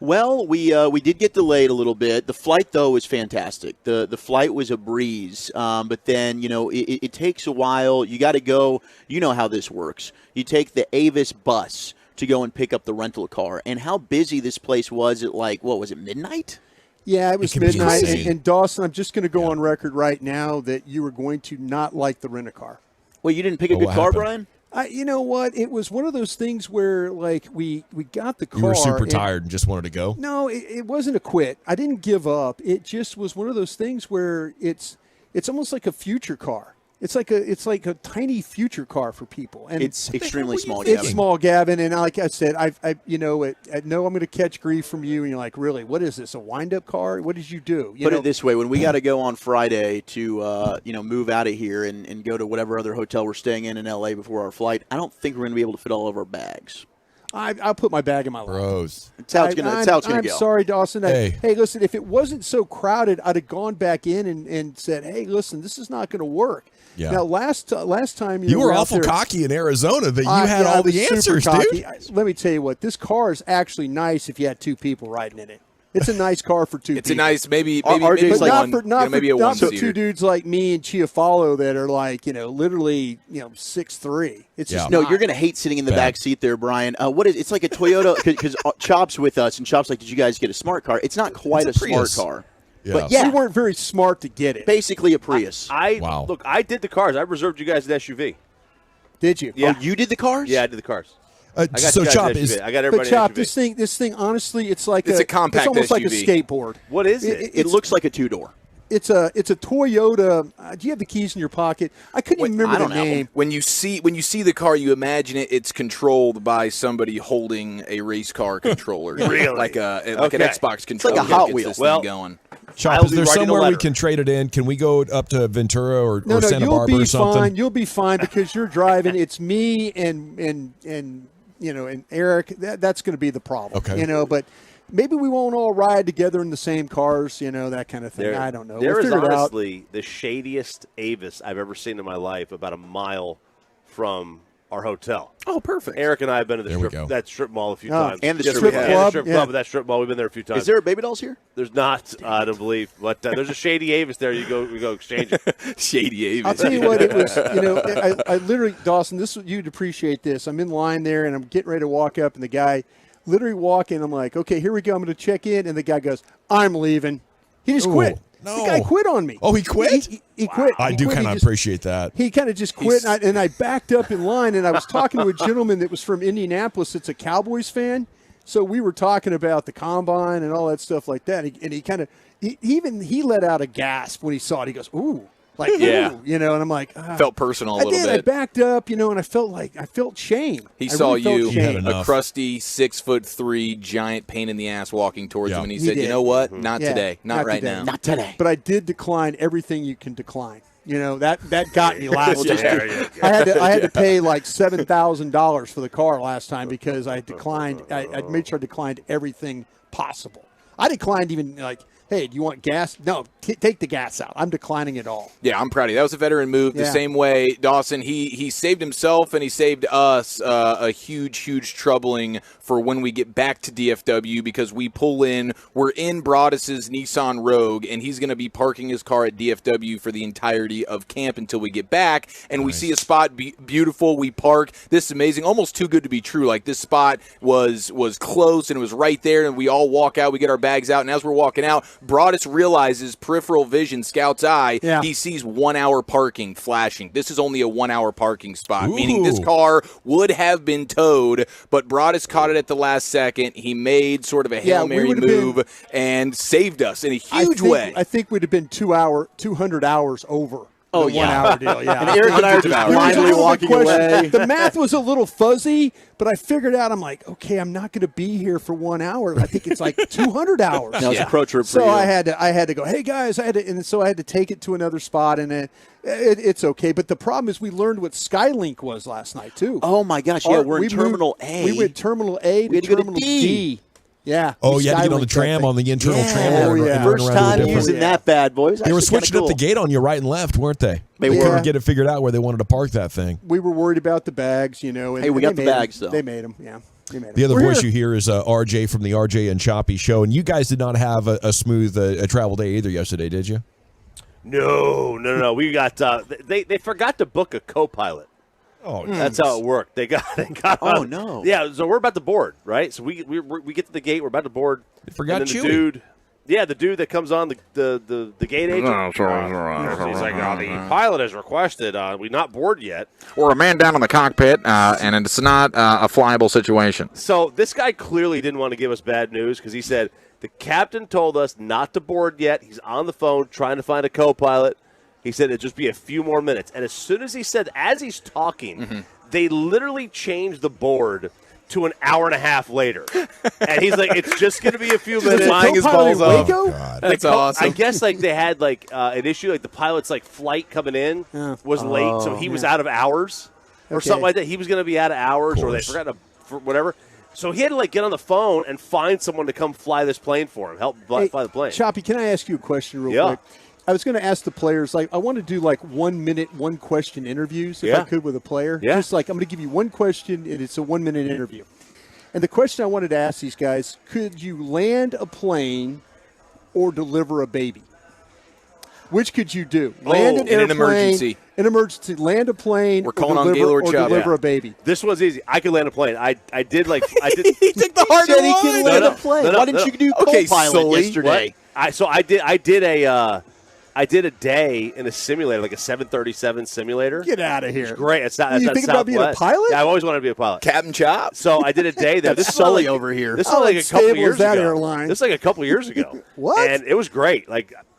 S4: Well, we did get delayed a little bit. The flight, though, was fantastic. The flight was a breeze. But then, it takes a while. You got to go. You know how this works. You take the Avis bus to go and pick up the rental car. And how busy this place was at, what was it, midnight?
S16: Yeah, it was midnight. And Dawson, I'm just going to go on record right now that you were going to not like the rent-a-car.
S4: Well, you didn't pick a good car, Brian?
S16: You know what? It was one of those things where, we got the car.
S15: You were super tired and just wanted to go?
S16: No, it wasn't a quit. I didn't give up. It just was one of those things where it's almost like a future car. It's like a tiny future car for people, and
S4: it's extremely small. Gavin.
S16: It's small, Gavin, and like I said, I know I'm going to catch grief from you, and you're like, really, what is this? A wind-up car? What did you do?
S4: Put it this way: when we got to go on Friday to move out of here and go to whatever other hotel we're staying in LA before our flight, I don't think we're going to be able to fit all of our bags.
S16: I'll put my bag in my lap.
S15: Bros.
S4: That's how it's going to go.
S16: I'm sorry, Dawson.
S15: Hey,
S16: listen, if it wasn't so crowded, I'd have gone back in and said, hey, listen, this is not going to work.
S15: Yeah.
S16: Now, last time
S15: you were awful
S16: there,
S15: cocky in Arizona that you had all the answers, dude.
S16: Let me tell you what, this car is actually nice if you had two people riding in it. It's a nice car for two people.
S17: It's a nice, maybe
S16: but not for two
S17: seater.
S16: dudes like me and Chiafalo that are literally 6'3". It's just
S4: you're going to hate sitting in the back seat there, Brian. It's like a Toyota because Chop's with us and Chop's like, did you guys get a smart car? It's not quite a smart car.
S15: Yeah.
S4: But
S16: we weren't very smart to get it.
S4: Basically a Prius.
S13: Look, I did the cars. I reserved you guys an SUV.
S16: Did you?
S4: Yeah. Oh, you did the cars?
S13: Yeah, I did the cars.
S15: I got Chop
S13: I got everybody.
S16: But Chop, this thing, honestly, it's like
S17: a compact.
S16: It's almost
S17: SUV.
S16: like a skateboard.
S13: What is it?
S4: It looks like a two-door.
S16: It's a Toyota. Do you have the keys in your pocket? I couldn't even remember the name.
S17: When you see the car, you imagine it's controlled by somebody holding a race car controller,
S13: really,
S17: like an Xbox controller.
S4: It's like a Hot Wheel.
S17: Well, going.
S15: Chop, is there somewhere we can trade it in? Can we go up to Ventura or Santa Barbara or something?
S16: Fine. You'll be fine because you're driving. It's me and Eric. That's going to be the problem.
S15: Okay.
S16: But maybe we won't all ride together in the same cars, that kind of thing. I don't know.
S13: There is honestly the shadiest Avis I've ever seen in my life, about a mile from our hotel.
S4: Oh, perfect.
S13: Eric and I have been to
S15: There we
S13: that strip mall a few
S4: Oh,
S13: times.
S4: and the
S13: Yes,
S4: strip
S13: we have.
S4: club.
S13: And the strip
S4: Yeah.
S13: club, but that strip mall, we've been there a few times.
S4: Is there Baby Dolls here?
S13: There's not, I don't believe, but there's a Shady Avis there. We go exchange it.
S17: Shady Avis.
S16: I'll tell you what, it was, I literally, Dawson, you'd appreciate this. I'm in line there, and I'm getting ready to walk up, and the guy literally walk in. I'm like, okay, here we go. I'm going to check in. And the guy goes, I'm leaving. He just quit.
S15: No.
S16: The guy quit on me.
S15: Oh, he quit?
S16: He quit.
S15: I
S16: He
S15: do
S16: quit.
S15: kind
S16: He
S15: of
S16: just-
S15: appreciate that.
S16: He kind of just quit, and I backed up in line, and I was talking to a gentleman that was from Indianapolis that's a Cowboys fan. So we were talking about the combine and all that stuff like that. And he kind of he let out a gasp when he saw it. He goes, "Ooh." Like,
S17: Yeah.
S16: ooh, and I'm like,
S17: Felt personal a
S16: I
S17: little
S16: did.
S17: bit.
S16: I backed up, and I felt shame.
S17: He
S16: I
S17: saw
S16: really felt
S17: you,
S16: shame.
S17: a crusty 6'3" giant pain in the ass, walking towards him, and he said,
S16: did.
S17: "You know what?
S16: Mhm.
S17: Not
S16: Yeah,
S17: today. Not right
S16: today.
S17: now.
S4: Not today."
S16: But I did decline everything you can decline. That got me last
S17: Yeah,
S16: time.
S17: yeah.
S16: I had to pay like $7,000 for the car last time because I declined. I made sure I declined everything possible. I declined even like, hey, do you want gas? No, take the gas out. I'm declining it all.
S17: Yeah, I'm proud of you. That was a veteran move. The
S16: Yeah.
S17: same way, Dawson, he saved himself and he saved us a huge troubling for when we get back to DFW because we pull in. We're in Broadus's Nissan Rogue, and he's going to be parking his car at DFW for the entirety of camp until we get back. And we see a spot beautiful. We park. This is amazing. Almost too good to be true. Like, this spot was close, and it was right there, and we all walk out. We get our bags out, and as we're walking out, Broadus realizes peripheral vision, scout's eye, he sees 1 hour parking flashing. This is only a 1 hour parking spot, meaning this car would have been towed, but Broadus caught it at the last second. He made sort of a Hail Mary move and saved us in a huge way.
S16: I think we'd have been 200 hours over.
S17: Oh,
S16: the
S17: 1
S16: hour deal, yeah.
S4: And Eric and I are just blindly walking away.
S16: The math was a little fuzzy, but I figured out, I'm like, okay, I'm not going to be here for 1 hour. I think it's like 200 hours.
S4: That was a pro trip for
S16: so
S4: you.
S16: I had to go, hey guys, and so I had to take it to another spot, and it's okay. But the problem is we learned what Skylink was last night too.
S4: Oh my gosh, yeah, we're in Terminal A.
S16: We went Terminal A to
S4: had to go to
S16: Terminal
S4: D.
S16: D. Yeah.
S15: Oh, you had to get on the
S16: Skylink
S15: tram,
S16: that
S15: on the internal
S16: thing.
S15: tram.
S16: Yeah.
S15: and
S16: Oh,
S15: run
S16: yeah.
S15: around
S4: First
S15: to a
S4: time
S15: different-
S4: using that bad, boys.
S15: They were
S4: Actually
S15: switching
S4: kinda
S15: up the gate on you right and left, weren't they? They
S16: were.
S15: couldn't get it figured out where they wanted to park that thing.
S16: We were worried about the bags, And
S4: Hey, we got the
S16: they made
S4: bags,
S16: them.
S4: though.
S16: They made them, yeah. They made
S15: The
S16: them.
S15: other
S16: We're
S15: voice
S16: here.
S15: you hear is RJ from the RJ and Choppy show, and you guys did not have a smooth travel day either yesterday, did you?
S13: No. We got they forgot to book a co-pilot.
S15: Oh,
S13: that's how it worked. They got.
S4: Oh, no.
S13: Yeah, so we're about to board, right? So we get to the gate. We're about to board.
S15: They forgot
S13: and then
S15: Chewie.
S13: the dude. Yeah, the dude that comes on the gate agent. He's like, the pilot has requested we not board yet.
S6: Or a man down in the cockpit, and it's not a flyable situation.
S13: So this guy clearly didn't want to give us bad news because he said the captain told us not to board yet. He's on the phone trying to find a co-pilot. He said it'd just be a few more minutes. And as soon as he said, as he's talking, they literally changed the board to an hour and a half later. And he's like, it's just going to be a few minutes.
S17: Flying his balls off.
S13: That's
S17: awesome.
S13: I guess they had an issue, the pilot's flight coming in was late, so he was out of hours or something like that. He was going to be out of hours, or they forgot for whatever. So he had to get on the phone and find someone to come fly this plane for him, help fly the plane.
S16: Choppy, can I ask you a question real quick? I was going to ask the players, I want to do 1 minute, one question interviews if I could with a player.
S13: Yeah.
S16: Just I'm going to give you one question, and it's a 1 minute interview. And the question I wanted to ask these guys, could you land a plane or deliver a baby? Which could you do? Land an airplane,
S17: an emergency.
S16: Land a plane,
S17: We're calling
S16: or
S17: on
S16: deliver,
S17: Gaylord
S16: or
S17: Chubb.
S16: deliver a baby.
S13: This one's easy. I could land a plane. I did
S17: He took the harder
S4: Said he
S17: one.
S4: could land a plane. Why didn't you do co-pilot yesterday?
S13: I did a day in a simulator, like a 737 simulator.
S16: Get out of here.
S13: It's great. It's not.
S16: You
S13: That's
S16: think
S13: not
S16: about being a
S13: Southwest.
S16: pilot?
S13: Yeah, I've always wanted to be a pilot.
S17: Captain Chop.
S13: So I did a day there. This is
S4: Sully
S13: like,
S4: over here.
S13: This is
S16: How
S13: like a couple
S16: unstable
S13: years
S16: is that
S13: ago.
S16: airline?
S13: This is like a couple years ago.
S16: What?
S13: And it was great.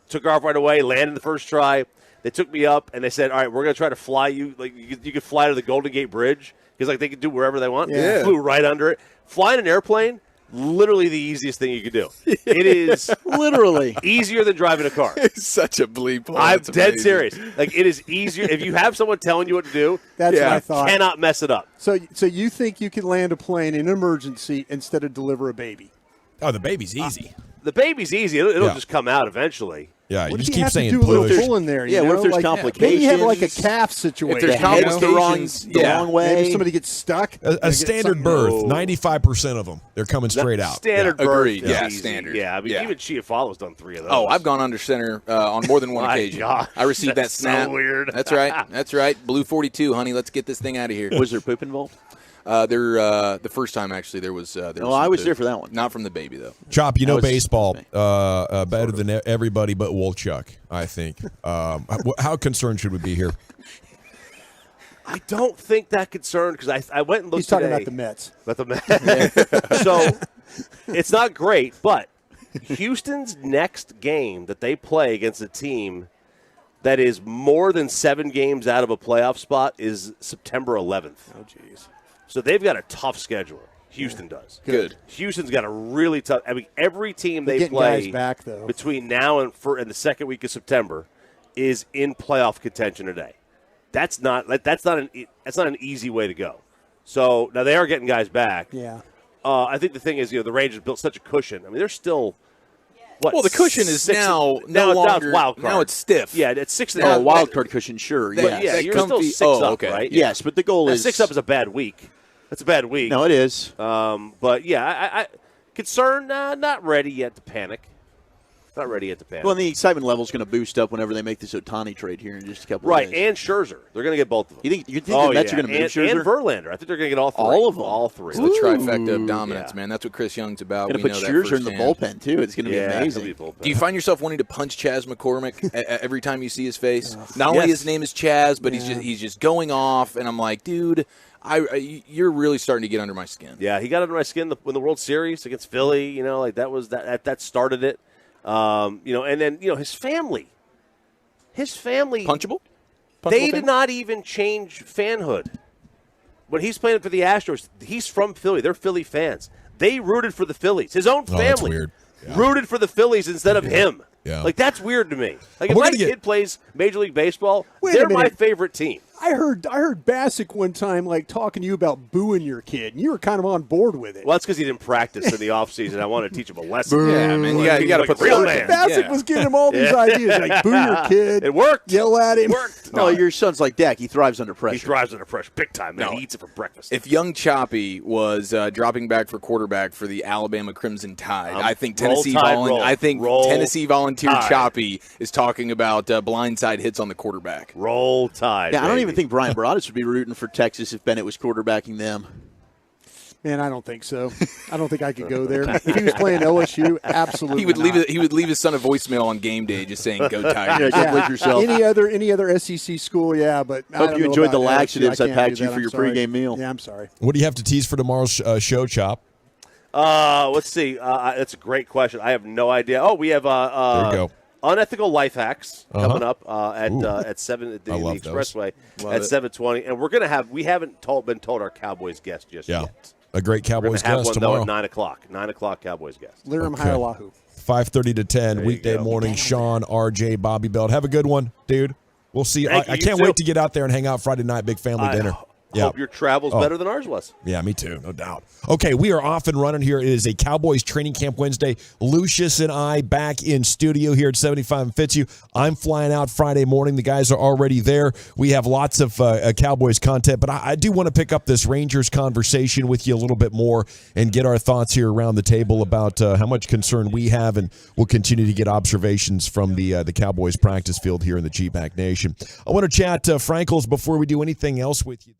S13: Took off right away. Landed the first try. They took me up and they said, "All right, we're going to try to fly you. You could fly to the Golden Gate Bridge because they could do wherever they want."
S16: Yeah.
S13: Flew right under it. Flying an airplane. Literally the easiest thing you could do. It is
S4: literally
S13: easier than driving a car.
S17: It's such a bleep.
S13: I'm dead serious. It is easier if you have someone telling you what to do.
S16: That's what I thought.
S13: Cannot mess it up.
S16: So you think you can land a plane in an emergency instead of deliver a baby?
S15: Oh, the baby's easy.
S13: The baby's easy. It'll just come out eventually.
S15: Yeah, you
S16: What
S15: just
S16: if you
S15: keep
S16: have
S15: saying
S16: to do a little
S15: push.
S16: pulling there?
S4: Yeah,
S16: You
S4: what
S16: know?
S4: if there's
S16: like,
S4: complications?
S16: Maybe you have like a calf situation.
S17: If there's
S4: The head's
S17: complications,
S4: the wrong way.
S16: Maybe somebody gets stuck.
S15: A standard birth, 95% of them, they're coming straight out.
S13: Standard
S17: Yeah.
S13: birth.
S17: Agreed.
S13: is
S17: Yeah,
S13: easy.
S17: standard.
S13: Yeah, I mean,
S17: Yeah.
S13: even Chiafalo's done 3 of those.
S17: Oh, I've gone under center on more than one
S13: My
S17: occasion.
S13: gosh,
S17: I received that
S13: that's so
S17: snap.
S13: weird.
S17: That's right. That's right. Blue 42, honey. Let's get this thing out of here.
S4: Was there poop involved?
S17: The first time actually there was.
S4: I was there for that one.
S17: Not from the baby though.
S15: Chop, you know
S4: was-
S15: baseball better than everybody but Wolchuk, I think. How concerned should we be here?
S13: I don't think that concerned because I went and looked
S16: He's talking
S13: today.
S16: about the Mets.
S13: About the Mets. So it's not great, but Houston's next game that they play against a team that is more than 7 games out of a playoff spot is September 11th.
S16: Oh, jeez.
S13: So they've got a tough schedule. Houston does.
S17: Good.
S13: Houston's got a really tough. I mean, every team
S16: They're
S13: they
S16: getting
S13: play
S16: guys back, though.
S13: between now and the second week of September is in playoff contention today. That's not an easy way to go. So now they are getting guys back.
S16: Yeah.
S13: I think the thing is, the Rangers built such a cushion. I mean, they're still. What,
S17: Well, the cushion is now
S13: now
S17: longer.
S13: it's wild card.
S17: Now it's stiff.
S13: Yeah, it's 6.
S4: Oh, wild card cushion, sure.
S13: But
S4: Yeah.
S13: you're still 6 up,
S17: okay.
S13: right?
S4: Yes, but the goal
S13: Now,
S4: is
S13: 6 up is a bad week. That's a bad week.
S4: No, it is.
S13: But yeah, I concerned. Not ready yet to panic. Not ready yet to panic.
S4: Well, and the excitement level is going to boost up whenever they make this Ohtani trade here in just a couple
S13: right,
S4: of days.
S13: and Scherzer. They're going to get both of them.
S4: You think the Mets are going to move Scherzer?
S13: And Verlander. I think they're going to get all 3.
S4: All of them.
S13: All 3.
S17: It's the trifecta of dominance, man. That's what Chris Young's about.
S4: Going to
S17: We
S4: put
S17: know that
S4: Scherzer in the
S17: firsthand.
S4: bullpen too. It's going to be amazing.
S13: He'll be bullpen.
S17: Do you find yourself wanting to punch Chaz McCormick every time you see his face? Not only his name is Chaz, but he's just going off, and I'm like, dude, you're really starting to get under my skin.
S13: Yeah, he got under my skin in the World Series against Philly. That started it. And then his family.
S17: Punchable?
S13: They did not even change fanhood. When he's playing for the Astros, he's from Philly. They're Philly fans. They rooted for the Phillies. His own family
S15: that's weird. Yeah.
S13: rooted for the Phillies instead of him.
S15: Yeah.
S13: Like, that's weird to me. Like, if
S15: We're
S13: my
S15: gonna get-
S13: kid plays Major League Baseball,
S16: Wait a
S13: they're my
S16: minute.
S13: favorite team.
S16: I heard Bassick one time talking to you about booing your kid, and you were kind of on board with it.
S13: Well, that's because he didn't practice in the offseason. I want to teach him a lesson.
S17: Yeah, man, you got to
S13: like
S17: put
S13: a real
S17: the
S13: man.
S16: Bassick was giving him all these ideas, like boo your kid,
S13: It worked.
S16: yell at him.
S13: It worked.
S4: No, your son's like Dak. He thrives under pressure.
S13: He thrives under pressure big time, man.
S17: No.
S13: He eats it for breakfast.
S17: If young Choppy was dropping back for quarterback for the Alabama Crimson Tide, I think
S13: roll
S17: Tennessee
S13: Tide, roll. Roll
S17: Tennessee volunteer
S13: Tide.
S17: Choppy is talking about blindside hits on the quarterback.
S13: Roll Tide.
S4: Yeah, I don't
S13: baby.
S4: even think Brian Broaddus would be rooting for Texas if Bennett was quarterbacking them.
S16: Man, I don't think so. I don't think I could go there. If he was playing LSU, absolutely.
S17: He would
S16: not.
S17: leave his son a voicemail on game day just saying "Go Tigers."
S4: Yeah, go with yourself.
S16: Any other SEC school, yeah, but I
S4: Hope
S16: don't
S4: you
S16: know
S4: enjoyed
S16: about
S4: the
S16: LSU.
S4: laxatives I
S16: can't
S4: packed
S16: do
S4: you
S16: that.
S4: for
S16: I'm
S4: your
S16: sorry.
S4: pregame meal.
S16: Yeah, I'm sorry.
S15: What do you have to tease for tomorrow's show, Chop?
S13: Let's see. That's a great question. I have no idea. Oh, we have
S15: There you go.
S13: unethical life hacks coming up
S15: Ooh.
S13: at 7 at the
S15: I love those.
S13: Expressway
S17: Love
S13: at
S17: it.
S13: 7:20, and we're gonna have. We haven't been told our Cowboys guest just
S15: Yeah.
S13: yet.
S15: A great
S13: We're
S15: Cowboys
S13: gonna have
S15: guest
S13: one though
S15: tomorrow.
S13: at 9 o'clock. 9 o'clock Cowboys guest.
S16: Liram
S15: Okay.
S16: Hailahu.
S15: 5:30 to 10
S13: There you
S15: weekday
S13: go.
S15: morning. Sean, RJ, Bobby Belt. Have a good one, dude. We'll see.
S13: Thank
S15: I
S13: you, you
S15: can't
S13: too.
S15: wait to get out there and hang out Friday night. Big family dinner.
S13: Hope your travel's better than ours was.
S15: Yeah, me too, no doubt. Okay, we are off and running here. It is a Cowboys training camp Wednesday. Lucius and I back in studio here at 75 and Fitzhugh. I'm flying out Friday morning. The guys are already there. We have lots of Cowboys content, but I do want to pick up this Rangers conversation with you a little bit more and get our thoughts here around the table about how much concern we have, and we'll continue to get observations from the Cowboys practice field here in the G-Back Nation. I want to chat Frankels before we do anything else with you.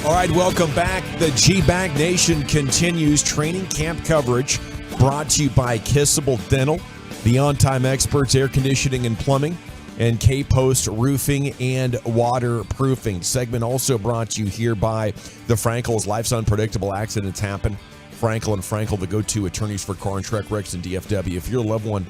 S15: All right, welcome back. The G-Bag Nation continues training camp coverage brought to you by Kissable Dental, the on-time experts, air conditioning and plumbing, and K-Post Roofing and Waterproofing. Segment also brought to you here by the Frankels. Life's unpredictable. Accidents happen. Frankel and Frankel, the go-to attorneys for car and truck wrecks in DFW. If your loved one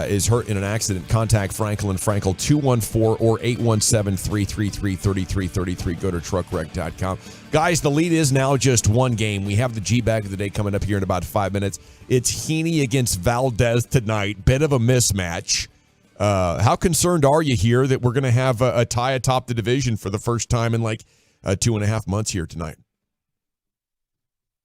S15: is hurt in an accident, contact Frankel and Frankel, 214 or 817-333-3333. Go to truckwreck.com. Guys, the lead is now just one game. We have the G-Bag of the day coming up here in about 5 minutes. It's Heaney against Valdez tonight. Bit of a mismatch. How concerned are you here that we're going to have a tie atop the division for the first time in like 2.5 months here tonight?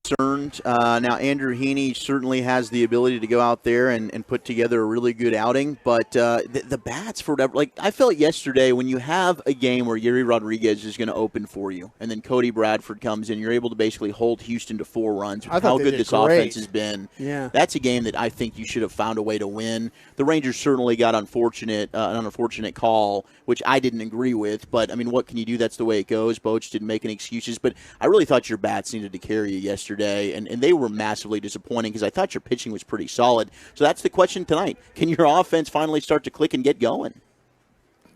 S4: Concerned. Now, Andrew Heaney certainly has the ability to go out there and put together a really good outing, but the bats, for whatever, like I felt yesterday when you have a game where Yuri Rodriguez is going to open for you, and then Cody Bradford comes in, you're able to basically hold Houston to 4 runs. With how good this offense has been, that's a game that I think you should have found a way to win. The Rangers certainly got an unfortunate call, which I didn't agree with, but I mean, what can you do? That's the way it goes. Boch didn't make any excuses, but I really thought your bats needed to carry you yesterday. And they were massively disappointing because I thought your pitching was pretty solid. So that's the question tonight. Can your offense finally start to click and get going?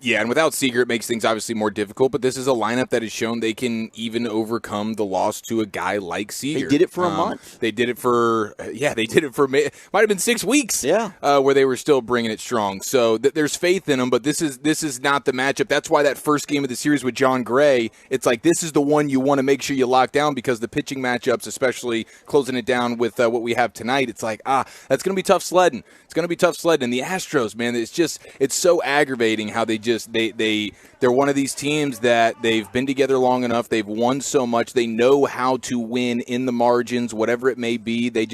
S17: Yeah, and without Seager, it makes things obviously more difficult, but this is a lineup that has shown they can even overcome the loss to a guy like Seager.
S4: They did it for a month.
S17: They did it for might have been 6 weeks.
S4: Yeah,
S17: where they were still bringing it strong. So there's faith in them, but this is not the matchup. That's why that first game of the series with John Gray, it's like this is the one you want to make sure you lock down because the pitching matchups, especially closing it down with what we have tonight, it's like that's going to be tough sledding. It's going to be tough sledding. And the Astros, man, it's so aggravating how they're one of these teams that they've been together long enough. They've won so much. They know how to win in the margins, whatever it may be. They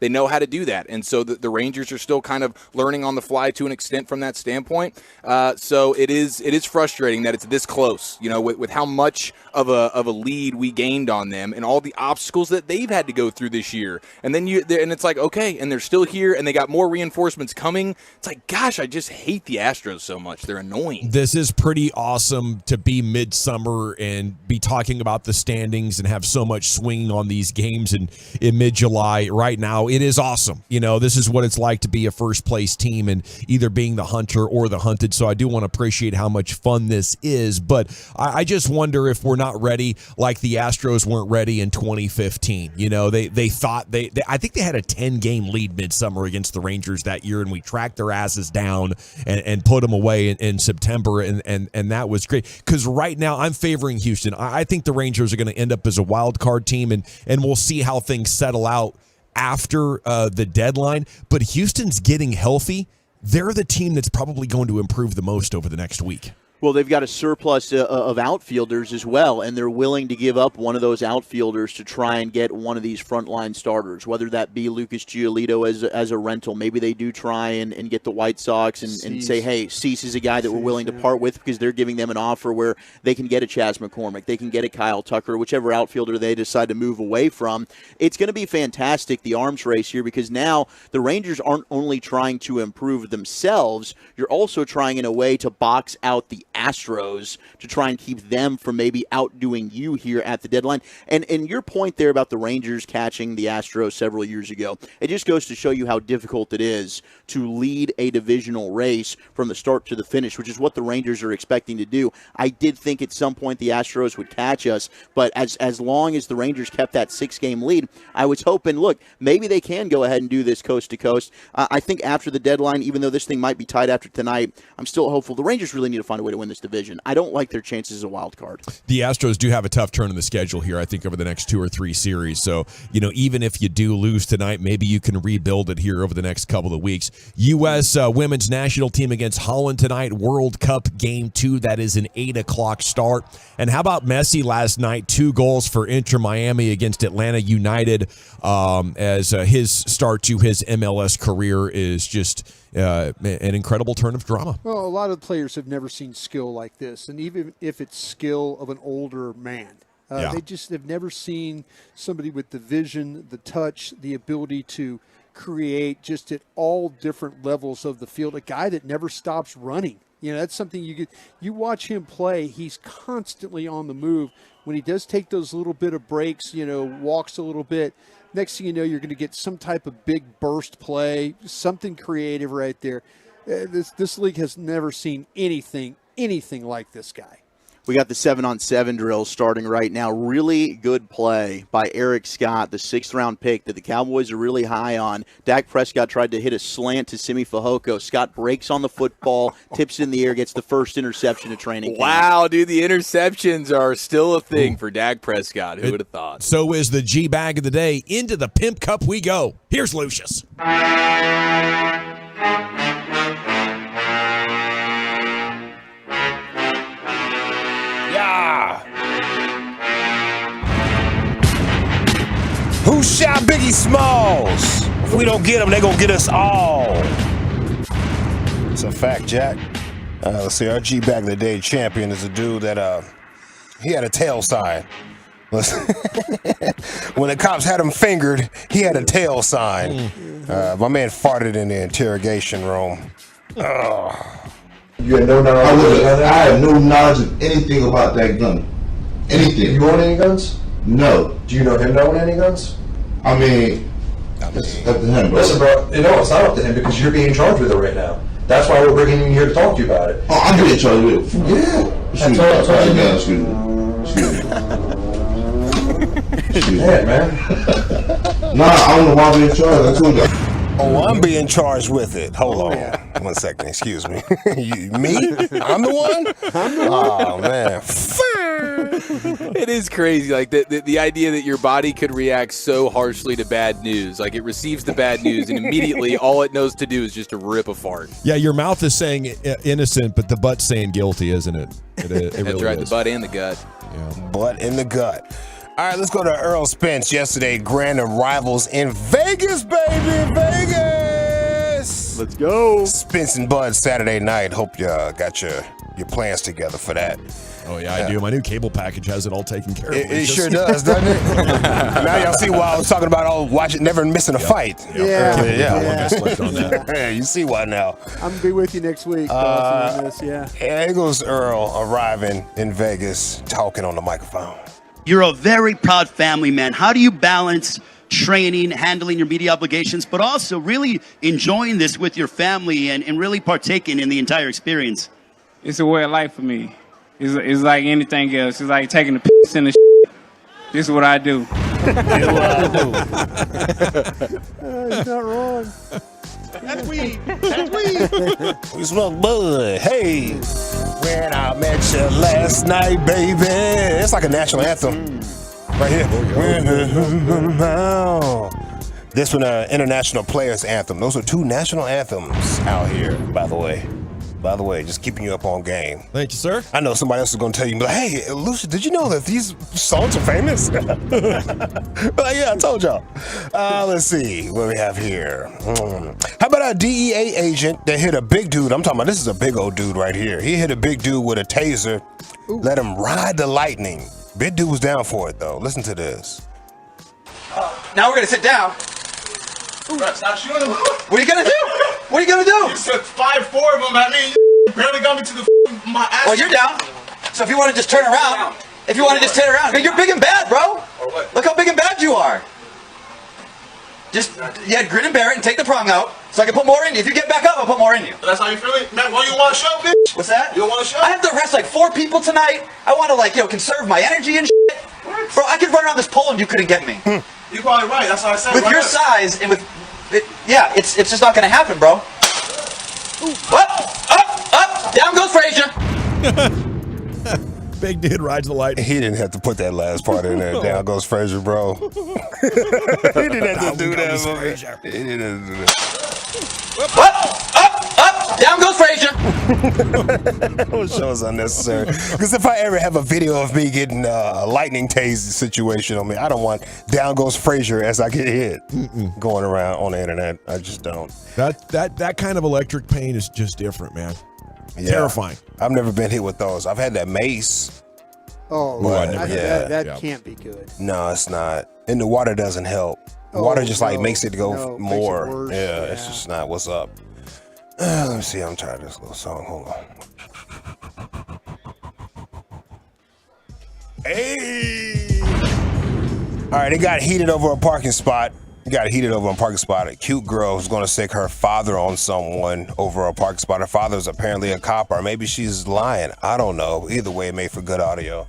S17: know how to do that. And so the Rangers are still kind of learning on the fly to an extent from that standpoint. So it is frustrating that it's this close, with how much of a lead we gained on them and all the obstacles that they've had to go through this year. And then it's like, okay, and they're still here and they got more reinforcements coming. It's like, gosh, I just hate the Astros so much. They're annoying.
S15: This is pretty awesome to be midsummer and be talking about the standings and have so much swinging on these games in mid-July right now. It is awesome. This is what it's like to be a first-place team and either being the hunter or the hunted. So I do want to appreciate how much fun this is. But I just wonder if we're not ready like the Astros weren't ready in 2015. They thought I think they had a 10-game lead midsummer against the Rangers that year, and we tracked their asses down and put them away in September, and that was great. Because right now I'm favoring Houston. I think the Rangers are going to end up as a wild card team, and we'll see how things settle out after the deadline. But Houston's getting healthy. They're the team that's probably going to improve the most over the next week.
S4: Well, they've got a surplus of outfielders as well, and they're willing to give up one of those outfielders to try and get one of these frontline starters, whether that be Lucas Giolito as a rental. Maybe they do try and get the White Sox and say, hey, Cease is a guy that we're willing to part with because they're giving them an offer where they can get a Chas McCormick, they can get a Kyle Tucker, whichever outfielder they decide to move away from. It's going to be fantastic, the arms race here, because now the Rangers aren't only trying to improve themselves, you're also trying in a way to box out the Astros to try and keep them from maybe outdoing you here at the deadline. And your point there about the Rangers catching the Astros several years ago, it just goes to show you how difficult it is to lead a divisional race from the start to the finish, which is what the Rangers are expecting to do. I did think at some point the Astros would catch us, but as long as the Rangers kept that 6-game lead, I was hoping, look, maybe they can go ahead and do this coast to coast. I think after the deadline, even though this thing might be tied after tonight, I'm still hopeful. The Rangers really need to find a way to win this division. I don't like their chances as a wild card.
S15: The Astros do have a tough turn in the schedule here, I think, over the next 2 or 3 series. So, even if you do lose tonight, maybe you can rebuild it here over the next couple of weeks. U.S. Women's National Team against Holland tonight, World Cup Game 2. That is an 8 o'clock start. And how about Messi last night? 2 goals for Inter Miami against Atlanta United as his start to his MLS career is just an incredible turn of drama.
S16: Well, a lot of players have never seen skill like this, and even if it's skill of an older man, they just have never seen somebody with the vision, the touch, the ability to create just at all different levels of the field, a guy that never stops running. You know, that's something you watch him play. He's constantly on the move. When he does take those little bit of breaks, you know, walks a little bit, next thing you know, you're going to get some type of big burst play, something creative right there. This league has never seen anything like this guy.
S4: We got the 7-on-7 drills starting right now. Really good play by Eric Scott, the 6th-round pick that the Cowboys are really high on. Dak Prescott tried to hit a slant to Simi Fehoko. Scott breaks on the football, tips it in the air, gets the first interception of training camp.
S17: Wow, dude, the interceptions are still a thing for Dak Prescott. Who would have thought?
S15: So is the G-Bag of the day. Into the Pimp Cup we go. Here's Lucius.
S9: Who shot Biggie Smalls? If we don't get them, they gonna get us all. It's a fact, Jack. Let's see, our G-Bag of the Day champion is a dude that he had a tail sign. When the cops had him fingered, he had a tail sign. My man farted in the interrogation room.
S18: You had no knowledge. I have no knowledge of anything about that gun. Anything. You own any guns? No. Do you know him to own any guns? I mean, it's up to him, bro.
S23: Listen, bro, no, it's not up to him because you're being charged with it right now. That's why we're bringing you here to talk to you about it.
S18: Oh, I'm being charged with it. Yeah. Excuse me.
S23: Yeah, man.
S18: Nah, I don't know why I'm being charged. I told you.
S9: Oh, I'm being charged with it. Hold on. 1 second. Excuse me. Me? I'm the one? Oh, man.
S17: It is crazy, like the idea that your body could react so harshly to bad news. Like it receives the bad news, and immediately all it knows to do is just to rip a fart.
S15: Yeah, your mouth is saying innocent, but the butt's saying guilty, isn't it? It
S17: That's
S15: really
S17: right,
S15: is.
S17: the butt and the gut.
S15: Yeah.
S9: Butt in the gut. All right, let's go to Earl Spence yesterday. Grand arrivals in Vegas, baby, Vegas.
S4: Let's go.
S9: Spence and Bud Saturday night. Hope you got your plans together for that.
S15: Oh, yeah, I do. My new cable package has it all taken care of.
S9: It sure does, doesn't it? Now y'all see why I was talking about never missing a fight.
S16: Yeah.
S9: Yeah, you see why now.
S16: I'm going to be with you next week. On this, yeah.
S9: Here goes Earl arriving in Vegas, talking on the microphone.
S24: You're a very proud family man. How do you balance training, handling your media obligations, but also really enjoying this with your family and really partaking in the entire experience?
S25: It's a way of life for me. It's like anything else. It's like taking a piss in the shit. This is what I do.
S16: He's not wrong.
S9: That's weed. That's weed. We smoke bud. Hey, when I met you last night, baby. It's like a national anthem. Right here. This one, international players anthem. Those are 2 national anthems out here, by the way. By the way, just keeping you up on game.
S15: Thank you, sir.
S9: I know somebody else is going to tell you, like, hey, Lucia, did you know that these songs are famous? But yeah, I told y'all. Let's see what we have here. How about a DEA agent that hit a big dude? I'm talking about this is a big old dude right here. He hit a big dude with a taser, let him ride the lightning. Big dude was down for it, though. Listen to this.
S26: Now we're going to sit down. Stop shooting. What are you going to do? What are you going to do?
S23: You said 5-4 of them at me. You barely got me to my ass.
S26: Well, you're down. So if you want to just turn around, you're big and bad, bro. Look how big and bad you are. Just, grin and bear it and take the prong out so I can put more in you. If you get back up, I'll put more in you.
S23: That's how you feel it? Man, what do you want to show, bitch?
S26: What's that?
S23: You want to show?
S26: I have to arrest like 4 people tonight. I want to conserve my energy and shit. What? Bro, I could run around this pole and you couldn't get me.
S23: You're probably right. That's what I said.
S26: With your size and with, it's just not going to happen, bro. Up, down goes Frazier.
S15: Big dude rides the light.
S9: He didn't have to put that last part in there. Down goes Frazier, bro. He didn't have to do that. He didn't have to do that.
S26: Up, down goes Frazier.
S9: That show is unnecessary. Because if I ever have a video of me getting a lightning tase situation on me, I don't want down goes Frazier as I get hit going around on the internet. I just don't.
S15: That kind of electric pain is just different, man.
S9: Yeah.
S15: Terrifying.
S9: I've never been hit with those. I've had that mace.
S16: Oh,
S9: but,
S16: that can't be good.
S9: No, it's not. And the water doesn't help. The water just makes it go more.
S16: Makes it worse.
S9: Yeah, it's just not what's up. Let me see. I'm trying this little song. Hold on. Hey! All right, it got heated over a parking spot. A cute girl who's going to sick her father on someone over a parking spot. Her father's apparently a cop, or maybe she's lying. I don't know. Either way, it made for good audio.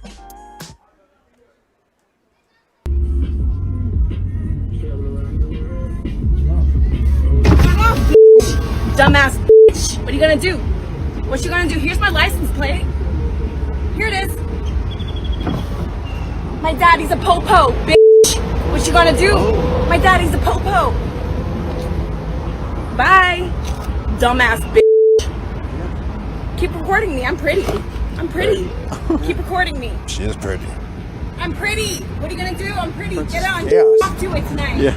S2: Dumbass bitch. What are you gonna do? What you gonna do? Here's my license plate. Here it is. My daddy's a popo, bitch. What you gonna do? My daddy's a popo. Bye. Dumbass bitch. Keep recording me. I'm pretty. Keep recording me.
S9: She is pretty.
S2: I'm pretty. What are you gonna do? I'm pretty. Get on.
S9: Chaos.
S2: Off to it tonight.
S9: Yeah.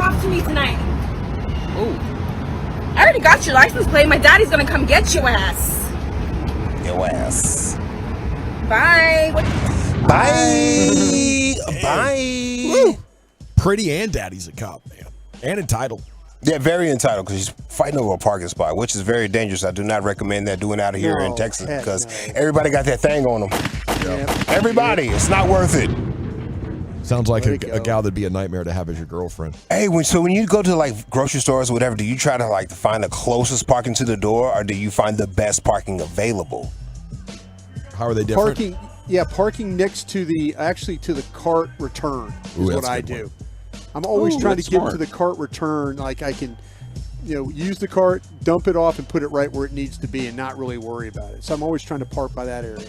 S2: Off to me tonight. Ooh. I already got your license plate. My daddy's gonna come get your ass.
S9: Your ass.
S2: Bye.
S9: Bye. Bye.
S15: Woo. Pretty and daddy's a cop, man. And entitled.
S9: Yeah, very entitled because he's fighting over a parking spot, which is very dangerous. I do not recommend that doing out here in Texas because everybody got that thing on them. Yeah. Everybody. It's not worth it.
S15: Sounds like a gal that'd be a nightmare to have as your girlfriend.
S9: Hey, when you go to like grocery stores or whatever, do you try to like find the closest parking to the door, or do you find the best parking available?
S15: How are they different?
S16: Parking next to the cart return is what I do. I'm always trying to get to the cart return. Like I can, use the cart, dump it off, and put it right where it needs to be, and not really worry about it. So I'm always trying to park by that area.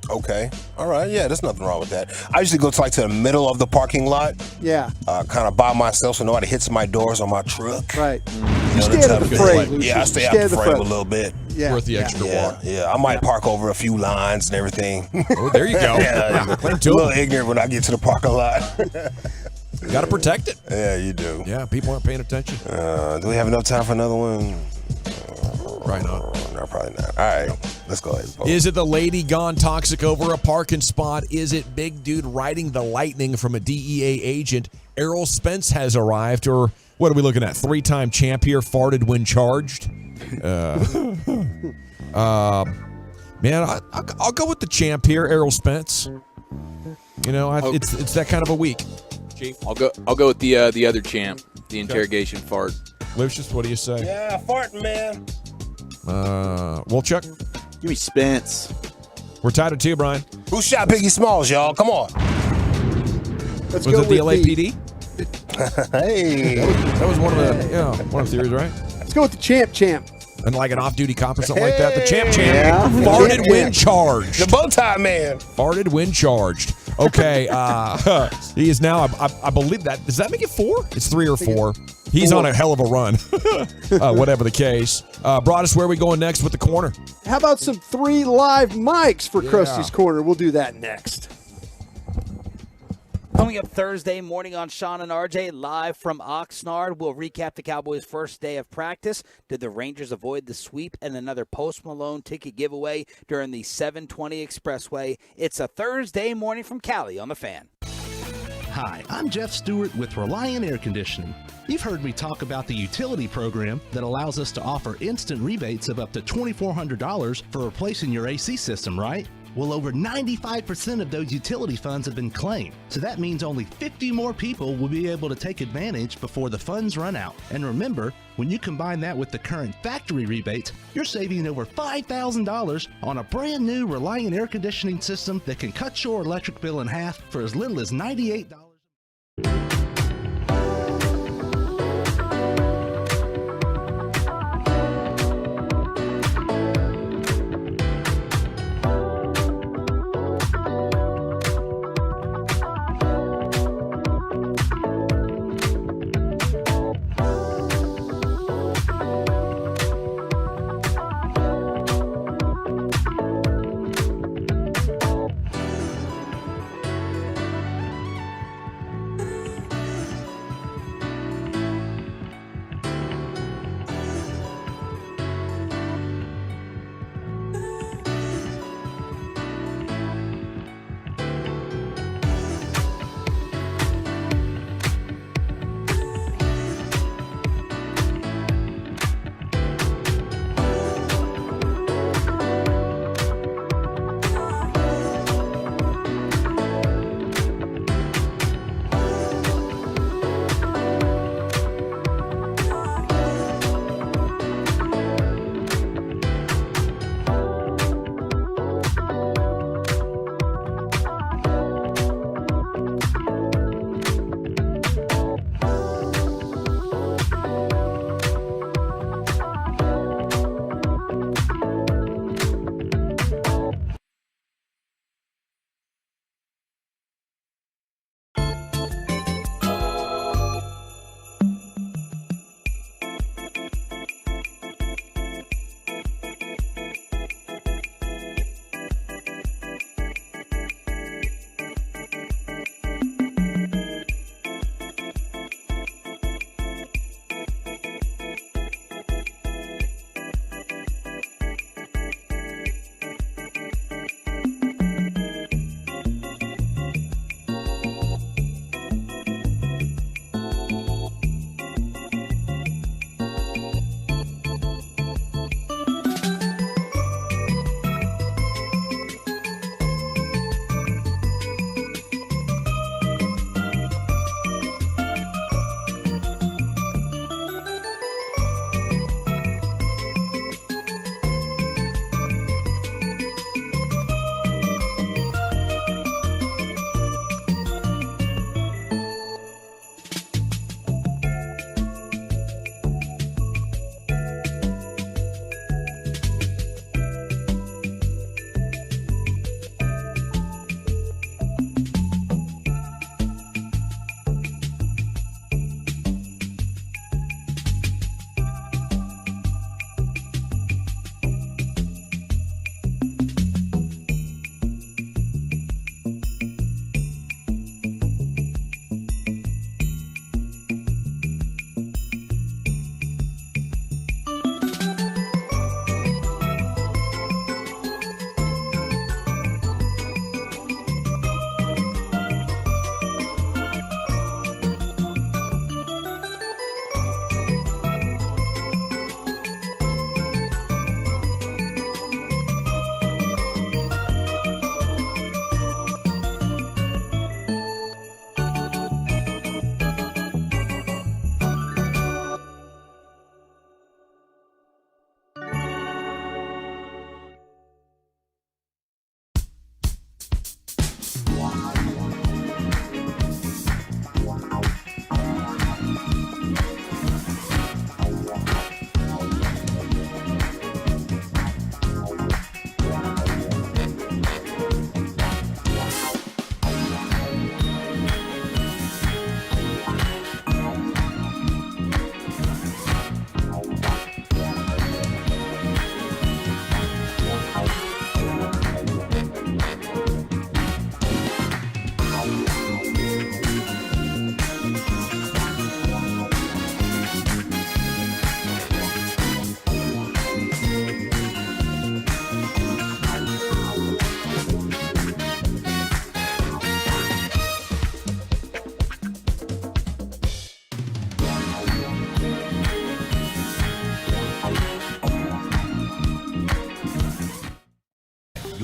S9: Okay. All right. Yeah, there's nothing wrong with that. I usually go to the middle of the parking lot.
S16: Yeah.
S9: Kind of by myself so nobody hits my doors on my truck.
S16: Right. You stay out of the frame, Lucius.
S9: Yeah, I stay out of the frame a little bit.
S16: Yeah.
S15: Worth the extra walk.
S9: Yeah, I might park over a few lines and everything.
S15: Oh, there you go.
S9: A little ignorant when I get to the parking lot.
S15: You got to protect it.
S9: Yeah, you do.
S15: Yeah, people aren't paying attention.
S9: Do we have enough time for another one?
S15: Right on.
S9: No, probably not. All right, let's go ahead.
S15: Is it the lady gone toxic over a parking spot? Is it big dude riding the lightning from a DEA agent? Errol Spence has arrived, or what are we looking at? 3-time champ here, farted when charged. Man, I'll go with the champ here, Errol Spence. It's that kind of a week.
S17: Chief, I'll go with the other champ, the interrogation fart.
S15: Lucius, what do you say?
S9: Yeah, farting, man.
S15: Wolchuk?
S4: Give me Spence.
S15: We're tied at 2, Brian.
S9: Who shot Biggie Smalls, y'all? Come on.
S15: Was it the LAPD?
S9: Hey.
S15: That was one of the theories, right?
S16: Let's go with the champ.
S15: And like an off-duty cop or something like that. The champ
S9: farted
S15: when charged.
S9: The bow tie man.
S15: Farted when charged. Okay. He is now, I believe that. Does that make it 4? It's 3 or 4. He's on a hell of a run. Whatever the case. Broadus, where are we going next with the corner?
S16: How about some 3 live mics for Krusty's Corner? We'll do that next.
S3: Coming up Thursday morning on Sean and RJ, live from Oxnard, we'll recap the Cowboys' first day of practice. Did the Rangers avoid the sweep and another Post Malone ticket giveaway during the 720 Expressway? It's a Thursday morning from Cali on The Fan.
S5: Hi, I'm Jeff Stewart with Reliant Air Conditioning. You've heard me talk about the utility program that allows us to offer instant rebates of up to $2,400 for replacing your AC system, right? Well, over 95% of those utility funds have been claimed, so that means only 50 more people will be able to take advantage before the funds run out. And remember, when you combine that with the current factory rebates, you're saving over $5,000 on a brand new Reliant air conditioning system that can cut your electric bill in half for as little as $98.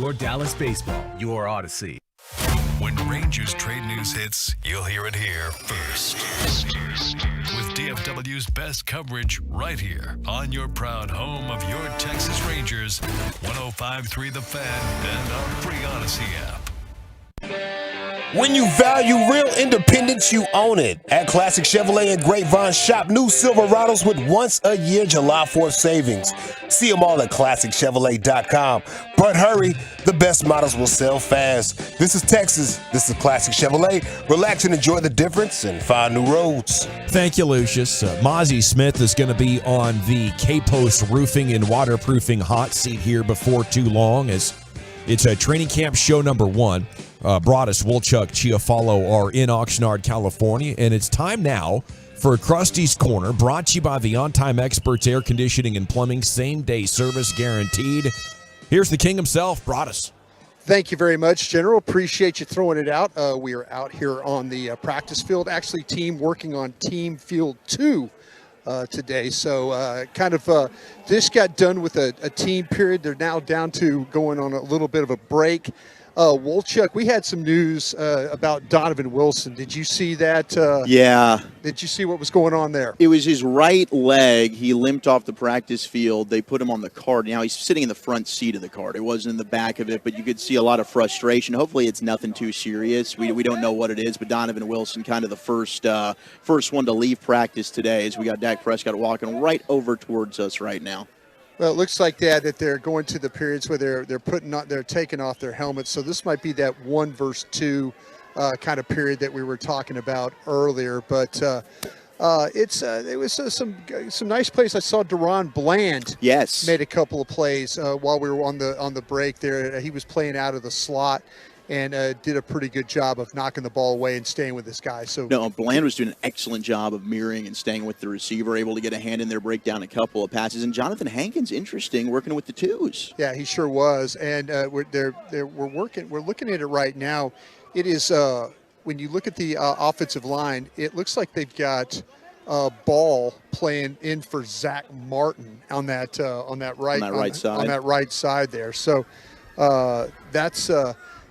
S1: your Dallas baseball, your Odyssey.
S8: When Rangers trade news hits, you'll hear it here first. With DFW's best coverage right here on your proud home of your Texas Rangers, 105.3 The Fan and our free Odyssey app.
S9: When you value real independence, you own it. At Classic Chevrolet and Grapevine, shop new Silverados with once-a-year July 4th savings. See them all at ClassicChevrolet.com. But hurry, the best models will sell fast. This is Texas. This is Classic Chevrolet. Relax and enjoy the difference and find new roads.
S15: Thank you, Lucius. Mozzie Smith is going to be on the K-Post roofing and waterproofing hot seat here before too long, as it's a training camp show number 1. Broadus, Wolchuk, Chiafalo are in Oxnard, California, and it's time now for Krusty's Corner, brought to you by the On-Time Experts Air Conditioning and Plumbing, same-day service guaranteed. Here's the king himself, Broadus.
S16: Thank you very much, General. Appreciate you throwing it out. We are out here on the practice field, actually team working on Team Field 2 today. So this got done with a team period. They're now down to going on a little bit of a break. Wolchuk, we had some news about Donovan Wilson. Did you see that?
S4: Yeah.
S16: Did you see what was going on there?
S4: It was his right leg. He limped off the practice field. They put him on the cart. Now he's sitting in the front seat of the cart. It wasn't in the back of it, but you could see a lot of frustration. Hopefully it's nothing too serious. We don't know what it is, but Donovan Wilson kind of the first one to leave practice today, as we got Dak Prescott walking right over towards us right now.
S16: Well, it looks like that they're going to the periods where they're taking off their helmets. So this might be that 1 versus 2 kind of period that we were talking about earlier. But it was some nice plays. I saw Deron Bland.
S4: Yes,
S16: made a couple of plays while we were on the break there. He was playing out of the slot and did a pretty good job of knocking the ball away and staying with this guy. So
S4: no, Bland was doing an excellent job of mirroring and staying with the receiver, able to get a hand in there, break down a couple of passes. And Jonathan Hankins, interesting, working with the twos.
S16: Yeah, he sure was. And we're looking at it right now. It is when you look at the offensive line, it looks like they've got Ball playing in for Zach Martin on that right side there. So that's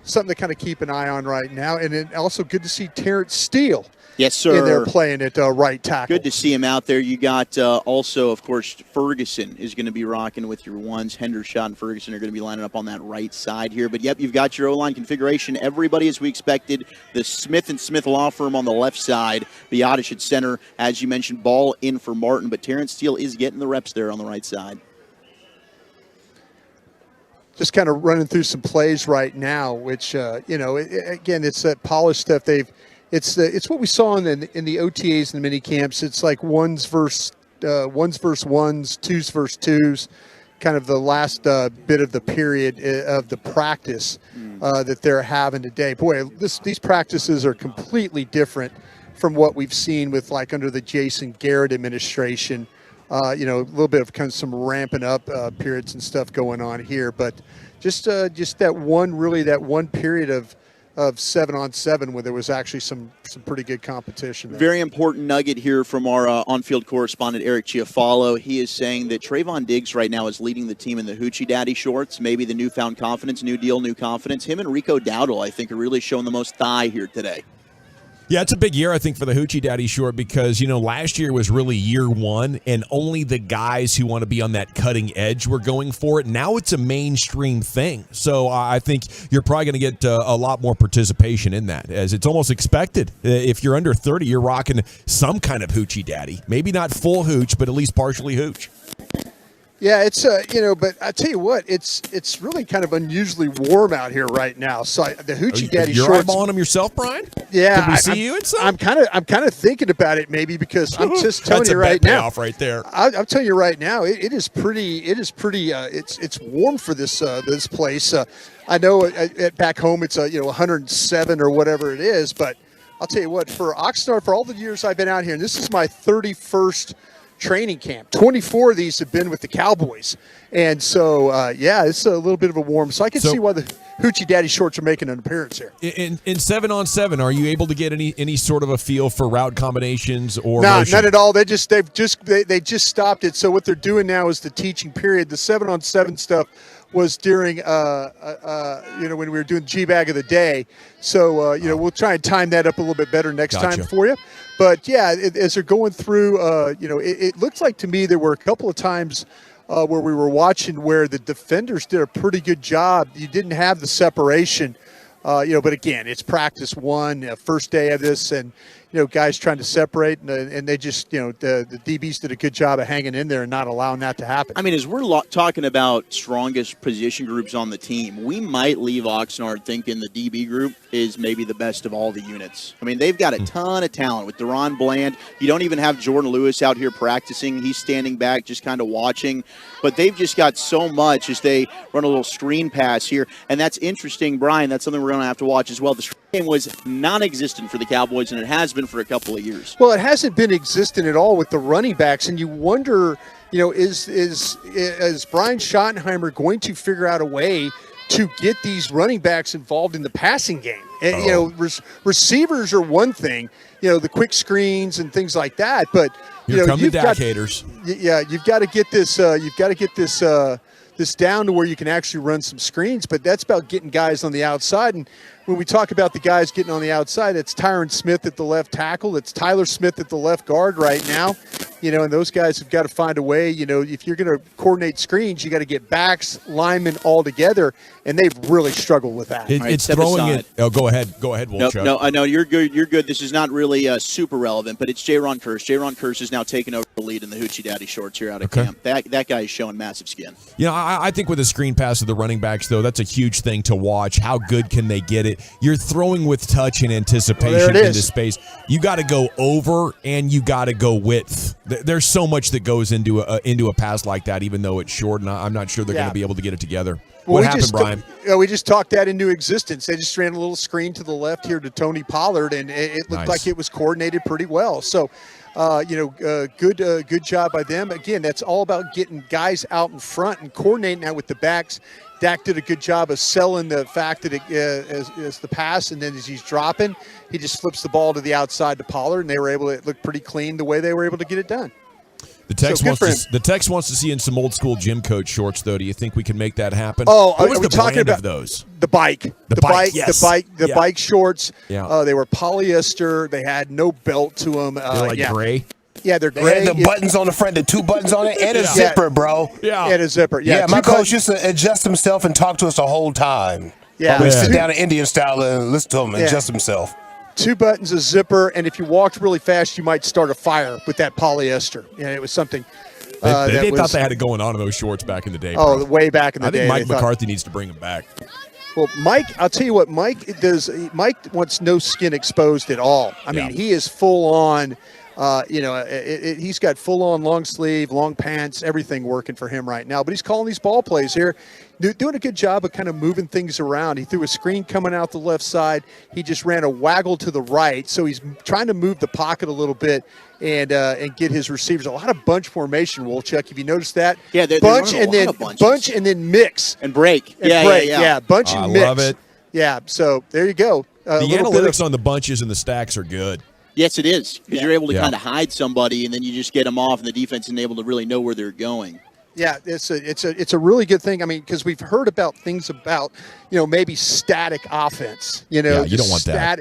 S16: something to kind of keep an eye on right now. And then also good to see Terrence Steele.
S4: Yes, sir.
S16: In there playing at right tackle.
S4: Good to see him out there. You got also, of course, Ferguson is going to be rocking with your ones. Hendershot and Ferguson are going to be lining up on that right side here. But, yep, you've got your O-line configuration. Everybody, as we expected. The Smith & Smith Law Firm on the left side. Biotish at center. As you mentioned, Ball in for Martin. But Terrence Steele is getting the reps there on the right side.
S16: Just kind of running through some plays right now, which again, it's that polished stuff. It's what we saw in the OTAs and the mini camps. It's like ones versus ones, twos versus twos, kind of the last bit of the period of the practice that they're having today. Boy, these practices are completely different from what we've seen with like under the Jason Garrett administration. A little bit of kind of some ramping up periods and stuff going on here, but just that one period of 7-on-7 where there was actually some pretty good competition there.
S4: Very important nugget here from our on-field correspondent, Eric Chiafalo. He is saying that Trayvon Diggs right now is leading the team in the Hoochie Daddy shorts, maybe the newfound confidence, new deal, new confidence. Him and Rico Dowdle, I think, are really showing the most thigh here today.
S15: Yeah, it's a big year, I think, for the Hoochie Daddy short because, last year was really year one, and only the guys who want to be on that cutting edge were going for it. Now it's a mainstream thing. So I think you're probably going to get a lot more participation in that, as it's almost expected. If you're under 30, you're rocking some kind of Hoochie Daddy. Maybe not full hooch, but at least partially hooch.
S16: Yeah, it's but I tell you what, it's really kind of unusually warm out here right now. So the Hoochie Daddy
S15: you're
S16: shorts.
S15: You're eyeballing them yourself, Brian?
S16: Yeah,
S15: Did we see you in some?
S16: I'm kind of thinking about it maybe because I'm just telling you right now.
S15: That's a right there.
S16: I'm telling you right now, it is pretty. It's warm for this place. I know back home it's 107 or whatever it is, but I'll tell you what, for Oxnard, for all the years I've been out here, and this is my 31st training camp. 24 of these have been with the Cowboys. And so, it's a little bit of a warm. So I can see why the Hoochie Daddy shorts are making an appearance here.
S15: In 7-on-7, are you able to get any sort of a feel for route combinations or
S16: none at all. They just stopped it. So what they're doing now is the teaching period. The 7-on-7 stuff was during, when we were doing G-Bag of the Day. So, we'll try and time that up a little bit better next time for you. But, yeah, as they're going through, it looks like to me there were a couple of times where we were watching where the defenders did a pretty good job. You didn't have the separation, but again, it's practice one, first day of this, and guys trying to separate, and they just, the DBs did a good job of hanging in there and not allowing that to happen.
S4: I mean, as we're talking about strongest position groups on the team, we might leave Oxnard thinking the DB group is maybe the best of all the units. I mean, they've got a ton of talent with Deron Bland. You don't even have Jordan Lewis out here practicing. He's standing back just kind of watching. But they've just got so much as they run a little screen pass here. And that's interesting, Brian. That's something we're going to have to watch as well. The screen game was non-existent for the Cowboys, and it has been for a couple of years.
S16: Well, it hasn't been existent at all with the running backs, and you wonder, is Brian Schottenheimer going to figure out a way to get these running backs involved in the passing game? And, receivers are one thing, the quick screens and things like that, but
S15: Here come the Dak haters.
S16: Yeah, you've got to get this. This down to where you can actually run some screens, but that's about getting guys on the outside. And when we talk about the guys getting on the outside, it's Tyron Smith at the left tackle. It's Tyler Smith at the left guard right now. And those guys have got to find a way. If you're going to coordinate screens, you got to get backs, linemen all together, and they've really struggled with that.
S15: It's throwing it. Oh, go ahead, Wolchuk.
S4: No, I know you're good. You're good. This is not really super relevant, but it's Jaron Kearse. Jaron Kearse is now taking over the lead in the Hoochie Daddy shorts here out of camp. That guy is showing massive skin.
S15: I think with the screen pass of the running backs, though, that's a huge thing to watch. How good can they get it? You're throwing with touch and anticipation into space. You got to go over and you got to go width. There's so much that goes into a pass like that, even though it's short, and I'm not sure they're going to be able to get it together. What happened, Brian?
S16: We just talked that into existence. They just ran a little screen to the left here to Tony Pollard, and it looked like it was coordinated pretty well. So, good job by them. Again, that's all about getting guys out in front and coordinating that with the backs. Dak did a good job of selling the fact that as the pass, and then as he's dropping, he just flips the ball to the outside to Pollard, and they were able to look pretty clean the way they were able to get it done.
S15: The text wants to see in some old school gym coach shorts, though. Do you think we can make that happen?
S16: Oh,
S15: what was
S16: are we
S15: the
S16: talking
S15: brand
S16: about
S15: of those?
S16: The bike,
S15: yes.
S16: the bike shorts.
S15: Yeah.
S16: They were polyester. They had no belt to them.
S15: They're gray.
S16: Yeah, they're
S9: They
S16: gray.
S9: had the buttons on the front, the 2 buttons on it, and a zipper, bro.
S15: Yeah,
S16: and a zipper. Yeah,
S9: my coach used to adjust himself and talk to us the whole time.
S16: Yeah,
S9: we sit down in Indian style and listen to him adjust himself.
S16: 2 buttons, a zipper, and if you walked really fast, you might start a fire with that polyester. It was something.
S15: They thought they had it going on in those shorts back in the day.
S16: Oh, way back in the day.
S15: I think Mike McCarthy needs to bring them back.
S16: Well, Mike, I'll tell you what, Mike wants no skin exposed at all. I mean, he is full on. He's got full-on long sleeve, long pants, everything working for him right now. But he's calling these ball plays here, doing a good job of kind of moving things around. He threw a screen coming out the left side. He just ran a waggle to the right, so he's trying to move the pocket a little bit and get his receivers. A lot of bunch formation, Wolchuk. Have you noticed that?
S4: Yeah,
S16: bunch and then mix
S4: and break.
S16: Yeah, bunch and mix.
S15: I love it.
S16: Yeah, so there you go.
S15: The analytics on the bunches and the stacks are good.
S4: Yes, it is, because you're able to kind of hide somebody, and then you just get them off, and the defense isn't able to really know where they're going.
S16: Yeah, it's a really good thing. I mean, because we've heard about things about maybe static offense.
S15: You don't want that.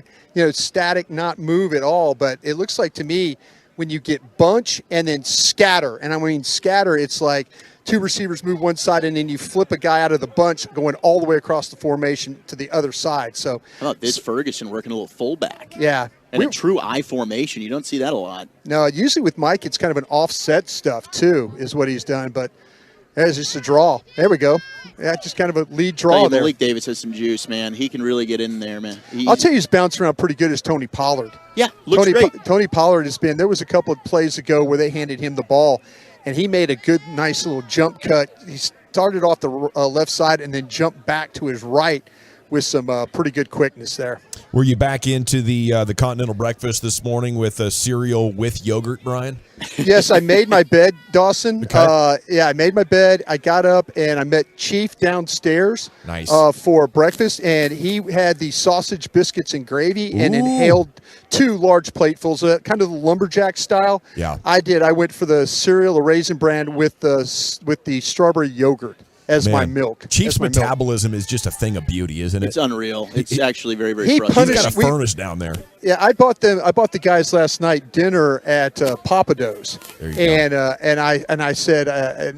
S16: Static, not move at all. But it looks like to me when you get bunch and then scatter, and I mean scatter, it's like 2 receivers move one side, and then you flip a guy out of the bunch going all the way across the formation to the other side. So
S4: how about this Ferguson working a little fullback?
S16: Yeah.
S4: And a true I formation. You don't see that a lot.
S16: No, usually with Mike, it's kind of an offset stuff, too, is what he's done. But there's just a draw. There we go. Yeah, just kind of a lead draw there.
S4: Malik Davis has some juice, man. He can really get in there, man.
S16: I'll tell you who's bouncing around pretty good is Tony Pollard.
S4: Yeah, looks great.
S16: Tony Pollard has been – there was a couple of plays ago where they handed him the ball, and he made a good, nice little jump cut. He started off the left side and then jumped back to his right with some pretty good quickness there.
S15: Were you back into the continental breakfast this morning with a cereal with yogurt, Brian?
S16: Yes, I made my bed, Dawson.
S15: Okay.
S16: I made my bed. I got up and I met Chief downstairs for breakfast, and he had the sausage, biscuits, and gravy, and inhaled 2 large platefuls, kind of the lumberjack style.
S15: Yeah,
S16: I did. I went for the cereal, a Raisin Bran with the strawberry yogurt. as my milk.
S15: Chief's
S16: as my milk.
S15: metabolism is just a thing of beauty, isn't it?
S4: It's unreal. It's actually very, very
S16: he
S4: frustrating.
S15: He's got a furnace down there.
S16: Yeah, I bought the guys last night dinner at Papado's, and I said,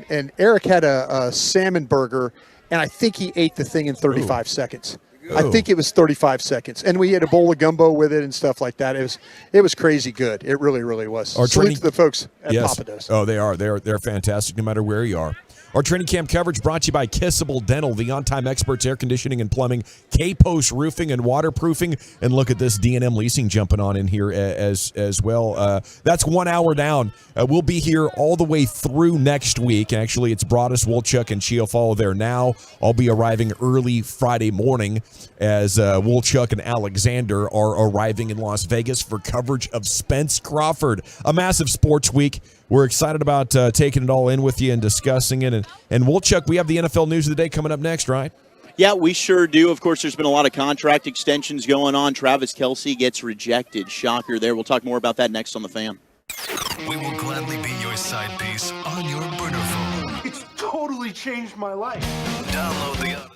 S16: and Eric had a salmon burger, and I think he ate the thing in 35 seconds. I think it was 35 seconds, and we had a bowl of gumbo with it and stuff like that. It was crazy good. It really, really was. Salute to the folks at Papado's.
S15: Oh, they are. They're fantastic no matter where you are. Our training camp coverage brought to you by Kissable Dental, the on-time experts, air conditioning and plumbing, K-Post roofing and waterproofing. And look at this, D&M Leasing jumping on in here as well. That's 1 hour down. We'll be here all the way through next week. Actually, it's Broadus, Wolchuk, and Chiafalo there now. I'll be arriving early Friday morning as Wolchuk and Alexander are arriving in Las Vegas for coverage of Spence Crawford. A massive sports week. We're excited about taking it all in with you and discussing it. And Wolchuk, we have the NFL news of the day coming up next, right?
S4: Yeah, we sure do. Of course, there's been a lot of contract extensions going on. Travis Kelce gets rejected. Shocker there. We'll talk more about that next on The Fan.
S8: We will gladly be your side piece on your burner phone.
S7: It's totally changed my life.
S8: Download the Odyssey.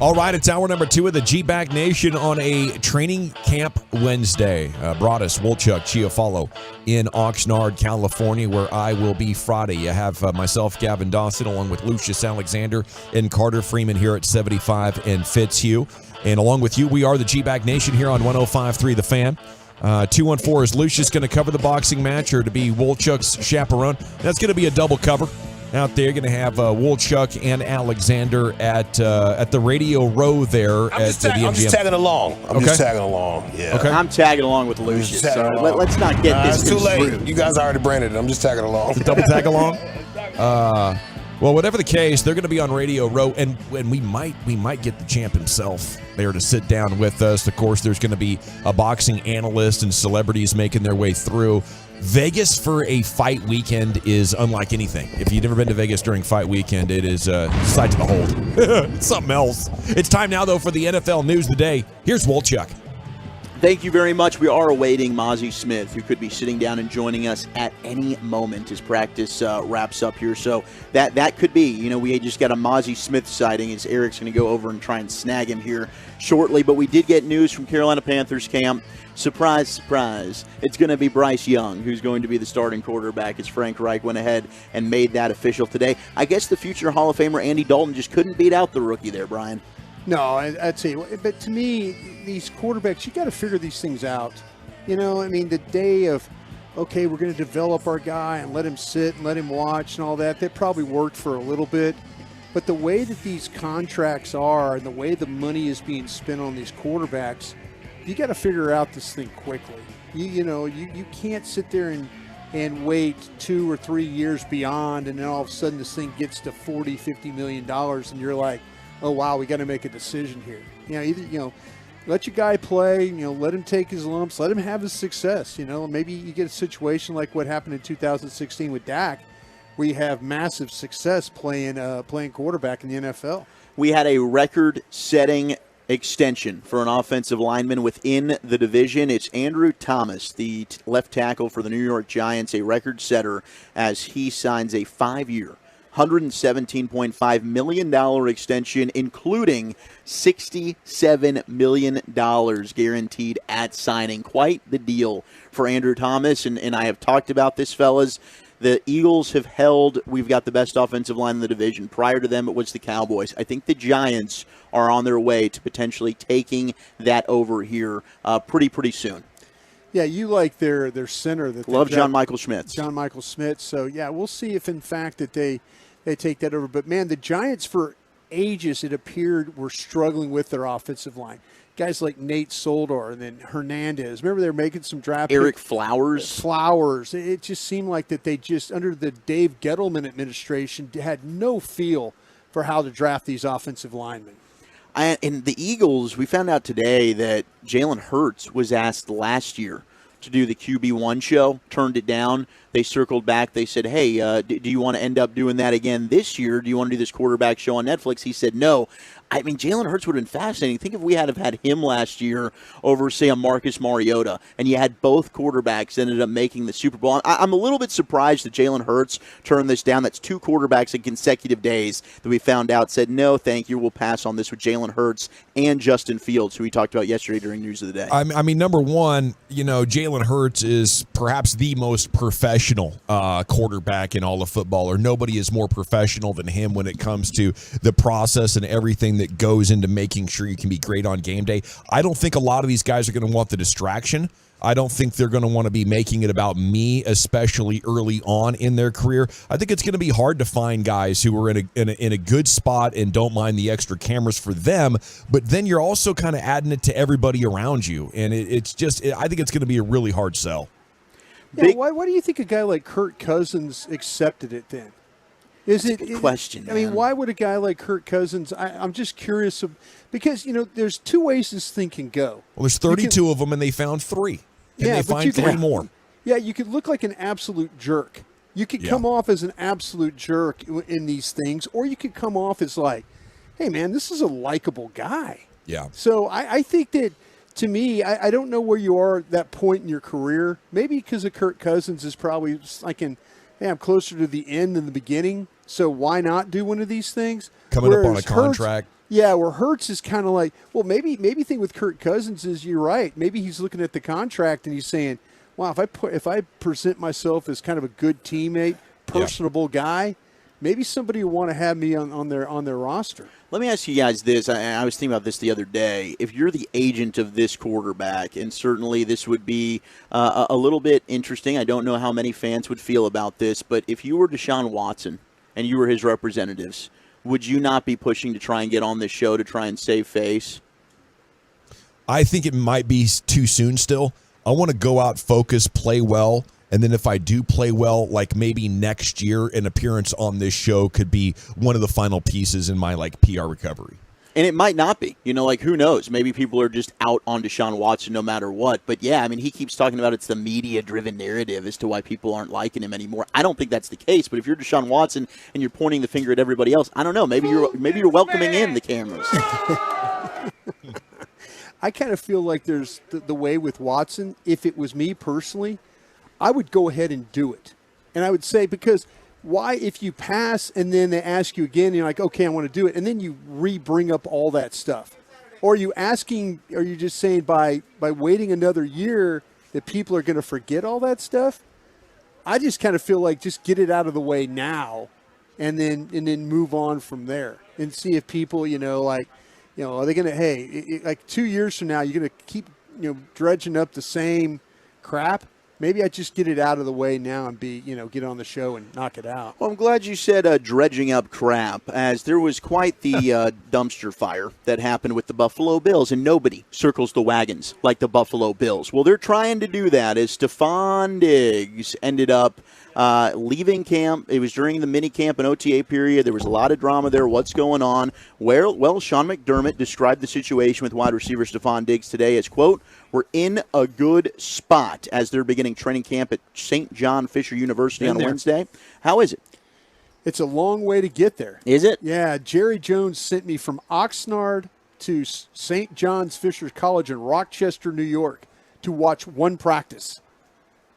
S15: All right, it's hour number 2 of the G-Bag Nation on a training camp Wednesday. Broadus, Wolchuk, Chiafalo in Oxnard, California, where I will be Friday. I have myself, Gavin Dawson, along with Lucius Alexander and Carter Freeman here at 75 and Fitzhugh. And along with you, we are the G-Bag Nation here on 105.3 The Fan. 214, is Lucius going to cover the boxing match or to be Wolchuk's chaperone? That's going to be a double cover. Out there, going to have Wolchuk and Alexander at the Radio Row there at the MGM.
S9: I'm just tagging along. Yeah.
S15: Okay.
S4: I'm tagging along with Lucius. So let's not get this.
S9: It's too late.
S4: Through.
S9: You guys already branded it. I'm just tagging along.
S15: It's a double tag along. Well, whatever the case, they're going to be on Radio Row, and we might get the champ himself there to sit down with us. Of course, there's going to be a boxing analyst and celebrities making their way through. Vegas for a fight weekend is unlike anything. If you've never been to Vegas during fight weekend, it is a sight to behold. It's something else. It's time now, though, for the NFL News of the Day. Here's Wolchuk.
S4: Thank you very much. We are awaiting Mozzie Smith, who could be sitting down and joining us at any moment as practice wraps up here. So that could be. We just got a Mozzie Smith sighting as Eric's going to go over and try and snag him here shortly. But we did get news from Carolina Panthers camp. Surprise, surprise. It's going to be Bryce Young who's going to be the starting quarterback as Frank Reich went ahead and made that official today. I guess the future Hall of Famer Andy Dalton just couldn't beat out the rookie there, Brian.
S16: No, I'd say, but to me, these quarterbacks, you got to figure these things out. The day of, okay, we're going to develop our guy and let him sit and let him watch and all that probably worked for a little bit. But the way that these contracts are and the way the money is being spent on these quarterbacks, you got to figure out this thing quickly. You can't sit there and wait 2 or 3 years beyond, and then all of a sudden this thing gets to $40-50 million, and you're like, oh wow, we got to make a decision here. Either let your guy play. Let him take his lumps. Let him have his success. Maybe you get a situation like what happened in 2016 with Dak, where you have massive success playing quarterback in the NFL.
S4: We had a record-setting extension for an offensive lineman within the division. It's Andrew Thomas, the left tackle for the New York Giants, a record setter as he signs a 5-year, $117.5 million extension, including $67 million guaranteed at signing. Quite the deal for Andrew Thomas, and I have talked about this, fellas. The Eagles have held, we've got the best offensive line in the division. Prior to them, it was the Cowboys. I think the Giants are on their way to potentially taking that over here pretty soon.
S16: Yeah, you like their center.
S4: Love John Michael Schmitz.
S16: John Michael Schmitz. So, yeah, we'll see if, in fact, that they take that over. But, man, the Giants for ages, it appeared, were struggling with their offensive line. Guys like Nate Solder and then Hernandez. Remember, they were making some draft
S4: Eric
S16: picks.
S4: Flowers.
S16: It just seemed like that they just, under the Dave Gettleman administration, had no feel for how to draft these offensive linemen.
S4: And the Eagles, we found out today that Jalen Hurts was asked last year to do the QB1 show, turned it down. They circled back. They said, hey, do you want to end up doing that again this year? Do you want to do this quarterback show on Netflix? He said no. I mean, Jalen Hurts would have been fascinating. Think if we had him last year over, say, a Marcus Mariota, and you had both quarterbacks ended up making the Super Bowl. I'm a little bit surprised that Jalen Hurts turned this down. That's 2 quarterbacks in consecutive days that we found out said, no, thank you, we'll pass on this with Jalen Hurts and Justin Fields, who we talked about yesterday during News of the Day.
S15: I mean, number one, Jalen Hurts is perhaps the most professional quarterback in all of football, or nobody is more professional than him when it comes to the process and everything that goes into making sure you can be great on game day. I don't think a lot of these guys are going to want the distraction. I don't think they're going to want to be making it about me, especially early on in their career. I think it's going to be hard to find guys who are in a good spot and don't mind the extra cameras for them, but then you're also kind of adding it to everybody around you, and I think it's going to be a really hard sell.
S16: Yeah, why do you think a guy like Kirk Cousins accepted it then?
S4: Is it a good question?
S16: I mean, why would a guy like Kirk Cousins? I'm just curious because there's 2 ways this thing can go.
S15: Well, there's 32 of them, and they found 3. And they find 3 more.
S16: Yeah, you could look like an absolute jerk. You could come off as an absolute jerk in these things, or you could come off as like, hey, man, this is a likable guy.
S15: Yeah.
S16: So I think that, to me, I don't know where you are at that point in your career. Maybe because of Kirk Cousins is probably like I'm closer to the end than the beginning. So why not do one of these things?
S15: Coming up on a contract.
S16: Yeah, where Hurts is kind of like, well, maybe thing with Kirk Cousins is you're right. Maybe he's looking at the contract and he's saying, wow, if I present myself as kind of a good teammate, personable guy, maybe somebody will want to have me on their roster.
S4: Let me ask you guys this. I was thinking about this the other day. If you're the agent of this quarterback, and certainly this would be a little bit interesting. I don't know how many fans would feel about this, but if you were Deshaun Watson and you were his representatives, would you not be pushing to try and get on this show to try and save face?
S15: I think it might be too soon still. I want to go out, focus, play well, and then if I do play well, like maybe next year, an appearance on this show could be one of the final pieces in my PR recovery.
S4: And it might not be. Who knows? Maybe people are just out on Deshaun Watson no matter what. But, yeah, he keeps talking about it's the media-driven narrative as to why people aren't liking him anymore. I don't think that's the case. But if you're Deshaun Watson and you're pointing the finger at everybody else, I don't know. Maybe you're welcoming in the cameras.
S16: I kind of feel like there's the way with Watson, if it was me personally, I would go ahead and do it. And I would say, because why, if you pass and then they ask you again, you're like, okay, I want to do it, and then you bring up all that stuff? Or are you just saying by waiting another year that people are going to forget all that stuff? I just kind of feel like just get it out of the way now and then move on from there and see if people, are they going to, like 2 years from now, you're going to keep, dredging up the same crap? Maybe I just get it out of the way now and get on the show and knock it out.
S4: Well, I'm glad you said dredging up crap, as there was quite the dumpster fire that happened with the Buffalo Bills, and nobody circles the wagons like the Buffalo Bills. Well, they're trying to do that as Trayvon Diggs ended up leaving camp. It was during the mini camp and OTA period. There was a lot of drama there. What's going on? Well, Sean McDermott described the situation with wide receiver Trayvon Diggs today as, quote, "We're in a good spot," as they're beginning training camp at St. John Fisher University on Wednesday. How is it?
S16: It's a long way to get there.
S4: Is it?
S16: Yeah. Jerry Jones sent me from Oxnard to St. John's Fisher College in Rochester, New York, to watch one practice.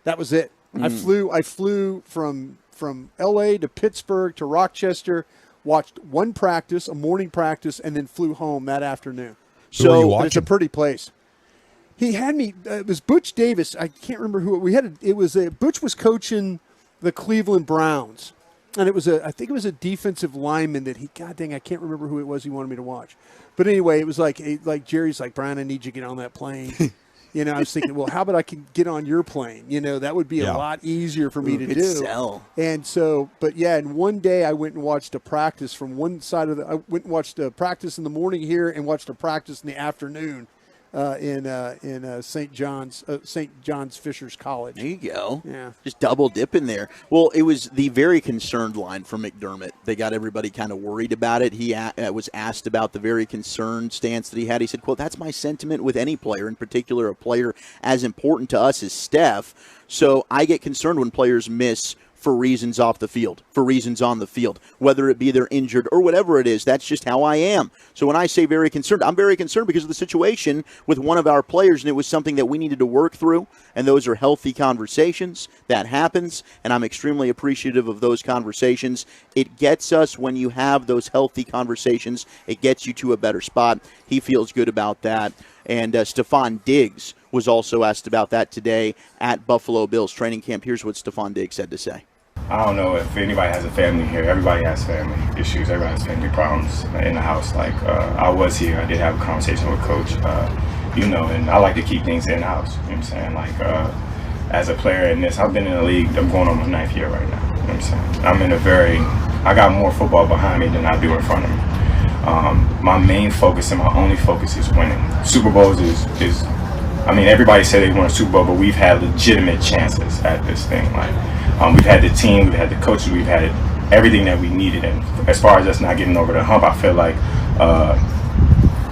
S16: That was it. I flew from L.A. to Pittsburgh to Rochester, watched one practice, a morning practice, and then flew home that afternoon.
S15: So
S16: it's a pretty place. He had me. It was Butch Davis. I can't remember who we had. Butch was coaching the Cleveland Browns, and I think it was a defensive lineman that God dang, I can't remember who it was. He wanted me to watch, but anyway, it was like Jerry's like, Brian, I need you to get on that plane. I was thinking, well, how about I can get on your plane? That would be a lot easier for me to do.
S4: Sell.
S16: And so, but yeah, and one day I went and watched a practice from one side of I went and watched a practice in the morning here and watched a practice in the afternoon in St. John's Fisher's College.
S4: There you go.
S16: Yeah.
S4: Just double dip in there. Well, it was the very concerned line from McDermott. They got everybody kind of worried about it. He was asked about the very concerned stance that he had. He said, quote, "That's my sentiment with any player, in particular a player as important to us as Steph. So I get concerned when players miss for reasons off the field, for reasons on the field, whether it be they're injured or whatever it is. That's just how I am. So when I say very concerned, I'm very concerned because of the situation with one of our players, and it was something that we needed to work through, and those are healthy conversations. That happens, and I'm extremely appreciative of those conversations. It gets us, when you have those healthy conversations, it gets you to a better spot." He feels good about that. And Trayvon Diggs was also asked about that today at Buffalo Bills training camp. Here's what Trayvon Diggs had to say.
S10: I don't know if anybody has a family here. Everybody has family issues. Everybody has family problems in the house. I was here. I did have a conversation with Coach, and I like to keep things in-house. You know what I'm saying? As a player in this, I've been in the league. I'm going on my 9th year right now. You know what I'm saying? I got more football behind me than I do in front of me. My main focus and my only focus is winning. Super Bowls is everybody said they won a Super Bowl, but we've had legitimate chances at this thing. We've had the team, we've had the coaches, we've had everything that we needed. And as far as us not getting over the hump, I feel like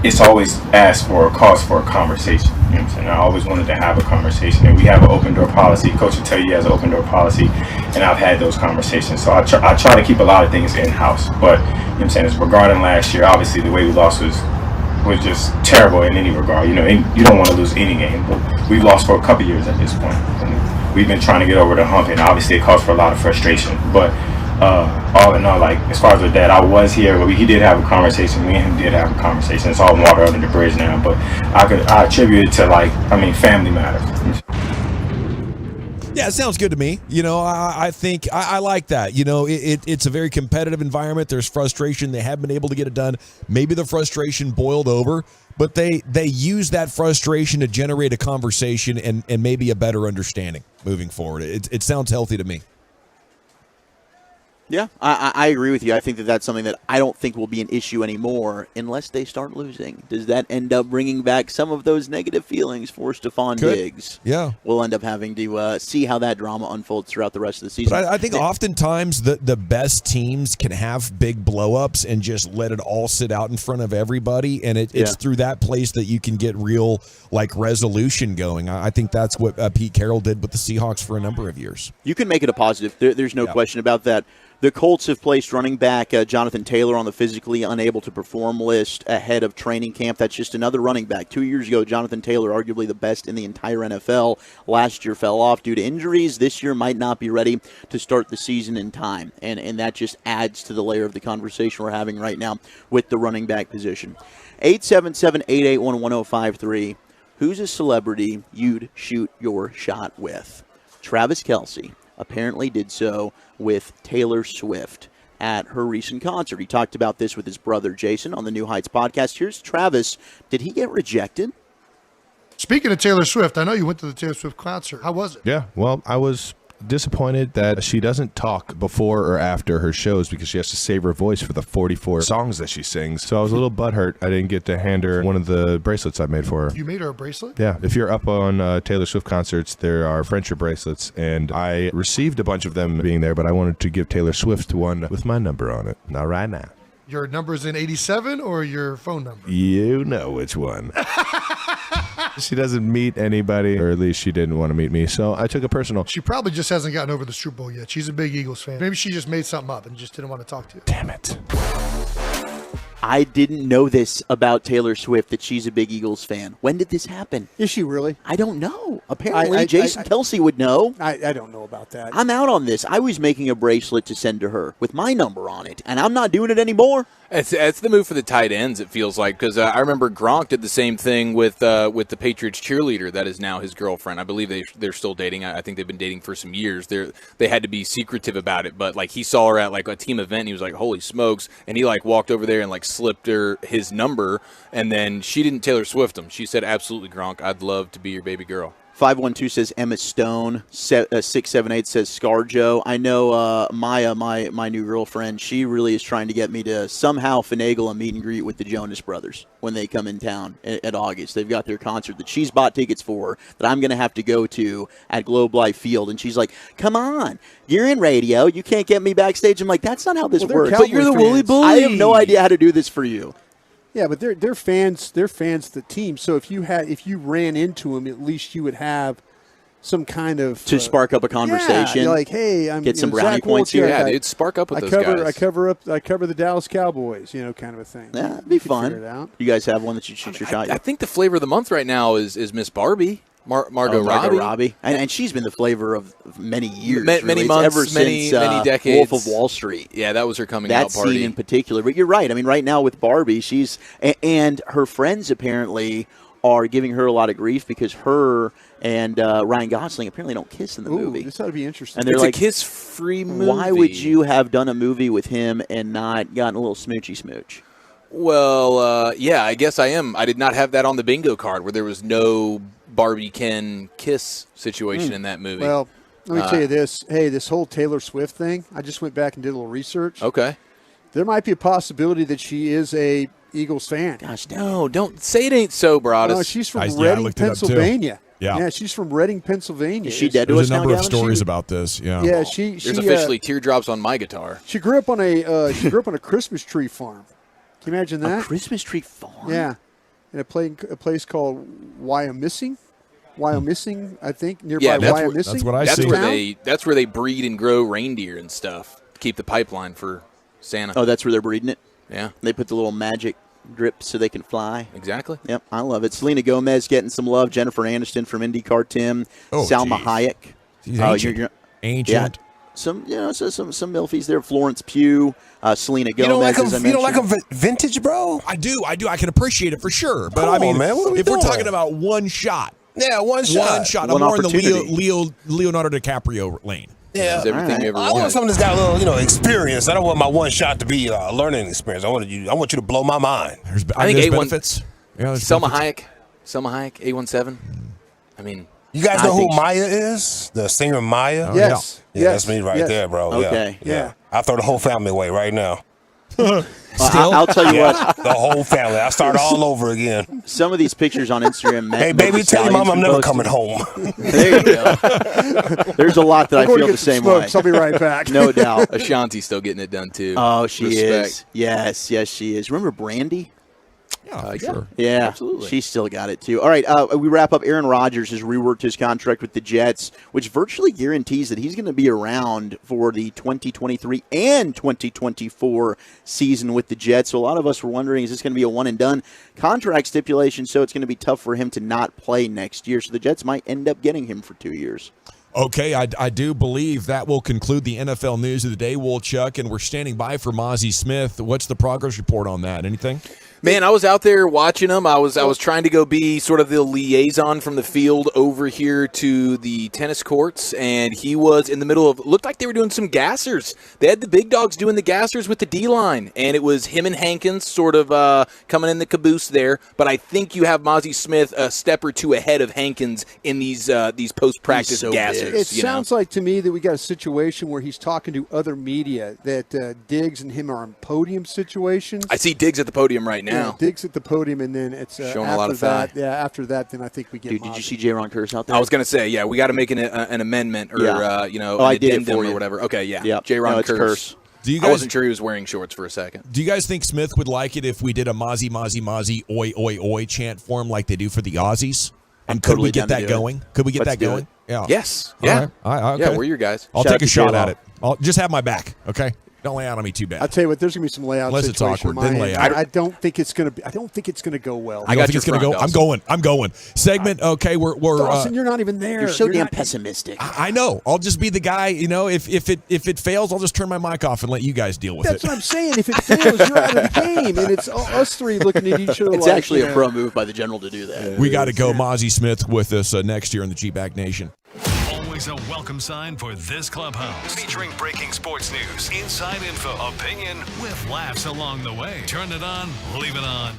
S10: it's always asked for a cause for a conversation. You know what I'm saying? I always wanted to have a conversation, and we have an open door policy. Coach will tell you he has an open door policy, and I've had those conversations. So I try to keep a lot of things in-house. But, you know what I'm saying, is regarding last year, obviously the way we lost was just terrible in any regard. You don't want to lose any game, but we've lost for a couple years at this point. And we've been trying to get over the hump, and obviously it caused for a lot of frustration. But all in all, like as far as with that, I was here, but he did have a conversation. Me and him did have a conversation. It's all water under the bridge now, but I attribute it to family matters.
S15: Yeah, it sounds good to me. I think I like that. It's a very competitive environment. There's frustration. They haven't been able to get it done. Maybe the frustration boiled over, but they use that frustration to generate a conversation and maybe a better understanding moving forward. It sounds healthy to me.
S4: Yeah, I agree with you. I think that's something that I don't think will be an issue anymore unless they start losing. Does that end up bringing back some of those negative feelings for Stephon Diggs?
S15: Yeah.
S4: We'll end up having to see how that drama unfolds throughout the rest of the season.
S15: But I think oftentimes the best teams can have big blow-ups and just let it all sit out in front of everybody, and it's through that place that you can get real resolution going. I think that's what Pete Carroll did with the Seahawks for a number of years.
S4: You can make it a positive. There's no question about that. The Colts have placed running back Jonathan Taylor on the physically unable to perform list ahead of training camp. That's just another running back. 2 years ago, Jonathan Taylor, arguably the best in the entire NFL. Last year fell off due to injuries. This year might not be ready to start the season in time. And that just adds to the layer of the conversation we're having right now with the running back position. 877-881-1053. Who's a celebrity you'd shoot your shot with? Travis Kelce apparently did so with Taylor Swift at her recent concert. He talked about this with his brother Jason on the New Heights podcast. Here's Travis. Did he get rejected?
S7: Speaking of Taylor Swift, I know you went to the Taylor Swift concert. How was it?
S11: Yeah, well, I was disappointed that she doesn't talk before or after her shows because she has to save her voice for the 44 songs that she sings. So I was a little butthurt I didn't get to hand her one of the bracelets I made for her.
S7: You made her a bracelet?
S11: Yeah. If you're up on Taylor Swift concerts, there are friendship bracelets, and I received a bunch of them being there, but I wanted to give Taylor Swift one with my number on it. Not right now.
S7: Your number's in 87 or your phone number?
S11: You know which one. She doesn't meet anybody, or at least she didn't want to meet me, so I took it personal.
S7: She probably just hasn't gotten over the Super Bowl yet. She's a big Eagles fan. Maybe she just made something up and just didn't want to talk to you.
S11: Damn it.
S4: I didn't know this about Taylor Swift, that she's a big Eagles fan. When did this happen?
S16: Is she really?
S4: I don't know. Apparently, Jason Kelce would know.
S16: I don't know about that.
S4: I'm out on this. I was making a bracelet to send to her with my number on it, and I'm not doing it anymore.
S17: It's the move for the tight ends, it feels like, because I remember Gronk did the same thing with the Patriots cheerleader that is now his girlfriend. I believe they're still dating. I think they've been dating for some years. They had to be secretive about it, but he saw her at a team event, and he was like, holy smokes, and he walked over there and slipped her his number, and then she didn't Taylor Swift him. She said, absolutely, Gronk, I'd love to be your baby girl.
S4: 512 says Emma Stone. 678 says ScarJo. I know Maya, my new girlfriend, she really is trying to get me to somehow finagle a meet and greet with the Jonas Brothers when they come in town at August. They've got their concert that she's bought tickets for that I'm going to have to go to at Globe Life Field. And she's like, come on, you're in radio. You can't get me backstage. I'm like, that's not how this works.
S16: But you're the Wooly Bully.
S4: I have no idea how to do this for you.
S16: Yeah, but they're fans. They're fans of the team. So if you ran into them, at least you would have some kind of
S4: to spark up a conversation.
S16: Yeah, like, hey, I'm
S4: get some brownie
S16: Zach
S4: points
S16: Wolchuk,
S4: here.
S17: Yeah, dude, spark up with those guys.
S16: I cover the Dallas Cowboys. Kind of a thing.
S4: Yeah, it'd be fun.
S16: Figure it out.
S4: You guys have one that you shoot your shot.
S17: I think the flavor of the month right now is Miss Barbie. Margot
S4: Robbie. And she's been the flavor of many years.
S17: Many months,
S4: ever
S17: many
S4: Wolf
S17: decades.
S4: of Wall Street.
S17: Yeah, that was her coming out party.
S4: That scene in particular. But you're right. I mean, right now with Barbie, she's – and her friends apparently are giving her a lot of grief because her and Ryan Gosling apparently don't kiss in the movie.
S16: This ought to be interesting.
S4: And they're
S17: it's a kiss-free movie.
S4: Why would you have done a movie with him and not gotten a little smoochy smooch?
S17: Well, yeah, I guess I am. I did not have that on the bingo card where there was no Barbie Ken kiss situation in that movie.
S16: Well, let me tell you this. Hey, this whole Taylor Swift thing, I just went back and did a little research.
S17: Okay.
S16: There might be a possibility that she is a Eagles fan.
S17: Gosh, no, don't say it ain't so, Broadus.
S16: No, she's from Reading, Pennsylvania.
S15: Yeah,
S16: she's from Reading, Pennsylvania.
S4: Is she dead to
S15: There's
S4: us
S15: a number
S4: now,
S15: of stories about this. Yeah,
S16: yeah.
S17: There's officially teardrops on my guitar.
S16: She grew up on a Christmas tree farm. Can you imagine that?
S4: A Christmas tree farm.
S16: Yeah, in a place called Wyomissing, I think, nearby Wyomissing.
S15: That's what I see.
S17: That's where they breed and grow reindeer and stuff. Keep the pipeline for Santa.
S4: Oh, that's where they're breeding it?
S17: Yeah.
S4: They put the little magic drips so they can fly.
S17: Exactly.
S4: Yep, I love it. Selena Gomez getting some love. Jennifer Aniston from IndyCar, Tim. Salma Hayek.
S15: She's ancient. Ancient.
S4: Yeah. some Milfies there. Florence Pugh, Selena Gomez.
S9: You don't like them,
S4: as I
S9: you don't like
S4: mentioned.
S9: them vintage, bro?
S15: I do. I can appreciate it for sure. But
S9: Come
S15: I mean,
S9: on, man. What are we
S15: if we're
S9: doing?
S15: talking about one shot.
S9: Yeah, one shot.
S15: I'm
S4: One
S15: more in the
S4: opportunity.
S15: Leonardo DiCaprio lane.
S9: Yeah,
S6: everything you ever
S9: I want something that's got a little, experience. I don't want my one shot to be a learning experience. I want you to blow my mind.
S6: I think
S15: there's
S6: A1
S15: benefits. Yeah, there's
S6: Selma
S15: benefits.
S6: Hayek, A17. I mean,
S9: You guys know who Maya is? The singer Maya?
S15: Oh,
S16: Yes.
S9: Yeah,
S16: Yes.
S9: that's me right
S16: Yes.
S9: there, bro.
S4: Okay.
S9: Yeah. I throw the whole family away right now.
S4: I'll tell you what.
S9: The whole family. I start all over again.
S4: Some of these pictures on Instagram.
S9: Hey, baby, tell your mom I'm never coming home.
S4: There you go. There's a lot that I
S16: I'm going to
S4: feel the
S16: get some
S4: same way.
S16: smokes. I'll be right back.
S4: No doubt.
S6: Ashanti's still getting it done too.
S4: Oh, she
S6: Respect.
S4: is. Yes, she is. Remember Brandy?
S15: Yeah, sure.
S4: Yeah,
S6: absolutely.
S4: She's still got it, too. All right, we wrap up. Aaron Rodgers has reworked his contract with the Jets, which virtually guarantees that he's going to be around for the 2023 and 2024 season with the Jets. So a lot of us were wondering, is this going to be a one-and-done contract stipulation, so it's going to be tough for him to not play next year? So the Jets might end up getting him for 2 years.
S15: Okay, I do believe that will conclude the NFL news of the day, Woolchuck, and we're standing by for Mozzie Smith. What's the progress report on that? Anything?
S6: Man, I was out there watching them. I was trying to go be sort of the liaison from the field over here to the tennis courts, and he was in the middle of, looked like they were doing some gassers. They had the big dogs doing the gassers with the D-line, and it was him and Hankins sort of coming in the caboose there. But I think you have Mozzie Smith a step or two ahead of Hankins in these post-practice gassers.
S16: It sounds like to me that we got a situation where he's talking to other media, that Diggs and him are on podium situations.
S6: I see Diggs at the podium right now.
S16: Yeah, Diggs at the podium, and then it's
S6: Showing
S16: after
S6: a lot of
S16: that.
S6: thigh.
S16: Yeah, after that, then I think we get.
S4: Dude, did you see J-Ron Curse out there?
S6: I was going to say, yeah, we got to make an amendment or,
S4: Yeah.
S6: an
S4: I did it
S6: addendum
S4: for you.
S6: or whatever. Okay, yeah.
S4: Yep.
S6: J-Ron
S4: No, it's Curse.
S15: Do you
S6: I
S15: guys,
S6: wasn't sure he was wearing shorts for a second.
S15: Do you guys think Smith would like it if we did a Mozzie, oi, oi, oi chant for him like they do for the Aussies? And could we get that going? Could we get that going? Yeah.
S6: Yes.
S15: All
S6: Yeah.
S15: right. Okay.
S6: Yeah, we're your guys.
S15: I'll
S4: Shout
S15: take
S4: out
S15: a
S4: to
S15: shot
S4: J-Lo.
S15: at it. I'll just have my back, okay? Don't lay out on me too bad.
S16: I'll tell you what. There's gonna be some layout.
S15: Unless it's
S16: situation
S15: awkward,
S16: on my
S15: then lay
S16: end.
S15: out.
S16: I don't think it's gonna be. I don't think it's gonna go well.
S15: I don't think it's going to go. I'm going. Segment. Okay, we're
S16: Dawson, you're not even there.
S4: You're so damn
S16: not-
S4: pessimistic.
S15: I know. I'll just be the guy. If it fails, I'll just turn my mic off and let you guys deal with
S16: That's
S15: it.
S16: what I'm saying. If it fails, you're out of the game, and it's us three looking at each other.
S4: It's
S16: like,
S4: actually
S16: you
S4: a
S16: know,
S4: pro move by the general to do that.
S15: We got to go. Mozzie Smith with us next year in the G-Bag Nation.
S8: Always a welcome sign for this clubhouse. Featuring breaking sports news, inside info, opinion, with laughs along the way. Turn it on, leave it on.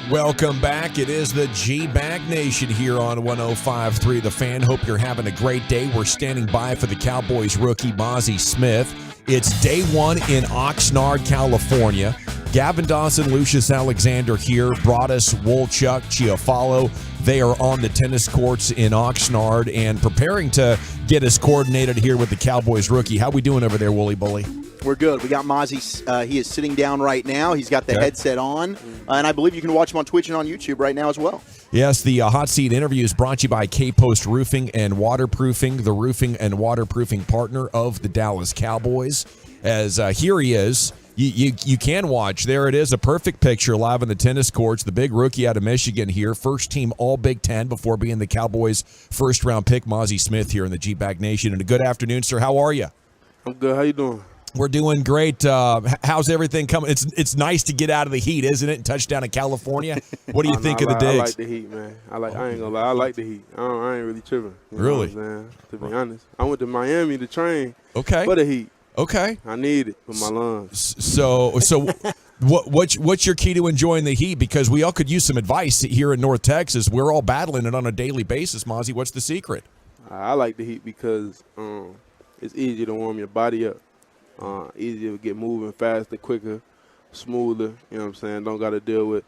S15: Welcome back. It is the G-Bag Nation here on 105.3 The Fan. Hope you're having a great day. We're standing by for the Cowboys rookie, Mozzie Smith. It's day one in Oxnard, California. Gavin Dawson, Lucius Alexander here. Broadus, Wolchuk, Chiafalo. They are on the tennis courts in Oxnard and preparing to get us coordinated here with the Cowboys rookie. How we doing over there, Wooly Bully?
S4: We're good. We got Mozzie. He is sitting down right now. He's got the headset on. And I believe you can watch him on Twitch and on YouTube right now as well.
S15: Yes, the Hot Seat interview is brought to you by K-Post Roofing and Waterproofing, the roofing and waterproofing partner of the Dallas Cowboys. As here he is. You can watch. There it is, a perfect picture live on the tennis courts. The big rookie out of Michigan here, first team All Big Ten before being the Cowboys' first-round pick, Mozzie Smith here in the G-Bag Nation. And a good afternoon, sir. How are you?
S12: I'm good. How you doing?
S15: We're doing great. How's everything coming? It's nice to get out of the heat, isn't it? And touch down in California. What do you think of the Diggs?
S12: I like the heat, man. I ain't gonna lie. I like the heat. I ain't really tripping.
S15: Really?
S12: To be honest, I went to Miami to train.
S15: Okay.
S12: For the heat.
S15: Okay.
S12: I need it for my lungs.
S15: So what's your key to enjoying the heat? Because we all could use some advice here in North Texas. We're all battling it on a daily basis, Mozzie. What's the secret?
S12: I like the heat because it's easier to warm your body up. Easier to get moving faster, quicker, smoother. You know what I'm saying? Don't got to deal with,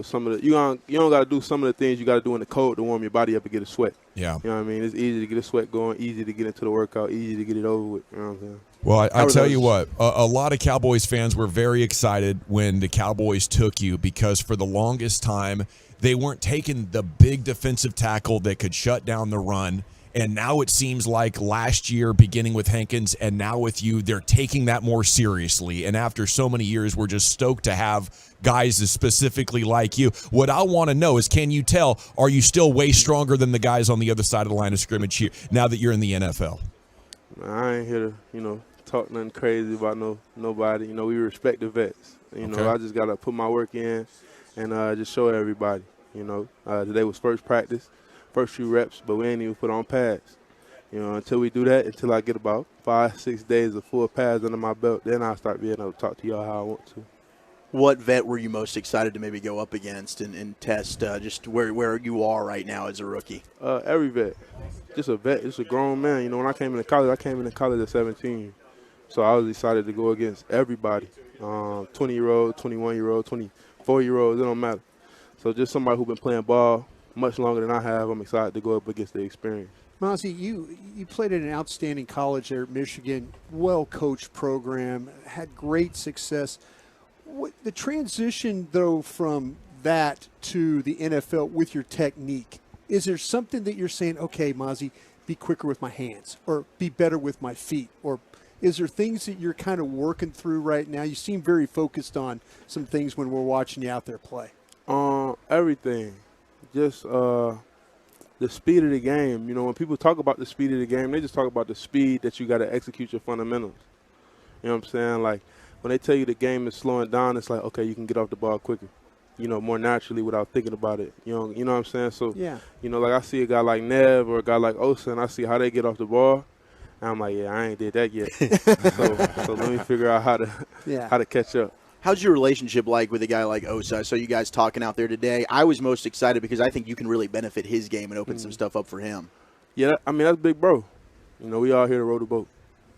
S12: some of the you don't got to do some of the things you got to do in the cold to warm your body up and get a sweat.
S15: Yeah.
S12: You know what I mean? It's easy to get a sweat going, easy to get into the workout, easy to get it over with. You know what I'm saying?
S15: Well, I tell you what, a lot of Cowboys fans were very excited when the Cowboys took you because for the longest time they weren't taking the big defensive tackle that could shut down the run. And now it seems like last year, beginning with Hankins, and now with you, they're taking that more seriously. And after so many years, we're just stoked to have guys specifically like you. What I want to know is, can you tell, are you still way stronger than the guys on the other side of the line of scrimmage here now that you're in the NFL?
S12: I ain't here to, talk nothing crazy about nobody. We respect the vets.
S15: Okay.
S12: I just got to put my work in and just show everybody. Today was first practice. First few reps, but we ain't even put on pads. Until we do that, until I get about 5-6 days of full pads under my belt, then I'll start being able to talk to y'all how I want to.
S4: What vet were you most excited to maybe go up against and test just where you are right now as a rookie?
S12: Every vet. Just a vet. Just a grown man. When I came into college at 17. So I was excited to go against everybody. 20-year-old, 21-year-old, 24-year-olds, it don't matter. So just somebody who's been playing ball much longer than I have. I'm excited to go up against the experience.
S16: Mozzie, you played at an outstanding college there at Michigan, well-coached program, had great success. The transition, though, from that to the NFL with your technique, is there something that you're saying, okay, Mozzie, be quicker with my hands or be better with my feet? Or is there things that you're kind of working through right now? You seem very focused on some things when we're watching you out there play.
S12: Everything. Just the speed of the game. When people talk about the speed of the game, they just talk about the speed that you got to execute your fundamentals. You know what I'm saying? Like, when they tell you the game is slowing down, it's like, okay, you can get off the ball quicker, more naturally without thinking about it. You know what I'm saying? So,
S16: yeah.
S12: Like I see a guy like Nev or a guy like Osa, and I see how they get off the ball, and I'm like, yeah, I ain't did that yet. so let me figure out how to catch up.
S4: How's your relationship like with a guy like Osa? I saw you guys talking out there today. I was most excited because I think you can really benefit his game and open some stuff up for him.
S12: Yeah, that's big bro. We all here to row the boat.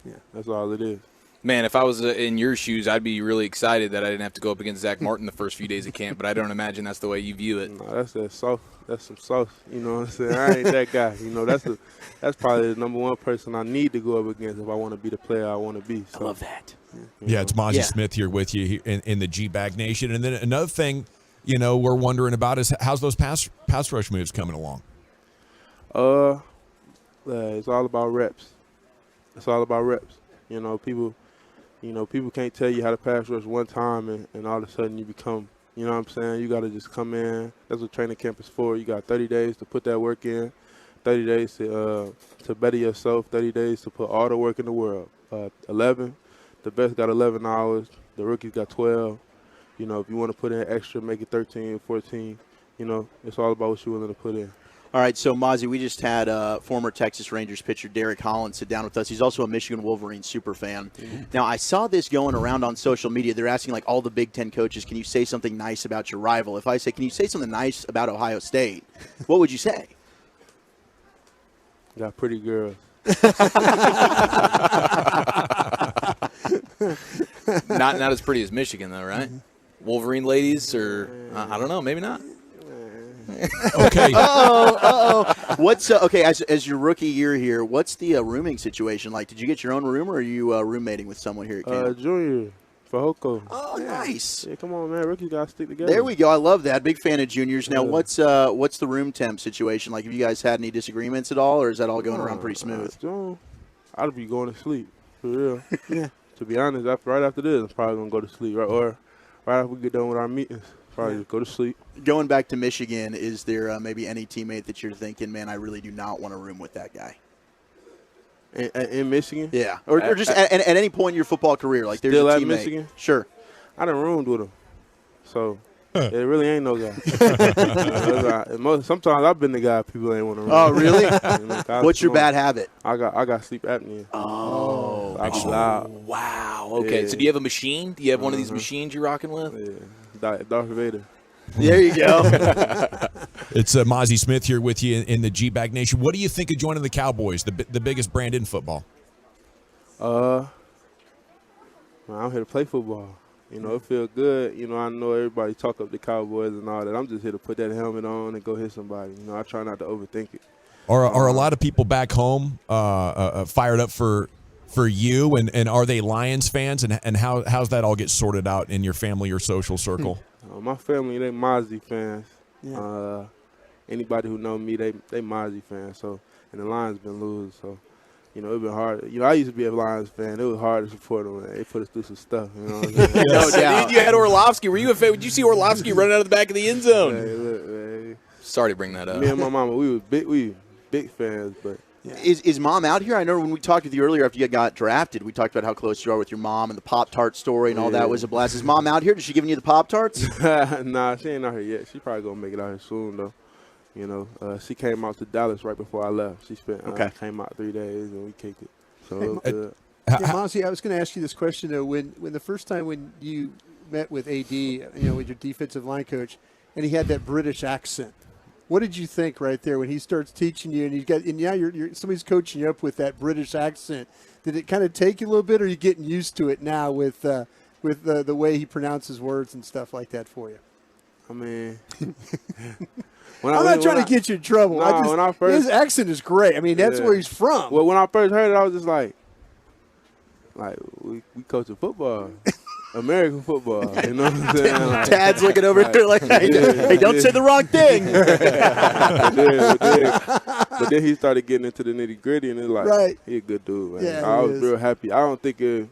S12: Yeah, that's all it is.
S17: Man, if I was in your shoes, I'd be really excited that I didn't have to go up against Zach Martin the first few days of camp, but I don't imagine that's the way you view it.
S12: No, that's that sauce. That's some sauce. You know what I'm saying? I ain't that guy. That's probably the number one person I need to go up against if I want to be the player I want to be. So.
S4: I love that.
S15: Yeah, it's Mozzie Smith here with you in the G-Bag Nation. And then another thing, we're wondering about is how's those pass rush moves coming along?
S12: It's all about reps. It's all about reps. People can't tell you how to pass rush one time and all of a sudden you become, you know what I'm saying? You got to just come in. That's what training camp is for. You got 30 days to put that work in, 30 days to better yourself, 30 days to put all the work in the world. 11. The best got 11 hours. The rookies got 12. If you want to put in extra, make it 13, 14. It's all about what you're willing to put in.
S4: All right, so Mozzie, we just had former Texas Rangers pitcher Derek Holland sit down with us. He's also a Michigan Wolverines super fan. Now, I saw this going around on social media. They're asking, like, all the Big Ten coaches, can you say something nice about your rival? If I say, can you say something nice about Ohio State, what would you say?
S12: Got pretty girls.
S6: Not as pretty as Michigan, though, right? Wolverine ladies, or I don't know, maybe not.
S15: Okay.
S4: What's okay? As your rookie year here, what's the rooming situation like? Did you get your own room, or are you roommating with someone here at camp?
S12: Junior Fahoko.
S4: Oh, nice.
S12: Yeah, come on, man. Rookies gotta stick together.
S4: There we go. I love that. Big fan of juniors. Now, what's the room temp situation like? Have you guys had any disagreements at all, or is that all going around pretty smooth?
S12: I'd be going to sleep for real. Yeah. To be honest, right after this, I'm probably gonna go to sleep. Right after we get done with our meetings. Probably just go to sleep.
S4: Going back to Michigan, is there maybe any teammate that you're thinking, man, I really do not want to room with that guy?
S12: In Michigan?
S4: Yeah. Or just at any point in your football career. Like there's
S12: still
S4: a
S12: at
S4: teammate.
S12: Michigan?
S4: Sure.
S12: I done roomed with him. So there really ain't no guy. Sometimes I've been the guy people ain't want to room.
S4: Oh, really? What's your
S12: bad
S4: habit?
S12: I got sleep apnea.
S6: Oh.
S12: I be loud.
S6: Wow. Okay.
S12: Yeah.
S6: So do you have a machine? Do you have one of these machines you're rocking with?
S12: Yeah. Darth Vader.
S4: There you go.
S15: It's Mozzie Smith here with you in the G-Bag Nation. What do you think of joining the Cowboys, the biggest brand in football?
S12: Man, I'm here to play football. You know, it feels good. You know, I know everybody talk up the Cowboys and all that. I'm just here to put that helmet on and go hit somebody. You know, I try not to overthink it.
S15: Are a lot of people back home fired up for you, and are they Lions fans, and how's that all get sorted out in your family or social circle?
S12: My family, they Mozzie fans. Yeah. Anybody who know me, they Mozzie fans. So, and the Lions been losing. So, you know, it's been hard. You know, I used to be a Lions fan. It was hard to support them. Man. They put us through some stuff. You know what I'm saying?
S6: No doubt. You had Orlovsky. Were you a fan? Did you see Orlovsky running out of the back of the end zone?
S12: Hey, look, man.
S6: Sorry to bring that up.
S12: Me and my mama, we were big fans, but.
S4: Yeah. Is Mom out here? I know when we talked with you earlier after you got drafted, we talked about how close you are with your mom and the Pop-Tart story and all that was a blast. Is Mom out here? Is she giving you the Pop-Tarts?
S12: Nah, she ain't out here yet. She probably going to make it out here soon, though. You know, she came out to Dallas right before I left. She came out 3 days, and we kicked it. So it was good.
S16: Yeah, Mozzie, I was going to ask you this question, though. When the first time when you met with AD, you know, with your defensive line coach, and he had that British accent, what did you think right there when he starts teaching you, and now you're somebody's coaching you up with that British accent? Did it kind of take you a little bit, or are you getting used to it now with the way he pronounces words and stuff like that for you?
S12: I mean,
S16: I'm not trying to get you in trouble.
S12: Nah,
S16: his accent is great. I mean, that's where he's from.
S12: Well, when I first heard it, I was just like we coaching football. American football, you know what I'm saying? Like,
S4: Tad's looking over here like, hey, don't say the wrong thing.
S12: But then he started getting into the nitty gritty, and it's like, he a good dude, man.
S16: Yeah,
S12: I was real happy. I don't think he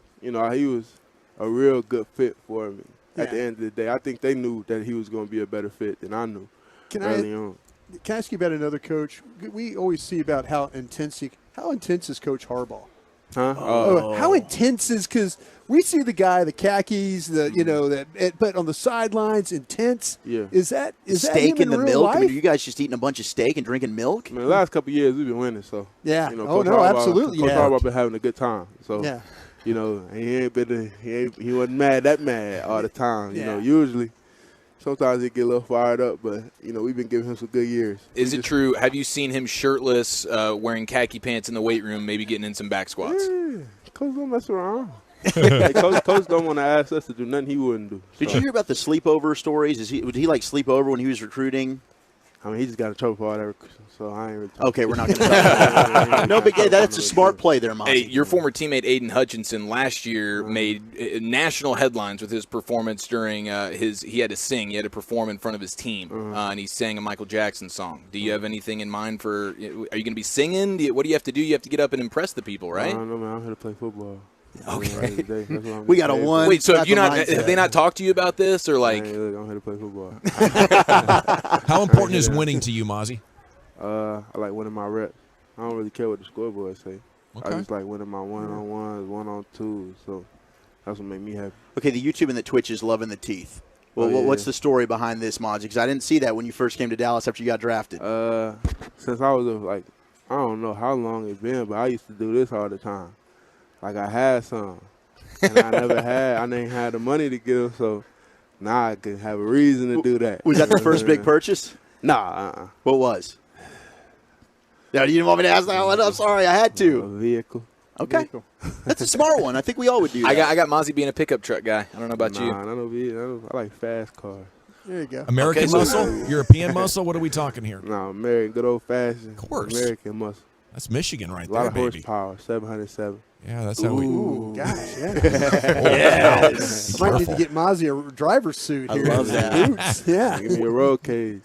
S12: was a real good fit for me. At the end of the day, I think they knew that he was going to be a better fit than I knew early on.
S16: Can I ask you about another coach? We always see about how intense is Coach Harbaugh?
S12: Huh?
S16: How intense is, because we see the guy, the khakis, but on the sidelines, intense.
S12: Yeah.
S16: Is that
S4: steak
S16: him
S4: in the
S16: real
S4: milk?
S16: life?
S4: I mean, are you guys just eating a bunch of steak and drinking milk?
S12: I mean, the last couple of years we've been winning, so
S16: yeah.
S12: You know,
S16: Coach Harbaugh, absolutely.
S12: Coach Harbaugh been having a good time, so
S16: yeah.
S12: You know, he wasn't mad all the time. You know, usually. Sometimes he get a little fired up, but, you know, we've been giving him some good years.
S6: Is it true? Have you seen him shirtless, wearing khaki pants in the weight room, maybe getting in some back squats?
S12: Yeah, Coach don't mess around. Hey, Coach don't want to ask us to do nothing he wouldn't do.
S4: Did you hear about the sleepover stories? Would he like sleep over when he was recruiting?
S12: I mean, he just got in trouble for all that, so I ain't really
S4: okay, we're not going to talk about that. No, but that's a smart play there, Mozzie.
S6: Hey, your former teammate Aiden Hutchinson last year made national headlines with his performance during he had to sing. He had to perform in front of his team, and he sang a Michael Jackson song. Do you have anything in mind for – are you going to be singing? What do you have to do? You have to get up and impress the people, right?
S12: I don't know, man. I'm here to play football.
S4: Okay. We got a one.
S6: Wait, so have they not talked to you about this, or like?
S12: Hey, look, I'm here to play football.
S15: How important is winning to you, Mozzie?
S12: I like winning my reps. I don't really care what the scoreboard say.
S15: Okay.
S12: I just like winning my one-on-ones, one-on-twos. So that's what make me happy.
S4: Okay, the YouTube and the Twitch is loving the teeth. Well, what's the story behind this, Mozzie? Because I didn't see that when you first came to Dallas after you got drafted.
S12: Since I was I don't know how long it's been, but I used to do this all the time. Like I had some, and I didn't have the money to give, so now I can have a reason to do that.
S4: Was that the first big purchase?
S12: Nah.
S4: What was? No, you didn't want me to ask that one? I'm sorry, I had to.
S12: A vehicle.
S4: Okay. That's a smart one. I think we all would do that.
S6: I got Mozzie being a pickup truck guy. I don't know about you.
S12: I like fast cars.
S16: There you go.
S15: American muscle? European muscle? What are we talking here?
S12: No, American, good old fashioned.
S15: Of course.
S12: American muscle.
S15: That's Michigan right
S12: A lot
S15: there,
S12: of
S15: baby.
S12: horsepower, 707.
S15: Yeah, that's how we.
S16: Ooh, gosh, yeah.
S4: Yes.
S16: I might need to get Mozzie a driver's suit here.
S4: I love that.
S16: Boots. Yeah.
S12: Give me a roll cage.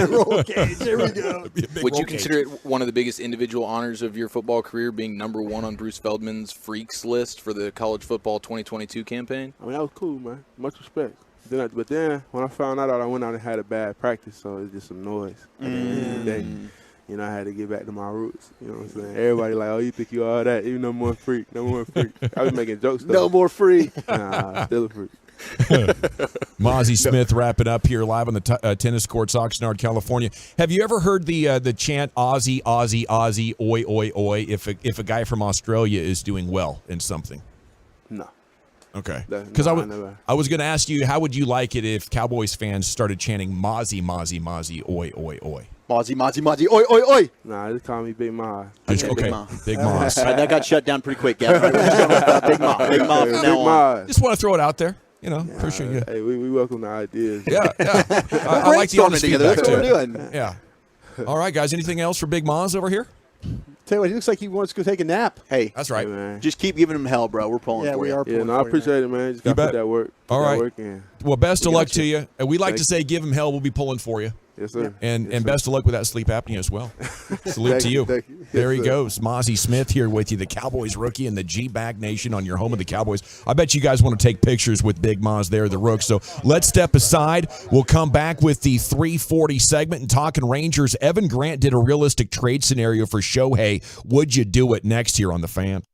S16: Roll cage. There we go.
S6: Would you consider it one of the biggest individual honors of your football career, being number 1 on Bruce Feldman's Freaks list for the College Football 2022 campaign?
S12: I mean, that was cool, man. Much respect. But then, when I found out, I went out and had a bad practice, so it's just some noise. At the end of the day, you know, I had to get back to my roots. You know what I'm saying? Everybody like, oh, you think you all that? You no more freak. No more freak. I was making jokes, though.
S4: No more free.
S12: Nah, still a freak.
S15: Mozzie Smith wrapping up here live on the tennis courts, Oxnard, California. Have you ever heard the chant Aussie, Aussie, Aussie, oi, oi, oi, if a guy from Australia is doing well in something?
S12: No.
S15: Okay. Because I was going to ask you, how would you like it if Cowboys fans started chanting Mozzie, Mozzie, Mozzie, oi, oi, oi?
S4: Mozzie, Mozzie, Mozzie, oi, oi, oi.
S12: Nah, just call me Big Ma.
S15: Okay, Big Moz.
S4: All right, that got shut down pretty quick, Gavin. Big Ma. Big Ma from now on.
S15: Just want to throw it out there. You know, appreciate you.
S12: Hey, we welcome the ideas.
S15: Yeah. I like the honest feedback,
S4: That's what
S15: too.
S4: we're doing.
S15: Yeah. All right, guys. Anything else for Big Moz over here?
S16: Tell you what, he looks like he wants to go take a nap.
S4: Hey,
S15: that's right.
S12: Hey, man.
S4: Just keep giving him hell, bro. We're pulling
S16: Yeah,
S4: for
S16: we
S4: you.
S16: are pulling
S12: Yeah, no, I
S16: for you,
S12: appreciate it, man. Just got to put that work.
S15: All right.
S12: Work in.
S15: Well, best of
S12: We
S15: luck
S12: got
S15: to
S12: you.
S15: you. And we like
S12: Thank
S15: to say give him hell. We'll be pulling for you.
S12: Yes, sir.
S15: And
S12: Yes, sir.
S15: best of luck with that sleep apnea as well. Salute to you.
S12: Thank you.
S15: There
S12: Yes,
S15: he
S12: sir.
S15: goes. Mozzie Smith here with you, the Cowboys rookie and the G-Bag Nation on your home of the Cowboys. I bet you guys want to take pictures with Big Moz there, the rook. So let's step aside. We'll come back with the 340 segment and talking Rangers. Evan Grant did a realistic trade scenario for Shohei. Would you do it next year on The Fan?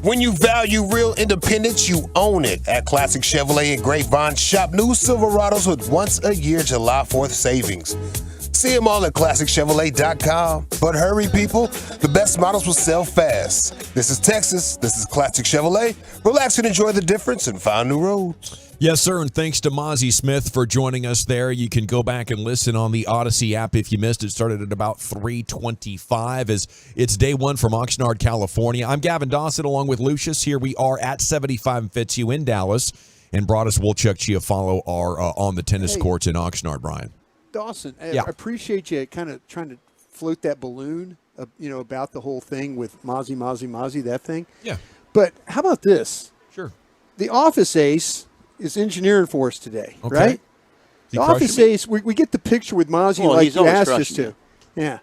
S9: When you value real independence, you own it. At Classic Chevrolet in Grapevine, shop new Silverados with once-a-year July 4th savings. See them all at ClassicChevrolet.com. But hurry, people. The best models will sell fast. This is Texas. This is Classic Chevrolet. Relax and enjoy the difference and find new roads.
S15: Yes, sir, and thanks to Mozzie Smith for joining us there. You can go back and listen on the Odyssey app if you missed it. Started at about 3:25 as it's day one from Oxnard, California. I'm Gavin Dawson along with Lucius. Here we are at 75 and Fitzhugh in Dallas. And Broadus Wolchuk Chiafalo are on the tennis courts in Oxnard, Brian.
S16: Dawson, I appreciate you kind of trying to float that balloon, about the whole thing with Mozzie, that thing.
S15: Yeah.
S16: But how about this?
S15: Sure.
S16: The office ace is engineering for us today,
S15: Okay.
S16: right? The office ace, we get the picture with Mozzie like you asked us to. Yeah.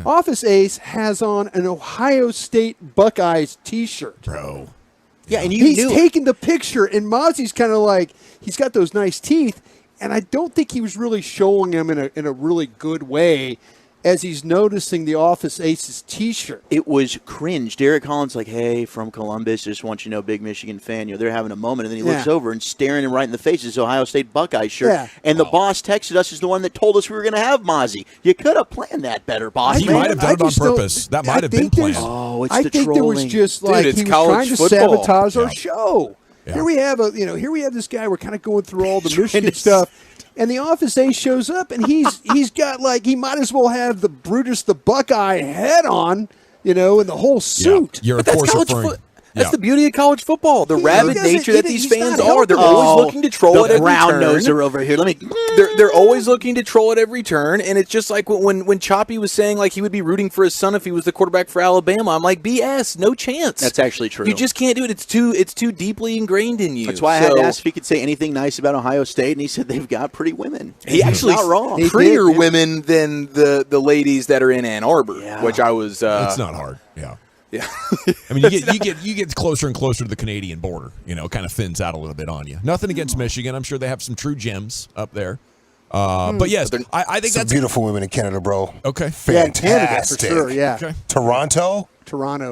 S16: Office ace has on an Ohio State Buckeyes T-shirt.
S15: Bro.
S16: Yeah, and he's taking the picture, and Mozzie's kind of like, he's got those nice teeth, and I don't think he was really showing them in a really good way. as he's noticing the Office Aces T-shirt.
S4: It was cringe. Derek Collins like, hey, from Columbus, just want you to know, big Michigan fan. They're having a moment, and then he looks over and staring him right in the face is Ohio State Buckeye shirt.
S16: Yeah.
S4: And the boss texted us is the one that told us we were going to have Mozzie. You could have planned that better, boss.
S15: He might have done it on purpose. That might have been planned.
S4: Oh, it's
S16: I
S4: the
S16: think
S4: trolling.
S16: there was just like
S6: Dude,
S16: he
S6: it's
S16: was trying
S6: college
S16: to
S6: football.
S16: sabotage our show.
S15: Yeah.
S16: Here we have this guy. We're kind of going through all the Michigan stuff. And the Office Ace shows up, and he's got like he might as well have the Brutus the Buckeye head on, and the whole suit.
S15: You're, of
S6: But
S15: course,
S6: that's
S15: referring.
S6: That's the beauty of college football. The rabid nature that these
S16: he's
S6: fans
S16: not
S6: are. They're
S16: helping.
S6: always looking to troll at every
S4: brown
S6: turn.
S4: noser over here. Let me.
S6: They're always looking to troll at every turn, and it's just like when Choppy was saying like he would be rooting for his son if he was the quarterback for Alabama. I'm like, BS, no chance.
S4: That's actually true.
S6: You just can't do it. It's too deeply ingrained in you.
S4: That's why I had to ask if he could say anything nice about Ohio State, and he said they've got pretty women.
S6: He actually
S4: not wrong.
S6: prettier women than the ladies that are in Ann Arbor, which I was.
S15: It's not hard. Yeah. I mean, you get closer and closer to the Canadian border. It kind of thins out a little bit on you. Nothing against Michigan. I'm sure they have some true gems up there. But yes, I think
S9: Some
S15: that's
S9: beautiful women in Canada, bro.
S15: Okay.
S9: Fantastic.
S16: Canada for sure. Yeah.
S15: Okay.
S9: Toronto.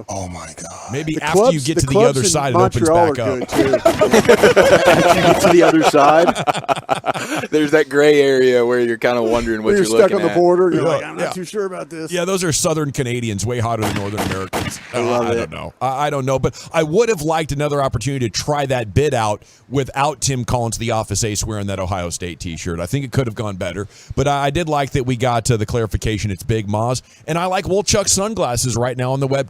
S16: Oh
S9: my God.
S15: Maybe
S16: The
S15: after you get to the other side, it opens back up.
S4: After you get to the other side.
S6: There's that gray area where you're kind of wondering what
S16: You're
S6: you're
S16: stuck
S6: looking
S16: on the
S6: at.
S16: border. You're like, I'm not too sure about this.
S15: Yeah, those are Southern Canadians, way hotter than Northern Americans.
S4: I love it.
S15: don't know. I don't know, but I would have liked another opportunity to try that bid out without Tim Collins, the Office Ace, wearing that Ohio State T-shirt. I think it could have gone better, but I did like that we got to the clarification. It's Big Moz, and I like Wolchuk's sunglasses right now on the webcam.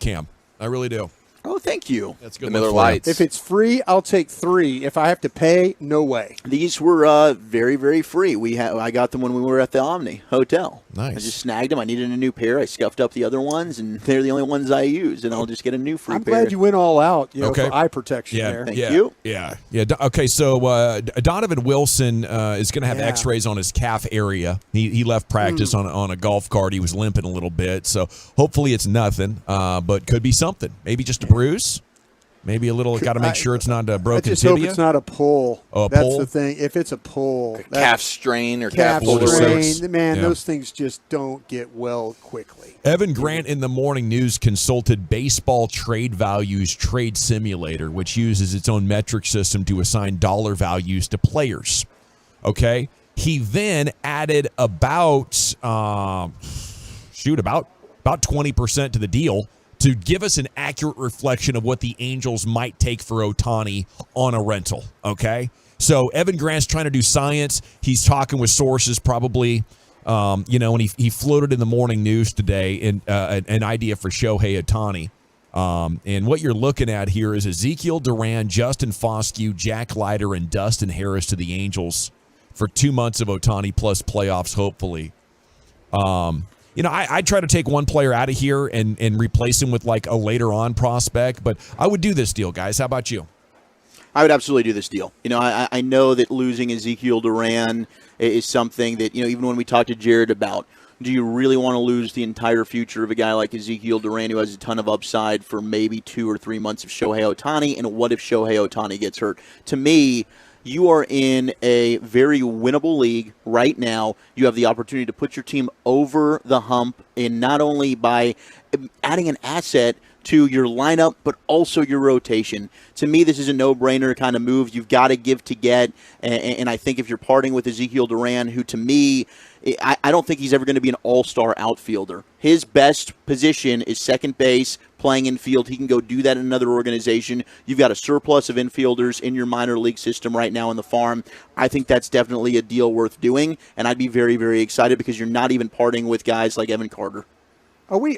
S15: I really do.
S4: Oh, thank you.
S15: That's good.
S6: The Miller Lights.
S16: If it's free, I'll take 3. If I have to pay, no way.
S4: These were very, very free. I got them when we were at the Omni Hotel.
S15: Nice.
S4: I just snagged them. I needed a new pair. I scuffed up the other ones, and they're the only ones I use. And I'll just get a new free
S16: I'm
S4: pair.
S16: glad you went all out,
S15: Okay.
S16: for eye protection there.
S4: Thank you.
S15: Yeah. Okay, so Donovan Wilson is going to have X-rays on his calf area. He left practice on a golf cart. He was limping a little bit, so hopefully it's nothing, but could be something. Maybe just a bruise. Maybe a little. Got to make sure it's not a broken
S16: I just
S15: tibia.
S16: hope it's not a pull.
S15: Oh, a
S16: That's
S15: pull?
S16: the thing. If it's a pull,
S6: calf strain or
S16: calf
S6: calf
S16: strain, man,
S15: Yeah.
S16: those things just don't get well quickly.
S15: Evan Grant in the morning news consulted Baseball Trade Values Trade Simulator, which uses its own metric system to assign dollar values to players. Okay, he then added about 20% to the deal to give us an accurate reflection of what the Angels might take for Ohtani on a rental, okay? So Evan Grant's trying to do science. He's talking with sources probably, and he floated in the morning news today an idea for Shohei Ohtani. And what you're looking at here is Ezekiel Duran, Justin Foscue, Jack Leiter, and Dustin Harris to the Angels for 2 months of Ohtani plus playoffs, hopefully. I try to take one player out of here and replace him with like a later on prospect, but I would do this deal, guys. How about you?
S4: I would absolutely do this deal. I know that losing Ezekiel Duran is something that, even when we talked to Jared about, do you really want to lose the entire future of a guy like Ezekiel Duran who has a ton of upside for maybe 2 or 3 months of Shohei Ohtani? And what if Shohei Ohtani gets hurt? To me, you are in a very winnable league right now. You have the opportunity to put your team over the hump, and not only by adding an asset to your lineup, but also your rotation. To me, this is a no-brainer kind of move. You've got to give to get, and I think if you're parting with Ezekiel Duran, who to me, I don't think he's ever going to be an all-star outfielder. His best position is second base, playing infield. He can go do that in another organization. You've got a surplus of infielders in your minor league system right now in the farm. I think that's definitely a deal worth doing, and I'd be very, very excited because you're not even parting with guys like Evan Carter.
S16: Are we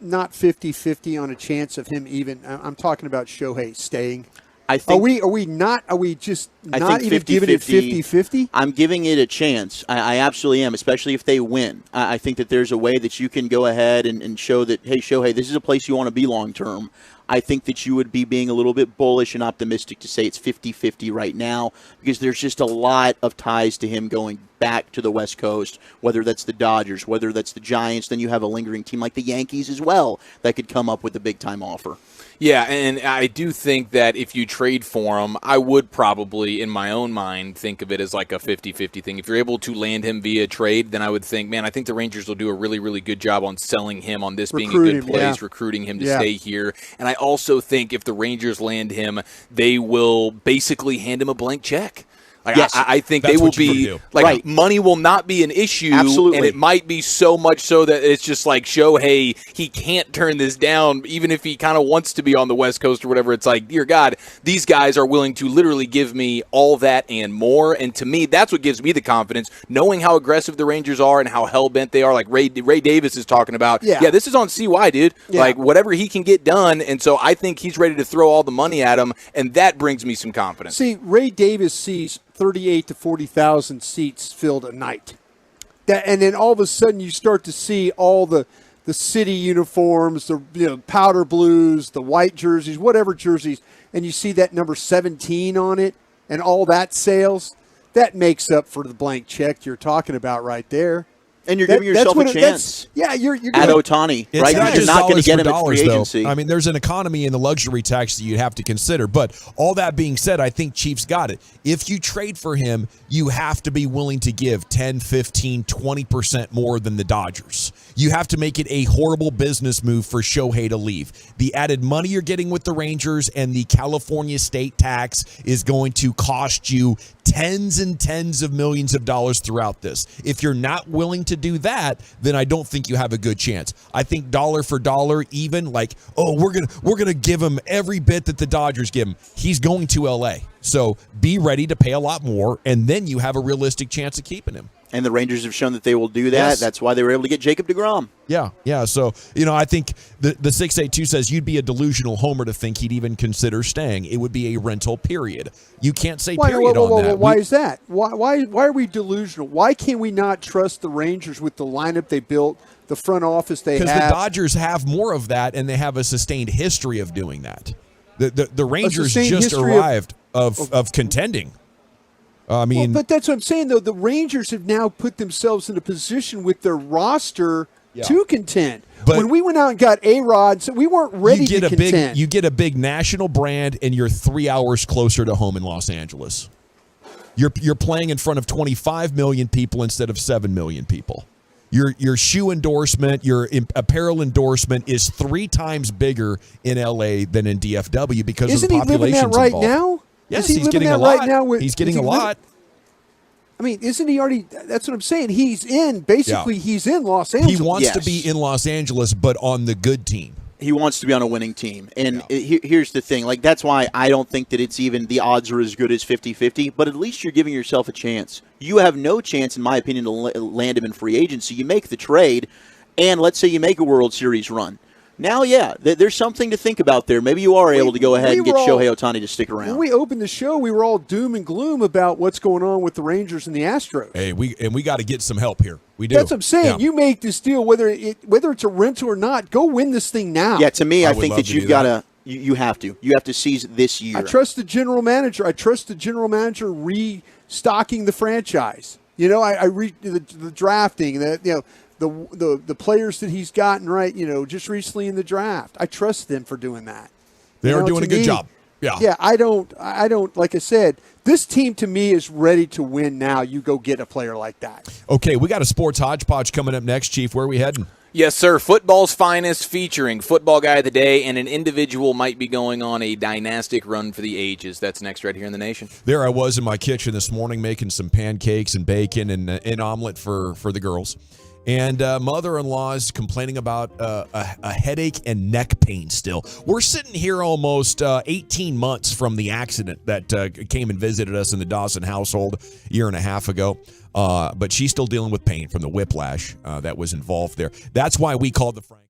S16: not 50-50 on a chance of him even? I'm talking about Shohei staying.
S4: I think,
S16: are we just
S4: I
S16: not
S4: think
S16: even giving it 50-50?
S4: I'm giving it a chance. I absolutely am, especially if they win. I think that there's a way that you can go ahead and show that, hey, Shohei, this is a place you want to be long term. I think that you would be being a little bit bullish and optimistic to say it's 50-50 right now because there's just a lot of ties to him going back to the West Coast, whether that's the Dodgers, whether that's the Giants. Then you have a lingering team like the Yankees as well that could come up with a big-time offer.
S6: Yeah, and I do think that if you trade for him, I would probably, in my own mind, think of it as like a 50-50 thing. If you're able to land him via trade, then I would think, man, I think the Rangers will do a really, really good job on selling him on this being a good place, recruiting him to stay here. And I also think if the Rangers land him, they will basically hand him a blank check. Like,
S4: yes.
S6: I think they will be like money will not be an issue.
S4: Absolutely.
S6: And it might be so much so that it's just like Shohei, he can't turn this down, even if he kind of wants to be on the West Coast or whatever. It's like, dear God, these guys are willing to literally give me all that and more. And to me, that's what gives me the confidence, knowing how aggressive the Rangers are and how hell-bent they are. Like Ray Davis is talking about, this is on CY, dude. Yeah. Like, whatever he can get done. And so I think he's ready to throw all the money at him, and that brings me some confidence.
S16: See, Ray Davis sees 38 to 40,000 seats filled a night. And then all of a sudden you start to see all the city uniforms, the powder blues, the white jerseys, whatever jerseys, and you see that number 17 on it and all that sales. That makes up for the blank check you're talking about right there.
S4: And you're giving yourself a chance.
S16: You're
S4: at Ohtani, right?
S15: You're
S4: not going to get him at free
S15: though.
S4: agency.
S15: I mean, there's an economy in the luxury tax that you have to consider. But all that being said, I think Chiefs got it. If you trade for him, you have to be willing to give 10, 15, 20% more than the Dodgers. You have to make it a horrible business move for Shohei to leave. The added money you're getting with the Rangers and the California state tax is going to cost you tens and tens of millions of dollars throughout this. If you're not willing to do that, then I don't think you have a good chance. I think dollar for dollar, even like, we're gonna give him every bit that the Dodgers give him. He's going to LA. So be ready to pay a lot more, and then you have a realistic chance of keeping him.
S4: And the Rangers have shown that they will do that.
S15: Yes.
S4: That's why they were able to get Jacob deGrom.
S15: Yeah. So, I think the 682 says you'd be a delusional homer to think he'd even consider staying. It would be a rental, period. You can't say period on that.
S16: Why is that? Why are we delusional? Why can't we not trust the Rangers with the lineup they built, the front office they have?
S15: Because the Dodgers have more of that, and they have a sustained history of doing that. The Rangers just arrived of contending.
S16: But that's what I'm saying, though. The Rangers have now put themselves in a position with their roster to contend. But when we went out and got A-Rods, we weren't ready to contend.
S15: You get a big national brand, and you're 3 hours closer to home in Los Angeles. You're playing in front of 25 million people instead of 7 million people. Your shoe endorsement, your apparel endorsement is 3 times bigger in LA than in DFW because of the population involved.
S16: Isn't he living that right now?
S15: Yes, he's getting a lot. He's getting a lot.
S16: I mean, isn't he already? That's what I'm saying. He's in. Basically, he's in Los Angeles.
S15: He wants to be in Los Angeles, but on the good team.
S4: He wants to be on a winning team. And here's the thing. Like, that's why I don't think that it's even the odds are as good as 50-50, but at least you're giving yourself a chance. You have no chance, in my opinion, to land him in free agency. You make the trade, and let's say you make a World Series run. Now, there's something to think about there. Maybe you are able to go ahead and get Shohei Ohtani to stick around.
S16: When we opened the show, we were all doom and gloom about what's going on with the Rangers and the Astros.
S15: Hey, we got to get some help here. We do.
S16: That's what I'm saying. Yeah. You make this deal, whether it's a rental or not, go win this thing now.
S4: Yeah, to me, I think that you've got to. You have to. You have to seize this year.
S16: I trust the general manager. I trust the general manager restocking the franchise. I read the drafting. The players that he's gotten right, just recently in the draft. I trust them for doing that.
S15: They are doing a good job. Yeah.
S16: Yeah, I don't, like I said, this team to me is ready to win now. You go get a player like that.
S15: Okay, we got a sports hodgepodge coming up next, Chief. Where are we heading?
S6: Yes, sir. Football's finest, featuring Football Guy of the Day, and an individual might be going on a dynastic run for the ages. That's next right here in the nation.
S15: There I was in my kitchen this morning making some pancakes and bacon and an omelet for the girls. And mother-in-law is complaining about a headache and neck pain still. We're sitting here almost 18 months from the accident that came and visited us in the Dawson household a year and a half ago. But she's still dealing with pain from the whiplash that was involved there. That's why we called the Frank.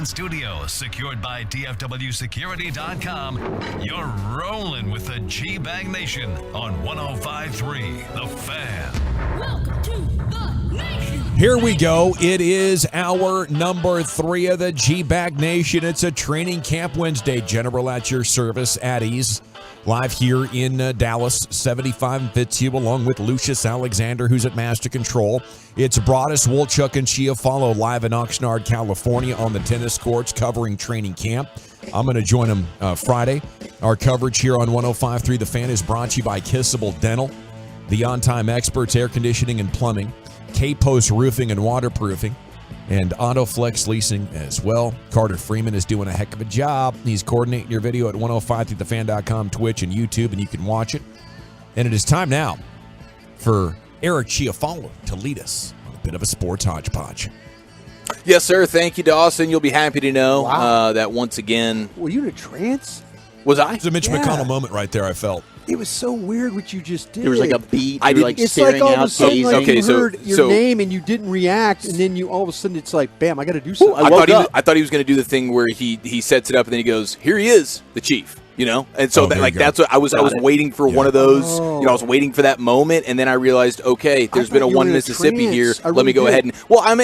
S8: studio, secured by DFWsecurity.com. You're rolling with the G-Bag Nation on 105.3 The Fan.
S15: Welcome to the Nation. Here we go. It is hour number 3 of the G-Bag Nation. It's a training camp Wednesday. General at your service at ease. Live here in Dallas, 75 and Fitzhugh, along with Lucius Alexander, who's at Master Control. It's Broadus, Wolchuk, and Chiafalo live in Oxnard, California on the tennis courts covering training camp. I'm going to join them Friday. Our coverage here on 105.3 The Fan is brought to you by Kissable Dental, the on-time experts, air conditioning and plumbing, K-Post Roofing and Waterproofing, and AutoFlex Leasing as well. Carter Freeman is doing a heck of a job. He's coordinating your video at 105thethefan.com, Twitch, and YouTube, and you can watch it. And it is time now for Eric Chiafalo to lead us on a bit of a sports hodgepodge.
S6: Yes, sir. Thank you, Dawson. You'll be happy to know that once again.
S13: Were you in a trance?
S6: Was I?
S15: It's a Mitch McConnell moment right there, I felt.
S13: It was so weird what you just did.
S4: There was like a beat.
S6: I
S4: you were like
S13: it's
S4: staring
S13: like all
S4: out,
S13: of a sudden,
S4: gazing.
S13: like you heard your name and you didn't react, and then you all of a sudden it's like, bam, I got to do something.
S6: I thought he was going to do the thing where he sets it up and then he goes, "Here he is, the chief." You know, and so that's what I was waiting for one of those. You know, I was waiting for that moment, and then I realized, okay, there's been a one Mississippi here. Let me go ahead and I am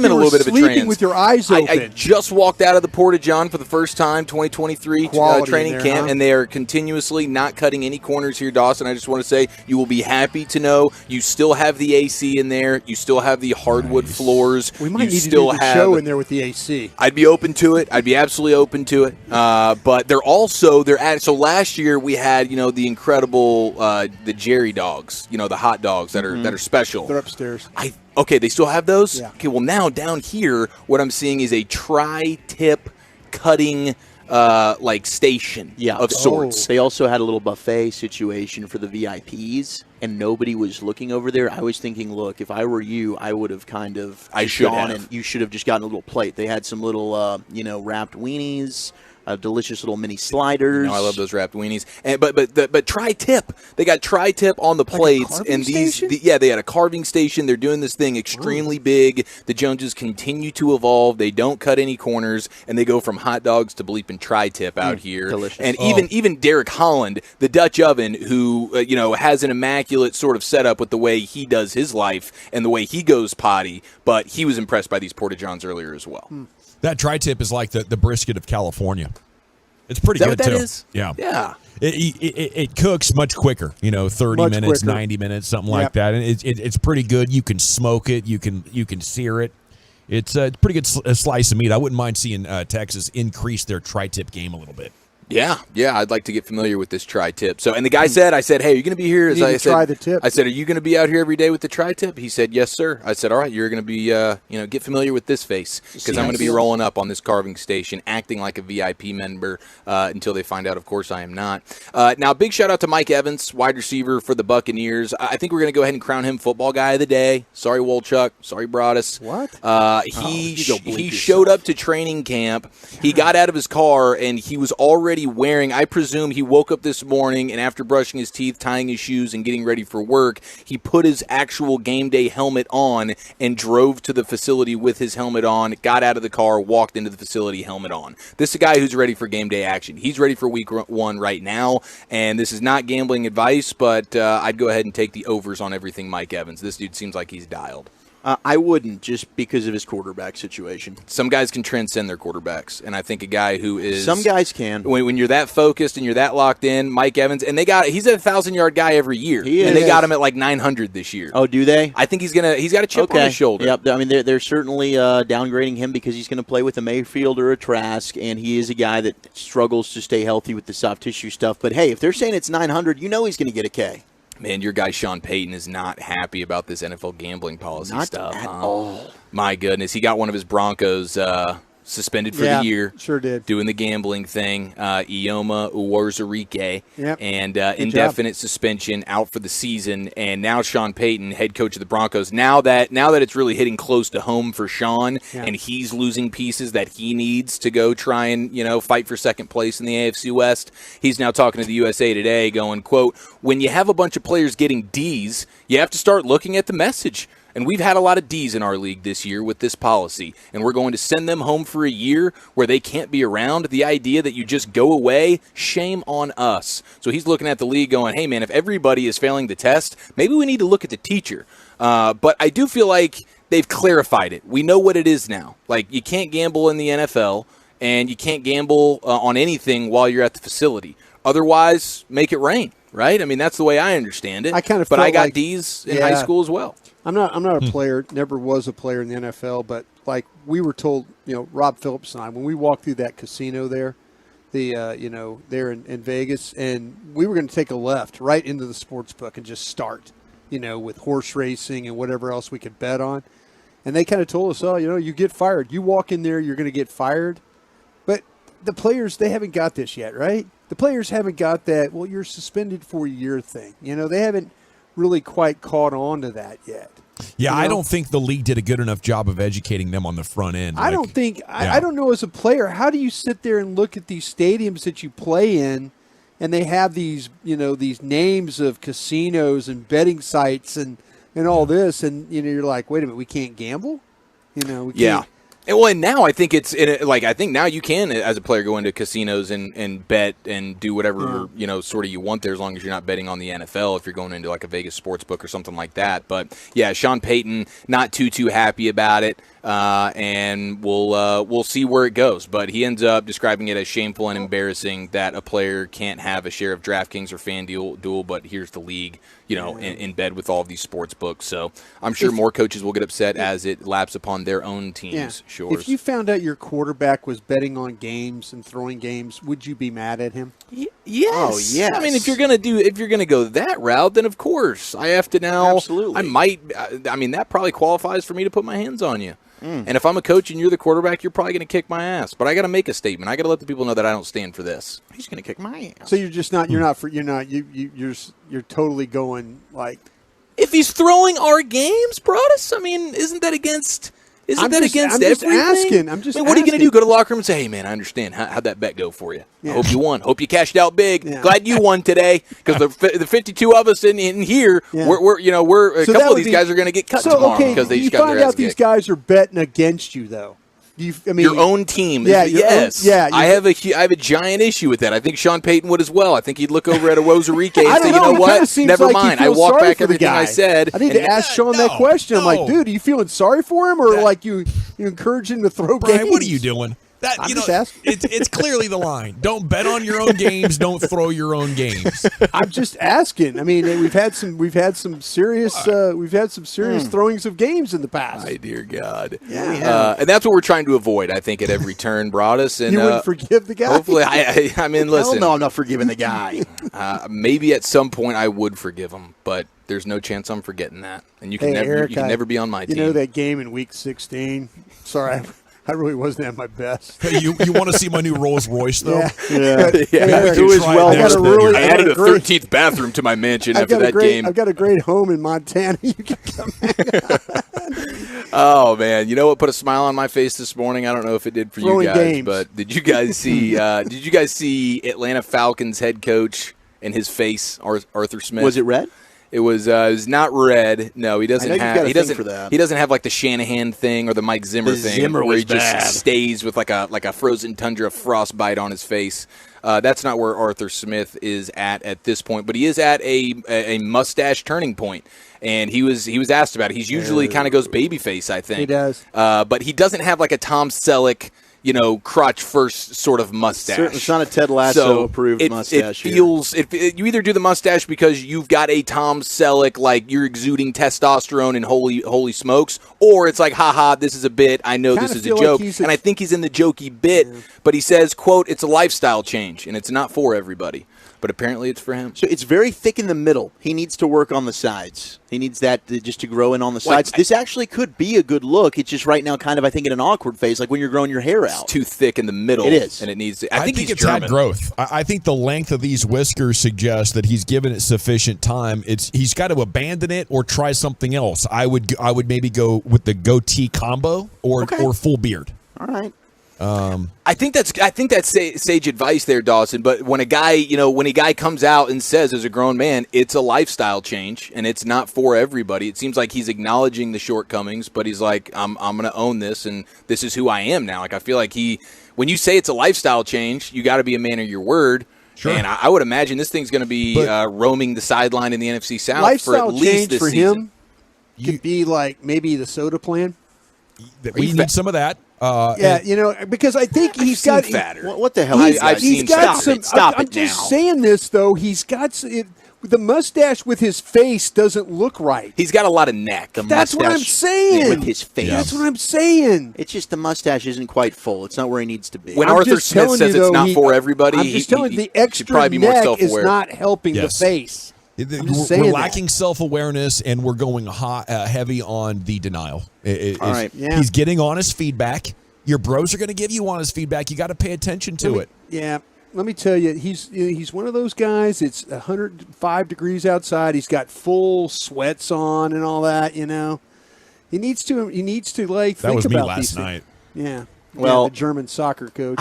S6: in a little bit of a trance.
S13: With your eyes open.
S6: I just walked out of the Porta John for the first time, 2023 training camp, and they are continuously not cutting any corners here, Dawson. I just want to say you will be happy to know you still have the AC in there. You still have the hardwood floors.
S13: We might need to
S6: still
S13: do the
S6: have
S13: show in there with the AC.
S6: I'd be open to it. I'd be absolutely open to it. But so last year we had, the incredible the Jerry dogs, the hot dogs that are special.
S13: They're upstairs.
S6: Okay, they still have those?
S13: Yeah.
S6: Okay, well now down here what I'm seeing is a tri-tip cutting station of sorts.
S4: They also had a little buffet situation for the VIPs, and nobody was looking over there. I was thinking, look, if I were you, I would have kind of gone and you should have just gotten a little plate. They had some little, wrapped weenies. Delicious little mini sliders.
S6: I love those wrapped weenies. And but tri-tip, they got tri-tip on the plates, and they had a carving station. They're doing this thing extremely big. The Joneses continue to evolve. They don't cut any corners, and they go from hot dogs to bleeping tri-tip out here.
S4: Delicious.
S6: And even Derek Holland, the Dutch oven, who has an immaculate sort of setup with the way he does his life and the way he goes potty. But he was impressed by these Porta Johns earlier as well.
S15: That tri-tip is like the brisket of California. It's pretty good,
S6: too.
S15: too.
S6: What that is?
S15: Yeah.
S6: Yeah.
S15: It cooks much quicker, 30
S13: Much
S15: minutes,
S13: quicker.
S15: 90 minutes, something like that. And it's pretty good. You can smoke it. You can sear it. It's a pretty good slice of meat. I wouldn't mind seeing Texas increase their tri-tip game a little bit.
S6: Yeah, I'd like to get familiar with this tri-tip. So, and the guy said, I said, hey, are you going to be here?
S13: You need to try the tip.
S6: I said, are you going to be out here every day with the tri-tip? He said, yes, sir. I said, all right, you're going to be, get familiar with this face because I'm going to be rolling up on this carving station, acting like a VIP member until they find out, of course, I am not. Now, big shout out to Mike Evans, wide receiver for the Buccaneers. I think we're going to go ahead and crown him football guy of the day. Sorry, Wolchuk. Sorry, Broadus.
S13: What?
S6: He showed up to training camp. He got out of his car, and he was already wearing, I presume he woke up this morning, and after brushing his teeth, tying his shoes, and getting ready for work, he put his actual game day helmet on and drove to the facility with his helmet on, got out of the car, walked into the facility, helmet on. This is a guy who's ready for game day action. He's ready for week 1 right now, and this is not gambling advice, but I'd go ahead and take the overs on everything Mike Evans. This dude seems like he's dialed.
S4: I wouldn't, just because of his quarterback situation.
S6: Some guys can transcend their quarterbacks, and I think a guy who is...
S4: Some guys can.
S6: When you're that focused and you're that locked in, Mike Evans, and he's a 1,000-yard guy every year. And they got him at like 900 this year.
S4: Oh, do they?
S6: I think he's got a chip on his shoulder.
S4: Yep. I mean, they're certainly downgrading him because he's going to play with a Mayfield or a Trask, and he is a guy that struggles to stay healthy with the soft tissue stuff. But, hey, if they're saying it's 900, he's going to get a K.
S6: Man, your guy Sean Payton is not happy about this NFL gambling policy stuff.
S4: Not at all.
S6: My goodness. He got one of his Broncos suspended for the year.
S13: Sure did.
S6: Doing the gambling thing. Ioma Uwarzurike.
S13: Yep.
S6: And indefinite suspension, out for the season. And now Sean Payton, head coach of the Broncos, now that it's really hitting close to home for Sean, and he's losing pieces that he needs to go try and, fight for second place in the AFC West, he's now talking to the USA Today going, quote, when you have a bunch of players getting Ds, you have to start looking at the message. And we've had a lot of D's in our league this year with this policy, and we're going to send them home for a year where they can't be around. The idea that you just go away, shame on us. So he's looking at the league going, hey, man, if everybody is failing the test, maybe we need to look at the teacher. But I do feel like they've clarified it. We know what it is now. Like, you can't gamble in the NFL, and you can't gamble on anything while you're at the facility. Otherwise, make it rain, right? I mean, that's the way I understand it.
S13: I kind of
S6: but
S13: felt
S6: I got
S13: like,
S6: D's in high school as well.
S13: I'm not a player, never was a player in the NFL, but like we were told, Rob Phillips and I, when we walked through that casino there, there in Vegas, and we were going to take a left right into the sports book and just start, with horse racing and whatever else we could bet on. And they kind of told us, you get fired. You walk in there, you're going to get fired. But the players, they haven't got this yet, right? The players haven't got that, well, you're suspended for a year thing. They haven't really quite caught on to that yet.
S15: Yeah, I don't think the league did a good enough job of educating them on the front end.
S13: I don't know as a player, how do you sit there and look at these stadiums that you play in, and they have these, these names of casinos and betting sites and all this, and you're like, wait a minute, we can't gamble? We can't.
S6: And now I think I think now you can, as a player, go into casinos and bet and do whatever, sort of you want there, as long as you're not betting on the NFL if you're going into like a Vegas sports book or something like that. But yeah, Sean Payton, not too happy about it. And we'll see where it goes. But he ends up describing it as shameful and embarrassing that a player can't have a share of DraftKings or FanDuel, but here's the league, in bed with all of these sports books. So I'm sure more coaches will get upset as it laps upon their own teams' shores.
S13: If you found out your quarterback was betting on games and throwing games, would you be mad at him?
S6: Yes.
S4: Oh, yes.
S6: I mean, if you're gonna go that route, then of course I have to now.
S4: Absolutely.
S6: I might. I mean, that probably qualifies for me to put my hands on you. And if I'm a coach and you're the quarterback, you're probably going to kick my ass. But I got to make a statement. I got to let the people know that I don't stand for this.
S4: He's going to kick my ass.
S13: So you're just not. You're totally going like.
S6: If he's throwing our games, Broadus, I mean, isn't that against? Isn't that against everything?
S13: I'm just
S6: what are you going to do? Go to the locker room and say, hey, man, I understand. How'd that bet go for you?
S13: Yeah.
S6: I hope you won. Hope you cashed out big. Yeah. Glad you won today, because the 52 of us in here, we're a couple of these guys are going to get cut tomorrow because they just got their ass
S13: kicked. You find out these guys are betting against you, though.
S6: Your own team.
S13: Yeah,
S6: yes. I have a giant issue with that. I think Sean Payton would as well. I think he'd look over at a Wozerique and say, you know what? Never mind. I walk back everything I said.
S13: I need to ask Sean that question. I'm like, dude, are you feeling sorry for him, or like you encourage him to throw
S15: Brian,
S13: games?
S15: what are you doing?
S13: I'm just asking.
S15: It's clearly the line. Don't bet on your own games. Don't throw your own games.
S13: I'm just asking. I mean, we've had some serious throwings of games in the past.
S6: My dear God.
S13: Yeah.
S6: And that's what we're trying to avoid, I think, at every turn, Broadus. And
S13: you wouldn't forgive the guy?
S6: Hopefully, I mean, listen.
S4: Hell no, I'm not forgiving the guy.
S6: Maybe at some point I would forgive him, but there's no chance I'm forgetting that. And you can never be on my team.
S13: You know that game in Week 16? Sorry, I really wasn't at my best.
S15: Hey, you want to see my new Rolls Royce, though?
S6: Yeah.
S4: Who is well?
S6: I added a 13th bathroom to my mansion after that game.
S13: I've got a great home in Montana. You can come
S6: Oh, man. You know what put a smile on my face this morning? I don't know if it did for you guys, but did you guys see Atlanta Falcons head coach and his face, Arthur Smith?
S4: Was it red?
S6: It was not red. No, he doesn't have. He doesn't.
S4: For that.
S6: He doesn't have like the Shanahan thing or the Mike Zimmer thing, where he just stays with like a frozen tundra frostbite on his face. That's not where Arthur Smith is at this point, but he is at a mustache turning point. And he was asked about it. He's usually kind of goes babyface, I think.
S13: He does,
S6: but he doesn't have like a Tom Selleck, crotch first sort of mustache.
S4: It's not a Ted Lasso approved mustache.
S6: It feels you either do the mustache because you've got a Tom Selleck, like you're exuding testosterone and holy smokes, or it's like, haha, this is a bit. I know this is a joke, and I think he's in the jokey bit. Yeah. But he says, "quote It's a lifestyle change, and it's not for everybody." But apparently it's for him.
S4: So it's very thick in the middle. He needs to work on the sides. He needs that just to grow in on the sides. This actually could be a good look. It's just right now kind of, I think, in an awkward phase, like when you're growing your hair out.
S6: It's too thick in the middle.
S4: It is.
S6: And it needs to,
S15: I think
S6: he's
S15: it's
S6: German.
S15: had growth. I think the length of these whiskers suggests that he's given it sufficient time. He's got to abandon it or try something else. I would maybe go with the goatee combo or full beard.
S4: All right.
S6: I think that's sage advice there, Dawson. But when a guy comes out and says, as a grown man, it's a lifestyle change and it's not for everybody. It seems like he's acknowledging the shortcomings, but he's like, I'm going to own this, and this is who I am now. Like I feel like when you say it's a lifestyle change, you got to be a man of your word. Sure. And I would imagine this thing's going to be roaming the sideline in the NFC South for at least this season.
S13: Him could be like maybe the soda plan.
S15: We need some of that.
S13: Because I think he's got
S6: fatter.
S4: What the hell?
S6: I've seen
S13: got some.
S4: Stop
S13: I'm
S4: it
S13: just
S4: now.
S13: saying this though. He's got the mustache with his face doesn't look right.
S6: He's got a lot of neck.
S13: That's what I'm saying.
S4: With his face.
S13: That's what I'm saying.
S4: It's just the mustache isn't quite full. It's not where he needs to be.
S6: When Arthur Smith says it's not for everybody,
S13: I'm just telling you, the extra
S6: probably be more
S13: neck
S6: self-aware.
S13: is not helping the face.
S15: We're lacking self-awareness, and we're going heavy on the denial.
S4: All right. Yeah.
S15: He's getting honest feedback. Your bros are going to give you honest feedback. You got to pay attention to it.
S13: Yeah. Let me tell you, he's one of those guys. It's 105 degrees outside. He's got full sweats on and all that. You know, he needs to like
S15: that
S13: think
S15: was me
S13: about
S15: last
S13: these
S15: night.
S13: Things. Yeah.
S4: Well,
S13: the German soccer coach.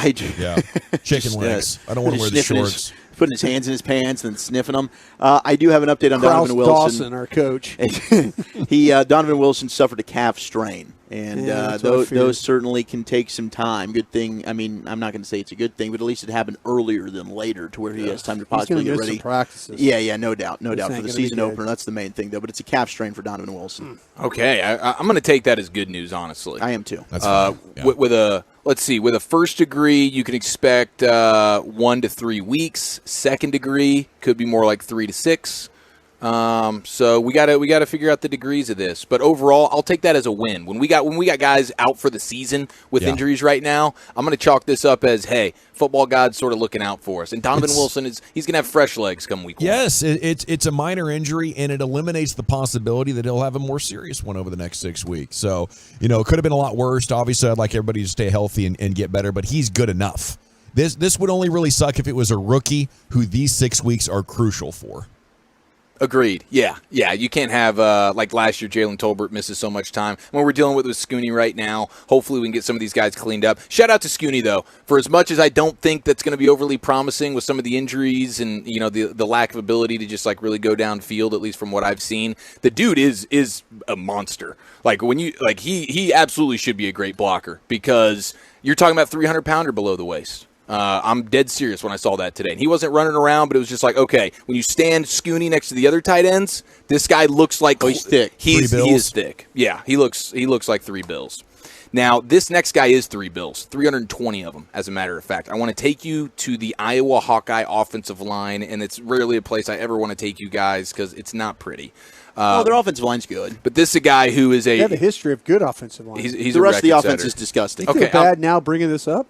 S15: Chicken legs. I don't want to wear the shorts.
S4: Putting his hands in his pants and sniffing them. I do have an update on Donovan Wilson.
S13: Dawson, our coach.
S4: Donovan Wilson suffered a calf strain, and those certainly can take some time. Good thing. I mean, I'm not going to say it's a good thing, but at least it happened earlier than later, to where he has time to possibly get ready.
S13: Some practices.
S4: Yeah, no doubt for the season opener. That's the main thing, though. But it's a calf strain for Donovan Wilson.
S6: Okay, I'm going to take that as good news, honestly.
S4: I am too.
S15: That's fine.
S6: With a first degree, you can expect 1 to 3 weeks. Second degree could be more like 3 to 6. So we gotta figure out the degrees of this. But overall, I'll take that as a win. When we got guys out for the season with injuries right now, I'm gonna chalk this up as, hey, football God's sort of looking out for us. And Donovan Wilson he's gonna have fresh legs come week 1.
S15: Yes, it's a minor injury, and it eliminates the possibility that he'll have a more serious one over the next 6 weeks. So, it could have been a lot worse. Obviously, I'd like everybody to stay healthy and get better, but he's good enough. This would only really suck if it was a rookie who these 6 weeks are crucial for.
S6: Agreed. Yeah. You can't have, like last year, Jalen Tolbert misses so much time. When we're dealing with Scooney right now, hopefully we can get some of these guys cleaned up. Shout out to Scooney, though. For as much as I don't think that's going to be overly promising with some of the injuries and, the lack of ability to just, like, really go downfield, at least from what I've seen, the dude is a monster. Like, he absolutely should be a great blocker, because you're talking about 300-pounder below the waist. I'm dead serious when I saw that today. And he wasn't running around, but it was just like, okay, when you stand Scooney next to the other tight ends, this guy looks like
S4: he's thick.
S6: He is thick. Yeah, he looks like 3 bills. Now, this next guy is 3 bills, 320 of them, as a matter of fact. I want to take you to the Iowa Hawkeye offensive line, and it's rarely a place I ever want to take you guys because it's not pretty.
S4: Their offensive line's good.
S6: But this is a guy who is
S13: they have a history of good offensive line.
S6: He's
S4: the rest of the offense
S6: setter.
S4: is disgusting.
S13: You feel bad now bringing this up?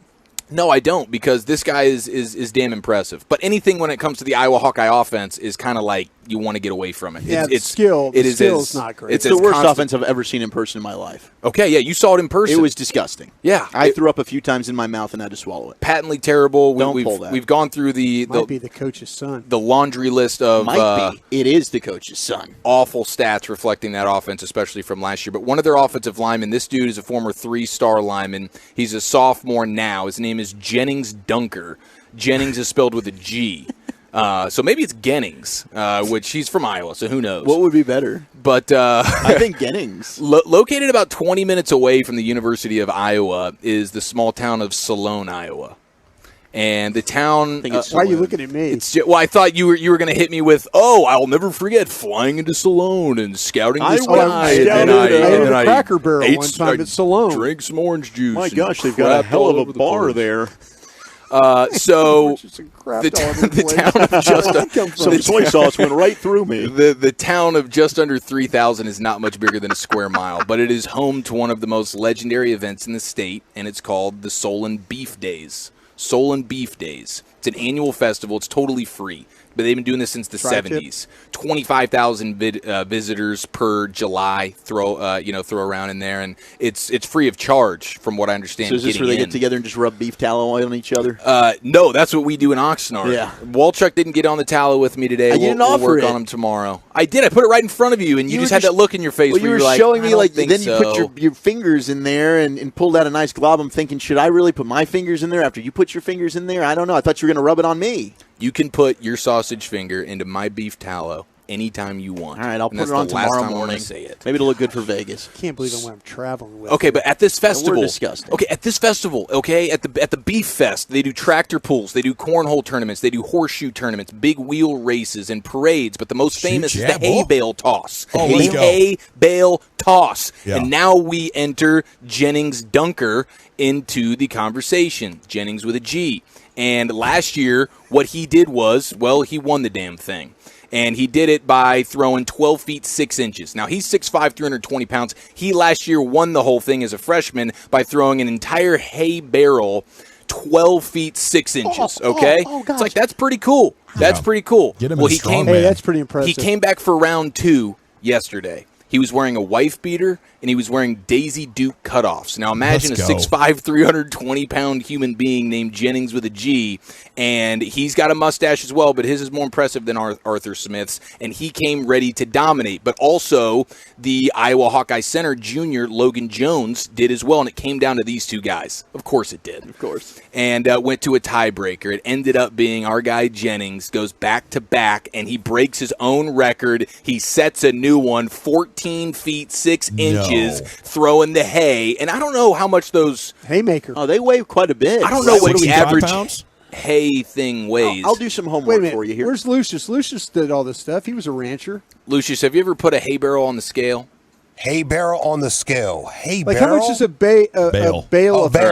S6: No, I don't, because this guy is damn impressive. But anything when it comes to the Iowa Hawkeye offense is kind of like you want to get away from it.
S13: Yeah,
S6: it's
S13: skill.
S6: It is
S13: skill's not great.
S4: It's the worst offense I've ever seen in person in my life.
S6: Okay, yeah, you saw it in person.
S4: It was disgusting.
S6: Yeah,
S4: I threw up a few times in my mouth and had to swallow it.
S6: Patently terrible.
S4: Don't pull that.
S6: We've gone through
S13: Might be the coach's son.
S6: The laundry list of
S4: Might be. It is the coach's son.
S6: Awful stats reflecting that offense, especially from last year. But one of their offensive linemen, this dude is a former 3-star lineman. He's a sophomore now. His name is Jennings Dunker. Jennings is spelled with a G. So maybe it's Gennings, which he's from Iowa, so who knows?
S4: What would be better?
S6: But
S4: I think Gennings.
S6: Located about 20 minutes away from the University of Iowa is the small town of Salone, Iowa. And the town.
S13: Why are you looking at me?
S6: I thought you were going to hit me with, I'll never forget flying into Salone and scouting this guy.
S13: I ate a Cracker Barrel one time at Salone.
S6: Drank some orange juice.
S4: My gosh, they've got a hell of a bar there.
S6: So the town of just
S4: some soy sauce went right through me.
S6: The town of just under 3,000 is not much bigger than a square mile, but it is home to one of the most legendary events in the state, and it's called the Solon Beef Days. Solon Beef Days. It's an annual festival. It's totally free, but they've been doing this since the 70s. 25,000 visitors per July. Throw around in there, and it's free of charge from what I understand.
S4: So is this where they get together and just rub beef tallow on each other?
S6: No, that's what we do in Oxnard.
S4: Yeah.
S6: Walchuk didn't get on the tallow with me today.
S4: You didn't
S6: we'll
S4: offer
S6: work
S4: it.
S6: on him tomorrow. I did. I put it right in front of you, and you just had that look in your face.
S4: Well,
S6: where
S4: you were
S6: like,
S4: showing me
S6: I don't think
S4: then
S6: so.
S4: you put your fingers in there and pulled out a nice glob. I'm thinking, should I really put my fingers in there after you put your fingers in there? I don't know. I thought you were going to rub it on me.
S6: You can put your sausage finger into my beef tallow anytime you want.
S4: All right, I'll
S6: And
S4: put
S6: that's
S4: it on
S6: the last
S4: tomorrow
S6: time I'm
S4: morning.
S6: gonna say it.
S4: Maybe it'll look good for Vegas.
S13: Can't believe I'm what I'm traveling with.
S6: Okay, but at this festival,
S4: We're disgusting.
S6: Okay, at this festival, okay, at the Beef Fest, they do tractor pulls, they do cornhole tournaments, they do horseshoe tournaments, big wheel races, and parades. But the most famous is the hay bale toss.
S15: Oh,
S6: the
S15: let's go.
S6: hay bale toss.
S15: Yeah.
S6: And now we enter Jennings Dunker into the conversation. Jennings with a G. And last year, what he did was, well, he won the damn thing. And he did it by throwing 12 feet 6 inches. Now, he's 6'5", 320 pounds. He last year won the whole thing as a freshman by throwing an entire hay barrel 12 feet 6 inches, okay? It's like, that's pretty cool. That's pretty cool.
S15: Get him
S6: well,
S15: a
S6: he
S15: strong
S6: came,
S15: man.
S13: Hey, that's pretty impressive.
S6: He came back for round 2 yesterday. He was wearing a wife beater, and he was wearing Daisy Duke cutoffs. Now imagine
S15: Let's
S6: a
S15: go.
S6: 6'5", 320-pound human being named Jennings with a G, and he's got a mustache as well, but his is more impressive than Arthur Smith's, and he came ready to dominate. But also, the Iowa Hawkeye center, junior Logan Jones, did as well, and it came down to these two guys. Of course it did.
S4: Of course.
S6: And went to a tiebreaker. It ended up being our guy Jennings goes back-to-back, and he breaks his own record. He sets a new one, 14 feet 6 inches, throwing the hay. And I don't know how much those
S13: haymaker.
S4: Oh, they weigh quite a bit.
S6: I don't know what the
S15: 65
S6: average
S15: pounds?
S6: hay thing weighs.
S4: I'll do some
S13: Wait a
S4: homework
S13: minute.
S4: for you here.
S13: Where's Lucius? Lucius did all this stuff. He was a rancher.
S6: Lucius, have you ever put a hay barrel on the scale?
S9: Hay barrel on the scale. Hay
S13: Like
S9: barrel?
S13: how much is a bale of
S9: barrel.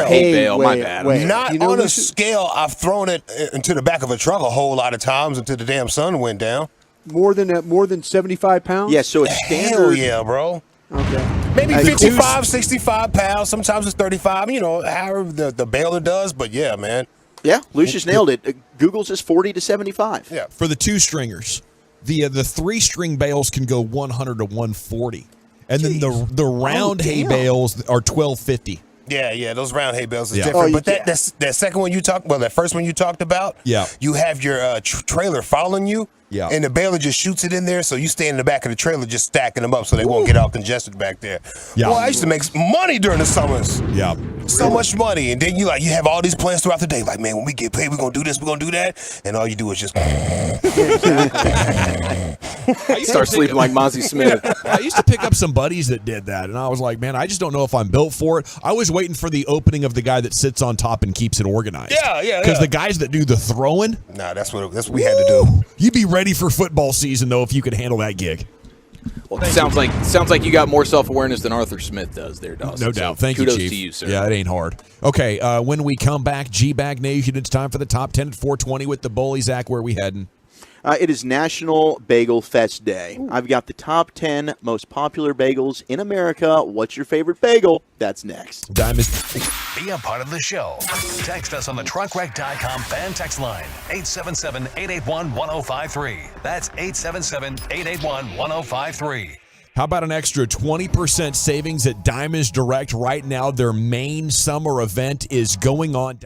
S13: hay
S6: Bale, my
S13: weigh?
S6: bad.
S13: weigh?
S9: Not
S13: You know,
S9: on a
S13: Lucius?
S9: scale. I've thrown it into the back of a truck a whole lot of times until the damn sun went down.
S13: More than 75 pounds.
S4: Yeah, so a
S9: Hell
S4: standard.
S9: yeah, bro.
S13: Okay.
S9: Maybe
S13: Like
S9: 55, 65 pounds. Sometimes it's 35. You know, however the baler does. But yeah, man.
S4: Yeah, Lucius nailed it. Google says 40 to 75.
S9: Yeah.
S15: For the 2 stringers, the 3-string bales can go 100 to 140, and then the round hay
S4: damn.
S15: bales are 1250.
S9: Yeah, those round hay bales is
S15: Yeah.
S9: different.
S13: Oh,
S9: but that second one you talked, well, that first one you talked about,
S15: Yeah.
S9: you have your trailer following you,
S15: Yeah.
S9: and the baler just shoots it in there, so you stay in the back of the trailer just stacking them up so they won't get all congested back there.
S15: Yeah.
S9: Boy, I used to make money during the summers.
S15: Yeah.
S9: So much money, and then you have all these plans throughout the day. Like, man, when we get paid, we're gonna do this, we're gonna do that, and all you do is just.
S6: Start sleeping like Mozzie Smith.
S15: I used to pick up some buddies that did that, and I was like, man, I just don't know if I'm built for it. I was waiting for the opening of the guy that sits on top and keeps it organized.
S9: Yeah.
S15: Because the guys that do the throwing,
S9: Nah, that's what we had to do.
S15: you'd be ready for football season though if you could handle that gig.
S6: Well, it sounds like you got more self-awareness than Arthur Smith does there, Dawson.
S15: No doubt.
S6: So
S15: Thank you,
S6: kudos
S15: Chief.
S6: to you, sir.
S15: Yeah, it ain't hard. Okay, when we come back, G-Bag Nation, it's time for the top 10 at 420 with the Bully. Zach, where we heading?
S4: It is National Bagel Fest Day. I've got the top 10 most popular bagels in America. What's your favorite bagel? That's next.
S8: Be a part of the show. Text us on the truckwreck.com fan text line, 877-881-1053. That's 877-881-1053.
S15: How about an extra 20% savings at Diamonds Direct right now? Their main summer event is going on.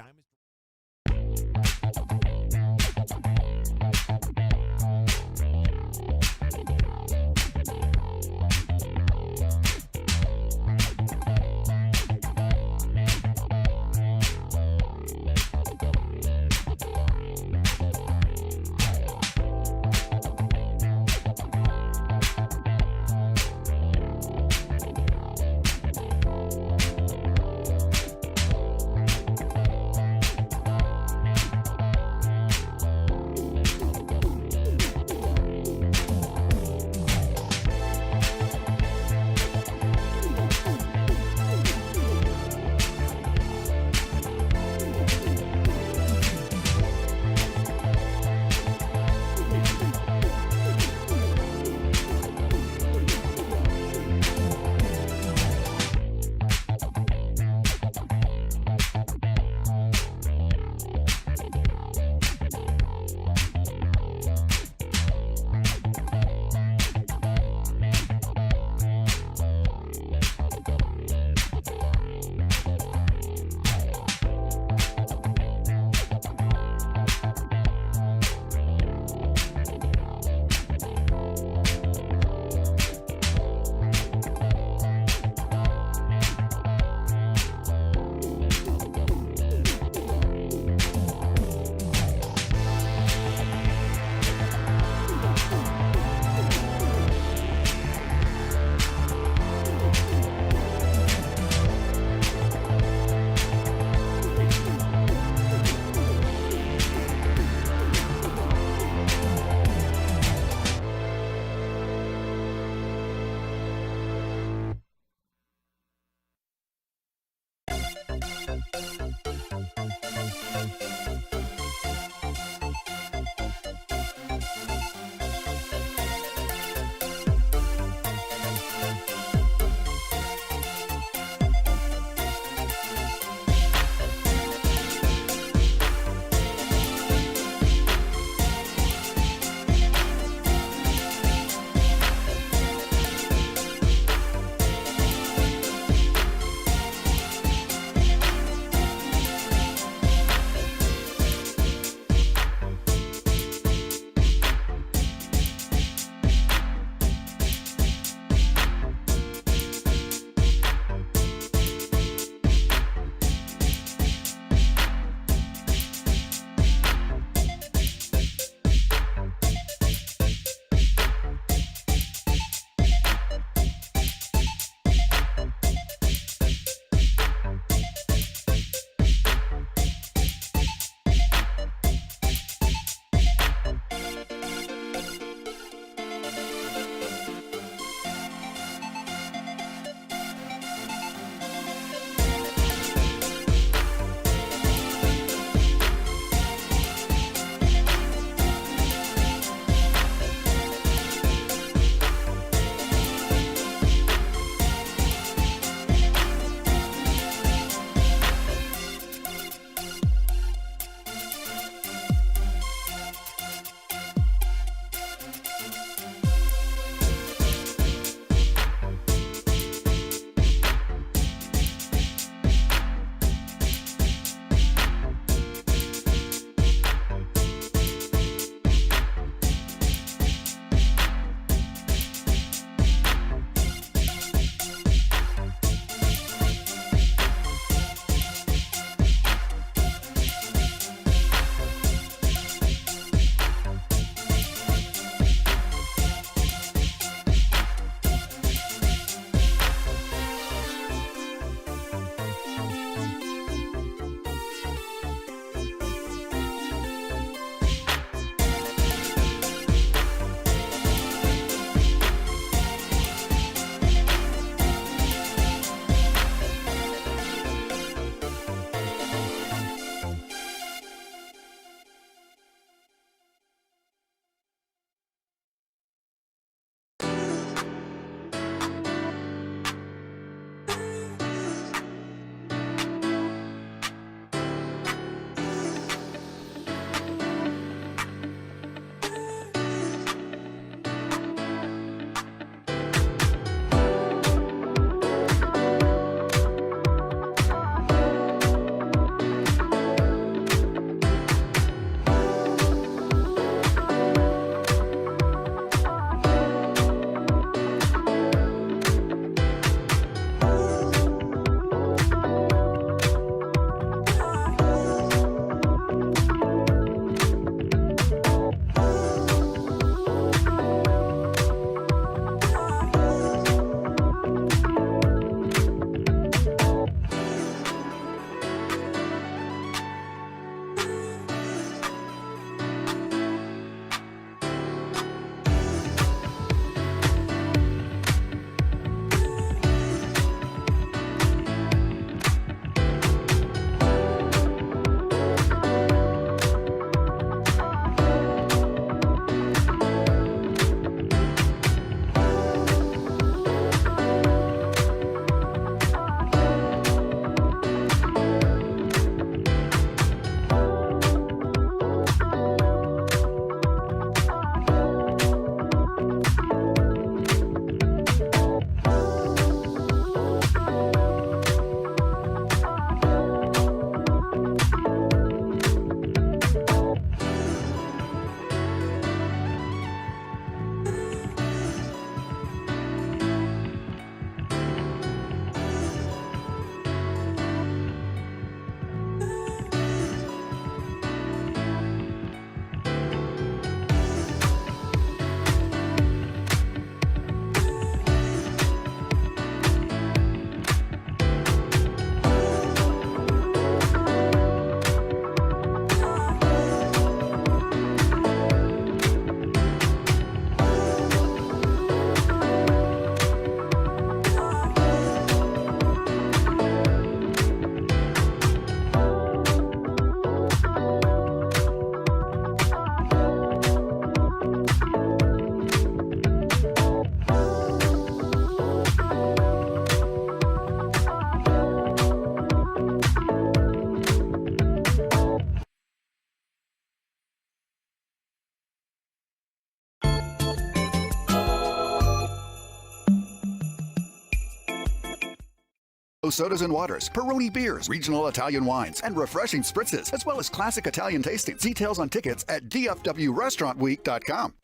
S14: sodas and waters, Peroni beers, regional Italian wines, and refreshing spritzes, as well as classic Italian tastings. Details on tickets at dfwrestaurantweek.com.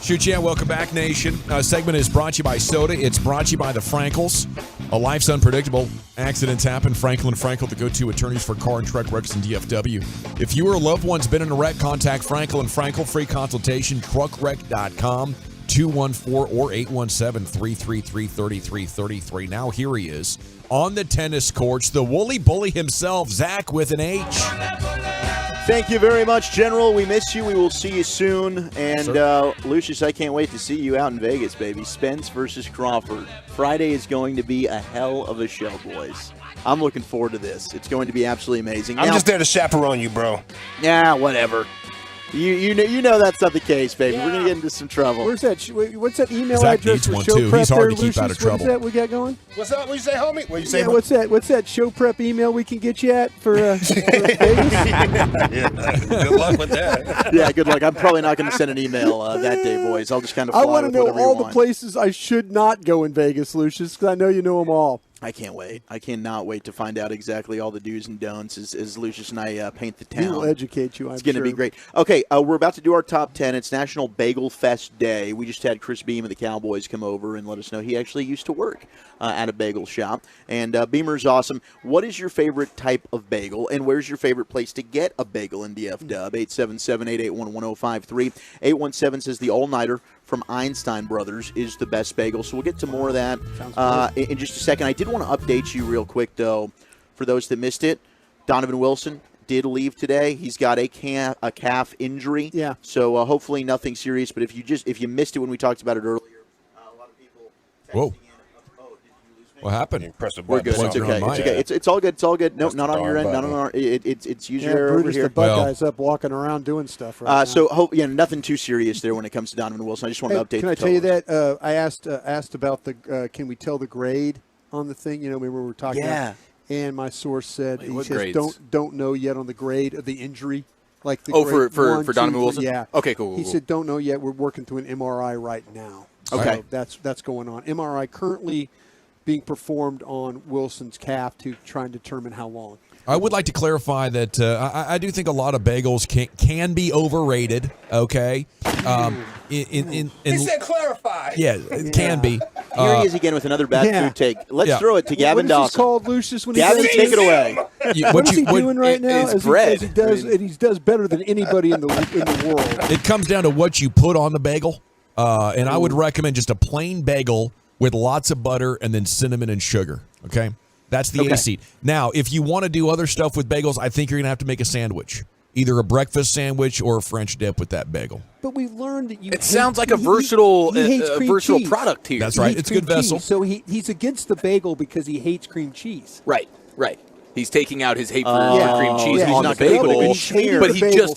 S15: Shoot ya, welcome back, Nation. Segment is brought to you by Soda. It's brought to you by the Frankels. A life's unpredictable. Accidents happen. Frankel and Frankel, the go-to attorneys for car and truck wrecks in DFW. If you or a loved one's been in a wreck, contact Frankel and Frankel. Free consultation, truckwreck.com, 214 or 817-333-3333. Now here he is on the tennis courts, the woolly bully himself, Zach with an H.
S4: Thank you very much, General. We miss you. We will see you soon. And, Lucius, I can't wait to see you out in Vegas, baby. Spence versus Crawford. Friday is going to be a hell of a show, boys. I'm looking forward to this. It's going to be absolutely amazing.
S9: I'm just there to chaperone you, bro.
S4: Yeah, whatever. You know that's not the case, baby. Yeah. We're gonna get into some trouble.
S13: Where's that? What's that email
S15: Zach
S13: address
S15: needs
S13: for
S15: one
S13: show
S15: too.
S13: prep?
S15: He's hard to keep
S13: Lucius?
S15: out of trouble.
S13: What's that we got going?
S9: What's up? What you say, homie? What you say?
S13: Yeah, what's that? What's that show prep email we can get you at for Vegas?
S9: Good luck with that.
S4: Yeah, good luck. I'm probably not going to send an email that day, boys. I'll just kind of.
S13: I want to know all the places I should not go in Vegas, Lucius, because I know you know them all.
S4: I can't wait. I cannot wait to find out exactly all the do's and don'ts as Lucius and I paint the town.
S13: We will educate you,
S4: It's going to be great. Okay, we're about to do our top 10. It's National Bagel Fest Day. We just had Chris Beam of the Cowboys come over and let us know he actually used to work at a bagel shop. And Beamer's awesome. What is your favorite type of bagel, and where's your favorite place to get a bagel in DF-Dub? 877-881-1053. 817 says the all-nighter from Einstein Brothers is the best bagel. So we'll get to more of that in just a second. I did want to update you real quick, though, for those that missed it. Donovan Wilson did leave today. He's got a calf injury.
S13: Yeah.
S4: So hopefully nothing serious. But if you missed it when we talked about it earlier, a lot of people.
S15: Whoa. What happened?
S4: We're good. It's okay. It's okay. It's all good. It's all good. Nope, not on your end. Not on our. It's user error over
S13: Brutus
S4: here.
S13: the guy's up walking around doing stuff right now.
S4: So nothing too serious there when it comes to Donovan Wilson. I just want to update.
S13: Can I tell you that I asked about the can we tell the grade on the thing? You know, remember we were talking.
S4: Yeah.
S13: About, and my source said he
S6: what
S13: says
S6: grades?
S13: don't know yet on the grade of the injury. Like the
S6: for
S13: grade 1,
S6: Donovan
S13: 2,
S6: Wilson.
S13: Yeah.
S6: Okay, cool.
S13: He said don't know yet. We're working through an MRI right now.
S4: Okay.
S13: So that's going on. MRI currently being performed on Wilson's calf to try and determine how long.
S15: I would like to clarify that I do think a lot of bagels can be overrated. Okay,
S9: He said clarify.
S15: Yeah, it can be.
S4: Here he is again with another bad food take. Let's throw it to Gavin
S13: What is
S4: Dawson.
S13: this called, Lucius? When
S4: Gavin, take it away.
S13: What is he doing right now?
S6: It's bread.
S13: He does better than anybody in the world.
S15: It comes down to what you put on the bagel, and I would recommend just a plain bagel with lots of butter and then cinnamon and sugar. Okay, that's the A seed. Now, if you want to do other stuff with bagels, I think you're gonna have to make a sandwich, either a breakfast sandwich or a French dip with that bagel.
S13: But we learned that
S6: It sounds like a versatile product here.
S15: That's right. It's a good vessel.
S13: So he's against the bagel because he hates cream cheese.
S6: Right. He's taking out his hate for cream cheese
S13: Yeah,
S6: on
S13: he's
S6: the
S13: not
S6: bagel,
S13: gonna smear
S6: but
S13: the
S6: he
S13: bagel.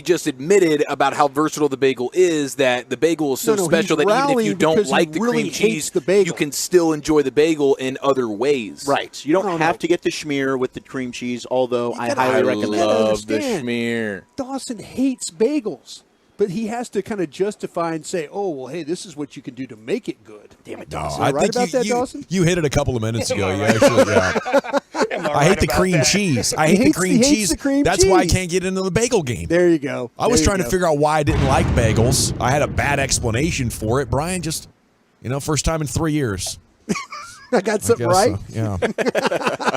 S6: just admitted about how versatile the bagel is. That the bagel is so special that even if you don't like the
S13: really
S6: cream cheese,
S13: the bagel.
S6: you can still enjoy the bagel in other ways.
S4: Right. You don't have to get the schmear with the cream cheese, although I highly recommend it.
S6: love the schmear.
S13: Dawson hates bagels, but he has to kind of justify and say, "Oh, well, hey, this is what you can do to make it good."
S4: Damn it,
S15: No,
S4: Dawson!
S15: I
S13: right
S15: think
S13: about that, Dawson?
S15: you hit it a couple of minutes ago. You actually, I hate the cream cheese. I hate the cream cheese. That's why I can't get into the bagel game.
S13: There you go.
S15: I was trying to figure out why I didn't like bagels. I had a bad explanation for it. Brian just, first time in 3 years.
S13: I got something right.
S15: So, yeah.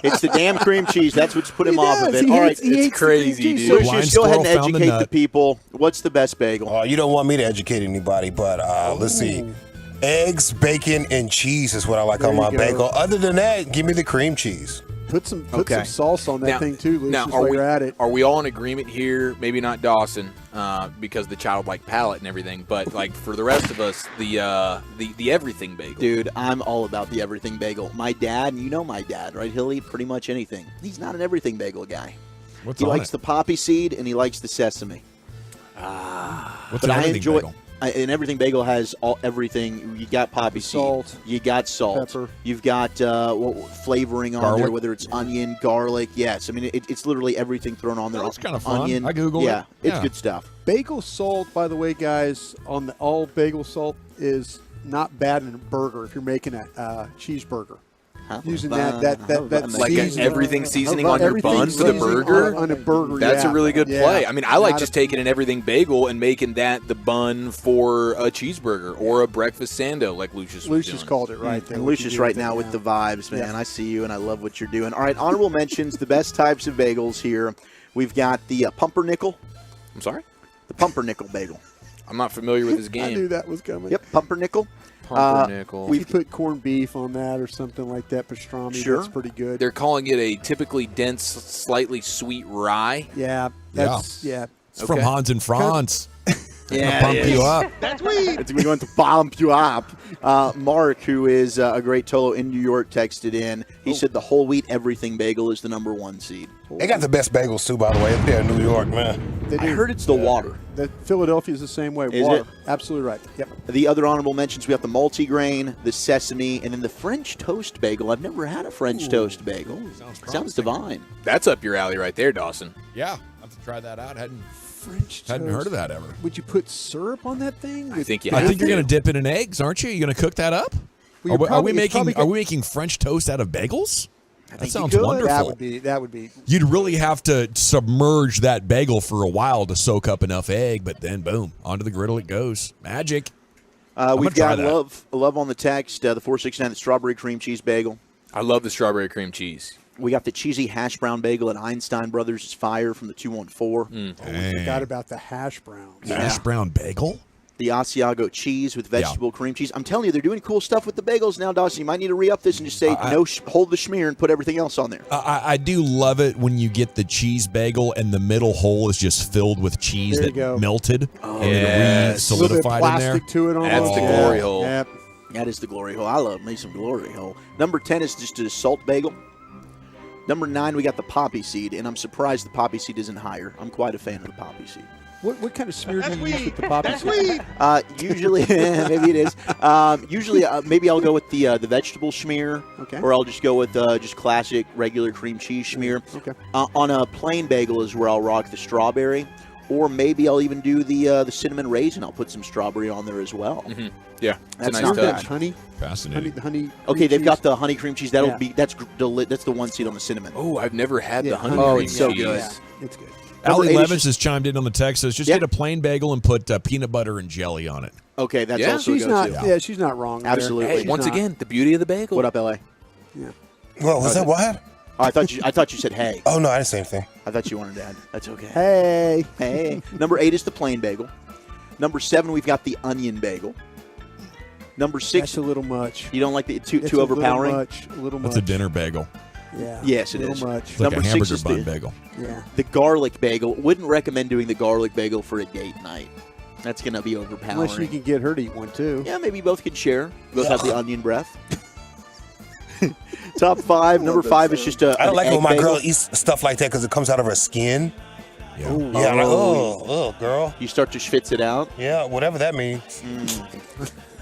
S4: It's the damn cream cheese. That's what's put him off of it. All right,
S6: it's crazy, dude.
S4: Lucius, go ahead and educate the people. What's the best bagel?
S9: Oh, you don't want me to educate anybody, but let's see. Eggs, bacon, and cheese is what I like on my bagel. Other than that, give me the cream cheese.
S13: Put some sauce on that thing too, Lucius,
S6: Now,
S13: while you're at it.
S6: are we all in agreement here? Maybe not Dawson, because the childlike palate and everything, but like for the rest of us, the everything bagel.
S4: Dude, I'm all about the everything bagel. My dad, you know my dad, right? He'll eat pretty much anything. He's not an everything bagel guy. He likes the poppy seed and he likes the sesame.
S15: What's
S4: but
S15: an
S4: I
S15: everything
S4: enjoy.
S15: bagel?
S4: And everything bagel has everything. You got poppy
S13: Salt,
S4: seed. You got salt.
S13: pepper.
S4: You've got flavoring on
S15: Garlic.
S4: there, whether it's onion, garlic. Yes, I mean it's literally everything thrown on there.
S15: That's kind of fun.
S4: Onion.
S15: I Googled
S4: yeah,
S15: it.
S4: it's
S15: Yeah.
S4: good stuff.
S13: Bagel salt, by the way, guys, on all bagel salt is not bad in a burger if you're making a cheeseburger. using that
S6: like
S13: seasoning.
S6: everything seasoning on your bun for the burger.
S13: On a burger,
S6: That's a really good play. I mean, I like
S13: Not
S6: just taking an everything bagel and making that the bun for a cheeseburger or a breakfast sando, like Lucius.
S13: Lucius called it right there.
S4: And Lucius right now with the vibes, man.
S13: Yeah.
S4: I see you, and I love what you're doing. All right, honorable mentions, the best types of bagels here. We've got the pumpernickel.
S6: I'm sorry?
S4: The pumpernickel bagel.
S6: I'm not familiar with this game.
S13: I knew that was coming.
S4: Yep, pumpernickel.
S6: Pumpernickel.
S13: We put corned beef on that or something like that, pastrami.
S6: Sure.
S13: That's pretty good.
S6: They're calling it a typically dense, slightly sweet rye.
S13: Yeah. That's, yeah.
S15: It's from Hans and Franz.
S4: Yeah,
S15: Pump
S4: it
S15: you
S4: is.
S15: up.
S4: That's weed. It's going to bump you up. Mark, who is a great Tolo in New York, texted in. He said the whole wheat everything bagel is the number 1 seed.
S9: They got the best bagels too, by the way, up there in New York, man.
S4: I heard it's the water.
S13: The Philadelphia is the same way.
S4: Is
S13: water.
S4: it?
S13: Absolutely right. Yep.
S4: The other honorable mentions, we have the multigrain, the sesame, and then the French toast bagel. I've never had a French toast bagel. Sounds divine.
S6: That's up your alley right there, Dawson.
S15: Yeah, I have to try that out. Hadn't
S13: French
S15: heard
S13: toast.
S15: of that ever.
S13: Would you put syrup on that thing?
S6: I think you
S15: I
S6: have
S15: think you're
S6: to.
S15: going to dip it in eggs, aren't you? You're going to cook that up?
S13: Well, you're
S15: Are we
S13: probably
S15: making French toast out of bagels? That sounds
S13: That
S15: wonderful.
S13: would be.
S15: You'd really have to submerge that bagel for a while to soak up enough egg, but then boom, onto the griddle it goes. Magic.
S4: We've
S15: try
S4: got
S15: that.
S4: love on the text, the 469, the strawberry cream cheese bagel.
S6: I love the strawberry cream cheese.
S4: We got the cheesy hash brown bagel at Einstein Brothers. It's fire from the 214.
S13: I forgot about the hash browns.
S15: Hash brown bagel?
S4: The Asiago cheese with vegetable cream cheese. I'm telling you, they're doing cool stuff with the bagels now, Dawson. You might need to re-up this and just say, hold the schmear and put everything else on there.
S15: I do love it when you get the cheese bagel and the middle hole is just filled with cheese
S13: There you
S15: that
S13: go.
S15: melted and
S6: yes.
S13: A little bit
S15: solidified in there.
S13: plastic to it on
S6: That's the glory hole.
S13: Yep.
S4: That is the glory hole. I love me some glory hole. Number 10 is just a salt bagel. Number 9, we got the poppy seed, and I'm surprised the poppy seed isn't higher. I'm quite a fan of the poppy seed.
S13: What kind of smear do you use with the poppy seed?
S4: Usually, maybe it is. Usually, maybe I'll go with the vegetable schmear, or I'll just go with just classic regular cream cheese schmear.
S13: Okay.
S4: On a plain bagel is where I'll rock the strawberry, or maybe I'll even do the cinnamon raisin. I'll put some strawberry on there as well.
S6: Mm-hmm. Yeah,
S4: That's
S6: it's a
S4: not
S6: nice
S4: bad.
S6: touch.
S13: Honey.
S15: Fascinating.
S13: Honey.
S4: Okay, they've
S13: cream
S4: got
S13: cheese.
S4: the honey cream cheese. That's
S13: Yeah.
S4: that's the 1 seed on the cinnamon.
S6: Oh, I've never had the honey
S4: Oh,
S6: cream
S4: it's so
S6: cheese.
S4: good.
S13: Yeah, it's good.
S4: Number
S15: Allie
S4: 8 is
S15: Levins has chimed in on the text. Says just
S4: Yeah.
S15: get a plain bagel and put peanut butter and jelly on it.
S4: Okay, that's
S6: Yeah.
S4: also
S13: She's
S4: a
S13: not.
S4: go-to.
S13: Yeah, she's not wrong. there.
S4: Absolutely.
S6: Hey,
S13: She's
S6: once
S13: not.
S6: again, the beauty of the bagel.
S4: What up, LA?
S9: Well, was that what?
S4: Oh, I thought you said hey.
S9: Oh, no, I didn't say anything.
S4: I thought you wanted to add. That's okay.
S13: Hey.
S4: Hey. Number 8 is the plain bagel. Number 7, we've got the onion bagel. Number 6,
S13: That's a little much.
S4: you don't like the
S13: It's
S4: too overpowering?
S13: A little much.
S15: That's a dinner bagel.
S13: Yeah.
S4: Yes, it
S13: a
S4: is.
S13: little much.
S15: It's like
S4: Number
S15: a
S4: 6
S15: hamburger
S4: is
S15: bun bagel.
S13: Yeah.
S4: the garlic bagel. Wouldn't recommend doing the garlic bagel for a date night. That's going to be overpowering.
S13: Unless you can get her to eat one too.
S4: Yeah, maybe you both can share. Both have the onion breath. Top 5. Number 5 is just a.
S9: I don't like
S4: an
S9: when
S4: egg
S9: my
S4: bagel.
S9: girl eats stuff like that because it comes out of her skin.
S15: Yeah.
S9: Yeah, I'm like, oh, girl.
S4: You start to schwitz it out.
S9: Yeah, whatever that means.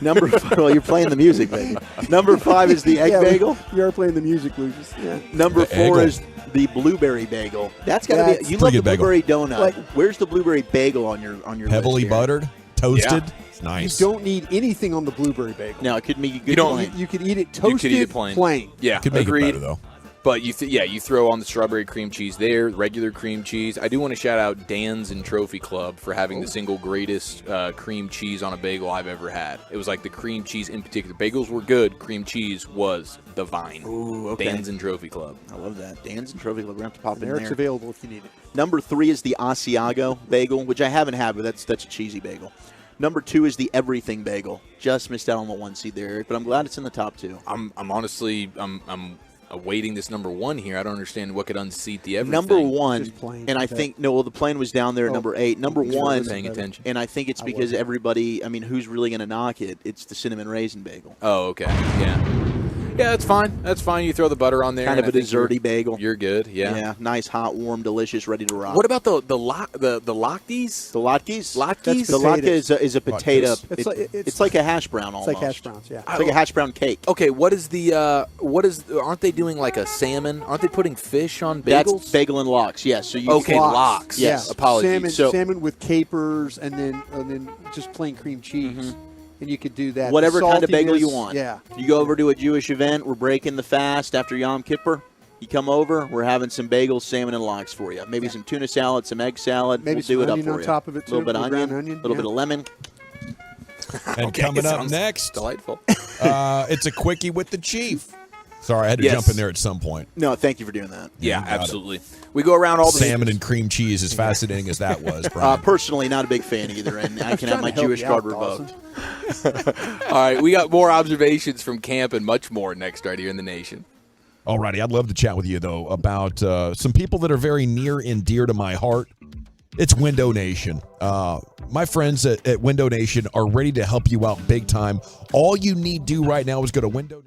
S4: Number 5, well, you're playing the music, baby. Number 5 is the egg
S13: Yeah,
S4: bagel.
S13: You are playing the music, Lucas. Yeah.
S4: Number
S15: The
S4: 4
S15: eggle.
S4: is the blueberry bagel. That's got to
S13: That's
S4: be. You
S15: pretty
S4: love the
S15: good bagel.
S4: blueberry donut.
S13: Like-
S4: Where's the blueberry bagel on your
S15: Heavily
S4: list here?
S15: buttered, toasted.
S6: Yeah.
S15: It's nice.
S13: You don't need anything on the blueberry bagel.
S4: No, it could be good.
S6: You don't-
S4: plain.
S13: You could eat it
S6: You
S13: toasted,
S6: could eat it plain. Yeah,
S15: Could make
S6: agreed.
S15: it better though.
S6: But you throw on the strawberry cream cheese there, regular cream cheese. I do want to shout out Dan's and Trophy Club for having the single greatest cream cheese on a bagel I've ever had. It was like the cream cheese in particular. Bagels were good. Cream cheese was divine.
S4: Ooh, okay.
S6: Dan's and Trophy Club.
S4: I love that. Dan's and Trophy Club. We're going to have to pop in
S13: Eric's
S4: there.
S13: available if you need it.
S4: Number 3 is the Asiago bagel, which I haven't had, but that's a cheesy bagel. Number 2 is the everything bagel. Just missed out on the 1 seed there, Eric, but I'm glad it's in the top 2.
S6: I'm honestly awaiting this number 1 here. I don't understand what could unseat the everything.
S4: Number 1,
S13: Just plain.
S4: and I think the plane was down there at number 8. Number
S6: He's
S4: 1,
S6: paying attention.
S4: and I think it's because everybody. I mean, who's really going to knock it? It's the cinnamon raisin bagel.
S6: Oh, okay. Yeah. Yeah, that's fine. That's fine. You throw the butter on there.
S4: Kind of
S6: and
S4: a
S6: I think
S4: desserty bagel.
S6: You're good. Yeah.
S4: Nice, hot, warm, delicious, ready to rock.
S6: What about the latkes?
S4: the latkes?
S6: Latkes?
S4: The latke is a potato.
S15: Latkes.
S4: It's like a hash brown almost.
S13: It's like hash browns, yeah.
S4: It's like a hash brown cake.
S6: Okay, aren't they doing like a salmon? Aren't they putting fish on bagels?
S4: That's bagel and lox. Yes. So you
S6: Okay, lox.
S4: Yes.
S13: Yeah.
S6: Apologies.
S13: Salmon with capers and then just plain cream cheese. and you could do that.
S4: Whatever
S13: The
S4: kind of bagel you
S13: saltiness,
S4: want.
S13: Yeah.
S4: You go over to a Jewish event, we're breaking the fast after Yom Kippur. You come over, we're having some bagels, salmon, and lox for you. Maybe some tuna salad, some egg salad.
S13: Maybe
S4: we'll
S13: some
S4: do it up
S13: onion
S4: for
S13: on
S4: you.
S13: top of it,
S4: A little
S13: too,
S4: bit of
S13: ground
S4: onion,
S13: onion,
S4: a little
S13: yeah.
S4: bit of lemon.
S15: And
S6: Okay,
S15: coming up
S6: sounds
S15: next,
S6: delightful.
S15: It's a quickie with the Chief. Sorry, I had to
S6: Yes.
S15: jump in there at some point.
S4: No, thank you for doing that.
S6: Yeah,
S15: You got it.
S6: absolutely. We go around all the
S15: Salmon and cream cheese, as fascinating as that was, Brian.
S4: Personally, not a big fan either, and I can have my Jewish card revoked.
S6: All right, we got more observations from camp and much more next right here in the Nation.
S15: Alrighty, I'd love to chat with you, though, about some people that are very near and dear to my heart. It's Window Nation. My friends at Window Nation are ready to help you out big time. All you need to do right now is go to Window Nation.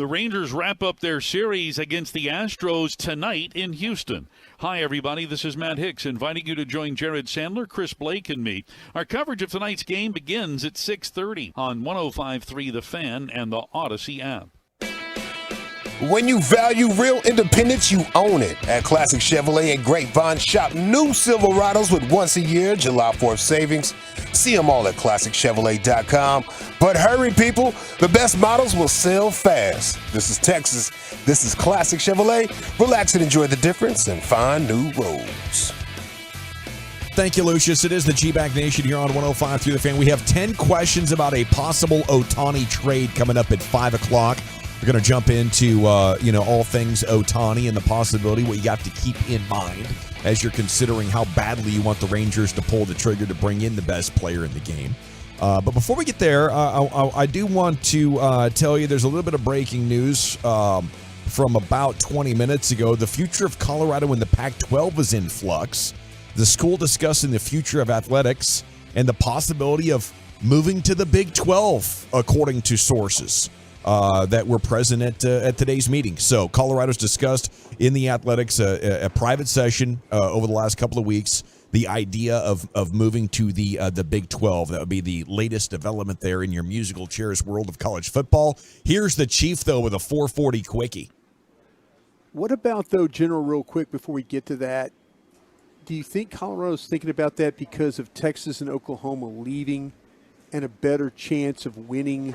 S18: The Rangers wrap up their series against the Astros tonight in Houston. Hi, everybody. This is Matt Hicks inviting you to join Jared Sandler, Chris Blake, and me. Our coverage of tonight's game begins at 6:30 on 105.3 The Fan and the Odyssey app.
S9: When you value real independence, you own it. At Classic Chevrolet and Grapevine, shop new Silverados with once-a-year July 4th savings. See them all at ClassicChevrolet.com. But hurry, people. The best models will sell fast. This is Texas. This is Classic Chevrolet. Relax and enjoy the difference and find new roads.
S15: Thank you, Lucius. It is the G-Bag Nation here on 105.3 The Fan. We have 10 questions about a possible Ohtani trade coming up at 5 o'clock. We're going to jump into, all things Ohtani and the possibility, what you got to keep in mind as you're considering how badly you want the Rangers to pull the trigger to bring in the best player in the game. But before we get there, I do want to tell you there's a little bit of breaking news from about 20 minutes ago. The future of Colorado in the Pac-12 is in flux. The school discussing the future of athletics and the possibility of moving to the Big 12, according to sources that were present at today's meeting. So Colorado's discussed in the athletics, a private session over the last couple of weeks, the idea of moving to the Big 12. That would be the latest development there in your musical chairs world of college football. Here's the Chief, though, with a 440 quickie.
S13: What about, though, General, real quick before we get to that, do you think Colorado's thinking about that because of Texas and Oklahoma leaving and a better chance of winning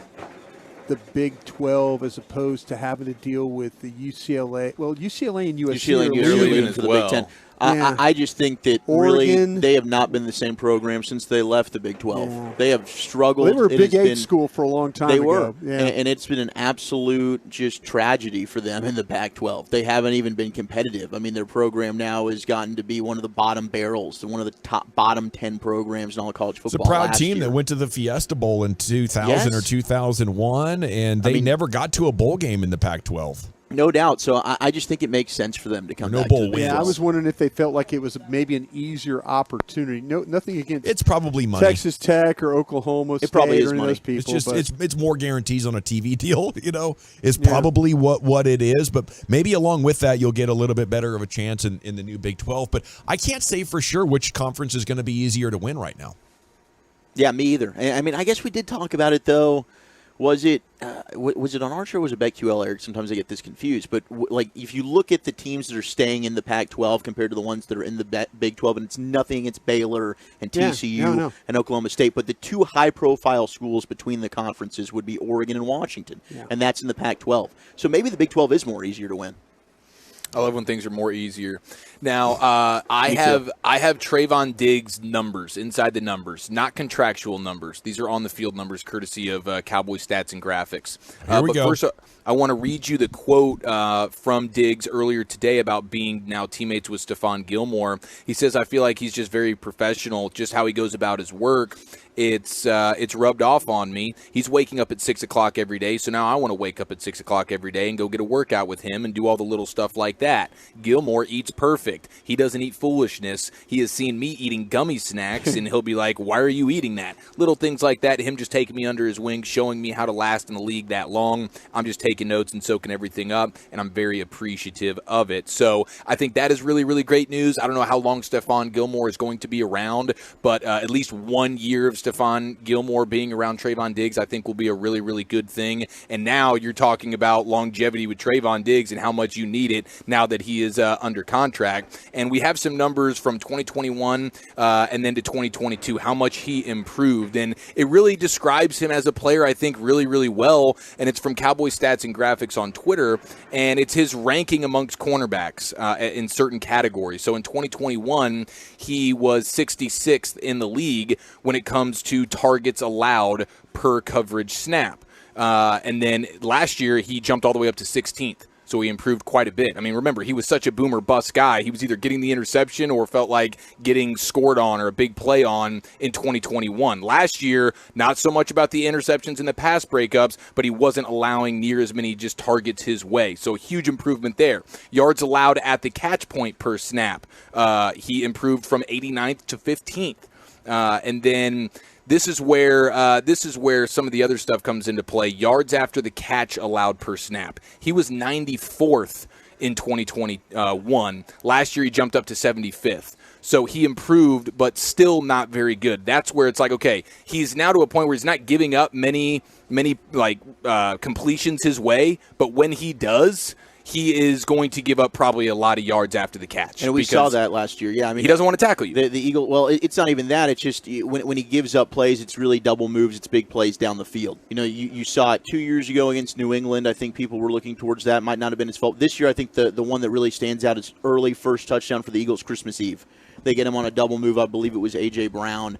S13: the Big 12 as opposed to having to deal with the UCLA? Well, UCLA and USC
S4: are leaving for the Big 10. I just think that
S13: Oregon,
S4: really they have not been the same program since they left the Big 12.
S13: Yeah.
S4: They have struggled.
S13: Well, they were a Big 8 school for a long time
S4: They
S13: ago.
S4: were.
S13: Yeah.
S4: And it's been an absolute just tragedy for them in the Pac-12. They haven't even been competitive. I mean, their program now has gotten to be one of the bottom barrels, one of the bottom 10 programs in all of college football.
S15: It's a proud team that went to the Fiesta Bowl in 2000 or 2001, and they never got to a bowl game in the Pac-12.
S4: No doubt. So I just think it makes sense for them to come back to the Big 12.
S13: Yeah, I was wondering if they felt like it was maybe an easier opportunity. No, nothing against.
S15: It's probably money.
S13: Texas Tech or Oklahoma State.
S4: It probably is
S13: or
S4: money.
S13: Those people,
S15: it's just it's more guarantees on a TV deal. Is probably what it is. But maybe along with that, you'll get a little bit better of a chance in the new Big 12. But I can't say for sure which conference is going to be easier to win right now.
S4: Yeah, me either. I mean, I guess we did talk about it though. Was it on our show or was it BetQL, Eric? Sometimes I get this confused. But if you look at the teams that are staying in the Pac-12 compared to the ones that are in the Big 12, and it's nothing against Baylor and TCU and Oklahoma State, but the two high-profile schools between the conferences would be Oregon and Washington, and that's in the Pac-12. So maybe the Big 12 is more easier to win.
S6: I love when things are more easier. Now, I have Trayvon Diggs numbers, inside the numbers, not contractual numbers. These are on-the-field numbers courtesy of Cowboy Stats and Graphics.
S15: Here we go.
S6: First, I want to read you the quote from Diggs earlier today about being now teammates with Stephon Gilmore. He says, I feel like he's just very professional, just how he goes about his work. It's rubbed off on me. He's waking up at 6 o'clock every day, so now I want to wake up at 6 o'clock every day and go get a workout with him and do all the little stuff like that. Gilmore eats perfect. He doesn't eat foolishness. He has seen me eating gummy snacks, and he'll be like, why are you eating that? Little things like that, him just taking me under his wing, showing me how to last in the league that long. I'm just taking notes and soaking everything up, and I'm very appreciative of it. So I think that is really, really great news. I don't know how long Stephon Gilmore is going to be around, but at least 1 year of Stephon Gilmore being around Trayvon Diggs, I think will be a really, really good thing. And now you're talking about longevity with Trayvon Diggs and how much you need it now that he is under contract. And we have some numbers from 2021 and then to 2022, how much he improved. And it really describes him as a player, I think, really, really well. And it's from Cowboy Stats and Graphics on Twitter. And it's his ranking amongst cornerbacks in certain categories. So in 2021, he was 66th in the league when it comes to targets allowed per coverage snap. And then last year, he jumped all the way up to 16th. So he improved quite a bit. I mean, remember, he was such a boomer bust guy. He was either getting the interception or felt like getting scored on or a big play on in 2021. Last year, not so much about the interceptions and the pass breakups, but he wasn't allowing near as many just targets his way. So huge improvement there. Yards allowed at the catch point per snap. He improved from 89th to 15th. And then this is where some of the other stuff comes into play. Yards after the catch allowed per snap. He was 94th in 2021. Last year he jumped up to 75th. So he improved, but still not very good. That's where it's like, okay, he's now to a point where he's not giving up many completions his way, but when he does, he is going to give up probably a lot of yards after the catch.
S4: And we saw that last year. Yeah, I mean,
S6: he doesn't want to tackle you.
S4: The Eagle. Well, it's not even that. It's just when he gives up plays, it's really double moves. It's big plays down the field. You know, you saw it 2 years ago against New England. I think people were looking towards that. Might not have been his fault. This year, I think the one that really stands out is early first touchdown for the Eagles Christmas Eve. They get him on a double move. I believe it was A.J. Brown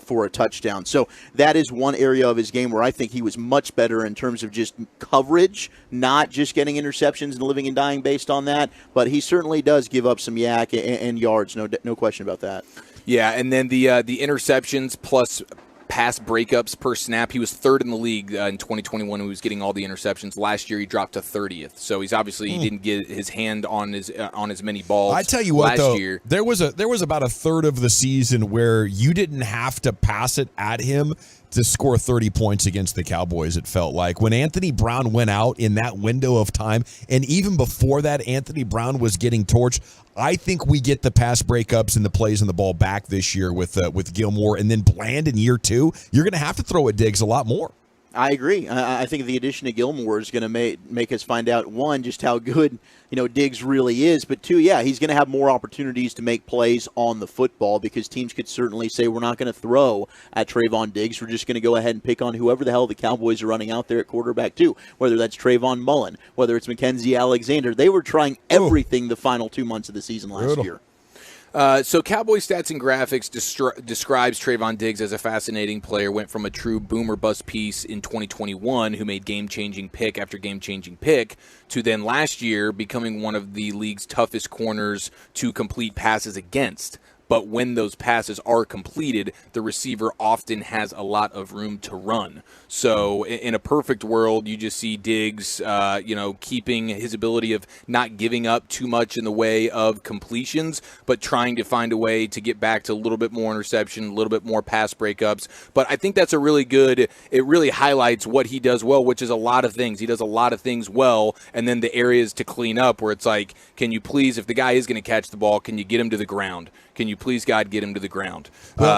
S4: for a touchdown. So that is one area of his game where I think he was much better in terms of just coverage, not just getting interceptions and living and dying based on that. But he certainly does give up some yak and yards, no question about that.
S6: Yeah, and then the interceptions plus pass breakups per snap. He was third in the league in 2021 when he was getting all the interceptions. Last year he dropped to 30th. So he's obviously he didn't get his hand on as many balls.
S15: I tell you what,
S6: last year.
S15: There was about a third of the season where you didn't have to pass it at him to score 30 points against the Cowboys, it felt like. When Anthony Brown went out in that window of time, and even before that, Anthony Brown was getting torched. I think we get the pass breakups and the plays and the ball back this year with Gilmore, and then Bland in year 2. You're going to have to throw at Diggs a lot more.
S4: I agree. I think the addition of Gilmore is going to make us find out, one, just how good Diggs really is, but two, yeah, he's going to have more opportunities to make plays on the football because teams could certainly say we're not going to throw at Trayvon Diggs. We're just going to go ahead and pick on whoever the hell the Cowboys are running out there at quarterback too, whether that's Trayvon Mullen, whether it's Mackenzie Alexander. They were trying everything the final 2 months of the season last year.
S6: So Cowboy Stats and Graphics describes Trayvon Diggs as a fascinating player, went from a true boom or bust piece in 2021 who made game-changing pick after game-changing pick to then last year becoming one of the league's toughest corners to complete passes against. But when those passes are completed, the receiver often has a lot of room to run. So in a perfect world, you just see Diggs, keeping his ability of not giving up too much in the way of completions, but trying to find a way to get back to a little bit more interception, a little bit more pass breakups. But I think that's it really highlights what he does well, which is a lot of things. He does a lot of things well, and then the areas to clean up where it's like, can you please, if the guy is going to catch the ball, can you get him to the ground? Can you please, God, get him to the ground?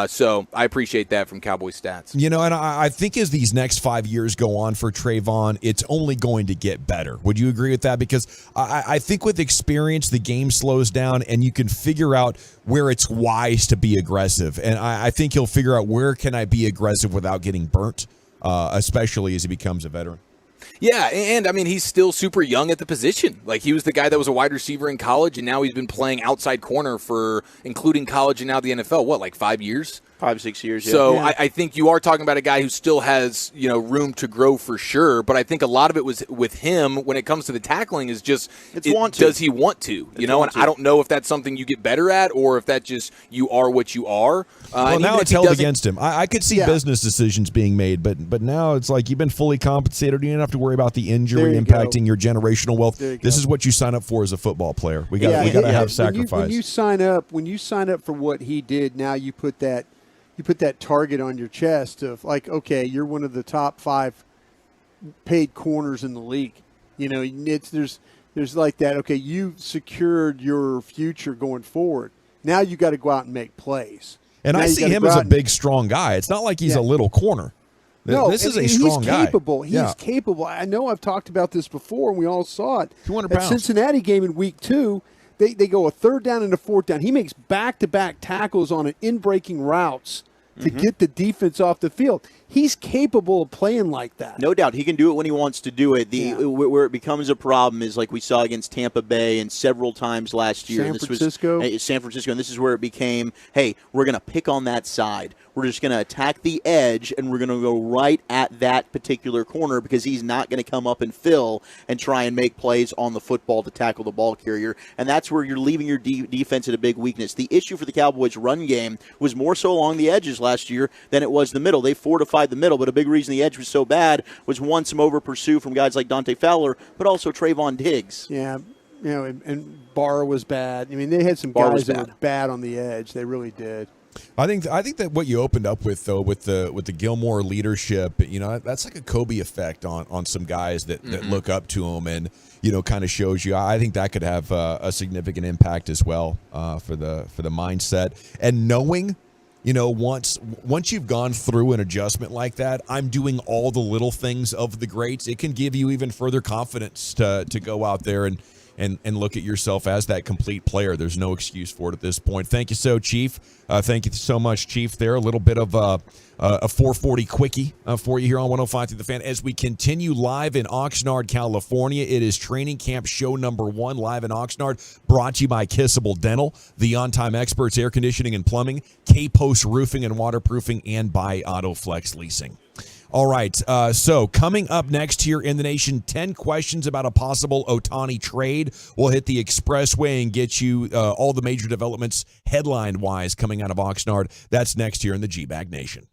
S6: So I appreciate that from Cowboy Stats.
S15: And I think as these next 5 years go on for Trayvon, it's only going to get better. Would you agree with that? Because I think with experience, the game slows down, and you can figure out where it's wise to be aggressive. And I think he'll figure out where can I be aggressive without getting burnt, especially as he becomes a veteran.
S6: Yeah, and I mean, he's still super young at the position. Like, he was the guy that was a wide receiver in college, and now he's been playing outside corner for, including college and now the NFL, 5 years?
S4: 5-6 years, yeah.
S6: So I think you are talking about a guy who still has, room to grow for sure. But I think a lot of it was with him when it comes to the tackling is just, does he want to? And I don't know if that's something you get better at or if that just you are what you are.
S15: Well, now it's held against him. I could see business decisions being made, but now it's like you've been fully compensated. You don't have to worry about the injury impacting your generational wealth. This is what you sign up for as a football player. We got to have sacrifice.
S13: When you sign up for what he did, now you put that target on your chest of okay, you're one of the top 5 paid corners in the league. There's like that. Okay, you've secured your future going forward. Now you got to go out and make plays.
S15: And I see him as a big, strong guy. It's not like he's a little corner.
S13: No,
S15: this is a strong guy.
S13: He's capable. He's capable. I know I've talked about this before, and we all saw it.
S15: 200
S13: At
S15: pounds.
S13: Cincinnati game in week 2, they go a third down and a fourth down. He makes back-to-back tackles on in-breaking routes to get the defense off the field. He's capable of playing like that.
S4: No doubt. He can do it when he wants to do it. Where it becomes a problem is like we saw against Tampa Bay and several times last year.
S13: San Francisco.
S4: And this is where it became, hey, we're going to pick on that side. We're just going to attack the edge, and we're going to go right at that particular corner because he's not going to come up and fill and try and make plays on the football to tackle the ball carrier. And that's where you're leaving your defense at a big weakness. The issue for the Cowboys' run game was more so along the edges last year than it was the middle. They fortified the middle, but a big reason the edge was so bad was, one, some over-pursue from guys like Dante Fowler, but also Trayvon Diggs.
S13: Yeah, and Barr was bad. I mean, they had some guys that were bad on the edge. They really did.
S15: I think that what you opened up with, though, with the Gilmore leadership, that's like a Kobe effect on some guys that look up to him, and kind of shows you. I think that could have a significant impact as well for the mindset, and knowing, once you've gone through an adjustment like that, I'm doing all the little things of the greats. It can give you even further confidence to go out there and look at yourself as that complete player. There's no excuse for it at this point. Thank you Chief. Thank you so much, Chief, there. A little bit of a 440 quickie for you here on 105 through the Fan. As we continue live in Oxnard, California, it is training camp show number 1 live in Oxnard, brought to you by Kissable Dental, the on-time experts, air conditioning and plumbing, K-Post roofing and waterproofing, and by AutoFlex Leasing. All right, so coming up next here in the nation, 10 questions about a possible Ohtani trade. We'll hit the expressway and get you all the major developments headline-wise coming out of Oxnard. That's next here in the G-Bag Nation.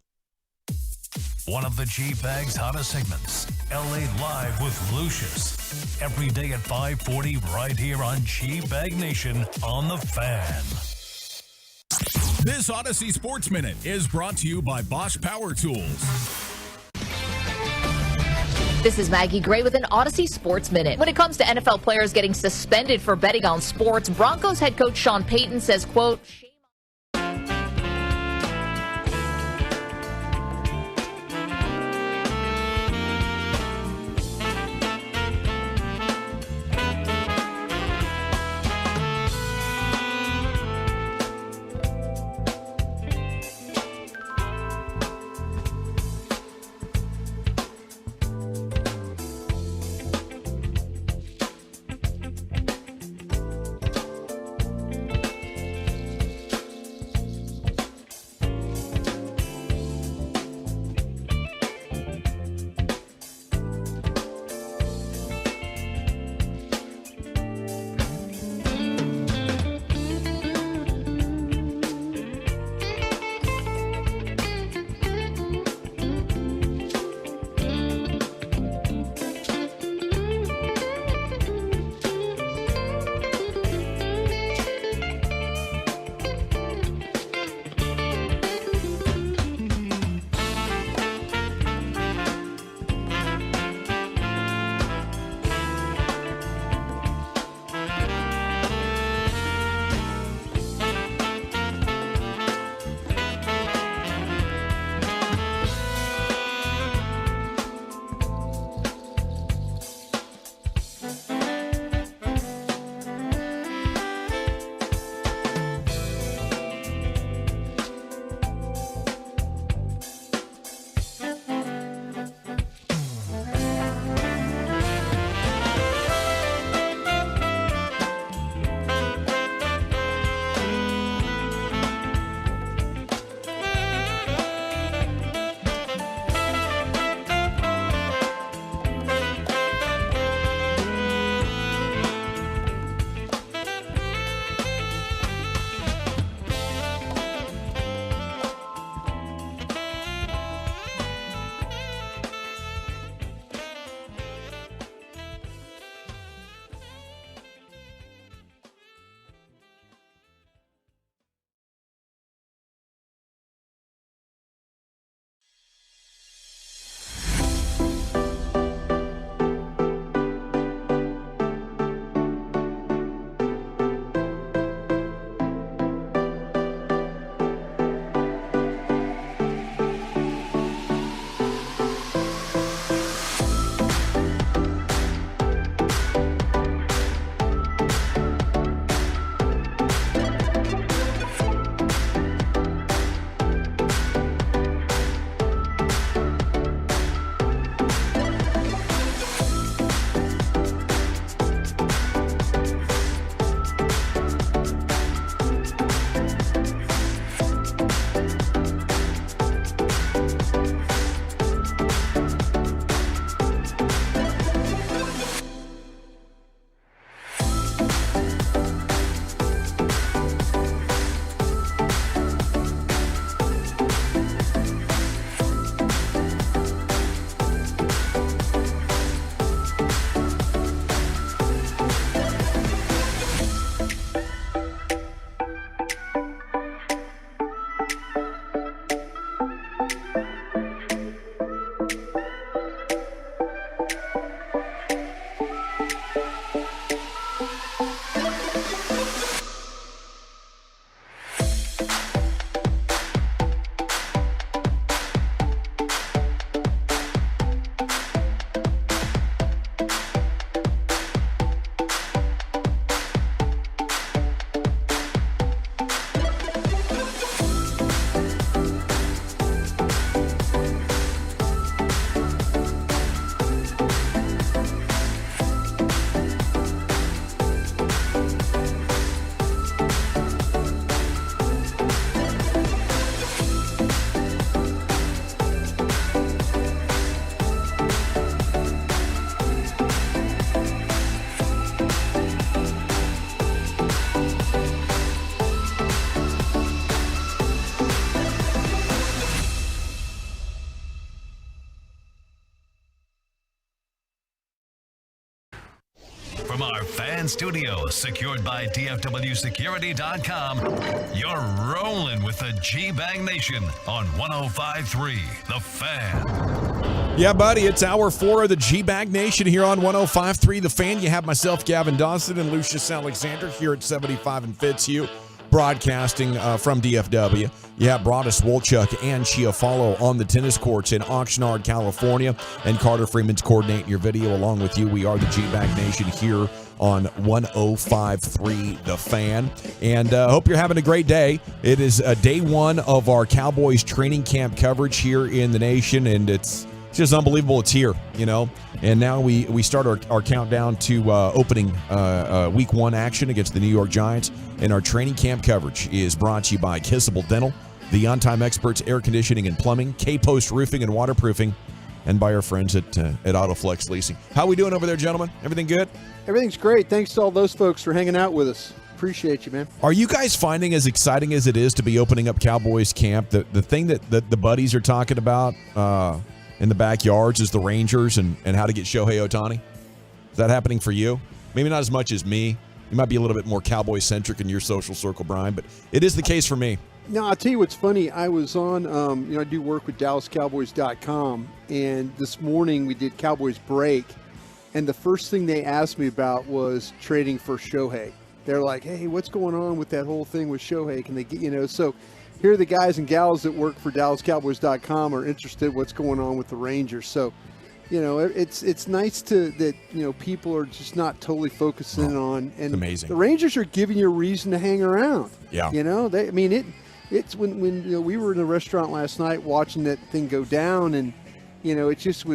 S8: One of the G-Bag's hottest segments, LA Live with Lucius. Every day at 5:40 right here on G-Bag Nation on The Fan.
S19: This Odyssey Sports Minute is brought to you by Bosch Power Tools.
S20: This is Maggie Gray with an Odyssey Sports Minute. When it comes to NFL players getting suspended for betting on sports, Broncos head coach Sean Payton says, quote,
S8: studios, secured by DFWsecurity.com. You're rolling with the G-Bag Nation on 105.3 The Fan.
S15: Yeah, buddy, it's hour 4 of the G-Bag Nation here on 105.3 The Fan. You have myself, Gavin Dawson, and Lucius Alexander here at 75 and Fitzhugh, broadcasting from DFW. You have Broadus Wolchuk and Chiafalo on the tennis courts in Oxnard, California, and Carter Freeman's coordinating your video along with you. We are the G-Bag Nation here on 105.3 The Fan, and hope you're having a great day. It is day 1 of our Cowboys training camp coverage here in the nation, and it's just unbelievable. It's here, you know, and now we start our countdown to opening week 1 action against the New York Giants, and our training camp coverage is brought to you by Kissable Dental, the on-time experts, air conditioning and plumbing, K-Post roofing and waterproofing, and by our friends at AutoFlex Leasing. How we doing over there, gentlemen? Everything good?
S13: Everything's great. Thanks to all those folks for hanging out with us. Appreciate you, man.
S15: Are you guys finding as exciting as it is to be opening up Cowboys camp, the thing that the buddies are talking about in the backyards is the Rangers and how to get Shohei Ohtani? Is that happening for you? Maybe not as much as me. You might be a little bit more Cowboy-centric in your social circle, Brian, but it is the case for me.
S13: No, I'll tell you what's funny. I was on, I do work with DallasCowboys.com, and this morning we did Cowboys Break, and the first thing they asked me about was trading for Shohei. They're like, hey, what's going on with that whole thing with Shohei? Can they get, so here are the guys and gals that work for DallasCowboys.com are interested in what's going on with the Rangers. So, it's nice that people are just not totally focusing on. And
S15: amazing.
S13: The Rangers are giving you a reason to hang around.
S15: Yeah.
S13: It's when we were in the restaurant last night watching that thing go down, and it's just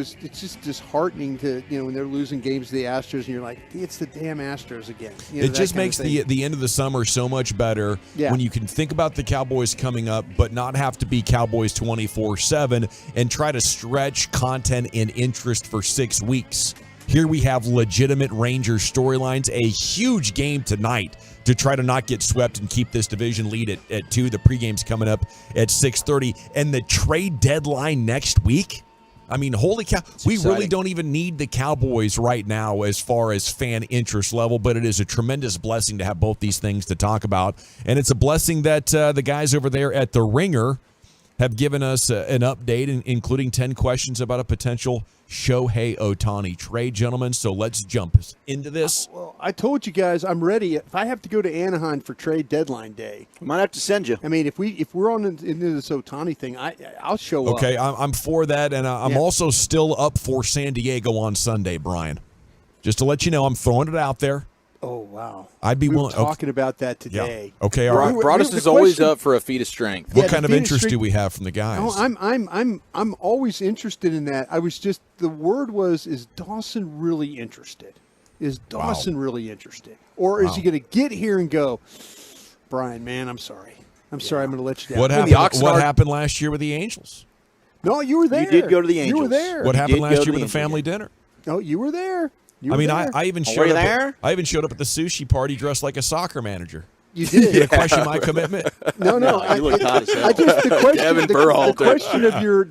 S13: disheartening to when they're losing games to the Astros, and you're like, it's the damn Astros again.
S15: It just makes the end of the summer so much better when you can think about the Cowboys coming up, but not have to be Cowboys 24/7 and try to stretch content and interest for 6 weeks. Here we have legitimate Rangers storylines, a huge game tonight to try to not get swept and keep this division lead at 2. The pregame's coming up at 6:30. And the trade deadline next week? I mean, holy cow. We really don't even need the Cowboys right now as far as fan interest level, but it is a tremendous blessing to have both these things to talk about. And it's a blessing that the guys over there at The Ringer have given us an update, including 10 questions about a potential Shohei Ohtani trade, gentlemen. So let's jump into this.
S13: Well, I told you guys I'm ready. If I have to go to Anaheim for trade deadline day,
S4: I might have to send you.
S13: I mean, if we're on into this Ohtani thing, I'll show up.
S15: Okay, I'm for that, and I'm also still up for San Diego on Sunday, Brian. Just to let you know, I'm throwing it out there.
S13: Oh, wow.
S15: I'd be willing.
S13: We were talking about that today.
S15: Yeah. Okay, all right.
S17: Broadus is always up for a feat of strength.
S15: What kind of interest do we have from the guys?
S13: Oh, I'm always interested in that. I was just, the word was, is Dawson really interested? Is Dawson really interested? Or is he going to get here and go, Brian, man, I'm sorry. I'm sorry, I'm going to let you down.
S15: What happened last year with the Angels?
S13: No, you were there.
S4: You did go to the Angels.
S13: You were there.
S15: What happened last year with the family dinner?
S13: No, you were there.
S15: I even showed up. I even showed up at the sushi party dressed like a soccer manager.
S13: You did.
S15: You question my commitment?
S13: No. The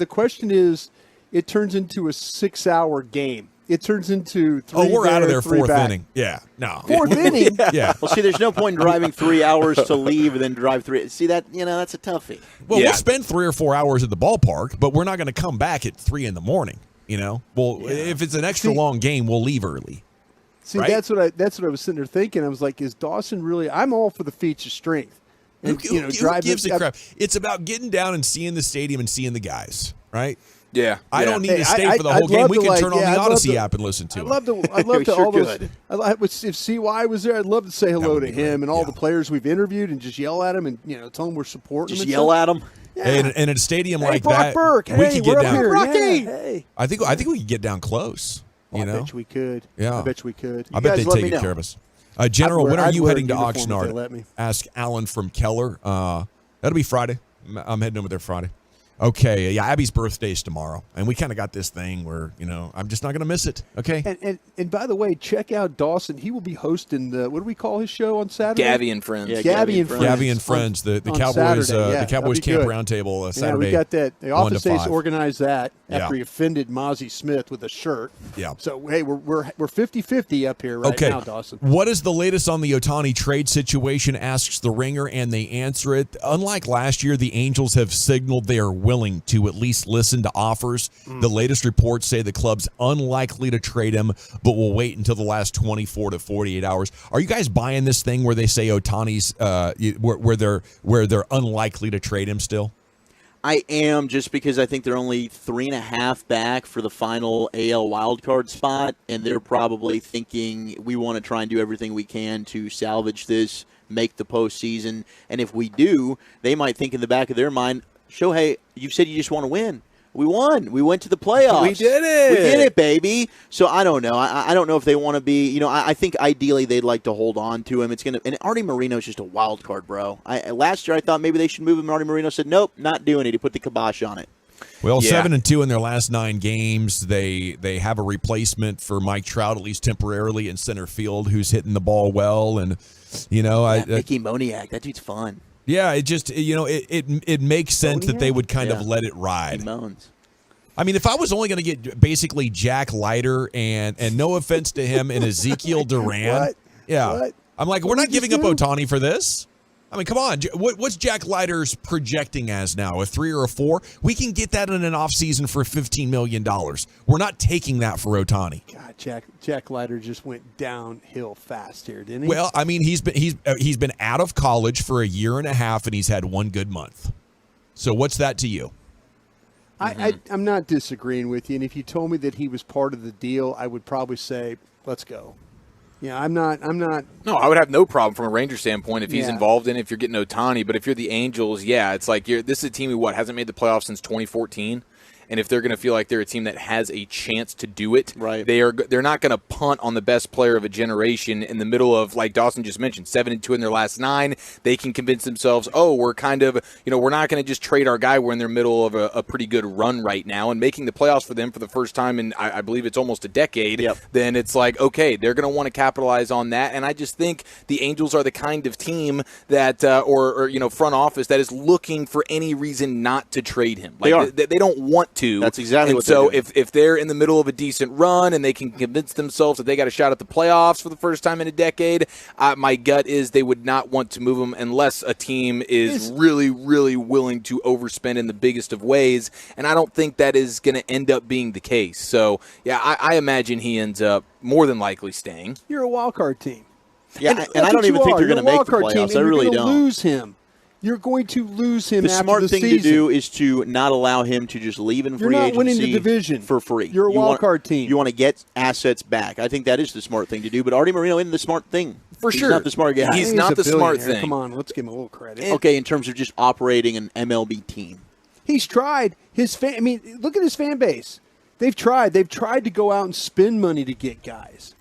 S13: question is, it turns into a 6-hour game. It turns into 3.
S15: We're out of there 4th inning. Yeah, no.
S13: 4th inning.
S15: Yeah.
S4: Well, see, there's no point in driving 3 hours to leave and then drive 3. See that? That's a toughie.
S15: Well, we'll spend 3 or 4 hours at the ballpark, but we're not going to come back at 3 in the morning. If it's an extra long game, we'll leave early.
S13: See,
S15: right?
S13: that's what I was sitting there thinking. I was like, is Dawson really? I'm all for the feats of strength. And,
S15: who gives a crap? It's about getting down and seeing the stadium and seeing the guys, right?
S17: Yeah.
S15: I don't need to stay for the whole game. We can turn on the Odyssey app and listen to it.
S13: I'd love to all those. If CY was there, I'd love to say hello to him and all the players we've interviewed and just yell at him and tell them we're supporting him.
S4: Just yell at them.
S15: Yeah. And in a stadium like
S13: Brock
S15: that,
S13: Burke,
S15: we could get down.
S13: Rocky. Hey.
S15: I think we could get down close.
S13: I bet you we could.
S15: Yeah.
S13: I bet you we could.
S15: I bet they'd take care of us. General, when are you heading to Oxnard? Ask Alan from Keller. That'll be Friday. I'm heading over there Friday. Okay, yeah, Abby's birthday's tomorrow, and we kind of got this thing where, I'm just not going to miss it, okay?
S13: And by the way, check out Dawson. He will be hosting what do we call his show on Saturday?
S6: Gabby and Friends.
S13: Yeah, Gabby and Friends.
S15: Gabby and Friends, the Cowboys the Cowboys Camp Roundtable Saturday.
S13: We got that. The
S15: 1 to
S13: office days
S15: 5.
S13: organized that after he offended Mozzie Smith with a shirt.
S15: Yeah.
S13: So, hey, we're 50-50 up here right now, Dawson.
S15: What is the latest on the Ohtani trade situation, asks the Ringer, and they answer it. Unlike last year, the Angels have signaled they are willing to at least listen to offers. The latest reports say the club's unlikely to trade him, but will wait until the last 24 to 48 hours. Are you guys buying this thing where they say Ohtani's where they're unlikely to trade him still?
S4: I am, just because I think they're only 3.5 back for the final AL wildcard spot, and they're probably thinking we want to try and do everything we can to salvage this, make the postseason, and if we do, they might think in the back of their mind, Shohei, you said you just want to win. We won. We went to the playoffs.
S6: We did it.
S4: We did it, baby. So I don't know. I don't know if they want to be. I think ideally they'd like to hold on to him. And Artie Moreno's just a wild card, bro. Last year I thought maybe they should move him. Artie Moreno said nope, not doing it. He put the kibosh on it.
S15: Well, 7-2 in their last 9 games. They have a replacement for Mike Trout, at least temporarily, in center field, who's hitting the ball well. And
S4: Mickey Moniak, that dude's fun.
S15: Yeah, it just it makes sense that they would kind of let it ride.
S4: He moans.
S15: I mean, if I was only going to get basically Jack Leiter and no offense to him and Ezekiel Duran, I'm like, we're not giving up Ohtani for this. I mean, come on. What's Jack Leiter's projecting as now? A 3 or a 4? We can get that in an offseason for $15 million. We're not taking that for Ohtani.
S13: God, Jack Leiter just went downhill fast here, didn't he?
S15: Well, I mean, he's been out of college for a year and a half, and he's had 1 good month. So what's that to you?
S13: I'm not disagreeing with you, and if you told me that he was part of the deal, I would probably say, let's go. Yeah, I'm not.
S6: No, I would have no problem from a Ranger standpoint if he's involved in it, if you're getting Ohtani. But if you're the Angels, it's like this is a team who hasn't made the playoffs since 2014. And if they're going to feel like they're a team that has a chance to do it, they're not going to punt on the best player of a generation in the middle of, like Dawson just mentioned, 7-2 in their last 9. They can convince themselves, we're kind of, we're not going to just trade our guy. We're in the middle of a pretty good run right now, and making the playoffs for them for the first time in, I believe it's almost a decade. Then it's like, okay, they're going to want to capitalize on that. And I just think the Angels are the kind of team that, or front office that is looking for any reason not to trade him. Like, they don't want to.
S4: That's exactly what
S6: they're
S4: doing.
S6: So if they're in the middle of a decent run and they can convince themselves that they got a shot at the playoffs for the first time in a decade, my gut is they would not want to move him unless a team is really, really willing to overspend in the biggest of ways. And I don't think that is going to end up being the case. So, I imagine he ends up more than likely staying.
S13: You're a wild card team.
S4: Yeah, and I don't even think they're going to make the playoffs. I really don't.
S13: Lose him. You're going to lose him after the season.
S4: The smart thing to do is to not allow him to just leave in free agency.
S13: You're not winning the division
S4: for free.
S13: You're a wild card team.
S4: You want to get assets back. I think that is the smart thing to do. But Artie Moreno isn't the smart thing.
S6: For
S4: He's
S6: sure.
S4: not the smart guy.
S6: He's not the smart thing.
S13: Come on, let's give him a little credit.
S4: Okay, in terms of just operating an MLB team.
S13: He's tried. I mean, look at his fan base. They've tried. They've tried to go out and spend money to get guys.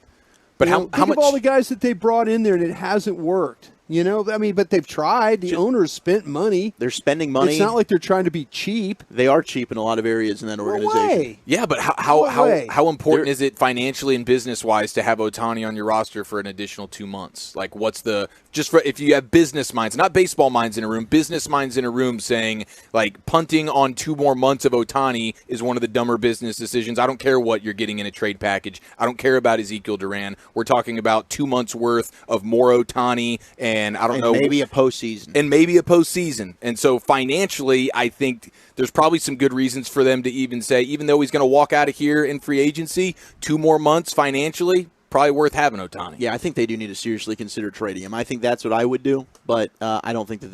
S6: But
S13: think
S6: how much?
S13: of all the guys that they brought in there and it hasn't worked. But they've tried. The owners spent money.
S4: They're spending money.
S13: It's not like they're trying to be cheap.
S4: They are cheap in a lot of areas in that organization.
S6: Yeah, but how important is it financially and business wise to have Ohtani on your roster for an additional 2 months? Like, what's the if you have business minds, not baseball minds in a room, business minds in a room saying like punting on 2 more months of Ohtani is one of the dumber business decisions. I don't care what you're getting in a trade package. I don't care about Ezekiel Duran. We're talking about 2 months worth of more Ohtani and I don't know.
S4: Maybe a postseason.
S6: And so financially, I think there's probably some good reasons for them to even say, even though he's going to walk out of here in free agency, 2 more months financially, probably worth having Ohtani.
S4: Yeah, I think they do need to seriously consider trading him. I think that's what I would do, but I don't think that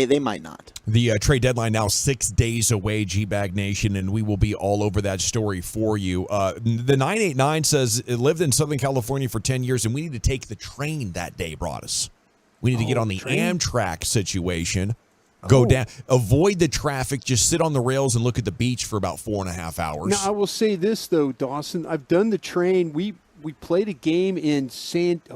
S4: they might not.
S15: The trade deadline now 6 days away, G-Bag Nation, and we will be all over that story for you. The 989 says it lived in Southern California for 10 years, and we need to take the train that day brought us. We need to get on the Amtrak situation, go down, avoid the traffic, just sit on the rails and look at the beach for about 4.5 hours.
S13: Now, I will say this, though, Dawson. I've done the train. We played a game in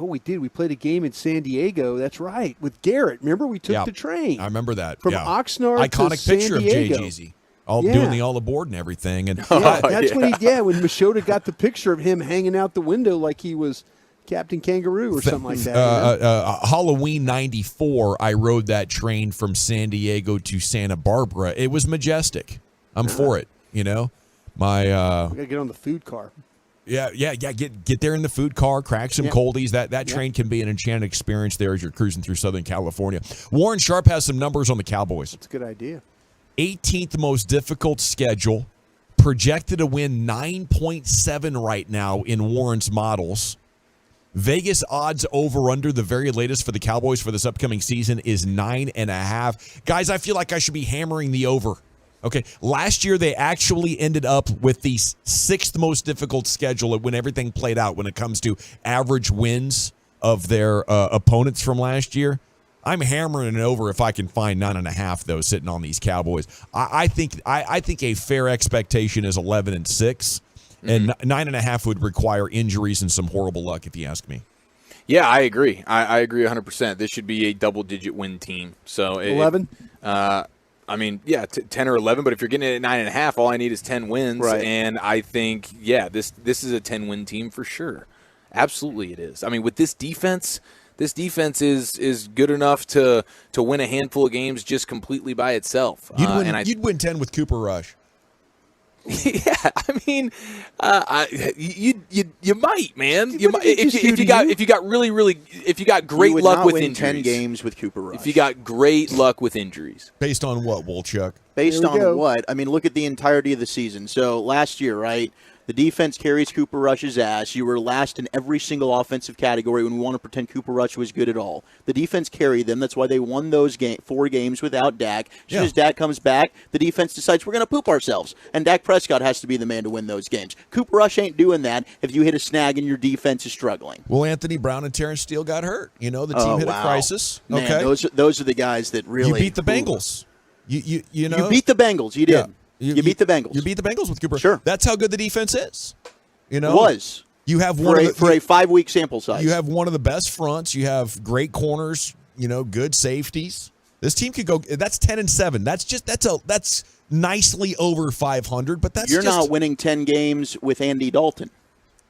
S13: we played a game in San Diego. That's right, with Garrett. Remember, we took the train.
S15: I remember that.
S13: From Oxnard
S15: Iconic
S13: to San
S15: picture
S13: Diego.
S15: of Jay Jeezy. doing the all aboard and everything. And
S13: That's when when Machota got the picture of him hanging out the window like he was Captain Kangaroo or something like that.
S15: Halloween '94, I rode that train from San Diego to Santa Barbara. It was majestic. I'm for it. You know,
S13: I gotta get on the food car.
S15: Yeah. Get there in the food car, crack some coldies. That train can be an enchanted experience there as you're cruising through Southern California. Warren Sharp has some numbers on the Cowboys.
S13: That's a good idea.
S15: 18th most difficult schedule, projected to win 9.7 right now in Warren's models. Vegas odds over under the very latest for the Cowboys for this upcoming season is 9.5. Guys, I feel like I should be hammering the over. Okay, last year they actually ended up with the 6th most difficult schedule when everything played out when it comes to average wins of their opponents from last year. I'm hammering it over if I can find 9.5 though sitting on these Cowboys. I think a fair expectation is 11-6, and 9.5 would require injuries and some horrible luck if you ask me.
S6: Yeah, I agree. I agree 100%. This should be a double-digit win team. So
S13: 11.
S6: 10 or 11, but if you're getting it at 9.5, all I need is 10 wins.
S13: Right.
S6: And I think, this is a 10-win team for sure. Absolutely it is. I mean, with this defense is good enough to win a handful of games just completely by itself.
S15: You'd win 10 with Cooper Rush.
S6: Yeah, I mean, you might, man. You might if you got great luck with injuries.
S4: 10 games with Cooper Rush.
S6: If you got great luck with injuries.
S15: Based on what, Wolchuk?
S4: Based on what? I mean, look at the entirety of the season. So last year, right? The defense carries Cooper Rush's ass. You were last in every single offensive category when we want to pretend Cooper Rush was good at all. The defense carried them. That's why they won those 4 games without Dak. As soon as Dak comes back, the defense decides we're going to poop ourselves. And Dak Prescott has to be the man to win those games. Cooper Rush ain't doing that if you hit a snag and your defense is struggling.
S15: Well, Anthony Brown and Terrence Steele got hurt. You know, the team hit a crisis.
S4: Man,
S15: okay,
S4: those are the guys that really...
S15: You beat the Bengals. You know?
S4: You beat the Bengals. You did.
S15: Yeah.
S4: You beat the Bengals.
S15: You beat the Bengals with Cooper.
S4: Sure.
S15: That's how good the defense is. You know, you have
S4: for a 5-week sample size.
S15: You have one of the best fronts. You have great corners. You know, good safeties. This team could go. That's 10-7. That's nicely over 500. But
S4: you're not winning 10 games with Andy Dalton,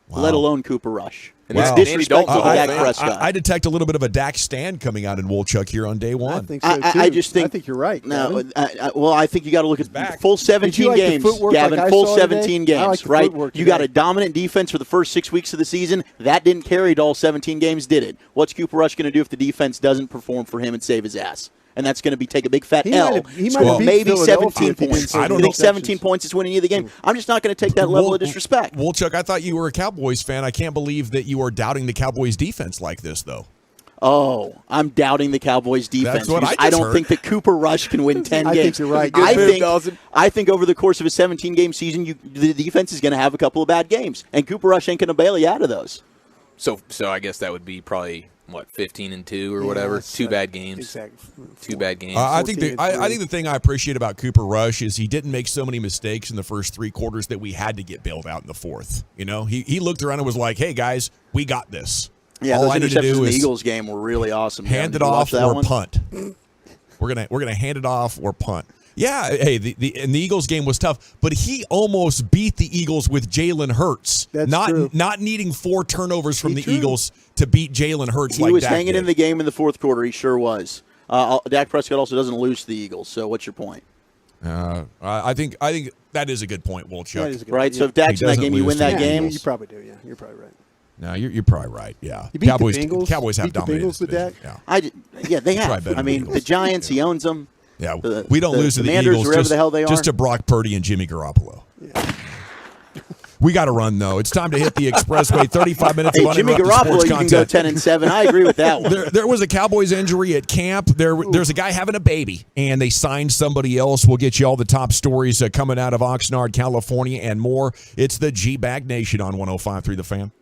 S4: let alone Cooper Rush. And
S15: wow.
S4: it's disrespectful to Dak Prescott.
S15: I detect a little bit of a Dak stand coming out in Wolchuk here on day one.
S13: I think so too. I think you're right.
S4: No, I think you got to look at full 17 games, Gavin.
S13: Like
S4: full 17
S13: today?
S4: games, right? You got a dominant defense for the first 6 weeks of the season. That didn't carry to all 17 games, did it? What's Cooper Rush going to do if the defense doesn't perform for him and save his ass? And that's going to be take a big fat L. Score maybe 17 points.
S15: I don't
S4: think 17 points is winning you the game. I'm just not going to take that level of disrespect.
S15: Wolchuk, I thought you were a Cowboys fan. I can't believe that you are doubting the Cowboys defense like this, though.
S4: Oh, I'm doubting the Cowboys defense.
S15: That's what
S4: I don't think that Cooper Rush can win 10 games.
S13: I think you're right.
S4: I think over the course of a 17-game season, the defense is going to have a couple of bad games, and Cooper Rush ain't going to bail you out of those.
S6: So I guess that would be probably 15-2 or whatever. 2 bad games.
S13: Exactly.
S6: 2 bad games.
S15: I think the thing I appreciate about Cooper Rush is he didn't make so many mistakes in the first 3 quarters that we had to get bailed out in the fourth. You know, he looked around and was like, "Hey guys, we got this."
S4: Yeah,
S15: all
S4: those
S15: I need to
S4: interceptions
S15: do
S4: in the
S15: is
S4: Eagles game were really awesome.
S15: Hand it off or punt. We're gonna hand it off or punt. Yeah, hey, and the Eagles game was tough, but he almost beat the Eagles with Jalen Hurts.
S13: That's
S15: not needing 4 turnovers from the Eagles to beat Jalen Hurts.
S4: He was hanging in the game in the fourth quarter. He sure was. Dak Prescott also doesn't lose to the Eagles. So what's your point?
S15: I think that is a good point, Wolchuk.
S4: Right. So if Dak's in that game, you win that game.
S13: You probably do. Yeah, you're probably right.
S15: No, you're probably right. Yeah,
S13: you beat
S15: Cowboys.
S13: The Bengals.
S15: Cowboys have
S13: beat the
S15: dominated.
S13: Bengals with Dak.
S4: Yeah, they have. I mean, the Giants. He owns them.
S15: Yeah, we don't lose to the
S4: Commanders,
S15: Eagles.
S4: wherever the hell they are.
S15: Just to Brock Purdy and Jimmy Garoppolo. Yeah. We got to run though. It's time to hit the expressway. 35 minutes.
S4: Hey,
S15: of
S4: Jimmy Garoppolo, you can go 10-7. I agree with that one.
S15: There was a Cowboys injury at camp. There's a guy having a baby, and they signed somebody else. We'll get you all the top stories coming out of Oxnard, California, and more. It's the G-Bag Nation on 105.3 The Fan.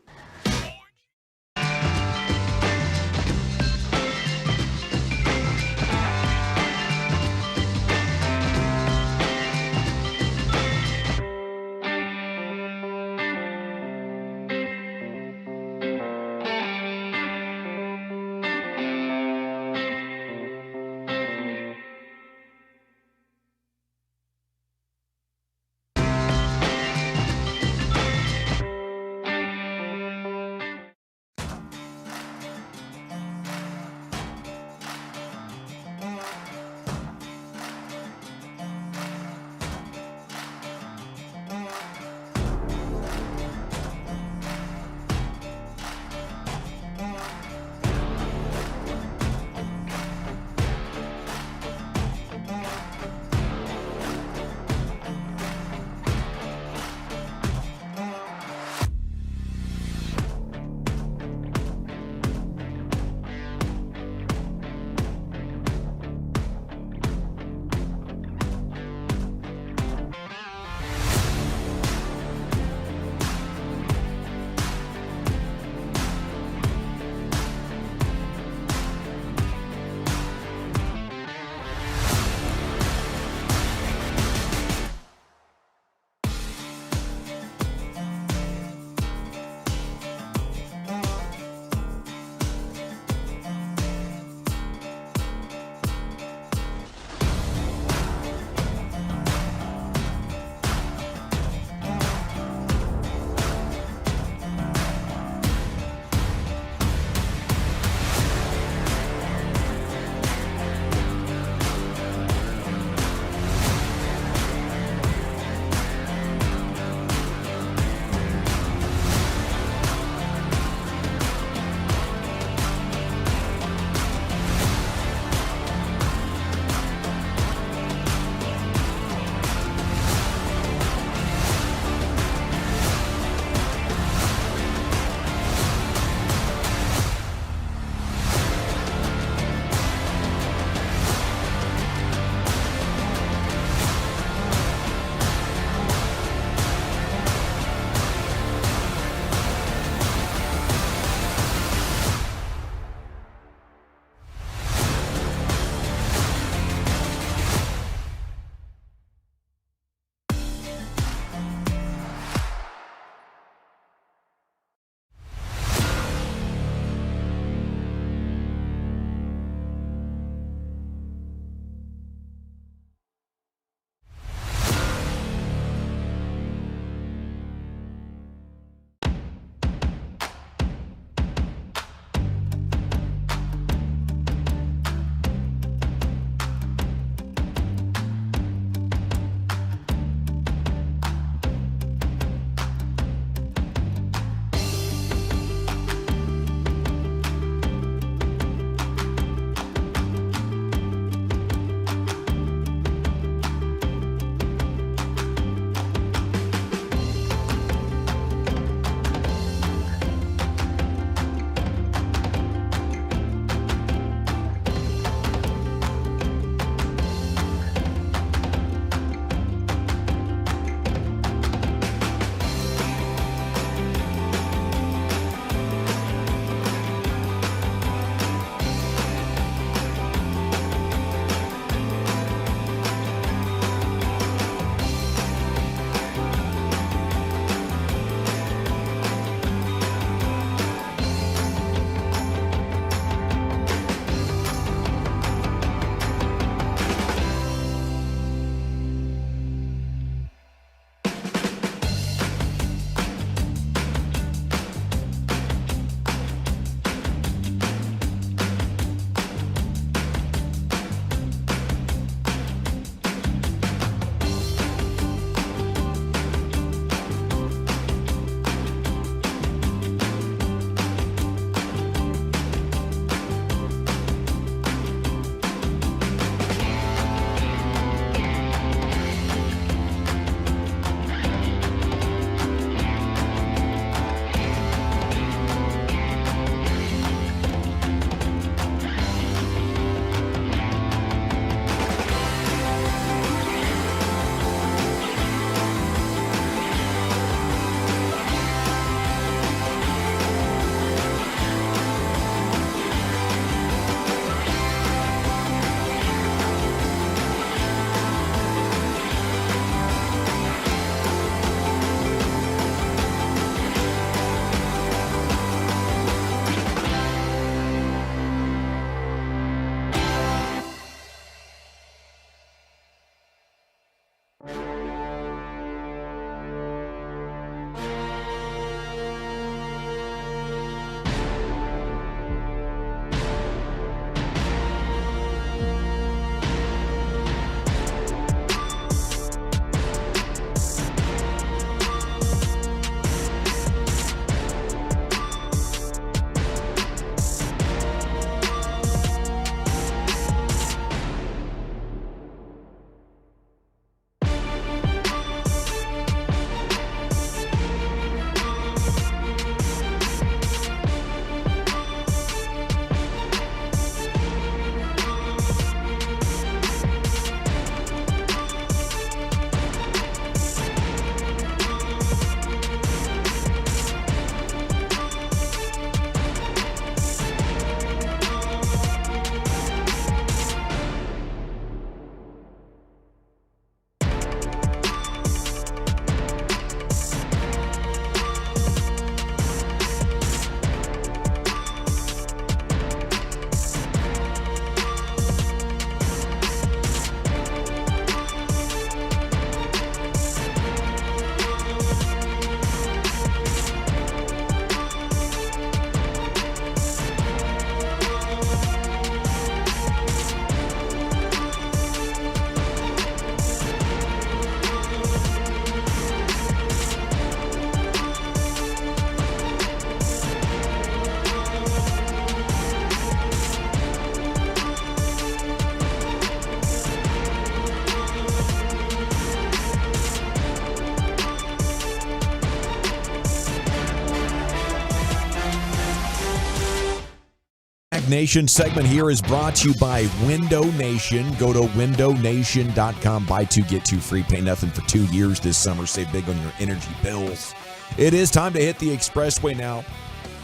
S15: G-Bag Nation segment here is brought to you by Window Nation. Go to windownation.com. Buy 2, get 2 free. Pay nothing for 2 years this summer. Save big on your energy bills. It is time to hit the expressway now.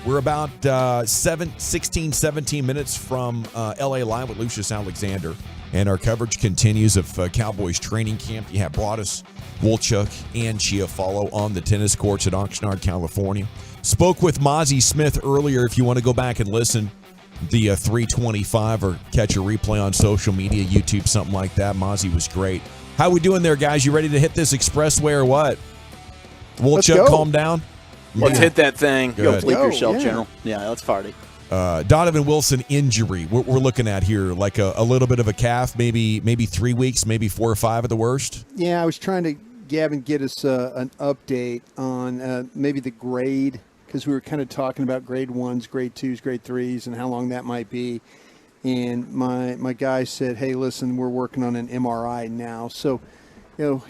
S15: We're about 17 minutes from LA Live with Lucius Alexander. And our coverage continues of Cowboys training camp. You have Broadus, Wolchuk, and Chiafalo on the tennis courts at Oxnard, California. Spoke with Mozzie Smith earlier. If you want to go back and listen, the 325 or catch a replay on social media, YouTube, something like that. Mozzie was great. How we doing there, guys? You ready to hit this expressway or what? Wolchuk, calm down.
S6: Let's hit that thing.
S4: Go bleep yourself, General. Yeah, let's party.
S15: Donovan Wilson injury. We're looking at here like a little bit of a calf, maybe 3 weeks, maybe 4 or 5 at the worst.
S13: Yeah, I was trying to, Gavin, get us an update on maybe the grade, because we were kind of talking about grade 1s, grade 2s, grade 3s, and how long that might be. And my guy said, hey, listen, we're working on an MRI now. So,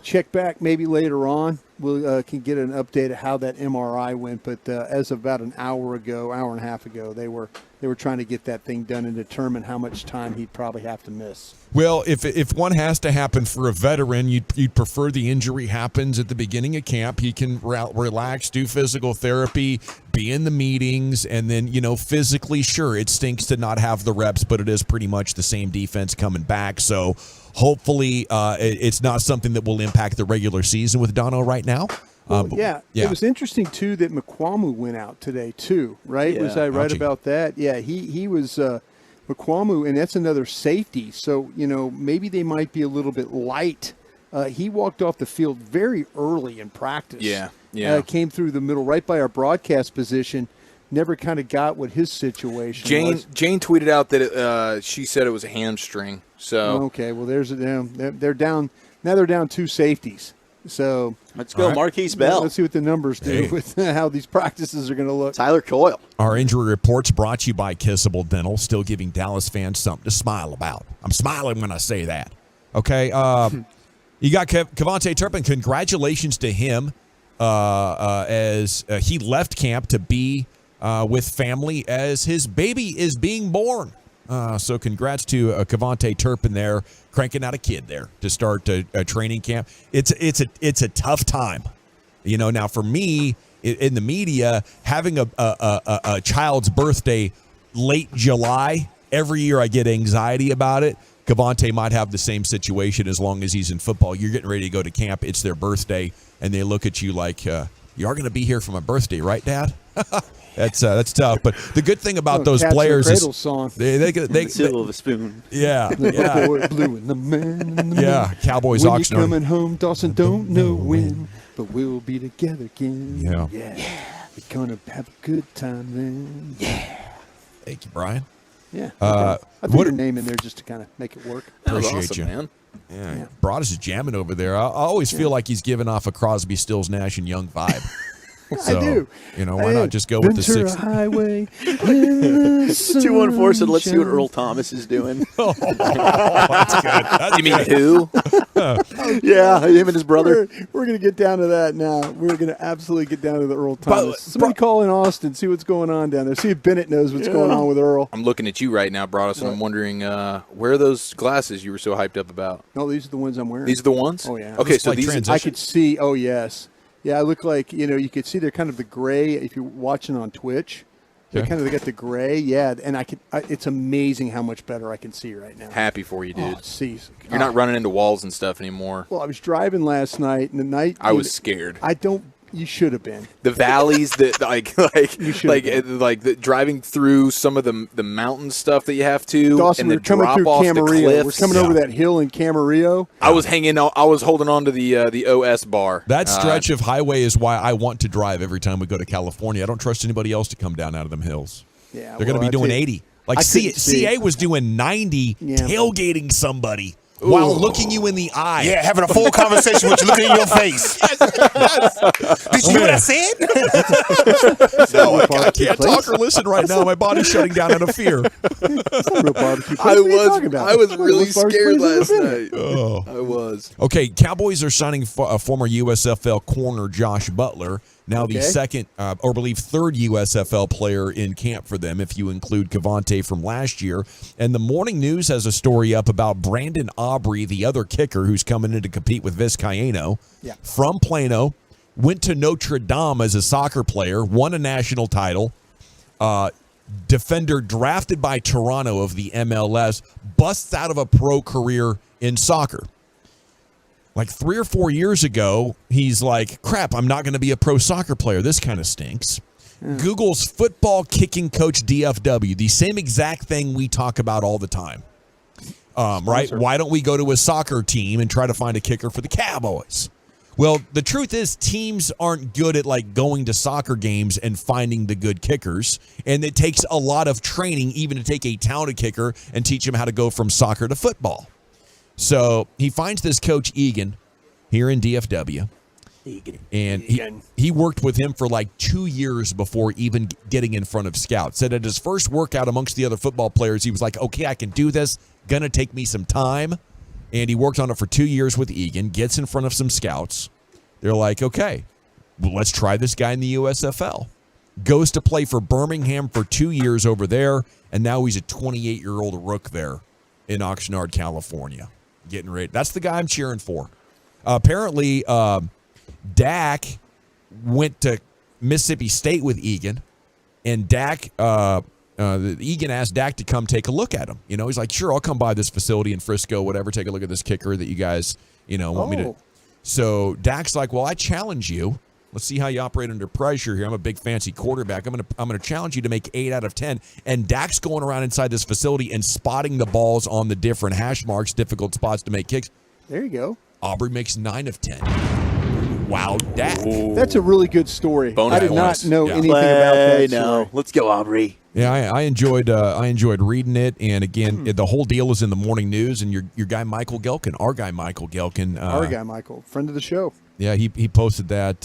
S13: check back maybe later on. We'll can get an update of how that MRI went. But as of about an hour and a half ago, they were trying to get that thing done and determine how much time he'd probably have to miss.
S15: Well, if one has to happen for a veteran, you'd prefer the injury happens at the beginning of camp. He can relax, do physical therapy, be in the meetings, and then, physically, sure, it stinks to not have the reps, but it is pretty much the same defense coming back. So hopefully it's not something that will impact the regular season with Dono right now.
S13: Yeah. It was interesting, too, that McQuamu went out today, too, right?
S15: Yeah.
S13: Was I right about that? Yeah, he was McQuamu, and that's another safety. So, maybe they might be a little bit light. He walked off the field very early in practice.
S6: Yeah.
S13: Came through the middle right by our broadcast position. Never kind of got what his situation was.
S6: Jane tweeted out that she said it was a hamstring. So
S13: okay, well, there's they're down now. They're down 2 safeties. So
S4: let's go, Marquise Bell.
S13: Let's see what the numbers do with how these practices are going to look.
S4: Tyler Coyle.
S15: Our injury report's brought to you by Kissable Dental, still giving Dallas fans something to smile about. I'm smiling when I say that. Okay, you got Cavante Turpin. Congratulations to him as he left camp to be with family as his baby is being born. So congrats to Cavante Turpin there, cranking out a kid there to start a training camp. It's a tough time, Now for me in the media, having a child's birthday late July every year, I get anxiety about it. Cavante might have the same situation as long as he's in football. You're getting ready to go to camp. It's their birthday, and they look at you like you are going to be here for my birthday, right, Dad? That's tough, but the good thing about those players is
S4: they silver spoon.
S15: Yeah,
S13: blue in the man.
S15: Yeah, Cowboys.
S13: When
S15: Oxnard.
S13: you're coming home, Dawson don't know when, but we'll be together again.
S15: Yeah.
S13: We're gonna have a good time then. Yeah.
S15: Thank you, Brian.
S13: Yeah. I put your name in there just to kind of make it work.
S15: Appreciate
S6: awesome,
S15: you,
S6: man.
S15: Yeah. Broadus is jamming over there. I always feel like he's giving off a Crosby, Stills, Nash, and Young vibe. So,
S13: I do.
S15: Why not just go with the
S13: Ventura
S15: 6?
S13: Highway.
S4: 214 said, let's see what Earl Thomas is doing.
S15: That's good.
S6: You mean who?
S4: Yeah, him and his brother.
S13: We're going to get down to that now. We're going to absolutely get down to the Earl Thomas. Somebody call in Austin, see what's going on down there. See if Bennett knows what's going on with Earl.
S6: I'm looking at you right now, Broadus, and I'm wondering where are those glasses you were so hyped up about?
S13: No, these are the ones I'm wearing.
S6: These are the ones?
S13: Oh, yeah.
S6: Okay, so these
S13: I could see. Oh, yes. Yeah, I look like, you could see they're kind of the gray if you're watching on Twitch. They got the gray, and it's amazing how much better I can see right now.
S6: Happy for you, dude.
S13: You're
S6: not running into walls and stuff anymore.
S13: Well, I was driving last night, and the night
S6: I was scared.
S13: You should have been.
S6: The valleys that driving through some of the mountain stuff that you have to,
S13: Dawson,
S6: and the
S13: we're coming
S6: drop
S13: through
S6: off
S13: Camarillo.
S6: the cliffs.
S13: We're coming over that hill in Camarillo.
S6: I was holding on to the OS bar.
S15: That stretch of highway is why I want to drive every time we go to California. I don't trust anybody else to come down out of them hills.
S13: Yeah,
S15: they're going to be doing 80. Like CA was doing 90, tailgating somebody. While looking you in the eye.
S9: Yeah, having a full conversation with you, looking in your face. Did you hear what I said?
S15: No, I can't talk or listen right now. My body's shutting down out of fear.
S6: I was really scared last night.
S15: Oh.
S6: I was.
S15: Okay, Cowboys are signing former USFL corner Josh Butler. Now the second, or believe third USFL player in camp for them, if you include Cavante from last year. And the Morning News has a story up about Brandon Aubrey, the other kicker who's coming in to compete with Vizcaíno from Plano, went to Notre Dame as a soccer player, won a national title, defender drafted by Toronto of the MLS, busts out of a pro career in soccer. Like 3 or 4 years ago, he's like, crap, I'm not going to be a pro soccer player. This kind of stinks. Google's football kicking coach DFW, the same exact thing we talk about all the time. Right? Why don't we go to a soccer team and try to find a kicker for the Cowboys? Well, the truth is teams aren't good at like going to soccer games and finding the good kickers. And it takes a lot of training even to take a talented kicker and teach him how to go from soccer to football. So he finds this coach Egan here in DFW. And he worked with him for like 2 years before even getting in front of scouts. Said at his first workout amongst the other football players, he was like, okay, I can do this. Gonna take me some time. And he worked on it for 2 years with Egan, gets in front of some scouts. They're like, okay, well, let's try this guy in the USFL. Goes to play for Birmingham for 2 years over there, and now he's a 28-year-old rook there in Oxnard, California. Getting ready. That's the guy I'm cheering for. Apparently, Dak went to Mississippi State with Egan, and Dak, Egan asked Dak to come take a look at him. You know, he's like, sure, I'll come by this facility in Frisco, whatever, take a look at this kicker that you guys, want me to. So Dak's like, well, I challenge you. Let's see how you operate under pressure here. I'm a big fancy quarterback. I'm gonna challenge you to make 8 out of 10. And Dak's going around inside this facility and spotting the balls on the different hash marks, difficult spots to make kicks.
S16: There you go.
S15: Aubrey makes 9 of 10. Wow, Dak.
S16: That's a really good story. I did not know anything about that story.
S4: Let's go, Aubrey.
S15: Yeah, I enjoyed reading it, and again, the whole deal is in the Morning News. And your guy Michael Gelkin, our guy Michael Gelkin,
S16: friend of the show.
S15: Yeah, he posted that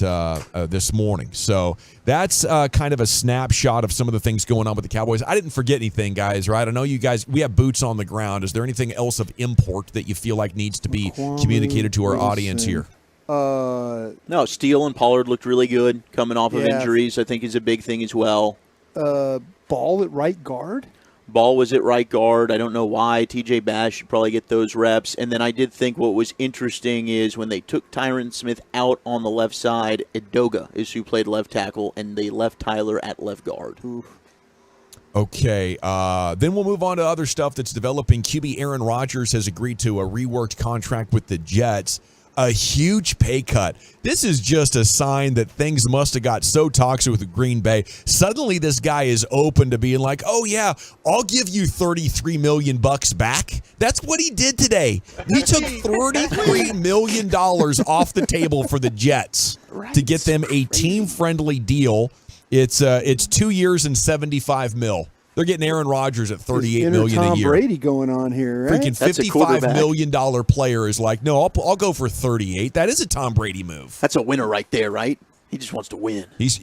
S15: this morning. So that's kind of a snapshot of some of the things going on with the Cowboys. I didn't forget anything, guys, right? I know you guys, we have boots on the ground. Is there anything else of import that you feel like needs to be communicated to our audience here?
S4: No, Steele and Pollard looked really good coming off of injuries. I think is a big thing as well.
S16: Ball at right guard?
S4: Ball was at right guard. I don't know why. TJ Bass should probably get those reps. And then I did think what was interesting is when they took Tyron Smith out on the left side, Edoga is who played left tackle, and they left Tyler at left guard.
S15: Okay, then we'll move on to other stuff that's developing. QB Aaron Rodgers has agreed to a reworked contract with the Jets. A huge pay cut. This is just a sign that things must have got so toxic with Green Bay. Suddenly this guy is open to being like, oh yeah, I'll give you $33 million back. That's what he did today. He took $33 million off the table for the Jets to get them a team-friendly deal. It's 2 years and $75 million. They're getting Aaron Rodgers at $38 million a year.
S16: Tom Brady going on here, right?
S15: Freaking $55 million player is like, no, I'll go for 38. That is a Tom Brady move.
S4: That's a winner right there, right? He just wants to win.
S15: He's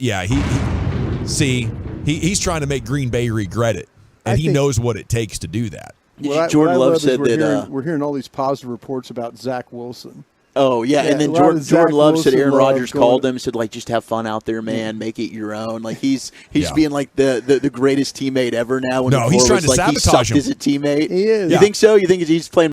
S15: trying to make Green Bay regret it, and he knows what it takes to do that.
S4: Jordan Love said that
S16: we're hearing all these positive reports about Zach Wilson.
S4: Oh, yeah, and then Jordan Love said Aaron Rodgers called him and said, like, just have fun out there, man. Make it your own. Like, he's being, like, the greatest teammate ever now. When
S15: he's trying to sabotage him.
S4: He sucked as a teammate.
S16: He is.
S4: You think so? You think he's playing